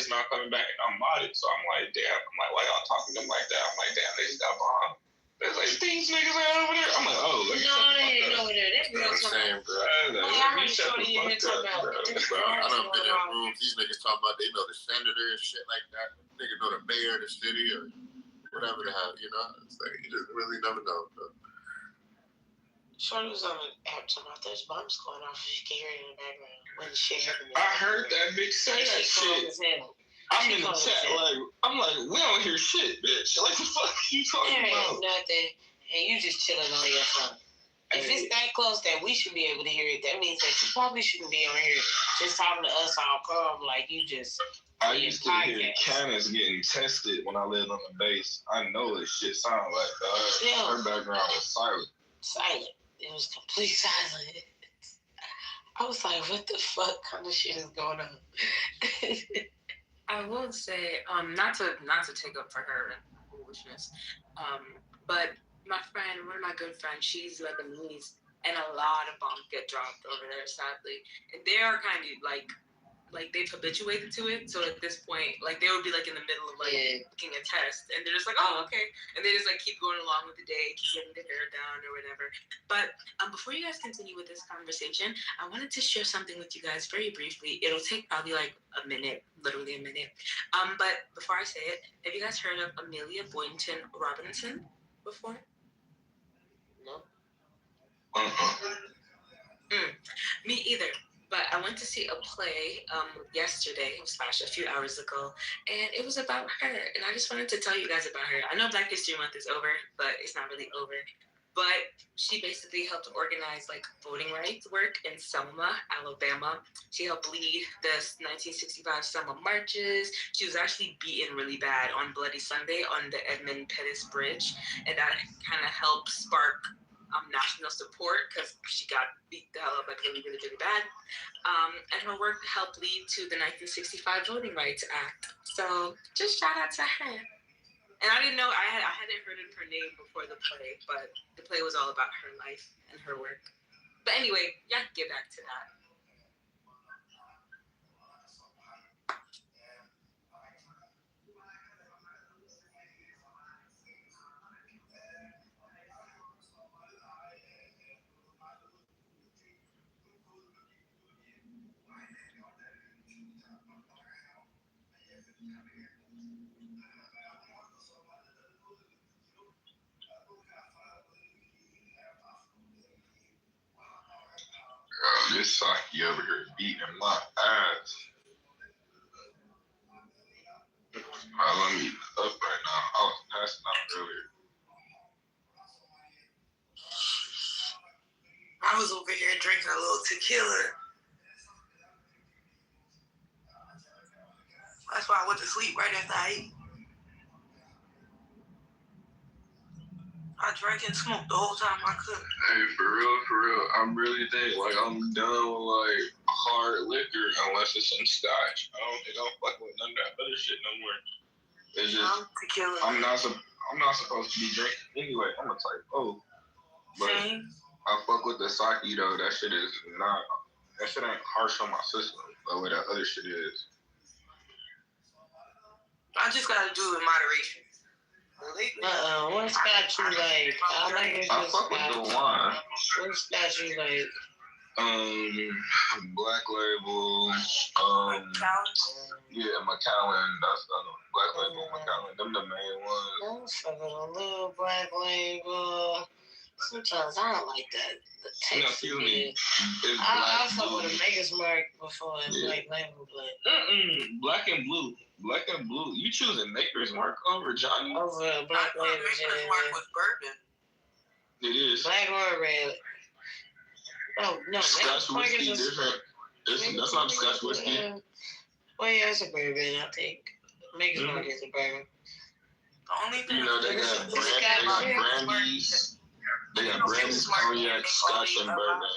not coming back and I'm about it. So I'm like, damn. I'm like, why y'all talking to them like that? I'm like, damn, they just got bombed. There's these niggas out over there. I'm like, oh, no, they ain't over there. That girl talking about. I heard shorty in here talking about. I done been in rooms. These niggas talking about they know the senator and shit like that. Niggas know the mayor of the city or whatever the hell, It's like you just really never know. Shorty was on the app talking about there's bombs going off. You can hear it in the background when the shit happened. I heard that bitch say that shit. I'm in the chat I'm like, we don't hear shit, bitch. Like, the fuck are you talking about? Nothing, and you just chilling on your phone. If it's that close that we should be able to hear it, that means that you probably shouldn't be on here just talking to us all calm like you just. I used to hear cannons getting tested when I lived on the base. I know this shit sound like that. Her background was silent. Silent. It was complete silent. I was like, what the fuck kind of shit is going on? I will say, not to take up for her foolishness, but my friend, one of my good friends, she's Lebanese, and a lot of bombs get dropped over there, sadly, and they are kind of like they've habituated to it. So at this point, like they would be like in the middle of like taking a test, and they're just like, oh, okay, and they just like keep going along with the day, keep getting their hair down or whatever. But before you guys continue with this conversation, I wanted to share something with you guys very briefly. It'll take probably like a minute, literally a minute. But before I say it, have you guys heard of Amelia Boynton Robinson before? No. Me either. But I went to see a play yesterday, a few hours ago, and it was about her. And I just wanted to tell you guys about her. I know Black History Month is over, but it's not really over. But she basically helped organize like voting rights work in Selma, Alabama. She helped lead the 1965 Selma marches. She was actually beaten really bad on Bloody Sunday on the Edmund Pettus Bridge, and that kind of helped spark national support because she got beat the hell up like really, really, really bad. And her work helped lead to the 1965 Voting Rights Act. So just shout out to her. And I didn't know, I hadn't heard of her name before the play, but the play was all about her life and her work. But anyway, yeah, get back to that. This Saki over here beating my ass. Let me up right now. I was passing out earlier. I was over here drinking a little tequila. That's why I went to sleep right after I ate. I drank and smoked the whole time I could. Hey, for real, I'm really thinking like I'm done with like hard liquor unless it's some scotch. I don't fuck with none of that other shit no more. It's just tequila. I'm not supposed to be drinking anyway. I'm a type O. But I fuck with the sake though. That shit ain't harsh on my system the way that other shit is. I just gotta do it in moderation. What scotch you like? I fuck with the wine. What scotch you like? Black Label. Yeah, Macallan. That's Black Label, Macallan. Them the main ones. I'm fucking a little Black Label. Sometimes I don't like that. The taste. No, excuse me. I fuck with a Maker's Mark before Black Label, but Black and Blue. Black and Blue. You choosing Maker's Mark over Johnny? Over Black Label. Maker's Mark was bourbon. It is. Black or red. Oh no, Scotch whiskey is different. That's not Scotch whiskey. Well, yeah, it's a bourbon. I think Maker's Mark is a bourbon. The only thing they got brandies. They got brandies, cognac, Scotch, and bourbon.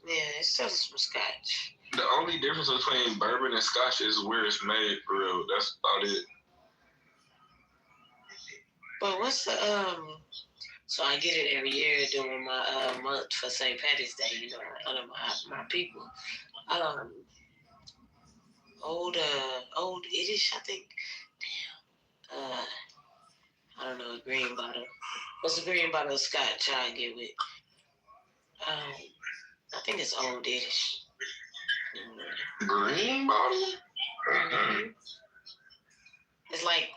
Yeah, it's still some Scotch. The only difference between bourbon and Scotch is where it's made, for real. That's about it. But what's the So I get it every year during my month for St. Patty's Day. You know, I honor my people. Old Irish, I think. Damn. I don't know, a green bottle. What's a green bottle of Scotch I get with? I think it's Old Irish. Green bottle? Mm-hmm. It's like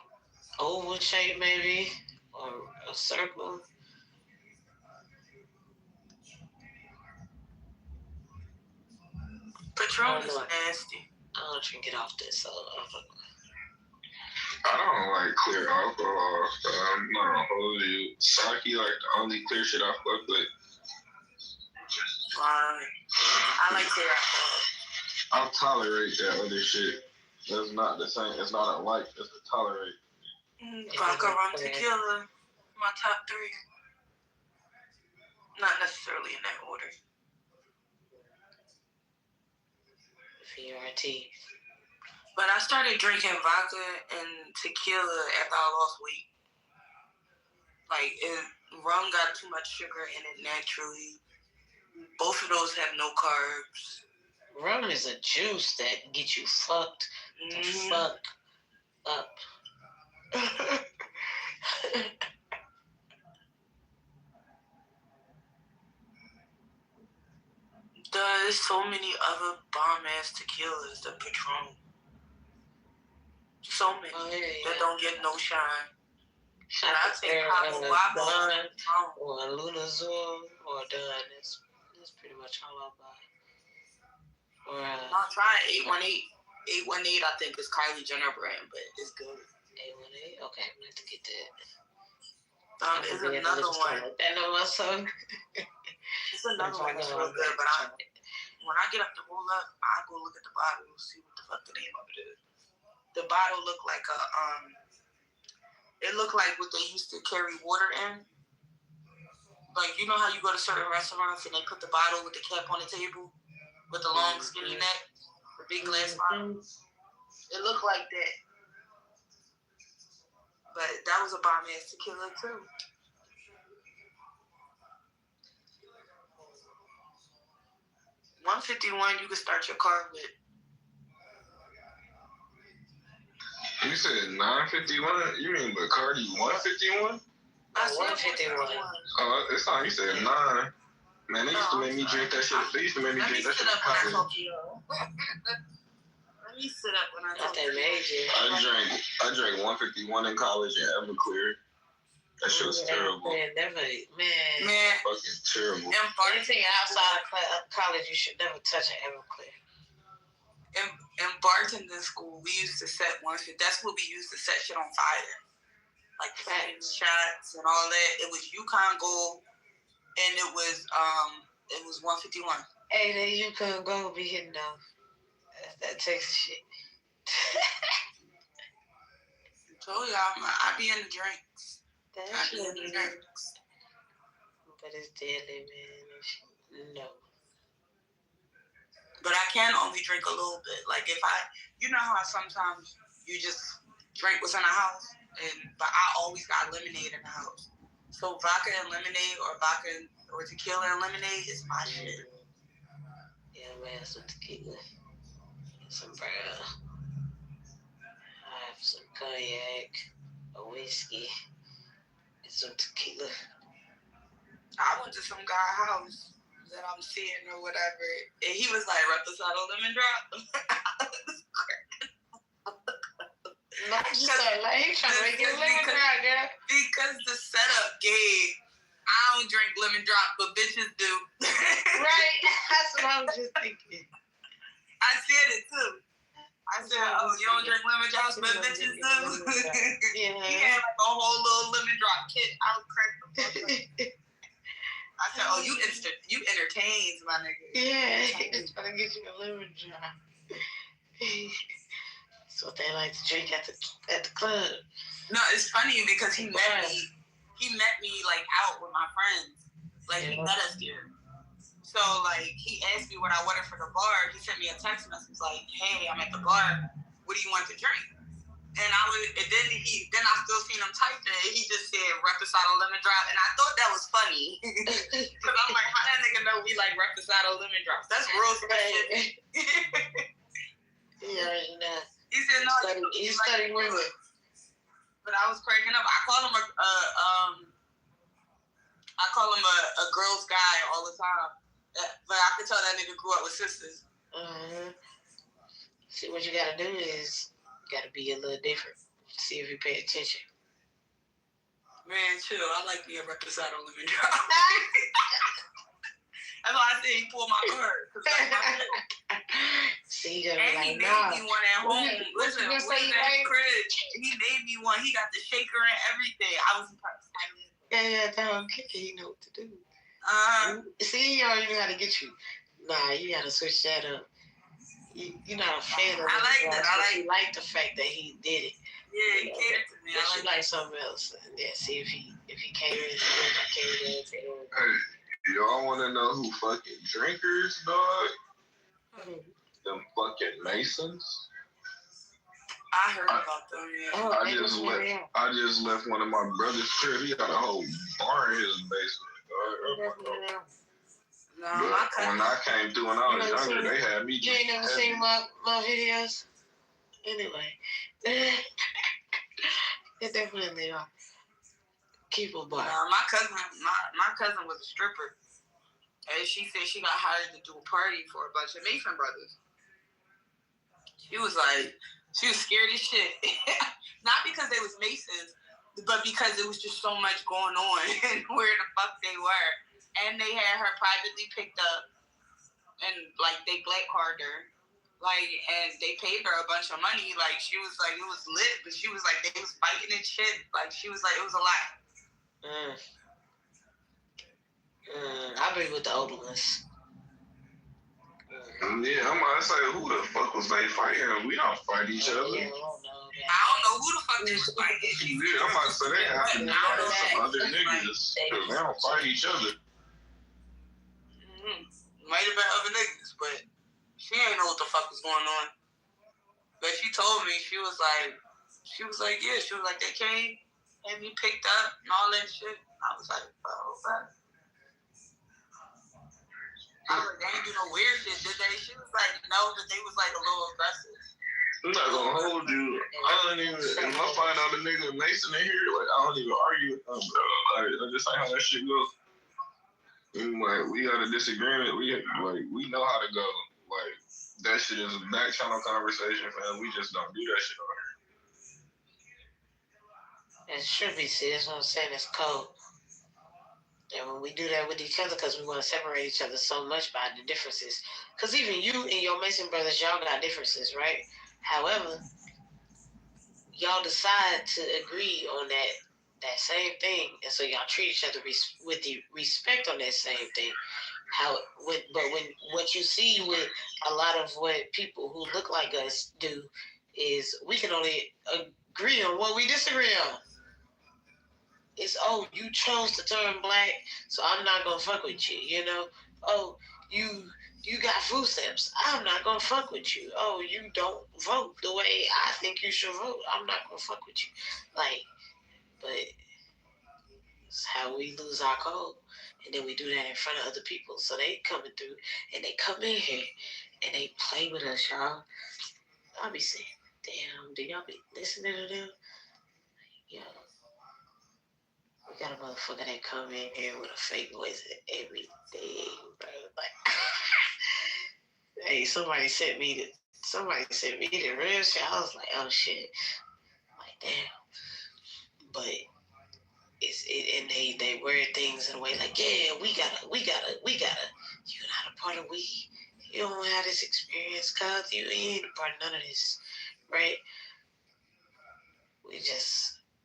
oval shape maybe, or a circle. Patron is nasty. I don't drink it often, so I don't like clear alcohol, so I'm not gonna hold you. Sake, like the only clear shit I fuck with. I like clear alcohol. I'll tolerate that other shit. That's not the same. It's not a like. It's a tolerate. Vodka, rum, tequila, my top 3. Not necessarily in that order. VRT. But I started drinking vodka and tequila after I lost weight. Like, rum got too much sugar in it naturally. Both of those have no carbs. Rum is a juice that gets you fucked the fuck up. There's so many other bomb ass tequilas, the Patron. So many that don't get no shine. And I think Cabo Wabo or Lunazor or Dunn. That's pretty much all I buy. Or I'm trying 818. 818, I think, is Kylie Jenner brand, but it's good. 818? Okay, I'm going to get that. There's another one. That know my son. There's another one that's real good, but when I get up to roll up, I go look at the bottle and see what the fuck the name of it is. The bottle looked like it looked like what they used to carry water in. Like, you know how you go to certain restaurants and they put the bottle with the cap on the table with the long skinny neck, the big glass bottle. It looked like that. But that was a bomb ass tequila too. $151 you can start your car with. You said 951? You mean Bacardi 151? That's 151. Oh, it's not. You said 9. Man, they used to make me drink that shit. They used to make me drink that shit in college. Let me sit up when I talk to you. I drank 151 in college in Everclear. That shit was terrible. Man. Fucking terrible. Anything outside of college, you should never touch an Everclear. In bartending school, we used to set that's what we used to set shit on fire. Like shots and all that. It was Yukon Gold and it was 151. Hey, that Yukon Gold be hitting off. That Texas shit. Told y'all, I be in the drinks. I be in the drinks. But it's deadly, man. No. But I can only drink a little bit. Like if you know how sometimes you just drink what's in the house, but I always got lemonade in the house. So vodka and lemonade, or vodka or tequila and lemonade is my shit. Yeah, man, some tequila, and some brown. I have some cognac, a whiskey, and some tequila. I went to some guy's house that I'm seeing or whatever, and he was like, "Reposado lemon drop." He's trying to make it lemon drop, girl. Because the setup gave, I don't drink lemon drop, but bitches do. Right, that's what I was just thinking. I said it too. I said, "Oh, you don't drink lemon drops, but bitches do." Yeah. He had like a whole little lemon drop kit. I was cracked the fuck up. I said, "Oh, you entertains, my nigga." Yeah, he's trying to get you a lemon drop. That's what they like to drink at the club. No, it's funny because he met me like out with my friends. Like he met us here. So like he asked me what I wanted for the bar. He sent me a text message like, "Hey, I'm at the bar. What do you want to drink?" And then I still seen him type that. He just said Reposado lemon drop, and I thought that was funny because I'm like, how that nigga know we like Reposado lemon drops? That's real shit. Yeah, nah. He said no. He's studying women. But I was cracking up. I call him a girl's guy all the time. But I could tell that nigga grew up with sisters. See, what you gotta do is gotta be a little different. See if you pay attention. Man, chill. I like me a Reposado lemon drop. That's why I said he pulled my card. See, you and he made me one at home. Listen, with that crib, he made me one. He got the shaker and everything. I was impressed. Yeah, okay. He know what to do. See, he already know how to get you. Nah, you gotta switch that up. You're not a fan of it. I like that. You like the fact that he did it. Yeah, he catered to me. I like something else. And yeah, see if he caters to it. Hey, y'all want to know who fucking drinkers, dog? Them fucking Masons. I heard about them. Yeah. I just left one of my brother's crib. He got a whole bar in his basement. No, when I came through when I was younger, they had me. You ain't never seen my videos? Anyway. They definitely are. Keep a bar. My cousin was a stripper. And she said she got hired to do a party for a bunch of Mason brothers. She was scared as shit. Not because they was Masons, but because it was just so much going on and where the fuck they were. And they had her privately picked up and they black carded her. And they paid her a bunch of money. She was it was lit, but she was they was fighting and shit. She was it was a lot. I'll be with the older ones. Yeah, I'm about to say, who the fuck was they fighting? We don't fight each other. I don't know who the fuck they was fighting. Yeah, I'm about to say they have to be some other niggas because they don't fight each other. Might have been other niggas, but she ain't know what the fuck was going on. But she told me, she was like, they came and me picked up and all that shit. I was like, oh, fuck. I was like, they ain't do no weird shit, did they? She was like, no, but they was a little aggressive. I'm not gonna hold you. I don't even, if I find out a nigga Mason in here, I don't even argue with them, bro. This ain't how that shit goes. We got a disagreement. We know how to go. That shit is a back channel conversation, fam. We just don't do that shit on here. It should be, see, that's what I'm saying, it's cold. And when we do that with each other, because we want to separate each other so much by the differences. Because even you and your Mason brothers, y'all got differences, right? However, y'all decide to agree on that same thing, and so y'all treat each other with the respect on that same thing. But what you see with a lot of what people who look like us do is we can only agree on what we disagree on. It's, oh, you chose to turn black, so I'm not gonna fuck with you, you know? Oh, you got food stamps, I'm not gonna fuck with you. Oh, you don't vote the way I think you should vote, I'm not gonna fuck with you. But it's how we lose our code. And then we do that in front of other people. So they coming through and they come in here and they play with us, y'all. I'll be saying, damn, do y'all be listening to them? Yo. We got a motherfucker that come in here with a fake voice every day, bro. Hey, somebody sent me the real shit. I was like, oh shit. Damn. But and they wear things in a way yeah, we gotta. You're not a part of we. You don't have this experience, cuz you ain't a part of none of this, right?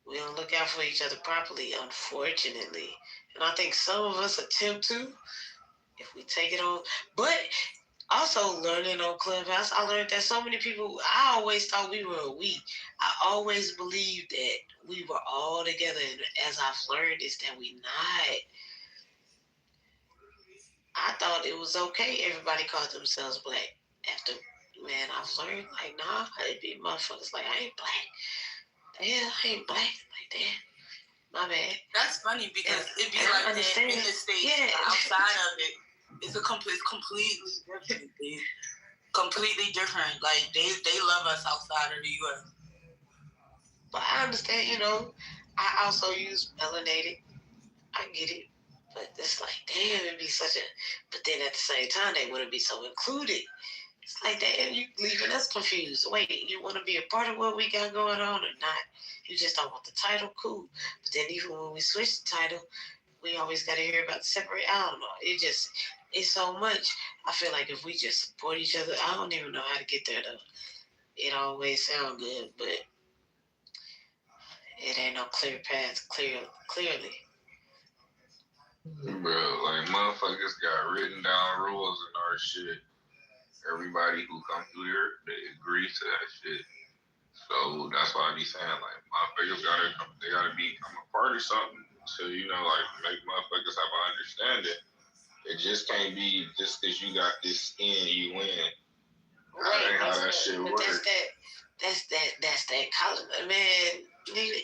We don't look out for each other properly, unfortunately. And I think some of us attempt to, if we take it on. But also learning on Clubhouse, I learned that so many people, I always thought we were a we. I always believed that we were all together. And as I've learned, is that we not. I thought it was okay everybody called themselves black. After, man, I've learned, nah, it'd be motherfuckers I ain't black. Yeah, I ain't black. Damn, my bad. That's funny because it'd be that in the States. Yeah. Outside of it, it's completely different, dude. Completely different. They love us outside of the U.S. But I understand, I also use melanated. I get it. But it's damn, it'd be such a... But then at the same time, they wouldn't be so included. It's damn, you leaving us confused. Wait, you want to be a part of what we got going on or not? You just don't want the title? Cool. But then even when we switch the title, we always got to hear about the separate... I don't know. It's so much. I feel like if we just support each other, I don't even know how to get there, though. It always sounds good, but it ain't no clear path, clearly. Bro, motherfuckers got written down rules and our shit. Everybody who come through here, they agree to that shit. So that's why I be saying, motherfuckers gotta become a part of something to, make motherfuckers have an understanding. It just can't be just because you got this skin, you win. That ain't how that shit works. That's that college, man.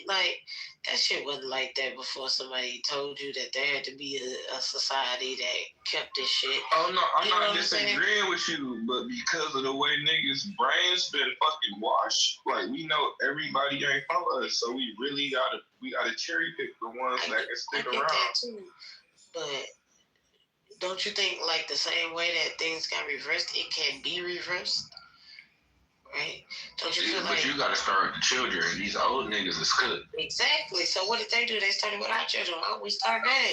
Like, that shit wasn't like that before somebody told you that there had to be a society that kept this shit. Oh no, I'm You know not what I'm saying? disagreeing with you, but because of the way niggas' brains been fucking washed, like we know everybody ain't for us, so we gotta cherry pick the ones that can stick I get around. that too, but don't you think like the same way that things got reversed, it can be reversed? Right? Don't you feel But like you gotta start with the children. These old niggas is cooked. exactly? So what did they do? They started with our children. Why don't we start back?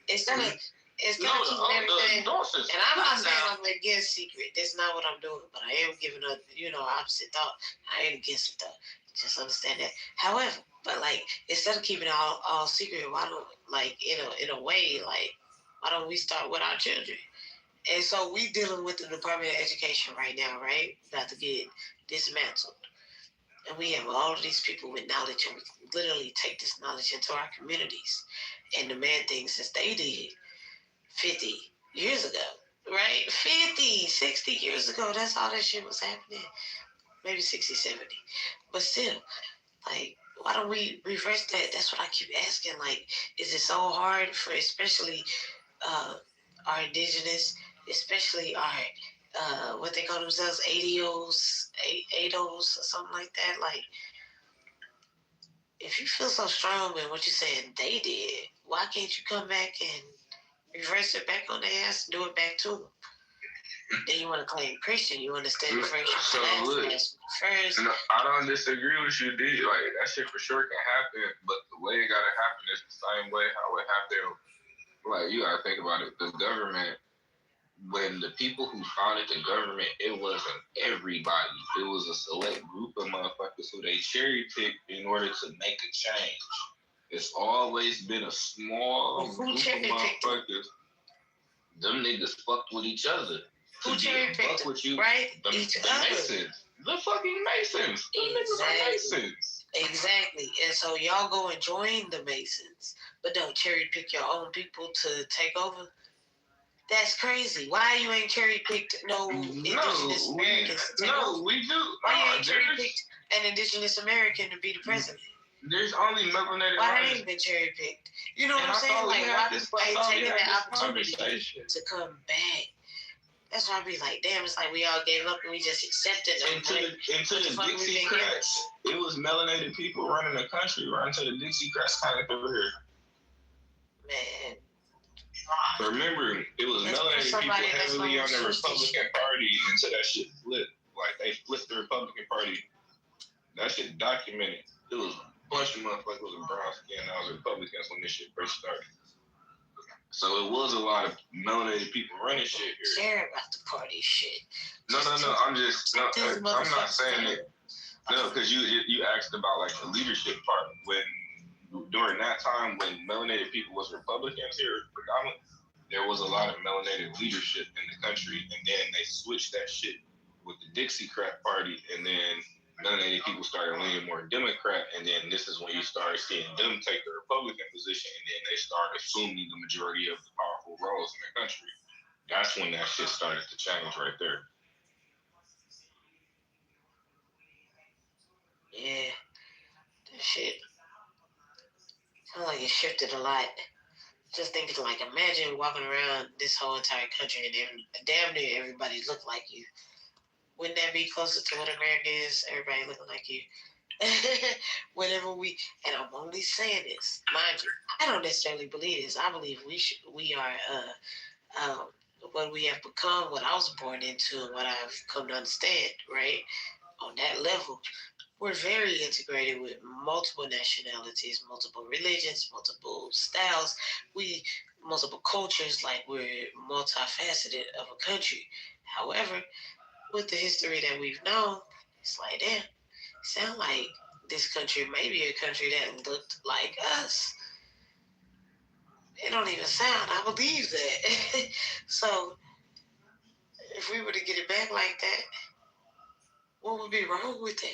Instead of keeping everything. And I'm not saying I'm against secret. That's not what I'm doing. But I am giving a opposite thought. I ain't against it though. Just understand that. However, but like instead of keeping it all secret, why don't like in a way like why don't we start with our children? And so we dealing with the Department of Education right now, right? About to get dismantled. And we have all of these people with knowledge, and we can literally take this knowledge into our communities and demand things as they did 50 years ago, right? 50, 60 years ago, that's all that shit was happening. Maybe 60, 70. But still, like, why don't we reverse that? That's what I keep asking. Like, is it so hard for especially our indigenous, especially our what they call themselves, ADOs or something like that? Like, if you feel so strong in what you're saying they did, why can't you come back and reverse it back on their ass and do it back to them? Then you want to claim Christian, you understand first. So look, first. No, I don't disagree with you, D. Like that shit for sure can happen, but the way it gotta happen is the same way how it happened. Like you gotta think about it. The government, when the people who founded the government, it wasn't everybody. It was a select group of motherfuckers who they cherry picked in order to make a change. It's always been a small group of motherfuckers. Them niggas fucked with each other. Who cherry picked with you? Right? The Masons. The fucking Masons. Them niggas are Masons. Exactly. And so y'all go and join the Masons, but don't cherry pick your own people to take over. That's crazy. Why you ain't cherry picked no indigenous Americans to take over? We do. Why you ain't cherry picked an indigenous American to be the president? There's only melanated. Why they ain't been cherry picked? You know what I'm saying? Like why people ain't taking that opportunity to come back? That's why I be like, damn, it's like we all gave up and we just accepted them. Into the Dixiecrats, it was melanated people running the country, running to the Dixiecrats kind of through here. Man. Remember, it was melanated people heavily on the Republican Party until that shit flipped. Like, they flipped the Republican Party. That shit documented. It was a bunch of motherfuckers with brown skin that was Republicans when this shit first started. So it was a lot of melanated people running shit here. Care about the party shit. No. I'm not saying it. No, because you asked about like the leadership part. When during that time when melanated people was Republicans here, predominantly, there was a lot of melanated leadership in the country, and then they switched that shit with the Dixiecrat Party, and then melanated people started leaning more Democrat, and then this is when you started seeing them take the Republican position, and then they started assuming the majority of the powerful roles in the country. That's when that shit started to change right there. Yeah, that shit. Sounds like it shifted a lot. Just thinking, like, imagine walking around this whole entire country and damn near everybody look like you. Wouldn't that be closer to what America is? Everybody looking like you. Whenever and I'm only saying this, mind you, I don't necessarily believe this. I believe we are what we have become, what I was born into, and what I've come to understand, right? On that level, we're very integrated with multiple nationalities, multiple religions, multiple styles, multiple cultures, like we're multifaceted of a country. However, with the history that we've known, it's like, damn, sound like this country may be a country that looked like us. It don't even sound, I believe that. So, if we were to get it back like that, what would be wrong with that?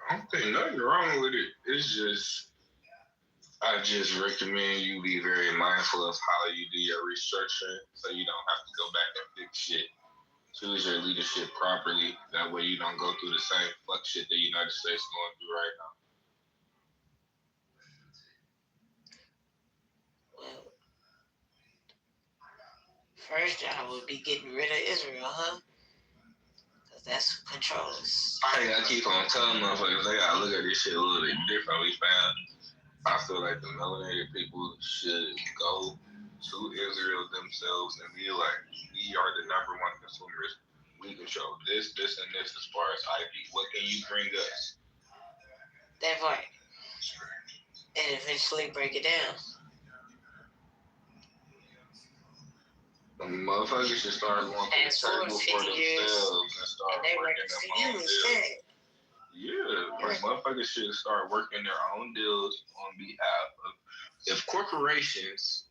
I don't think nothing wrong with it. It's just, I just recommend you be very mindful of how you do your restructuring so you don't have to go back and fix shit. Choose your leadership properly. That way you don't go through the same fuck shit the United States is going through right now. Well, first job would be getting rid of Israel, huh? Because that's who controls. I gotta keep on telling motherfuckers they gotta look at this shit a little bit differently, fam. I feel like the melanated people should go to Israel themselves and be like, we are the number one consumers. We control this, and this as far as IP. What can you bring us? That part. And eventually break it down. The motherfuckers should start going to the table for themselves and start working their own deals. Yeah, like motherfuckers should start working their own deals on behalf of. If corporations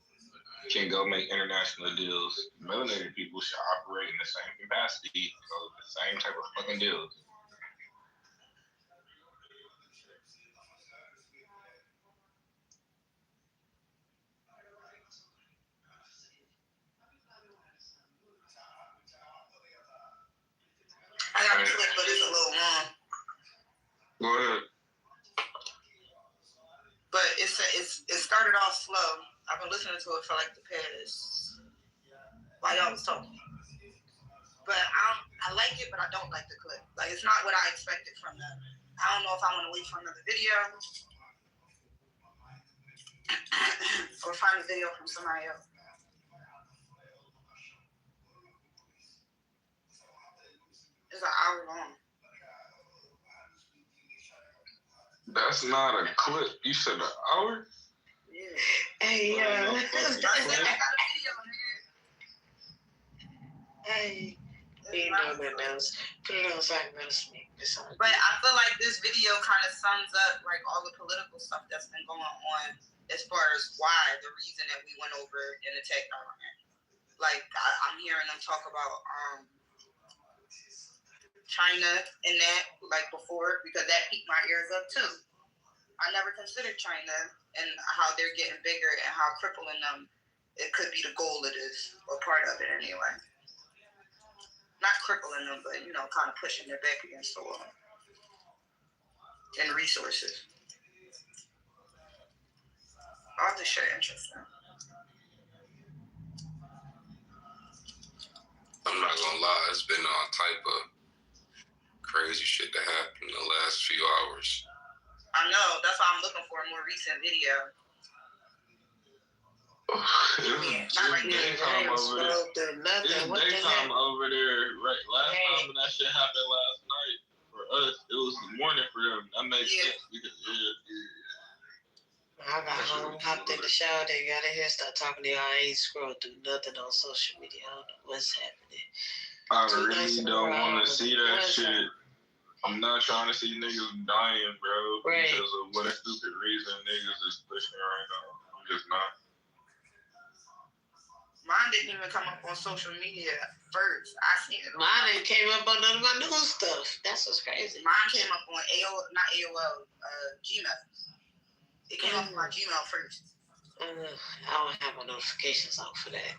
can go make international deals, melanated people should operate in the same capacity, so the same type of fucking deals. I got a clip, but it's a little long. Go ahead. But it started off slow. I've been listening to it for like the past while y'all was talking. But I like it, but I don't like the clip. Like it's not what I expected from them. I don't know if I want to wait for another video or find a video from somebody else. It's an hour long. That's not a clip. You said an hour? Yeah. Hey, yo. Hey. You know that else. Put it on so I can go to sleep. But I feel like this video kind of sums up like all the political stuff that's been going on as far as why, the reason that we went over and attacked Iran. Like I'm hearing them talk about China and that like before, because that piqued my ears up too. I never considered China and how they're getting bigger and how crippling them it could be the goal of this, or part of it anyway. Not crippling them, but kind of pushing their back against the wall. And resources. All this shit interesting. I'm not gonna lie, it's been all type of crazy shit that happened in the last few hours. I know, that's why I'm looking for a more recent video. It's daytime over there. It's daytime over there. Right, last time when that shit happened last night, for us, it was the morning for them. That makes sense because I got home, hopped in the shower, then got in here, started talking to y'all. I ain't scrolled through nothing on social media. I don't know what's happening. I really don't want to see that shit. I'm not trying to see niggas dying, bro. Right. Because of what a stupid reason niggas is pushing right now. I'm just not. Mine didn't even come up on social media first. I seen it. Mine didn't came up on none of my news stuff. That's what's crazy. Mine came up on Gmail. It came up on my Gmail first. I don't have my notifications on for that.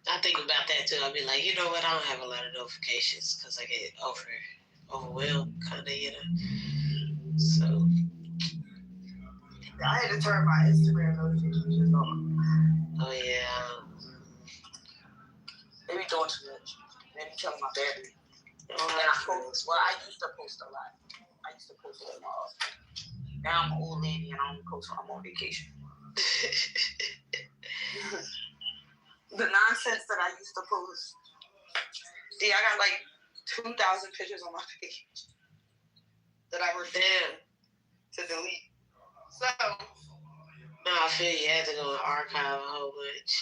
I think about that too. I'll be like, you know what? I don't have a lot of notifications because I get overwhelmed, kind of, So. I had to turn my Instagram notifications on. Oh, yeah. They be doing too much. They be killing my battery. And I post. Well, I used to post a lot. I used to post a lot more often. Now I'm an old lady and I only post when I'm on vacation. The nonsense that I used to post. See, I got like 2,000 pictures on my page that I refuse to delete. So, no, I feel you had to go and archive a whole bunch.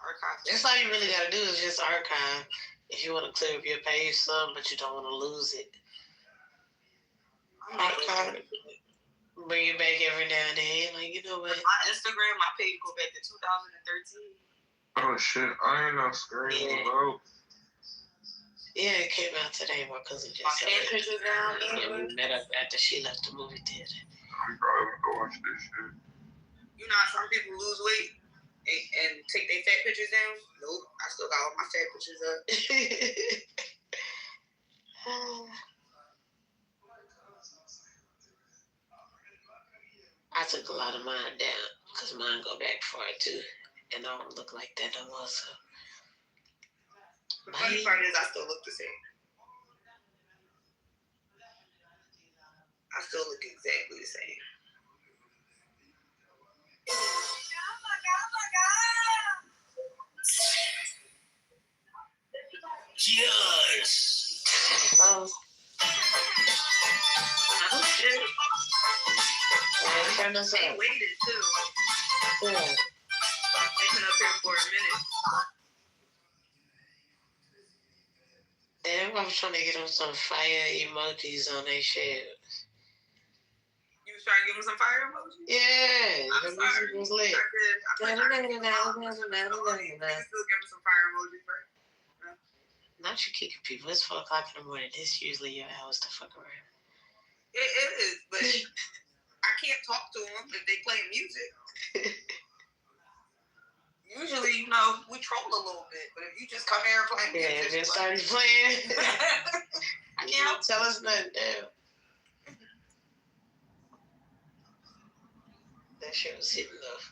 Archive. That's all you really got to do is just archive. If you want to clear up your page some, but you don't want to lose it. Archive. Bring it back every now and then. Like, you know what? My Instagram, my page go back to 2013. Oh, shit. I ain't no screen, bro. Yeah, it came out today. My cousin just said it. Pictures down. Yeah, we met up after she left the movie theater. I'm probably gonna watch this shit. You know how some people lose weight and take their fat pictures down? Nope, I still got all my fat pictures up. I took a lot of mine down because mine go back far too, and I don't look like that no more. So the funny part is, I still look the same. I still look exactly the same. Yes. oh shit. Turn us They up. waited too. Yeah. They've been up here for a minute. Damn, I was trying to get them some fire emojis on their shit. You was trying to give them some fire emojis? Yeah, I'm the music was lit. I still give them some fire emojis, right? Not you kicking people. It's 4 o'clock in the morning. This usually your hours to fuck around. It is, but I can't talk to them if they play music. Usually, you know, we troll a little bit, but if you just come here and play music, yeah, just started playing. I can't tell us nothing. Damn. That shit was hitting though.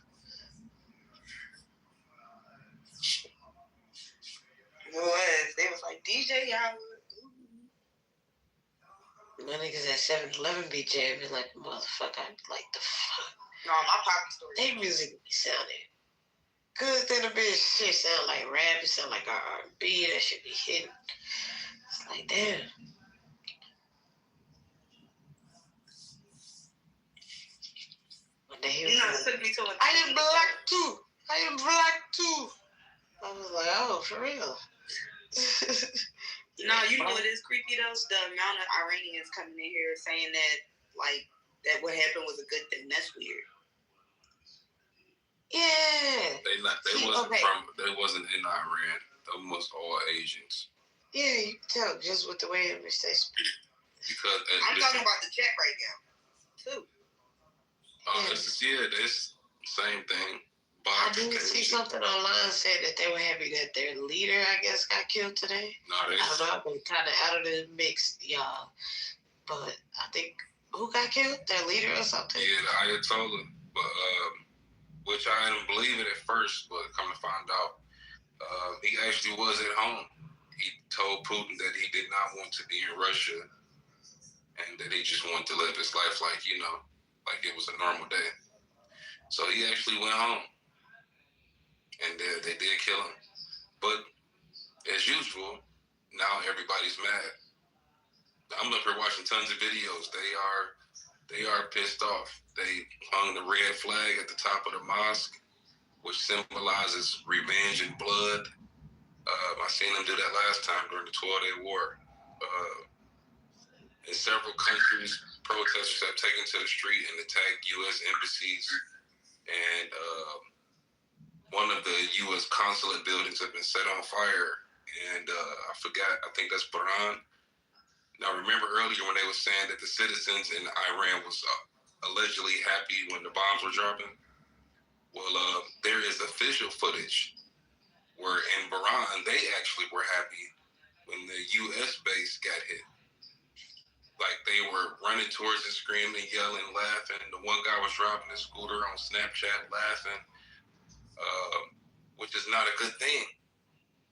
They was like, DJ Howard. My niggas at 7-Eleven be jamming like a motherfucker. I be like, the fuck? No, my poppy story. They music be sounding good than a bitch. Shit sound like rap. It sound like R&B. That shit be hitting. It's like, damn. Took me to I am black too. I am black too. I was like, oh, for real. No, you know what is creepy though? The amount of Iranians coming in here saying that, like, that what happened was a good thing. That's weird. Yeah. They wasn't in Iran. They was all Asians. Yeah, you can tell just with the way in which they speak. Because I'm talking about the chat right now, too. This same thing. I did see something online said that they were happy that their leader, I guess, got killed today. I don't know. I've been kind of out of the mix, y'all. But I think, who got killed? Their leader or something? Yeah, the Ayatollah. But, which I didn't believe it at first, but come to find out, he actually was at home. He told Putin that he did not want to be in Russia and that he just wanted to live his life like it was a normal day. So he actually went home. And they did kill him. But as usual, now everybody's mad. I'm up here watching tons of videos. They are pissed off. They hung the red flag at the top of the mosque, which symbolizes revenge and blood. I seen them do that last time during the 12-Day War. In several countries, protesters have taken to the street and attacked U.S. embassies. And one of the U.S. consulate buildings have been set on fire. And I forgot, I think that's Bahrain. Now, remember earlier when they were saying that the citizens in Iran was allegedly happy when the bombs were dropping? Well, there is official footage where in Bahrain, they actually were happy when the U.S. base got hit. Like, they were running towards it, screaming, yelling, laughing. The one guy was driving his scooter on Snapchat laughing, which is not a good thing.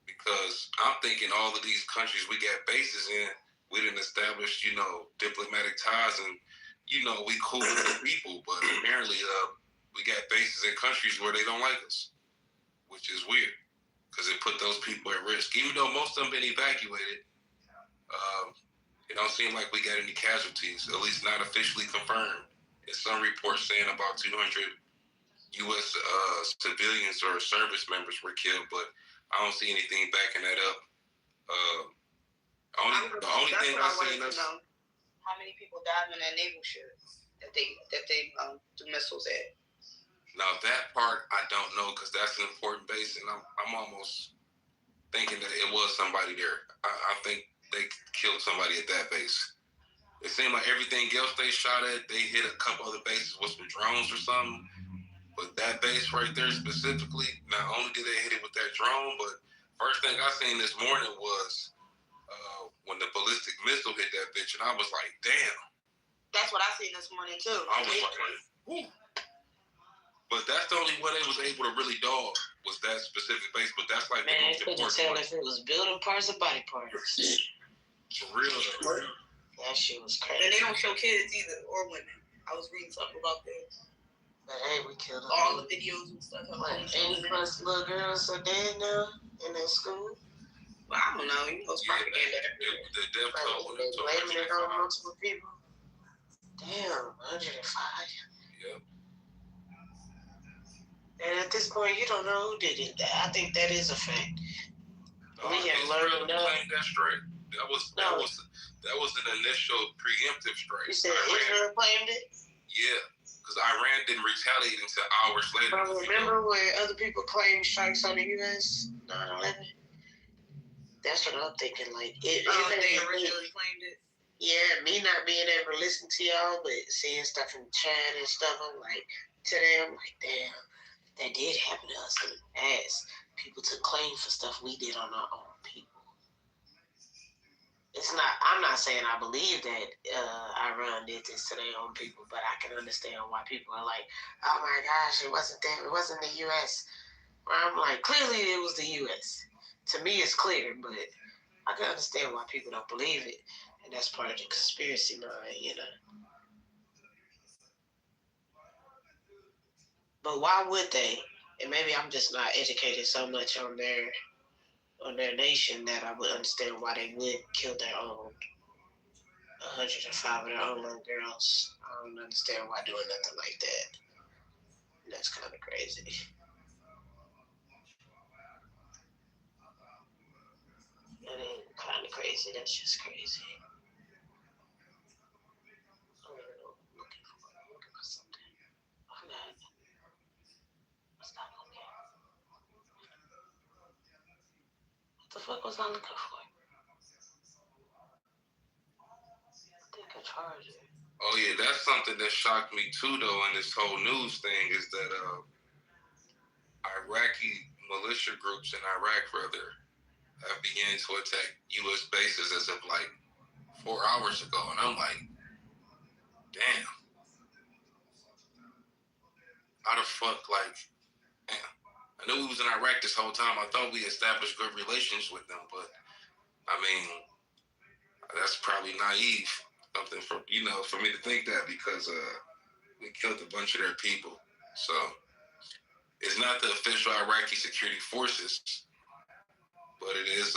Because I'm thinking all of these countries we got bases in, we didn't establish, diplomatic ties, and, we cool with the people. But apparently, we got bases in countries where they don't like us, which is weird. Because it put those people at risk. Even though most of them been evacuated, it don't seem like we got any casualties, at least not officially confirmed. There's some reports saying about 200 U.S. Civilians or service members were killed, but I don't see anything backing that up. The only thing I seen is how many people died in that naval ship that they threw missiles at. Now that part I don't know because that's an important base, and I'm almost thinking that it was somebody there. I think they killed somebody at that base. It seemed like everything else they shot at, they hit a couple other bases with some drones or something. But that base right there specifically, not only did they hit it with that drone, but first thing I seen this morning was when the ballistic missile hit that bitch, and I was like, damn. That's what I seen this morning too. I was like, whoo. But that's the only one they was able to really dog was that specific base. But that's like man, they couldn't tell if it was building parts or body parts. For real though. That shit was crazy. And they don't show kids either or women. I was reading something about this. But hey, we killed all the videos and stuff. Like 80+ little girls are dead now in their school. Well, I don't know. You know, it's propaganda. The death toll. They blaming it on multiple people. Damn, 105. Yep. And at this point, you don't know who did it. I think that is a fact. We have learned enough. That straight. That was an initial preemptive strike. You said Israel claimed it? Yeah, because Iran didn't retaliate until hours later. But remember where other people claimed strikes on the U.S. 9/11? That's what I'm thinking. Like they originally claimed it. Yeah, me not being able to listen to y'all, but seeing stuff in chat and stuff, I'm like, today I'm like, damn, that did happen to us in the past. People took claim for stuff we did on our own people. I'm not saying I believe that Iran did this to their own people, but I can understand why people are like, oh my gosh, it wasn't them, it wasn't the U.S. Where I'm like, clearly it was the U.S. To me, it's clear, but I can understand why people don't believe it, and that's part of the conspiracy mind, you know. But why would they? And maybe I'm just not educated so much on their nation that I would understand why they would kill their own 105 of their own little girls. I don't understand why doing nothing like that. That's kind of crazy. That ain't kind of crazy. That's just crazy. I'm looking for something. Oh, God. What's that looking? What the fuck was I looking for? I think I charged it. Oh yeah, that's something that shocked me too, though, in this whole news thing is that Iraqi militia groups in Iraq, rather, have began to attack U.S. bases as of like 4 hours ago, and I'm like, damn, how the fuck, like, damn. I knew we was in Iraq this whole time. I thought we established good relations with them, but I mean, that's probably naive. Something for me to think that because we killed a bunch of their people. So it's not the official Iraqi security forces, but it is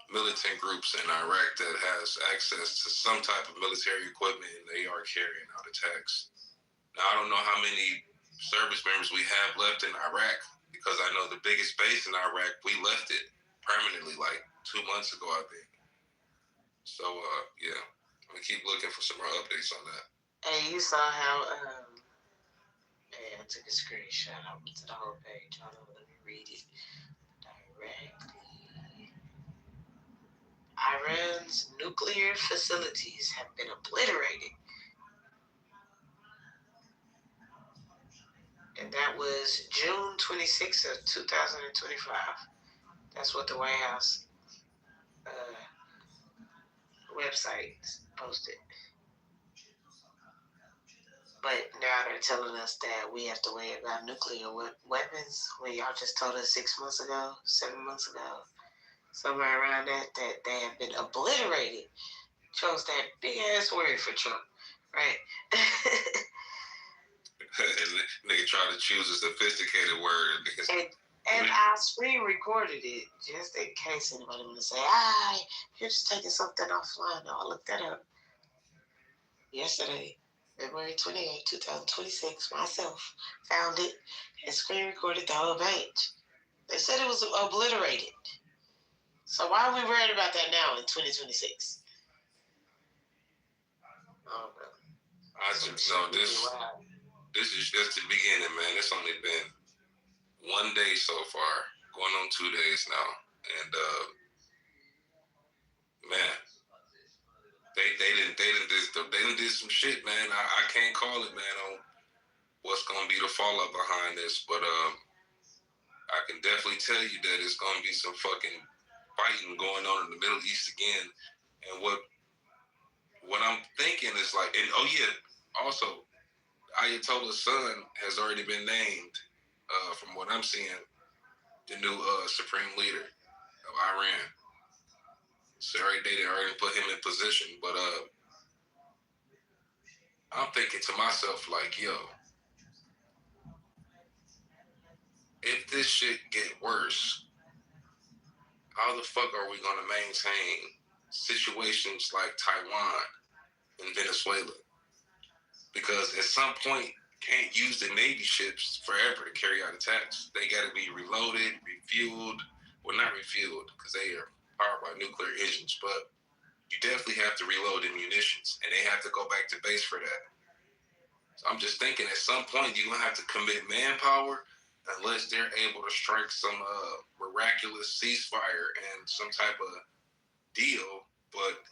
militant groups in Iraq that has access to some type of military equipment, and they are carrying out attacks. Now, I don't know how many service members we have left in Iraq because I know the biggest base in Iraq, we left it permanently like 2 months ago, I think. So, yeah, I'm going to keep looking for some more updates on that. Hey, you saw how, I took a screenshot. I went to the whole page. Hold on, let me read it directly. Iran's nuclear facilities have been obliterated. And that was June 26th of 2025. That's what the White House website posted. But now they're telling us that we have to worry about nuclear weapons when y'all just told us 6 months ago, 7 months ago, somewhere around that they have been obliterated. Chose that big ass word for Trump, right? Nigga try to choose a sophisticated word because. And I screen recorded it just in case anybody want to say, you're just taking something offline. No, I looked that up yesterday, February 28, 2026. Myself found it and screen recorded the whole page. They said it was obliterated. So why are we worried about that now in 2026? Oh, bro. This is just the beginning, man. It's only been 1 day so far. going on 2 days now, and man, they did some shit, man. I can't call it, man, on what's gonna be the fallout behind this, but I can definitely tell you that it's gonna be some fucking fighting going on in the Middle East again. And what I'm thinking is like, and oh yeah, also Ayatollah's son has already been named, from what I'm seeing, the new supreme leader of Iran. So they already put him in position, but I'm thinking to myself like, yo, if this shit get worse, how the fuck are we gonna maintain situations like Taiwan and Venezuela? Because at some point, can't use the Navy ships forever to carry out attacks. They got to be reloaded, refueled. Well, not refueled because they are powered by nuclear engines, but you definitely have to reload the munitions, and they have to go back to base for that. So I'm just thinking at some point you're going to have to commit manpower unless they're able to strike some miraculous ceasefire and some type of deal. But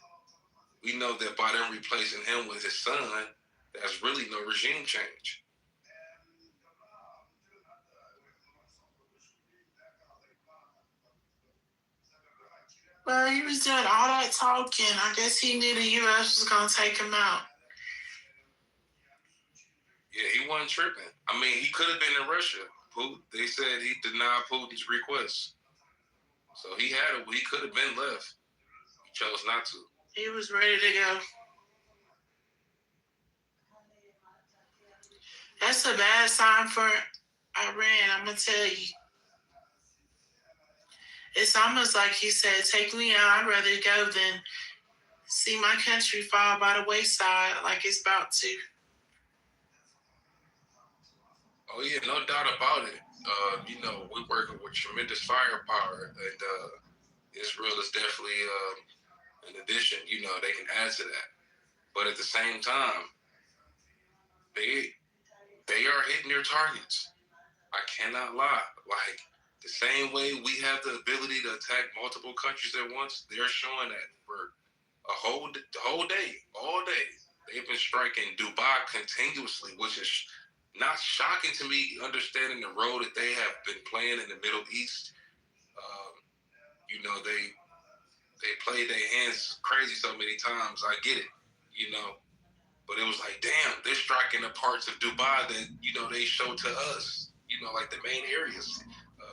we know that by them replacing him with his son, that's really no regime change. Well, he was doing all that talking. I guess he knew the U.S. was going to take him out. Yeah, he wasn't tripping. I mean, he could have been in Russia. They said he denied Putin's request. So he could have been left. He chose not to. He was ready to go. That's a bad sign for Iran, I'm going to tell you. It's almost like he said, take me out. I'd rather go than see my country fall by the wayside like it's about to. Oh, yeah, no doubt about it. We're working with tremendous firepower, and Israel is definitely an addition. They can add to that. But at the same time, they are hitting their targets. I cannot lie. Like, the same way we have the ability to attack multiple countries at once, they're showing that for the whole day, all day. They've been striking Dubai continuously, which is not shocking to me, understanding the role that they have been playing in the Middle East. They played their hands crazy so many times. I get it, but it was like, damn, they're striking the parts of Dubai that, they show to us, like the main areas.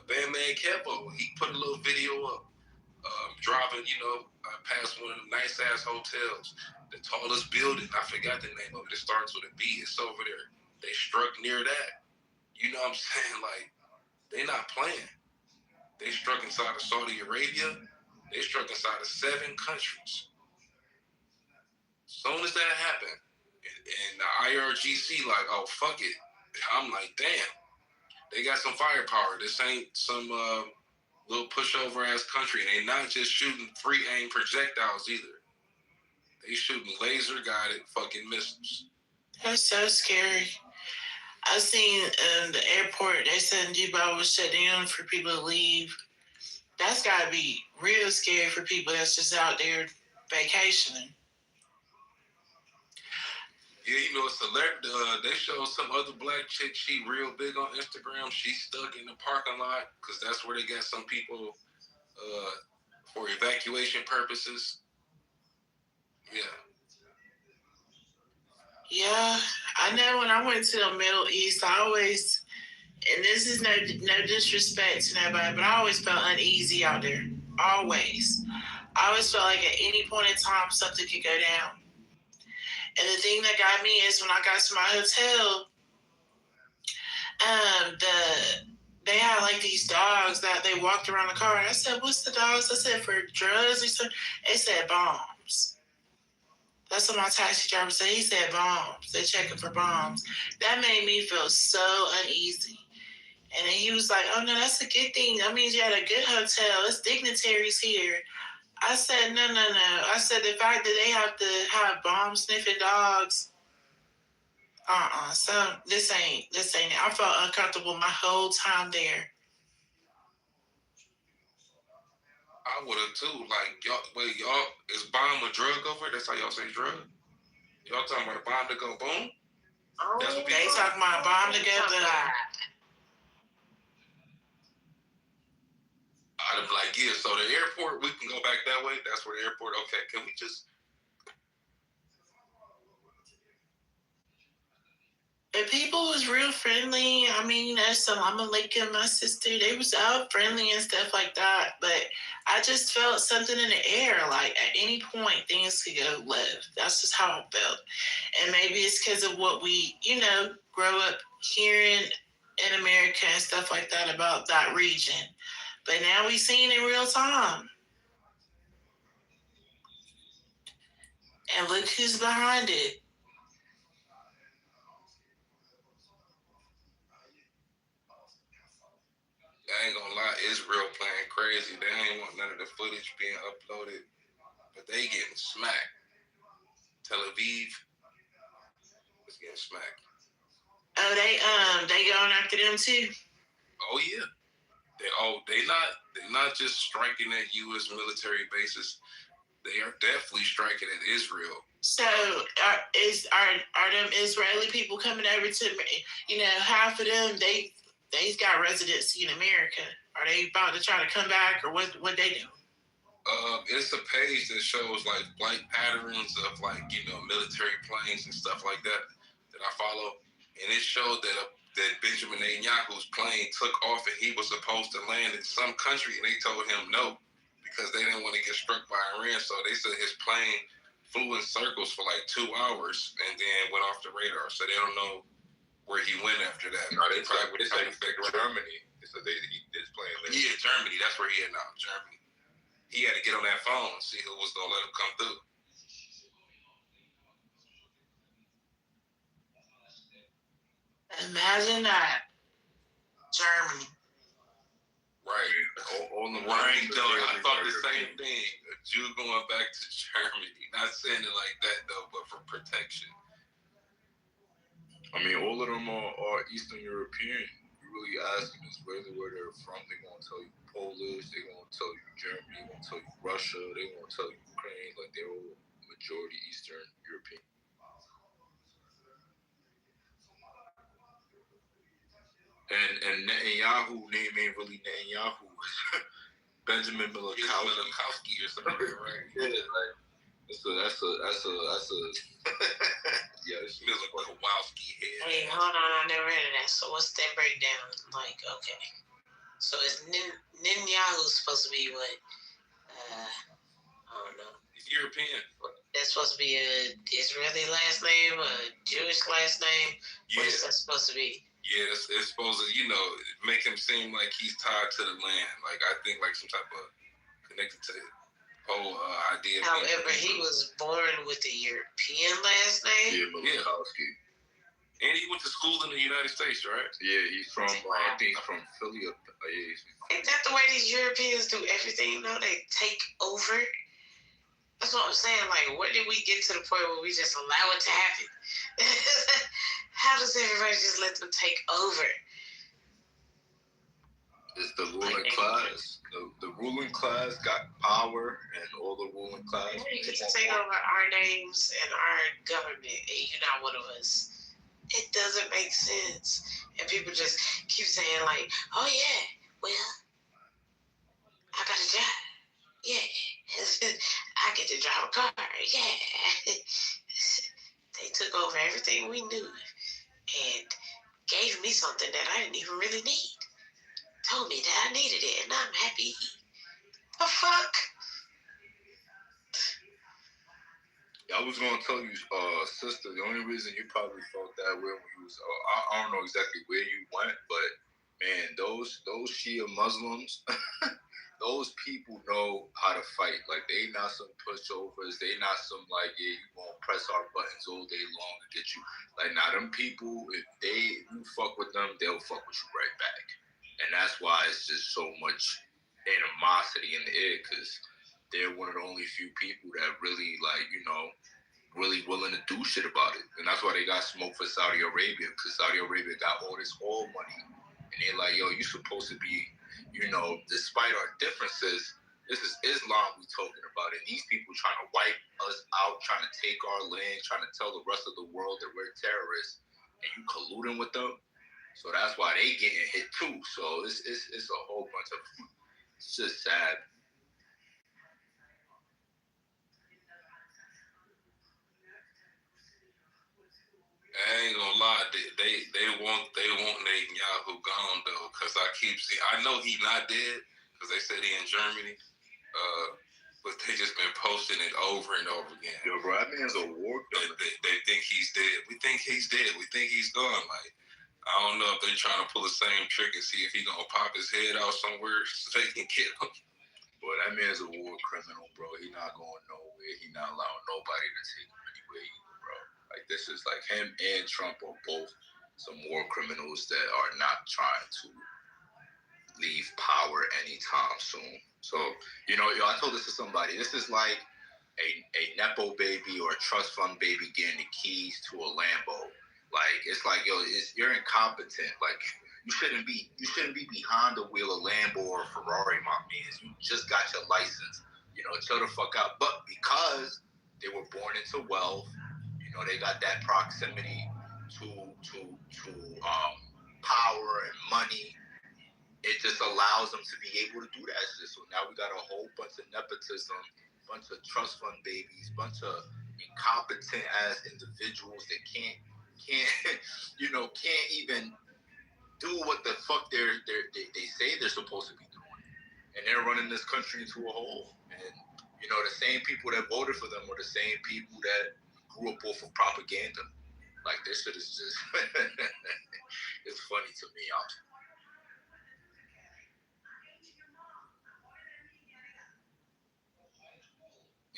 Bandman Kevo, he put a little video up, driving, past one of the nice-ass hotels. The tallest building, I forgot the name of it. It starts with a B. It's over there. They struck near that. You know what I'm saying? Like, they not playing. They struck inside of Saudi Arabia. They struck inside of 7 countries. As soon as that happened, and the IRGC like, oh, fuck it. I'm like, damn. They got some firepower. This ain't some little pushover-ass country. And they not just shooting free-aim projectiles either. They shooting laser-guided fucking missiles. That's so scary. I seen the airport, they said in Dubai was shut down for people to leave. That's got to be real scary for people that's just out there vacationing. Yeah, they showed some other black chick. She real big on Instagram. She's stuck in the parking lot because that's where they got some people for evacuation purposes. Yeah, I know when I went to the Middle East, I always, and this is no disrespect to nobody, but I always felt uneasy out there. Always. I always felt like at any point in time, something could go down. And the thing that got me is when I got to my hotel, they had like these dogs that they walked around the car. And I said, what's the dogs? I said, for drugs or something. They said bombs. That's what my taxi driver said. He said bombs. They're checking for bombs. That made me feel so uneasy. And then he was like, oh, no, that's a good thing. That means you had a good hotel. It's dignitaries here. I said, no. I said, the fact that they have to have bomb-sniffing dogs, So this ain't it. I felt uncomfortable my whole time there. I would have too. Like, y'all, wait, y'all, is bomb a drug over? That's how y'all say drug? Y'all talking about a bomb to go boom? That's what they talking about bomb together. I'd be like, yeah, so the airport, we can go back that way. That's where the airport, okay, can we just... The people was real friendly. I mean, Assalamu alaikum, my sister, they was out friendly and stuff like that. But I just felt something in the air. Like, at any point, things could go left. That's just how I felt. And maybe it's because of what we, grow up hearing in America and stuff like that about that region. But now we seen in real time. And look who's behind it. I ain't gonna lie, Israel playing crazy. They ain't want none of the footage being uploaded, but they getting smacked. Tel Aviv is getting smacked. Oh, they going after them too? Oh yeah. They not just striking at U.S. military bases. They are definitely striking at Israel. So are them Israeli people coming over to, half of them, they've got residency in America. Are they about to try to come back, or what they do? It's a page that shows like flight patterns of military planes and stuff like that I follow, and it showed that Benjamin Netanyahu's plane took off and he was supposed to land in some country, and they told him no because they didn't want to get struck by Iran. So they said his plane flew in circles for like 2 hours and then went off the radar. So they don't know where he went after that. No, they said Germany. They said his plane. Yeah, Germany. That's where he had now. Germany. He had to get on that phone and see who was gonna let him come through. Imagine that. Germany. Right. On the right. I thought the same thing. A Jew going back to Germany. Not saying it like that though, but for protection. I mean, all of them are Eastern European. You really ask them where they're from, they're gonna tell you Polish, they're gonna tell you Germany, they're gonna tell you Russia, they're gonna tell you Ukraine. Like, they're all majority Eastern European. And Netanyahu name ain't really Netanyahu. Benjamin Miloukowski or something, right? Yeah, like that's a yeah, it's Miloukowski head. Hey, hold on, I never heard of that. So what's that breakdown? Like, okay. So it's Netanyahu's supposed to be what? I don't know. He's European. That's supposed to be a Israeli last name, a Jewish last name? Yeah. What is that supposed to be? Yeah, it's supposed to, make him seem like he's tied to the land. Like, I think, like, some type of connected to the whole idea. However, he was born with a European last name. Yeah, Miloukowski. And he went to school in the United States, right? Yeah, he's from, I think he's from Philly. Ain't that the way these Europeans do everything, though? They take over? That's what I'm saying. Like, where did we get to the point where we just allow it to happen? How does everybody just let them take over? It's the ruling class. The ruling class got power, and all the ruling class. You get to take over our names and our government, and you're not one of us. It doesn't make sense. And people just keep saying, like, oh, yeah, well, I got a job. Yeah. I get to drive a car. Yeah. They took over everything we knew and gave me something that I didn't even really need. Told me that I needed it, and I'm happy. The fuck? I was gonna tell you, sister, the only reason you probably felt that way when you was, I don't know exactly where you went, but man, those Shia Muslims, those people know how to fight. Like, they not some pushovers. They not some, like, yeah, you gonna press our buttons all day long to get you. Like, nah, them people, if you fuck with them, they'll fuck with you right back. And that's why it's just so much animosity in the air, because they're one of the only few people that really, like, really willing to do shit about it. And that's why they got smoke for Saudi Arabia, because Saudi Arabia got all this oil money. And they're like, yo, you supposed to be, despite our differences, This is Islam we talking about, and these people trying to wipe us out, trying to take our land, trying to tell the rest of the world that we're terrorists, and you colluding with them. So that's why they getting hit too. So it's a whole bunch of. It's just sad. I ain't gonna lie, they want Netanyahu gone though, cause I keep seeing. I know he not dead, cause they said he in Germany. But they just been posting it over and over again. Yo, bro, that man's a war criminal. They think he's dead. We think he's dead. We think he's gone. Like, I don't know if they're trying to pull the same trick and see if he gonna pop his head out somewhere so they can kill him. Boy, that man's a war criminal, bro. He not going nowhere. He not allowing nobody to take him anywhere either, bro. Like, this is like him and Trump are both some war criminals that are not trying to leave power anytime soon. So, you know, I told this to somebody. This is like a Nepo baby or a trust fund baby getting the keys to a Lambo. Like, it's like, yo, you're incompetent. Like, you shouldn't be behind the wheel of Lambo or Ferrari, my man. You just got your license. You know, chill the fuck out. But because they were born into wealth, you know, they got that proximity to power and money. It just allows them to be able to do that shit. So now we got a whole bunch of nepotism, bunch of trust fund babies, bunch of incompetent ass individuals that can't even do what the fuck they say they're supposed to be doing, and they're running this country into a hole. And you know, the same people that voted for them are the same people that grew up off of propaganda. Like, this shit is just it's funny to me.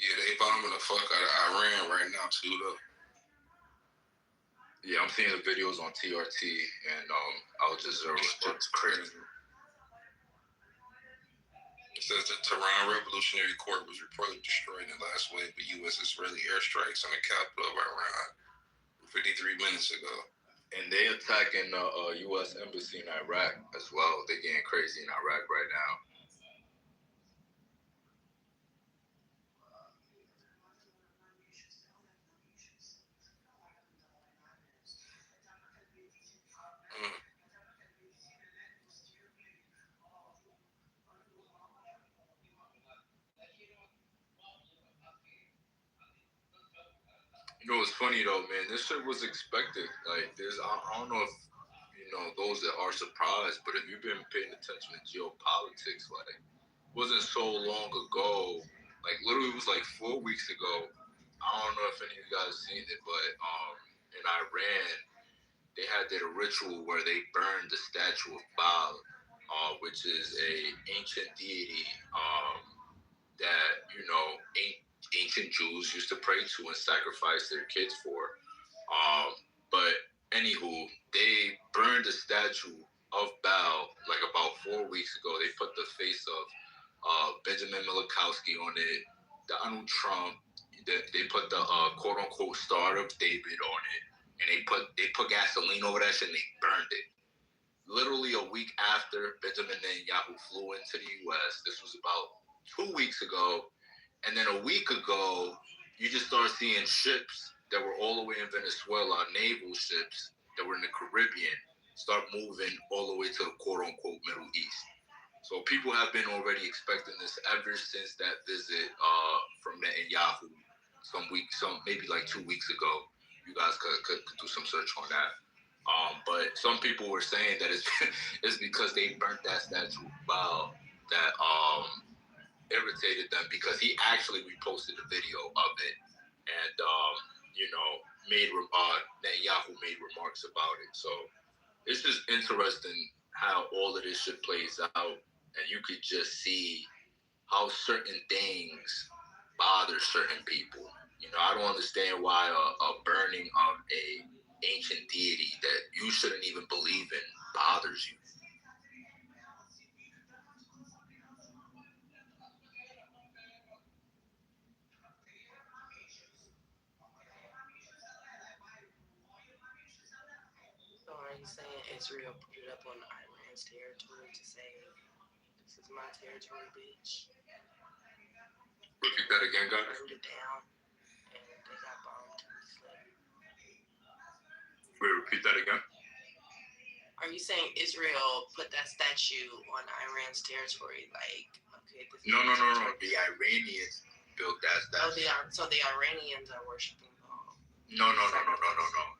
Yeah, they bombing the fuck out of Iran right now too, though. Yeah, I'm seeing the videos on TRT and Al Jazeera. It's crazy. It says the Tehran Revolutionary Court was reportedly destroyed in the last wave of U.S.-Israeli airstrikes on the capital of Iran 53 minutes ago. And they attacking the U.S. embassy in Iraq as well. They're getting crazy in Iraq right now. You know, it's funny though, man. This shit was expected. Like, I don't know if you know those that are surprised, but if you've been paying attention to geopolitics, like, it wasn't so long ago. Like, literally, it was like 4 weeks ago. I don't know if any of you guys seen it, but in Iran, they had their ritual where they burned the statue of Baal, which is a ancient deity that, you know, ancient Jews used to pray to and sacrifice their kids for. But anywho, they burned the statue of Baal like about 4 weeks ago. They put the face of Benjamin Milikowski on it, Donald Trump. They put the quote unquote Star of David on it, and they put gasoline over that shit and they burned it. Literally a week after Benjamin Netanyahu flew into the U.S., this was about 2 weeks ago, and then a week ago, you just start seeing ships that were all the way in Venezuela, naval ships that were in the Caribbean, start moving all the way to the quote-unquote Middle East. So people have been already expecting this ever since that visit from Netanyahu maybe like 2 weeks ago. You guys could do some search on that. But some people were saying that it's because they burnt that statue of Baal that irritated them, because he actually reposted a video of it, and you know, Netanyahu made remarks about it. So it's just interesting how all of this shit plays out, and you could just see how certain things bother certain people. You know, I don't understand why a burning of a ancient deity that you shouldn't even believe in bothers you. So are you saying Israel put it up on Iran's territory to say, this is my territory, bitch? Repeat that again, guys. Burned it down, and they got bombed. Wait, repeat that again. Are you saying Israel put that statue on Iran's territory? Like, okay, this No. The Iranians built that statue. So the Iranians are worshiping Baal. No.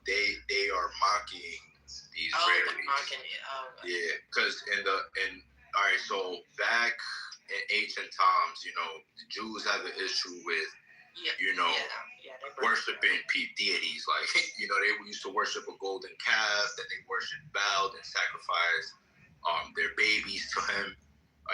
They are mocking the Israelis. They're mocking it. Yeah, because all right, so back in ancient times, the Jews have an issue with, worshiping deities. Like, they used to worship a golden calf, that they worshiped Baal and sacrifice their babies to him.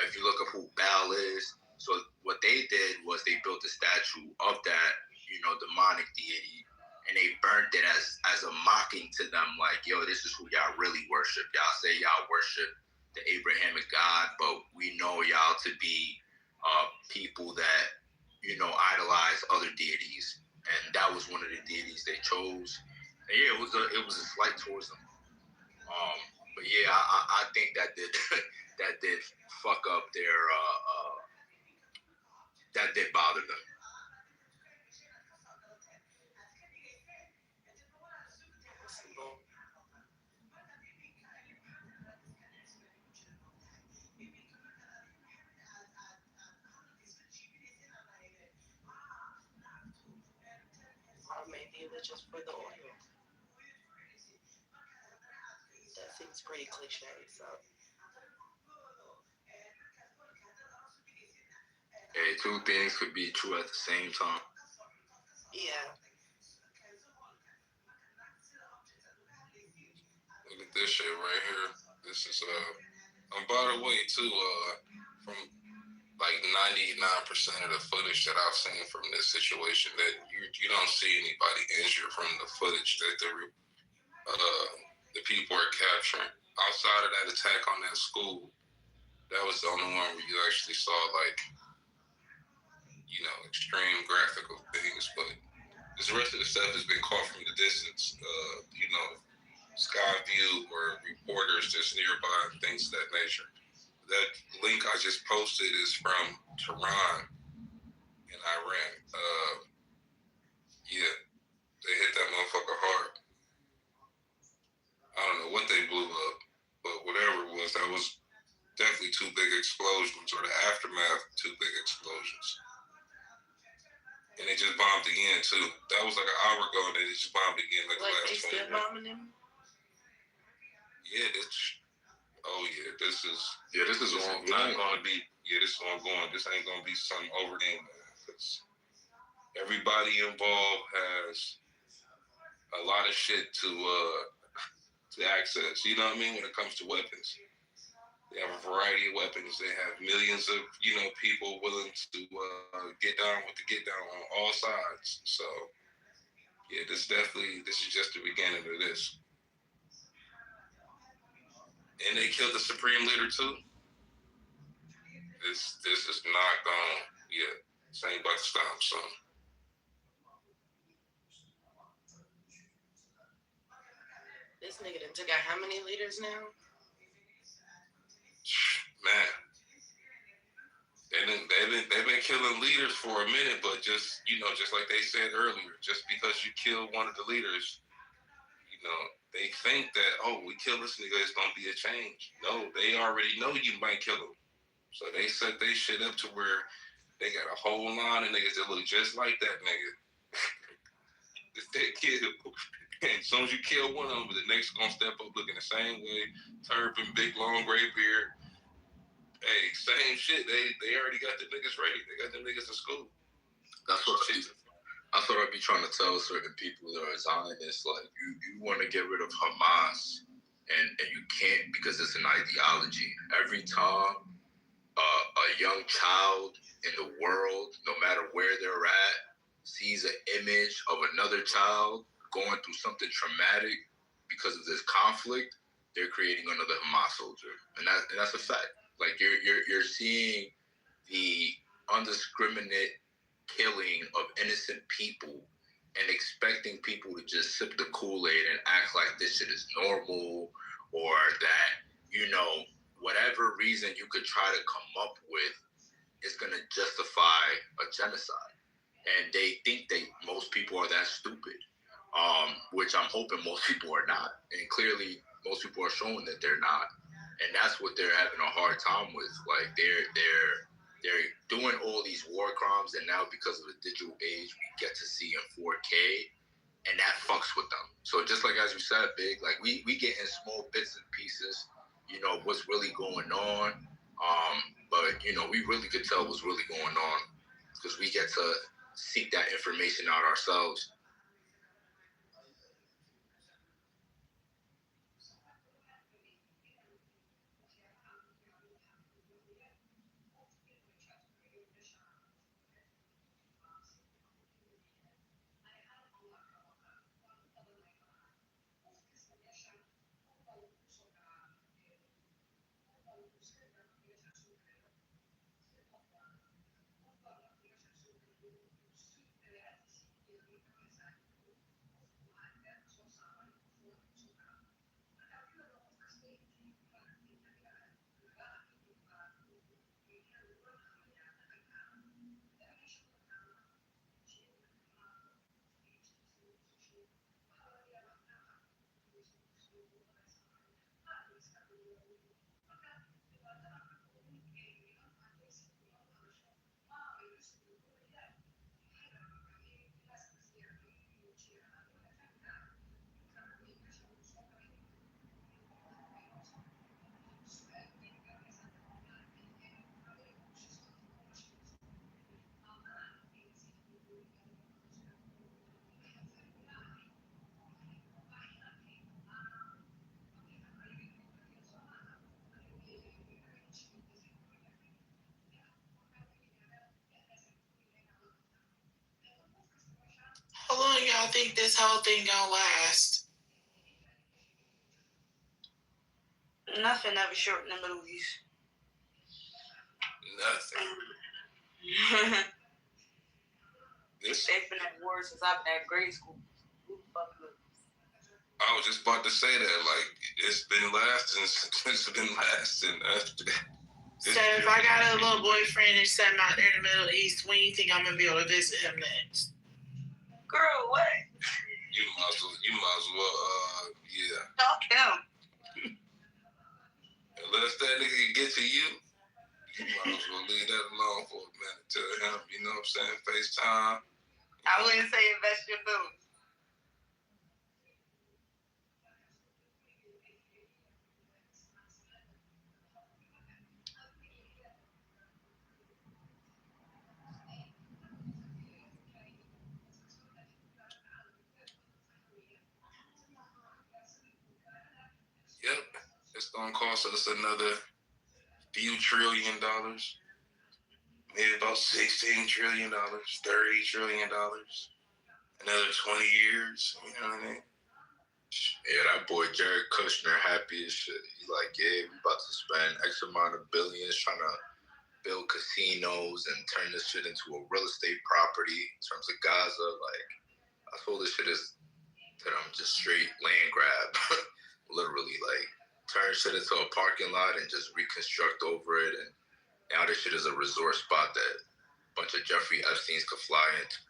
If you look up who Baal is, so what they did was they built a statue of that, demonic deity, and they burnt it as a mocking to them, like, yo, this is who y'all really worship. Y'all say y'all worship the Abrahamic God, but we know y'all to be people that, idolize other deities. And that was one of the deities they chose. And yeah, it was a slight towards them. But yeah, I think that did that did fuck up their that did bother them. Maybe it was just for the oil. That seems pretty cliche, so. Hey, two things could be true at the same time. Yeah. Look at this shit right here. This is and by the way too, from like 99% of the footage that I've seen from this situation, that you don't see anybody injured from the footage that the people are capturing. Outside of that attack on that school, that was the only one where you actually saw like, extreme graphical things. But this rest of the stuff has been caught from the distance. Sky View or reporters just nearby and things of that nature. That link I just posted is from Tehran in Iran. Yeah, they hit that motherfucker hard. I don't know what they blew up, but whatever it was, that was definitely two big explosions, or the aftermath of two big explosions. And they just bombed again too. That was like an hour ago, and they just bombed again like the last 20 minutes. They still bombing them? Yeah, this is not going to be. Yeah, this is ongoing. This ain't going to be something over there. Because everybody involved has a lot of shit to access. You know what I mean? When it comes to weapons, they have a variety of weapons. They have millions of people willing to get down on all sides. So yeah, this is just the beginning of this. And they killed the supreme leader too. This is not gonna, this ain't about to stop, so. This nigga done took out how many leaders now? Man. They've been killing leaders for a minute, but just like they said earlier, just because you kill one of the leaders, they think that, we kill this nigga, it's gonna be a change. No, they already know you might kill him. So they set they shit up to where they got a whole line of niggas that look just like that nigga. They kill. And as soon as you kill one of them, the next gonna step up looking the same way, turban, big long gray beard. Hey, same shit. They already got the niggas ready. They got them niggas in school. That's what I'd be trying to tell certain people that are Zionists. Like, you want to get rid of Hamas, and you can't, because it's an ideology. Every time a young child in the world, no matter where they're at, sees an image of another child going through something traumatic because of this conflict, they're creating another Hamas soldier, and that's a fact. Like, you're seeing the undiscriminate killing of innocent people and expecting people to just sip the Kool-Aid and act like this shit is normal, or that, whatever reason you could try to come up with is going to justify a genocide. And they think most people are that stupid, which I'm hoping most people are not. And clearly, most people are showing that they're not. And that's what they're having a hard time with. Like they're doing all these war crimes, and now because of the digital age, we get to see in 4K, and that fucks with them. So just like as you said, Big, like we get in small bits and pieces, you know, what's really going on. But you know, we really could tell what's really going on because we get to seek that information out ourselves. How long y'all think this whole thing gonna last? Nothing ever short in the Middle East. Nothing. They've been at war since I've been at grade school. I was just about to say that, like, it's been lasting since it's been lasting. So if I got a little boyfriend and something out there in the Middle East, when do you think I'm gonna be able to visit him next? Girl, what? You might as well, yeah. Talk him. Unless that nigga get to you, you might as well leave that alone for a minute. Tell him, you know what I'm saying? FaceTime. I wouldn't say invest your food. Yep. It's gonna cost us another few $1 trillion. Maybe about $16 trillion, $30 trillion. Another 20 years. You know what I mean? Yeah, that boy Jared Kushner happy as shit. He's like, yeah, we about to spend X amount of billions trying to build casinos and turn this shit into a real estate property in terms of Gaza. Like, I told this shit is to them just straight land grab. Literally, like, turn shit into a parking lot and just reconstruct over it. And now this shit is a resort spot that a bunch of Jeffrey Epsteins could fly into.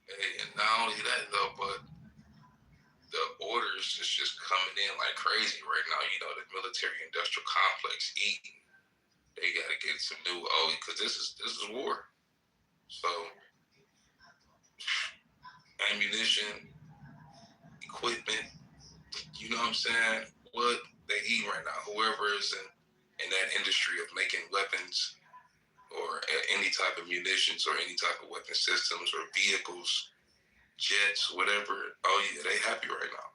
Hey, and not only that though, but the orders is just coming in like crazy right now. You know, the military-industrial complex eating. They got to get some new because this is war. So ammunition, equipment. You know what I'm saying? What they eat right now. Whoever is in that industry of making weapons or any type of munitions or any type of weapon systems or vehicles, jets, whatever. Oh yeah, they happy right now.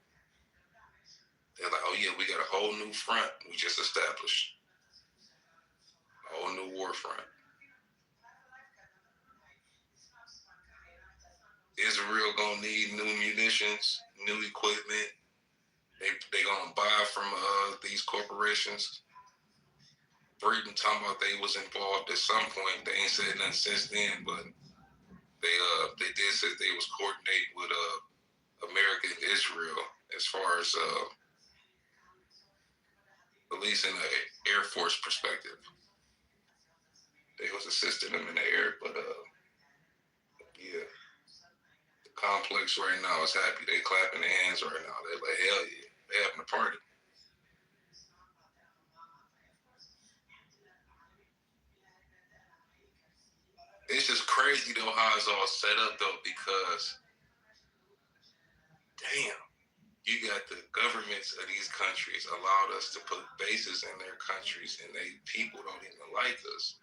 They're like, oh yeah, we got a whole new front we just established. A whole new war front. Israel gonna need new munitions, new equipment. They gonna buy from these corporations. Britain talking about they was involved at some point. They ain't said nothing since then, but they did say they was coordinating with America and Israel as far as at least in the Air Force perspective. They was assisting them in the air, but yeah. The complex right now is happy. They clapping their hands right now. They're like, hell yeah, they having a party. It's just crazy though how it's all set up though, because damn, you got the governments of these countries allowed us to put bases in their countries, and they people don't even like us.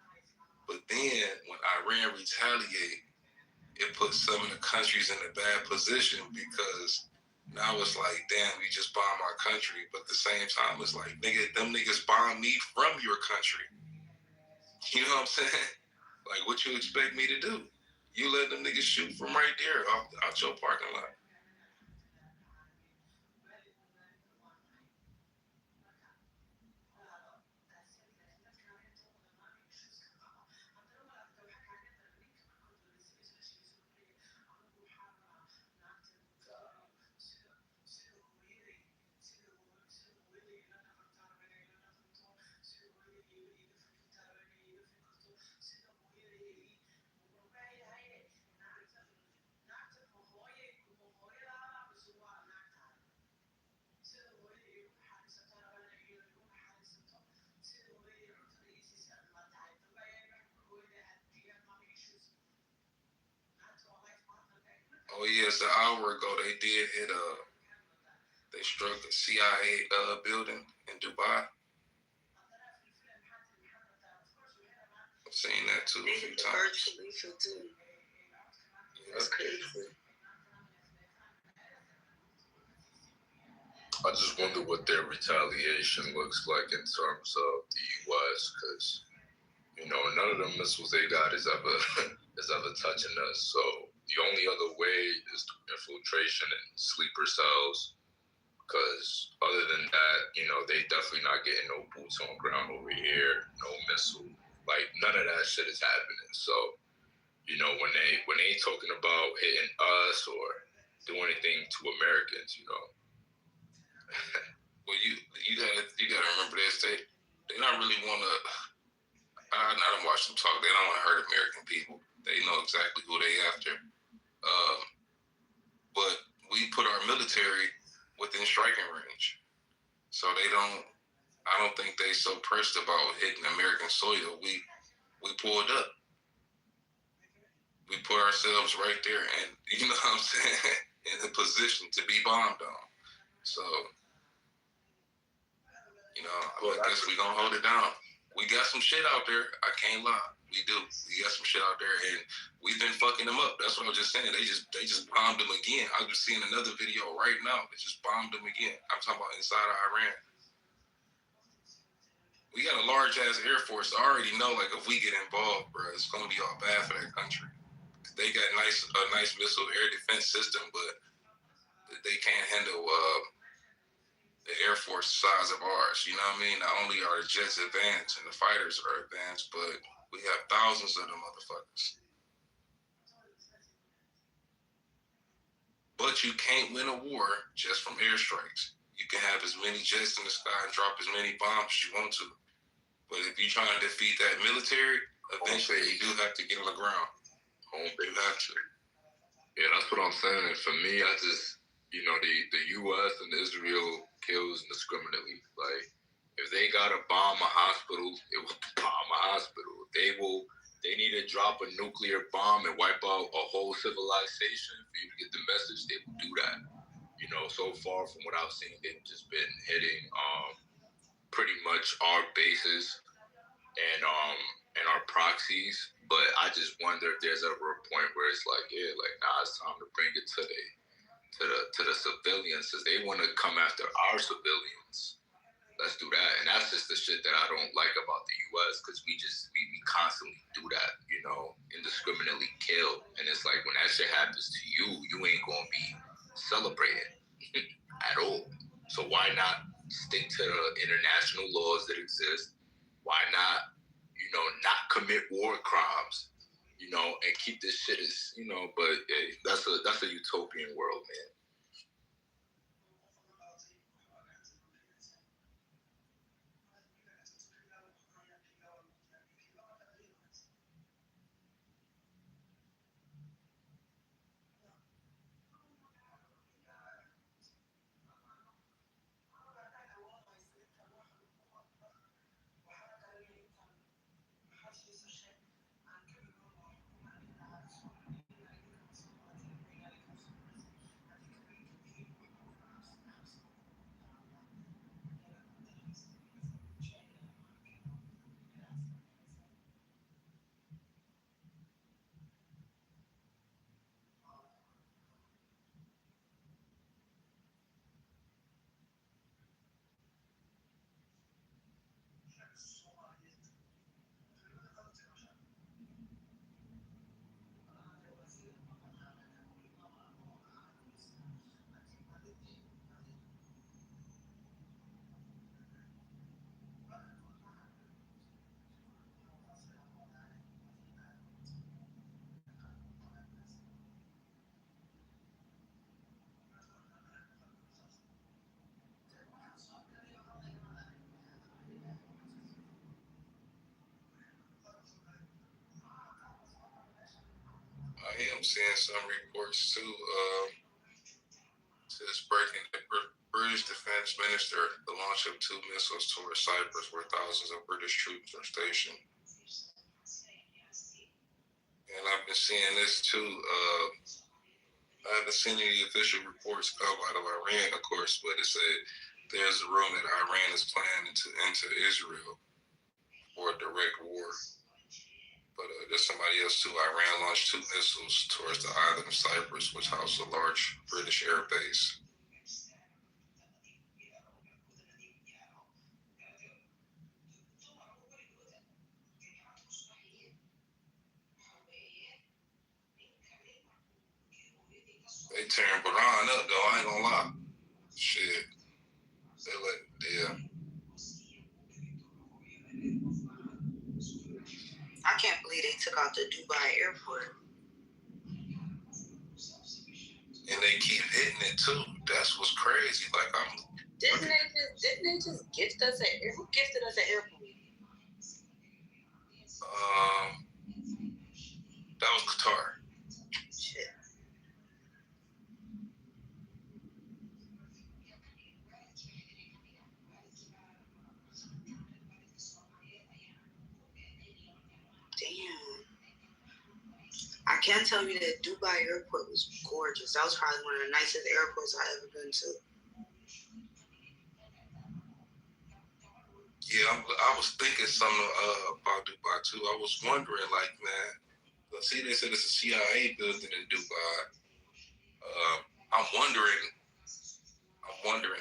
But then when Iran retaliate, it puts some of the countries in a bad position, because now it's like, damn, we just bombed our country, but at the same time it's like, nigga, them niggas bombed me from your country. You know what I'm saying? Like, what you expect me to do? You let them niggas shoot from right there out your parking lot. Oh yeah, it's an hour ago they did hit they struck a CIA building in Dubai. I've seen that too a few times. That's crazy. I just wonder what their retaliation looks like in terms of the U.S. because, you know, none of the missiles they got is ever touching us. So the only other way is through infiltration and sleeper cells. Because other than that, you know, they definitely not getting no boots on ground over here, no missile. Like, none of that shit is happening. So, you know, when they talking about hitting us or do anything to Americans, you know. Well, you gotta remember this. They not really want to. I don't watch them talk. They don't want to hurt American people. They know exactly who they after. But we put our military within striking range, so they don't. I don't think they so pressed about hitting American soil. We pulled up. We put ourselves right there, and you know what I'm saying, in a position to be bombed on. So, you know, I guess we gonna hold it down. We got some shit out there. I can't lie. We do. We got some shit out there, and we've been fucking them up. That's what I was just saying. They just bombed them again. I've been seeing another video right now. They just bombed them again. I'm talking about inside of Iran. We got a large ass Air Force. I already know, like, if we get involved, bro, it's gonna be all bad for that country. They got a nice missile air defense system, but they can't handle the Air Force size of ours. You know what I mean? Not only are the jets advanced and the fighters are advanced, but we have thousands of them motherfuckers. But you can't win a war just from airstrikes. You can have as many jets in the sky and drop as many bombs as you want to. But if you're trying to defeat that military, eventually you do have to get on the ground. You have to. Yeah, that's what I'm saying. And for me, I just, you know, the U.S. and Israel kills indiscriminately. Like, if they gotta bomb a hospital, it will bomb a hospital. They need to drop a nuclear bomb and wipe out a whole civilization for you to get the message. They will do that. You know, so far from what I've seen, they've just been hitting pretty much our bases and our proxies. But I just wonder if there's ever a point where it's like, yeah, like, nah, it's time to bring it to the civilians, because they want to come after our civilians. Let's do that. And that's just the shit that I don't like about the U.S., because we constantly do that, you know, indiscriminately kill. And it's like, when that shit happens to you, you ain't gonna be celebrating at all. So why not stick to the international laws that exist? Why not, you know, not commit war crimes, you know, and keep this shit as, you know, but that's a utopian world, man. I'm seeing some reports too. Says breaking the British Defense Minister, the launch of 2 missiles towards Cyprus, where thousands of British troops are stationed. And I've been seeing this too. I haven't seen any official reports come out of Iran, of course, but it said there's a rumor that Iran is planning to enter Israel for a direct war. But there's somebody else too. Iran launched 2 missiles towards the island of Cyprus, which houses a large British air base. They tearing Bahrain up though, I ain't gonna lie. Shit. Yeah. I can't believe they took out the Dubai airport. And they keep hitting it too. That's what's crazy. Like Didn't they just gift us who gifted us an airport? That was Qatar. Shit. Damn. I can tell you that Dubai airport was gorgeous. That was probably one of the nicest airports I've ever been to. Yeah, I was thinking something about Dubai too. I was wondering, like, man, see, they said it's a CIA building in Dubai. I'm wondering,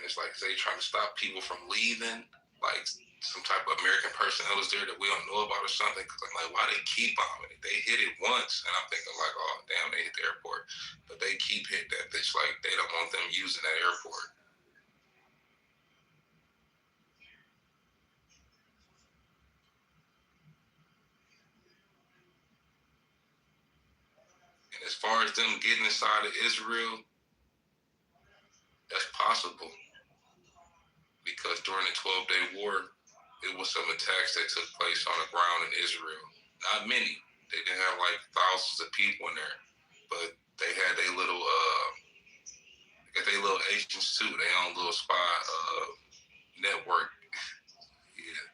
it's like they trying to stop people from leaving, like some type of American personnel is there that we don't know about or something. Cause I'm like, why they keep bombing it? They hit it once, and I'm thinking like, oh damn, they hit the airport, but they keep hitting that bitch like they don't want them using that airport. And as far as them getting inside of Israel, that's possible. Because during the 12-day war, it was some attacks that took place on the ground in Israel. Not many. They didn't have like thousands of people in there. But they had their little agents too. They own little spy network. Yeah.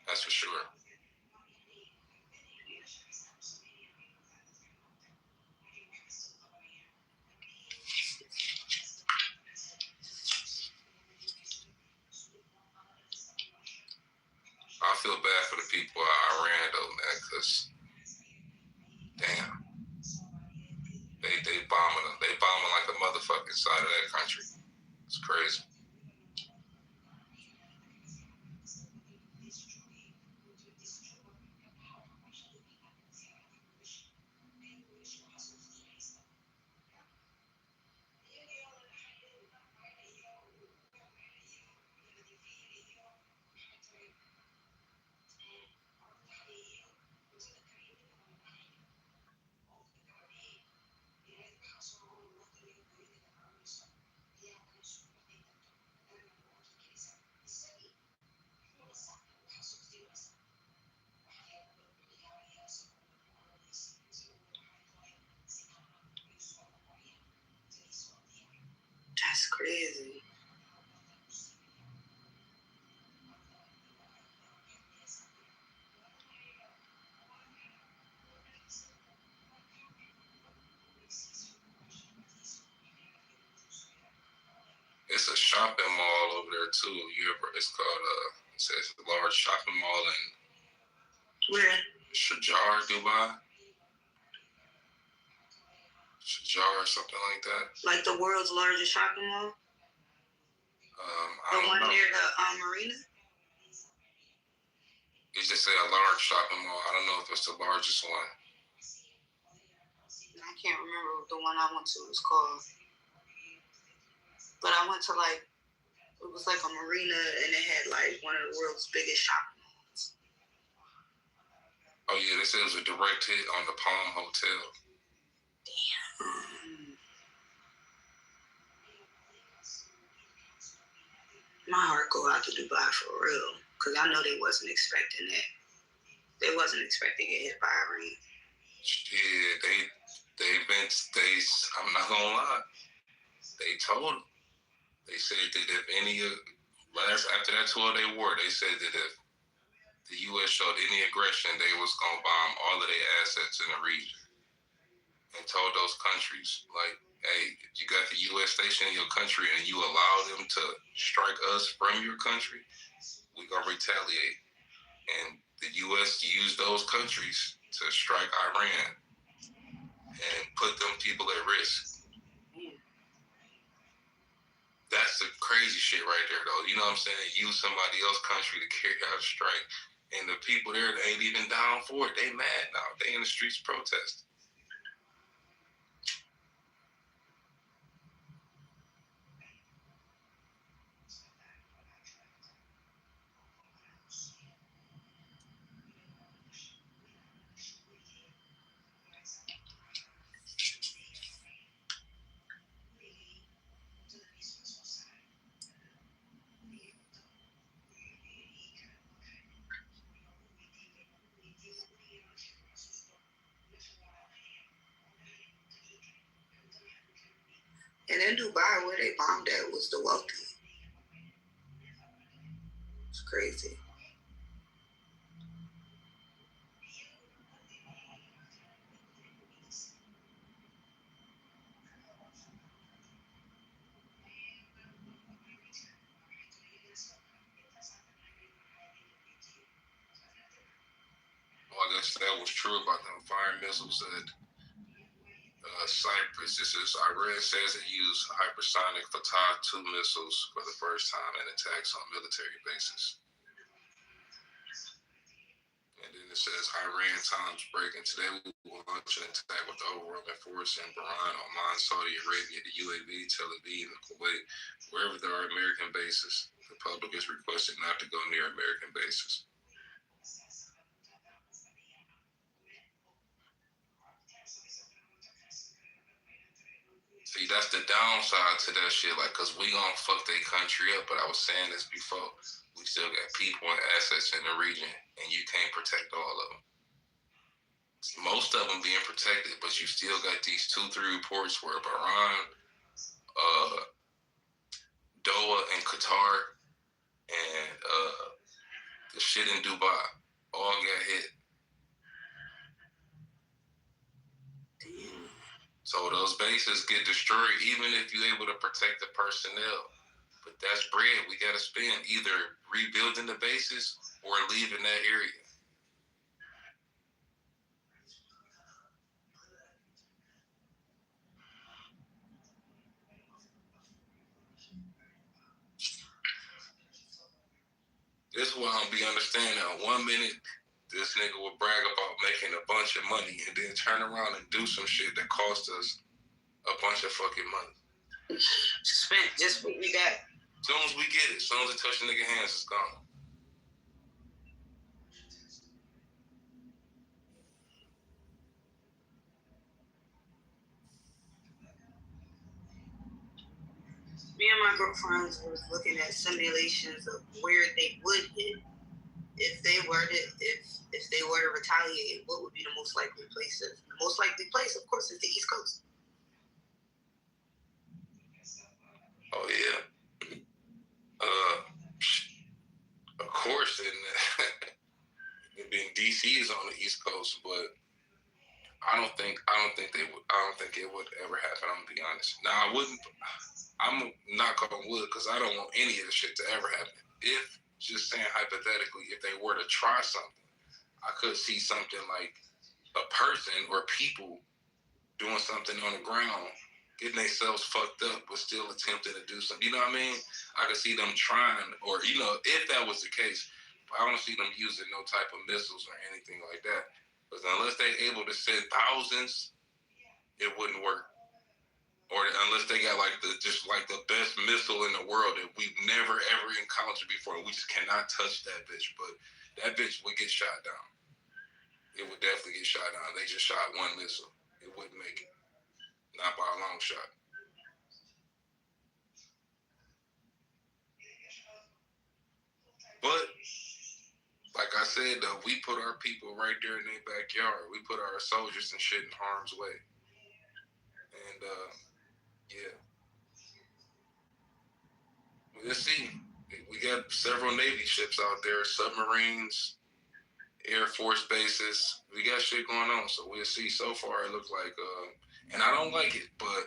That's for sure. I feel bad for the people of Iran though, man, because damn. They bombing them. They bombing like the motherfucking side of that country. It's crazy. That's crazy. It's a shopping mall over there too. It's called it says a large shopping mall in Where? Sharjah, Dubai. Sharjah or something like that. Like the world's largest shopping mall? The one near the marina? It just say a large shopping mall. I don't know if it's the largest one. I can't remember what the one I went to was called. But I went to it was like a marina and it had like one of the world's biggest shopping malls. Oh yeah, they said it was a direct hit on the Palm Hotel. Damn. My heart go out to Dubai for real. Because I know they wasn't expecting that. They wasn't expecting to get hit by Iran. Yeah, I'm not gonna lie. They told them. They said that if after that 12-day war, they said that if the U.S. showed any aggression, they was gonna bomb all of their assets in the region, and told those countries like, hey, you got the U.S. station in your country, and you allow them to strike us from your country, we gonna retaliate. And the U.S. used those countries to strike Iran and put them people at risk. That's the crazy shit right there, though. You know what I'm saying? Use somebody else's country to carry out a strike. And the people there ain't even down for it. They mad now. They in the streets protesting. And in Dubai, where they bombed at was the wealthy. It's crazy. Well, I guess that was true about them firing missiles at Cyprus. This is Iran says it used hypersonic Fatah 2 missiles for the first time in attacks on military bases. And then it says Iran times breaking today. We will launch an attack with the overwhelming force in Bahrain, Oman, Saudi Arabia, the UAE, Tel Aviv, and Kuwait, wherever there are American bases. The public is requested not to go near American bases. See, that's the downside to that shit, like, cause we gonna fuck their country up. But I was saying this before, we still got people and assets in the region, and you can't protect all of them. Most of them being protected, but you still got these 2-3 reports where Bahrain, Doha, and Qatar, and the shit in Dubai all got hit. So those bases get destroyed, even if you're able to protect the personnel. But that's bread we gotta spend, either rebuilding the bases or leaving that area. This is what I don't be understanding. 1 minute, this nigga will brag about making a bunch of money and then turn around and do some shit that cost us a bunch of fucking money. Spent just what we got. As soon as we get it, as soon as it touch the nigga hands, it's gone. Me and my girlfriends was looking at simulations of where they would hit if they were to retaliate. What would be the most likely places? The most likely place, of course, is the East Coast. Oh yeah. Of course, and DC is on the East Coast, but I don't think it would ever happen. I'm gonna be honest. Now I'm not on wood because I don't want any of the shit to ever happen. If, just saying hypothetically, if they were to try something, I could see something like a person or people doing something on the ground, getting themselves fucked up, but still attempting to do something. You know what I mean? I could see them trying, or, if that was the case, I don't see them using no type of missiles or anything like that. Because unless they're able to send thousands, it wouldn't work. Or unless they got the best missile in the world that we've never ever encountered before, we just cannot touch that bitch. But that bitch would get shot down. It would definitely get shot down. They just shot one missile. It wouldn't make it. Not by a long shot. But like I said, though, we put our people right there in their backyard. We put our soldiers and shit in harm's way. we'll see. We got several Navy ships out there, submarines, Air Force bases. We got shit going on, so we'll see. So far, it looks like, and I don't like it, but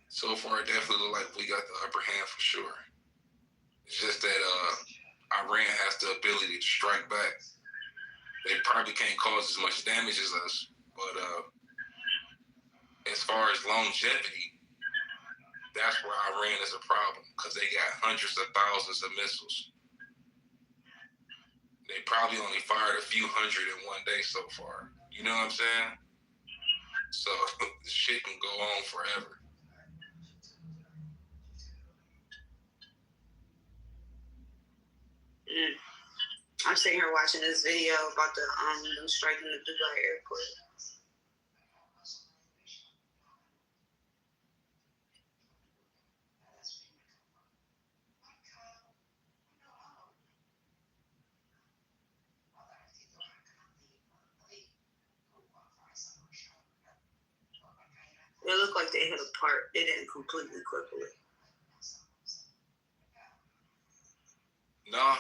so far, it definitely look like we got the upper hand for sure. It's just that Iran has the ability to strike back. They probably can't cause as much damage as us, but as far as longevity, that's where Iran is a problem, because they got hundreds of thousands of missiles. They probably only fired a few hundred in one day so far. You know what I'm saying? So the shit can go on forever. I'm sitting here watching this video about them striking the Dubai airport. It looked like they hit a part. They didn't completely cripple it. No,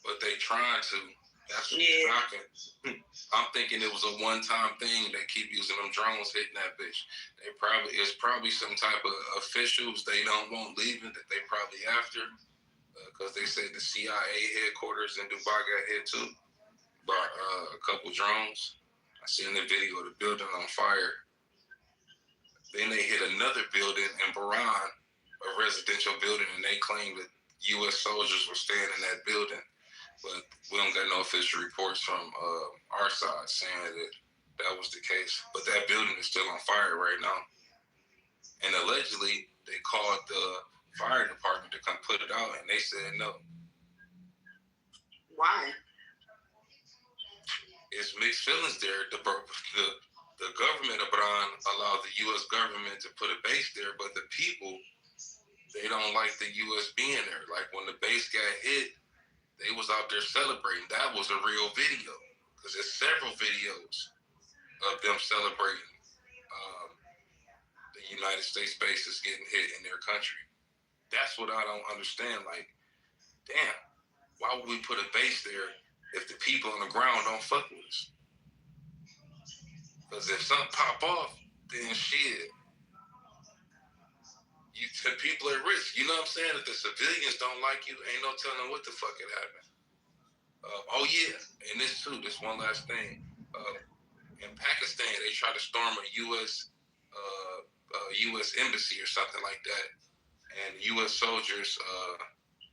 but they trying to. That's what's shocking. I'm thinking it was a one-time thing. They keep using them drones hitting that bitch. It's probably some type of officials they don't want leaving that they probably after, because they said the CIA headquarters in Dubai got hit too by a couple drones. I seen the video of the building on fire. Then they hit another building in Bahrain, a residential building, and they claimed that U.S. soldiers were staying in that building. But we don't got no official reports from our side saying that that was the case. But that building is still on fire right now. And allegedly, they called the fire department to come put it out, and they said no. Why? It's mixed feelings there. The government of Bahrain allowed the U.S. government to put a base there, but the people, they don't like the U.S. being there. Like when the base got hit, they was out there celebrating. That was a real video, because there's several videos of them celebrating the United States bases getting hit in their country. That's what I don't understand. Like, damn, why would we put a base there if the people on the ground don't fuck with us? Because if something pop off, then shit, the people at risk. You know what I'm saying? If the civilians don't like you, ain't no telling what the fuck could happen. Oh yeah, and this one last thing. In Pakistan, they tried to storm a U.S. U.S. embassy or something like that, and U.S. soldiers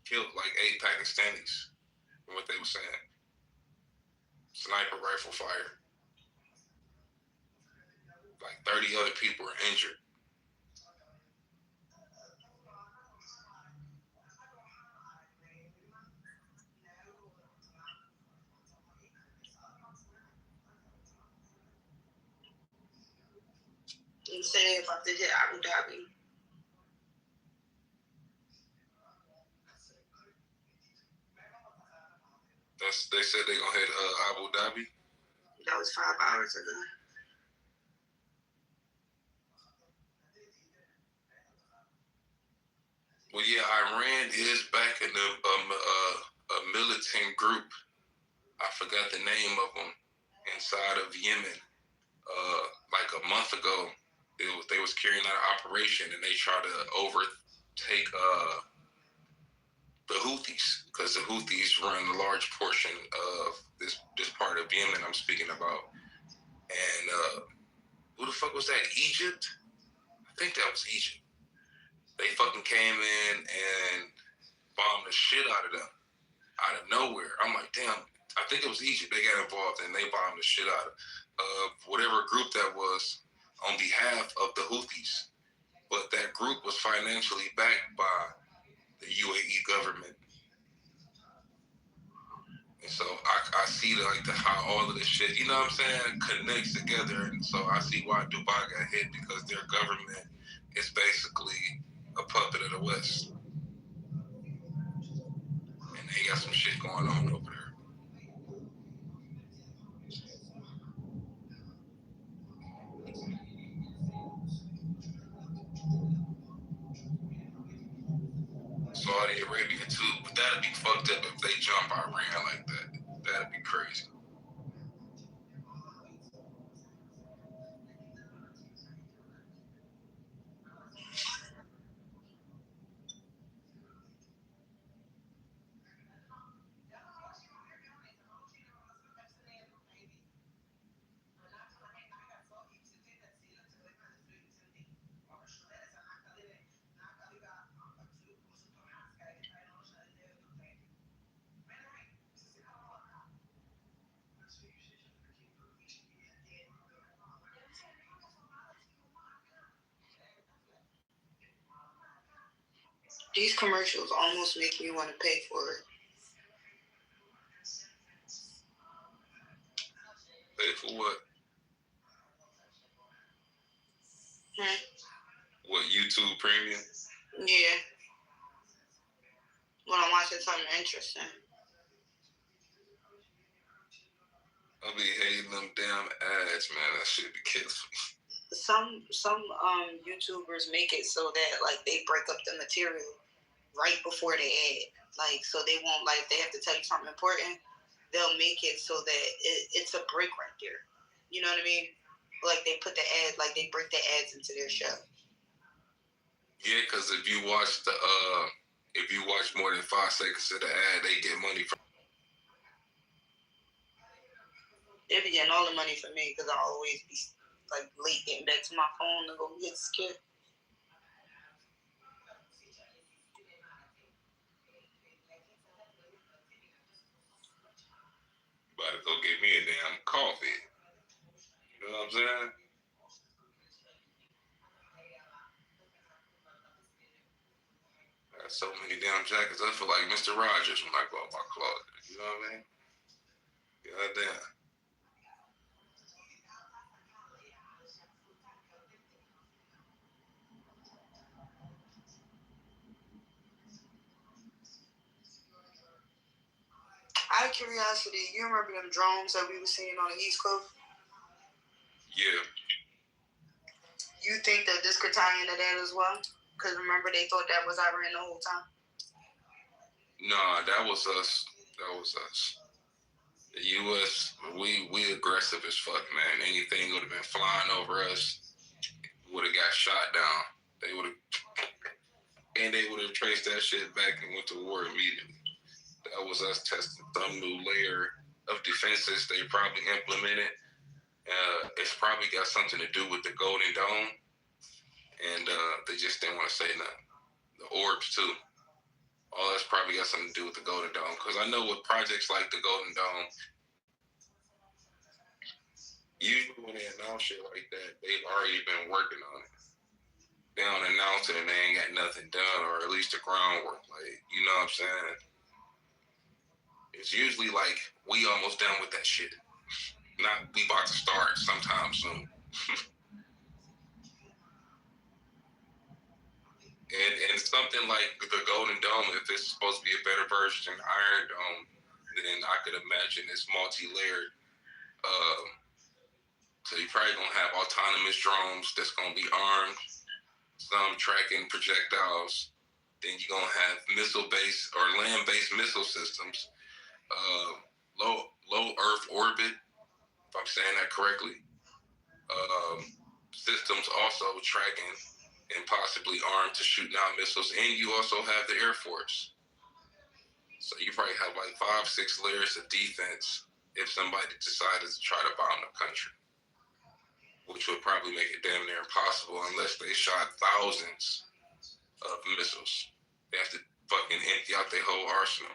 killed like 8 Pakistanis. From what they were saying, sniper rifle fire. Like 30 other people were injured. You say about to hit Abu Dhabi. They said they're gonna hit Abu Dhabi. That was 5 hours ago. Well, yeah, Iran is back in a militant group. I forgot the name of them inside of Yemen. Like a month ago, they was carrying out an operation, and they tried to overtake the Houthis, because the Houthis run a large portion of this part of Yemen I'm speaking about. And who the fuck was that? Egypt? I think that was Egypt. They fucking came in and bombed the shit out of them, out of nowhere. I'm like, damn, I think it was Egypt. They got involved and they bombed the shit out of whatever group that was on behalf of the Houthis. But that group was financially backed by the UAE government. And so I see how all of this shit, you know what I'm saying, connects together. And so I see why Dubai got hit, because their government is basically a puppet of the West. And they got some shit going on over there. Saudi Arabia too, but that'd be fucked up if they jump Iran like that. That'd be crazy. These commercials almost make me want to pay for it. Pay for what? What, YouTube Premium? Yeah. When I'm watching something interesting. I'll be hating them damn ads, man. That shit be killing me. Some YouTubers make it so that like they break up the material right before the ad. Like so they won't like they have to tell you something important. They'll make it so that it's a break right there. You know what I mean? Like they put the ad, like they break the ads into their show. Yeah, because if you watch more than 5 seconds of the ad, they get money from. They be getting all the money from me because I always be like late getting back to my phone to go get skipped. About to go get me a damn coffee. You know what I'm saying? I got so many damn jackets. I feel like Mr. Rogers when I go out my closet. You know what I mean? Goddamn. Out of curiosity, you remember them drones that we were seeing on the East Coast? Yeah. You think that this could tie into that as well? Because remember, they thought that was Iran the whole time. Nah, that was us. The U.S. we aggressive as fuck, man. Anything would have been flying over us, would have got shot down. They would have traced that shit back and went to war immediately. That was us testing some new layer of defenses they probably implemented. It's probably got something to do with the Golden Dome, and they just didn't want to say nothing. The orbs too. All that's probably got something to do with the Golden Dome, because I know with projects like the Golden Dome, usually when they announce shit like that, they've already been working on it. They don't announce it and they ain't got nothing done, or at least the groundwork. Like, you know what I'm saying? It's usually like, we almost done with that shit. Not, we about to start sometime soon. And something like the Golden Dome, if it's supposed to be a better version than Iron Dome, then I could imagine it's multi-layered. So you're probably going to have autonomous drones that's going to be armed, some tracking projectiles. Then you're going to have missile-based or land-based missile systems, low Earth orbit, if I'm saying that correctly. Systems also tracking and possibly armed to shoot down missiles. And you also have the Air Force. So you probably have like 5-6 layers of defense if somebody decided to try to bomb the country, which would probably make it damn near impossible unless they shot thousands of missiles. They have to fucking empty out their whole arsenal.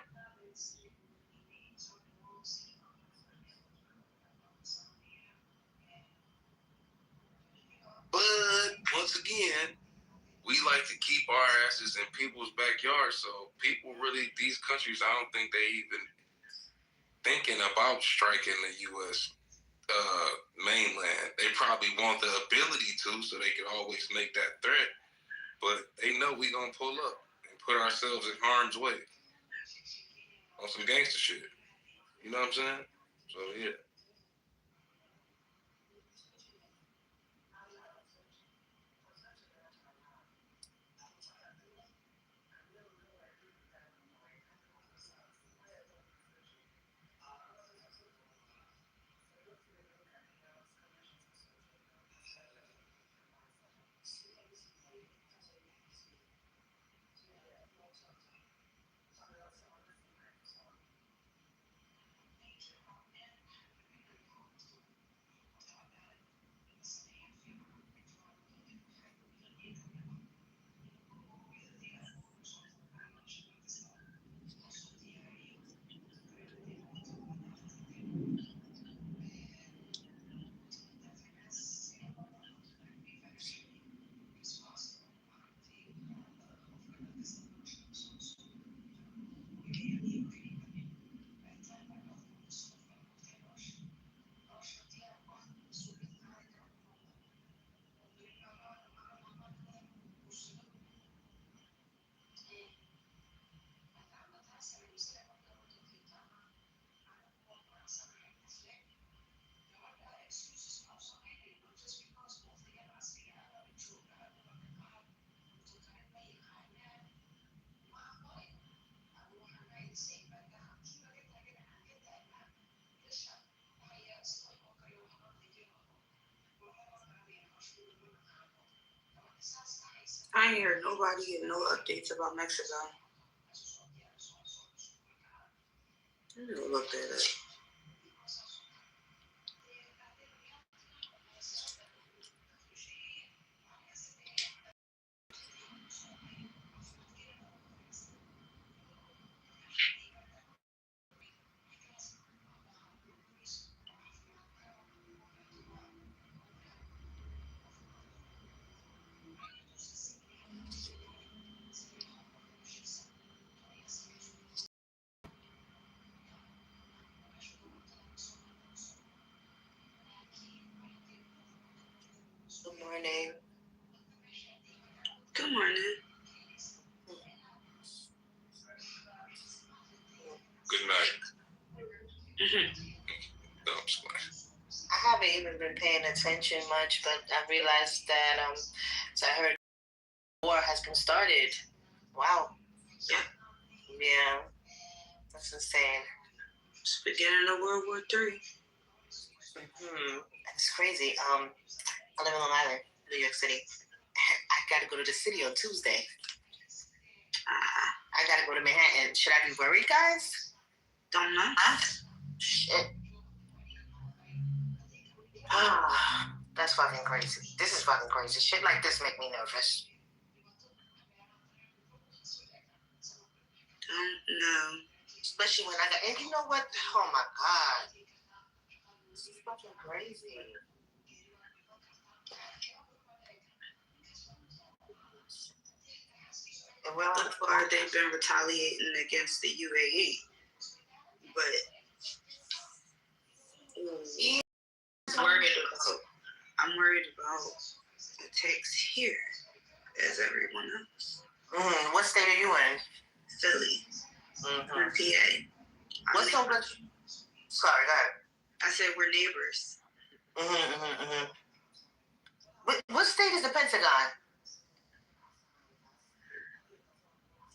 But once again, we like to keep our asses in people's backyard. So people really, these countries, I don't think they even thinking about striking the U.S. Mainland. They probably want the ability to, so they can always make that threat. But they know we gonna pull up and put ourselves in harm's way on some gangster shit. You know what I'm saying? So yeah. I ain't heard nobody getting no updates about Mexico. I'm gonna look that up. Good morning. Good morning. Good night. No, I'm just playing. I haven't even been paying attention much, but I realized that so I heard war has been started. Wow. Yeah. That's insane. It's the beginning of World War III. It's crazy. I live in Long Island, New York City. I gotta go to the city on Tuesday. I gotta go to Manhattan. Should I be worried, guys? Don't know. Shit. That's fucking crazy. This is fucking crazy. Shit like this make me nervous. Don't know. Especially when I got, and you know what? Oh my God. This is fucking crazy. Well, so far they've been retaliating against the UAE, but I'm worried about attacks here, as everyone else. What state are you in? Philly. I'm in PA. What's so good? Sorry, go ahead. I said we're neighbors. What state is the Pentagon?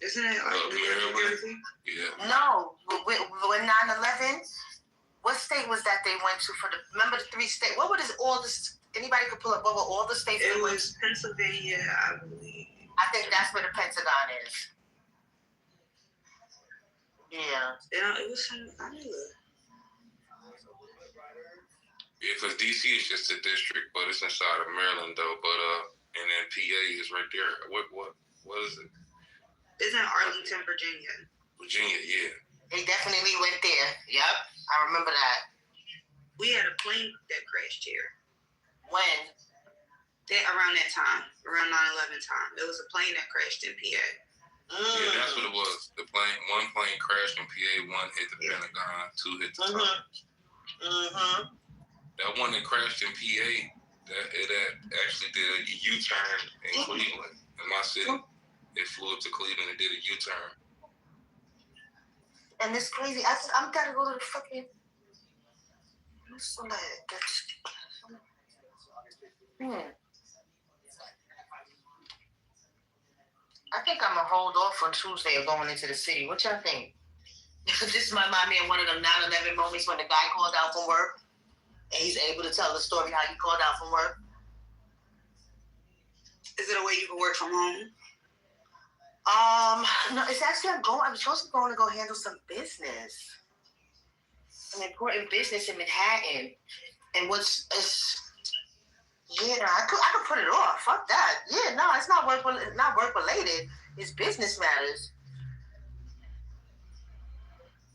Isn't it like New York? Yeah. No, when 9/11, what state was that they went to for the? Remember the 3 states? What was all this? Anybody could pull up what were all the states? It was Pennsylvania, I believe. I think that's where the Pentagon is. Yeah. It was some. I knew it. Yeah, because DC is just a district, but it's inside of Maryland though. But and then PA is right there. What is it? It's in Arlington, Virginia. Virginia, yeah. They definitely went there. Yep, I remember that. We had a plane that crashed here. When? Around that time, around 9/11 time. It was a plane that crashed in PA. Yeah, that's what it was. The plane, one plane crashed in PA, one hit the Pentagon, 2 hit the top. That one that crashed in PA, it actually did a U-turn in Cleveland, in my city. It flew up to Cleveland and did a U-turn. And it's crazy. I'm gotta go to the fucking. I think I'm gonna hold off on Tuesday of going into the city. What y'all think? This might remind me of one of them 9/11 moments when the guy called out from work, and he's able to tell the story how he called out from work. Is it a way you can work from home? No, it's actually I'm supposed to go handle some business. An important business in Manhattan. And I could put it off. Fuck that. Yeah, no, it's not work related. It's business matters.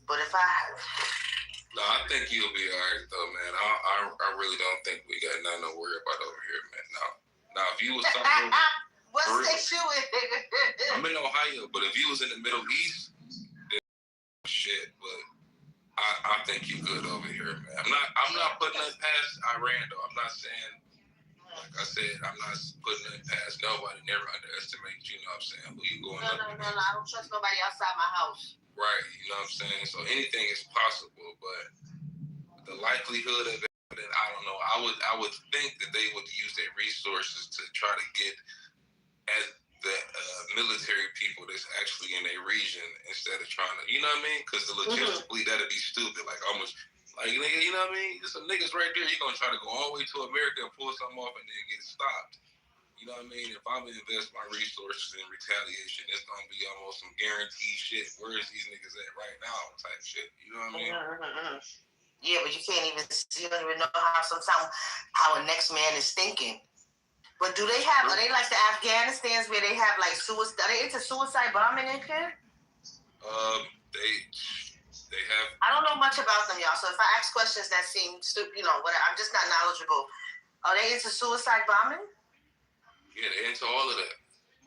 But if No, I think you'll be all right though, man. I really don't think we got nothing to worry about over here, man. Now if you was somewhere what state you in? I'm in Ohio, but if you was in the Middle East, then shit. But I think you good over here, man. I'm not putting nothing past Iran though. I'm not saying, like I said, I'm not putting nothing past nobody. Never underestimate, you know what I'm saying, who you going up against. No, I don't trust nobody outside my house. Right, you know what I'm saying? So anything is possible, but the likelihood of it, I don't know. I would think that they would use their resources to try to get at the military people that's actually in their region instead of trying to, you know what I mean? Because the logistically that'd be stupid. Like almost, like nigga, you know what I mean? There's some niggas right there. You're gonna try to go all the way to America and pull something off and then get stopped. You know what I mean? If I'm gonna invest my resources in retaliation, it's gonna be almost some guaranteed shit. Where is these niggas at right now? Type shit. You know what I mean? Mm-hmm. Yeah, but you can't even. You don't even know how a next man is thinking. But do they have? Are they like the Afghanistans where they have like suicide? Are they into suicide bombing and shit? They have. I don't know much about them, y'all. So if I ask questions that seem stupid, whatever, I'm just not knowledgeable. Are they into suicide bombing? Yeah, they're into all of that.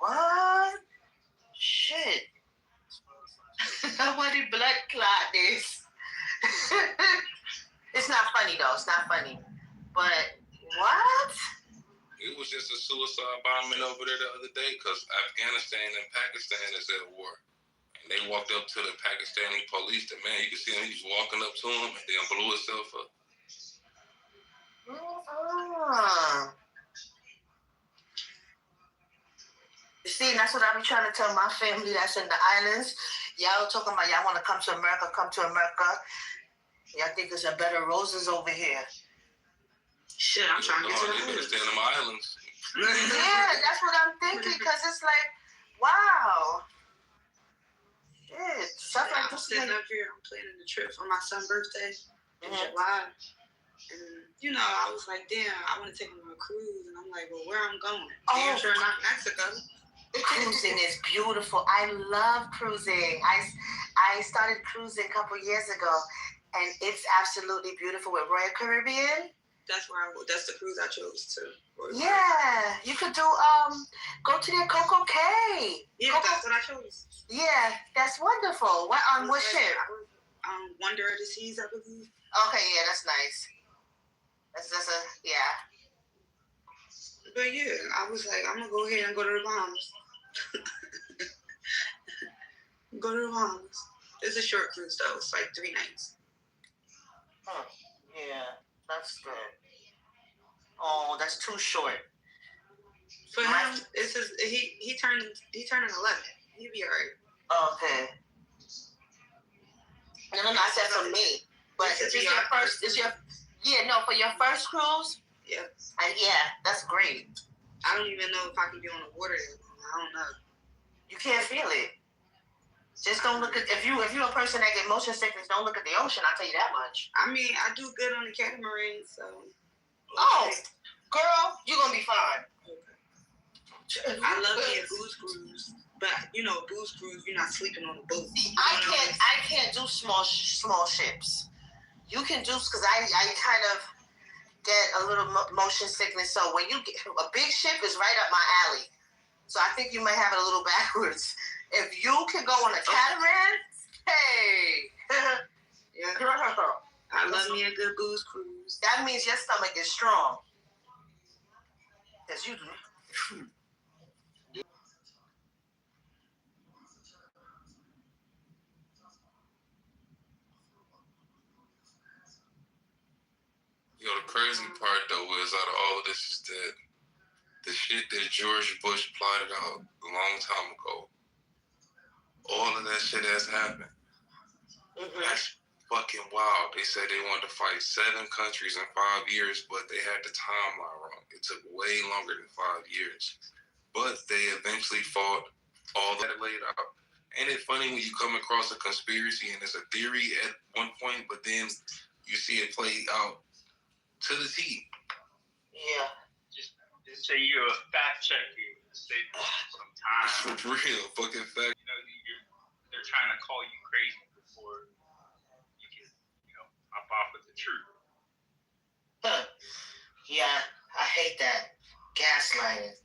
What? Shit. What did blood clot this? It's not funny though. It's not funny. But what? It was just a suicide bombing over there the other day because Afghanistan and Pakistan is at war. And they walked up to the Pakistani police. The man, you can see him, he was walking up to him and then blew himself up. You see, that's what I be trying to tell my family that's in the islands. Y'all talking about y'all want to come to America, Y'all think there's a better roses over here. Shit, I'm trying to get to the islands. Stay in them islands. Yeah, that's what I'm thinking, because it's like, wow. Shit, stuff like this. Sitting up here, I'm planning the trip for my son's birthday in July. And, I was like, damn, I want to take him on a cruise. And I'm like, well, where I'm going? Damn sure not Mexico. Cruising is beautiful. I love cruising. I started cruising a couple years ago, and it's absolutely beautiful with Royal Caribbean. That's the cruise I chose too. Yeah, you could do go to their Coco Cay. Yeah, that's what I chose. Yeah, that's wonderful. What ship? Wonder of the Seas, I believe. Okay, yeah, that's nice. That's yeah. But yeah, I was like, I'm gonna go ahead and go to the Bahamas. Go to the Bahamas. It's a short cruise though. It's like 3 nights. Huh. Yeah, that's good. Oh, that's too short. For him, it's he turning 11. He'll be alright. Okay. No, I said for me. But for your first cruise? Yeah. Yeah, that's great. I don't even know if I can be on the water. I don't know. You can't feel it. Just don't look at if you're a person that get motion sickness, don't look at the ocean, I'll tell you that much. I mean, I do good on the catamaran, so girl, you're gonna be fine. Okay. I love being booze cruise. But booze cruise, you're not sleeping on the boat. See, I can't do small ships. You can do because I kind of get a little motion sickness. So when you get a big ship is right up my alley. So I think you might have it a little backwards. If you can go on a catamaran, hey. Yeah. I love me a good booze cruise. That means your stomach is strong. Because you do. Yo, the crazy part though is out of all of this is that the shit that George Bush plotted out a long time ago, all of that shit has happened. Mm-hmm. That's fucking wild. They said they wanted to fight 7 countries in 5 years, but they had the timeline wrong. It took way longer than 5 years. But they eventually fought all that laid out. Ain't it funny when you come across a conspiracy and it's a theory at one point, but then you see it play out to the T. Yeah. Just say you're a fact checker. Say sometimes. Real fucking fact. They're trying to call you crazy before you can, hop off with the truth. Huh. Yeah, I hate that. Gaslighting.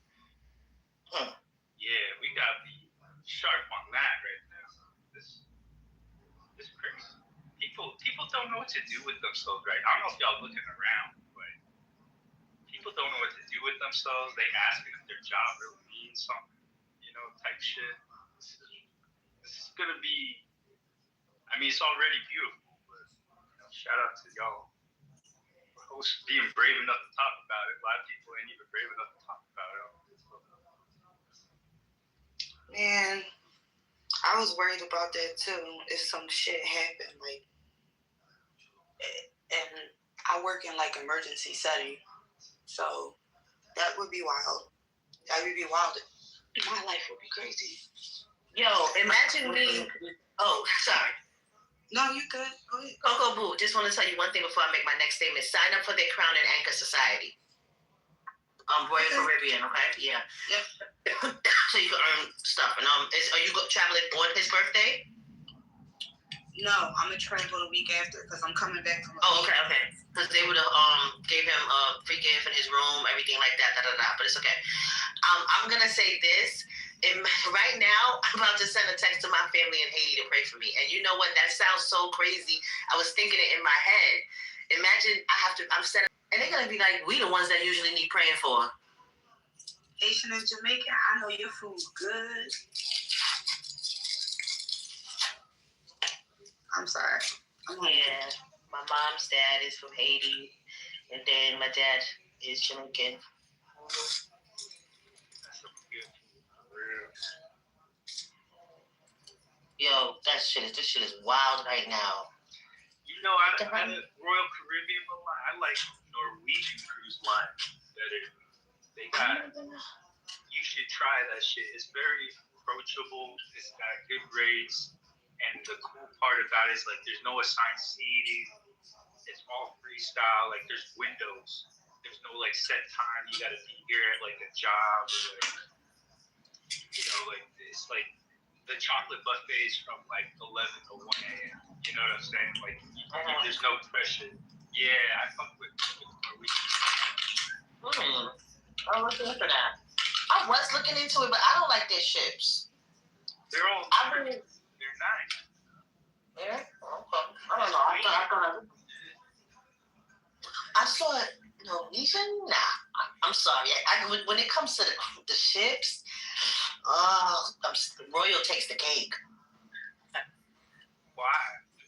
Huh. Yeah, we gotta be sharp on that right now. This crazy. People don't know what to do with themselves right now. I don't know if y'all looking around, but people don't know what to do with themselves. They asking if their job really means something, type shit. This is gonna be, it's already beautiful, but shout out to y'all. Hosts being brave enough to talk about it. A lot of people ain't even brave enough to talk about it. Man, I was worried about that too. If some shit happened, and I work in emergency setting, so that would be wild. I would be wild. My life would be crazy. Yo, imagine me. Oh, sorry. No, you good. Go ahead. Coco Boo, just want to tell you one thing before I make my next statement. Sign up for their Crown and Anchor Society. Royal Caribbean, okay? Yeah. Yep. So you can earn stuff. And are you traveling on his birthday? No, I'm gonna travel the week after because I'm coming back from. Okay. Because they would have gave him a free gift in his room, everything like that, But it's okay. I'm gonna say this. Right now, I'm about to send a text to my family in Haiti to pray for me. And you know what? That sounds so crazy. I was thinking it in my head. Imagine I'm sending, and they're gonna be like, we the ones that usually need praying for. Haitian and Jamaican, I know your food's good. I'm sorry. Yeah, my mom's dad is from Haiti, and then my dad is Jamaican. Yo, this shit is wild right now. You know, I Royal Caribbean, but I like Norwegian cruise line better. They got. You should try that shit. It's very approachable. It's got good rates. And the cool part about it is like there's no assigned seating. It's all freestyle. Like there's windows. There's no like set time. You gotta be here at like a job or like, like it's like the chocolate buffets from like 11 to 1 a.m. You know what I'm saying? Like there's no pressure. Yeah, I fuck with Norwegian. I'm looking for that. I was looking into it, but I don't like their ships. They're all they're nice. Yeah? Okay. I don't know. I saw it. Norwegian? Nah. I'm sorry. When it comes to the ships, Royal takes the cake. Why?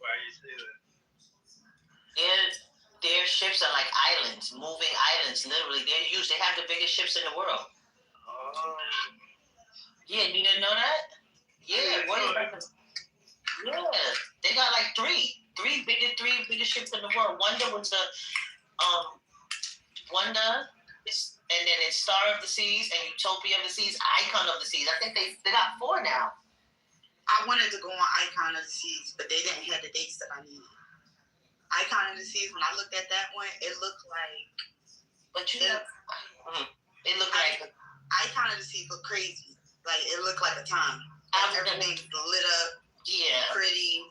Why you say that? Their ships are like islands, moving islands. Literally, they have the biggest ships in the world. Oh. Yeah, you didn't know that? Yeah, they got like three biggest ships in the world. Wonder was the Wonder, and then it's Star of the Seas and Utopia of the Seas, Icon of the Seas. I think they got 4 now. I wanted to go on Icon of the Seas, but they didn't have the dates that I needed. Icon of the Seas, when I looked at that one, it looked like. But it looked like. Icon of the Seas looked crazy. Like it looked like a time. Everything's lit up. Yeah. Pretty.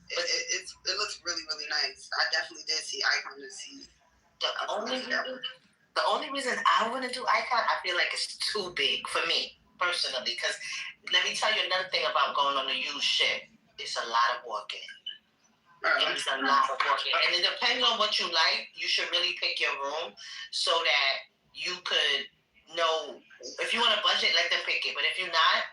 It looks really, really nice. I definitely did see Icon of the Seas. The only reason I want to do Icon, I feel like it's too big for me personally. Because let me tell you another thing about going on a used ship. It's a lot of walking. It's a lot of walking. And it depends on what you like. You should really pick your room so that you could know. If you want a budget, let them pick it. But if you're not,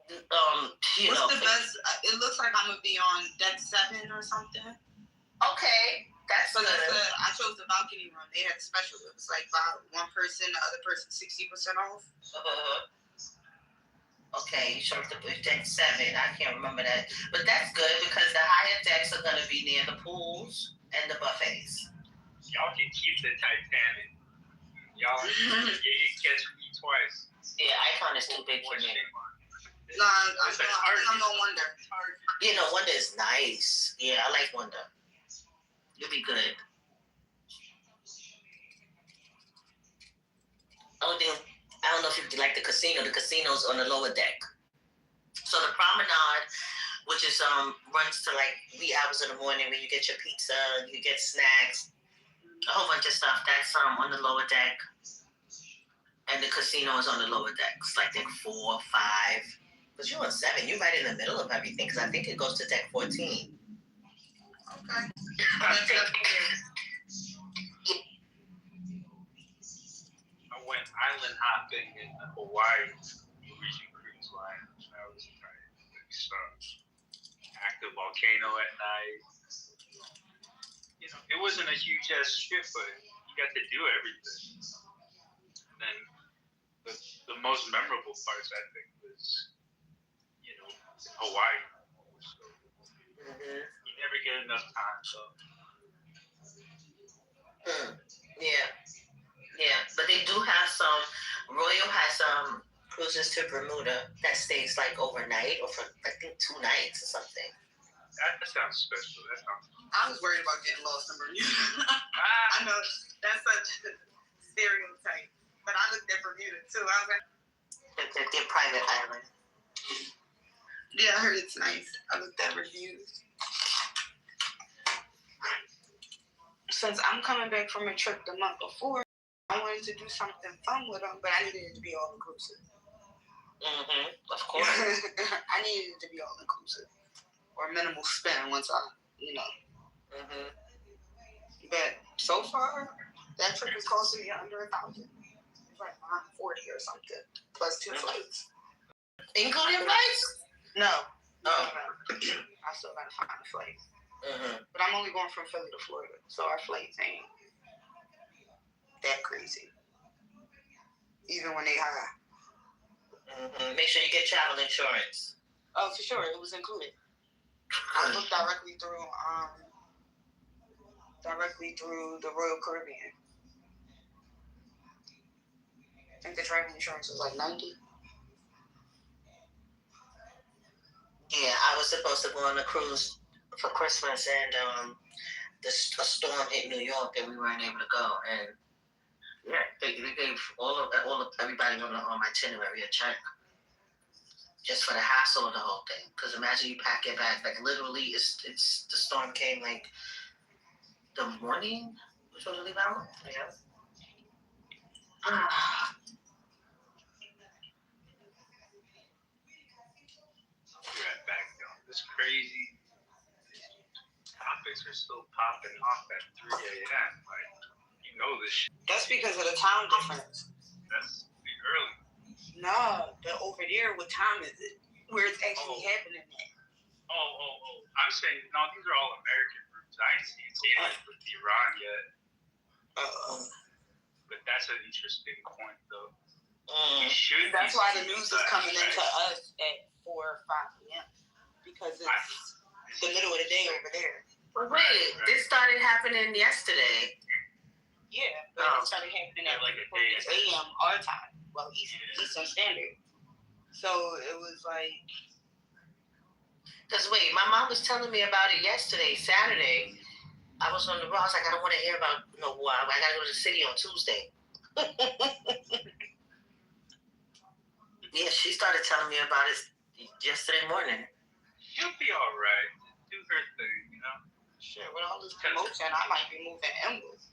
what's the best? It looks like I'm going to be on deck 7 or something. Okay. That's good. I chose the balcony room. They had a special. It was like about one person, the other person 60% off. Okay, you chose the deck 7. I can't remember that, but that's good because the higher decks are gonna be near the pools and the buffets. Y'all can keep the Titanic. Y'all you catch me twice. Yeah, Icon is too big for me. No, I'm no Wonder. Wonder is nice. Yeah, I like Wonder. You'll be good. I don't know if you like the casino. The casino's on the lower deck. So the promenade, which is runs to like 3 hours in the morning, where you get your pizza, you get snacks, a whole bunch of stuff. That's on the lower deck, and the casino is on the lower deck. It's like deck 4, 5. But you're on 7. You're right in the middle of everything because I think it goes to deck 14. Okay. I went island hopping in Hawaii, Norwegian cruise line. That was pretty stuff. Active volcano at night. It wasn't a huge ass trip, but you got to do everything. And then the most memorable parts, I think, was Hawaii. So, you never get enough time, so. Yeah, but they do have cruises to Bermuda that stays like overnight or for I think 2 nights or something. That sounds special. That sounds. I was worried about getting lost in Bermuda. I know that's such a stereotype, but I looked at Bermuda too. I was like, their private island. Yeah, I heard it's nice. I looked at reviews. Since I'm coming back from a trip the month before, I wanted to do something fun with them, but I needed it to be all inclusive. Of course. I needed it to be all inclusive. Or minimal spend once I, But so far, that trip is costing me under $1,000. It's like $940 or something, plus 2 flights. Including flights? No. I still gotta find a flight. But I'm only going from Philly to Florida, so our flights ain't that crazy. Even when they high. Make sure you get travel insurance. Oh, for sure, it was included. I booked directly through the Royal Caribbean. I think the travel insurance was like $90. Yeah, I was supposed to go on a cruise for Christmas, and a storm hit New York, and we weren't able to go. And yeah, they gave all of everybody on my itinerary a check just for the hassle of the whole thing. Because imagine you pack your bag, like literally, it's the storm came like the morning we're supposed to leave out. Yeah. Right back down. This crazy topics are still popping off at 3 a.m. Like, you know this shit. That's because of the time difference. That's early. No, over there, what time is it? Where it's actually happening at? Oh. I'm saying, no, these are all American groups. I ain't seen it with Iran yet. But that's an interesting point, though. That's why the news is coming into us at 4 or 5 p.m. Because it's the middle of the day over there. But wait, this started happening yesterday. Yeah, but it started happening at like 8 a.m. our time. Well, Eastern Standard. So it was like. Because wait, my mom was telling me about it yesterday, Saturday. I was on the road. I was like, I don't want to hear about no war. I got to go to the city on Tuesday. Yeah, she started telling me about it yesterday morning. She'll be all right. Do her thing, you know? Shit, with all this commotion, I might be moving inwards.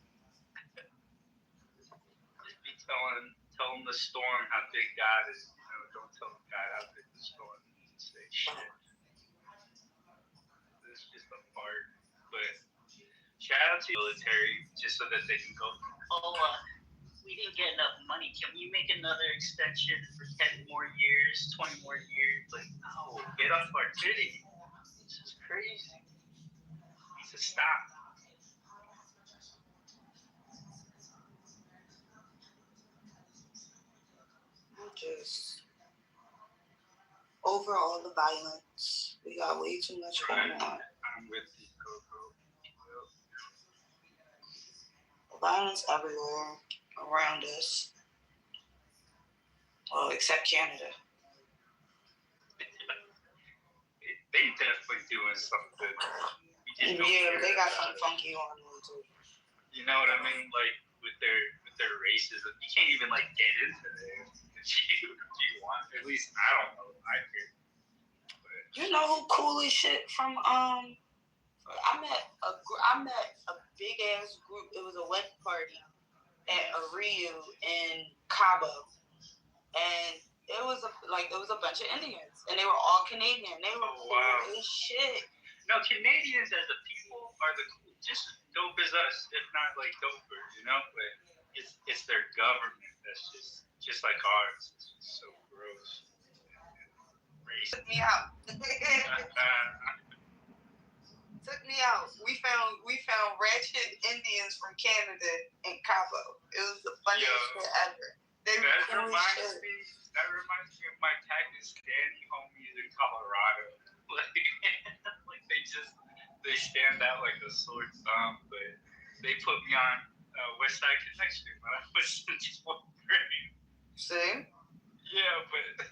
Just be telling the storm how big God is. You know, don't tell God how big the storm is. Say shit. It's just a part. But shout out to the military just so that they can go. We didn't get enough money. Can we make another extension for 10 more years, 20 more years? Like, no, get off our titty. This is crazy. It needs to stop. Just overall the violence. We got way too much going on. I'm with you, Coco. Violence everywhere around us. Well, except Canada. They definitely doing something. Yeah, they got something funky on them too. You know what I mean? Like with their racism, you can't even like get into there if you want. At least I don't know. I hear. You know who cool as shit from I met a big ass group. It was a wedding party at a Rio in Cabo, and it was a bunch of Indians, and they were all Canadian. They were cool as shit. No, Canadians as a people are just dope as us, if not like doper, you know. But it's their government that's just like ours. It's so gross. Took me out. Took me out. We found ratchet Indians from Canada in Cabo. It was the funniest shit ever. That reminds me of my Pakistani homies in Colorado. Like they stand out like a sore thumb, but they put me on West Side Connection when I was in 12th grade. See? Yeah, but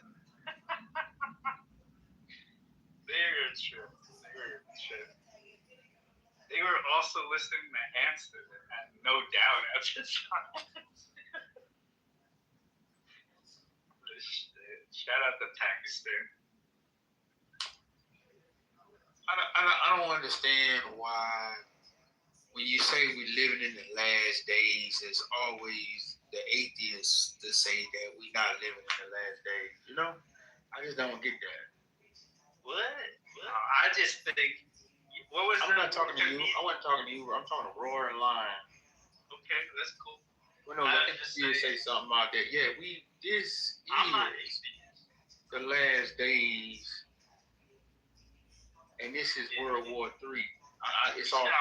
they were a trip. They were a trip. They were also listening to Hanson and No Doubt at the time. Shout out to Pakistan. I don't understand why when you say we're living in the last days, there's always the atheists to say that we're not living in the last days. You know, I just don't get that. What? I just think. What was I'm not talking to you. I wasn't talking to you. I'm talking to Roaring Lion. Okay, that's cool. Well, no, I think you say something about that. Yeah, this is the last days, and this is World War III. It's all I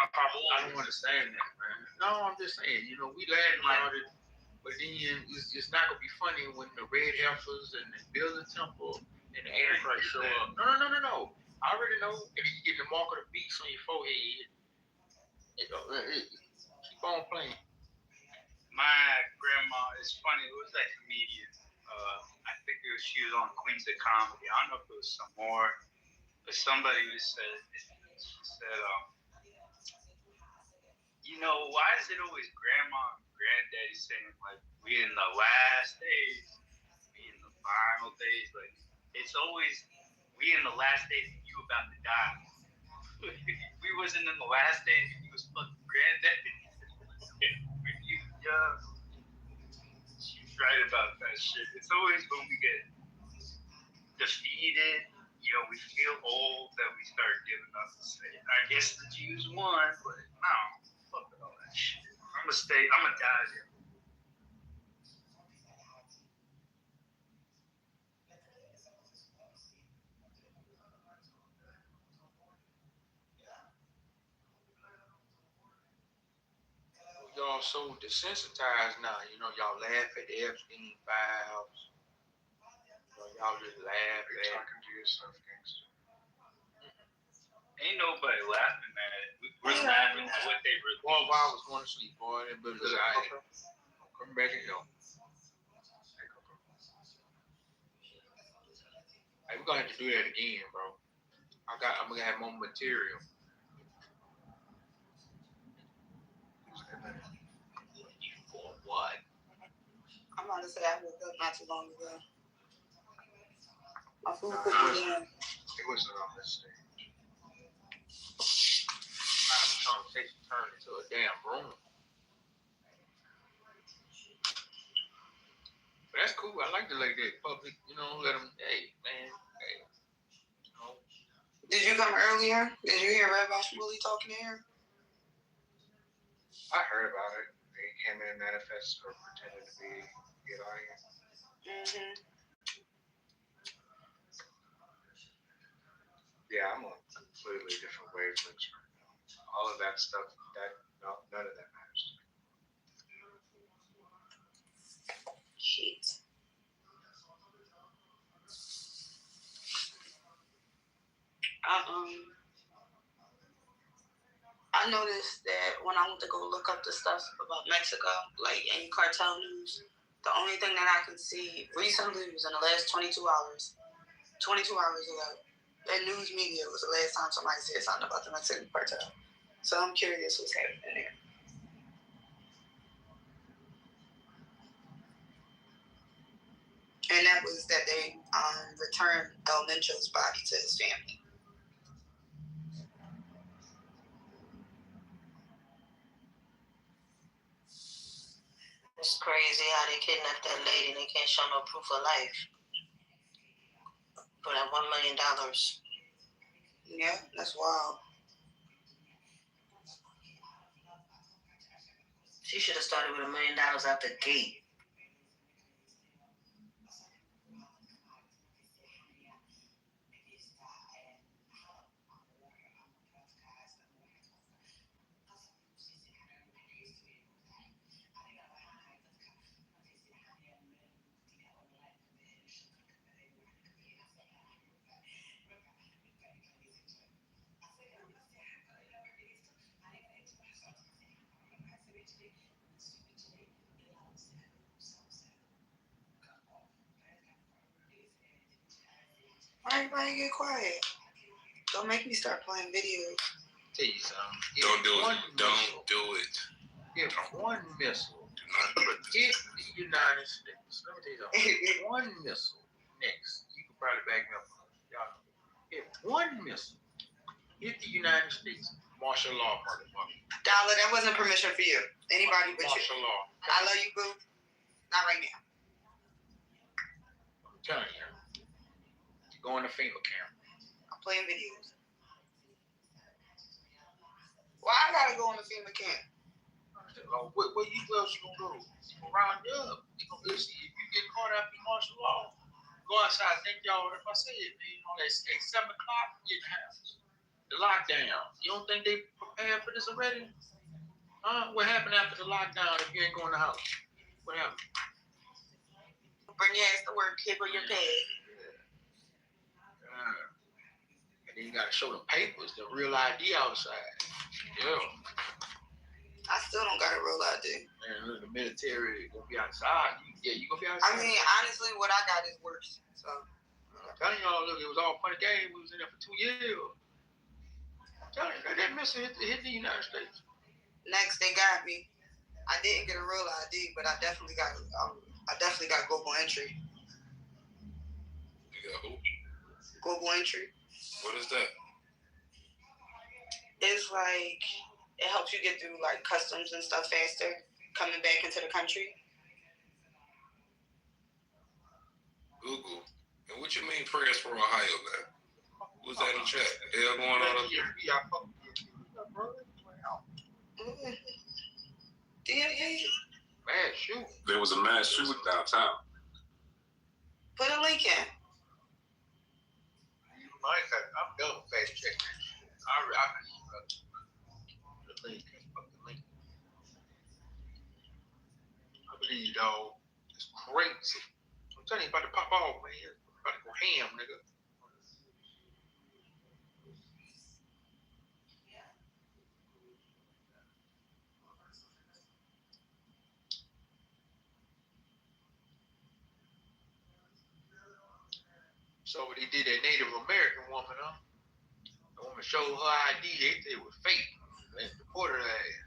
don't understand that, man. No, I'm just saying, we laughing about it, but then it's not gonna be funny when the red heifers and the build the temple and the Antichrist show up. No. I already know, and then you get the mark of the beast on your forehead. Keep on playing. My grandma is funny. It was that comedian. I think she was on Queens of Comedy. I don't know if it was some more, but somebody said, why is it always grandma and granddaddy saying like we in the last days, we in the final days? Like it's always we in the last days and you about to die. We wasn't in the last days and you was fucking granddaddy. When you young. She's right about that shit. It's always when we get defeated, we feel old that we start giving up and say, I guess the Jews won, but no, fuck all that shit. I'm gonna die here. Y'all so desensitized now. Y'all laugh at the Epstein files. Y'all just laugh at talking to yourself, gangster. Ain't nobody laughing at it. We're laughing at what they released. Boy, I was going to sleep, boy. That bitch was like, come back and go. Hey, we're gonna have to do that again, bro. I'm gonna have more material. For what? I'm about to say I woke up not too long ago. My food cooking in. It wasn't on this stage. The conversation turned into a damn room. But that's cool. I like to let that public, let them, hey, man, hey. Did you come earlier? Did you hear Rabbi Shmuley talking here? I heard about it. They came in manifest or pretended to be Elias. Mm-hmm. Yeah, I'm on completely different wavelengths right now. All of that stuff, none of that matters to me. Shit. I noticed that when I went to go look up the stuff about Mexico, like any cartel news, the only thing that I could see recently was in the last 22 hours. 22 hours ago, that news media was the last time somebody said something about the Mexican cartel. So I'm curious what's happening there. And that was that they returned El Mencho's body to his family. It's crazy how they kidnapped that lady and they can't show no proof of life for that $1 million. Yeah, that's wild. She should have started with $1 million out the gate. Why everybody get quiet? Don't make me start playing videos. Tell you something. Don't do it. Don't do it. If one missile Do not put this. hit the United States, let me tell you something. One missile next, you can probably back me up. Y'all, if one missile hit the United States, martial law, motherfucker. Dollar, that wasn't permission for you. Anybody but you. Martial law. I love you, boo. Not right now. I'm telling you. You go in the FEMA camp. I'm playing videos. Why I gotta go in the FEMA camp? Where else you gonna go? You gonna round you up. You gonna listen. If you get caught up in martial law, go outside. Thank y'all. If I say it, man, at 7 o'clock, get in the house. The lockdown. You don't think they prepared for this already? Huh? What happened after the lockdown if you ain't going to the house? What happened? Bring your ass to work, kibble your pay. And then you gotta show the papers, the real ID outside. Yeah. I still don't got a real ID. Man, look, the military gonna be outside. You gonna be outside. I mean, honestly, what I got is worse. So I'm telling y'all, look, it was all fun and game. We was in there for 2 years. I'm telling you, that missile hit the United States. Next, they got me. I didn't get a real ID, but I definitely got global entry. You got who? Global entry. What is that? It's like it helps you get through like customs and stuff faster coming back into the country. Google. And what you mean prayers for Ohio, man? Who's that in the chat? The hell going on up here? Man, shoot. There was a mass shooting downtown. Put a link in. I'm done with fact checking. I believe, dog. It's crazy. I'm telling you, about to pop off, man. About to go ham, nigga. So they did that Native American woman, huh? The woman showed her ID, they said it was fake. They deported her ass.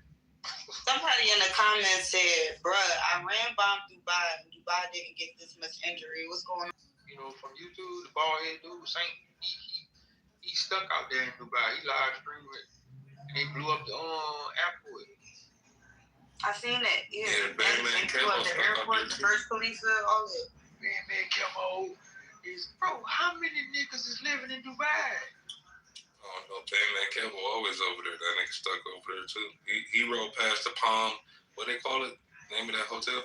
Somebody in the comments said, bruh, Iran bombed Dubai and Dubai didn't get this much injury. What's going on? You know, from YouTube, the bald head dude, Saint, he stuck out there in Dubai. He live streamed it. And they blew up the airport. I seen it. Yeah, Batman Camo the airport, the first police, all that. Man, Camo is, bro, how many niggas is living in Dubai? Oh no, Batman Camo always over there. That nigga stuck over there too. He rode past the Palm. What they call it? Name of that hotel?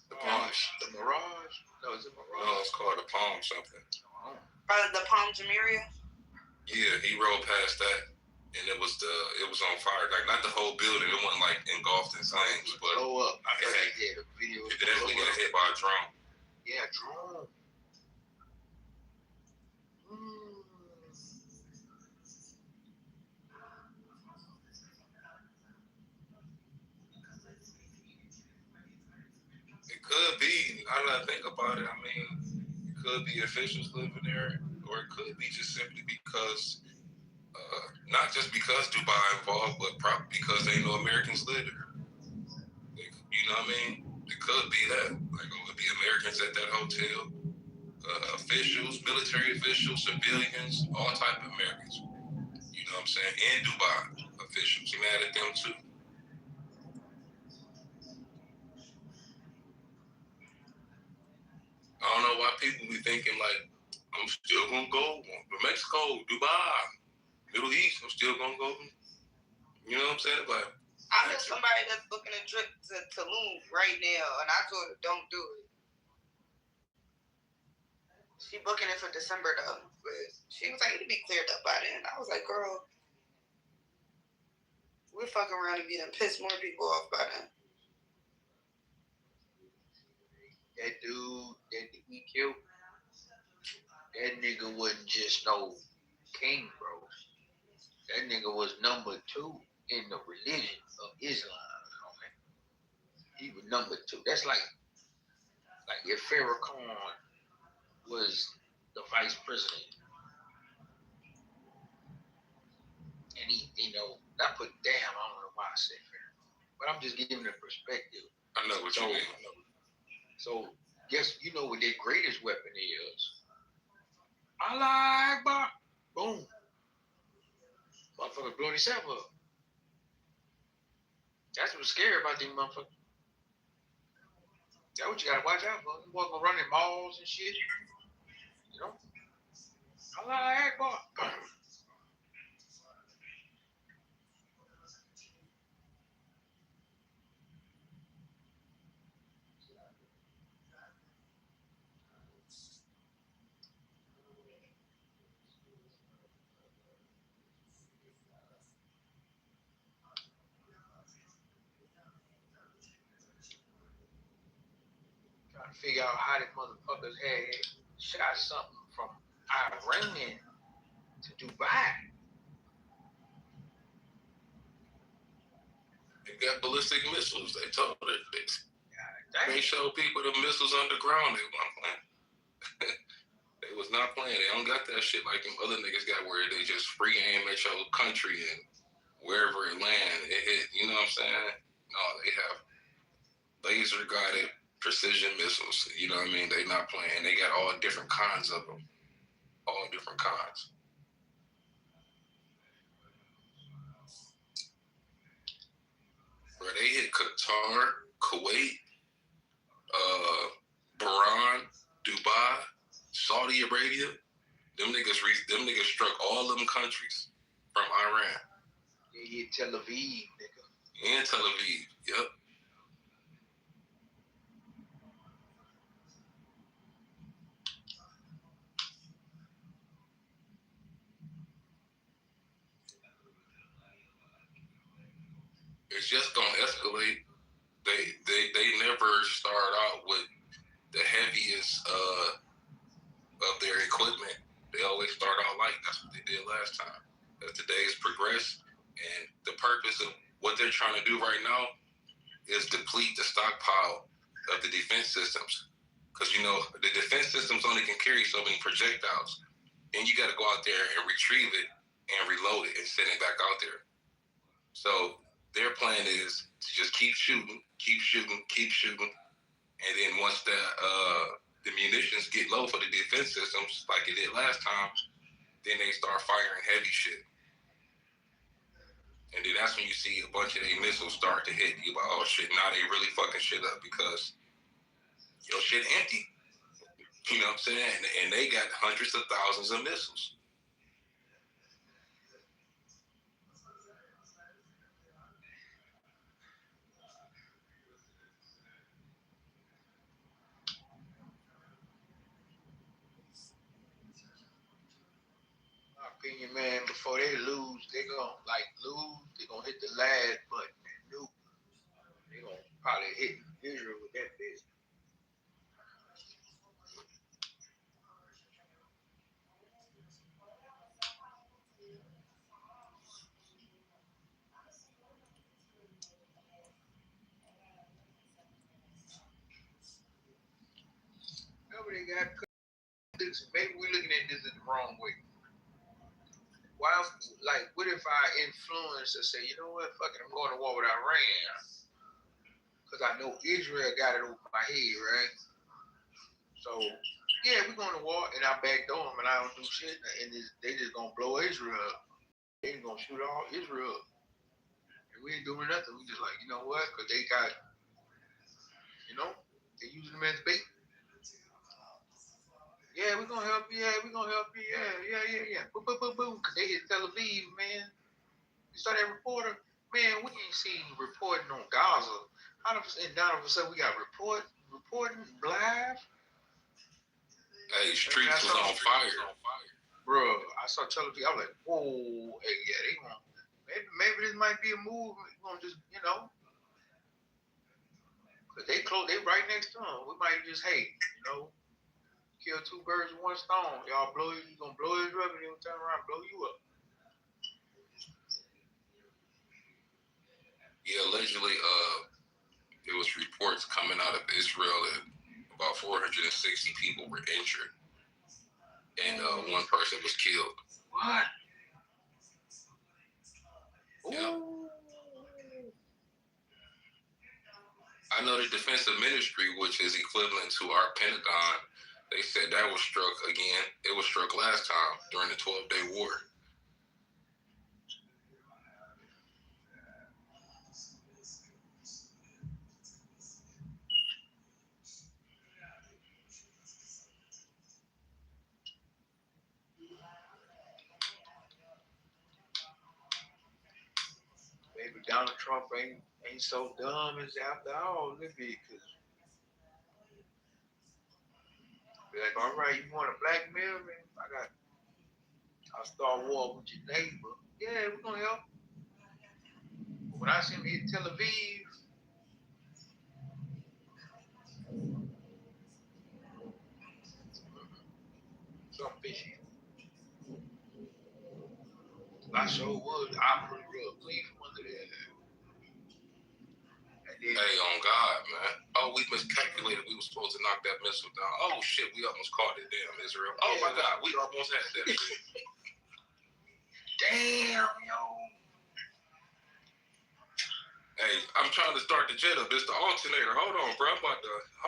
The Palm. The Mirage? No, is it Mirage? No, it's called the Palm something. The Palm Jumeirah? Yeah, he rode past that, and it was on fire. Like not the whole building. It wasn't like engulfed in flames, but the video. It definitely got hit by a drone. Yeah, drone. It could be. Now that I think about it, I mean, it could be officials living there, or it could be just simply because, not just because Dubai involved, but probably because they know Americans live there. You know what I mean? It could be that. Like, it would be Americans at that hotel, officials, military officials, civilians, all type of Americans. You know what I'm saying? And Dubai officials. He mad at them too. I don't know why people be thinking like, I'm still gonna go to Mexico, Dubai, Middle East. I'm still gonna go. You know what I'm saying? Like, I know somebody that's booking a trip to Tulum right now, and I told her don't do it. She booking it for December though, but she was like, it'll be cleared up by then. I was like, girl, we're fucking around and be done piss more people off by then. That dude that we killed, that nigga wasn't just no king, bro. That nigga was number 2 in the religion of Islam. Okay? He was number 2. That's like if Farrakhan was vice president. And he, I put damn, I don't know why I said that. But I'm just giving a perspective. I know what you mean. So, guess you know what their greatest weapon is? Allah Akbar. Boom. Motherfucker blow themselves up. That's what's scary about these motherfuckers. That's what you gotta watch out for. You walk around in malls and shit. You know? Allah Akbar. Boom. Trying to figure out how the motherfuckers had shot something from Iran to Dubai. They got ballistic missiles. They told it. They showed people the missiles underground. They weren't playing. They was not playing. They don't got that shit like them other niggas got where they just free aim at your country and wherever it land, it hit. You know what I'm saying? No, they have laser guided precision missiles. You know what I mean? They not playing. They got all different kinds of them. All different kinds. Bro, they hit Qatar, Kuwait, Bahrain, Dubai, Saudi Arabia. Them niggas struck all them countries from Iran. They hit Tel Aviv, nigga. And Tel Aviv, yep. It's just gonna escalate. They never start out with the heaviest of their equipment. They always start out light. That's what they did last time. As the days progress, and the purpose of what they're trying to do right now is deplete the stockpile of the defense systems. Because the defense systems only can carry so many projectiles, and you got to go out there and retrieve it and reload it and send it back out there. So their plan is to just keep shooting, and then once the munitions get low for the defense systems, like it did last time, then they start firing heavy shit. And then that's when you see a bunch of their missiles start to hit. You like, oh shit, now they really fucking shit up because your shit empty. You know what I'm saying? And they got hundreds of thousands of missiles. My opinion, man, before they lose, they gonna hit the last button and nuke. They gonna probably hit Israel with that bitch. Maybe we're looking at this in the wrong way. Why, what if I influence and say, you know what, fuck it, I'm going to war with Iran? Because I know Israel got it over my head, right? So, yeah, we're going to war, and I backdoor them, and I don't do shit, and they just going to blow Israel up. They going to shoot all Israel up. And we ain't doing nothing. We just like, you know what, because they got, they using them as bait. Yeah, we're going to help you. Yeah, we're going to help you. Yeah. Boom, boom, boom, boom. Because they hit Tel Aviv, man. You saw that reporter? Man, we ain't seen reporting on Gaza. All of a sudden, we got reporting live. Hey, streets was on fire. Bro, I saw Tel Aviv. I was like, whoa. Hey, yeah, they going to. Maybe this might be a move. We're going to just, because they right next to them. We might just, kill two birds with one stone. Y'all you gonna blow Israel and then turn around and blow you up. Yeah, allegedly, there was reports coming out of Israel that about 460 people were injured. And one person was killed. What? Yep. I know the Defense Ministry, which is equivalent to our Pentagon, they said that was struck again. It was struck last time during the 12-day war. Maybe Donald Trump ain't so dumb as after all, because be like, all right, you want to blackmail me? I'll start war with your neighbor. Yeah, we're gonna help. But when I see him hit Tel Aviv, something fishy. I sure would. I put it real clean from under there. Hey, on God, man. Oh, we miscalculated. We were supposed to knock that missile down. Oh, shit, we almost caught it. Damn, Israel. Oh, my God, we almost had that shit. Damn, yo. Hey, I'm trying to start the jet up. It's the alternator. Hold on, bro.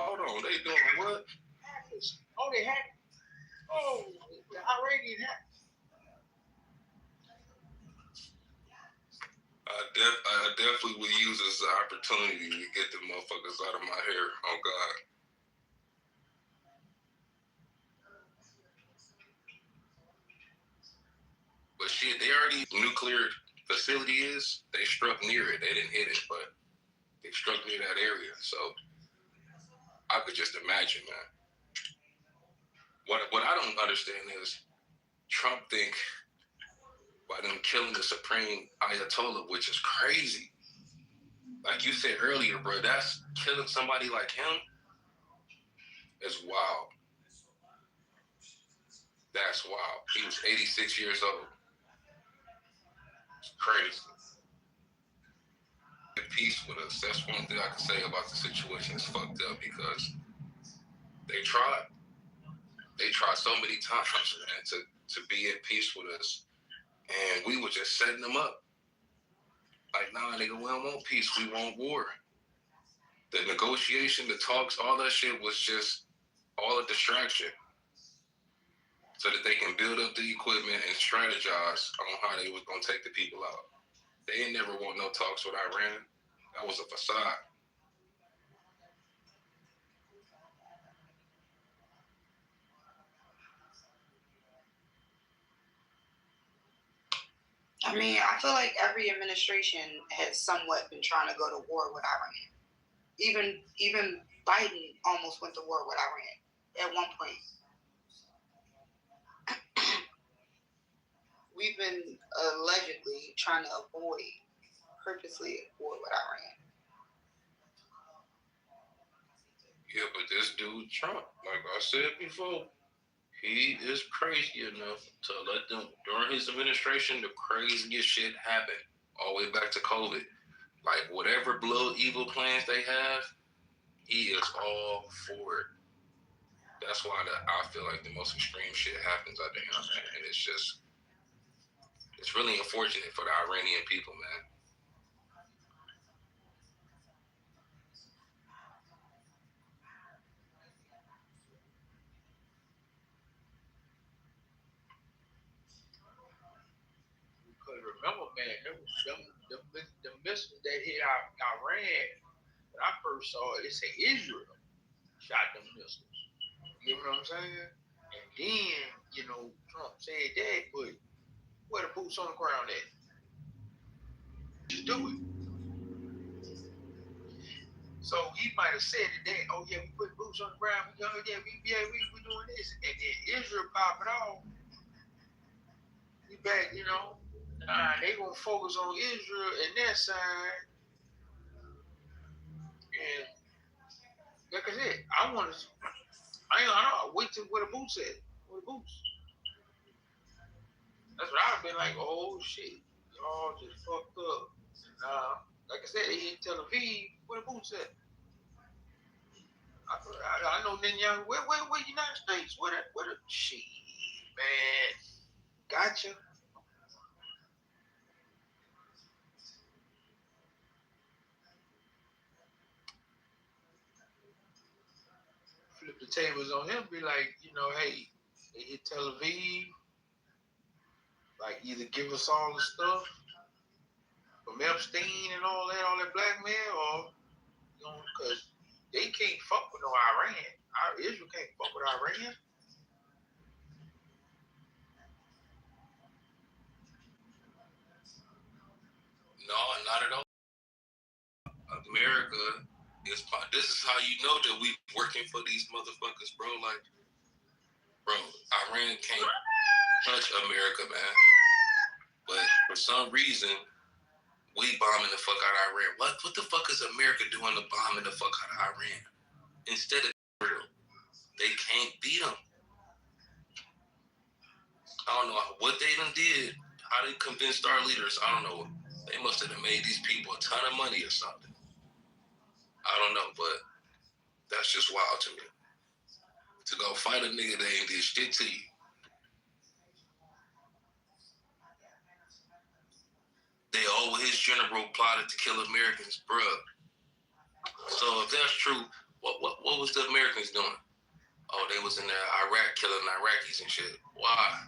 Hold on. They doing what? Oh, they hacked. Oh, the Iranian hacked. I definitely would use this as an opportunity to get the motherfuckers out of my hair. Oh, God. But shit, they already nuclear facility is. They struck near it. They didn't hit it, but they struck near that area. So I could just imagine, man. What I don't understand is Trump think by them killing the Supreme Ayatollah, which is crazy. Like you said earlier, bro, that's killing somebody like him is wild. That's wild. He was 86 years old. It's crazy. At peace with us. That's one thing I can say about the situation. It's fucked up because they tried. They tried so many times, man, to be at peace with us. And we were just setting them up. Like, nah, nigga, we don't want peace. We want war. The negotiation, the talks, all that shit was just all a distraction so that they can build up the equipment and strategize on how they was going to take the people out. They ain't never want no talks with Iran. That was a facade. I mean, I feel like every administration has somewhat been trying to go to war with Iran. Even Biden almost went to war with Iran at one point. We've been allegedly trying to avoid purposely war with Iran. Yeah, but this dude Trump, like I said before, he is crazy enough to let them, during his administration, the craziest shit happen. All the way back to COVID. Like, whatever blood evil plans they have, he is all for it. That's why I feel like the most extreme shit happens out there, man. And it's really unfortunate for the Iranian people, man. Because remember, man, them missiles that hit Iran, when I first saw it, it said Israel shot them missiles. You know what I'm saying? And then, Trump said that, but where the boots on the ground at? Just do it. So he might have said that, oh yeah, we put boots on the ground, we doing this. And then Israel pop it off. We back, they gonna focus on Israel and that side. And like I said, I wait till where the boots at. Where the boots? That's what I've been like, oh shit, y'all just fucked up. Like I said, they hit Tel Aviv, where the boots at? I know Netanyahu, where United States? Where the shit, man? Gotcha. Flip the tables on him, be like, hey, they hit Tel Aviv, like either give us all the stuff from Epstein and all that blackmail, or, because they can't fuck with no Iran. Israel can't fuck with Iran. No, not at all. America this is how you know that we working for these motherfuckers, bro. Like, bro, Iran can't touch America, man. But for some reason, we bombing the fuck out of Iran. What the fuck is America doing to bombing the fuck out of Iran? Instead of Israel, they can't beat them. I don't know what they done did, how they convinced our leaders. I don't know. They must have made these people a ton of money or something. I don't know, but that's just wild to me. To go fight a nigga that ain't did shit to you. His general plotted to kill Americans, bruh. So if that's true, what was the Americans doing? Oh, they was in there Iraq killing Iraqis and shit. Why?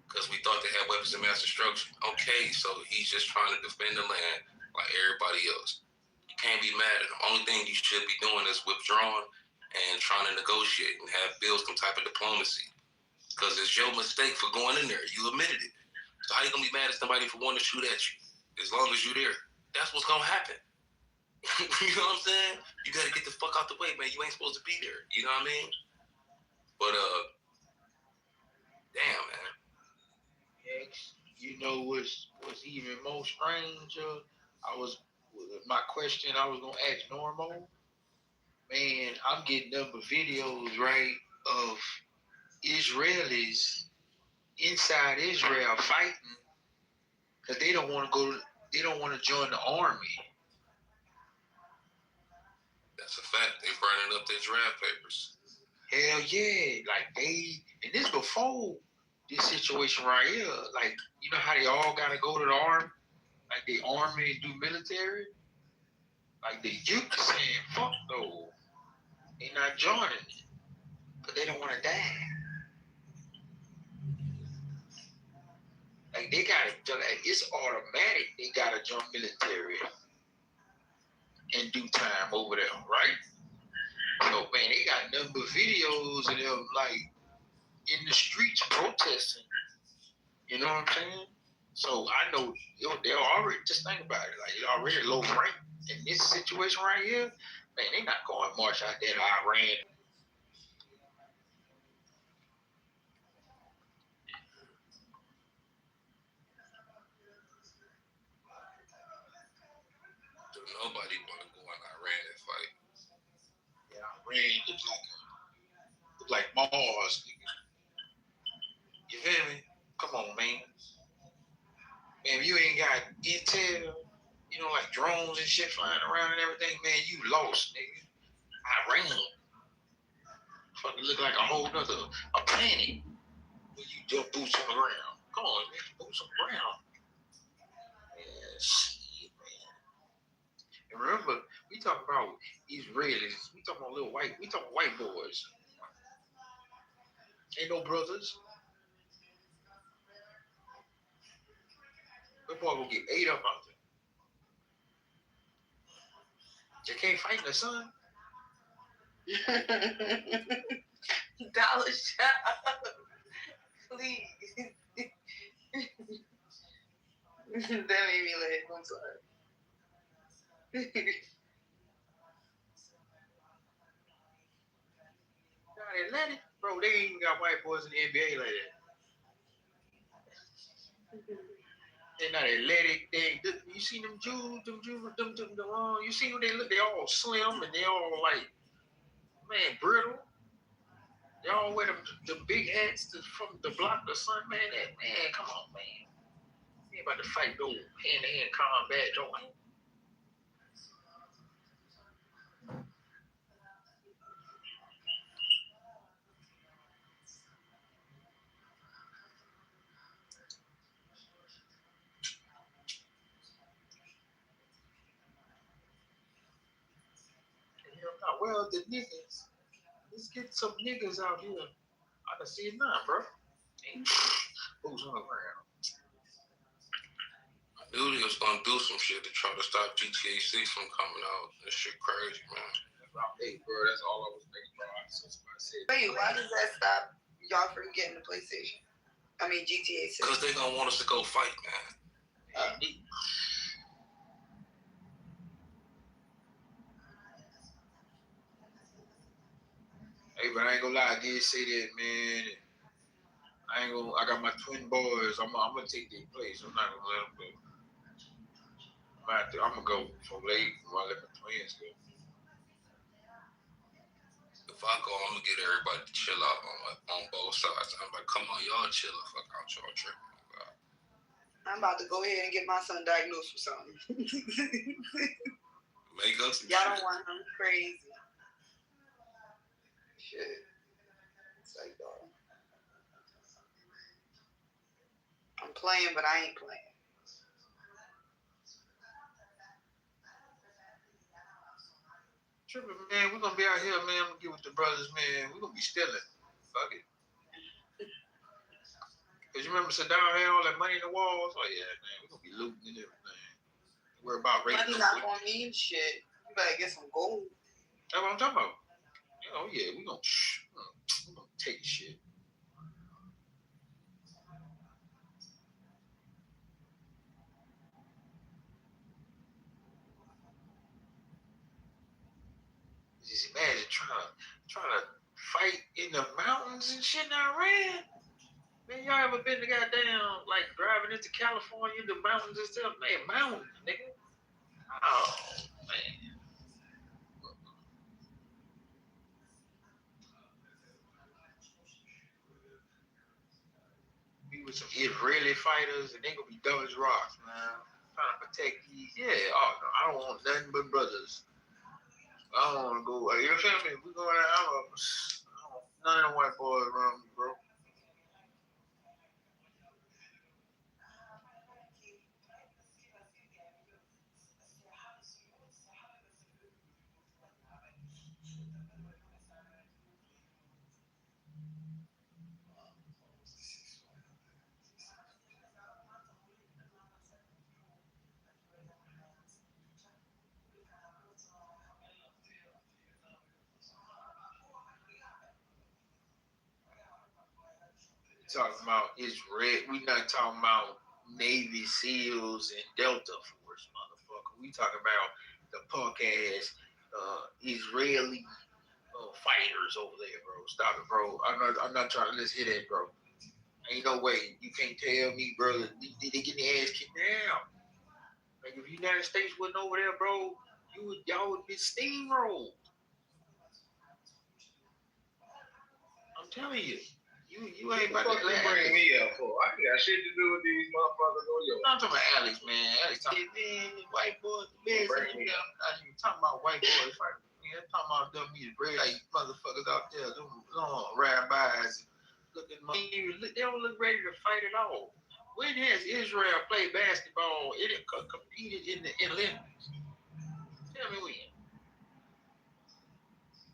Because we thought they had weapons of mass destruction. Okay, so he's just trying to defend the land like everybody else. You can't be mad at him. Only thing you should be doing is withdrawing and trying to negotiate and build some type of diplomacy. Because it's your mistake for going in there. You admitted it. So how you gonna be mad at somebody for wanting to shoot at you? As long as you're there. That's what's gonna happen. You know what I'm saying? You gotta get the fuck out the way, man. You ain't supposed to be there. You know what I mean? But damn, man. You know what's even more strange? My question I was gonna ask Normo. Man, I'm getting number videos, right, of Israelis inside Israel fighting because they don't want to join the army. That's a fact. They burning up their draft papers. Hell yeah. Like and this before this situation right here. Like, you know how they all gotta go to the army? Like the army and do military? Like the youth are saying, fuck no. They not joining it. But they don't want to die. Like it's automatic they gotta join military and do time over there, right? So man, they got nothing but videos of them like in the streets protesting. You know what I'm saying? So I know they're already, just think about it, like they're already low rank in this situation right here. Man, they not going to march out there to Iran. Nobody want to go in Iran and fight. Yeah, Iran looks like Mars, nigga. You feel me? Come on, man. Man, if you ain't got intel, like drones and shit flying around and everything, man, you lost, nigga. Iran. Fucking look like a whole nother planet when you just boots on the ground. Come on, man, boots on the ground. Yeah, shit, man. And remember, we talk about Israelis. We talking about we talking about white boys. Ain't no brothers. That boy will get ate up out there. They can't fight in the sun. Dollar shop, please. That made me laugh. I'm sorry. Atlantic, bro, they ain't even got white boys in the NBA like that. They're not athletic. You see them Jews, you see what they look, they all slim and they all like, man, brittle. They all wear the big hats from the block the sun, man. Man, come on, man. You ain't about to fight no hand-to-hand combat, joint. well, the niggas. Let's get some niggas out here. I can see it now, bro. Who's on the ground? I knew they was gonna do some shit to try to stop GTA 6 from coming out. That shit crazy, man. Hey, bro, that's all I was thinking about. Wait, why does that stop y'all from getting the PlayStation? I mean GTA 6. Because they gonna want us to go fight, man. Hey, but I ain't gonna lie, I did say that, man. I got my twin boys. I'm gonna take their place. I'm not gonna let them go. I'm gonna go so late while I let the twins go. If I go, I'm gonna get everybody to chill out on both sides. I'm like, come on, y'all chill the fuck out, y'all tripping. I'm about to go ahead and get my son diagnosed with something. Make up some Y'all don't want him crazy. Shit. It's like, dog. I'm playing, but I ain't playing. Tripping, man. We're gonna be out here, man. I'm gonna get with the brothers, man. We're gonna be stealing. Fuck it. Cause you remember Saddam had all that money in the walls? Oh yeah, man. We're gonna be looting and everything. We're about rape. Money not gonna mean shit. You better get some gold. That's what I'm talking about. Oh yeah, we're gonna take shit. Just imagine trying to fight in the mountains and shit in Iran. Man, y'all ever been to goddamn like driving into California, the mountains and stuff? Man, mountains, nigga. Oh man. We with some Israeli fighters and they gonna be dumb as rocks, man. Trying to protect these. Yeah, I don't want nothing but brothers. I don't want to go. You feel me? We going out. None of the white boys around me, bro. Talking about Israel. We not talking about Navy SEALs and Delta Force, motherfucker. We talking about the punk ass Israeli fighters over there, bro. Stop it, bro. I'm not trying to just hit it, bro. Ain't no way. You can't tell me, brother. They getting their ass kicked down. Like if the United States wasn't over there, bro, y'all would be steamrolled. I'm telling you. You ain't about to bring me up for. I got shit to do with these motherfuckers on your. I'm talking about Alex, man. Alex talking, man, white boys, man. I'm not even talking about white boys fighting. Man, I'm talking about them these red motherfuckers out there, them rabbis. They don't look ready to fight at all. When has Israel played basketball? It competed in the Olympics. Tell me when.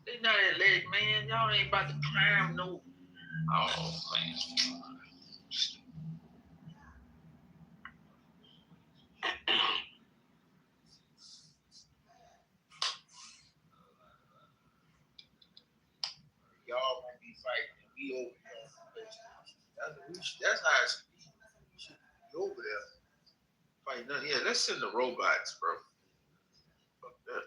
They not athletic, man. Y'all ain't about to climb no. Oh man. Y'all might be fighting and we over there. That's how it's should be over there. Fighting nothing. Yeah, let's send the robots, bro. Fuck that.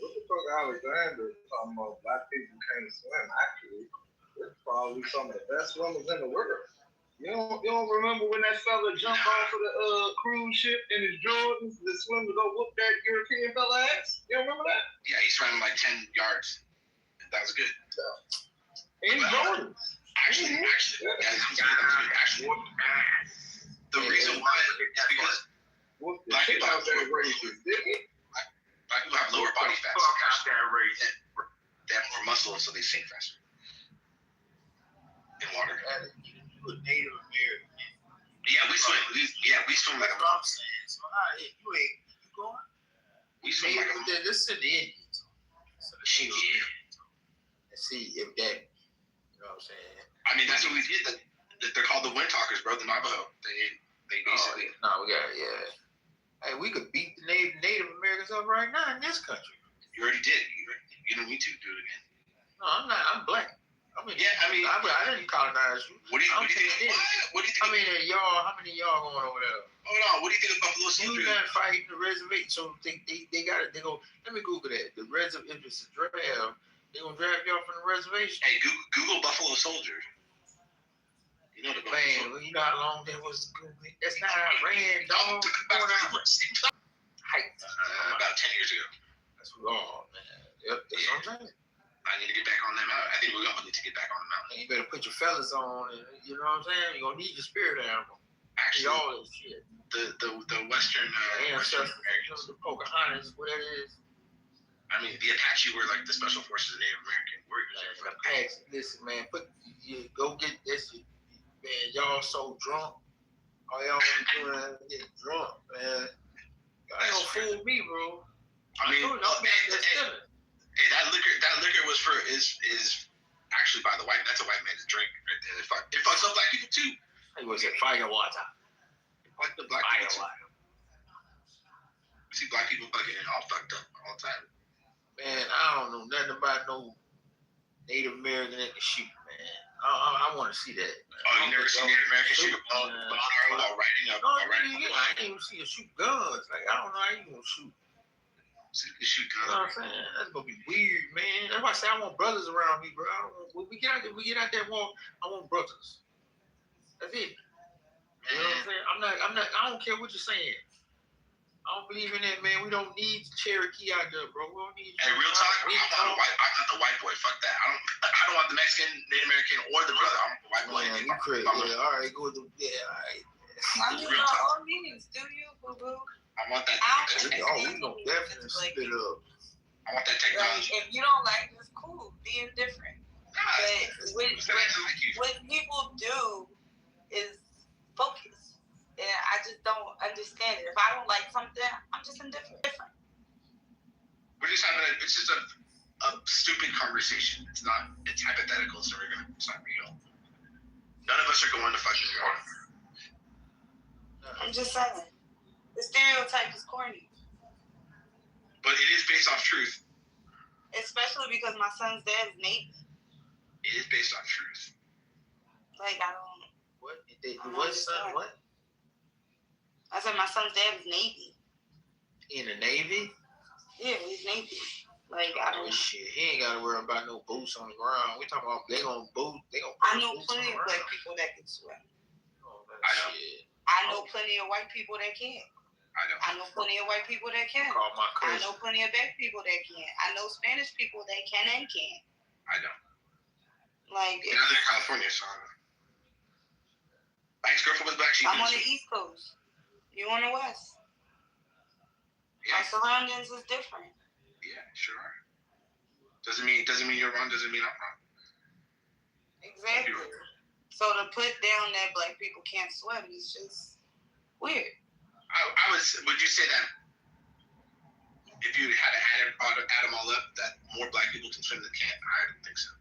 What the fuck Alexander talking about black people can't swim? Actually, they're probably some of the best swimmers in the world. You don't remember when that fella jumped off of the cruise ship in his Jordans to swim to go whoop that European fella ass? You don't remember that? Yeah, he swam like 10 yards. That was good. In Jordans. Actually, the reason why is because black people out there racist, didn't he? people have lower body fat. Fuck out that race. They have more muscle, so they sink faster in water. You a Native American. Yeah, we swim. We swim like That's what I'm saying. So you going? We swim like a This is the Indians. So the Native Americans. Let's see if that, you know what I'm saying? I mean, that's what we did. They're called the Wind Talkers, bro. The Navajo. They basically. No, we got it. Yeah. Hey, we could beat the Native Americans up right now in this country. You already did. You don't need to do it again. No, I'm not. I'm black. I didn't colonize you. What do you think? What do you think? How many of y'all going over there? Hold on. What do you think of Buffalo Soldier? You got fighting the reservation. So they got it. They go. Let me Google that. The if it's a draft, they gonna draft y'all from the reservation. Hey, Google Buffalo Soldier. You know the man. You know how long that was. That's not how I ran, dog. About 10 years ago. That's wrong, man. Yep, that's what I'm saying. I need to get back on that mountain. I think we all need to get back on the mountain. You better put your fellas on, and you know what I'm saying? You're gonna need your spirit animal. Actually, all this shit. The Western Americans. The Pocahontas, what that is. I mean, the Apache were like the special forces of Native American warriors. Apache, listen, man, go get this. Man, y'all so drunk. All y'all want to do is get drunk, man. Y'all don't fool me, bro. I mean, hey, that liquor was is actually by the white. That's a white man's drink right there. It fucks up black people too. It was fire water. Like the black people too. We see black people fucking all fucked up all the time. Man, I don't know nothing about no Native American that can shoot, man. I want to see that. Man. Oh, you never seen Native American shoot a gun while riding up? I didn't even see a shoot guns. Like, I don't know how you gonna shoot. Shoot guns. You know what I'm saying? That's gonna be weird, man. That's why I say I want brothers around me, bro. When we get out there, I want brothers. That's it. You know what I'm saying? I don't care what you're saying. I don't believe in that, man. We don't need Cherokee out there, bro. We don't need. Hey, real talk. I'm not the white boy. Fuck that. I don't want the Mexican, Native American, or the brother. I'm the white boy. Man, you crazy? Yeah, all right, go to all right. I mean, by all means, do you, boo boo? I want that. We gonna definitely split up. I want that technology. Like, if you don't like this, cool. Be indifferent. But what people do is focus. And I just don't understand it. If I don't like something, I'm just indifferent. We're just having it's just a stupid conversation. It's hypothetical, so it's not real. None of us are going to fucking war. I'm just saying. The stereotype is corny. But it is based off truth. Especially because my son's dad is Navy. It is based off truth. Like, I don't. What son? What? I said my son's dad is Navy. In the Navy? Yeah, he's Navy. Like, I don't. Shit, he ain't gotta worry about no boots on the ground. We talking about they gonna boot. I know plenty of black people that can swim. I know plenty of white people that can't. I know plenty of white people that can. I know plenty of black people that can. I know Spanish people that can and can't. I know. Like, I live in California, so my ex-girlfriend was black. I'm on the East Coast. You on the West. Yeah. Our surroundings is different. Yeah, sure. Doesn't mean you're wrong. Doesn't mean I'm wrong. Exactly. So to put down that black people can't swim is just weird. Would you say that if you had add them all up, that more black people can swim than can't? I don't think so.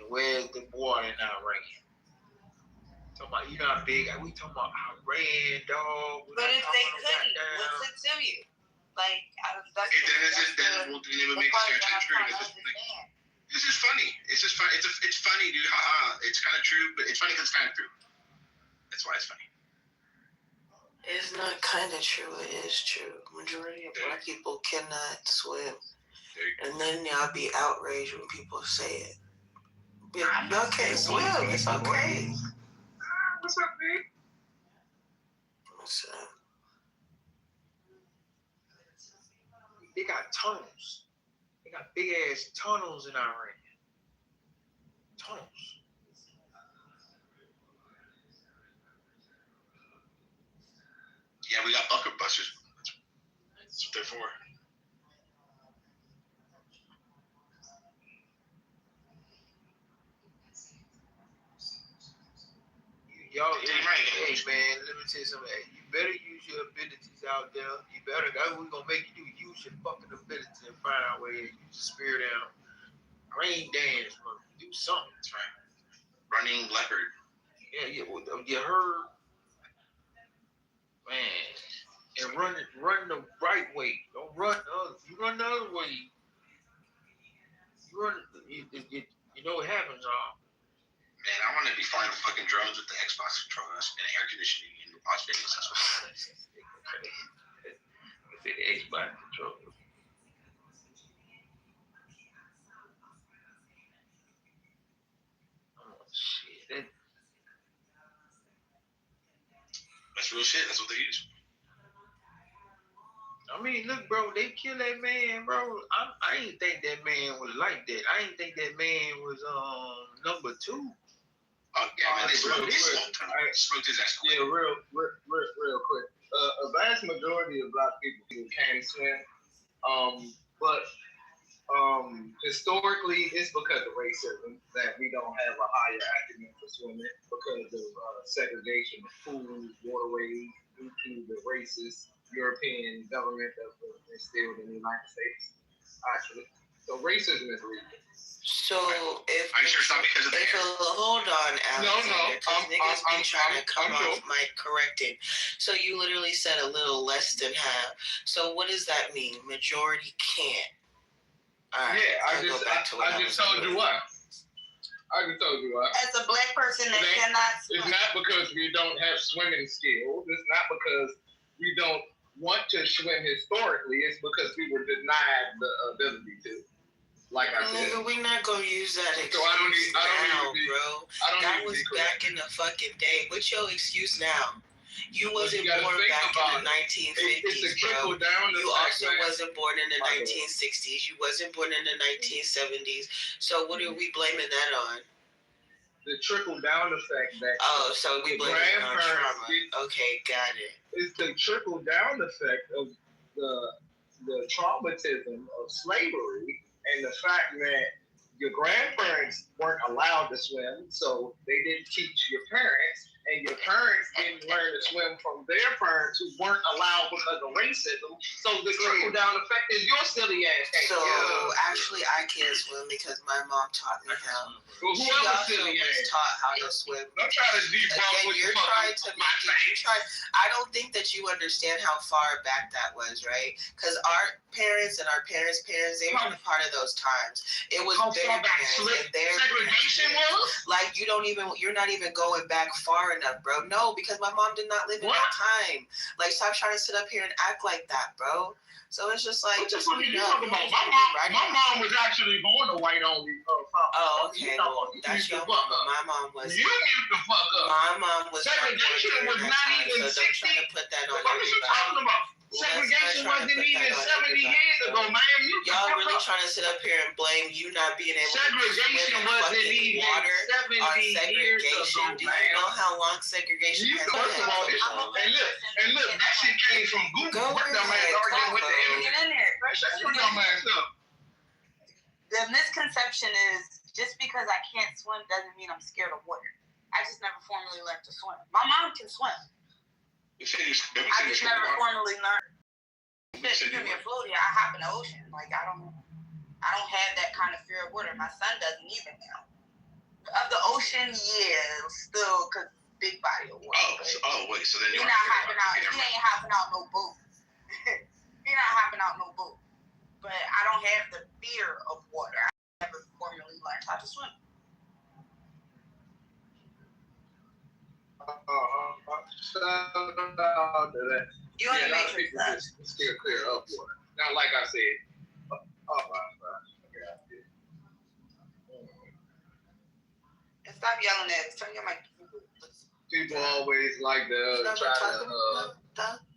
Where's the water in Iran? Talking about, you know how big we talking about Iran, dog. But if they couldn't, what's it to you? Like, then it would make the stereotype true. This is funny. It's just funny. It's funny, dude. It's kind of true, but it's funny because it's kind of true. That's why it's funny. It's not kind of true. It is true. Majority of black people cannot swim, and then y'all be outraged when people say it. Y'all can't swim. It's okay. What's up, babe? What's up? They got tunnels. They got big ass tunnels in Iran. Tunnels. Yeah, we got bucket busters. That's what they're for. y'all, hey man, let me tell you something. Hey, you better use your abilities out there. You better, that's what we're gonna make you do. Use your fucking abilities and find out where you use the spirit down. Rain dance, man. Do something. That's right. Running leopard. Yeah, you heard, man. And run the right way. Don't run the other. You run the other way. You know what happens, y'all. Man, I want to be flying fucking drones with the Xbox controllers and air conditioning in Las Vegas. That's what I'm saying. The Xbox controller. Oh shit. That's real shit. That's what they use. I mean, look, bro, they killed that man, bro. I didn't think that man was like that. I didn't think that man was number 2. Oh yeah, man, they smoked his ass. Yeah, real quick. A vast majority of black people can swim, but historically, it's because of racism that we don't have a higher acumen for swimming because of segregation of pools, waterways, due to the racist European government that was instilled in the United States. Actually, so racism is real. So if are you sure it's not because of the hold on, Alexander, because niggas be trying to come sure. off mic correcting. So you literally said a little less than half. So what does that mean? Majority can't. All right, yeah, I just told you why. As a black person that cannot swim. It's not because we don't have swimming skills. It's not because we don't want to swim historically. It's because we were denied the ability to. Like I said. Nigga, we're not gonna use that excuse so I don't need bro. That was back in the fucking day. What's your excuse now? You wasn't born back in the 1950s, bro. You also wasn't born in the 1960s. You wasn't born in the 1970s. So what are we blaming that on? The trickle down effect that. Oh, so we blame it on trauma. Okay, got it. It's the trickle down effect of the traumatism of slavery and the fact that your grandparents weren't allowed to swim, so they didn't teach your parents. And your parents didn't learn to swim from their parents who weren't allowed because of racism. So the trickle down effect is your silly ass. So actually, I can't swim because my mom taught me how. Well, She also was taught how to swim. Don't try to debunk Again, you're trying to make it. I don't think that you understand how far back that was, right? Because our parents and our parents' parents, they weren't a part of those times. It was their parents and their segregation was. Like you're not even going back far enough, bro. No, because my mom did not live in that time. Like, stop trying to sit up here and act like that, bro. So it's just like, what are you talking about? My mom was actually born a white only. Oh, okay. Well, that's your mom. My mom was. You need to fuck up. My mom was. Segregation was not even 60. So don't try to put that on what are you talking about? Segregation wasn't even 70 years ago, man. Y'all really trying to sit up here and blame you not being able segregation to wasn't even water 70 years ago, Do you know how long segregation has been? And look, that shit came from Google. What dumb ass arguing with the internet? Get in there. Shut your dumb ass up. The misconception is just because I can't swim doesn't mean I'm scared of water. I just never formally learned to swim. My mom can swim. I just never formally learned. Shit, you give me a floaty, I hop in the ocean. Like I don't have that kind of fear of water. My son doesn't either now. Of the ocean, yeah, still cause big body of water. Wait, so then you're not hopping out. He ain't hopping out no boat. He not hopping out no boat. But I don't have the fear of water. I never formally learned how to swim. You ain't making sense. Still clear up water. Now, like I said, and stop yelling at us. Turn your mic. People always like to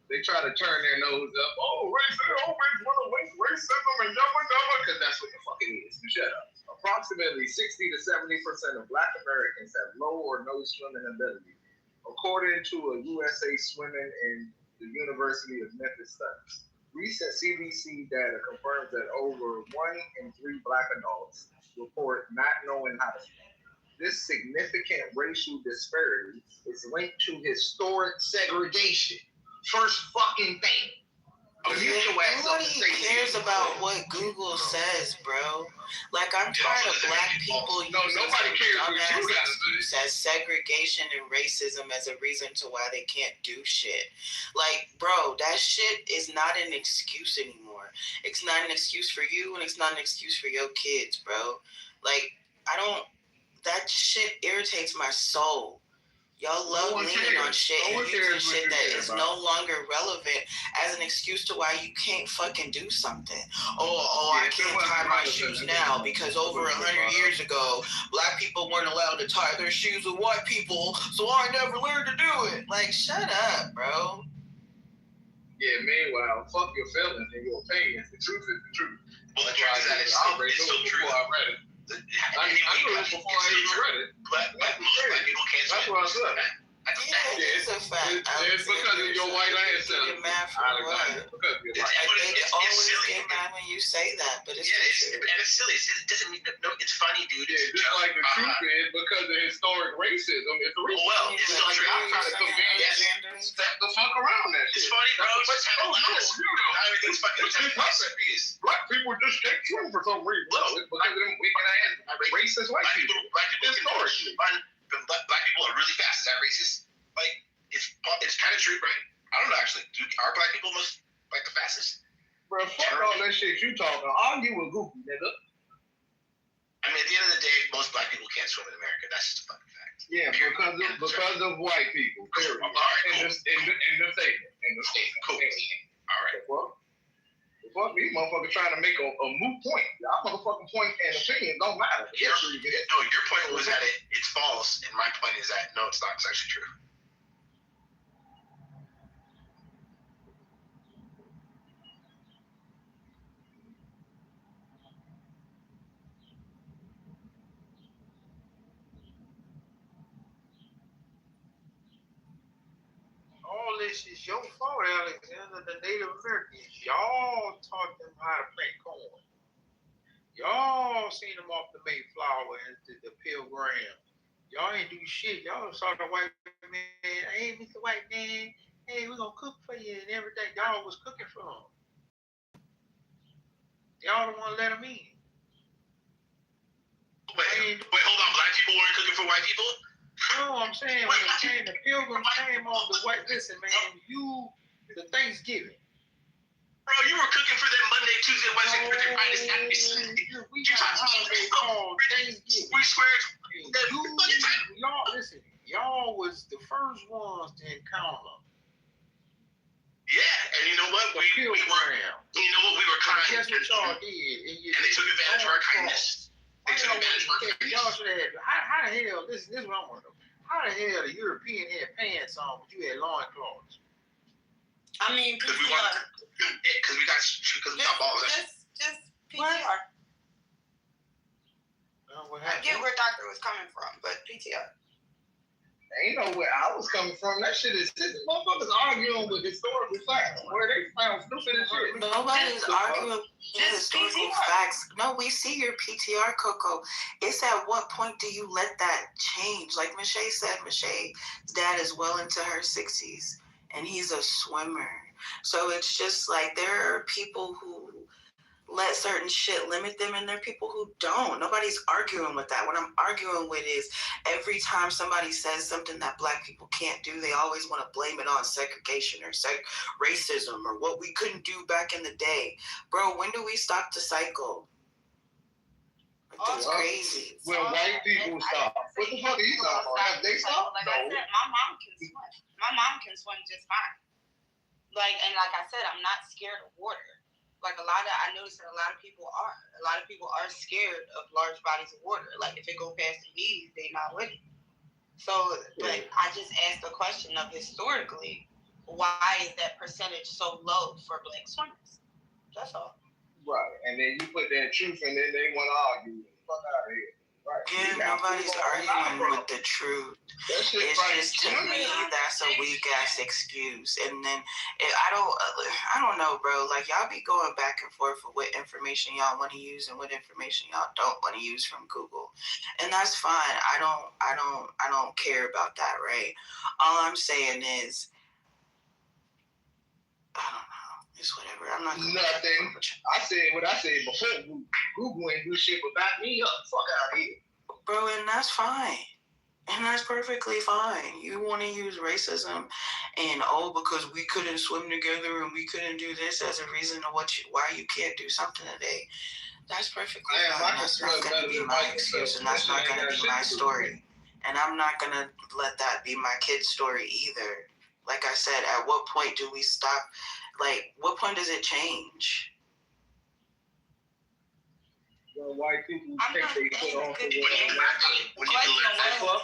they try to turn their nose up. Oh, racism always want to waste racism and yabba because that's what the fuck it is. Shut up. Approximately 60 to 70% of Black Americans have low or no swimming ability, according to a USA Swimming and the University of Memphis studies. Recent CDC data confirms that over 1 in 3 Black adults report not knowing how to swim. this significant racial disparity is linked to historic segregation. First fucking thing. Nobody cares about what Google says, bro. Like, I'm tired of black people using nobody cares what you got excuse as segregation and racism as a reason to why they can't do shit. Like, bro, that shit is not an excuse anymore. It's not an excuse for you, and it's not an excuse for your kids, bro. Like, that shit irritates my soul. Y'all love leaning on shit and using shit that is no longer relevant as an excuse to why you can't fucking do something. I can't tie my shoes now because over 100 years ago, black people weren't allowed to tie their shoes with white people, so I never learned to do it. Like, shut up, bro. Yeah, meanwhile, fuck your feelings and your opinions. The truth is the truth. Well, the truth is that it's still true. I read it. I knew it before I even read it. Most black people can't That's what I said. It's a fact. It's because of your white ancestors. Get mad for what? Because of your white They always get mad when you say that, but it's and it's silly. It doesn't mean it's funny, dude. Yeah, just like the truth is because of historic racism. It's the reason. Well, it's still true. I'm trying to convince step the fuck around that shit. It's funny, bro. Black people just take true for some reason. It's because of them wicked ass racist white people. Black people are really fast. Is that racist? Like, it's kind of true, right? I don't know, actually. Are black people most like the fastest? Bro, fuck all that shit you talking. Argue with Goofy, nigga. I mean, at the end of the day, most black people can't swim in America. That's just a fucking fact. Yeah, because of white people. Period. All right, cool. In the statement. Cool. All right. Fuck these motherfuckers trying to make a moot point. Y'all motherfucking point and opinion don't matter. No, your point was that it's false, and my point is that no, it's not. It's actually true. All this is your fault, Alexander, the Native Americans. Y'all taught them how to plant corn. Y'all seen them off the Mayflower and the Pilgrim. Y'all ain't do shit. Y'all saw the white man. Hey, Mr. White Man. Hey, we gonna cook for you and everything. Y'all was cooking for them. Y'all don't want to let them in. Wait, hold on. Black people weren't cooking for white people? No, I'm saying when they came, the Pilgrims came on the white. Listen, man, the Thanksgiving. Bro, you were cooking for them Monday, Tuesday, Wednesday, Thursday, Friday, Saturday, Sunday. We got a holiday called Thanksgiving. We swear. Y'all, listen, y'all was the first ones to encounter them. Yeah, and you know what? We were kind. Guess what y'all did? And they took advantage of our kindness. Y'all should have. How the hell? This is what I'm wondering. How the hell the European had pants on, but you had loincloths? I mean, because we got balls. Just PTR. I get where Doctor was coming from, but PTR. Ain't know where I was coming from. That shit is motherfuckers arguing with historical facts. Where they found stupid as shit. Nobody's arguing with historical facts. No, we see your PTR, Coco. It's at what point do you let that change? Like Michelle said, Michelle's dad is well into her 60s, and he's a swimmer. So it's just like there are people who let certain shit limit them, and there are people who don't. Nobody's arguing with that. What I'm arguing with is every time somebody says something that black people can't do, they always want to blame it on segregation or racism or what we couldn't do back in the day. Bro, when do we stop the cycle? Like, that's crazy. Well, white people stop. What the fuck are you talking about? Have they stopped? Like I said, my mom can swim. My mom can swim just fine. Like I said, I'm not scared of water. Like I noticed that a lot of people are. A lot of people are scared of large bodies of water. Like if it go past their knees, they not with it. So, but I just asked the question of historically, why is that percentage so low for black swimmers? That's all. Right, and then you put that truth, and then they want to argue. Fuck out of here. Yeah, nobody's arguing with the truth. It's just, to me, that's a weak ass excuse. And then I don't know, bro. Like, y'all be going back and forth with what information y'all want to use and what information y'all don't want to use from Google, and that's fine. I don't care about that, right? All I'm saying is, I don't know. It's whatever. I'm not nothing. I said what I said before. Google ain't do shit but back me up. Fuck out of here, bro. And that's fine. And that's perfectly fine. You want to use racism and, because we couldn't swim together and we couldn't do this as a reason to why you can't do something today. That's perfectly fine. That's not going to be my excuse, and that's not going to be my story. And I'm not going to let that be my kid's story either. Like I said, at what point do we stop? Like, what point does it change? Well, white people I'm not saying it's good to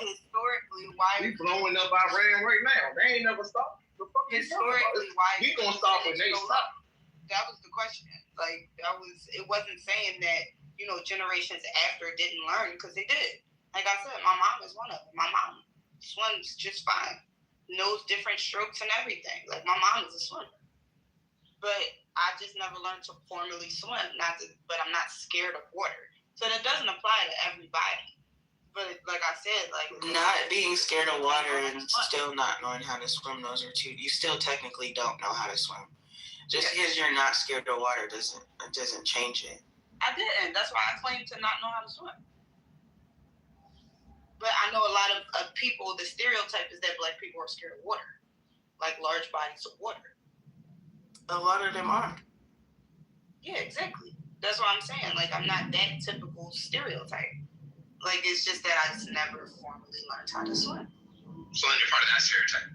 historically, why we blowing up Iran right now? They ain't never stopped. Historically, why we gonna stop when they stop? That was the question. Like, it wasn't saying that, generations after didn't learn, because they did. Like I said, my mom is one of them. My mom swims just fine, knows different strokes and everything. Like, my mom is a swimmer, but I just never learned to formally swim. But I'm not scared of water. So that doesn't apply to everybody. But like I said, like, not being scared of water and still not knowing how to swim, those are two. You still technically don't know how to swim. Just because you're not scared of water doesn't change it. I didn't. That's why I claim to not know how to swim. But I know a lot of people, the stereotype is that black people are scared of water, like large bodies of water. A lot of them are. Yeah, exactly. That's what I'm saying. Like, I'm not that typical stereotype. Like, it's just that I just never formally learned how to swim. So then you're part of that stereotype.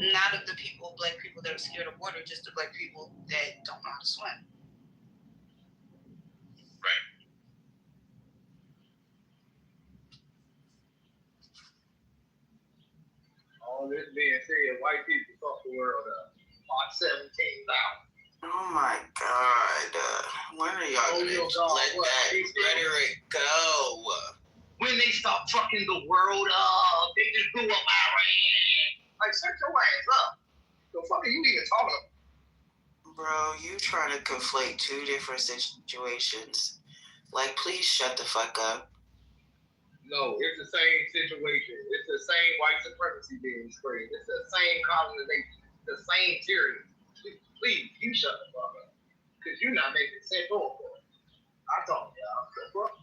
Not of the black people that are scared of water, just the black people that don't know how to swim. Right. All this being said, white people fuck the world up. About 17,000. Oh my God. When are y'all going to let that rhetoric go? When they stop fucking the world up, they just blew up Iran. Like, shut your ass up. The fuck are you even talking about? Bro, you trying to conflate two different situations. Like, please shut the fuck up. No, it's the same situation. It's the same white supremacy being spread. It's the same colonization. The same tyranny. Please, you shut the fuck up. Because you're not making sense for it. I told y'all. The fuck?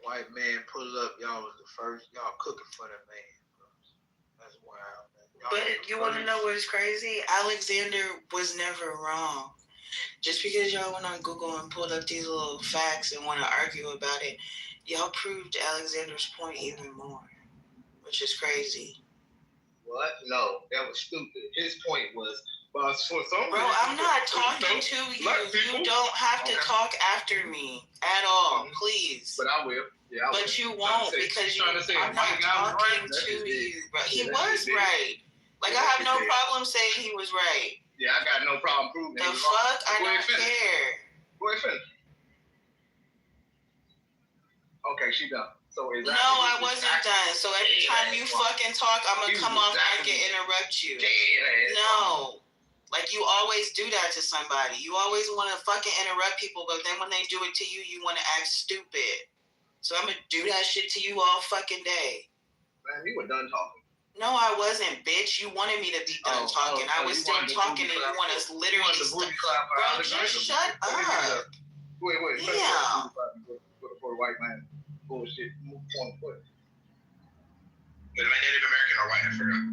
White man pull up, y'all was the first. Y'all cooking for that man, bro. That's wild, man. But you want to know what's crazy? Alexander was never wrong. Just because y'all went on Google and pulled up these little facts and want to argue about it, y'all proved Alexander's point even more, which is crazy. What? No, that was stupid. His point was, for some bro, I'm not talking to you. You don't have to talk after me at all, please. But I will. Yeah, I will. But you won't because I'm not talking to you. Bro. He was right. Like, I have no problem saying he was right. Yeah, I got no problem proving the fuck? I don't care. Go ahead, finish. Okay, she done. So no, I wasn't done. So every time you fucking talk, I'm gonna come off mic and interrupt you. No. Like, you always do that to somebody. You always want to fucking interrupt people, but then when they do it to you, you want to act stupid. So I'm gonna do that shit to you all fucking day. Man, you were done talking. No, I wasn't, bitch. You wanted me to be done talking. I was still talking, and you want us literally Bro, just shut up. Wait. Yeah. For a white man. Bullshit. Move point. Was it Native American or white? I forgot.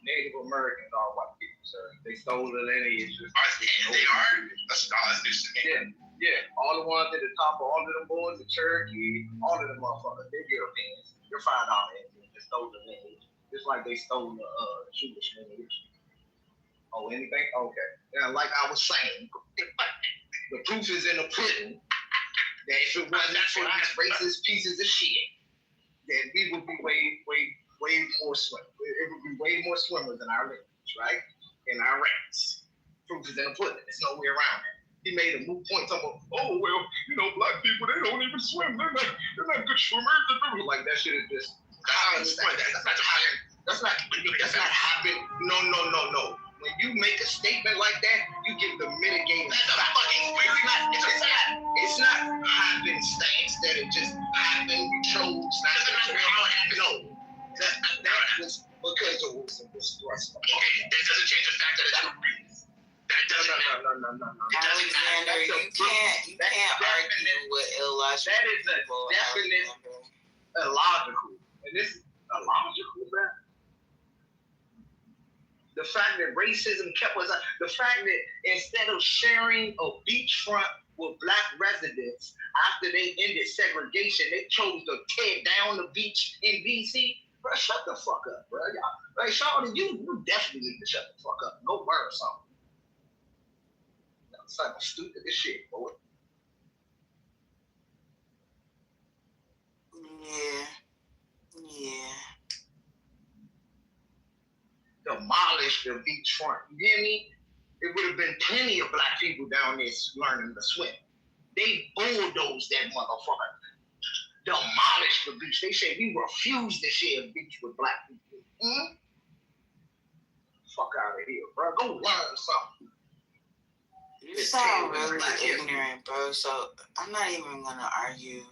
Native Americans are white people, sir. They stole the lineage. They are? That's news to me. Yeah. All the ones at the top of all of them boys, the Cherokee, all of them motherfuckers, they're Europeans. They're $5 Indians. They stole the lineage. Just like they stole the Jewish lineage. Oh, anything? Okay. Yeah, like I was saying, the proof is in the pudding that if it wasn't for these racist pieces of shit, then we would be way more swimmers. It would be way more swimmers in our lineage, right? In our race. Proof is in the pudding. There's no way around it. He made a moot point talking about, black people, they don't even swim. They're not good swimmers. Like that shit is just. That's not happening. No. When you make a statement like that, you give the mitigating factor. It's not happenstance that it just happened. We chose not to how it happened. No, that was because it was a distrust. Okay, that doesn't change the fact that it's a reason. That doesn't matter. No. Alexander, you can't argue with illogical. That is a definite illogical. And this is illogical, man. The fact that racism kept us up, the fact that instead of sharing a beachfront with black residents after they ended segregation, they chose to tear down the beach in DC. Bro, shut the fuck up, bro. Y'all, like, Sean, you definitely need to shut the fuck up. Go learn something. That's like stupid as shit, boy. Yeah. Demolish the beachfront. You hear me? It would have been plenty of black people down there learning to swim. They bulldozed that motherfucker. Demolished the beach. They said we refuse to share a beach with black people. Fuck out of here, bro. Go learn something. You sound really ignorant, bro. So I'm not even gonna argue.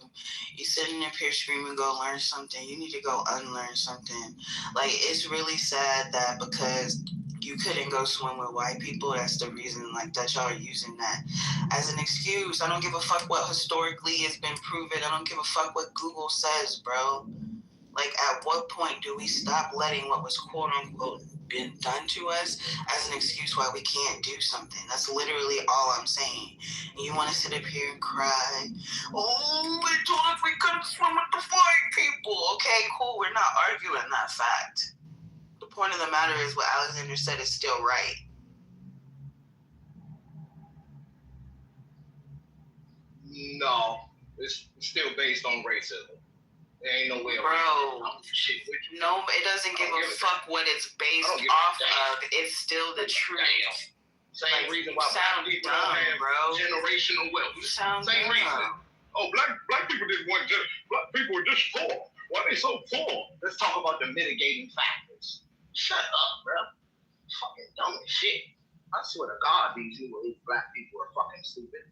You sitting up here screaming, go learn something. You need to go unlearn something. Like, it's really sad that because you couldn't go swim with white people, that's the reason, like, that y'all are using that as an excuse. I don't give a fuck what historically has been proven. I don't give a fuck what Google says, bro. Like, at what point do we stop letting what was quote unquote been done to us as an excuse why we can't do something? That's literally all I'm saying. And you want to sit up here and cry, oh, they told us we couldn't swim with the white people. Okay, cool, we're not arguing that fact. The point of the matter is what Alexander said is still right. No, it's still based on racism. There ain't no way around it. No, it doesn't give a fuck what it's based off of. It's still the truth. Same reason why black people don't have generational wealth. Same reason. Oh, black people didn't want to. Black people were just poor. Why are they so poor? Let's talk about the mitigating factors. Shut up, bro. Fucking dumb as shit. I swear to God, these black people are fucking stupid.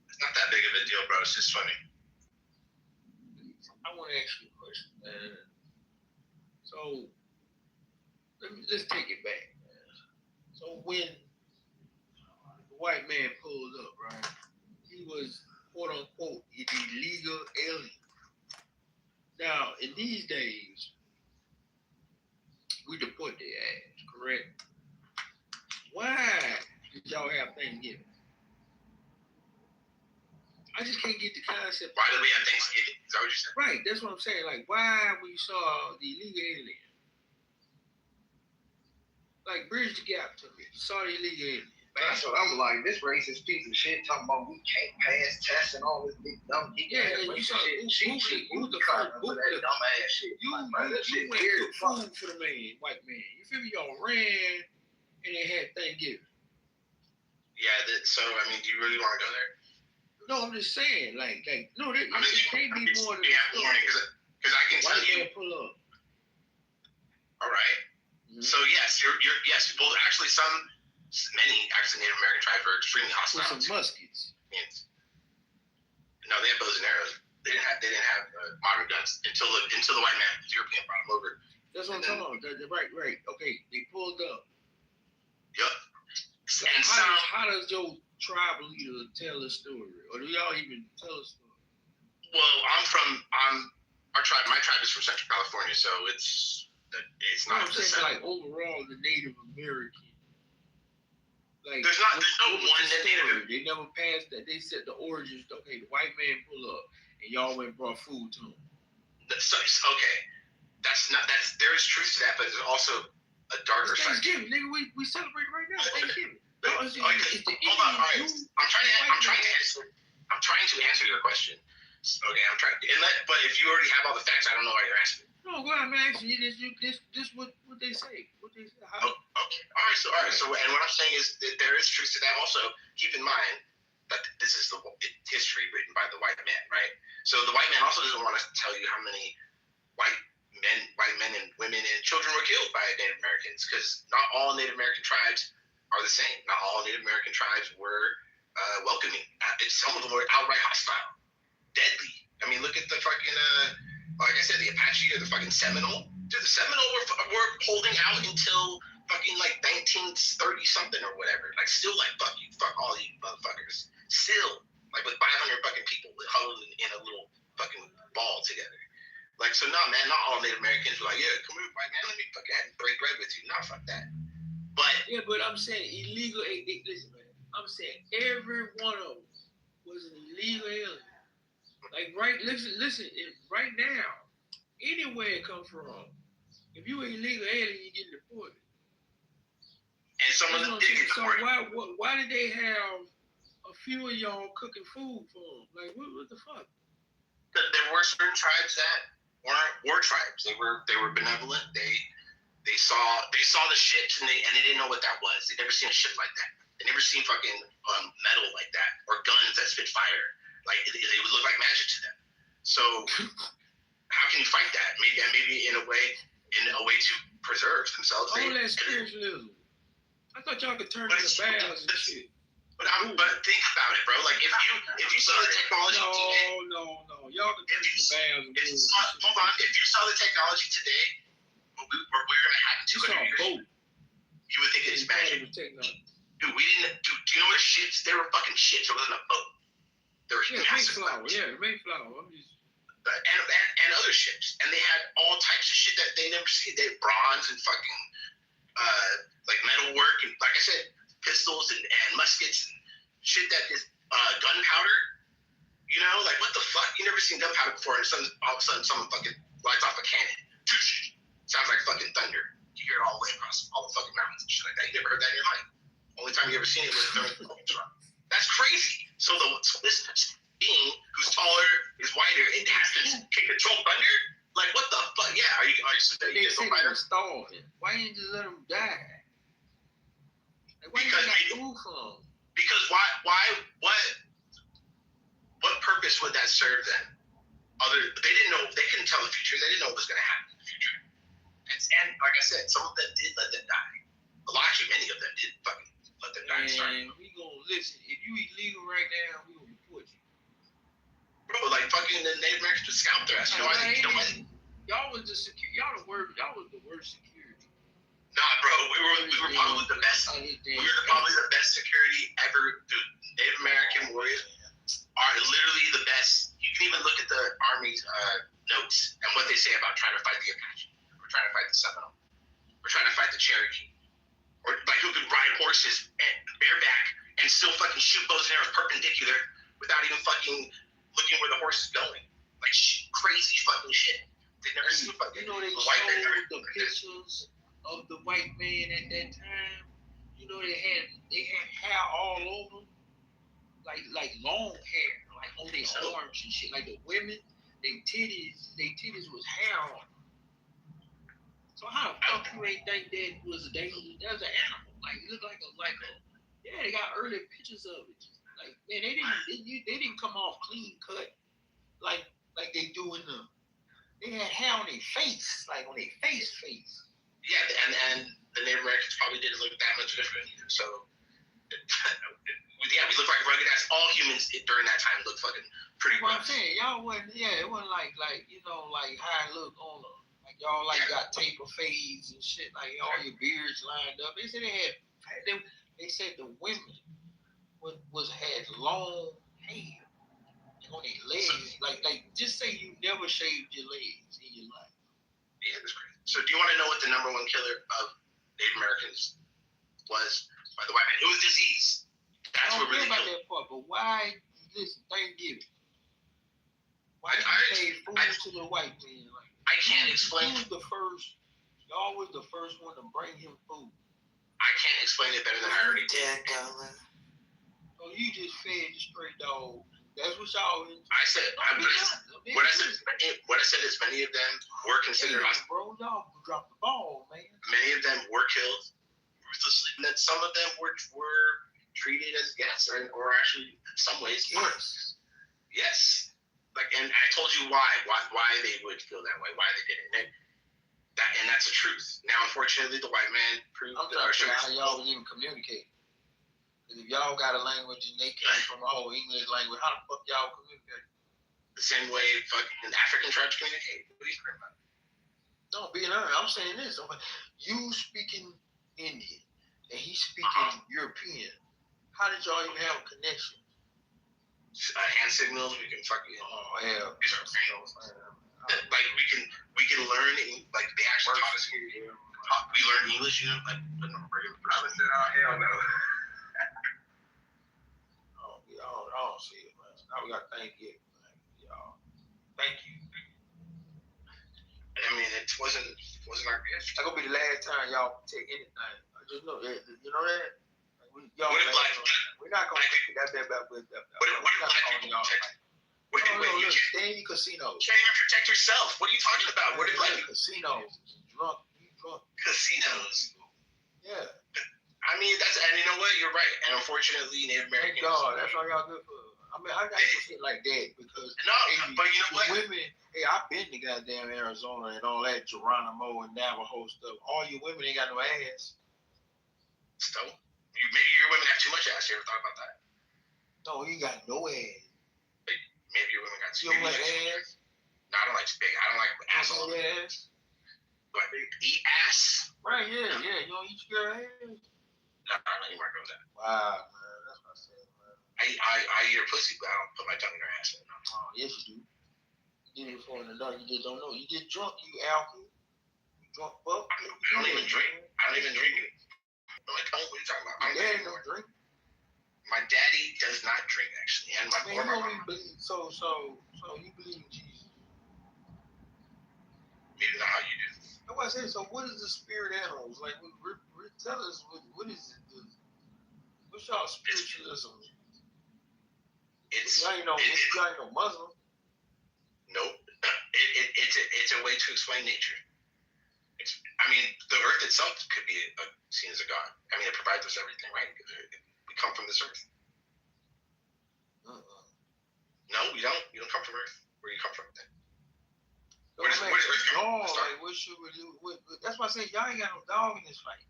It's not that big of a deal, bro. It's just funny. I want to ask you a question, man. So, let's take it back, man. So when the white man pulled up, right, he was, quote unquote, an illegal alien. Now, in these days, we deport their ass, correct? Why did y'all have Thanksgiving? I just can't get the concept. Why do we have Thanksgiving? Is that what you said? Right, that's what I'm saying. Like, why when you saw the illegal alien? Like, bridge the gap to me. You saw the illegal alien. That's what I'm like. This racist piece of shit talking about we can't pass tests and all this big dumb shit. Yeah, and you saw who's the first book that dumb ass shit. You went to food for the man, white man. You feel me? Y'all ran and they had Thanksgiving. Yeah, so, I mean, do you really want to go there? No, I'm just saying, like, no, it can't be more than because I can tell you. Pull up. All right. Mm-hmm. So yes, you're yes. Well, actually, many Native American tribes are extremely hostile. With some muskets. Yes. No, they had bows and arrows. They didn't have modern guns until the white man, the European, brought them over. That's what I'm talking about. Right. Okay, they pulled up. Yep. So and how does your tribal leader tell a story, or do y'all even tell a story? Well, our tribe. My tribe is from Central California, so it's not the same. Like overall, the Native American. Like there's no one Native. They never passed that. They said the origins. Okay, the white man pull up, and y'all went and brought food to him. Okay, there is truth to that, but there's also a darker side. Thanksgiving, nigga. We celebrate right now. Thanksgiving. Hold on. All right. I'm trying to answer your question. Okay, I'm trying. But if you already have all the facts, I don't know why you're asking. No, go ahead. I'm asking you. This what they say. What they say. Okay. All right. So, and what I'm saying is that there is truth to that. Also, keep in mind that this is the history written by the white man, right? So the white man also doesn't want us to tell you how many white men and women and children were killed by Native Americans, because not all Native American tribes are the same. Not all Native American tribes were welcoming. Some of them were outright hostile, deadly. I mean, look at the fucking, like I said, the Apache or the fucking Seminole. Dude, the Seminole were holding out until fucking like 1930 something or whatever. Like still like fuck you, fuck all you motherfuckers. Still like with 500 fucking people huddled in a little fucking ball together. Like so, no man, not all Native Americans were like, yeah, come here, white man, let me fucking break bread with you. Nah, fuck that. But I'm saying illegal. Listen, man. I'm saying every one of them was an illegal alien. Like listen. Right now, anywhere it comes from, if you an illegal alien, you get deported. And some of them did get deported. So why did they have a few of y'all cooking food for them? Like what the fuck? There were certain tribes that weren't war tribes. They were benevolent. They saw the ships and they didn't know what that was. They never seen a ship like that. They never seen fucking metal like that or guns that spit fire. Like it would look like magic to them. So how can you fight that? Maybe in a way to preserve themselves. All that spiritualism. I thought y'all could turn into baths and shit. But think about it, bro. Like if you saw the technology today. No. Y'all could turn into baths. Hold on. If you saw the technology today, we're gonna have in 200 years. You would think it's magic. Dude, we didn't. Dude, do you know what ships? They were fucking ships. It wasn't a boat. They were massive. Mayflower. And other ships, and they had all types of shit that they never see. They had bronze and fucking like metal work, and like I said, pistols and muskets and shit that is gunpowder. You know, like what the fuck? You never seen gunpowder before, and all of a sudden someone fucking lights off a cannon. Sounds like fucking thunder. You hear it all the way across all the fucking mountains and shit like that. You never heard that in your life. Only time you ever seen it was during the Ultron. That's crazy. So this being who's taller, is wider, and can control thunder? Like what the fuck? Yeah, are you just a fighter? Why didn't you just let him die? Like, because what purpose would that serve then? They didn't know. They couldn't tell the future. They didn't know what was going to happen in the future. And like I said, some of them did let them die. Well, actually, many of them did fucking let them die. And we gonna listen. If you illegal right now, we gonna report you. Bro, like fucking the Native Americans would scalp their ass. You know why? Y'all was the security. Y'all was the worst security. Nah, bro, we were probably the best. We were probably the best security ever. Dude, Native American warriors are literally the best. You can even look at the Army's notes and what they say about trying to fight the Apache. We're trying to fight the Seminole. We're trying to fight the Cherokee. Or like who could ride horses bareback and still fucking shoot bows and arrows perpendicular without even fucking looking where the horse is going. Like crazy fucking shit. They never seen fucking they showed the pictures of the white man at that time. You know they had hair all over them. Like long hair, like on their arms and shit. Like the women, their titties was hair on them. So how the fuck you ain't think that was a dangerous? That was an animal. Like it looked like a. Yeah, they got early pictures of it. Like man, they didn't come off clean cut like they do in the. They had hair on their face, like on their face. Yeah, and the Native Americans probably didn't look that much different either. So, yeah, we look like rugged ass. All humans during that time looked fucking pretty rough. I'm saying y'all wasn't. Yeah, it wasn't like you know like how it looked on them. Like y'all like got taper fades and shit. Like all your beards lined up. They said they said the women had long hair on their legs. Like just say you never shaved your legs in your life. Yeah, that's crazy. So do you want to know what the number one killer of Native Americans was by the white man? It was disease. That's what really killed. That part, but why? Listen, Thanksgiving. Why they food to the white man? Like, I can't explain. Who was the first? Y'all was the first one to bring him food. I can't explain it better than I already did. So you just fed the stray dog. That's what y'all. I said. What I said is many of them were considered. Bro, y'all dropped the ball, man. Many of them were killed ruthlessly, and then some of them were treated as guests, or actually, in some ways, yes. Like, and I told you why they would feel that way, why they did it, and that's the truth. Now, unfortunately, the white man proved that our sugar. How y'all would even communicate? If y'all got a language and they came from a whole English language, how the fuck y'all communicate? The same way fucking African tribes communicate. What are you talking about? No, being honest, I'm saying this. You speaking Indian and he speaking European. How did y'all even have a connection? Hand signals. We can fucking. Oh yeah. These are like we can learn. Like they actually taught us here. We learned English, you know, like the regular person. I said, oh hell no. I don't see it, man. Now we got to thank you, y'all. Thank you. I mean, it wasn't our best. That's gonna be the last time y'all take anything. I just know that. You know that. We're not gonna take that back with that. What if black people protect? Stay in casinos. You can't even protect yourself. What are you talking about? What if black people? Casinos, drunk. Casinos. Yeah. I mean, and you know what? You're right. And unfortunately, Native Americans. Thank God, that's all y'all good for. I mean, I got shit like that because. No, but you know what? Women, I've been to goddamn Arizona and all that Geronimo and Navajo stuff. All you women ain't got no ass. So, maybe your women have too much ass. You ever thought about that? No, you got no ass. Maybe your women got too much ass. No, I don't like big. I don't like asshole. Ass. Do I eat ass? Right, yeah. You don't eat your ass. No, I'm not even going to that. Wow, man. That's what I said, man. I eat her pussy, but I don't put my tongue in her ass. Oh, yes, you do. You did it before in the dark. You just don't know. You get drunk, you alcohol. You drunk fuck. I don't even drink. What are you talking about? My daddy don't drink. My daddy does not drink, actually. And my mom. So you believe in Jesus? Maybe not how you do. That's what I said. So what is the spirit animals? Like, tell us, what is it? What's y'all spiritualism? Y'all ain't no Muslim. Nope. It's a way to explain nature. I mean, the earth itself could be seen as a god. I mean, it provides us everything, right? We come from this earth. No, we don't. You don't come from earth. Where do you come from then? Where does earth come from? Like, what should we do? That's why I say y'all ain't got no dog in this fight.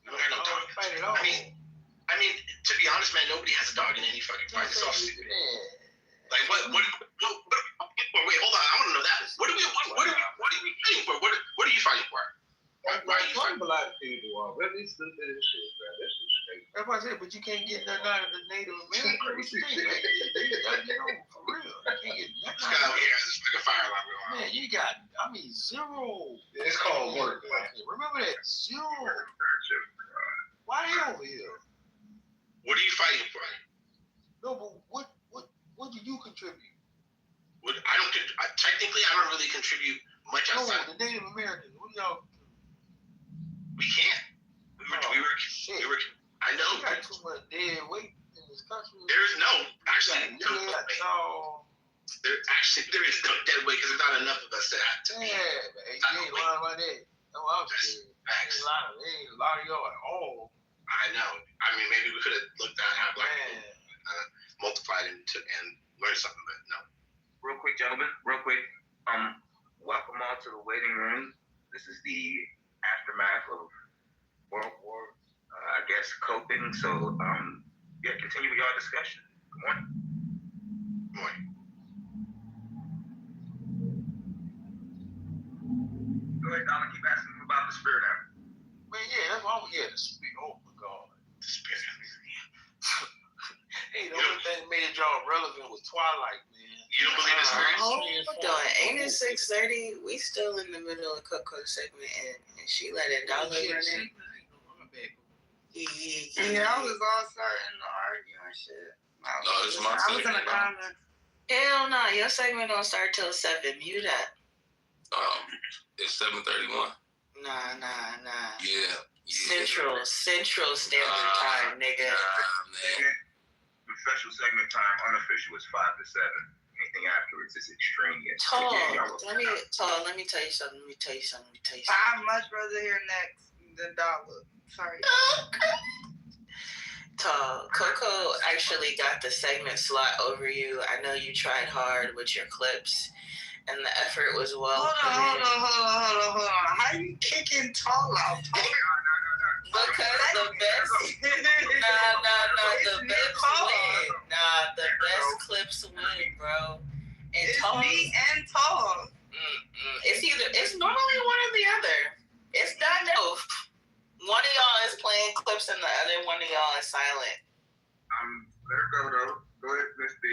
You don't got no dog. Fight at all. I mean, to be honest, man, nobody has a dog in any fucking fight. It's all stupid. Like, what? Wait, hold on. I want to know that. What are we fighting for? What are you fighting for? Why are you fighting? A lot of people are really stupid as shit, man. This is straight. That's why I said, but you can't get nothing out of the Native Americans. What you think? For real. You can't get nothing. This guy over here has like a fire alarm going on. Man, you got, zero. It's called work, man. Remember that? Zero. Why over here? What are you fighting for? No, but what do you contribute? Technically, I don't really contribute much outside. No, the Native Americans. What do y'all? We can't. We were. I know. We got too much dead weight in this country. There's no actually. There is no dead weight because there's not enough of us to have to. Yeah, man. You ain't lying about that. No, I'm saying. Ain't lying. There ain't a lot of y'all at all. I know. I mean, maybe we could have looked at how black people. multiply it and learn something. But no. Real quick, gentlemen. Real quick. Welcome all to the waiting room. This is the aftermath of World War, I guess, coping. So, continue with your discussion. Good morning. Good morning. Go ahead, Donna. Keep asking him about the spirit animal. Man, yeah, that's why I'm here to speak. Oh my God. The spirit animal. Hey, the only thing that made it y'all relevant was Twilight, man. You don't believe in spirits? Ain't it 6:30? We still in the middle of Coco segment, and she let it dollar run it. Yeah, I was all starting to argue and shit. No, it's my I was in segment. the comments. Hell no, your segment don't start till 7. Mute that. It's 7:31. Nah. Yeah. Central Standard Time, nigga. The official segment time, unofficial, is 5 to 7. Anything afterwards is extraneous. Let me tell you something. I'd much rather hear next than dollar. Sorry. Coco actually got the segment slot over you. I know you tried hard with your clips, and the effort was well put in. Hold on. How you kicking tall out? Because the best, the best clips win, bro. And it's me and Tall. It's normally one or the other. It's not no. One of y'all is playing clips and the other one of y'all is silent. Let her go though. Go ahead, Miss B.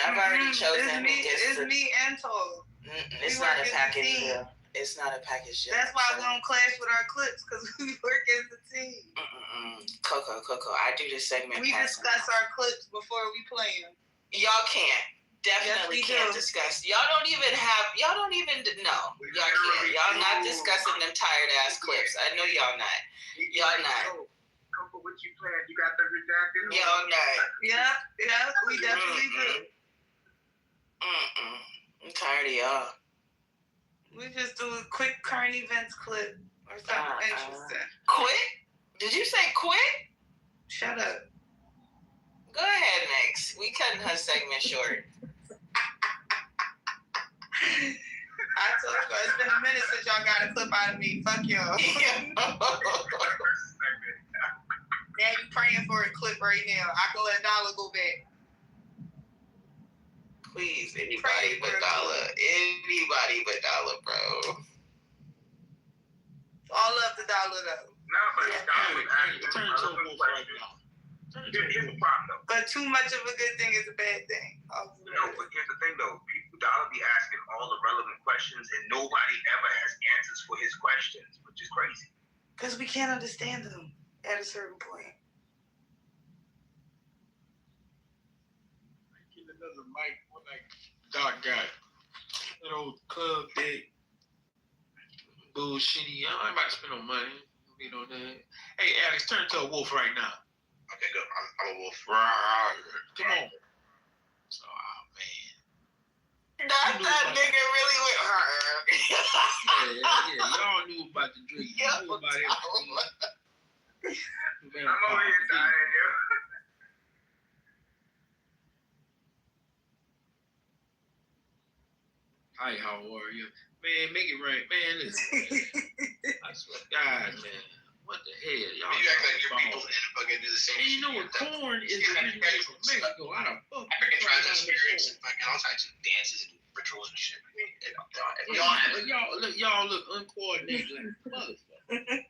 I've already chosen. It's me and Tall. It's not a package deal. It's not a package deal. That's why we don't clash with our clips, because we work as a team. Coco, I do this segment. We discuss our clips before we play them. Y'all can't. Definitely can't discuss. Y'all don't even know. Y'all can't. Y'all not discussing them tired ass clips. I know y'all not. Y'all not. Coco, what you playing? You got the redacted? Y'all not. Yeah, we definitely do. I'm tired of y'all. We just do a quick current events clip or something interesting. Quit? Did you say quit? Shut up. Go ahead, next. We cutting her segment short. I told you, it's been a minute since y'all got a clip out of me. Fuck y'all. Now you praying for a clip right now. I can let Dollar go back. Please, anybody but Dollar. Anybody but Dollar, bro. All love the Dollar, though. No, but Dollar was asking a question. Here's the problem, though. But too much of a good thing is a bad thing. No, but here's the thing, though. Dollar be asking all the relevant questions, and nobody ever has answers for his questions, which is crazy. Because we can't understand them at a certain point. Get another mic like Doc got. That old club dick. Bullshitty. I ain't about to spend no money. You know that. Hey, Alex, turn to a wolf right now. Okay, go. I'm a wolf. Come on. Oh, man. Not that nigga really went hard. Yeah. Y'all knew about the drink. Y'all knew about it. I'm over here dying, yo. Hi, how are you? Man, make it right. Man, listen. I swear to God, man. What the hell? Y'all you act like your people fucking do the same shit. And you know what? Corn is originated from Mexico. I don't fuck. African tribes and spirits and fucking all types of dances and rituals and shit. Y'all look uncoordinated like a motherfucker.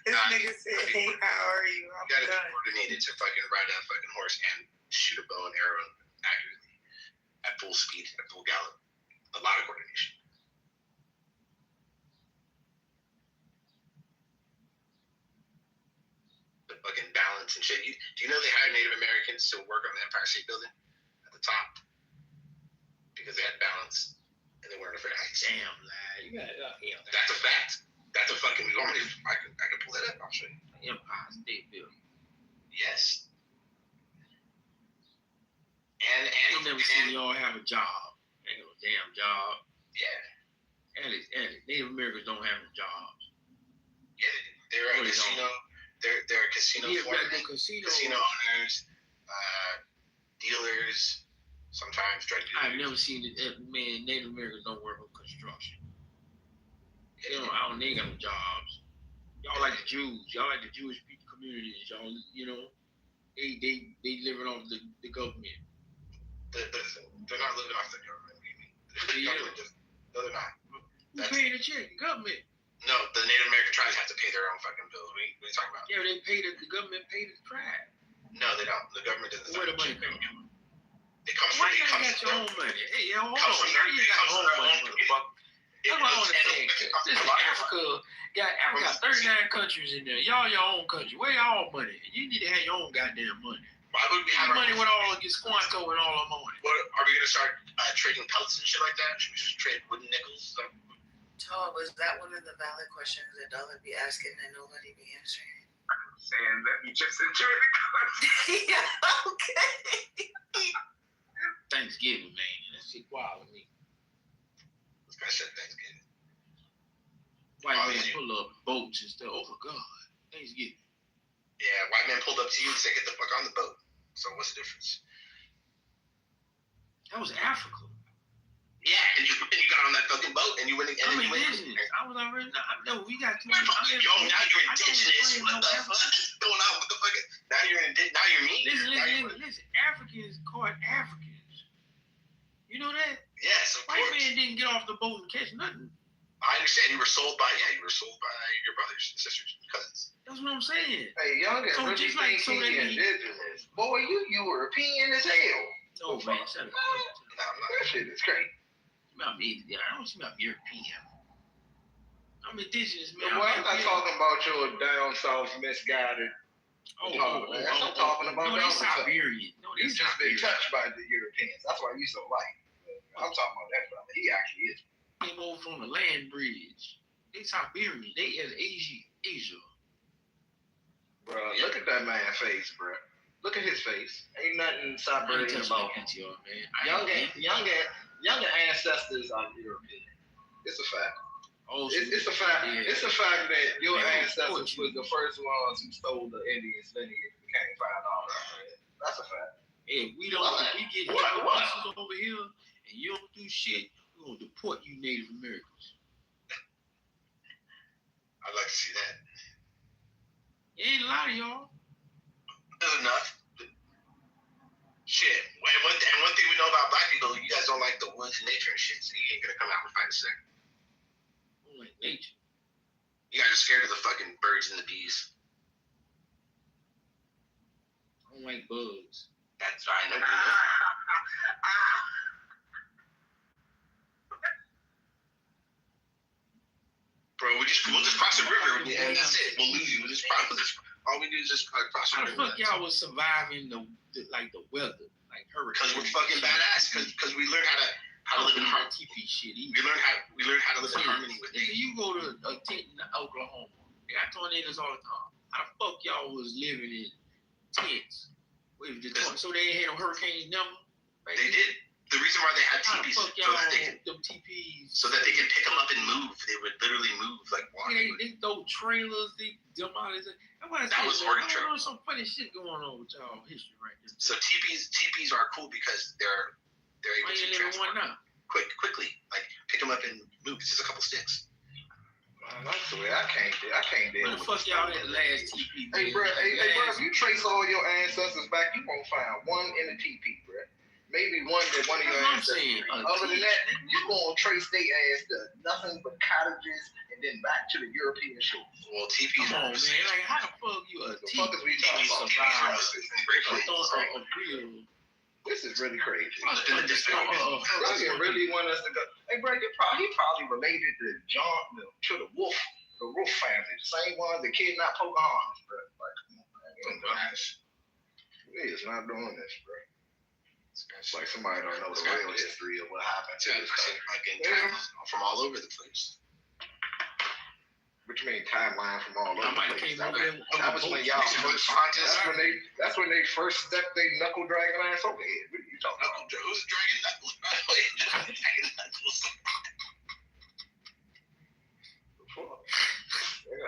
This nigga said, hey, how are you? You gotta be coordinated to fucking ride a fucking horse and shoot a bow and arrow accurately at full speed, at full gallop. A lot of coordination. The fucking balance and shit. Do you know they hired Native Americans to work on the Empire State Building at the top? Because they had balance and they weren't afraid of heights. Damn, lad. That's a fact. That's a fucking. I can pull that up. I'll show you. Empire State Building. Yes. And never seen y'all have a job. Ain't no damn job. Yeah. And Native Americans don't have no jobs. Yeah, they're a casino. They're casino owners. dealers, sometimes drug dealers. I've never seen it. Man, Native Americans don't work on construction. They ain't got no jobs. Y'all like the Jews. Y'all like the Jewish people communities. Y'all, they living off the government. They're not living off the government. No, they're not. Who's paying the check? The government. No, the Native American tribes have to pay their own fucking bills. What are you talking about? Yeah, the government pay the tribe. No, they don't. The government doesn't. Where the money come from? It comes Why from. you got your own money? Hey, hold on. How you got your own money, motherfucker? That's what I want to say. This is Africa. Africa got 39 countries in there. Y'all your own country. Where y'all money? You need to have your own goddamn money. Why would we have money with all your Squanto and all the money? What, are we gonna start trading pelts and shit like that? Should we just trade wooden nickels? Tom, was that one of the valid questions that Dollar be asking and nobody be answering? Saying, let me just enjoy the conversation. Yeah, okay. Thanksgiving, man. That shit wild to me. This guy said Thanksgiving. White man pull up boats and stuff. Oh my God. Thanksgiving. Yeah, white man pulled up to you and said, get the fuck on the boat. So what's the difference? That was Africa. Yeah, and you got on that fucking boat and you went and I'm you went. indigenous. I was already. No, we got too much. Yo, now you're indigenous. What the fuck is going on? What the fuck? Now you're me. Listen. Africans caught Africans. You know that? Yes, of course. White man didn't get off the boat and catch nothing. I understand. You were sold by your brothers and sisters and cousins. That's what I'm saying. Hey, y'all get really just like so thinking indigenous. Boy, you European as hell. No, man, shut up. That shit is crazy. About me, I don't see about European. I'm indigenous, man. Well, I'm not talking about your down south misguided. I'm talking about no, Siberian. No, He's just been touched by the Europeans. That's why you so light. I'm talking about that brother. He actually is. Came over from the land bridge. They Siberian. They as Asia. Bro, look at that man's face, bro. Look at his face. Ain't nothing Siberian about him. Younger ancestors are European. It's a fact. It's a fact. Yeah. It's a fact that your ancestors was the first ones who stole the Indians' lineage and became $5. That's a fact. Hey, we don't. If we get hippies over here and you don't do shit, we're gonna deport you, Native Americans. I'd like to see that. Ain't a lot of y'all. There's enough. Shit. And one thing we know about black people, you guys don't like the woods and nature and shit, so you ain't gonna come out and fight a second. I don't like nature. You guys are scared of the fucking birds and the bees. I don't like bugs. That's right. No, bro, we'll just cross the river and that's it. We'll lose you. All we do is just cross the river. How the fuck y'all was surviving the weather, like hurricanes? Because we're fucking badass. Because we learned how to live in harmony. We learned how to live in harmony with nature. You go to a tent in Oklahoma. They got tornadoes all the time. How the fuck y'all was living in tents? So they ain't had no hurricanes number? They did. The reason why they had teepees so that they could pick them up and move. They would literally move like water. They throw trailers. They dump out. That was Oregon Trail. There's some funny shit going on with y'all history right there. So teepees are cool because they're able to transport quickly. Like pick them up and move. It's just a couple sticks. That's the way I can't deal with. What the fuck y'all had last teepee? Hey bro, if you trace all your ancestors back, you won't find one in a teepee, bro. Maybe one of your ancestors. Other than that, you're going to trace their ass to nothing but cottages and then back to the European shores. Well, teepees are... man, like, how the fuck you a teepee? What the fuck is we talking about? This is really crazy. Y'all really want us to go. Hey, bro, he probably related to to the Wolf family. The same ones that kidnapped Pocahontas, bro. Like, we is not doing this, bro. It's like somebody don't know the real history of what happened to this country. From all over the place. What you mean timeline from all over the place? That was when y'all first. That's when they first stepped their knuckle dragging ass over here. What are you talking about? Who's dragging knuckles? Dragging knuckles.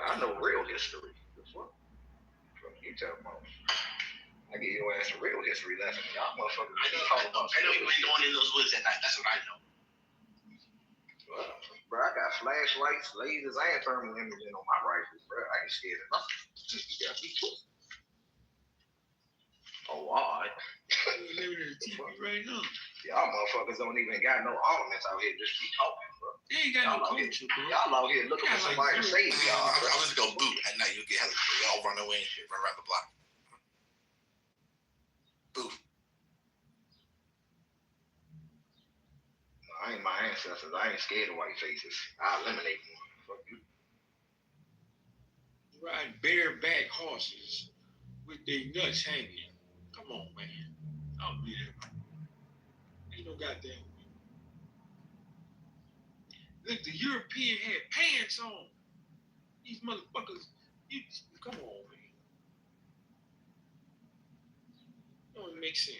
I know real history. What you talking about? I give your ass a real history lesson. Y'all motherfuckers I just talking about know you ain't going in those woods at night. That's what I know. Well, bro, I got flashlights, lasers, and thermal imaging on my rifles, bro. I ain't scared of nothing. You got me twisted. Oh, all right. You living in the TV right now. Y'all motherfuckers don't even got no arguments out here. Just be talking, bro. They ain't got no culture, bro. Y'all out here looking for somebody to save y'all. I was just go boot at night. You get hella. Y'all run away and shit. Run around the block. Boot. I ain't my ancestors. I ain't scared of white faces. I eliminate them. Fuck you. Ride bareback horses with their nuts hanging. Come on, man. I'll be there. Ain't no goddamn way. Look, the European had pants on. These motherfuckers, come on, man. Don't make sense.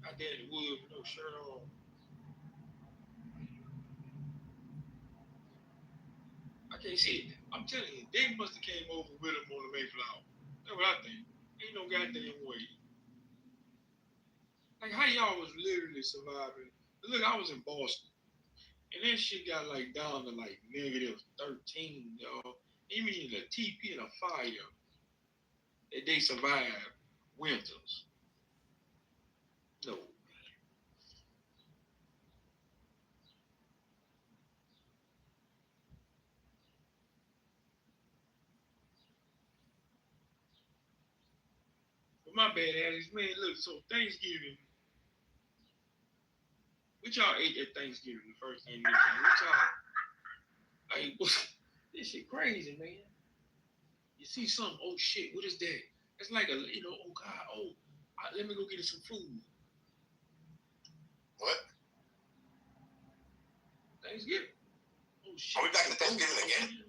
Out there in the woods with no shirt on. I can't see it. I'm telling you, they must have came over with them on the Mayflower. That's what I think. Ain't no goddamn way. Like, how y'all was literally surviving? Look, I was in Boston. And that shit got like down to like -13, y'all. Even in a teepee and a fire, that they survived winters. No. But my bad ass, man, look, so Thanksgiving, what y'all ate at Thanksgiving, the first thing? What y'all, like, this shit crazy, man. You see something, oh shit, what is that? It's like a, oh God, let me go get some food. What? Thanksgiving. Oh shit. Are we back to Thanksgiving again?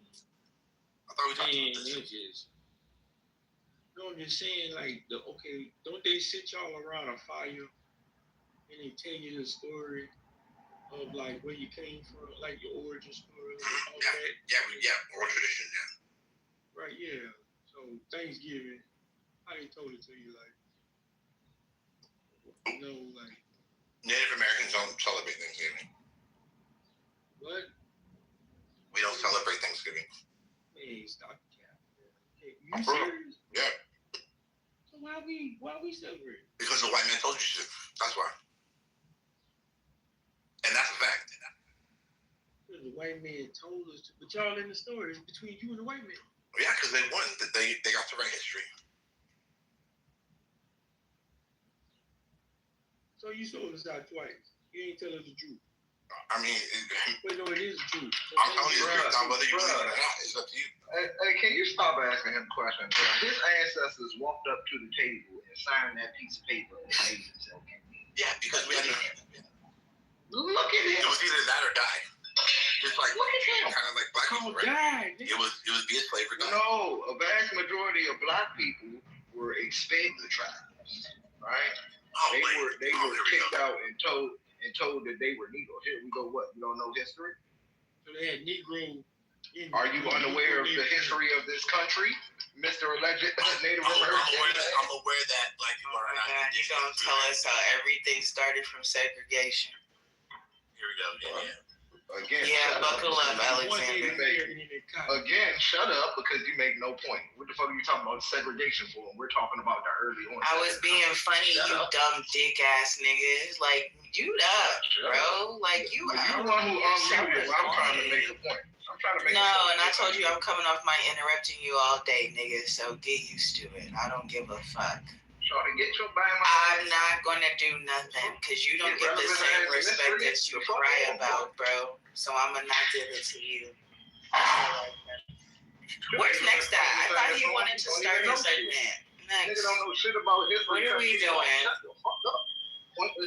I thought we talked about this. I'm just saying, like, don't they sit y'all around a fire and they tell you the story of like where you came from, like your origin story, all that? Yeah, oral tradition, yeah. Right, yeah. So Thanksgiving, how they told it to you, like, like Native Americans don't celebrate Thanksgiving. What? We don't celebrate Thanksgiving. Man, stop the cap. Okay, you serious? Yeah. So why we celebrate? Because the white man told you to. That's why. And that's a fact. The white man told us to, but y'all in the story, it's between you and the white man. Yeah, because they won. They got to write history. So you sold us out twice. You ain't tell us the truth. I mean, wait, no, it is the truth. So I'm telling you the truth now, whether you believe it or not, it's up to you. Hey, can you stop asking him questions? His ancestors walked up to the table and signed that piece of paper and made themselves. Yeah, because we had to. Look at him. It was either that or die. Just like look at him. Kind of like black people, right? It was be a slave or die. No, a vast majority of black people were expelled the tribes, right? They were kicked out and told that they were Negro. Here we go. What? You don't know history? So they had Negro. Are you unaware of the history of this country, Mr. Alleged Native American? I'm aware that black people are not. You're gonna tell us how everything started from segregation. Here we go. Yeah. Again, buckle up, Alexander. Again, shut up because you make no point. What the fuck are you talking about segregation for? We're talking about the early on. I was being funny, you dumb dick ass nigga. Like, you up, bro. Like, you out. You're the one who unmuted. I'm trying to make a point. No, and I told you I'm coming off my interrupting you all day, nigga. So get used to it. I don't give a fuck. I'm not gonna do nothing because you don't get the same respect that you cry about, bro. So I'm gonna not give it to you. Where's next guy? I thought he wanted to start his segment. Next. Nigga don't know shit about history. What are we doing?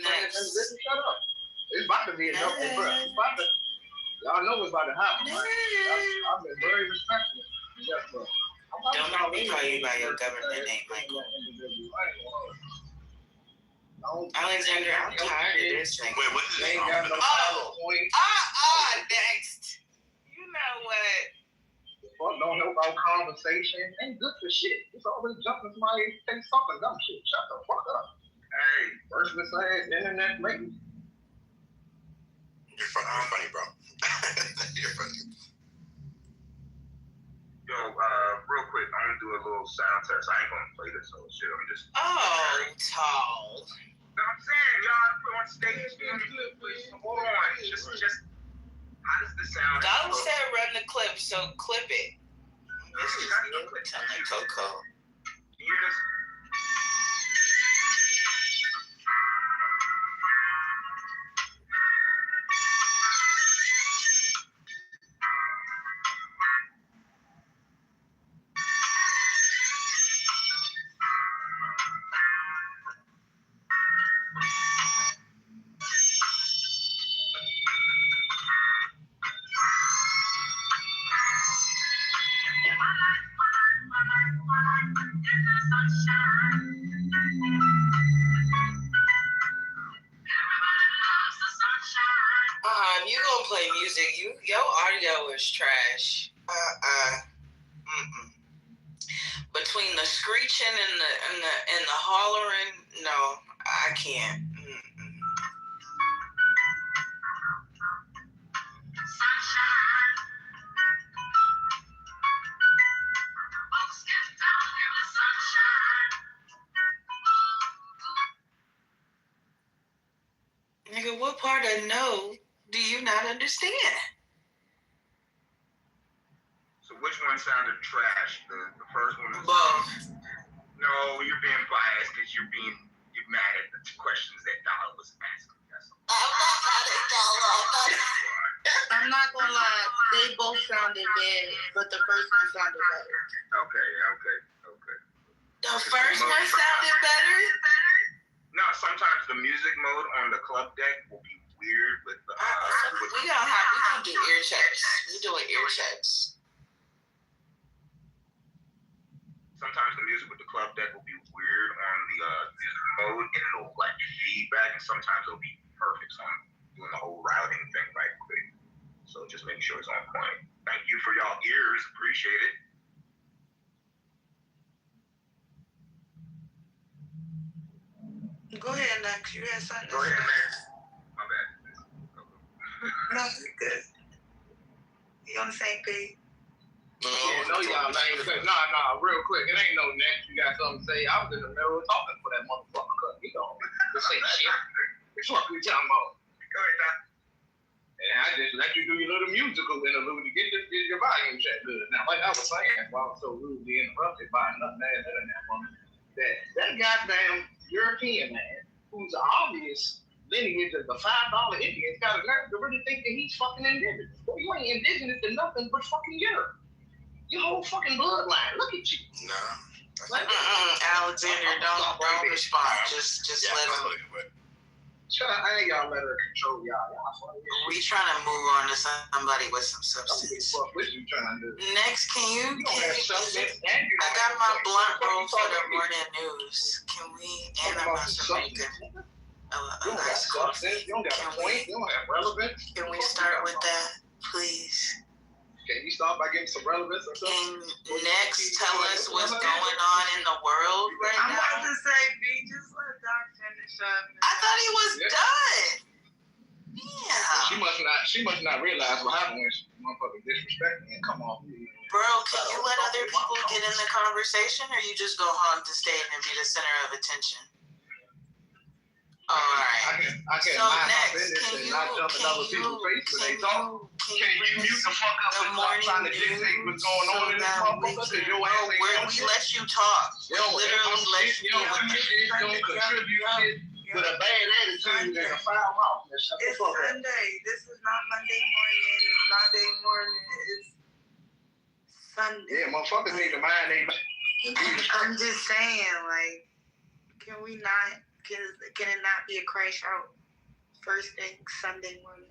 Next. Shut up. It's about to be enough, bro. Y'all know what's about to happen, right? I've been very respectful. Yes, bro. Don't let me call you by your government name, Michael. Alexander, I'm tired of this thing. Wait, what's his name? Next. You know what? fuck, don't know about conversation, ain't good for shit. It's always jumping somebody say something dumb shit. Shut the fuck up. Hey, worthless ass internet lady. You're funny, bro. You're funny. Yo, real quick, I'm gonna do a little sound test. I ain't gonna play this whole shit. I'm just. Tall. No, I'm saying, y'all put on stage. Hold on. Just. How does this sound? Donald said run the clip, so clip it. This is telling Coco. You hear this? You gonna play music? Your audio is trash. Between the screeching and the hollering, no, I can't. Nigga, what part of no do you not understand? So which one sounded trash? The first one was both. No, you're being biased because you're mad at the questions that Dollar was asking. That's all. I'm not mad at Dollar. I'm not gonna lie, they both sounded bad, but the first one sounded better. Okay. The first one sounded better? No, sometimes the music mode on the club deck will be weird with the. We gonna do ear checks. We doing ear checks. Sometimes the music with the club deck will be weird on the music mode, and it'll like feedback, and sometimes it'll be perfect. So I'm doing the whole routing thing right quick. So just make sure it's on point. Thank you for y'all ears. Appreciate it. Go ahead, Lex. You had something. Go ahead, Lex. My bad. No, you're good. You on the same page? No, y'all ain't. Nah, real quick. It ain't no next. You got something to say? I was in the middle of talking for that motherfucker. You know, to say shit. What we talking about? Go ahead, Doc. And I just let you do your little musical interlude to get your volume check good. Now, like I was saying, while I was so rudely interrupted by nothing ass internet woman, that goddamn European man, who's an obvious lineage of the $5 Indians, got a nerve to really think that he's fucking indigenous. Well, you ain't indigenous to nothing but fucking Europe. Your whole fucking bloodline. Look at you. Nah. Alexander, don't respond. Just let him. I ain't y'all let her control y'all. We trying to move on to somebody with some substance. What you trying to do? Next, can you I got my blunt roll for the morning news. Can we? And I'm about to make a nice coffee. You don't got a point. You don't have relevance. Can we start with that, please? Can you start by giving some relevance or something? Can next tell us what's going on in the world right now? I'm about to say, B, just let Doc finish up. I thought he was done. Yeah. She must not realize what happened when she motherfucker disrespect me and come off. Bro, can you let other people get in the conversation, or you just go home to stay and be the center of attention? All right. I can mind my business and not jump in other people's face when they talk. Can you mute the fuck up and stop trying to dictate what's going on in this motherfucker? Because your ass ain't we let you talk. We literally let you talk. You don't contribute shit with a bad attitude and a foul mouth. It's Sunday. This is not Monday morning. It's not day morning. It's Sunday. Yeah, motherfuckers need to mind they. I'm just saying, like, can we not? Can it not be a crash out first thing Sunday morning?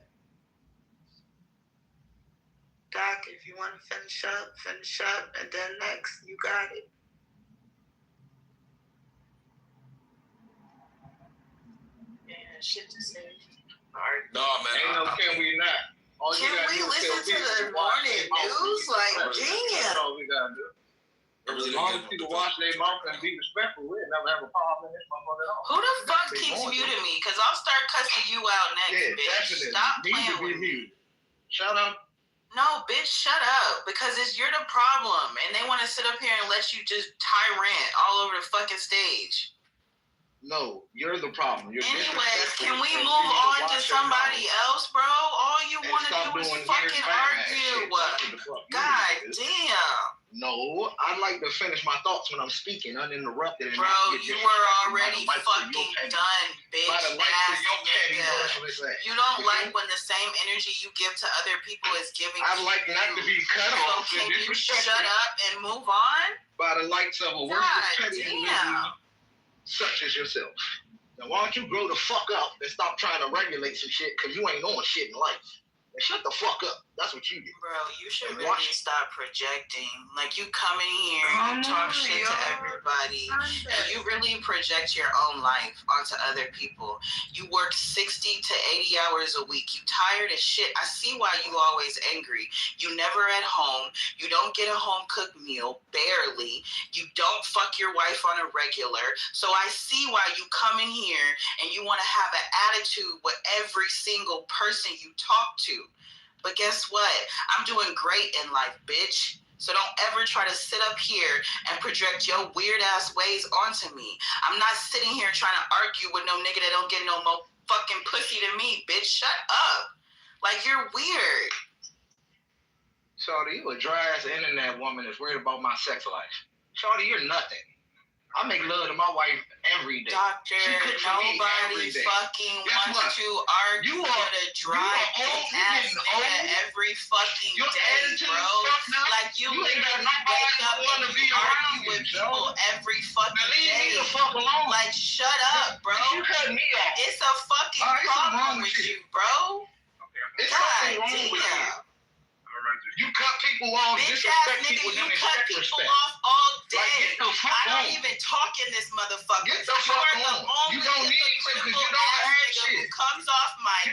Doc, if you want to finish up, and then next, you got it. Yeah, shit to say. No, man. Ain't no can we not. Can we listen to the morning views. Like, That's damn. all we gotta do. As long as people watch their mouth and be respectful, we'll never have a problem in this motherfucker at all. Who the fuck keeps muting me? Because I'll start cussing you out next, Yeah, bitch. definitely. Stop Need playing to be with me. muted. Shut up. No, bitch, shut up. Because you're the problem. And they want to sit up here and let you just tyrant all over the fucking stage. No, you're the problem. You're Anyways, can we move on to somebody else, bro? All you want to do is fucking argue. God damn. No, I like to finish my thoughts when I'm speaking, uninterrupted. Bro, you were already fucking done, bitch. You don't like when the same energy you give to other people is giving I like not to be cut off. So can you shut up and move on? By the likes of a worthless petty individual such as yourself. Now, why don't you grow the fuck up and stop trying to regulate some shit because you ain't on shit in life. And shut the fuck up. That's what you do. Bro, you should really stop projecting. Like, you come in here, you talk shit to everybody, and you really project your own life onto other people. You work 60 to 80 hours a week. You tired as shit. I see why you always angry. You never at home. You don't get a home-cooked meal, barely. You don't fuck your wife on a regular. So I see why you come in here and you want to have an attitude with every single person you talk to. But guess what? I'm doing great in life, bitch. So don't ever try to sit up here and project your weird ass ways onto me. I'm not sitting here trying to argue with no nigga that don't get no more fucking pussy than me, bitch. Shut up. Like, you're weird. Shawty, you a dry ass internet woman that's worried about my sex life. Shawty, you're nothing. I make love to my wife every day. Doctor, nobody fucking wants to argue with a dry ass nigga every fucking day, bro. Like, you literally wake up and you argue with people every fucking day. Like, shut up, bro. It's a fucking problem with you, bro. It's something wrong with you. You cut people off, disrespect people, you cut people off all day. I don't even talk in this motherfucker. Get the fuck on. You don't need to because you don't add shit. Who comes off mic,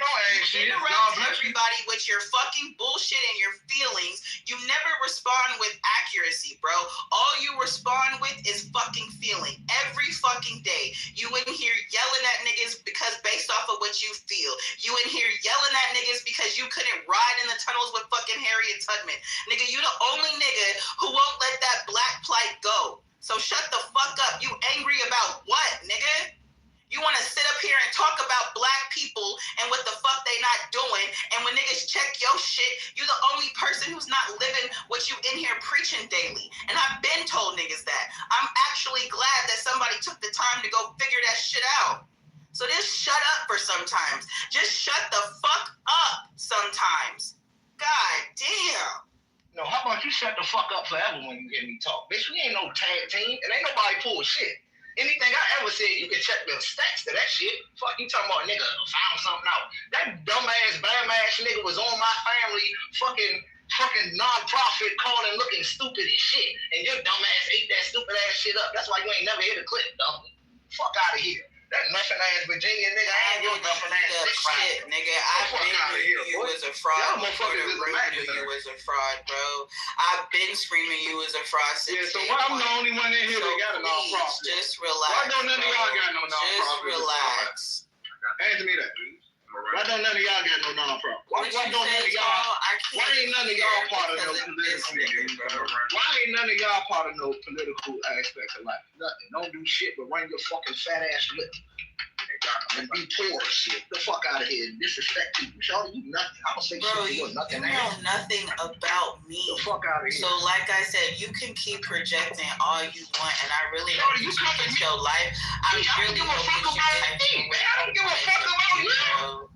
you interrupt everybody with your fucking bullshit and your feelings. You never respond with accuracy, bro. All you respond with is fucking feeling every fucking day. You in here yelling at niggas because based off of what you feel. You in here yelling at niggas because you couldn't ride in the tunnels with fucking Harriet Tubman. Nigga, you the only nigga who won't let that black plight go. So shut the fuck up. You angry about what, nigga? You want to sit up here and talk about black people and what the fuck they not doing, and when niggas check your shit, you the only person who's not living what you in here preaching daily. And I've been told niggas that. I'm actually glad that somebody took the time to go figure that shit out. So just shut up for sometimes. Just shut the fuck up sometimes. God damn. No, how about you shut the fuck up forever when you hear me talk? Bitch, we ain't no tag team, and ain't nobody pull shit. Anything I ever said, you can check the stats to that shit. Fuck, you talking about a nigga found something out. That dumbass, bam-ass nigga was on my family fucking non-profit calling looking stupid as shit. And your dumbass ate that stupid ass shit up. That's why you ain't never hit a clip, though. Fuck out of here. That nothing ass Virginia nigga, I ain't your nothing ass shit, nigga. I've been you as a fraud. Y'all motherfuckers you as a fraud, bro. I've been screaming you as a fraud since so why I'm the only one in here that got a non-profit? Just relax. Why don't none of y'all got no non-profit? Just relax. Answer me that, please. Why don't none of y'all got no non-profit? Why don't none of y'all? Why ain't none of y'all part of no political? Why ain't none of y'all part of no political aspect of life? Nothing. Don't do shit but run your fucking fat ass lip and be poor and shit. The fuck out of here and disrespect people. Shawty, you nothing. I don't say bro, shit. You know nothing about me. The fuck out of here. So like I said, you can keep projecting all you want, and I really appreciate your life. I really give a fuck about me. I don't give a fuck about you.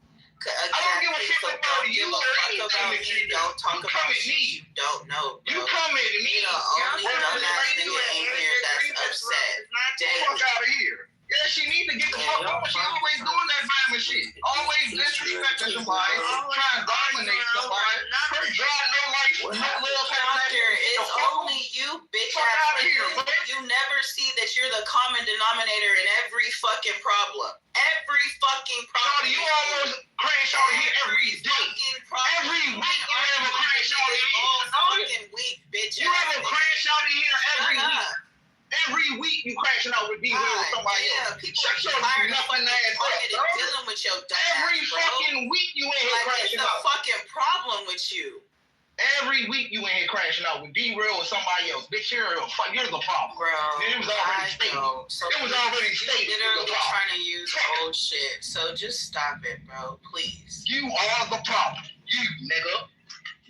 I don't give a fuck about you or anything that you do. Don't talk about me. Don't know, bro. You come at me. You the only dumbass nigga in here that's upset. Fuck out of here. Yeah, she need to get the fuck up. She always doing that violent shit. Always disrespecting somebody, trying to dominate somebody. Her job, no life, no love. Doctor, it's only you, bitch ass nigga. You never see that you're the common denominator in every fucking problem. Every fucking problem. Shawty, you almost crash out here every day. Every week you have a crash out here. Every week you in here crashing out with D-Real or somebody else. Bitch, you're the problem. Bro, Then it was already stated. So it was already stated. You're literally trying to use old shit. So just stop it, bro. Please. You are the problem. You, nigga.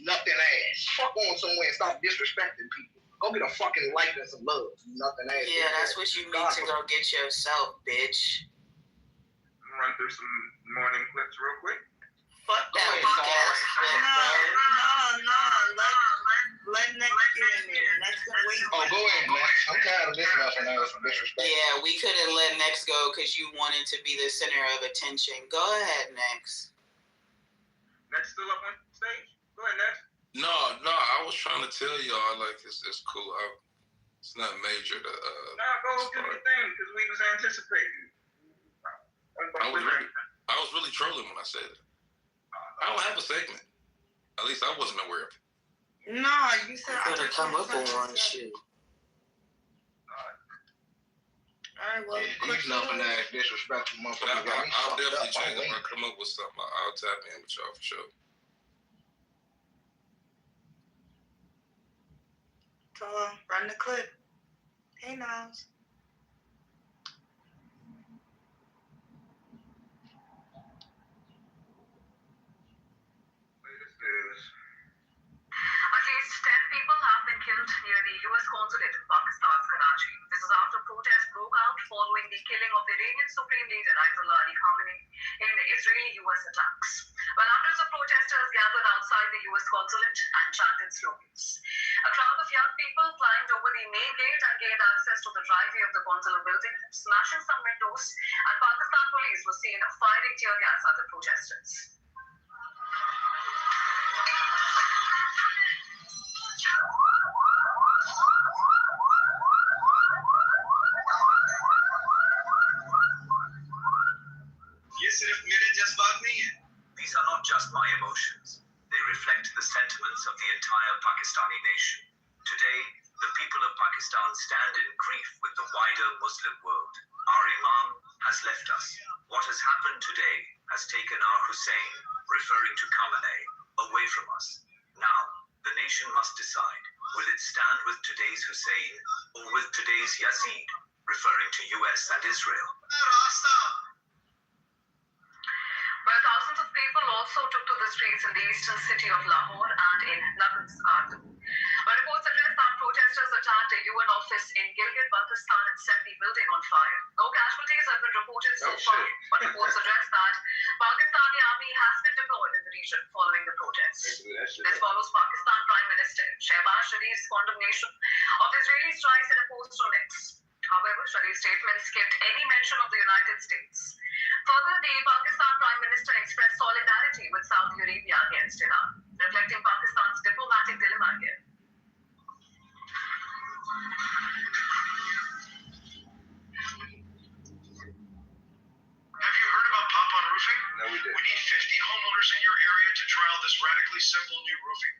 Nothing ass. Fuck on somewhere and stop disrespecting people. Go get a fucking like and some love. Nothing ass. Yeah, that's what you need to go get yourself, bitch. Run through some morning clips real quick. Fuck that weak ass clip, bro. No. Let Next get in there. Next can wait. Oh, go ahead, Next. I'm tired of this nothing ass from disrespect. Yeah, we couldn't let Next go because you wanted to be the center of attention. Go ahead, Next. Next still up on stage? Go ahead, Next. No, I was trying to tell y'all, like, it's cool. It's not major to, go do your thing, because we was anticipating. I was really trolling when I said it. I don't have a segment. At least I wasn't aware of it. No, you said I could come up on one shit. Alright, well, he's nothing ass disrespectful motherfucker. I'll definitely check if I come up with something. I'll tap in with y'all for sure. So, run the clip. Hey, Niles. At least 10 people have been killed near the U.S. consulate in Pakistan's Karachi. This is after protests broke out following the killing of Iranian Supreme Leader Ayatollah Ali Khamenei in Israeli-U.S. attacks. While hundreds of protesters gathered outside the U.S. consulate and chanted slogans. A crowd of young people climbed over the main gate and gained access to the driveway of the consulate building, smashing some windows, and Pakistan police were seen firing tear gas at the protesters. These are not just my emotions. They reflect the sentiments of the entire Pakistani nation. Today, the people of Pakistan stand in grief with the wider Muslim world. Our Imam has left us. What has happened today has taken our Hussein, referring to Khamenei, away from us. Now, the nation must decide, will it stand with today's Hussein or with today's Yazid, referring to US and Israel? Well, thousands of people also took to the streets in the eastern city of Lahore and in Nagarskar. Well, reports suggest that protesters attacked a UN office in Gilgit-Baltistan and set the building on fire. No casualties have been reported so far, but reports suggest that Pakistani army has been deployed in the region following the protests. This follows Pakistan Prime Minister Shehbaz Sharif's condemnation of Israeli strikes in a post on X. However, Sharif's statement skipped any mention of the United States. Further, the Pakistan Prime Minister expressed solidarity with Saudi Arabia against Iran, reflecting Pakistan's diplomatic dilemma here. Have you heard about pop-on roofing? No, we did. We need 50 homeowners in your area to trial this radically simple new roofing.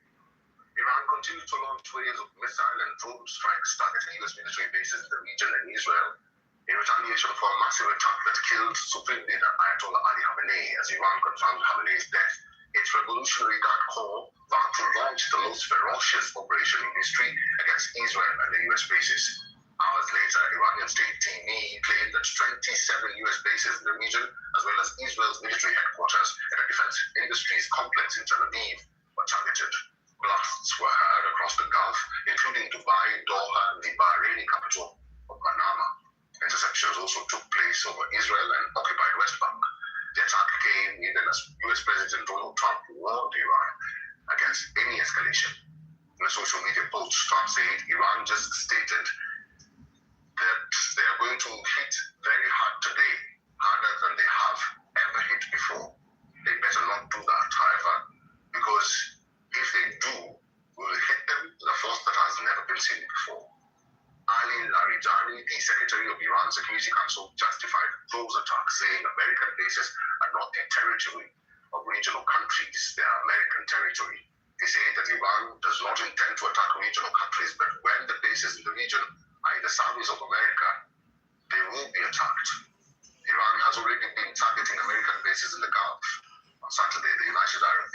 Iran continued to launch waves of missile and drone strikes targeting U.S. military bases in the region and Israel in retaliation for a massive attack that killed Supreme Leader Ayatollah Ali Khamenei as Iran confirmed Khamenei's death. Its Revolutionary Guard Corps vowed to launch the most ferocious operation in history against Israel and the U.S. bases. Hours later, Iranian state TV claimed that 27 U.S. bases in the region, as well as Israel's military headquarters and a defense industries complex in Tel Aviv, were targeted. Blasts were heard across the Gulf, including Dubai, Doha, and the Bahraini capital of Manama. Interceptions also took place over Israel and occupied West Bank. The attack came even as U.S. President Donald Trump warned Iran against any escalation. In a social media post, Trump said Iran just stated that they are going to hit very hard today, harder than they have ever hit before. They better not do that, however, because if they do, we will hit them with a force that has never been seen before. Ali Larijani, the Secretary of Iran's Security Council, justified those attacks, saying American bases are not the territory of regional countries, they are American territory. He said that Iran does not intend to attack regional countries, but when the bases in the region are in the service of America, they will be attacked. Iran has already been targeting American bases in the Gulf. On Saturday, the United Arab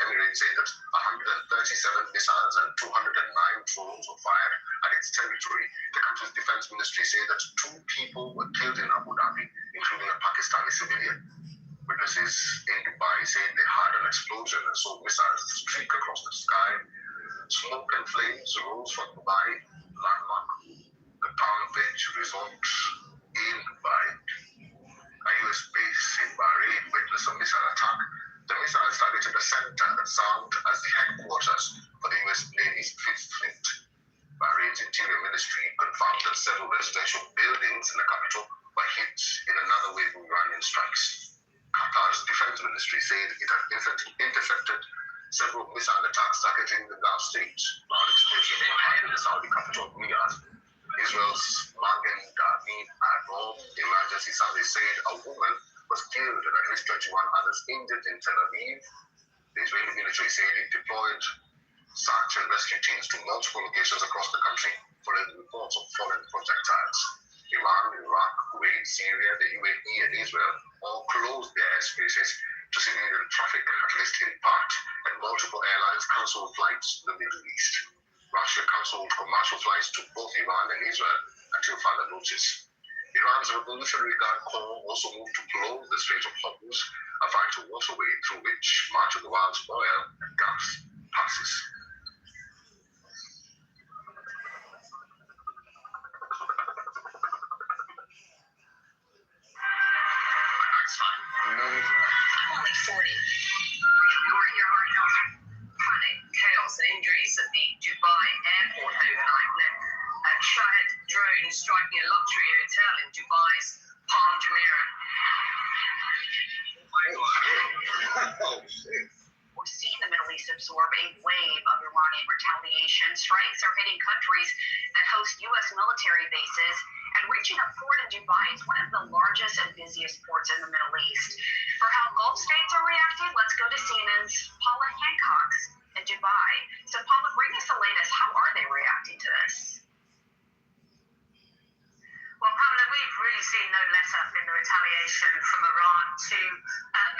say that 2 people were killed in Abu Dhabi, including a Pakistani civilian. Witnesses in Dubai say they heard an explosion and saw missiles streak across the sky. Smoke and flames rose from Dubai landmark, the Palm Beach resort in Dubai. A U.S. base in Bahrain witnessed a missile attack. The missiles targeted a center that served as the headquarters for the U.S. Navy's 5th Fleet. Bahrain's Interior Ministry confirmed that several residential buildings in the capital were hit in another wave of Iranian strikes. Qatar's defense ministry said it had intercepted several missile attacks targeting the Gulf states. Loud explosions in the Saudi capital, Riyadh. Israel's Magen David Adom emergency service said a woman was killed and at least 21 others injured in Tel Aviv. The Israeli military said it deployed search and rescue teams to multiple locations across the country following reports of fallen projectiles. Iran, Iraq, Kuwait, Syria, the UAE, and Israel all closed their airspaces to civilian traffic, at least in part, and multiple airlines canceled flights to the Middle East. Russia canceled commercial flights to both Iran and Israel until further notice. Iran's Revolutionary Guard Corps also moved to close the Strait of Hormuz, a vital waterway through which much of the world's oil and gas passes. I'm only 40. Your heart health panic, chaos, and injuries at the Dubai airport overnight led Shahid drone striking a luxury hotel in Dubai's Palm Jumeirah. We're seeing the Middle East absorb a wave of Iranian retaliation. Strikes are hitting countries that host U.S. military bases, and reaching a port in Dubai is one of the largest and busiest ports in the Middle East. For how Gulf states are reacting, let's go to CNN's Paula Hancock in Dubai. So Paula, bring us the latest. How are they reacting to this? Well, Pamela, we've really seen no let-up in the retaliation from Iran to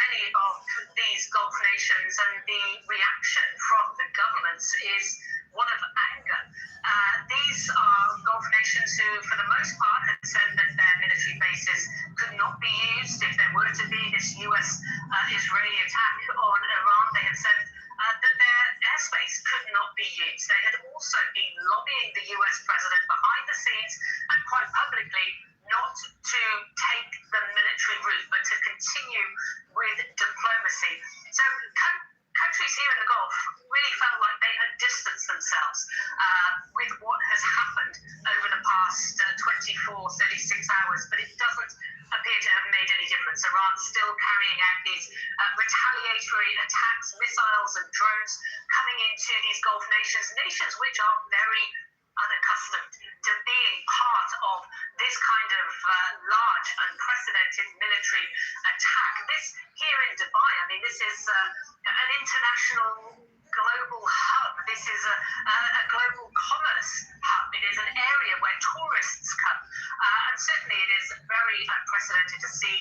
many of these Gulf nations, and the reaction from the governments is one of anger. These are Gulf nations who, for the most part, had said that their military bases could not be used if there were to be this U.S.-Israeli attack on Iran. They had said that their airspace could not be used. They had also been lobbying the U.S. president behind the scenes and quite publicly not to take the military route, but to continue with diplomacy. So countries here in the Gulf really felt like they had distanced themselves with what has happened over the past 24, 36 hours, but it doesn't appear to have made any difference. Iran's still carrying out these retaliatory attacks, missiles and drones coming into these Gulf nations, nations which are very unaccustomed to being part of this kind of large, unprecedented military attack. This here in Dubai, I mean, this is an international global hub. This is a global commerce hub. It is an area where tourists come. And certainly it is very unprecedented to see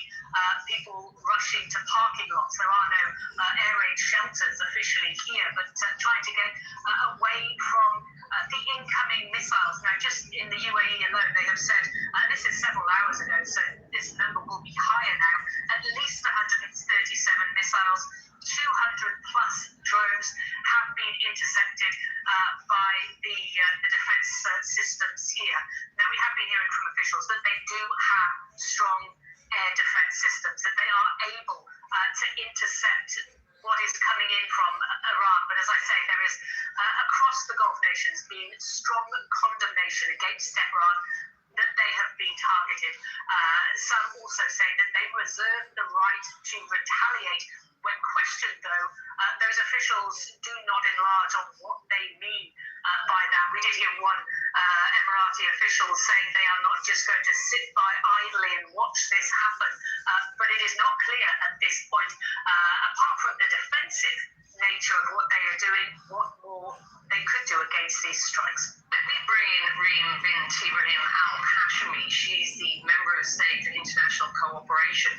people rushing to parking lots. There are no air raid shelters officially here, but trying to get away from the incoming missiles. Now, just in the UAE alone, they have said, this is several hours ago, so this number will be higher now, at least 137 missiles, 200 plus drones have been intercepted by the defense systems here. Now, we have been hearing from officials that they do have strong air defense systems, that they are able to intercept what is coming in from Iran. But as I say, there is across the Gulf nations been strong condemnation against Tehran that they have been targeted. Some also say that they reserve the right to retaliate. When questioned, though, those officials do not enlarge on what they mean by that. We did hear one Emirati official saying they are not just going to sit by idly and watch this happen, but it is not clear at this point, apart from the defensive nature of what they are doing, what more they could do against these strikes. Let me bring in Reem bint Ibrahim al-Hashimi. She's the member of state for international cooperation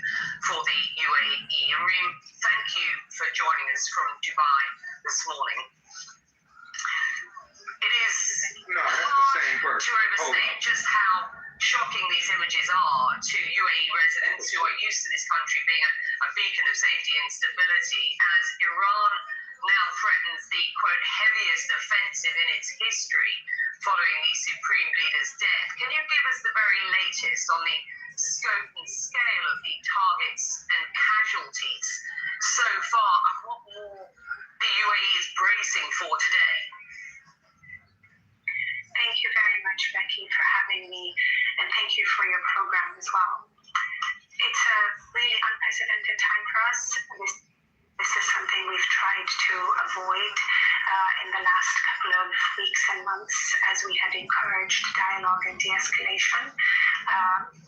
for the UAE. And Reem, thank you for joining us from Dubai this morning. It is hard to overstate just how shocking these images are to UAE residents who are used to this country being a beacon of safety and stability, as Iran now threatens the, quote, heaviest offensive in its history following the supreme leader's death. Can you give us the very latest on the scope and scale of the targets and casualties so far, and what more the UAE is bracing for today? Thank you very much, Becky, for having me, and thank you for your program as well. It's a really unprecedented time for us. This is something we've tried to avoid in the last couple of weeks and months as we had encouraged dialogue and de-escalation.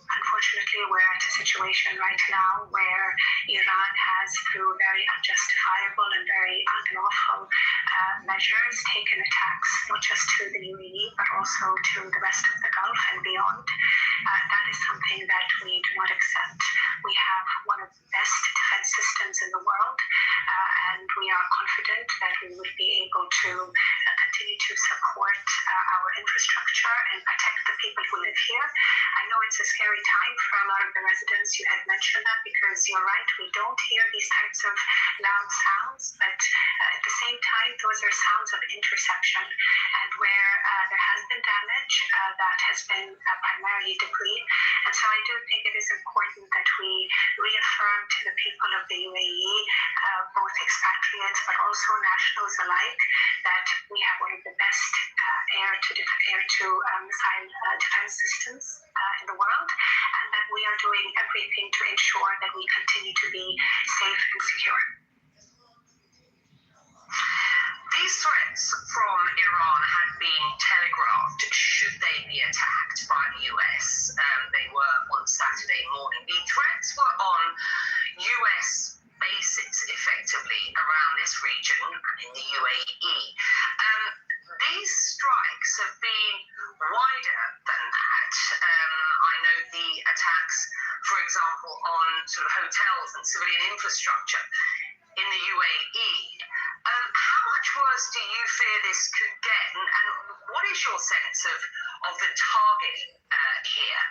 Unfortunately, we're at a situation right now where Iran has, through very unjustifiable and very unlawful measures, taken attacks not just to the UAE but also to the rest of the Gulf and beyond. That is something that we do not accept. We have one of the best defense systems in the world, and we are confident that we would be able to continue to support our infrastructure and protect the people who live here. I know it's a scary time for a lot of the residents. You had mentioned that, because you're right, we don't hear these types of loud sounds, but at the same time, those are sounds of interception, and where there has been damage, that has been primarily debris. And so I do think it is important that we reaffirm to the people of the UAE, both expatriates but also nationals alike, that we have one of the best air-to-missile defense systems in the world, and that we are doing everything to ensure that we continue to be safe and secure. These threats from Iran had been telegraphed should they be attacked by the US. They were on Saturday morning. The threats were on US bases, effectively, around this region in the UAE. These strikes have been wider than that. I know the attacks, for example, on sort of hotels and civilian infrastructure in the UAE. How much worse do you fear this could get, and what is your sense of the target here?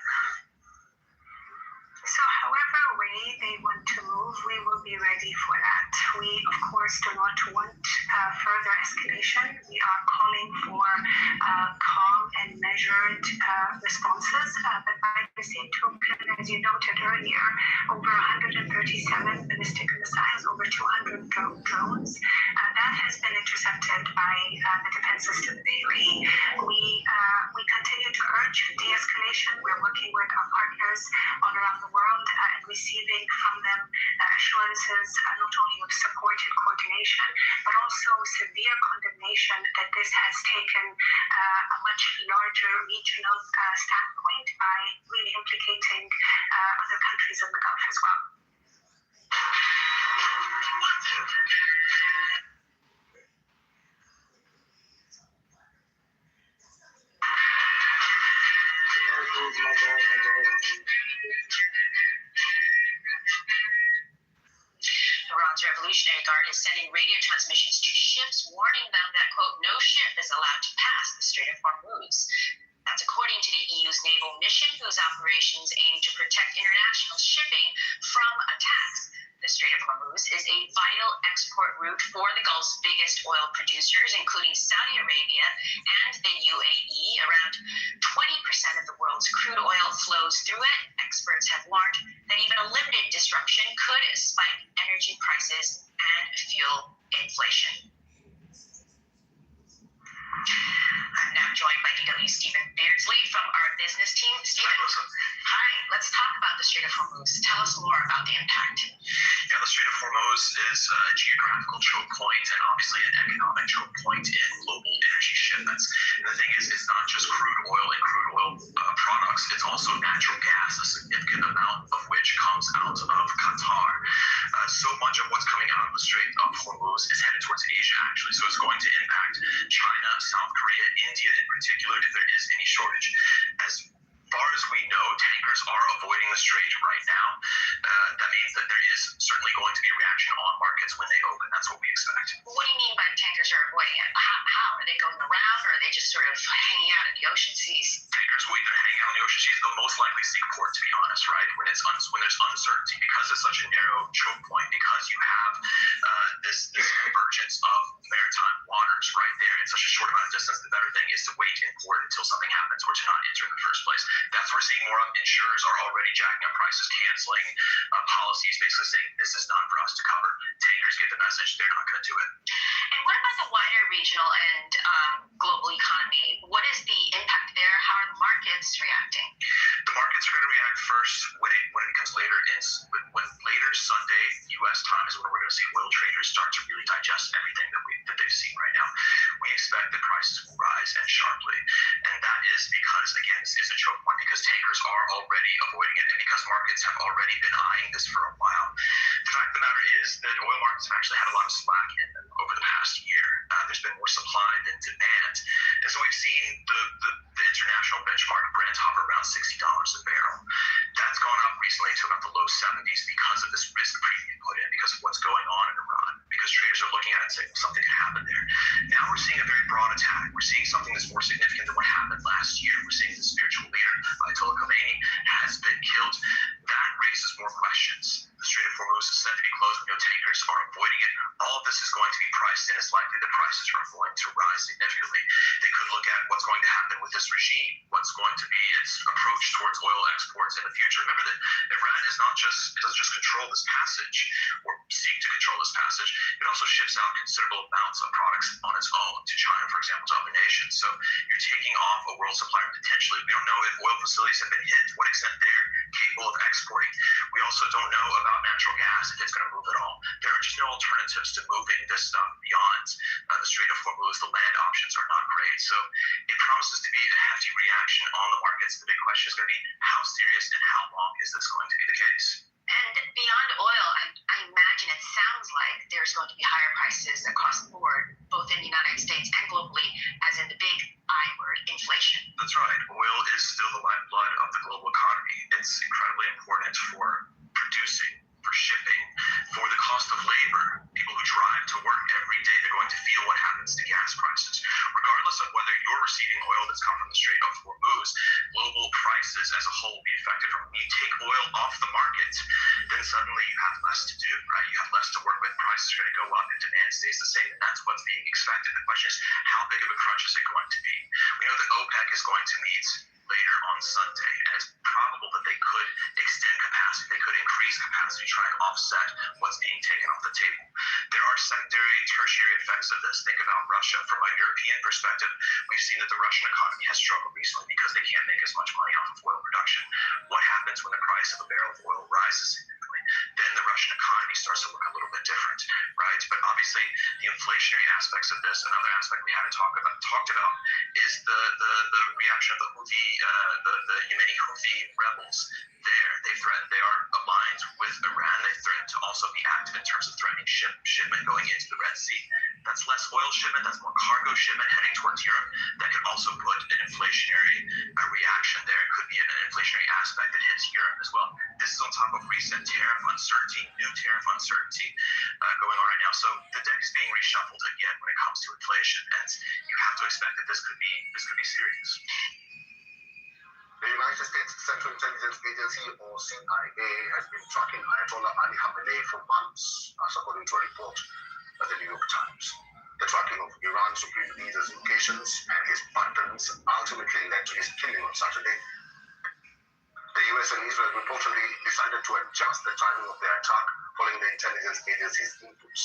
So however way they want to move, we will be ready for that. We, of course, do not want further escalation. We are calling for calm and measured responses. But by the same token, as you noted earlier, over 137 ballistic missiles, over 200 drones. That has been intercepted by the defense system of the UAE. We continue to urge de-escalation. We're working with our partners all around the world and receiving from them assurances not only of support and coordination, but also severe condemnation that this has taken a much larger regional standpoint by really implicating other countries in the Gulf as well. Iran's Revolutionary Guard is sending radio transmissions to ships warning them that, quote, no ship is allowed to pass the Strait of Hormuz. That's according to the EU's naval mission, whose operations aim to protect international shipping from attacks. The Strait of Hormuz is a vital export route for the Gulf's biggest oil producers, including Saudi Arabia and the UAE. Around 20% of the world's crude oil flows through it. Experts have warned that even a limited disruption could spike energy prices and fuel inflation. I'm now joined by DW Stephen Beardsley from our business team. Stephen, hi, let's talk about the Strait of Hormuz. Tell us more about the impact. Yeah, the Strait of Hormuz is a geographical choke point and obviously an economic choke point in global energy shipments. And the thing is, it's not just crude oil and crude oil products, it's also natural gas, a significant amount of which comes out of Qatar. So much of what's coming out of the Strait of Hormuz is headed towards Asia, actually. So it's going to impact China, South Korea, India in particular, if there is any shortage. As far as we know, tankers are avoiding the strait right now. That means that there is certainly going to be a reaction on markets when they open. That's what we expect. What do you mean by tankers are avoiding it? How? Are they going around, or are they just sort of hanging out in the ocean seas? Tankers will either hang out in the ocean, she's the most likely to seek port, to be honest, right? When there's uncertainty, because it's such a narrow choke point, because you have this convergence of maritime waters right there in such a short amount of distance. The better thing is to wait in port until something happens, or to not enter in the first place. That's where we're seeing more of. Insurers are already jacking up prices, canceling policies, basically saying this is not for us to cover. Tankers get the message; they're not going to do it. And what about the wider regional and global economy? What is the impact there? How are the markets reacting? The markets are going to react first when it comes later. When later Sunday U.S. time is when we're going to see oil traders start to really digest everything that they've seen right now. We expect that prices will rise and sharply, and that is because, again, this is a choke point, because tankers are already avoiding it, and because markets have already been eyeing this for a while. The fact of the matter is that oil markets have actually had a lot of slack in them over the past year. There's been more supply than demand, and so we've seen the international benchmark Brent hover around $60 a barrel. That's gone up recently to about the low 70s because of this risk premium put in, because of what's going on in Iran, because traders are looking at it and saying, well, something could happen there. Now we're seeing a very broad attack. We're seeing something that's more significant than what happened last year. We're seeing the spiritual leader, Ayatollah Khomeini, has been killed. That raises more questions. The Strait of Hormuz is said to be closed. We know tankers are avoiding it. All of this is going to be priced in. It's likely that prices are going to rise significantly. They could look at what's going to happen with this regime, what's going to be its approach towards oil exports in the future. Remember that Iran doesn't just control this passage or seek to control this passage. It also ships out considerable amounts of products on its own to China, for example, to other nations. So you're taking off a world supplier potentially. We don't know if oil facilities have been hit, to what extent they're capable of exporting. We also don't know about natural gas, if it's going to move at all. There are just no alternatives to moving this stuff beyond the Strait of Hormuz. The land options are not great. So it promises to be a hefty reaction on the markets. The big question is going to be how serious and how long is this going to be the case? And beyond oil, I imagine it sounds like there's going to be higher prices across the board, both in the United States and globally, as in the big I word, inflation. That's right. Oil is still the lifeblood of the global economy. It's incredibly important for producing, for shipping, for the cost of labor. People who drive to work every day, they're going to feel what happens to gas prices. Regardless of whether you're receiving oil that's come from the Strait of Hormuz, global prices as a whole will be affected. When you take oil off the market, then suddenly you have less to do, right? You have less to work with. Prices are going to go up and demand stays the same, and that's what's being expected. The question is, how big of a crunch is it going to be? We know that OPEC is going to meet later on Sunday, and it's probable that they could extend capacity, they could increase capacity, try and offset what's being taken off the table. There are secondary, tertiary effects of this. Think about Russia. From a European perspective, we've seen that the Russian economy has struggled recently because they can't make as much money off of oil production. What happens when the price of a barrel of oil rises significantly? Then the Russian economy starts to look a little bit different, right? But obviously, the inflationary aspects of this, another aspect we haven't talked about is the reaction of the Houthi, the Yemeni Houthi rebels. They are aligned with Iran. They threaten to also be active in terms of threatening shipment going into the Red Sea. That's less oil shipment, that's more cargo shipment heading towards Europe. That could also put an inflationary reaction there. It could be an inflationary aspect that hits Europe as well. This is on top of recent tariff uncertainty, new tariff uncertainty going on right now. So the deck is being reshuffled again when it comes to inflation, and you have to expect that this could be serious. The United States Central Intelligence Agency, or CIA, has been tracking Ayatollah Ali Khamenei for months, as according to a report by the New York Times. The tracking of Iran's supreme leader's locations and his patterns ultimately led to his killing on Saturday. The US and Israel reportedly decided to adjust the timing of their attack following the intelligence agency's inputs.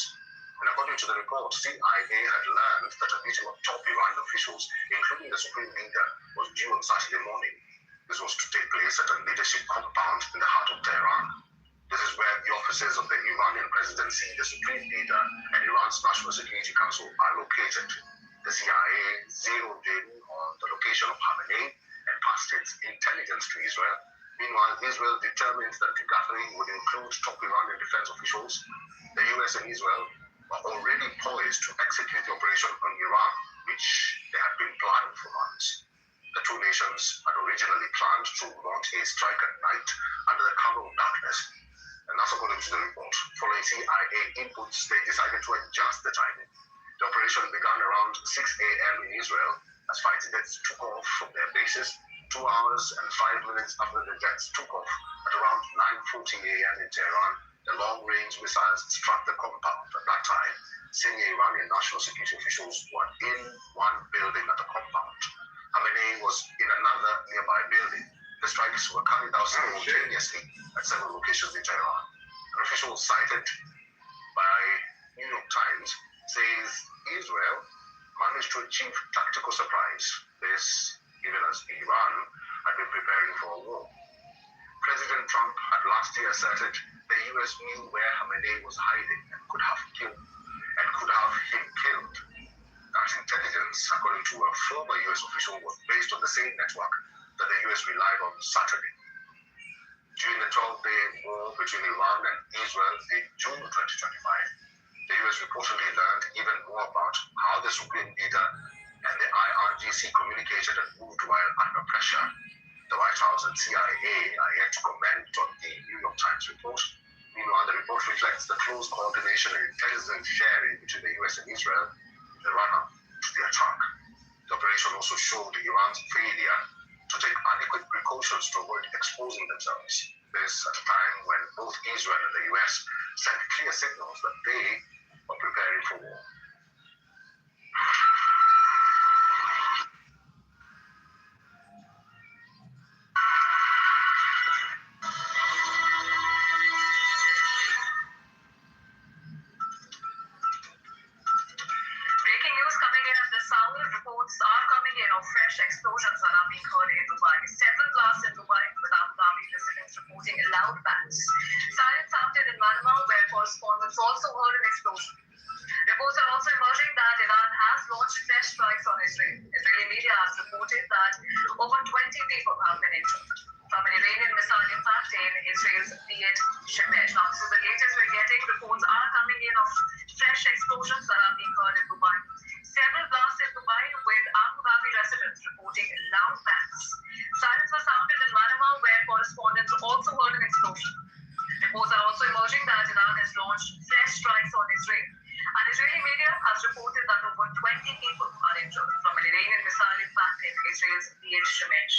And according to the report, CIA had learned that a meeting of top Iran officials, including the supreme leader, was due on Saturday morning. This was to take place at a leadership compound in the heart of Tehran. This is where the offices of the Iranian presidency, the supreme leader, and Iran's National Security Council are located. The CIA zeroed in on the location of Khamenei and passed its intelligence to Israel. Meanwhile, Israel determined that the gathering would include top Iranian defense officials. The US and Israel were already poised to execute the operation on Iran, which they had been planning for months. The two nations had originally planned to launch a strike at night under the cover of darkness, and that's according to the report. Following CIA inputs, they decided to adjust the timing. The operation began around 6 a.m. in Israel as fighter jets took off from their bases. 2 hours and 5 minutes after the jets took off at around 9:40 a.m. in Tehran, the long-range missiles struck the compound. At that time, senior Iranian national security officials were in one building at the compound. Khamenei was in another nearby building. The strikes were carried out simultaneously at several locations in Tehran. An official cited by New York Times says Israel managed to achieve tactical surprise. This, even as Iran had been preparing for a war. President Trump had last year asserted the U.S. knew where Khamenei was hiding and could have him killed. That intelligence, according to a former U.S. official, was based on the same network that the U.S. relied on Saturday. During the 12-day war between Iran and Israel in June 2025, the U.S. reportedly learned even more about how the supreme leader and the IRGC communicated and moved while under pressure. The White House and CIA are yet to comment on the New York Times report. Meanwhile, the report reflects the close coordination and intelligence sharing between the U.S. and Israel in the run-up to the attack. The operation also showed Iran's failure to take adequate precautions to avoid exposing themselves. This at a time when both Israel and the U.S. sent clear signals that they were preparing for war. Breaking news coming in at this hour. Reports are coming in of fresh explosions that are being heard in Dubai. Several blasts in Dubai, with Abu Dhabi residents reporting loud bangs. Sirens sounded in Manama, where correspondents also heard an explosion. Reports are also emerging that Iran has launched fresh strikes on Israel. Israeli media has reported that over 20 people have been injured from an Iranian missile impact in Israel's Beit Shemesh. Now, so the latest we're getting, reports are coming in of fresh explosions that are being heard in Dubai. Several blasts in Dubai, with Abu Dhabi residents reporting loud bangs. Sirens were sounded in Manama, where correspondents also heard an explosion. Reports are also emerging that Iran has launched fresh strikes on Israel. And Israeli media has reported that over 20 people are injured from an Iranian missile impact in Israel's Beit Shemesh.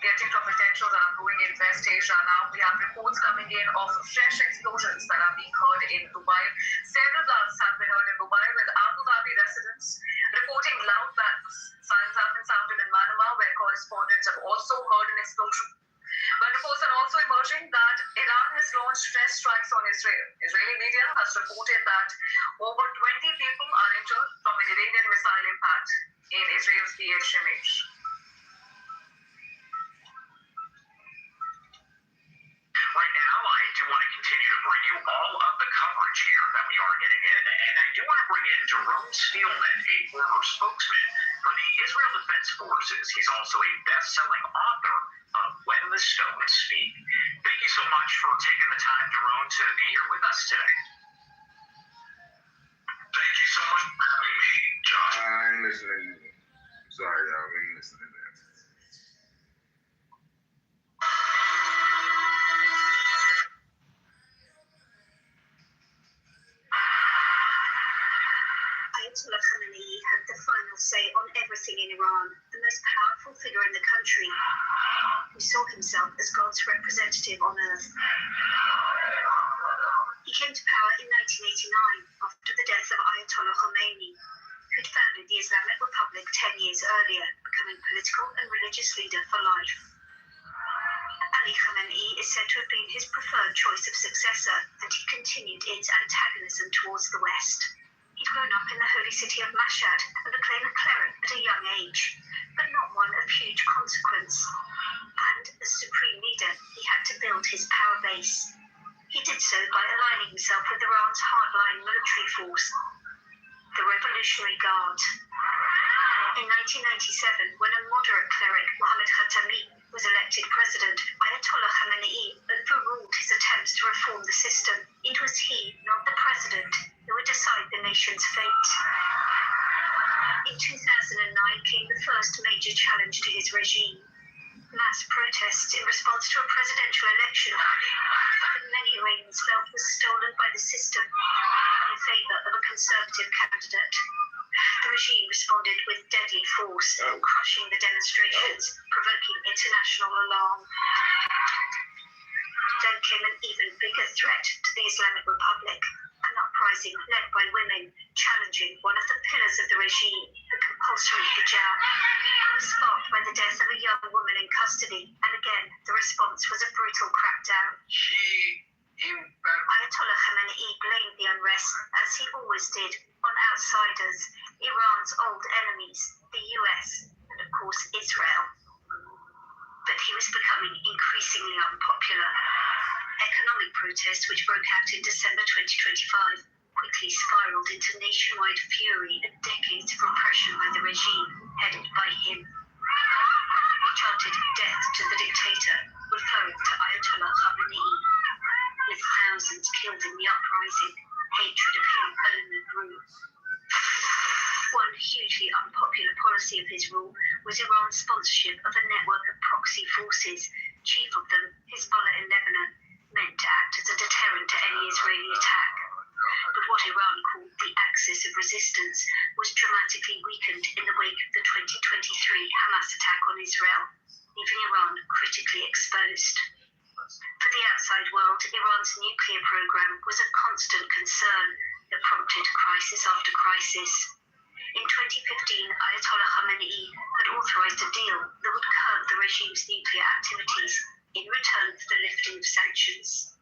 Getting from attention that are going in West Asia now, we have reports coming in of fresh explosions that are being heard in Dubai. Several blasts have been heard in Dubai, with Abu Dhabi residents reporting loud bangs. Sirens have been sounded in Manama, where correspondents have also heard an explosion. But reports are also emerging that Iran has launched fresh strikes on Israel. Israeli media has reported that over 20 people are injured from an Iranian missile impact in Israel's Beit Shemesh. Right now, I do want to continue to bring you all of the coverage here that we are getting in, and I do want to bring in Jerome Spielman, a former spokesman for the Israel Defense Forces. He's also a best-selling author of When the Stones Speak. Thank you so much for taking the time, Jerome, to be here with us today. Thank you so much for having me, Josh. I ain't listening. Sorry, y'all. I ain't listening to that. Ayatollah Khamenei had the final say on everything in Iran, the most powerful figure in the country, who saw himself as God's representative on earth. He came to power in 1989 after the death of Ayatollah Khomeini, who had founded the Islamic Republic 10 years earlier, becoming political and religious leader for life. Ali Khamenei is said to have been his preferred choice of successor, and he continued its antagonism towards the West. He'd grown up in the holy city of Mashhad and became a cleric at a young age, but not one of huge consequence. And as supreme leader, he had to build his power base. He did so by aligning himself with Iran's hardline military force, the Revolutionary Guard. In 1997, when a moderate cleric, Mohammad Khatami, was elected president, Ayatollah Khamenei overruled his attempts to reform the system. It was he, not the president, who would decide the nation's fate. In 2009 came the first major challenge to his regime. mass protests in response to a presidential election that many Iranians felt was stolen by the system in favor of a conservative candidate. The regime responded with deadly force, crushing the demonstrations, provoking international alarm. Then came an even bigger threat to the Islamic Republic, an uprising led by women challenging one of the pillars of the regime, the compulsory hijab. It was sparked by the death of a young woman in custody, and again, the response was a brutal crackdown. Ayatollah Khamenei blamed the unrest, as he always did, on outsiders, Iran's old enemies, the US, and of course Israel. But he was becoming increasingly unpopular. Economic protests, which broke out in December 2025, quickly spiraled into nationwide fury and decades of repression by the regime, headed by him. He chanted death to the dictator, referring to Ayatollah Khamenei. With thousands killed in the uprising, hatred of him only grew. One hugely unpopular policy of his rule was Iran's sponsorship of a network of proxy forces, chief of them, Hezbollah in Lebanon, meant to act as a deterrent to any Israeli attack. But what Iran called the axis of resistance was dramatically weakened in the wake of the 2023 Hamas attack on Israel, leaving Iran critically exposed. For the outside world, Iran's nuclear program was a constant concern that prompted crisis after crisis. In 2015, Ayatollah Khamenei had authorized a deal that would curb the regime's nuclear activities in return for the lifting of sanctions.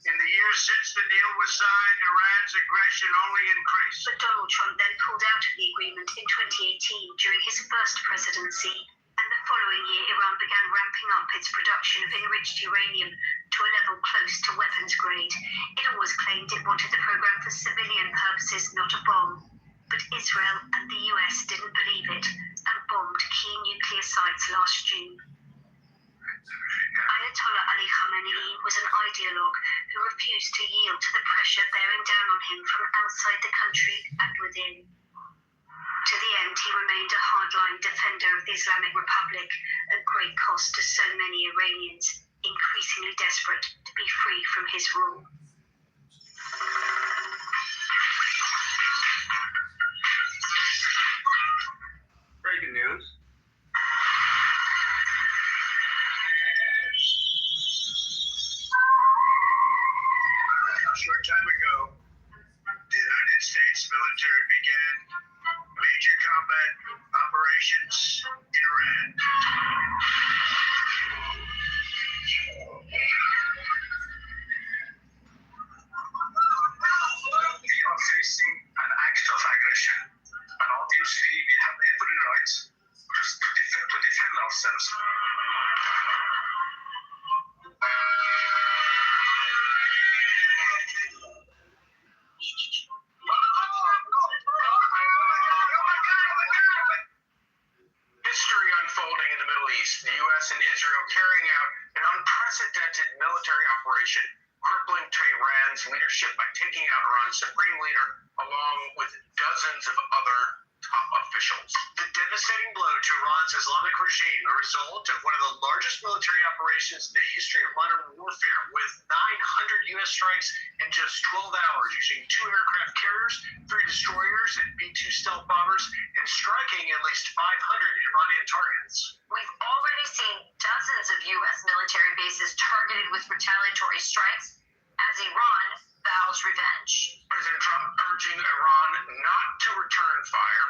In the years since the deal was signed, Iran's aggression only increased. But Donald Trump then pulled out of the agreement in 2018 during his first presidency, and the following year Iran began ramping up its production of enriched uranium to a level close to weapons grade. It always claimed it wanted the program for civilian purposes, not a bomb. But Israel and the US didn't believe it and bombed key nuclear sites last June. Ayatollah Ali Khamenei was an ideologue who refused to yield to the pressure bearing down on him from outside the country and within. To the end, he remained a hardline defender of the Islamic Republic at great cost to so many Iranians, increasingly desperate to be free from his rule. Breaking news. A short time ago, the United States military began major combat operations in Iran. We are facing an act of aggression, and obviously we have every right to defend ourselves. History unfolding in the Middle East, the U.S. and Israel carrying out an unprecedented military operation, crippling Tehran's leadership by taking out Iran's supreme leader along with dozens of other top officials. The devastating blow to Iran's Islamic regime, a result of one of the largest military operations in the history of modern warfare, with 900 U.S. strikes in just 12 hours, using 2 aircraft carriers, 3 destroyers, and B-2 stealth bombers, and striking at least 500 Iranian targets. We've already seen dozens of U.S. military bases targeted with retaliatory strikes as Iran vows revenge. President Trump urging Iran not to return fire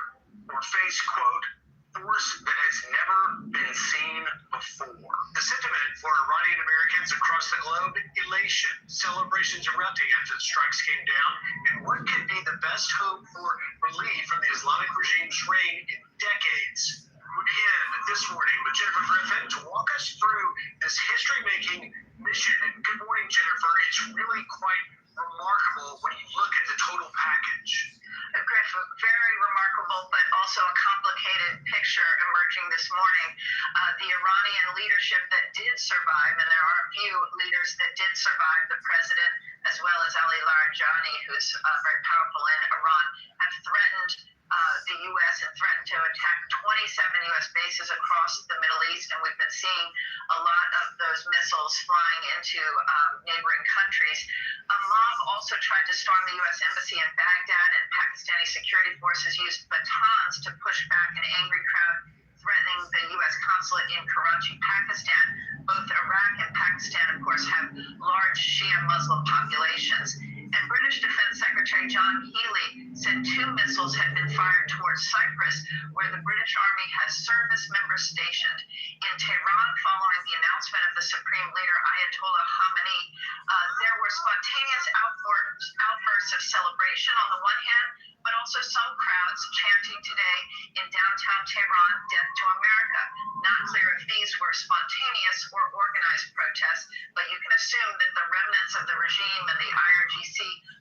or face, quote, force that has never been seen before. The sentiment for Iranian Americans across the globe, elation, celebrations erupting after the strikes came down, and what could be the best hope for relief from the Islamic regime's reign in decades. We begin this morning with Jennifer Griffin to walk us through this history-making mission. And good morning, Jennifer. It's really quite remarkable when you look at the total package. Griff, very remarkable, but also a complicated picture emerging this morning. The Iranian leadership that did survive, and there are a few leaders that did survive, the president as well as Ali Larijani, who's very powerful in Iran, have threatened the U.S. and threatened to attack 27 U.S. bases across the Middle East, and we've been seeing a lot of those missiles flying into neighboring countries. A mob also tried to storm the U.S. Embassy in Baghdad, and Pakistani security forces used batons to push back an angry crowd threatening the U.S. consulate in Karachi, Pakistan. Both Iraq and Pakistan, of course, have large Shia Muslim populations. And British Defense Secretary John Healey said 2 missiles had been fired towards Cyprus, where the British Army has service members stationed. In Tehran, following the announcement of the Supreme Leader Ayatollah Khamenei, there were spontaneous outbursts of celebration on the one hand, but also some crowds chanting today in downtown Tehran, "Death to America." Not clear if these were spontaneous or organized protests, but you can assume that the remnants of the regime and the IRGC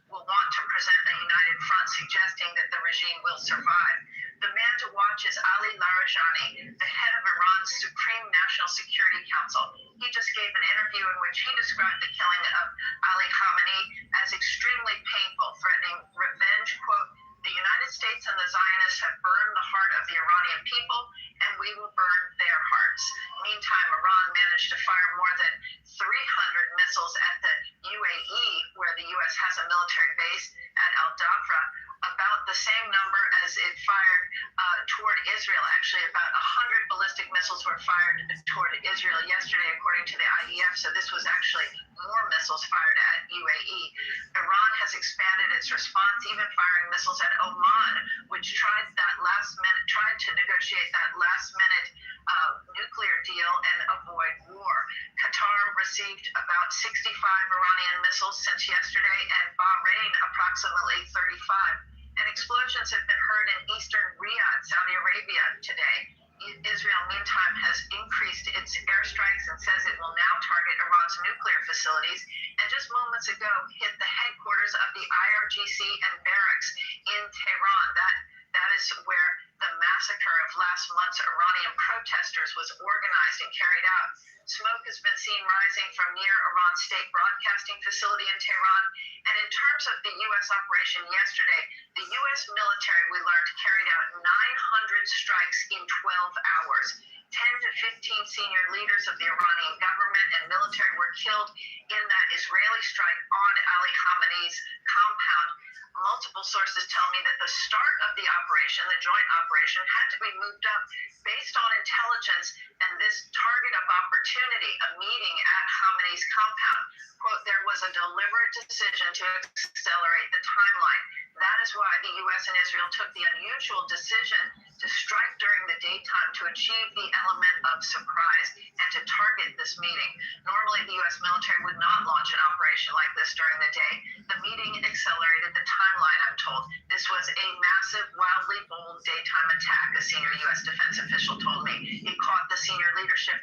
will want to present a united front suggesting that the regime will survive. The man to watch is Ali Larijani, the head of Iran's Supreme National Security Council. He just gave an interview in which he described the killing of Ali Khamenei as extremely painful, threatening revenge, quote, "The United States and the Zionists have burned the heart of the Iranian people, and we will burn their hearts." Meantime, Iran managed to fire more than 300 missiles at the UAE, where the U.S. has a military base at Al Dhafra, about the same number as it fired toward Israel. Actually, about 100 ballistic missiles were fired toward Israel yesterday, according to the IDF. So this was actually more missiles fired at UAE. Iran has expanded its response, even firing missiles at Oman, which tried to negotiate that last-minute nuclear deal and avoid war. Qatar received about 65 Iranian missiles since yesterday, and Bahrain approximately 35. And explosions have been heard in eastern Riyadh, Saudi Arabia, today. Israel, meantime, has increased its airstrikes and says it will now target Iran's nuclear facilities, and just moments ago hit the headquarters of the IRGC and barracks in Tehran. That is where the massacre of last month's Iranian protesters was organized and carried out. Smoke has been seen rising from near Iran's state broadcasting facility in Tehran. And in terms of the U.S. operation yesterday, the U.S. military, we learned, carried out 900 strikes in 12 hours. 10 to 15 senior leaders of the Iranian government and military were killed in that Israeli strike on Ali Khamenei's compound. Multiple sources tell me that the start of the operation, the joint operation, had to be moved up based on intelligence and this target of opportunity, a meeting at Khamenei's compound. Quote, "There was a deliberate decision to accelerate the timeline. That is why the U.S. and Israel took the unusual decision to strike during the daytime to achieve the element of surprise and to target this meeting. Normally, the U.S. military would not launch an operation like this during the day. The meeting accelerated the timeline, I'm told. This was a massive, wildly bold daytime attack," a senior U.S. defense official told me. It caught the senior leadership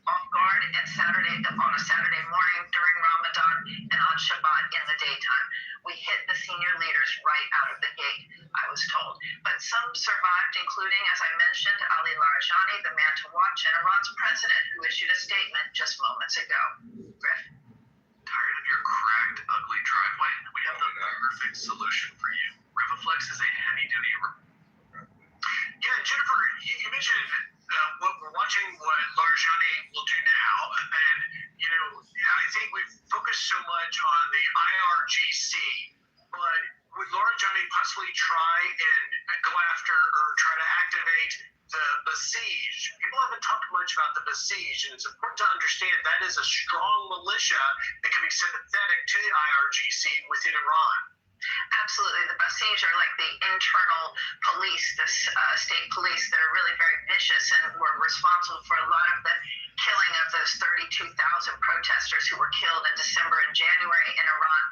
off guard on a Saturday morning during Ramadan and on Shabbat in the daytime. We hit the senior leaders right out of the gate, I was told. But some survived, including, as I mentioned, Ali Larijani, the man to watch, and Iran's president, who issued a statement just moments ago. Griff? Tired of your cracked, ugly driveway? We have the perfect solution for you. Revaflex is a heavy-duty... Yeah, Jennifer, you mentioned what we're watching, what Larijani will do now. And, you know, I think we've focused so much on the IRGC, but would Larijani possibly try and go after or try to activate the Besiege? People haven't talked much about the Besiege, and it's important to understand that is a strong militia that can be sympathetic to the IRGC within Iran. Absolutely. The Besiege are like the internal police, the state police that are really very vicious and were responsible for a lot of the killing of those 32,000 protesters who were killed in December and January in Iran.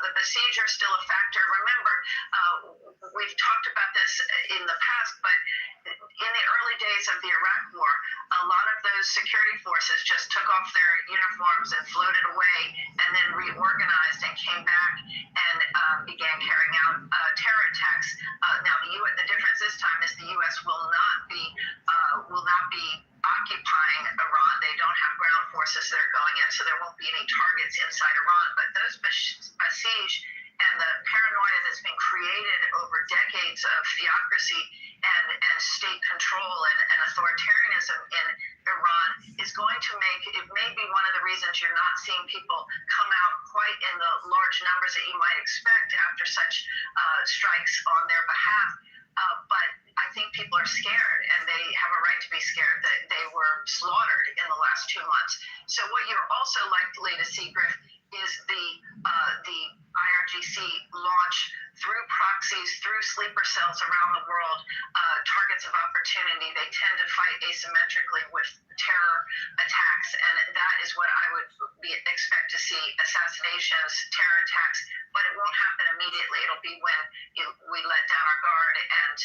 The Besiege are still a factor. Remember, we've talked about this in the past, but in the early days of the Iraq War, a lot of those security forces just took off their uniforms and floated away and then reorganized and came back and began carrying out terror attacks. Now, the difference this time is the U.S. will not be occupying Iran. They don't have ground forces that are going in, so there won't be any targets inside Iran. But those Besiege and the paranoia that's been created over decades of theocracy control and authoritarianism in Iran is going to make it may be one of the reasons you're not seeing people come out quite in the large numbers that you might expect after such strikes on their behalf. But I think people are scared, and they have a right to be scared that they were slaughtered in the last 2 months. So what you're also likely to see, Griff, is the IRGC launch through proxies, through sleeper cells around the world, targets of opportunity. They tend to fight asymmetrically with terror attacks, and that is what I would expect to see: assassinations, terror attacks. But it won't happen immediately. It'll be when we let down our guard. And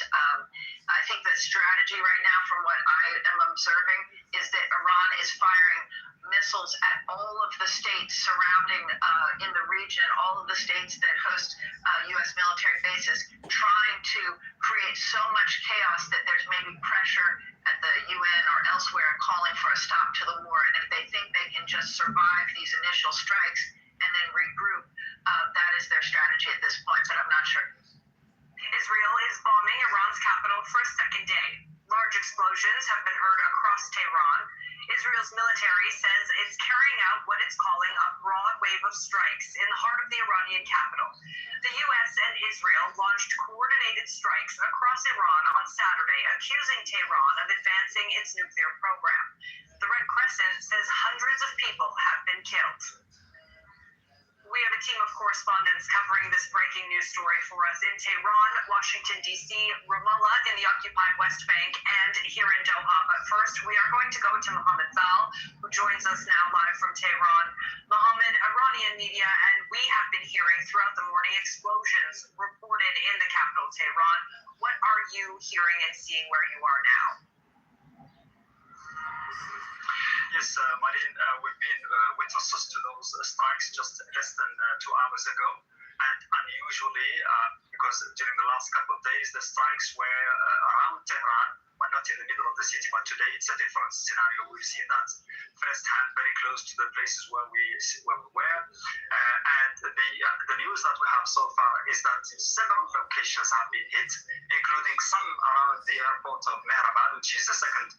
I think the strategy right now, from what I am observing, is that Iran is firing missiles at all of the states surrounding in the region, all of the states that host U.S. military bases, trying to create so much chaos that there's maybe pressure at the UN or elsewhere calling for a stop to the war. And if they think they can just survive these initial strikes and then regroup, that is their strategy at this point, but I'm not sure. Israel is bombing Iran's capital for a second day. Large explosions have been heard across Tehran. Israel's military says it's carrying out what it's calling a broad wave of strikes in the heart of the Iranian capital. The U.S. and Israel launched coordinated strikes across Iran on Saturday, accusing Tehran of advancing its nuclear program. The Red Crescent says hundreds of people have been killed. We have a team of correspondents covering this breaking news story for us in Tehran, Washington, D.C., Ramallah in the occupied West Bank, and here in Doha. But first, we are going to go to Mohammed Zal, who joins us now live from Tehran. Mohammed, Iranian media, and we have been hearing throughout the morning explosions reported in the capital, Tehran. What are you hearing and seeing where you are now? Yes, Marine, we've been witnesses to those strikes just less than 2 hours ago. And unusually, because during the last couple of days, the strikes were around Tehran, but not in the middle of the city. But today, it's a different scenario. We've seen that firsthand, very close to the places where we were. And the news that we have so far is that several locations have been hit, including some around the airport of Mehrabad, which is the second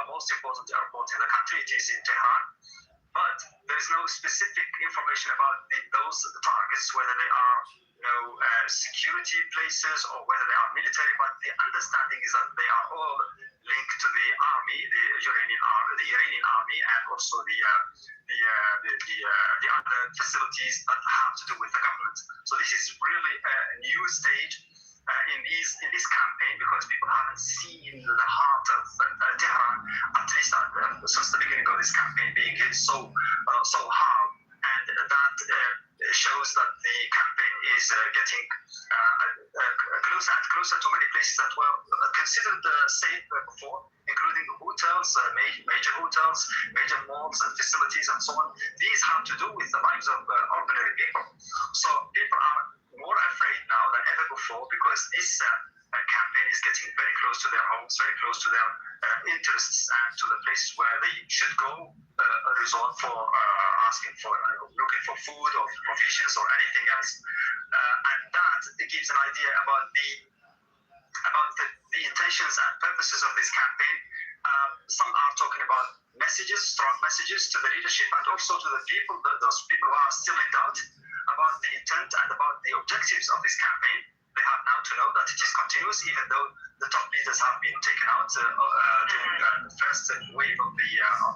most important airport in the country. It is in Tehran. But there is no specific information about those targets, whether they are security places or whether they are military. But the understanding is that they are all linked to the army, the Iranian army, and also the other facilities that have to do with the government. So this is really a new stage in this campaign, because people haven't seen the heart of Tehran, at least since the beginning of this campaign, being hit so hard. And that shows that the campaign is getting closer and closer to many places that were considered safe before, including hotels, major hotels, major malls and facilities and so on. These have to do with the lives of ordinary people. So people are more afraid now than ever before, because this campaign is getting very close to their homes, very close to their interests, and to the places where they should go resort for asking for, looking for food or provisions or anything else. And that gives an idea about the intentions and purposes of this campaign. Some are talking about messages, strong messages to the leadership and also to the people, those people who are still in doubt about the intent and about the objectives of this campaign. They have now to know that it is continuous, even though the top leaders have been taken out during the first wave of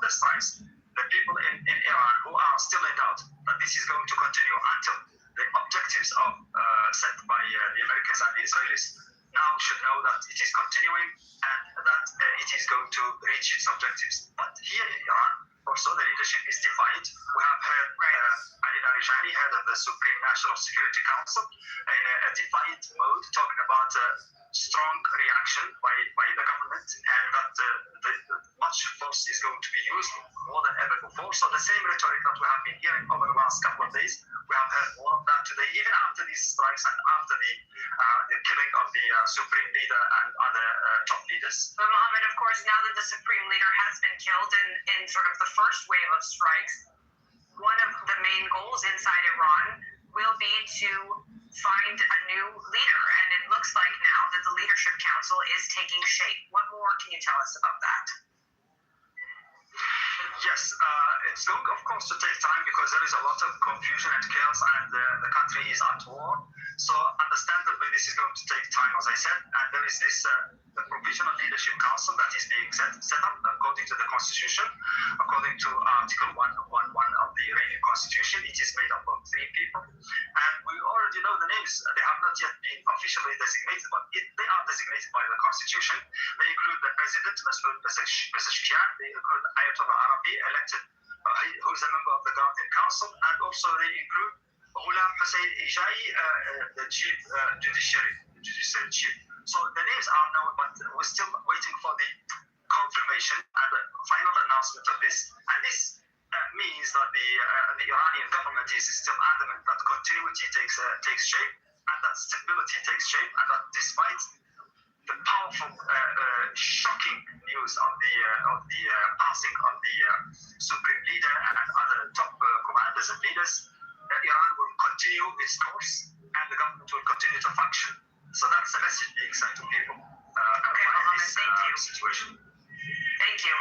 the strikes. The people in Iran who are still in doubt that this is going to continue until the objectives of set by the Americans and the Israelis now should know that it is continuing and that it is going to reach its objectives. But here in Iran, also the leadership is defiant. We have heard Ali Larijani, head of the Supreme National Security Council, in a defiant mode, talking about strong reaction by the government, and that much force is going to be used more than ever before. So the same rhetoric that we have been hearing over the last couple of days, we have heard more of that today, even after these strikes and after the killing of the Supreme Leader and other top leaders. But Mohammed, of course, now that the Supreme Leader has been killed in sort of the first wave of strikes, one of the main goals inside Iran will be to find a new leader. And it looks like now that the Leadership Council is taking shape. What more What can you tell us about that? Yes, it's going, of course, to take time because there is a lot of confusion and chaos, and the country is at war. So understandably, this is going to take time, as I said. And there is this the Provisional Leadership Council that is being set up according to the Constitution, according to Article 111 of the Iranian Constitution. It is made up of 3 people, and we already know the names. They have not yet been officially designated, but they are designated by the Constitution. They include the President, Masoud Pezeshkian. They include Ayatollah Arabi, elected, who is a member of the Guardian Council, and also they include Ghulam Hussein Ijai, the Chief Judiciary Chief. So the names are known, but we're still waiting for the confirmation and the final announcement of this. And this means that the Iranian government is still adamant that continuity takes shape, and that stability takes shape, and that despite the powerful, shocking news of the passing of the supreme leader and other top commanders and leaders, Iran will continue its course, and the government will continue to function. So that's the message being sent to people. Okay, Mohammed, thank you. Situation. Thank you.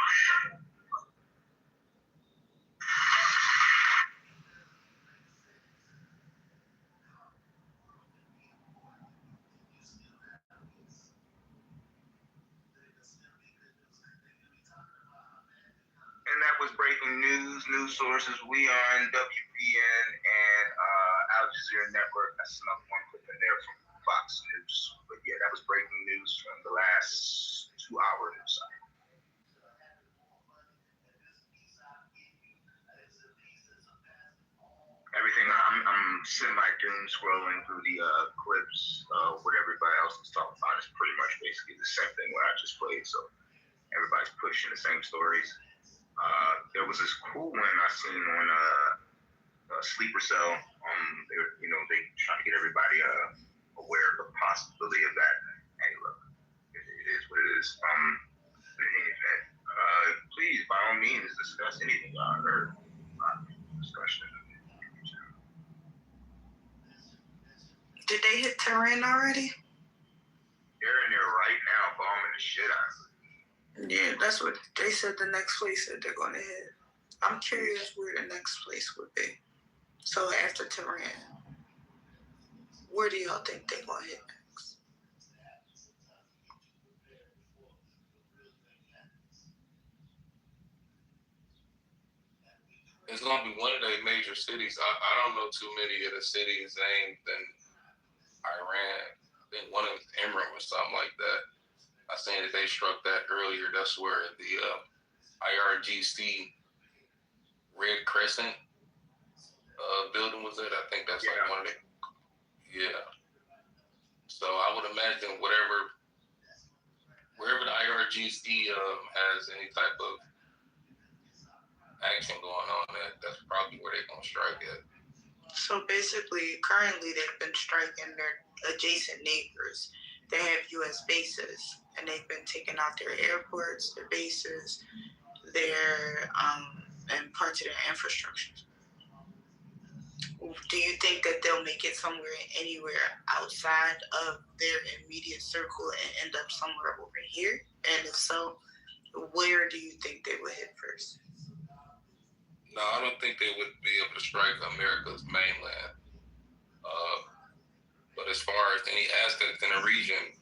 And that was breaking news sources. We on WPN and Al Jazeera Network. I snuck one clip in there from Fox News. But yeah, that was breaking news from the last 2 hours. Everything, I'm semi-doom scrolling through the clips. What everybody else is talking about is pretty much basically the same thing what I just played. So everybody's pushing the same stories. There was this cool one I seen on Sleeper Cell. They trying to get everybody aware of the possibility of that. Hey, look, it is what it is. Please, by all means, discuss anything y'all heard. Discussion. Did they hit Tehran already? They're in there right now, bombing the shit out of it. Yeah, that's what they said the next place that they're going to hit. I'm curious where the next place would be. So after Tehran, where do y'all think they're going to hit next? It's going to be one of the major cities. I don't know too many of the cities named in Iran. I think one of them is Emirates or something like that. I seen that they struck that earlier. That's where the IRGC Red Crescent building was at. I think that's like one of the. Yeah. So I would imagine wherever the IRGC has any type of action going on, that's probably where they're gonna strike at. So basically, currently they've been striking their adjacent neighbors. They have U.S. bases, and they've been taking out their airports, their bases, their and parts of their infrastructure. Do you think that they'll make it anywhere outside of their immediate circle and end up somewhere over here? And if so, where do you think they would hit first? No, I don't think they would be able to strike America's mainland. But as far as any aspect in the region,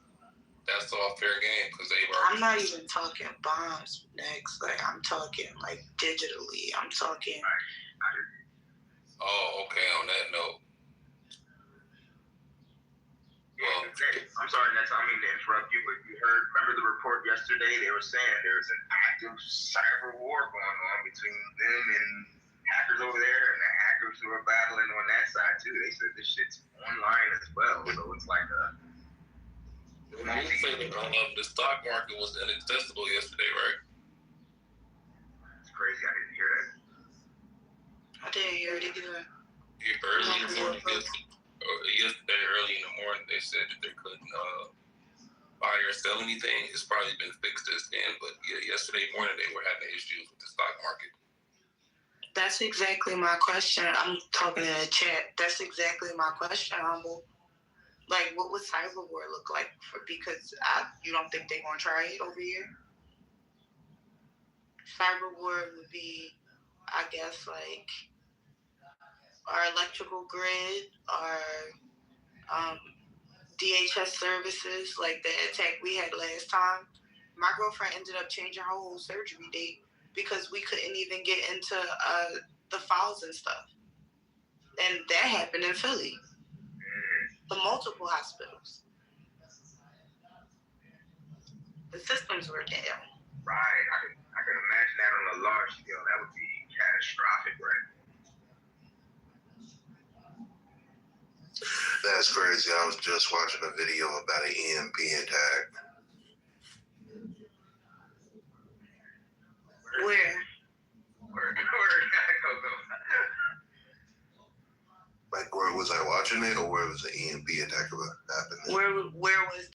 that's all fair game because they've already. I'm not even talking bombs next. Like, I'm talking like digitally. I'm talking. Oh, okay. On that note. Well, I'm sorry, Ness, I don't mean to interrupt you, but you remember the report yesterday? They were saying there's an active cyber war going on between them and hackers over there and the hackers who are battling on that side too. They said this shit's online as well, so it's like a. The stock market was inaccessible yesterday, right? It's crazy. I didn't hear that. I didn't hear it either. Yesterday, early in the morning, they said that they couldn't buy or sell anything. It's probably been fixed since then, but yeah, yesterday morning they were having issues with the stock market. That's exactly my question. I'm talking in the chat. That's exactly my question, Humble. Like, what would cyber war look like? Because you don't think they're going to try it over here? Cyber ward would be, I guess, like our electrical grid, our DHS services, like the attack we had last time. My girlfriend ended up changing her whole surgery date because we couldn't even get into the files and stuff. And that happened in Philly. The multiple hospitals. The systems were down. Right. I can imagine that on a large scale. That would be catastrophic, right? That's crazy. I was just watching a video about an EMP attack. Where? Like, where was I watching it, or where was the EMP attack about happening? Where was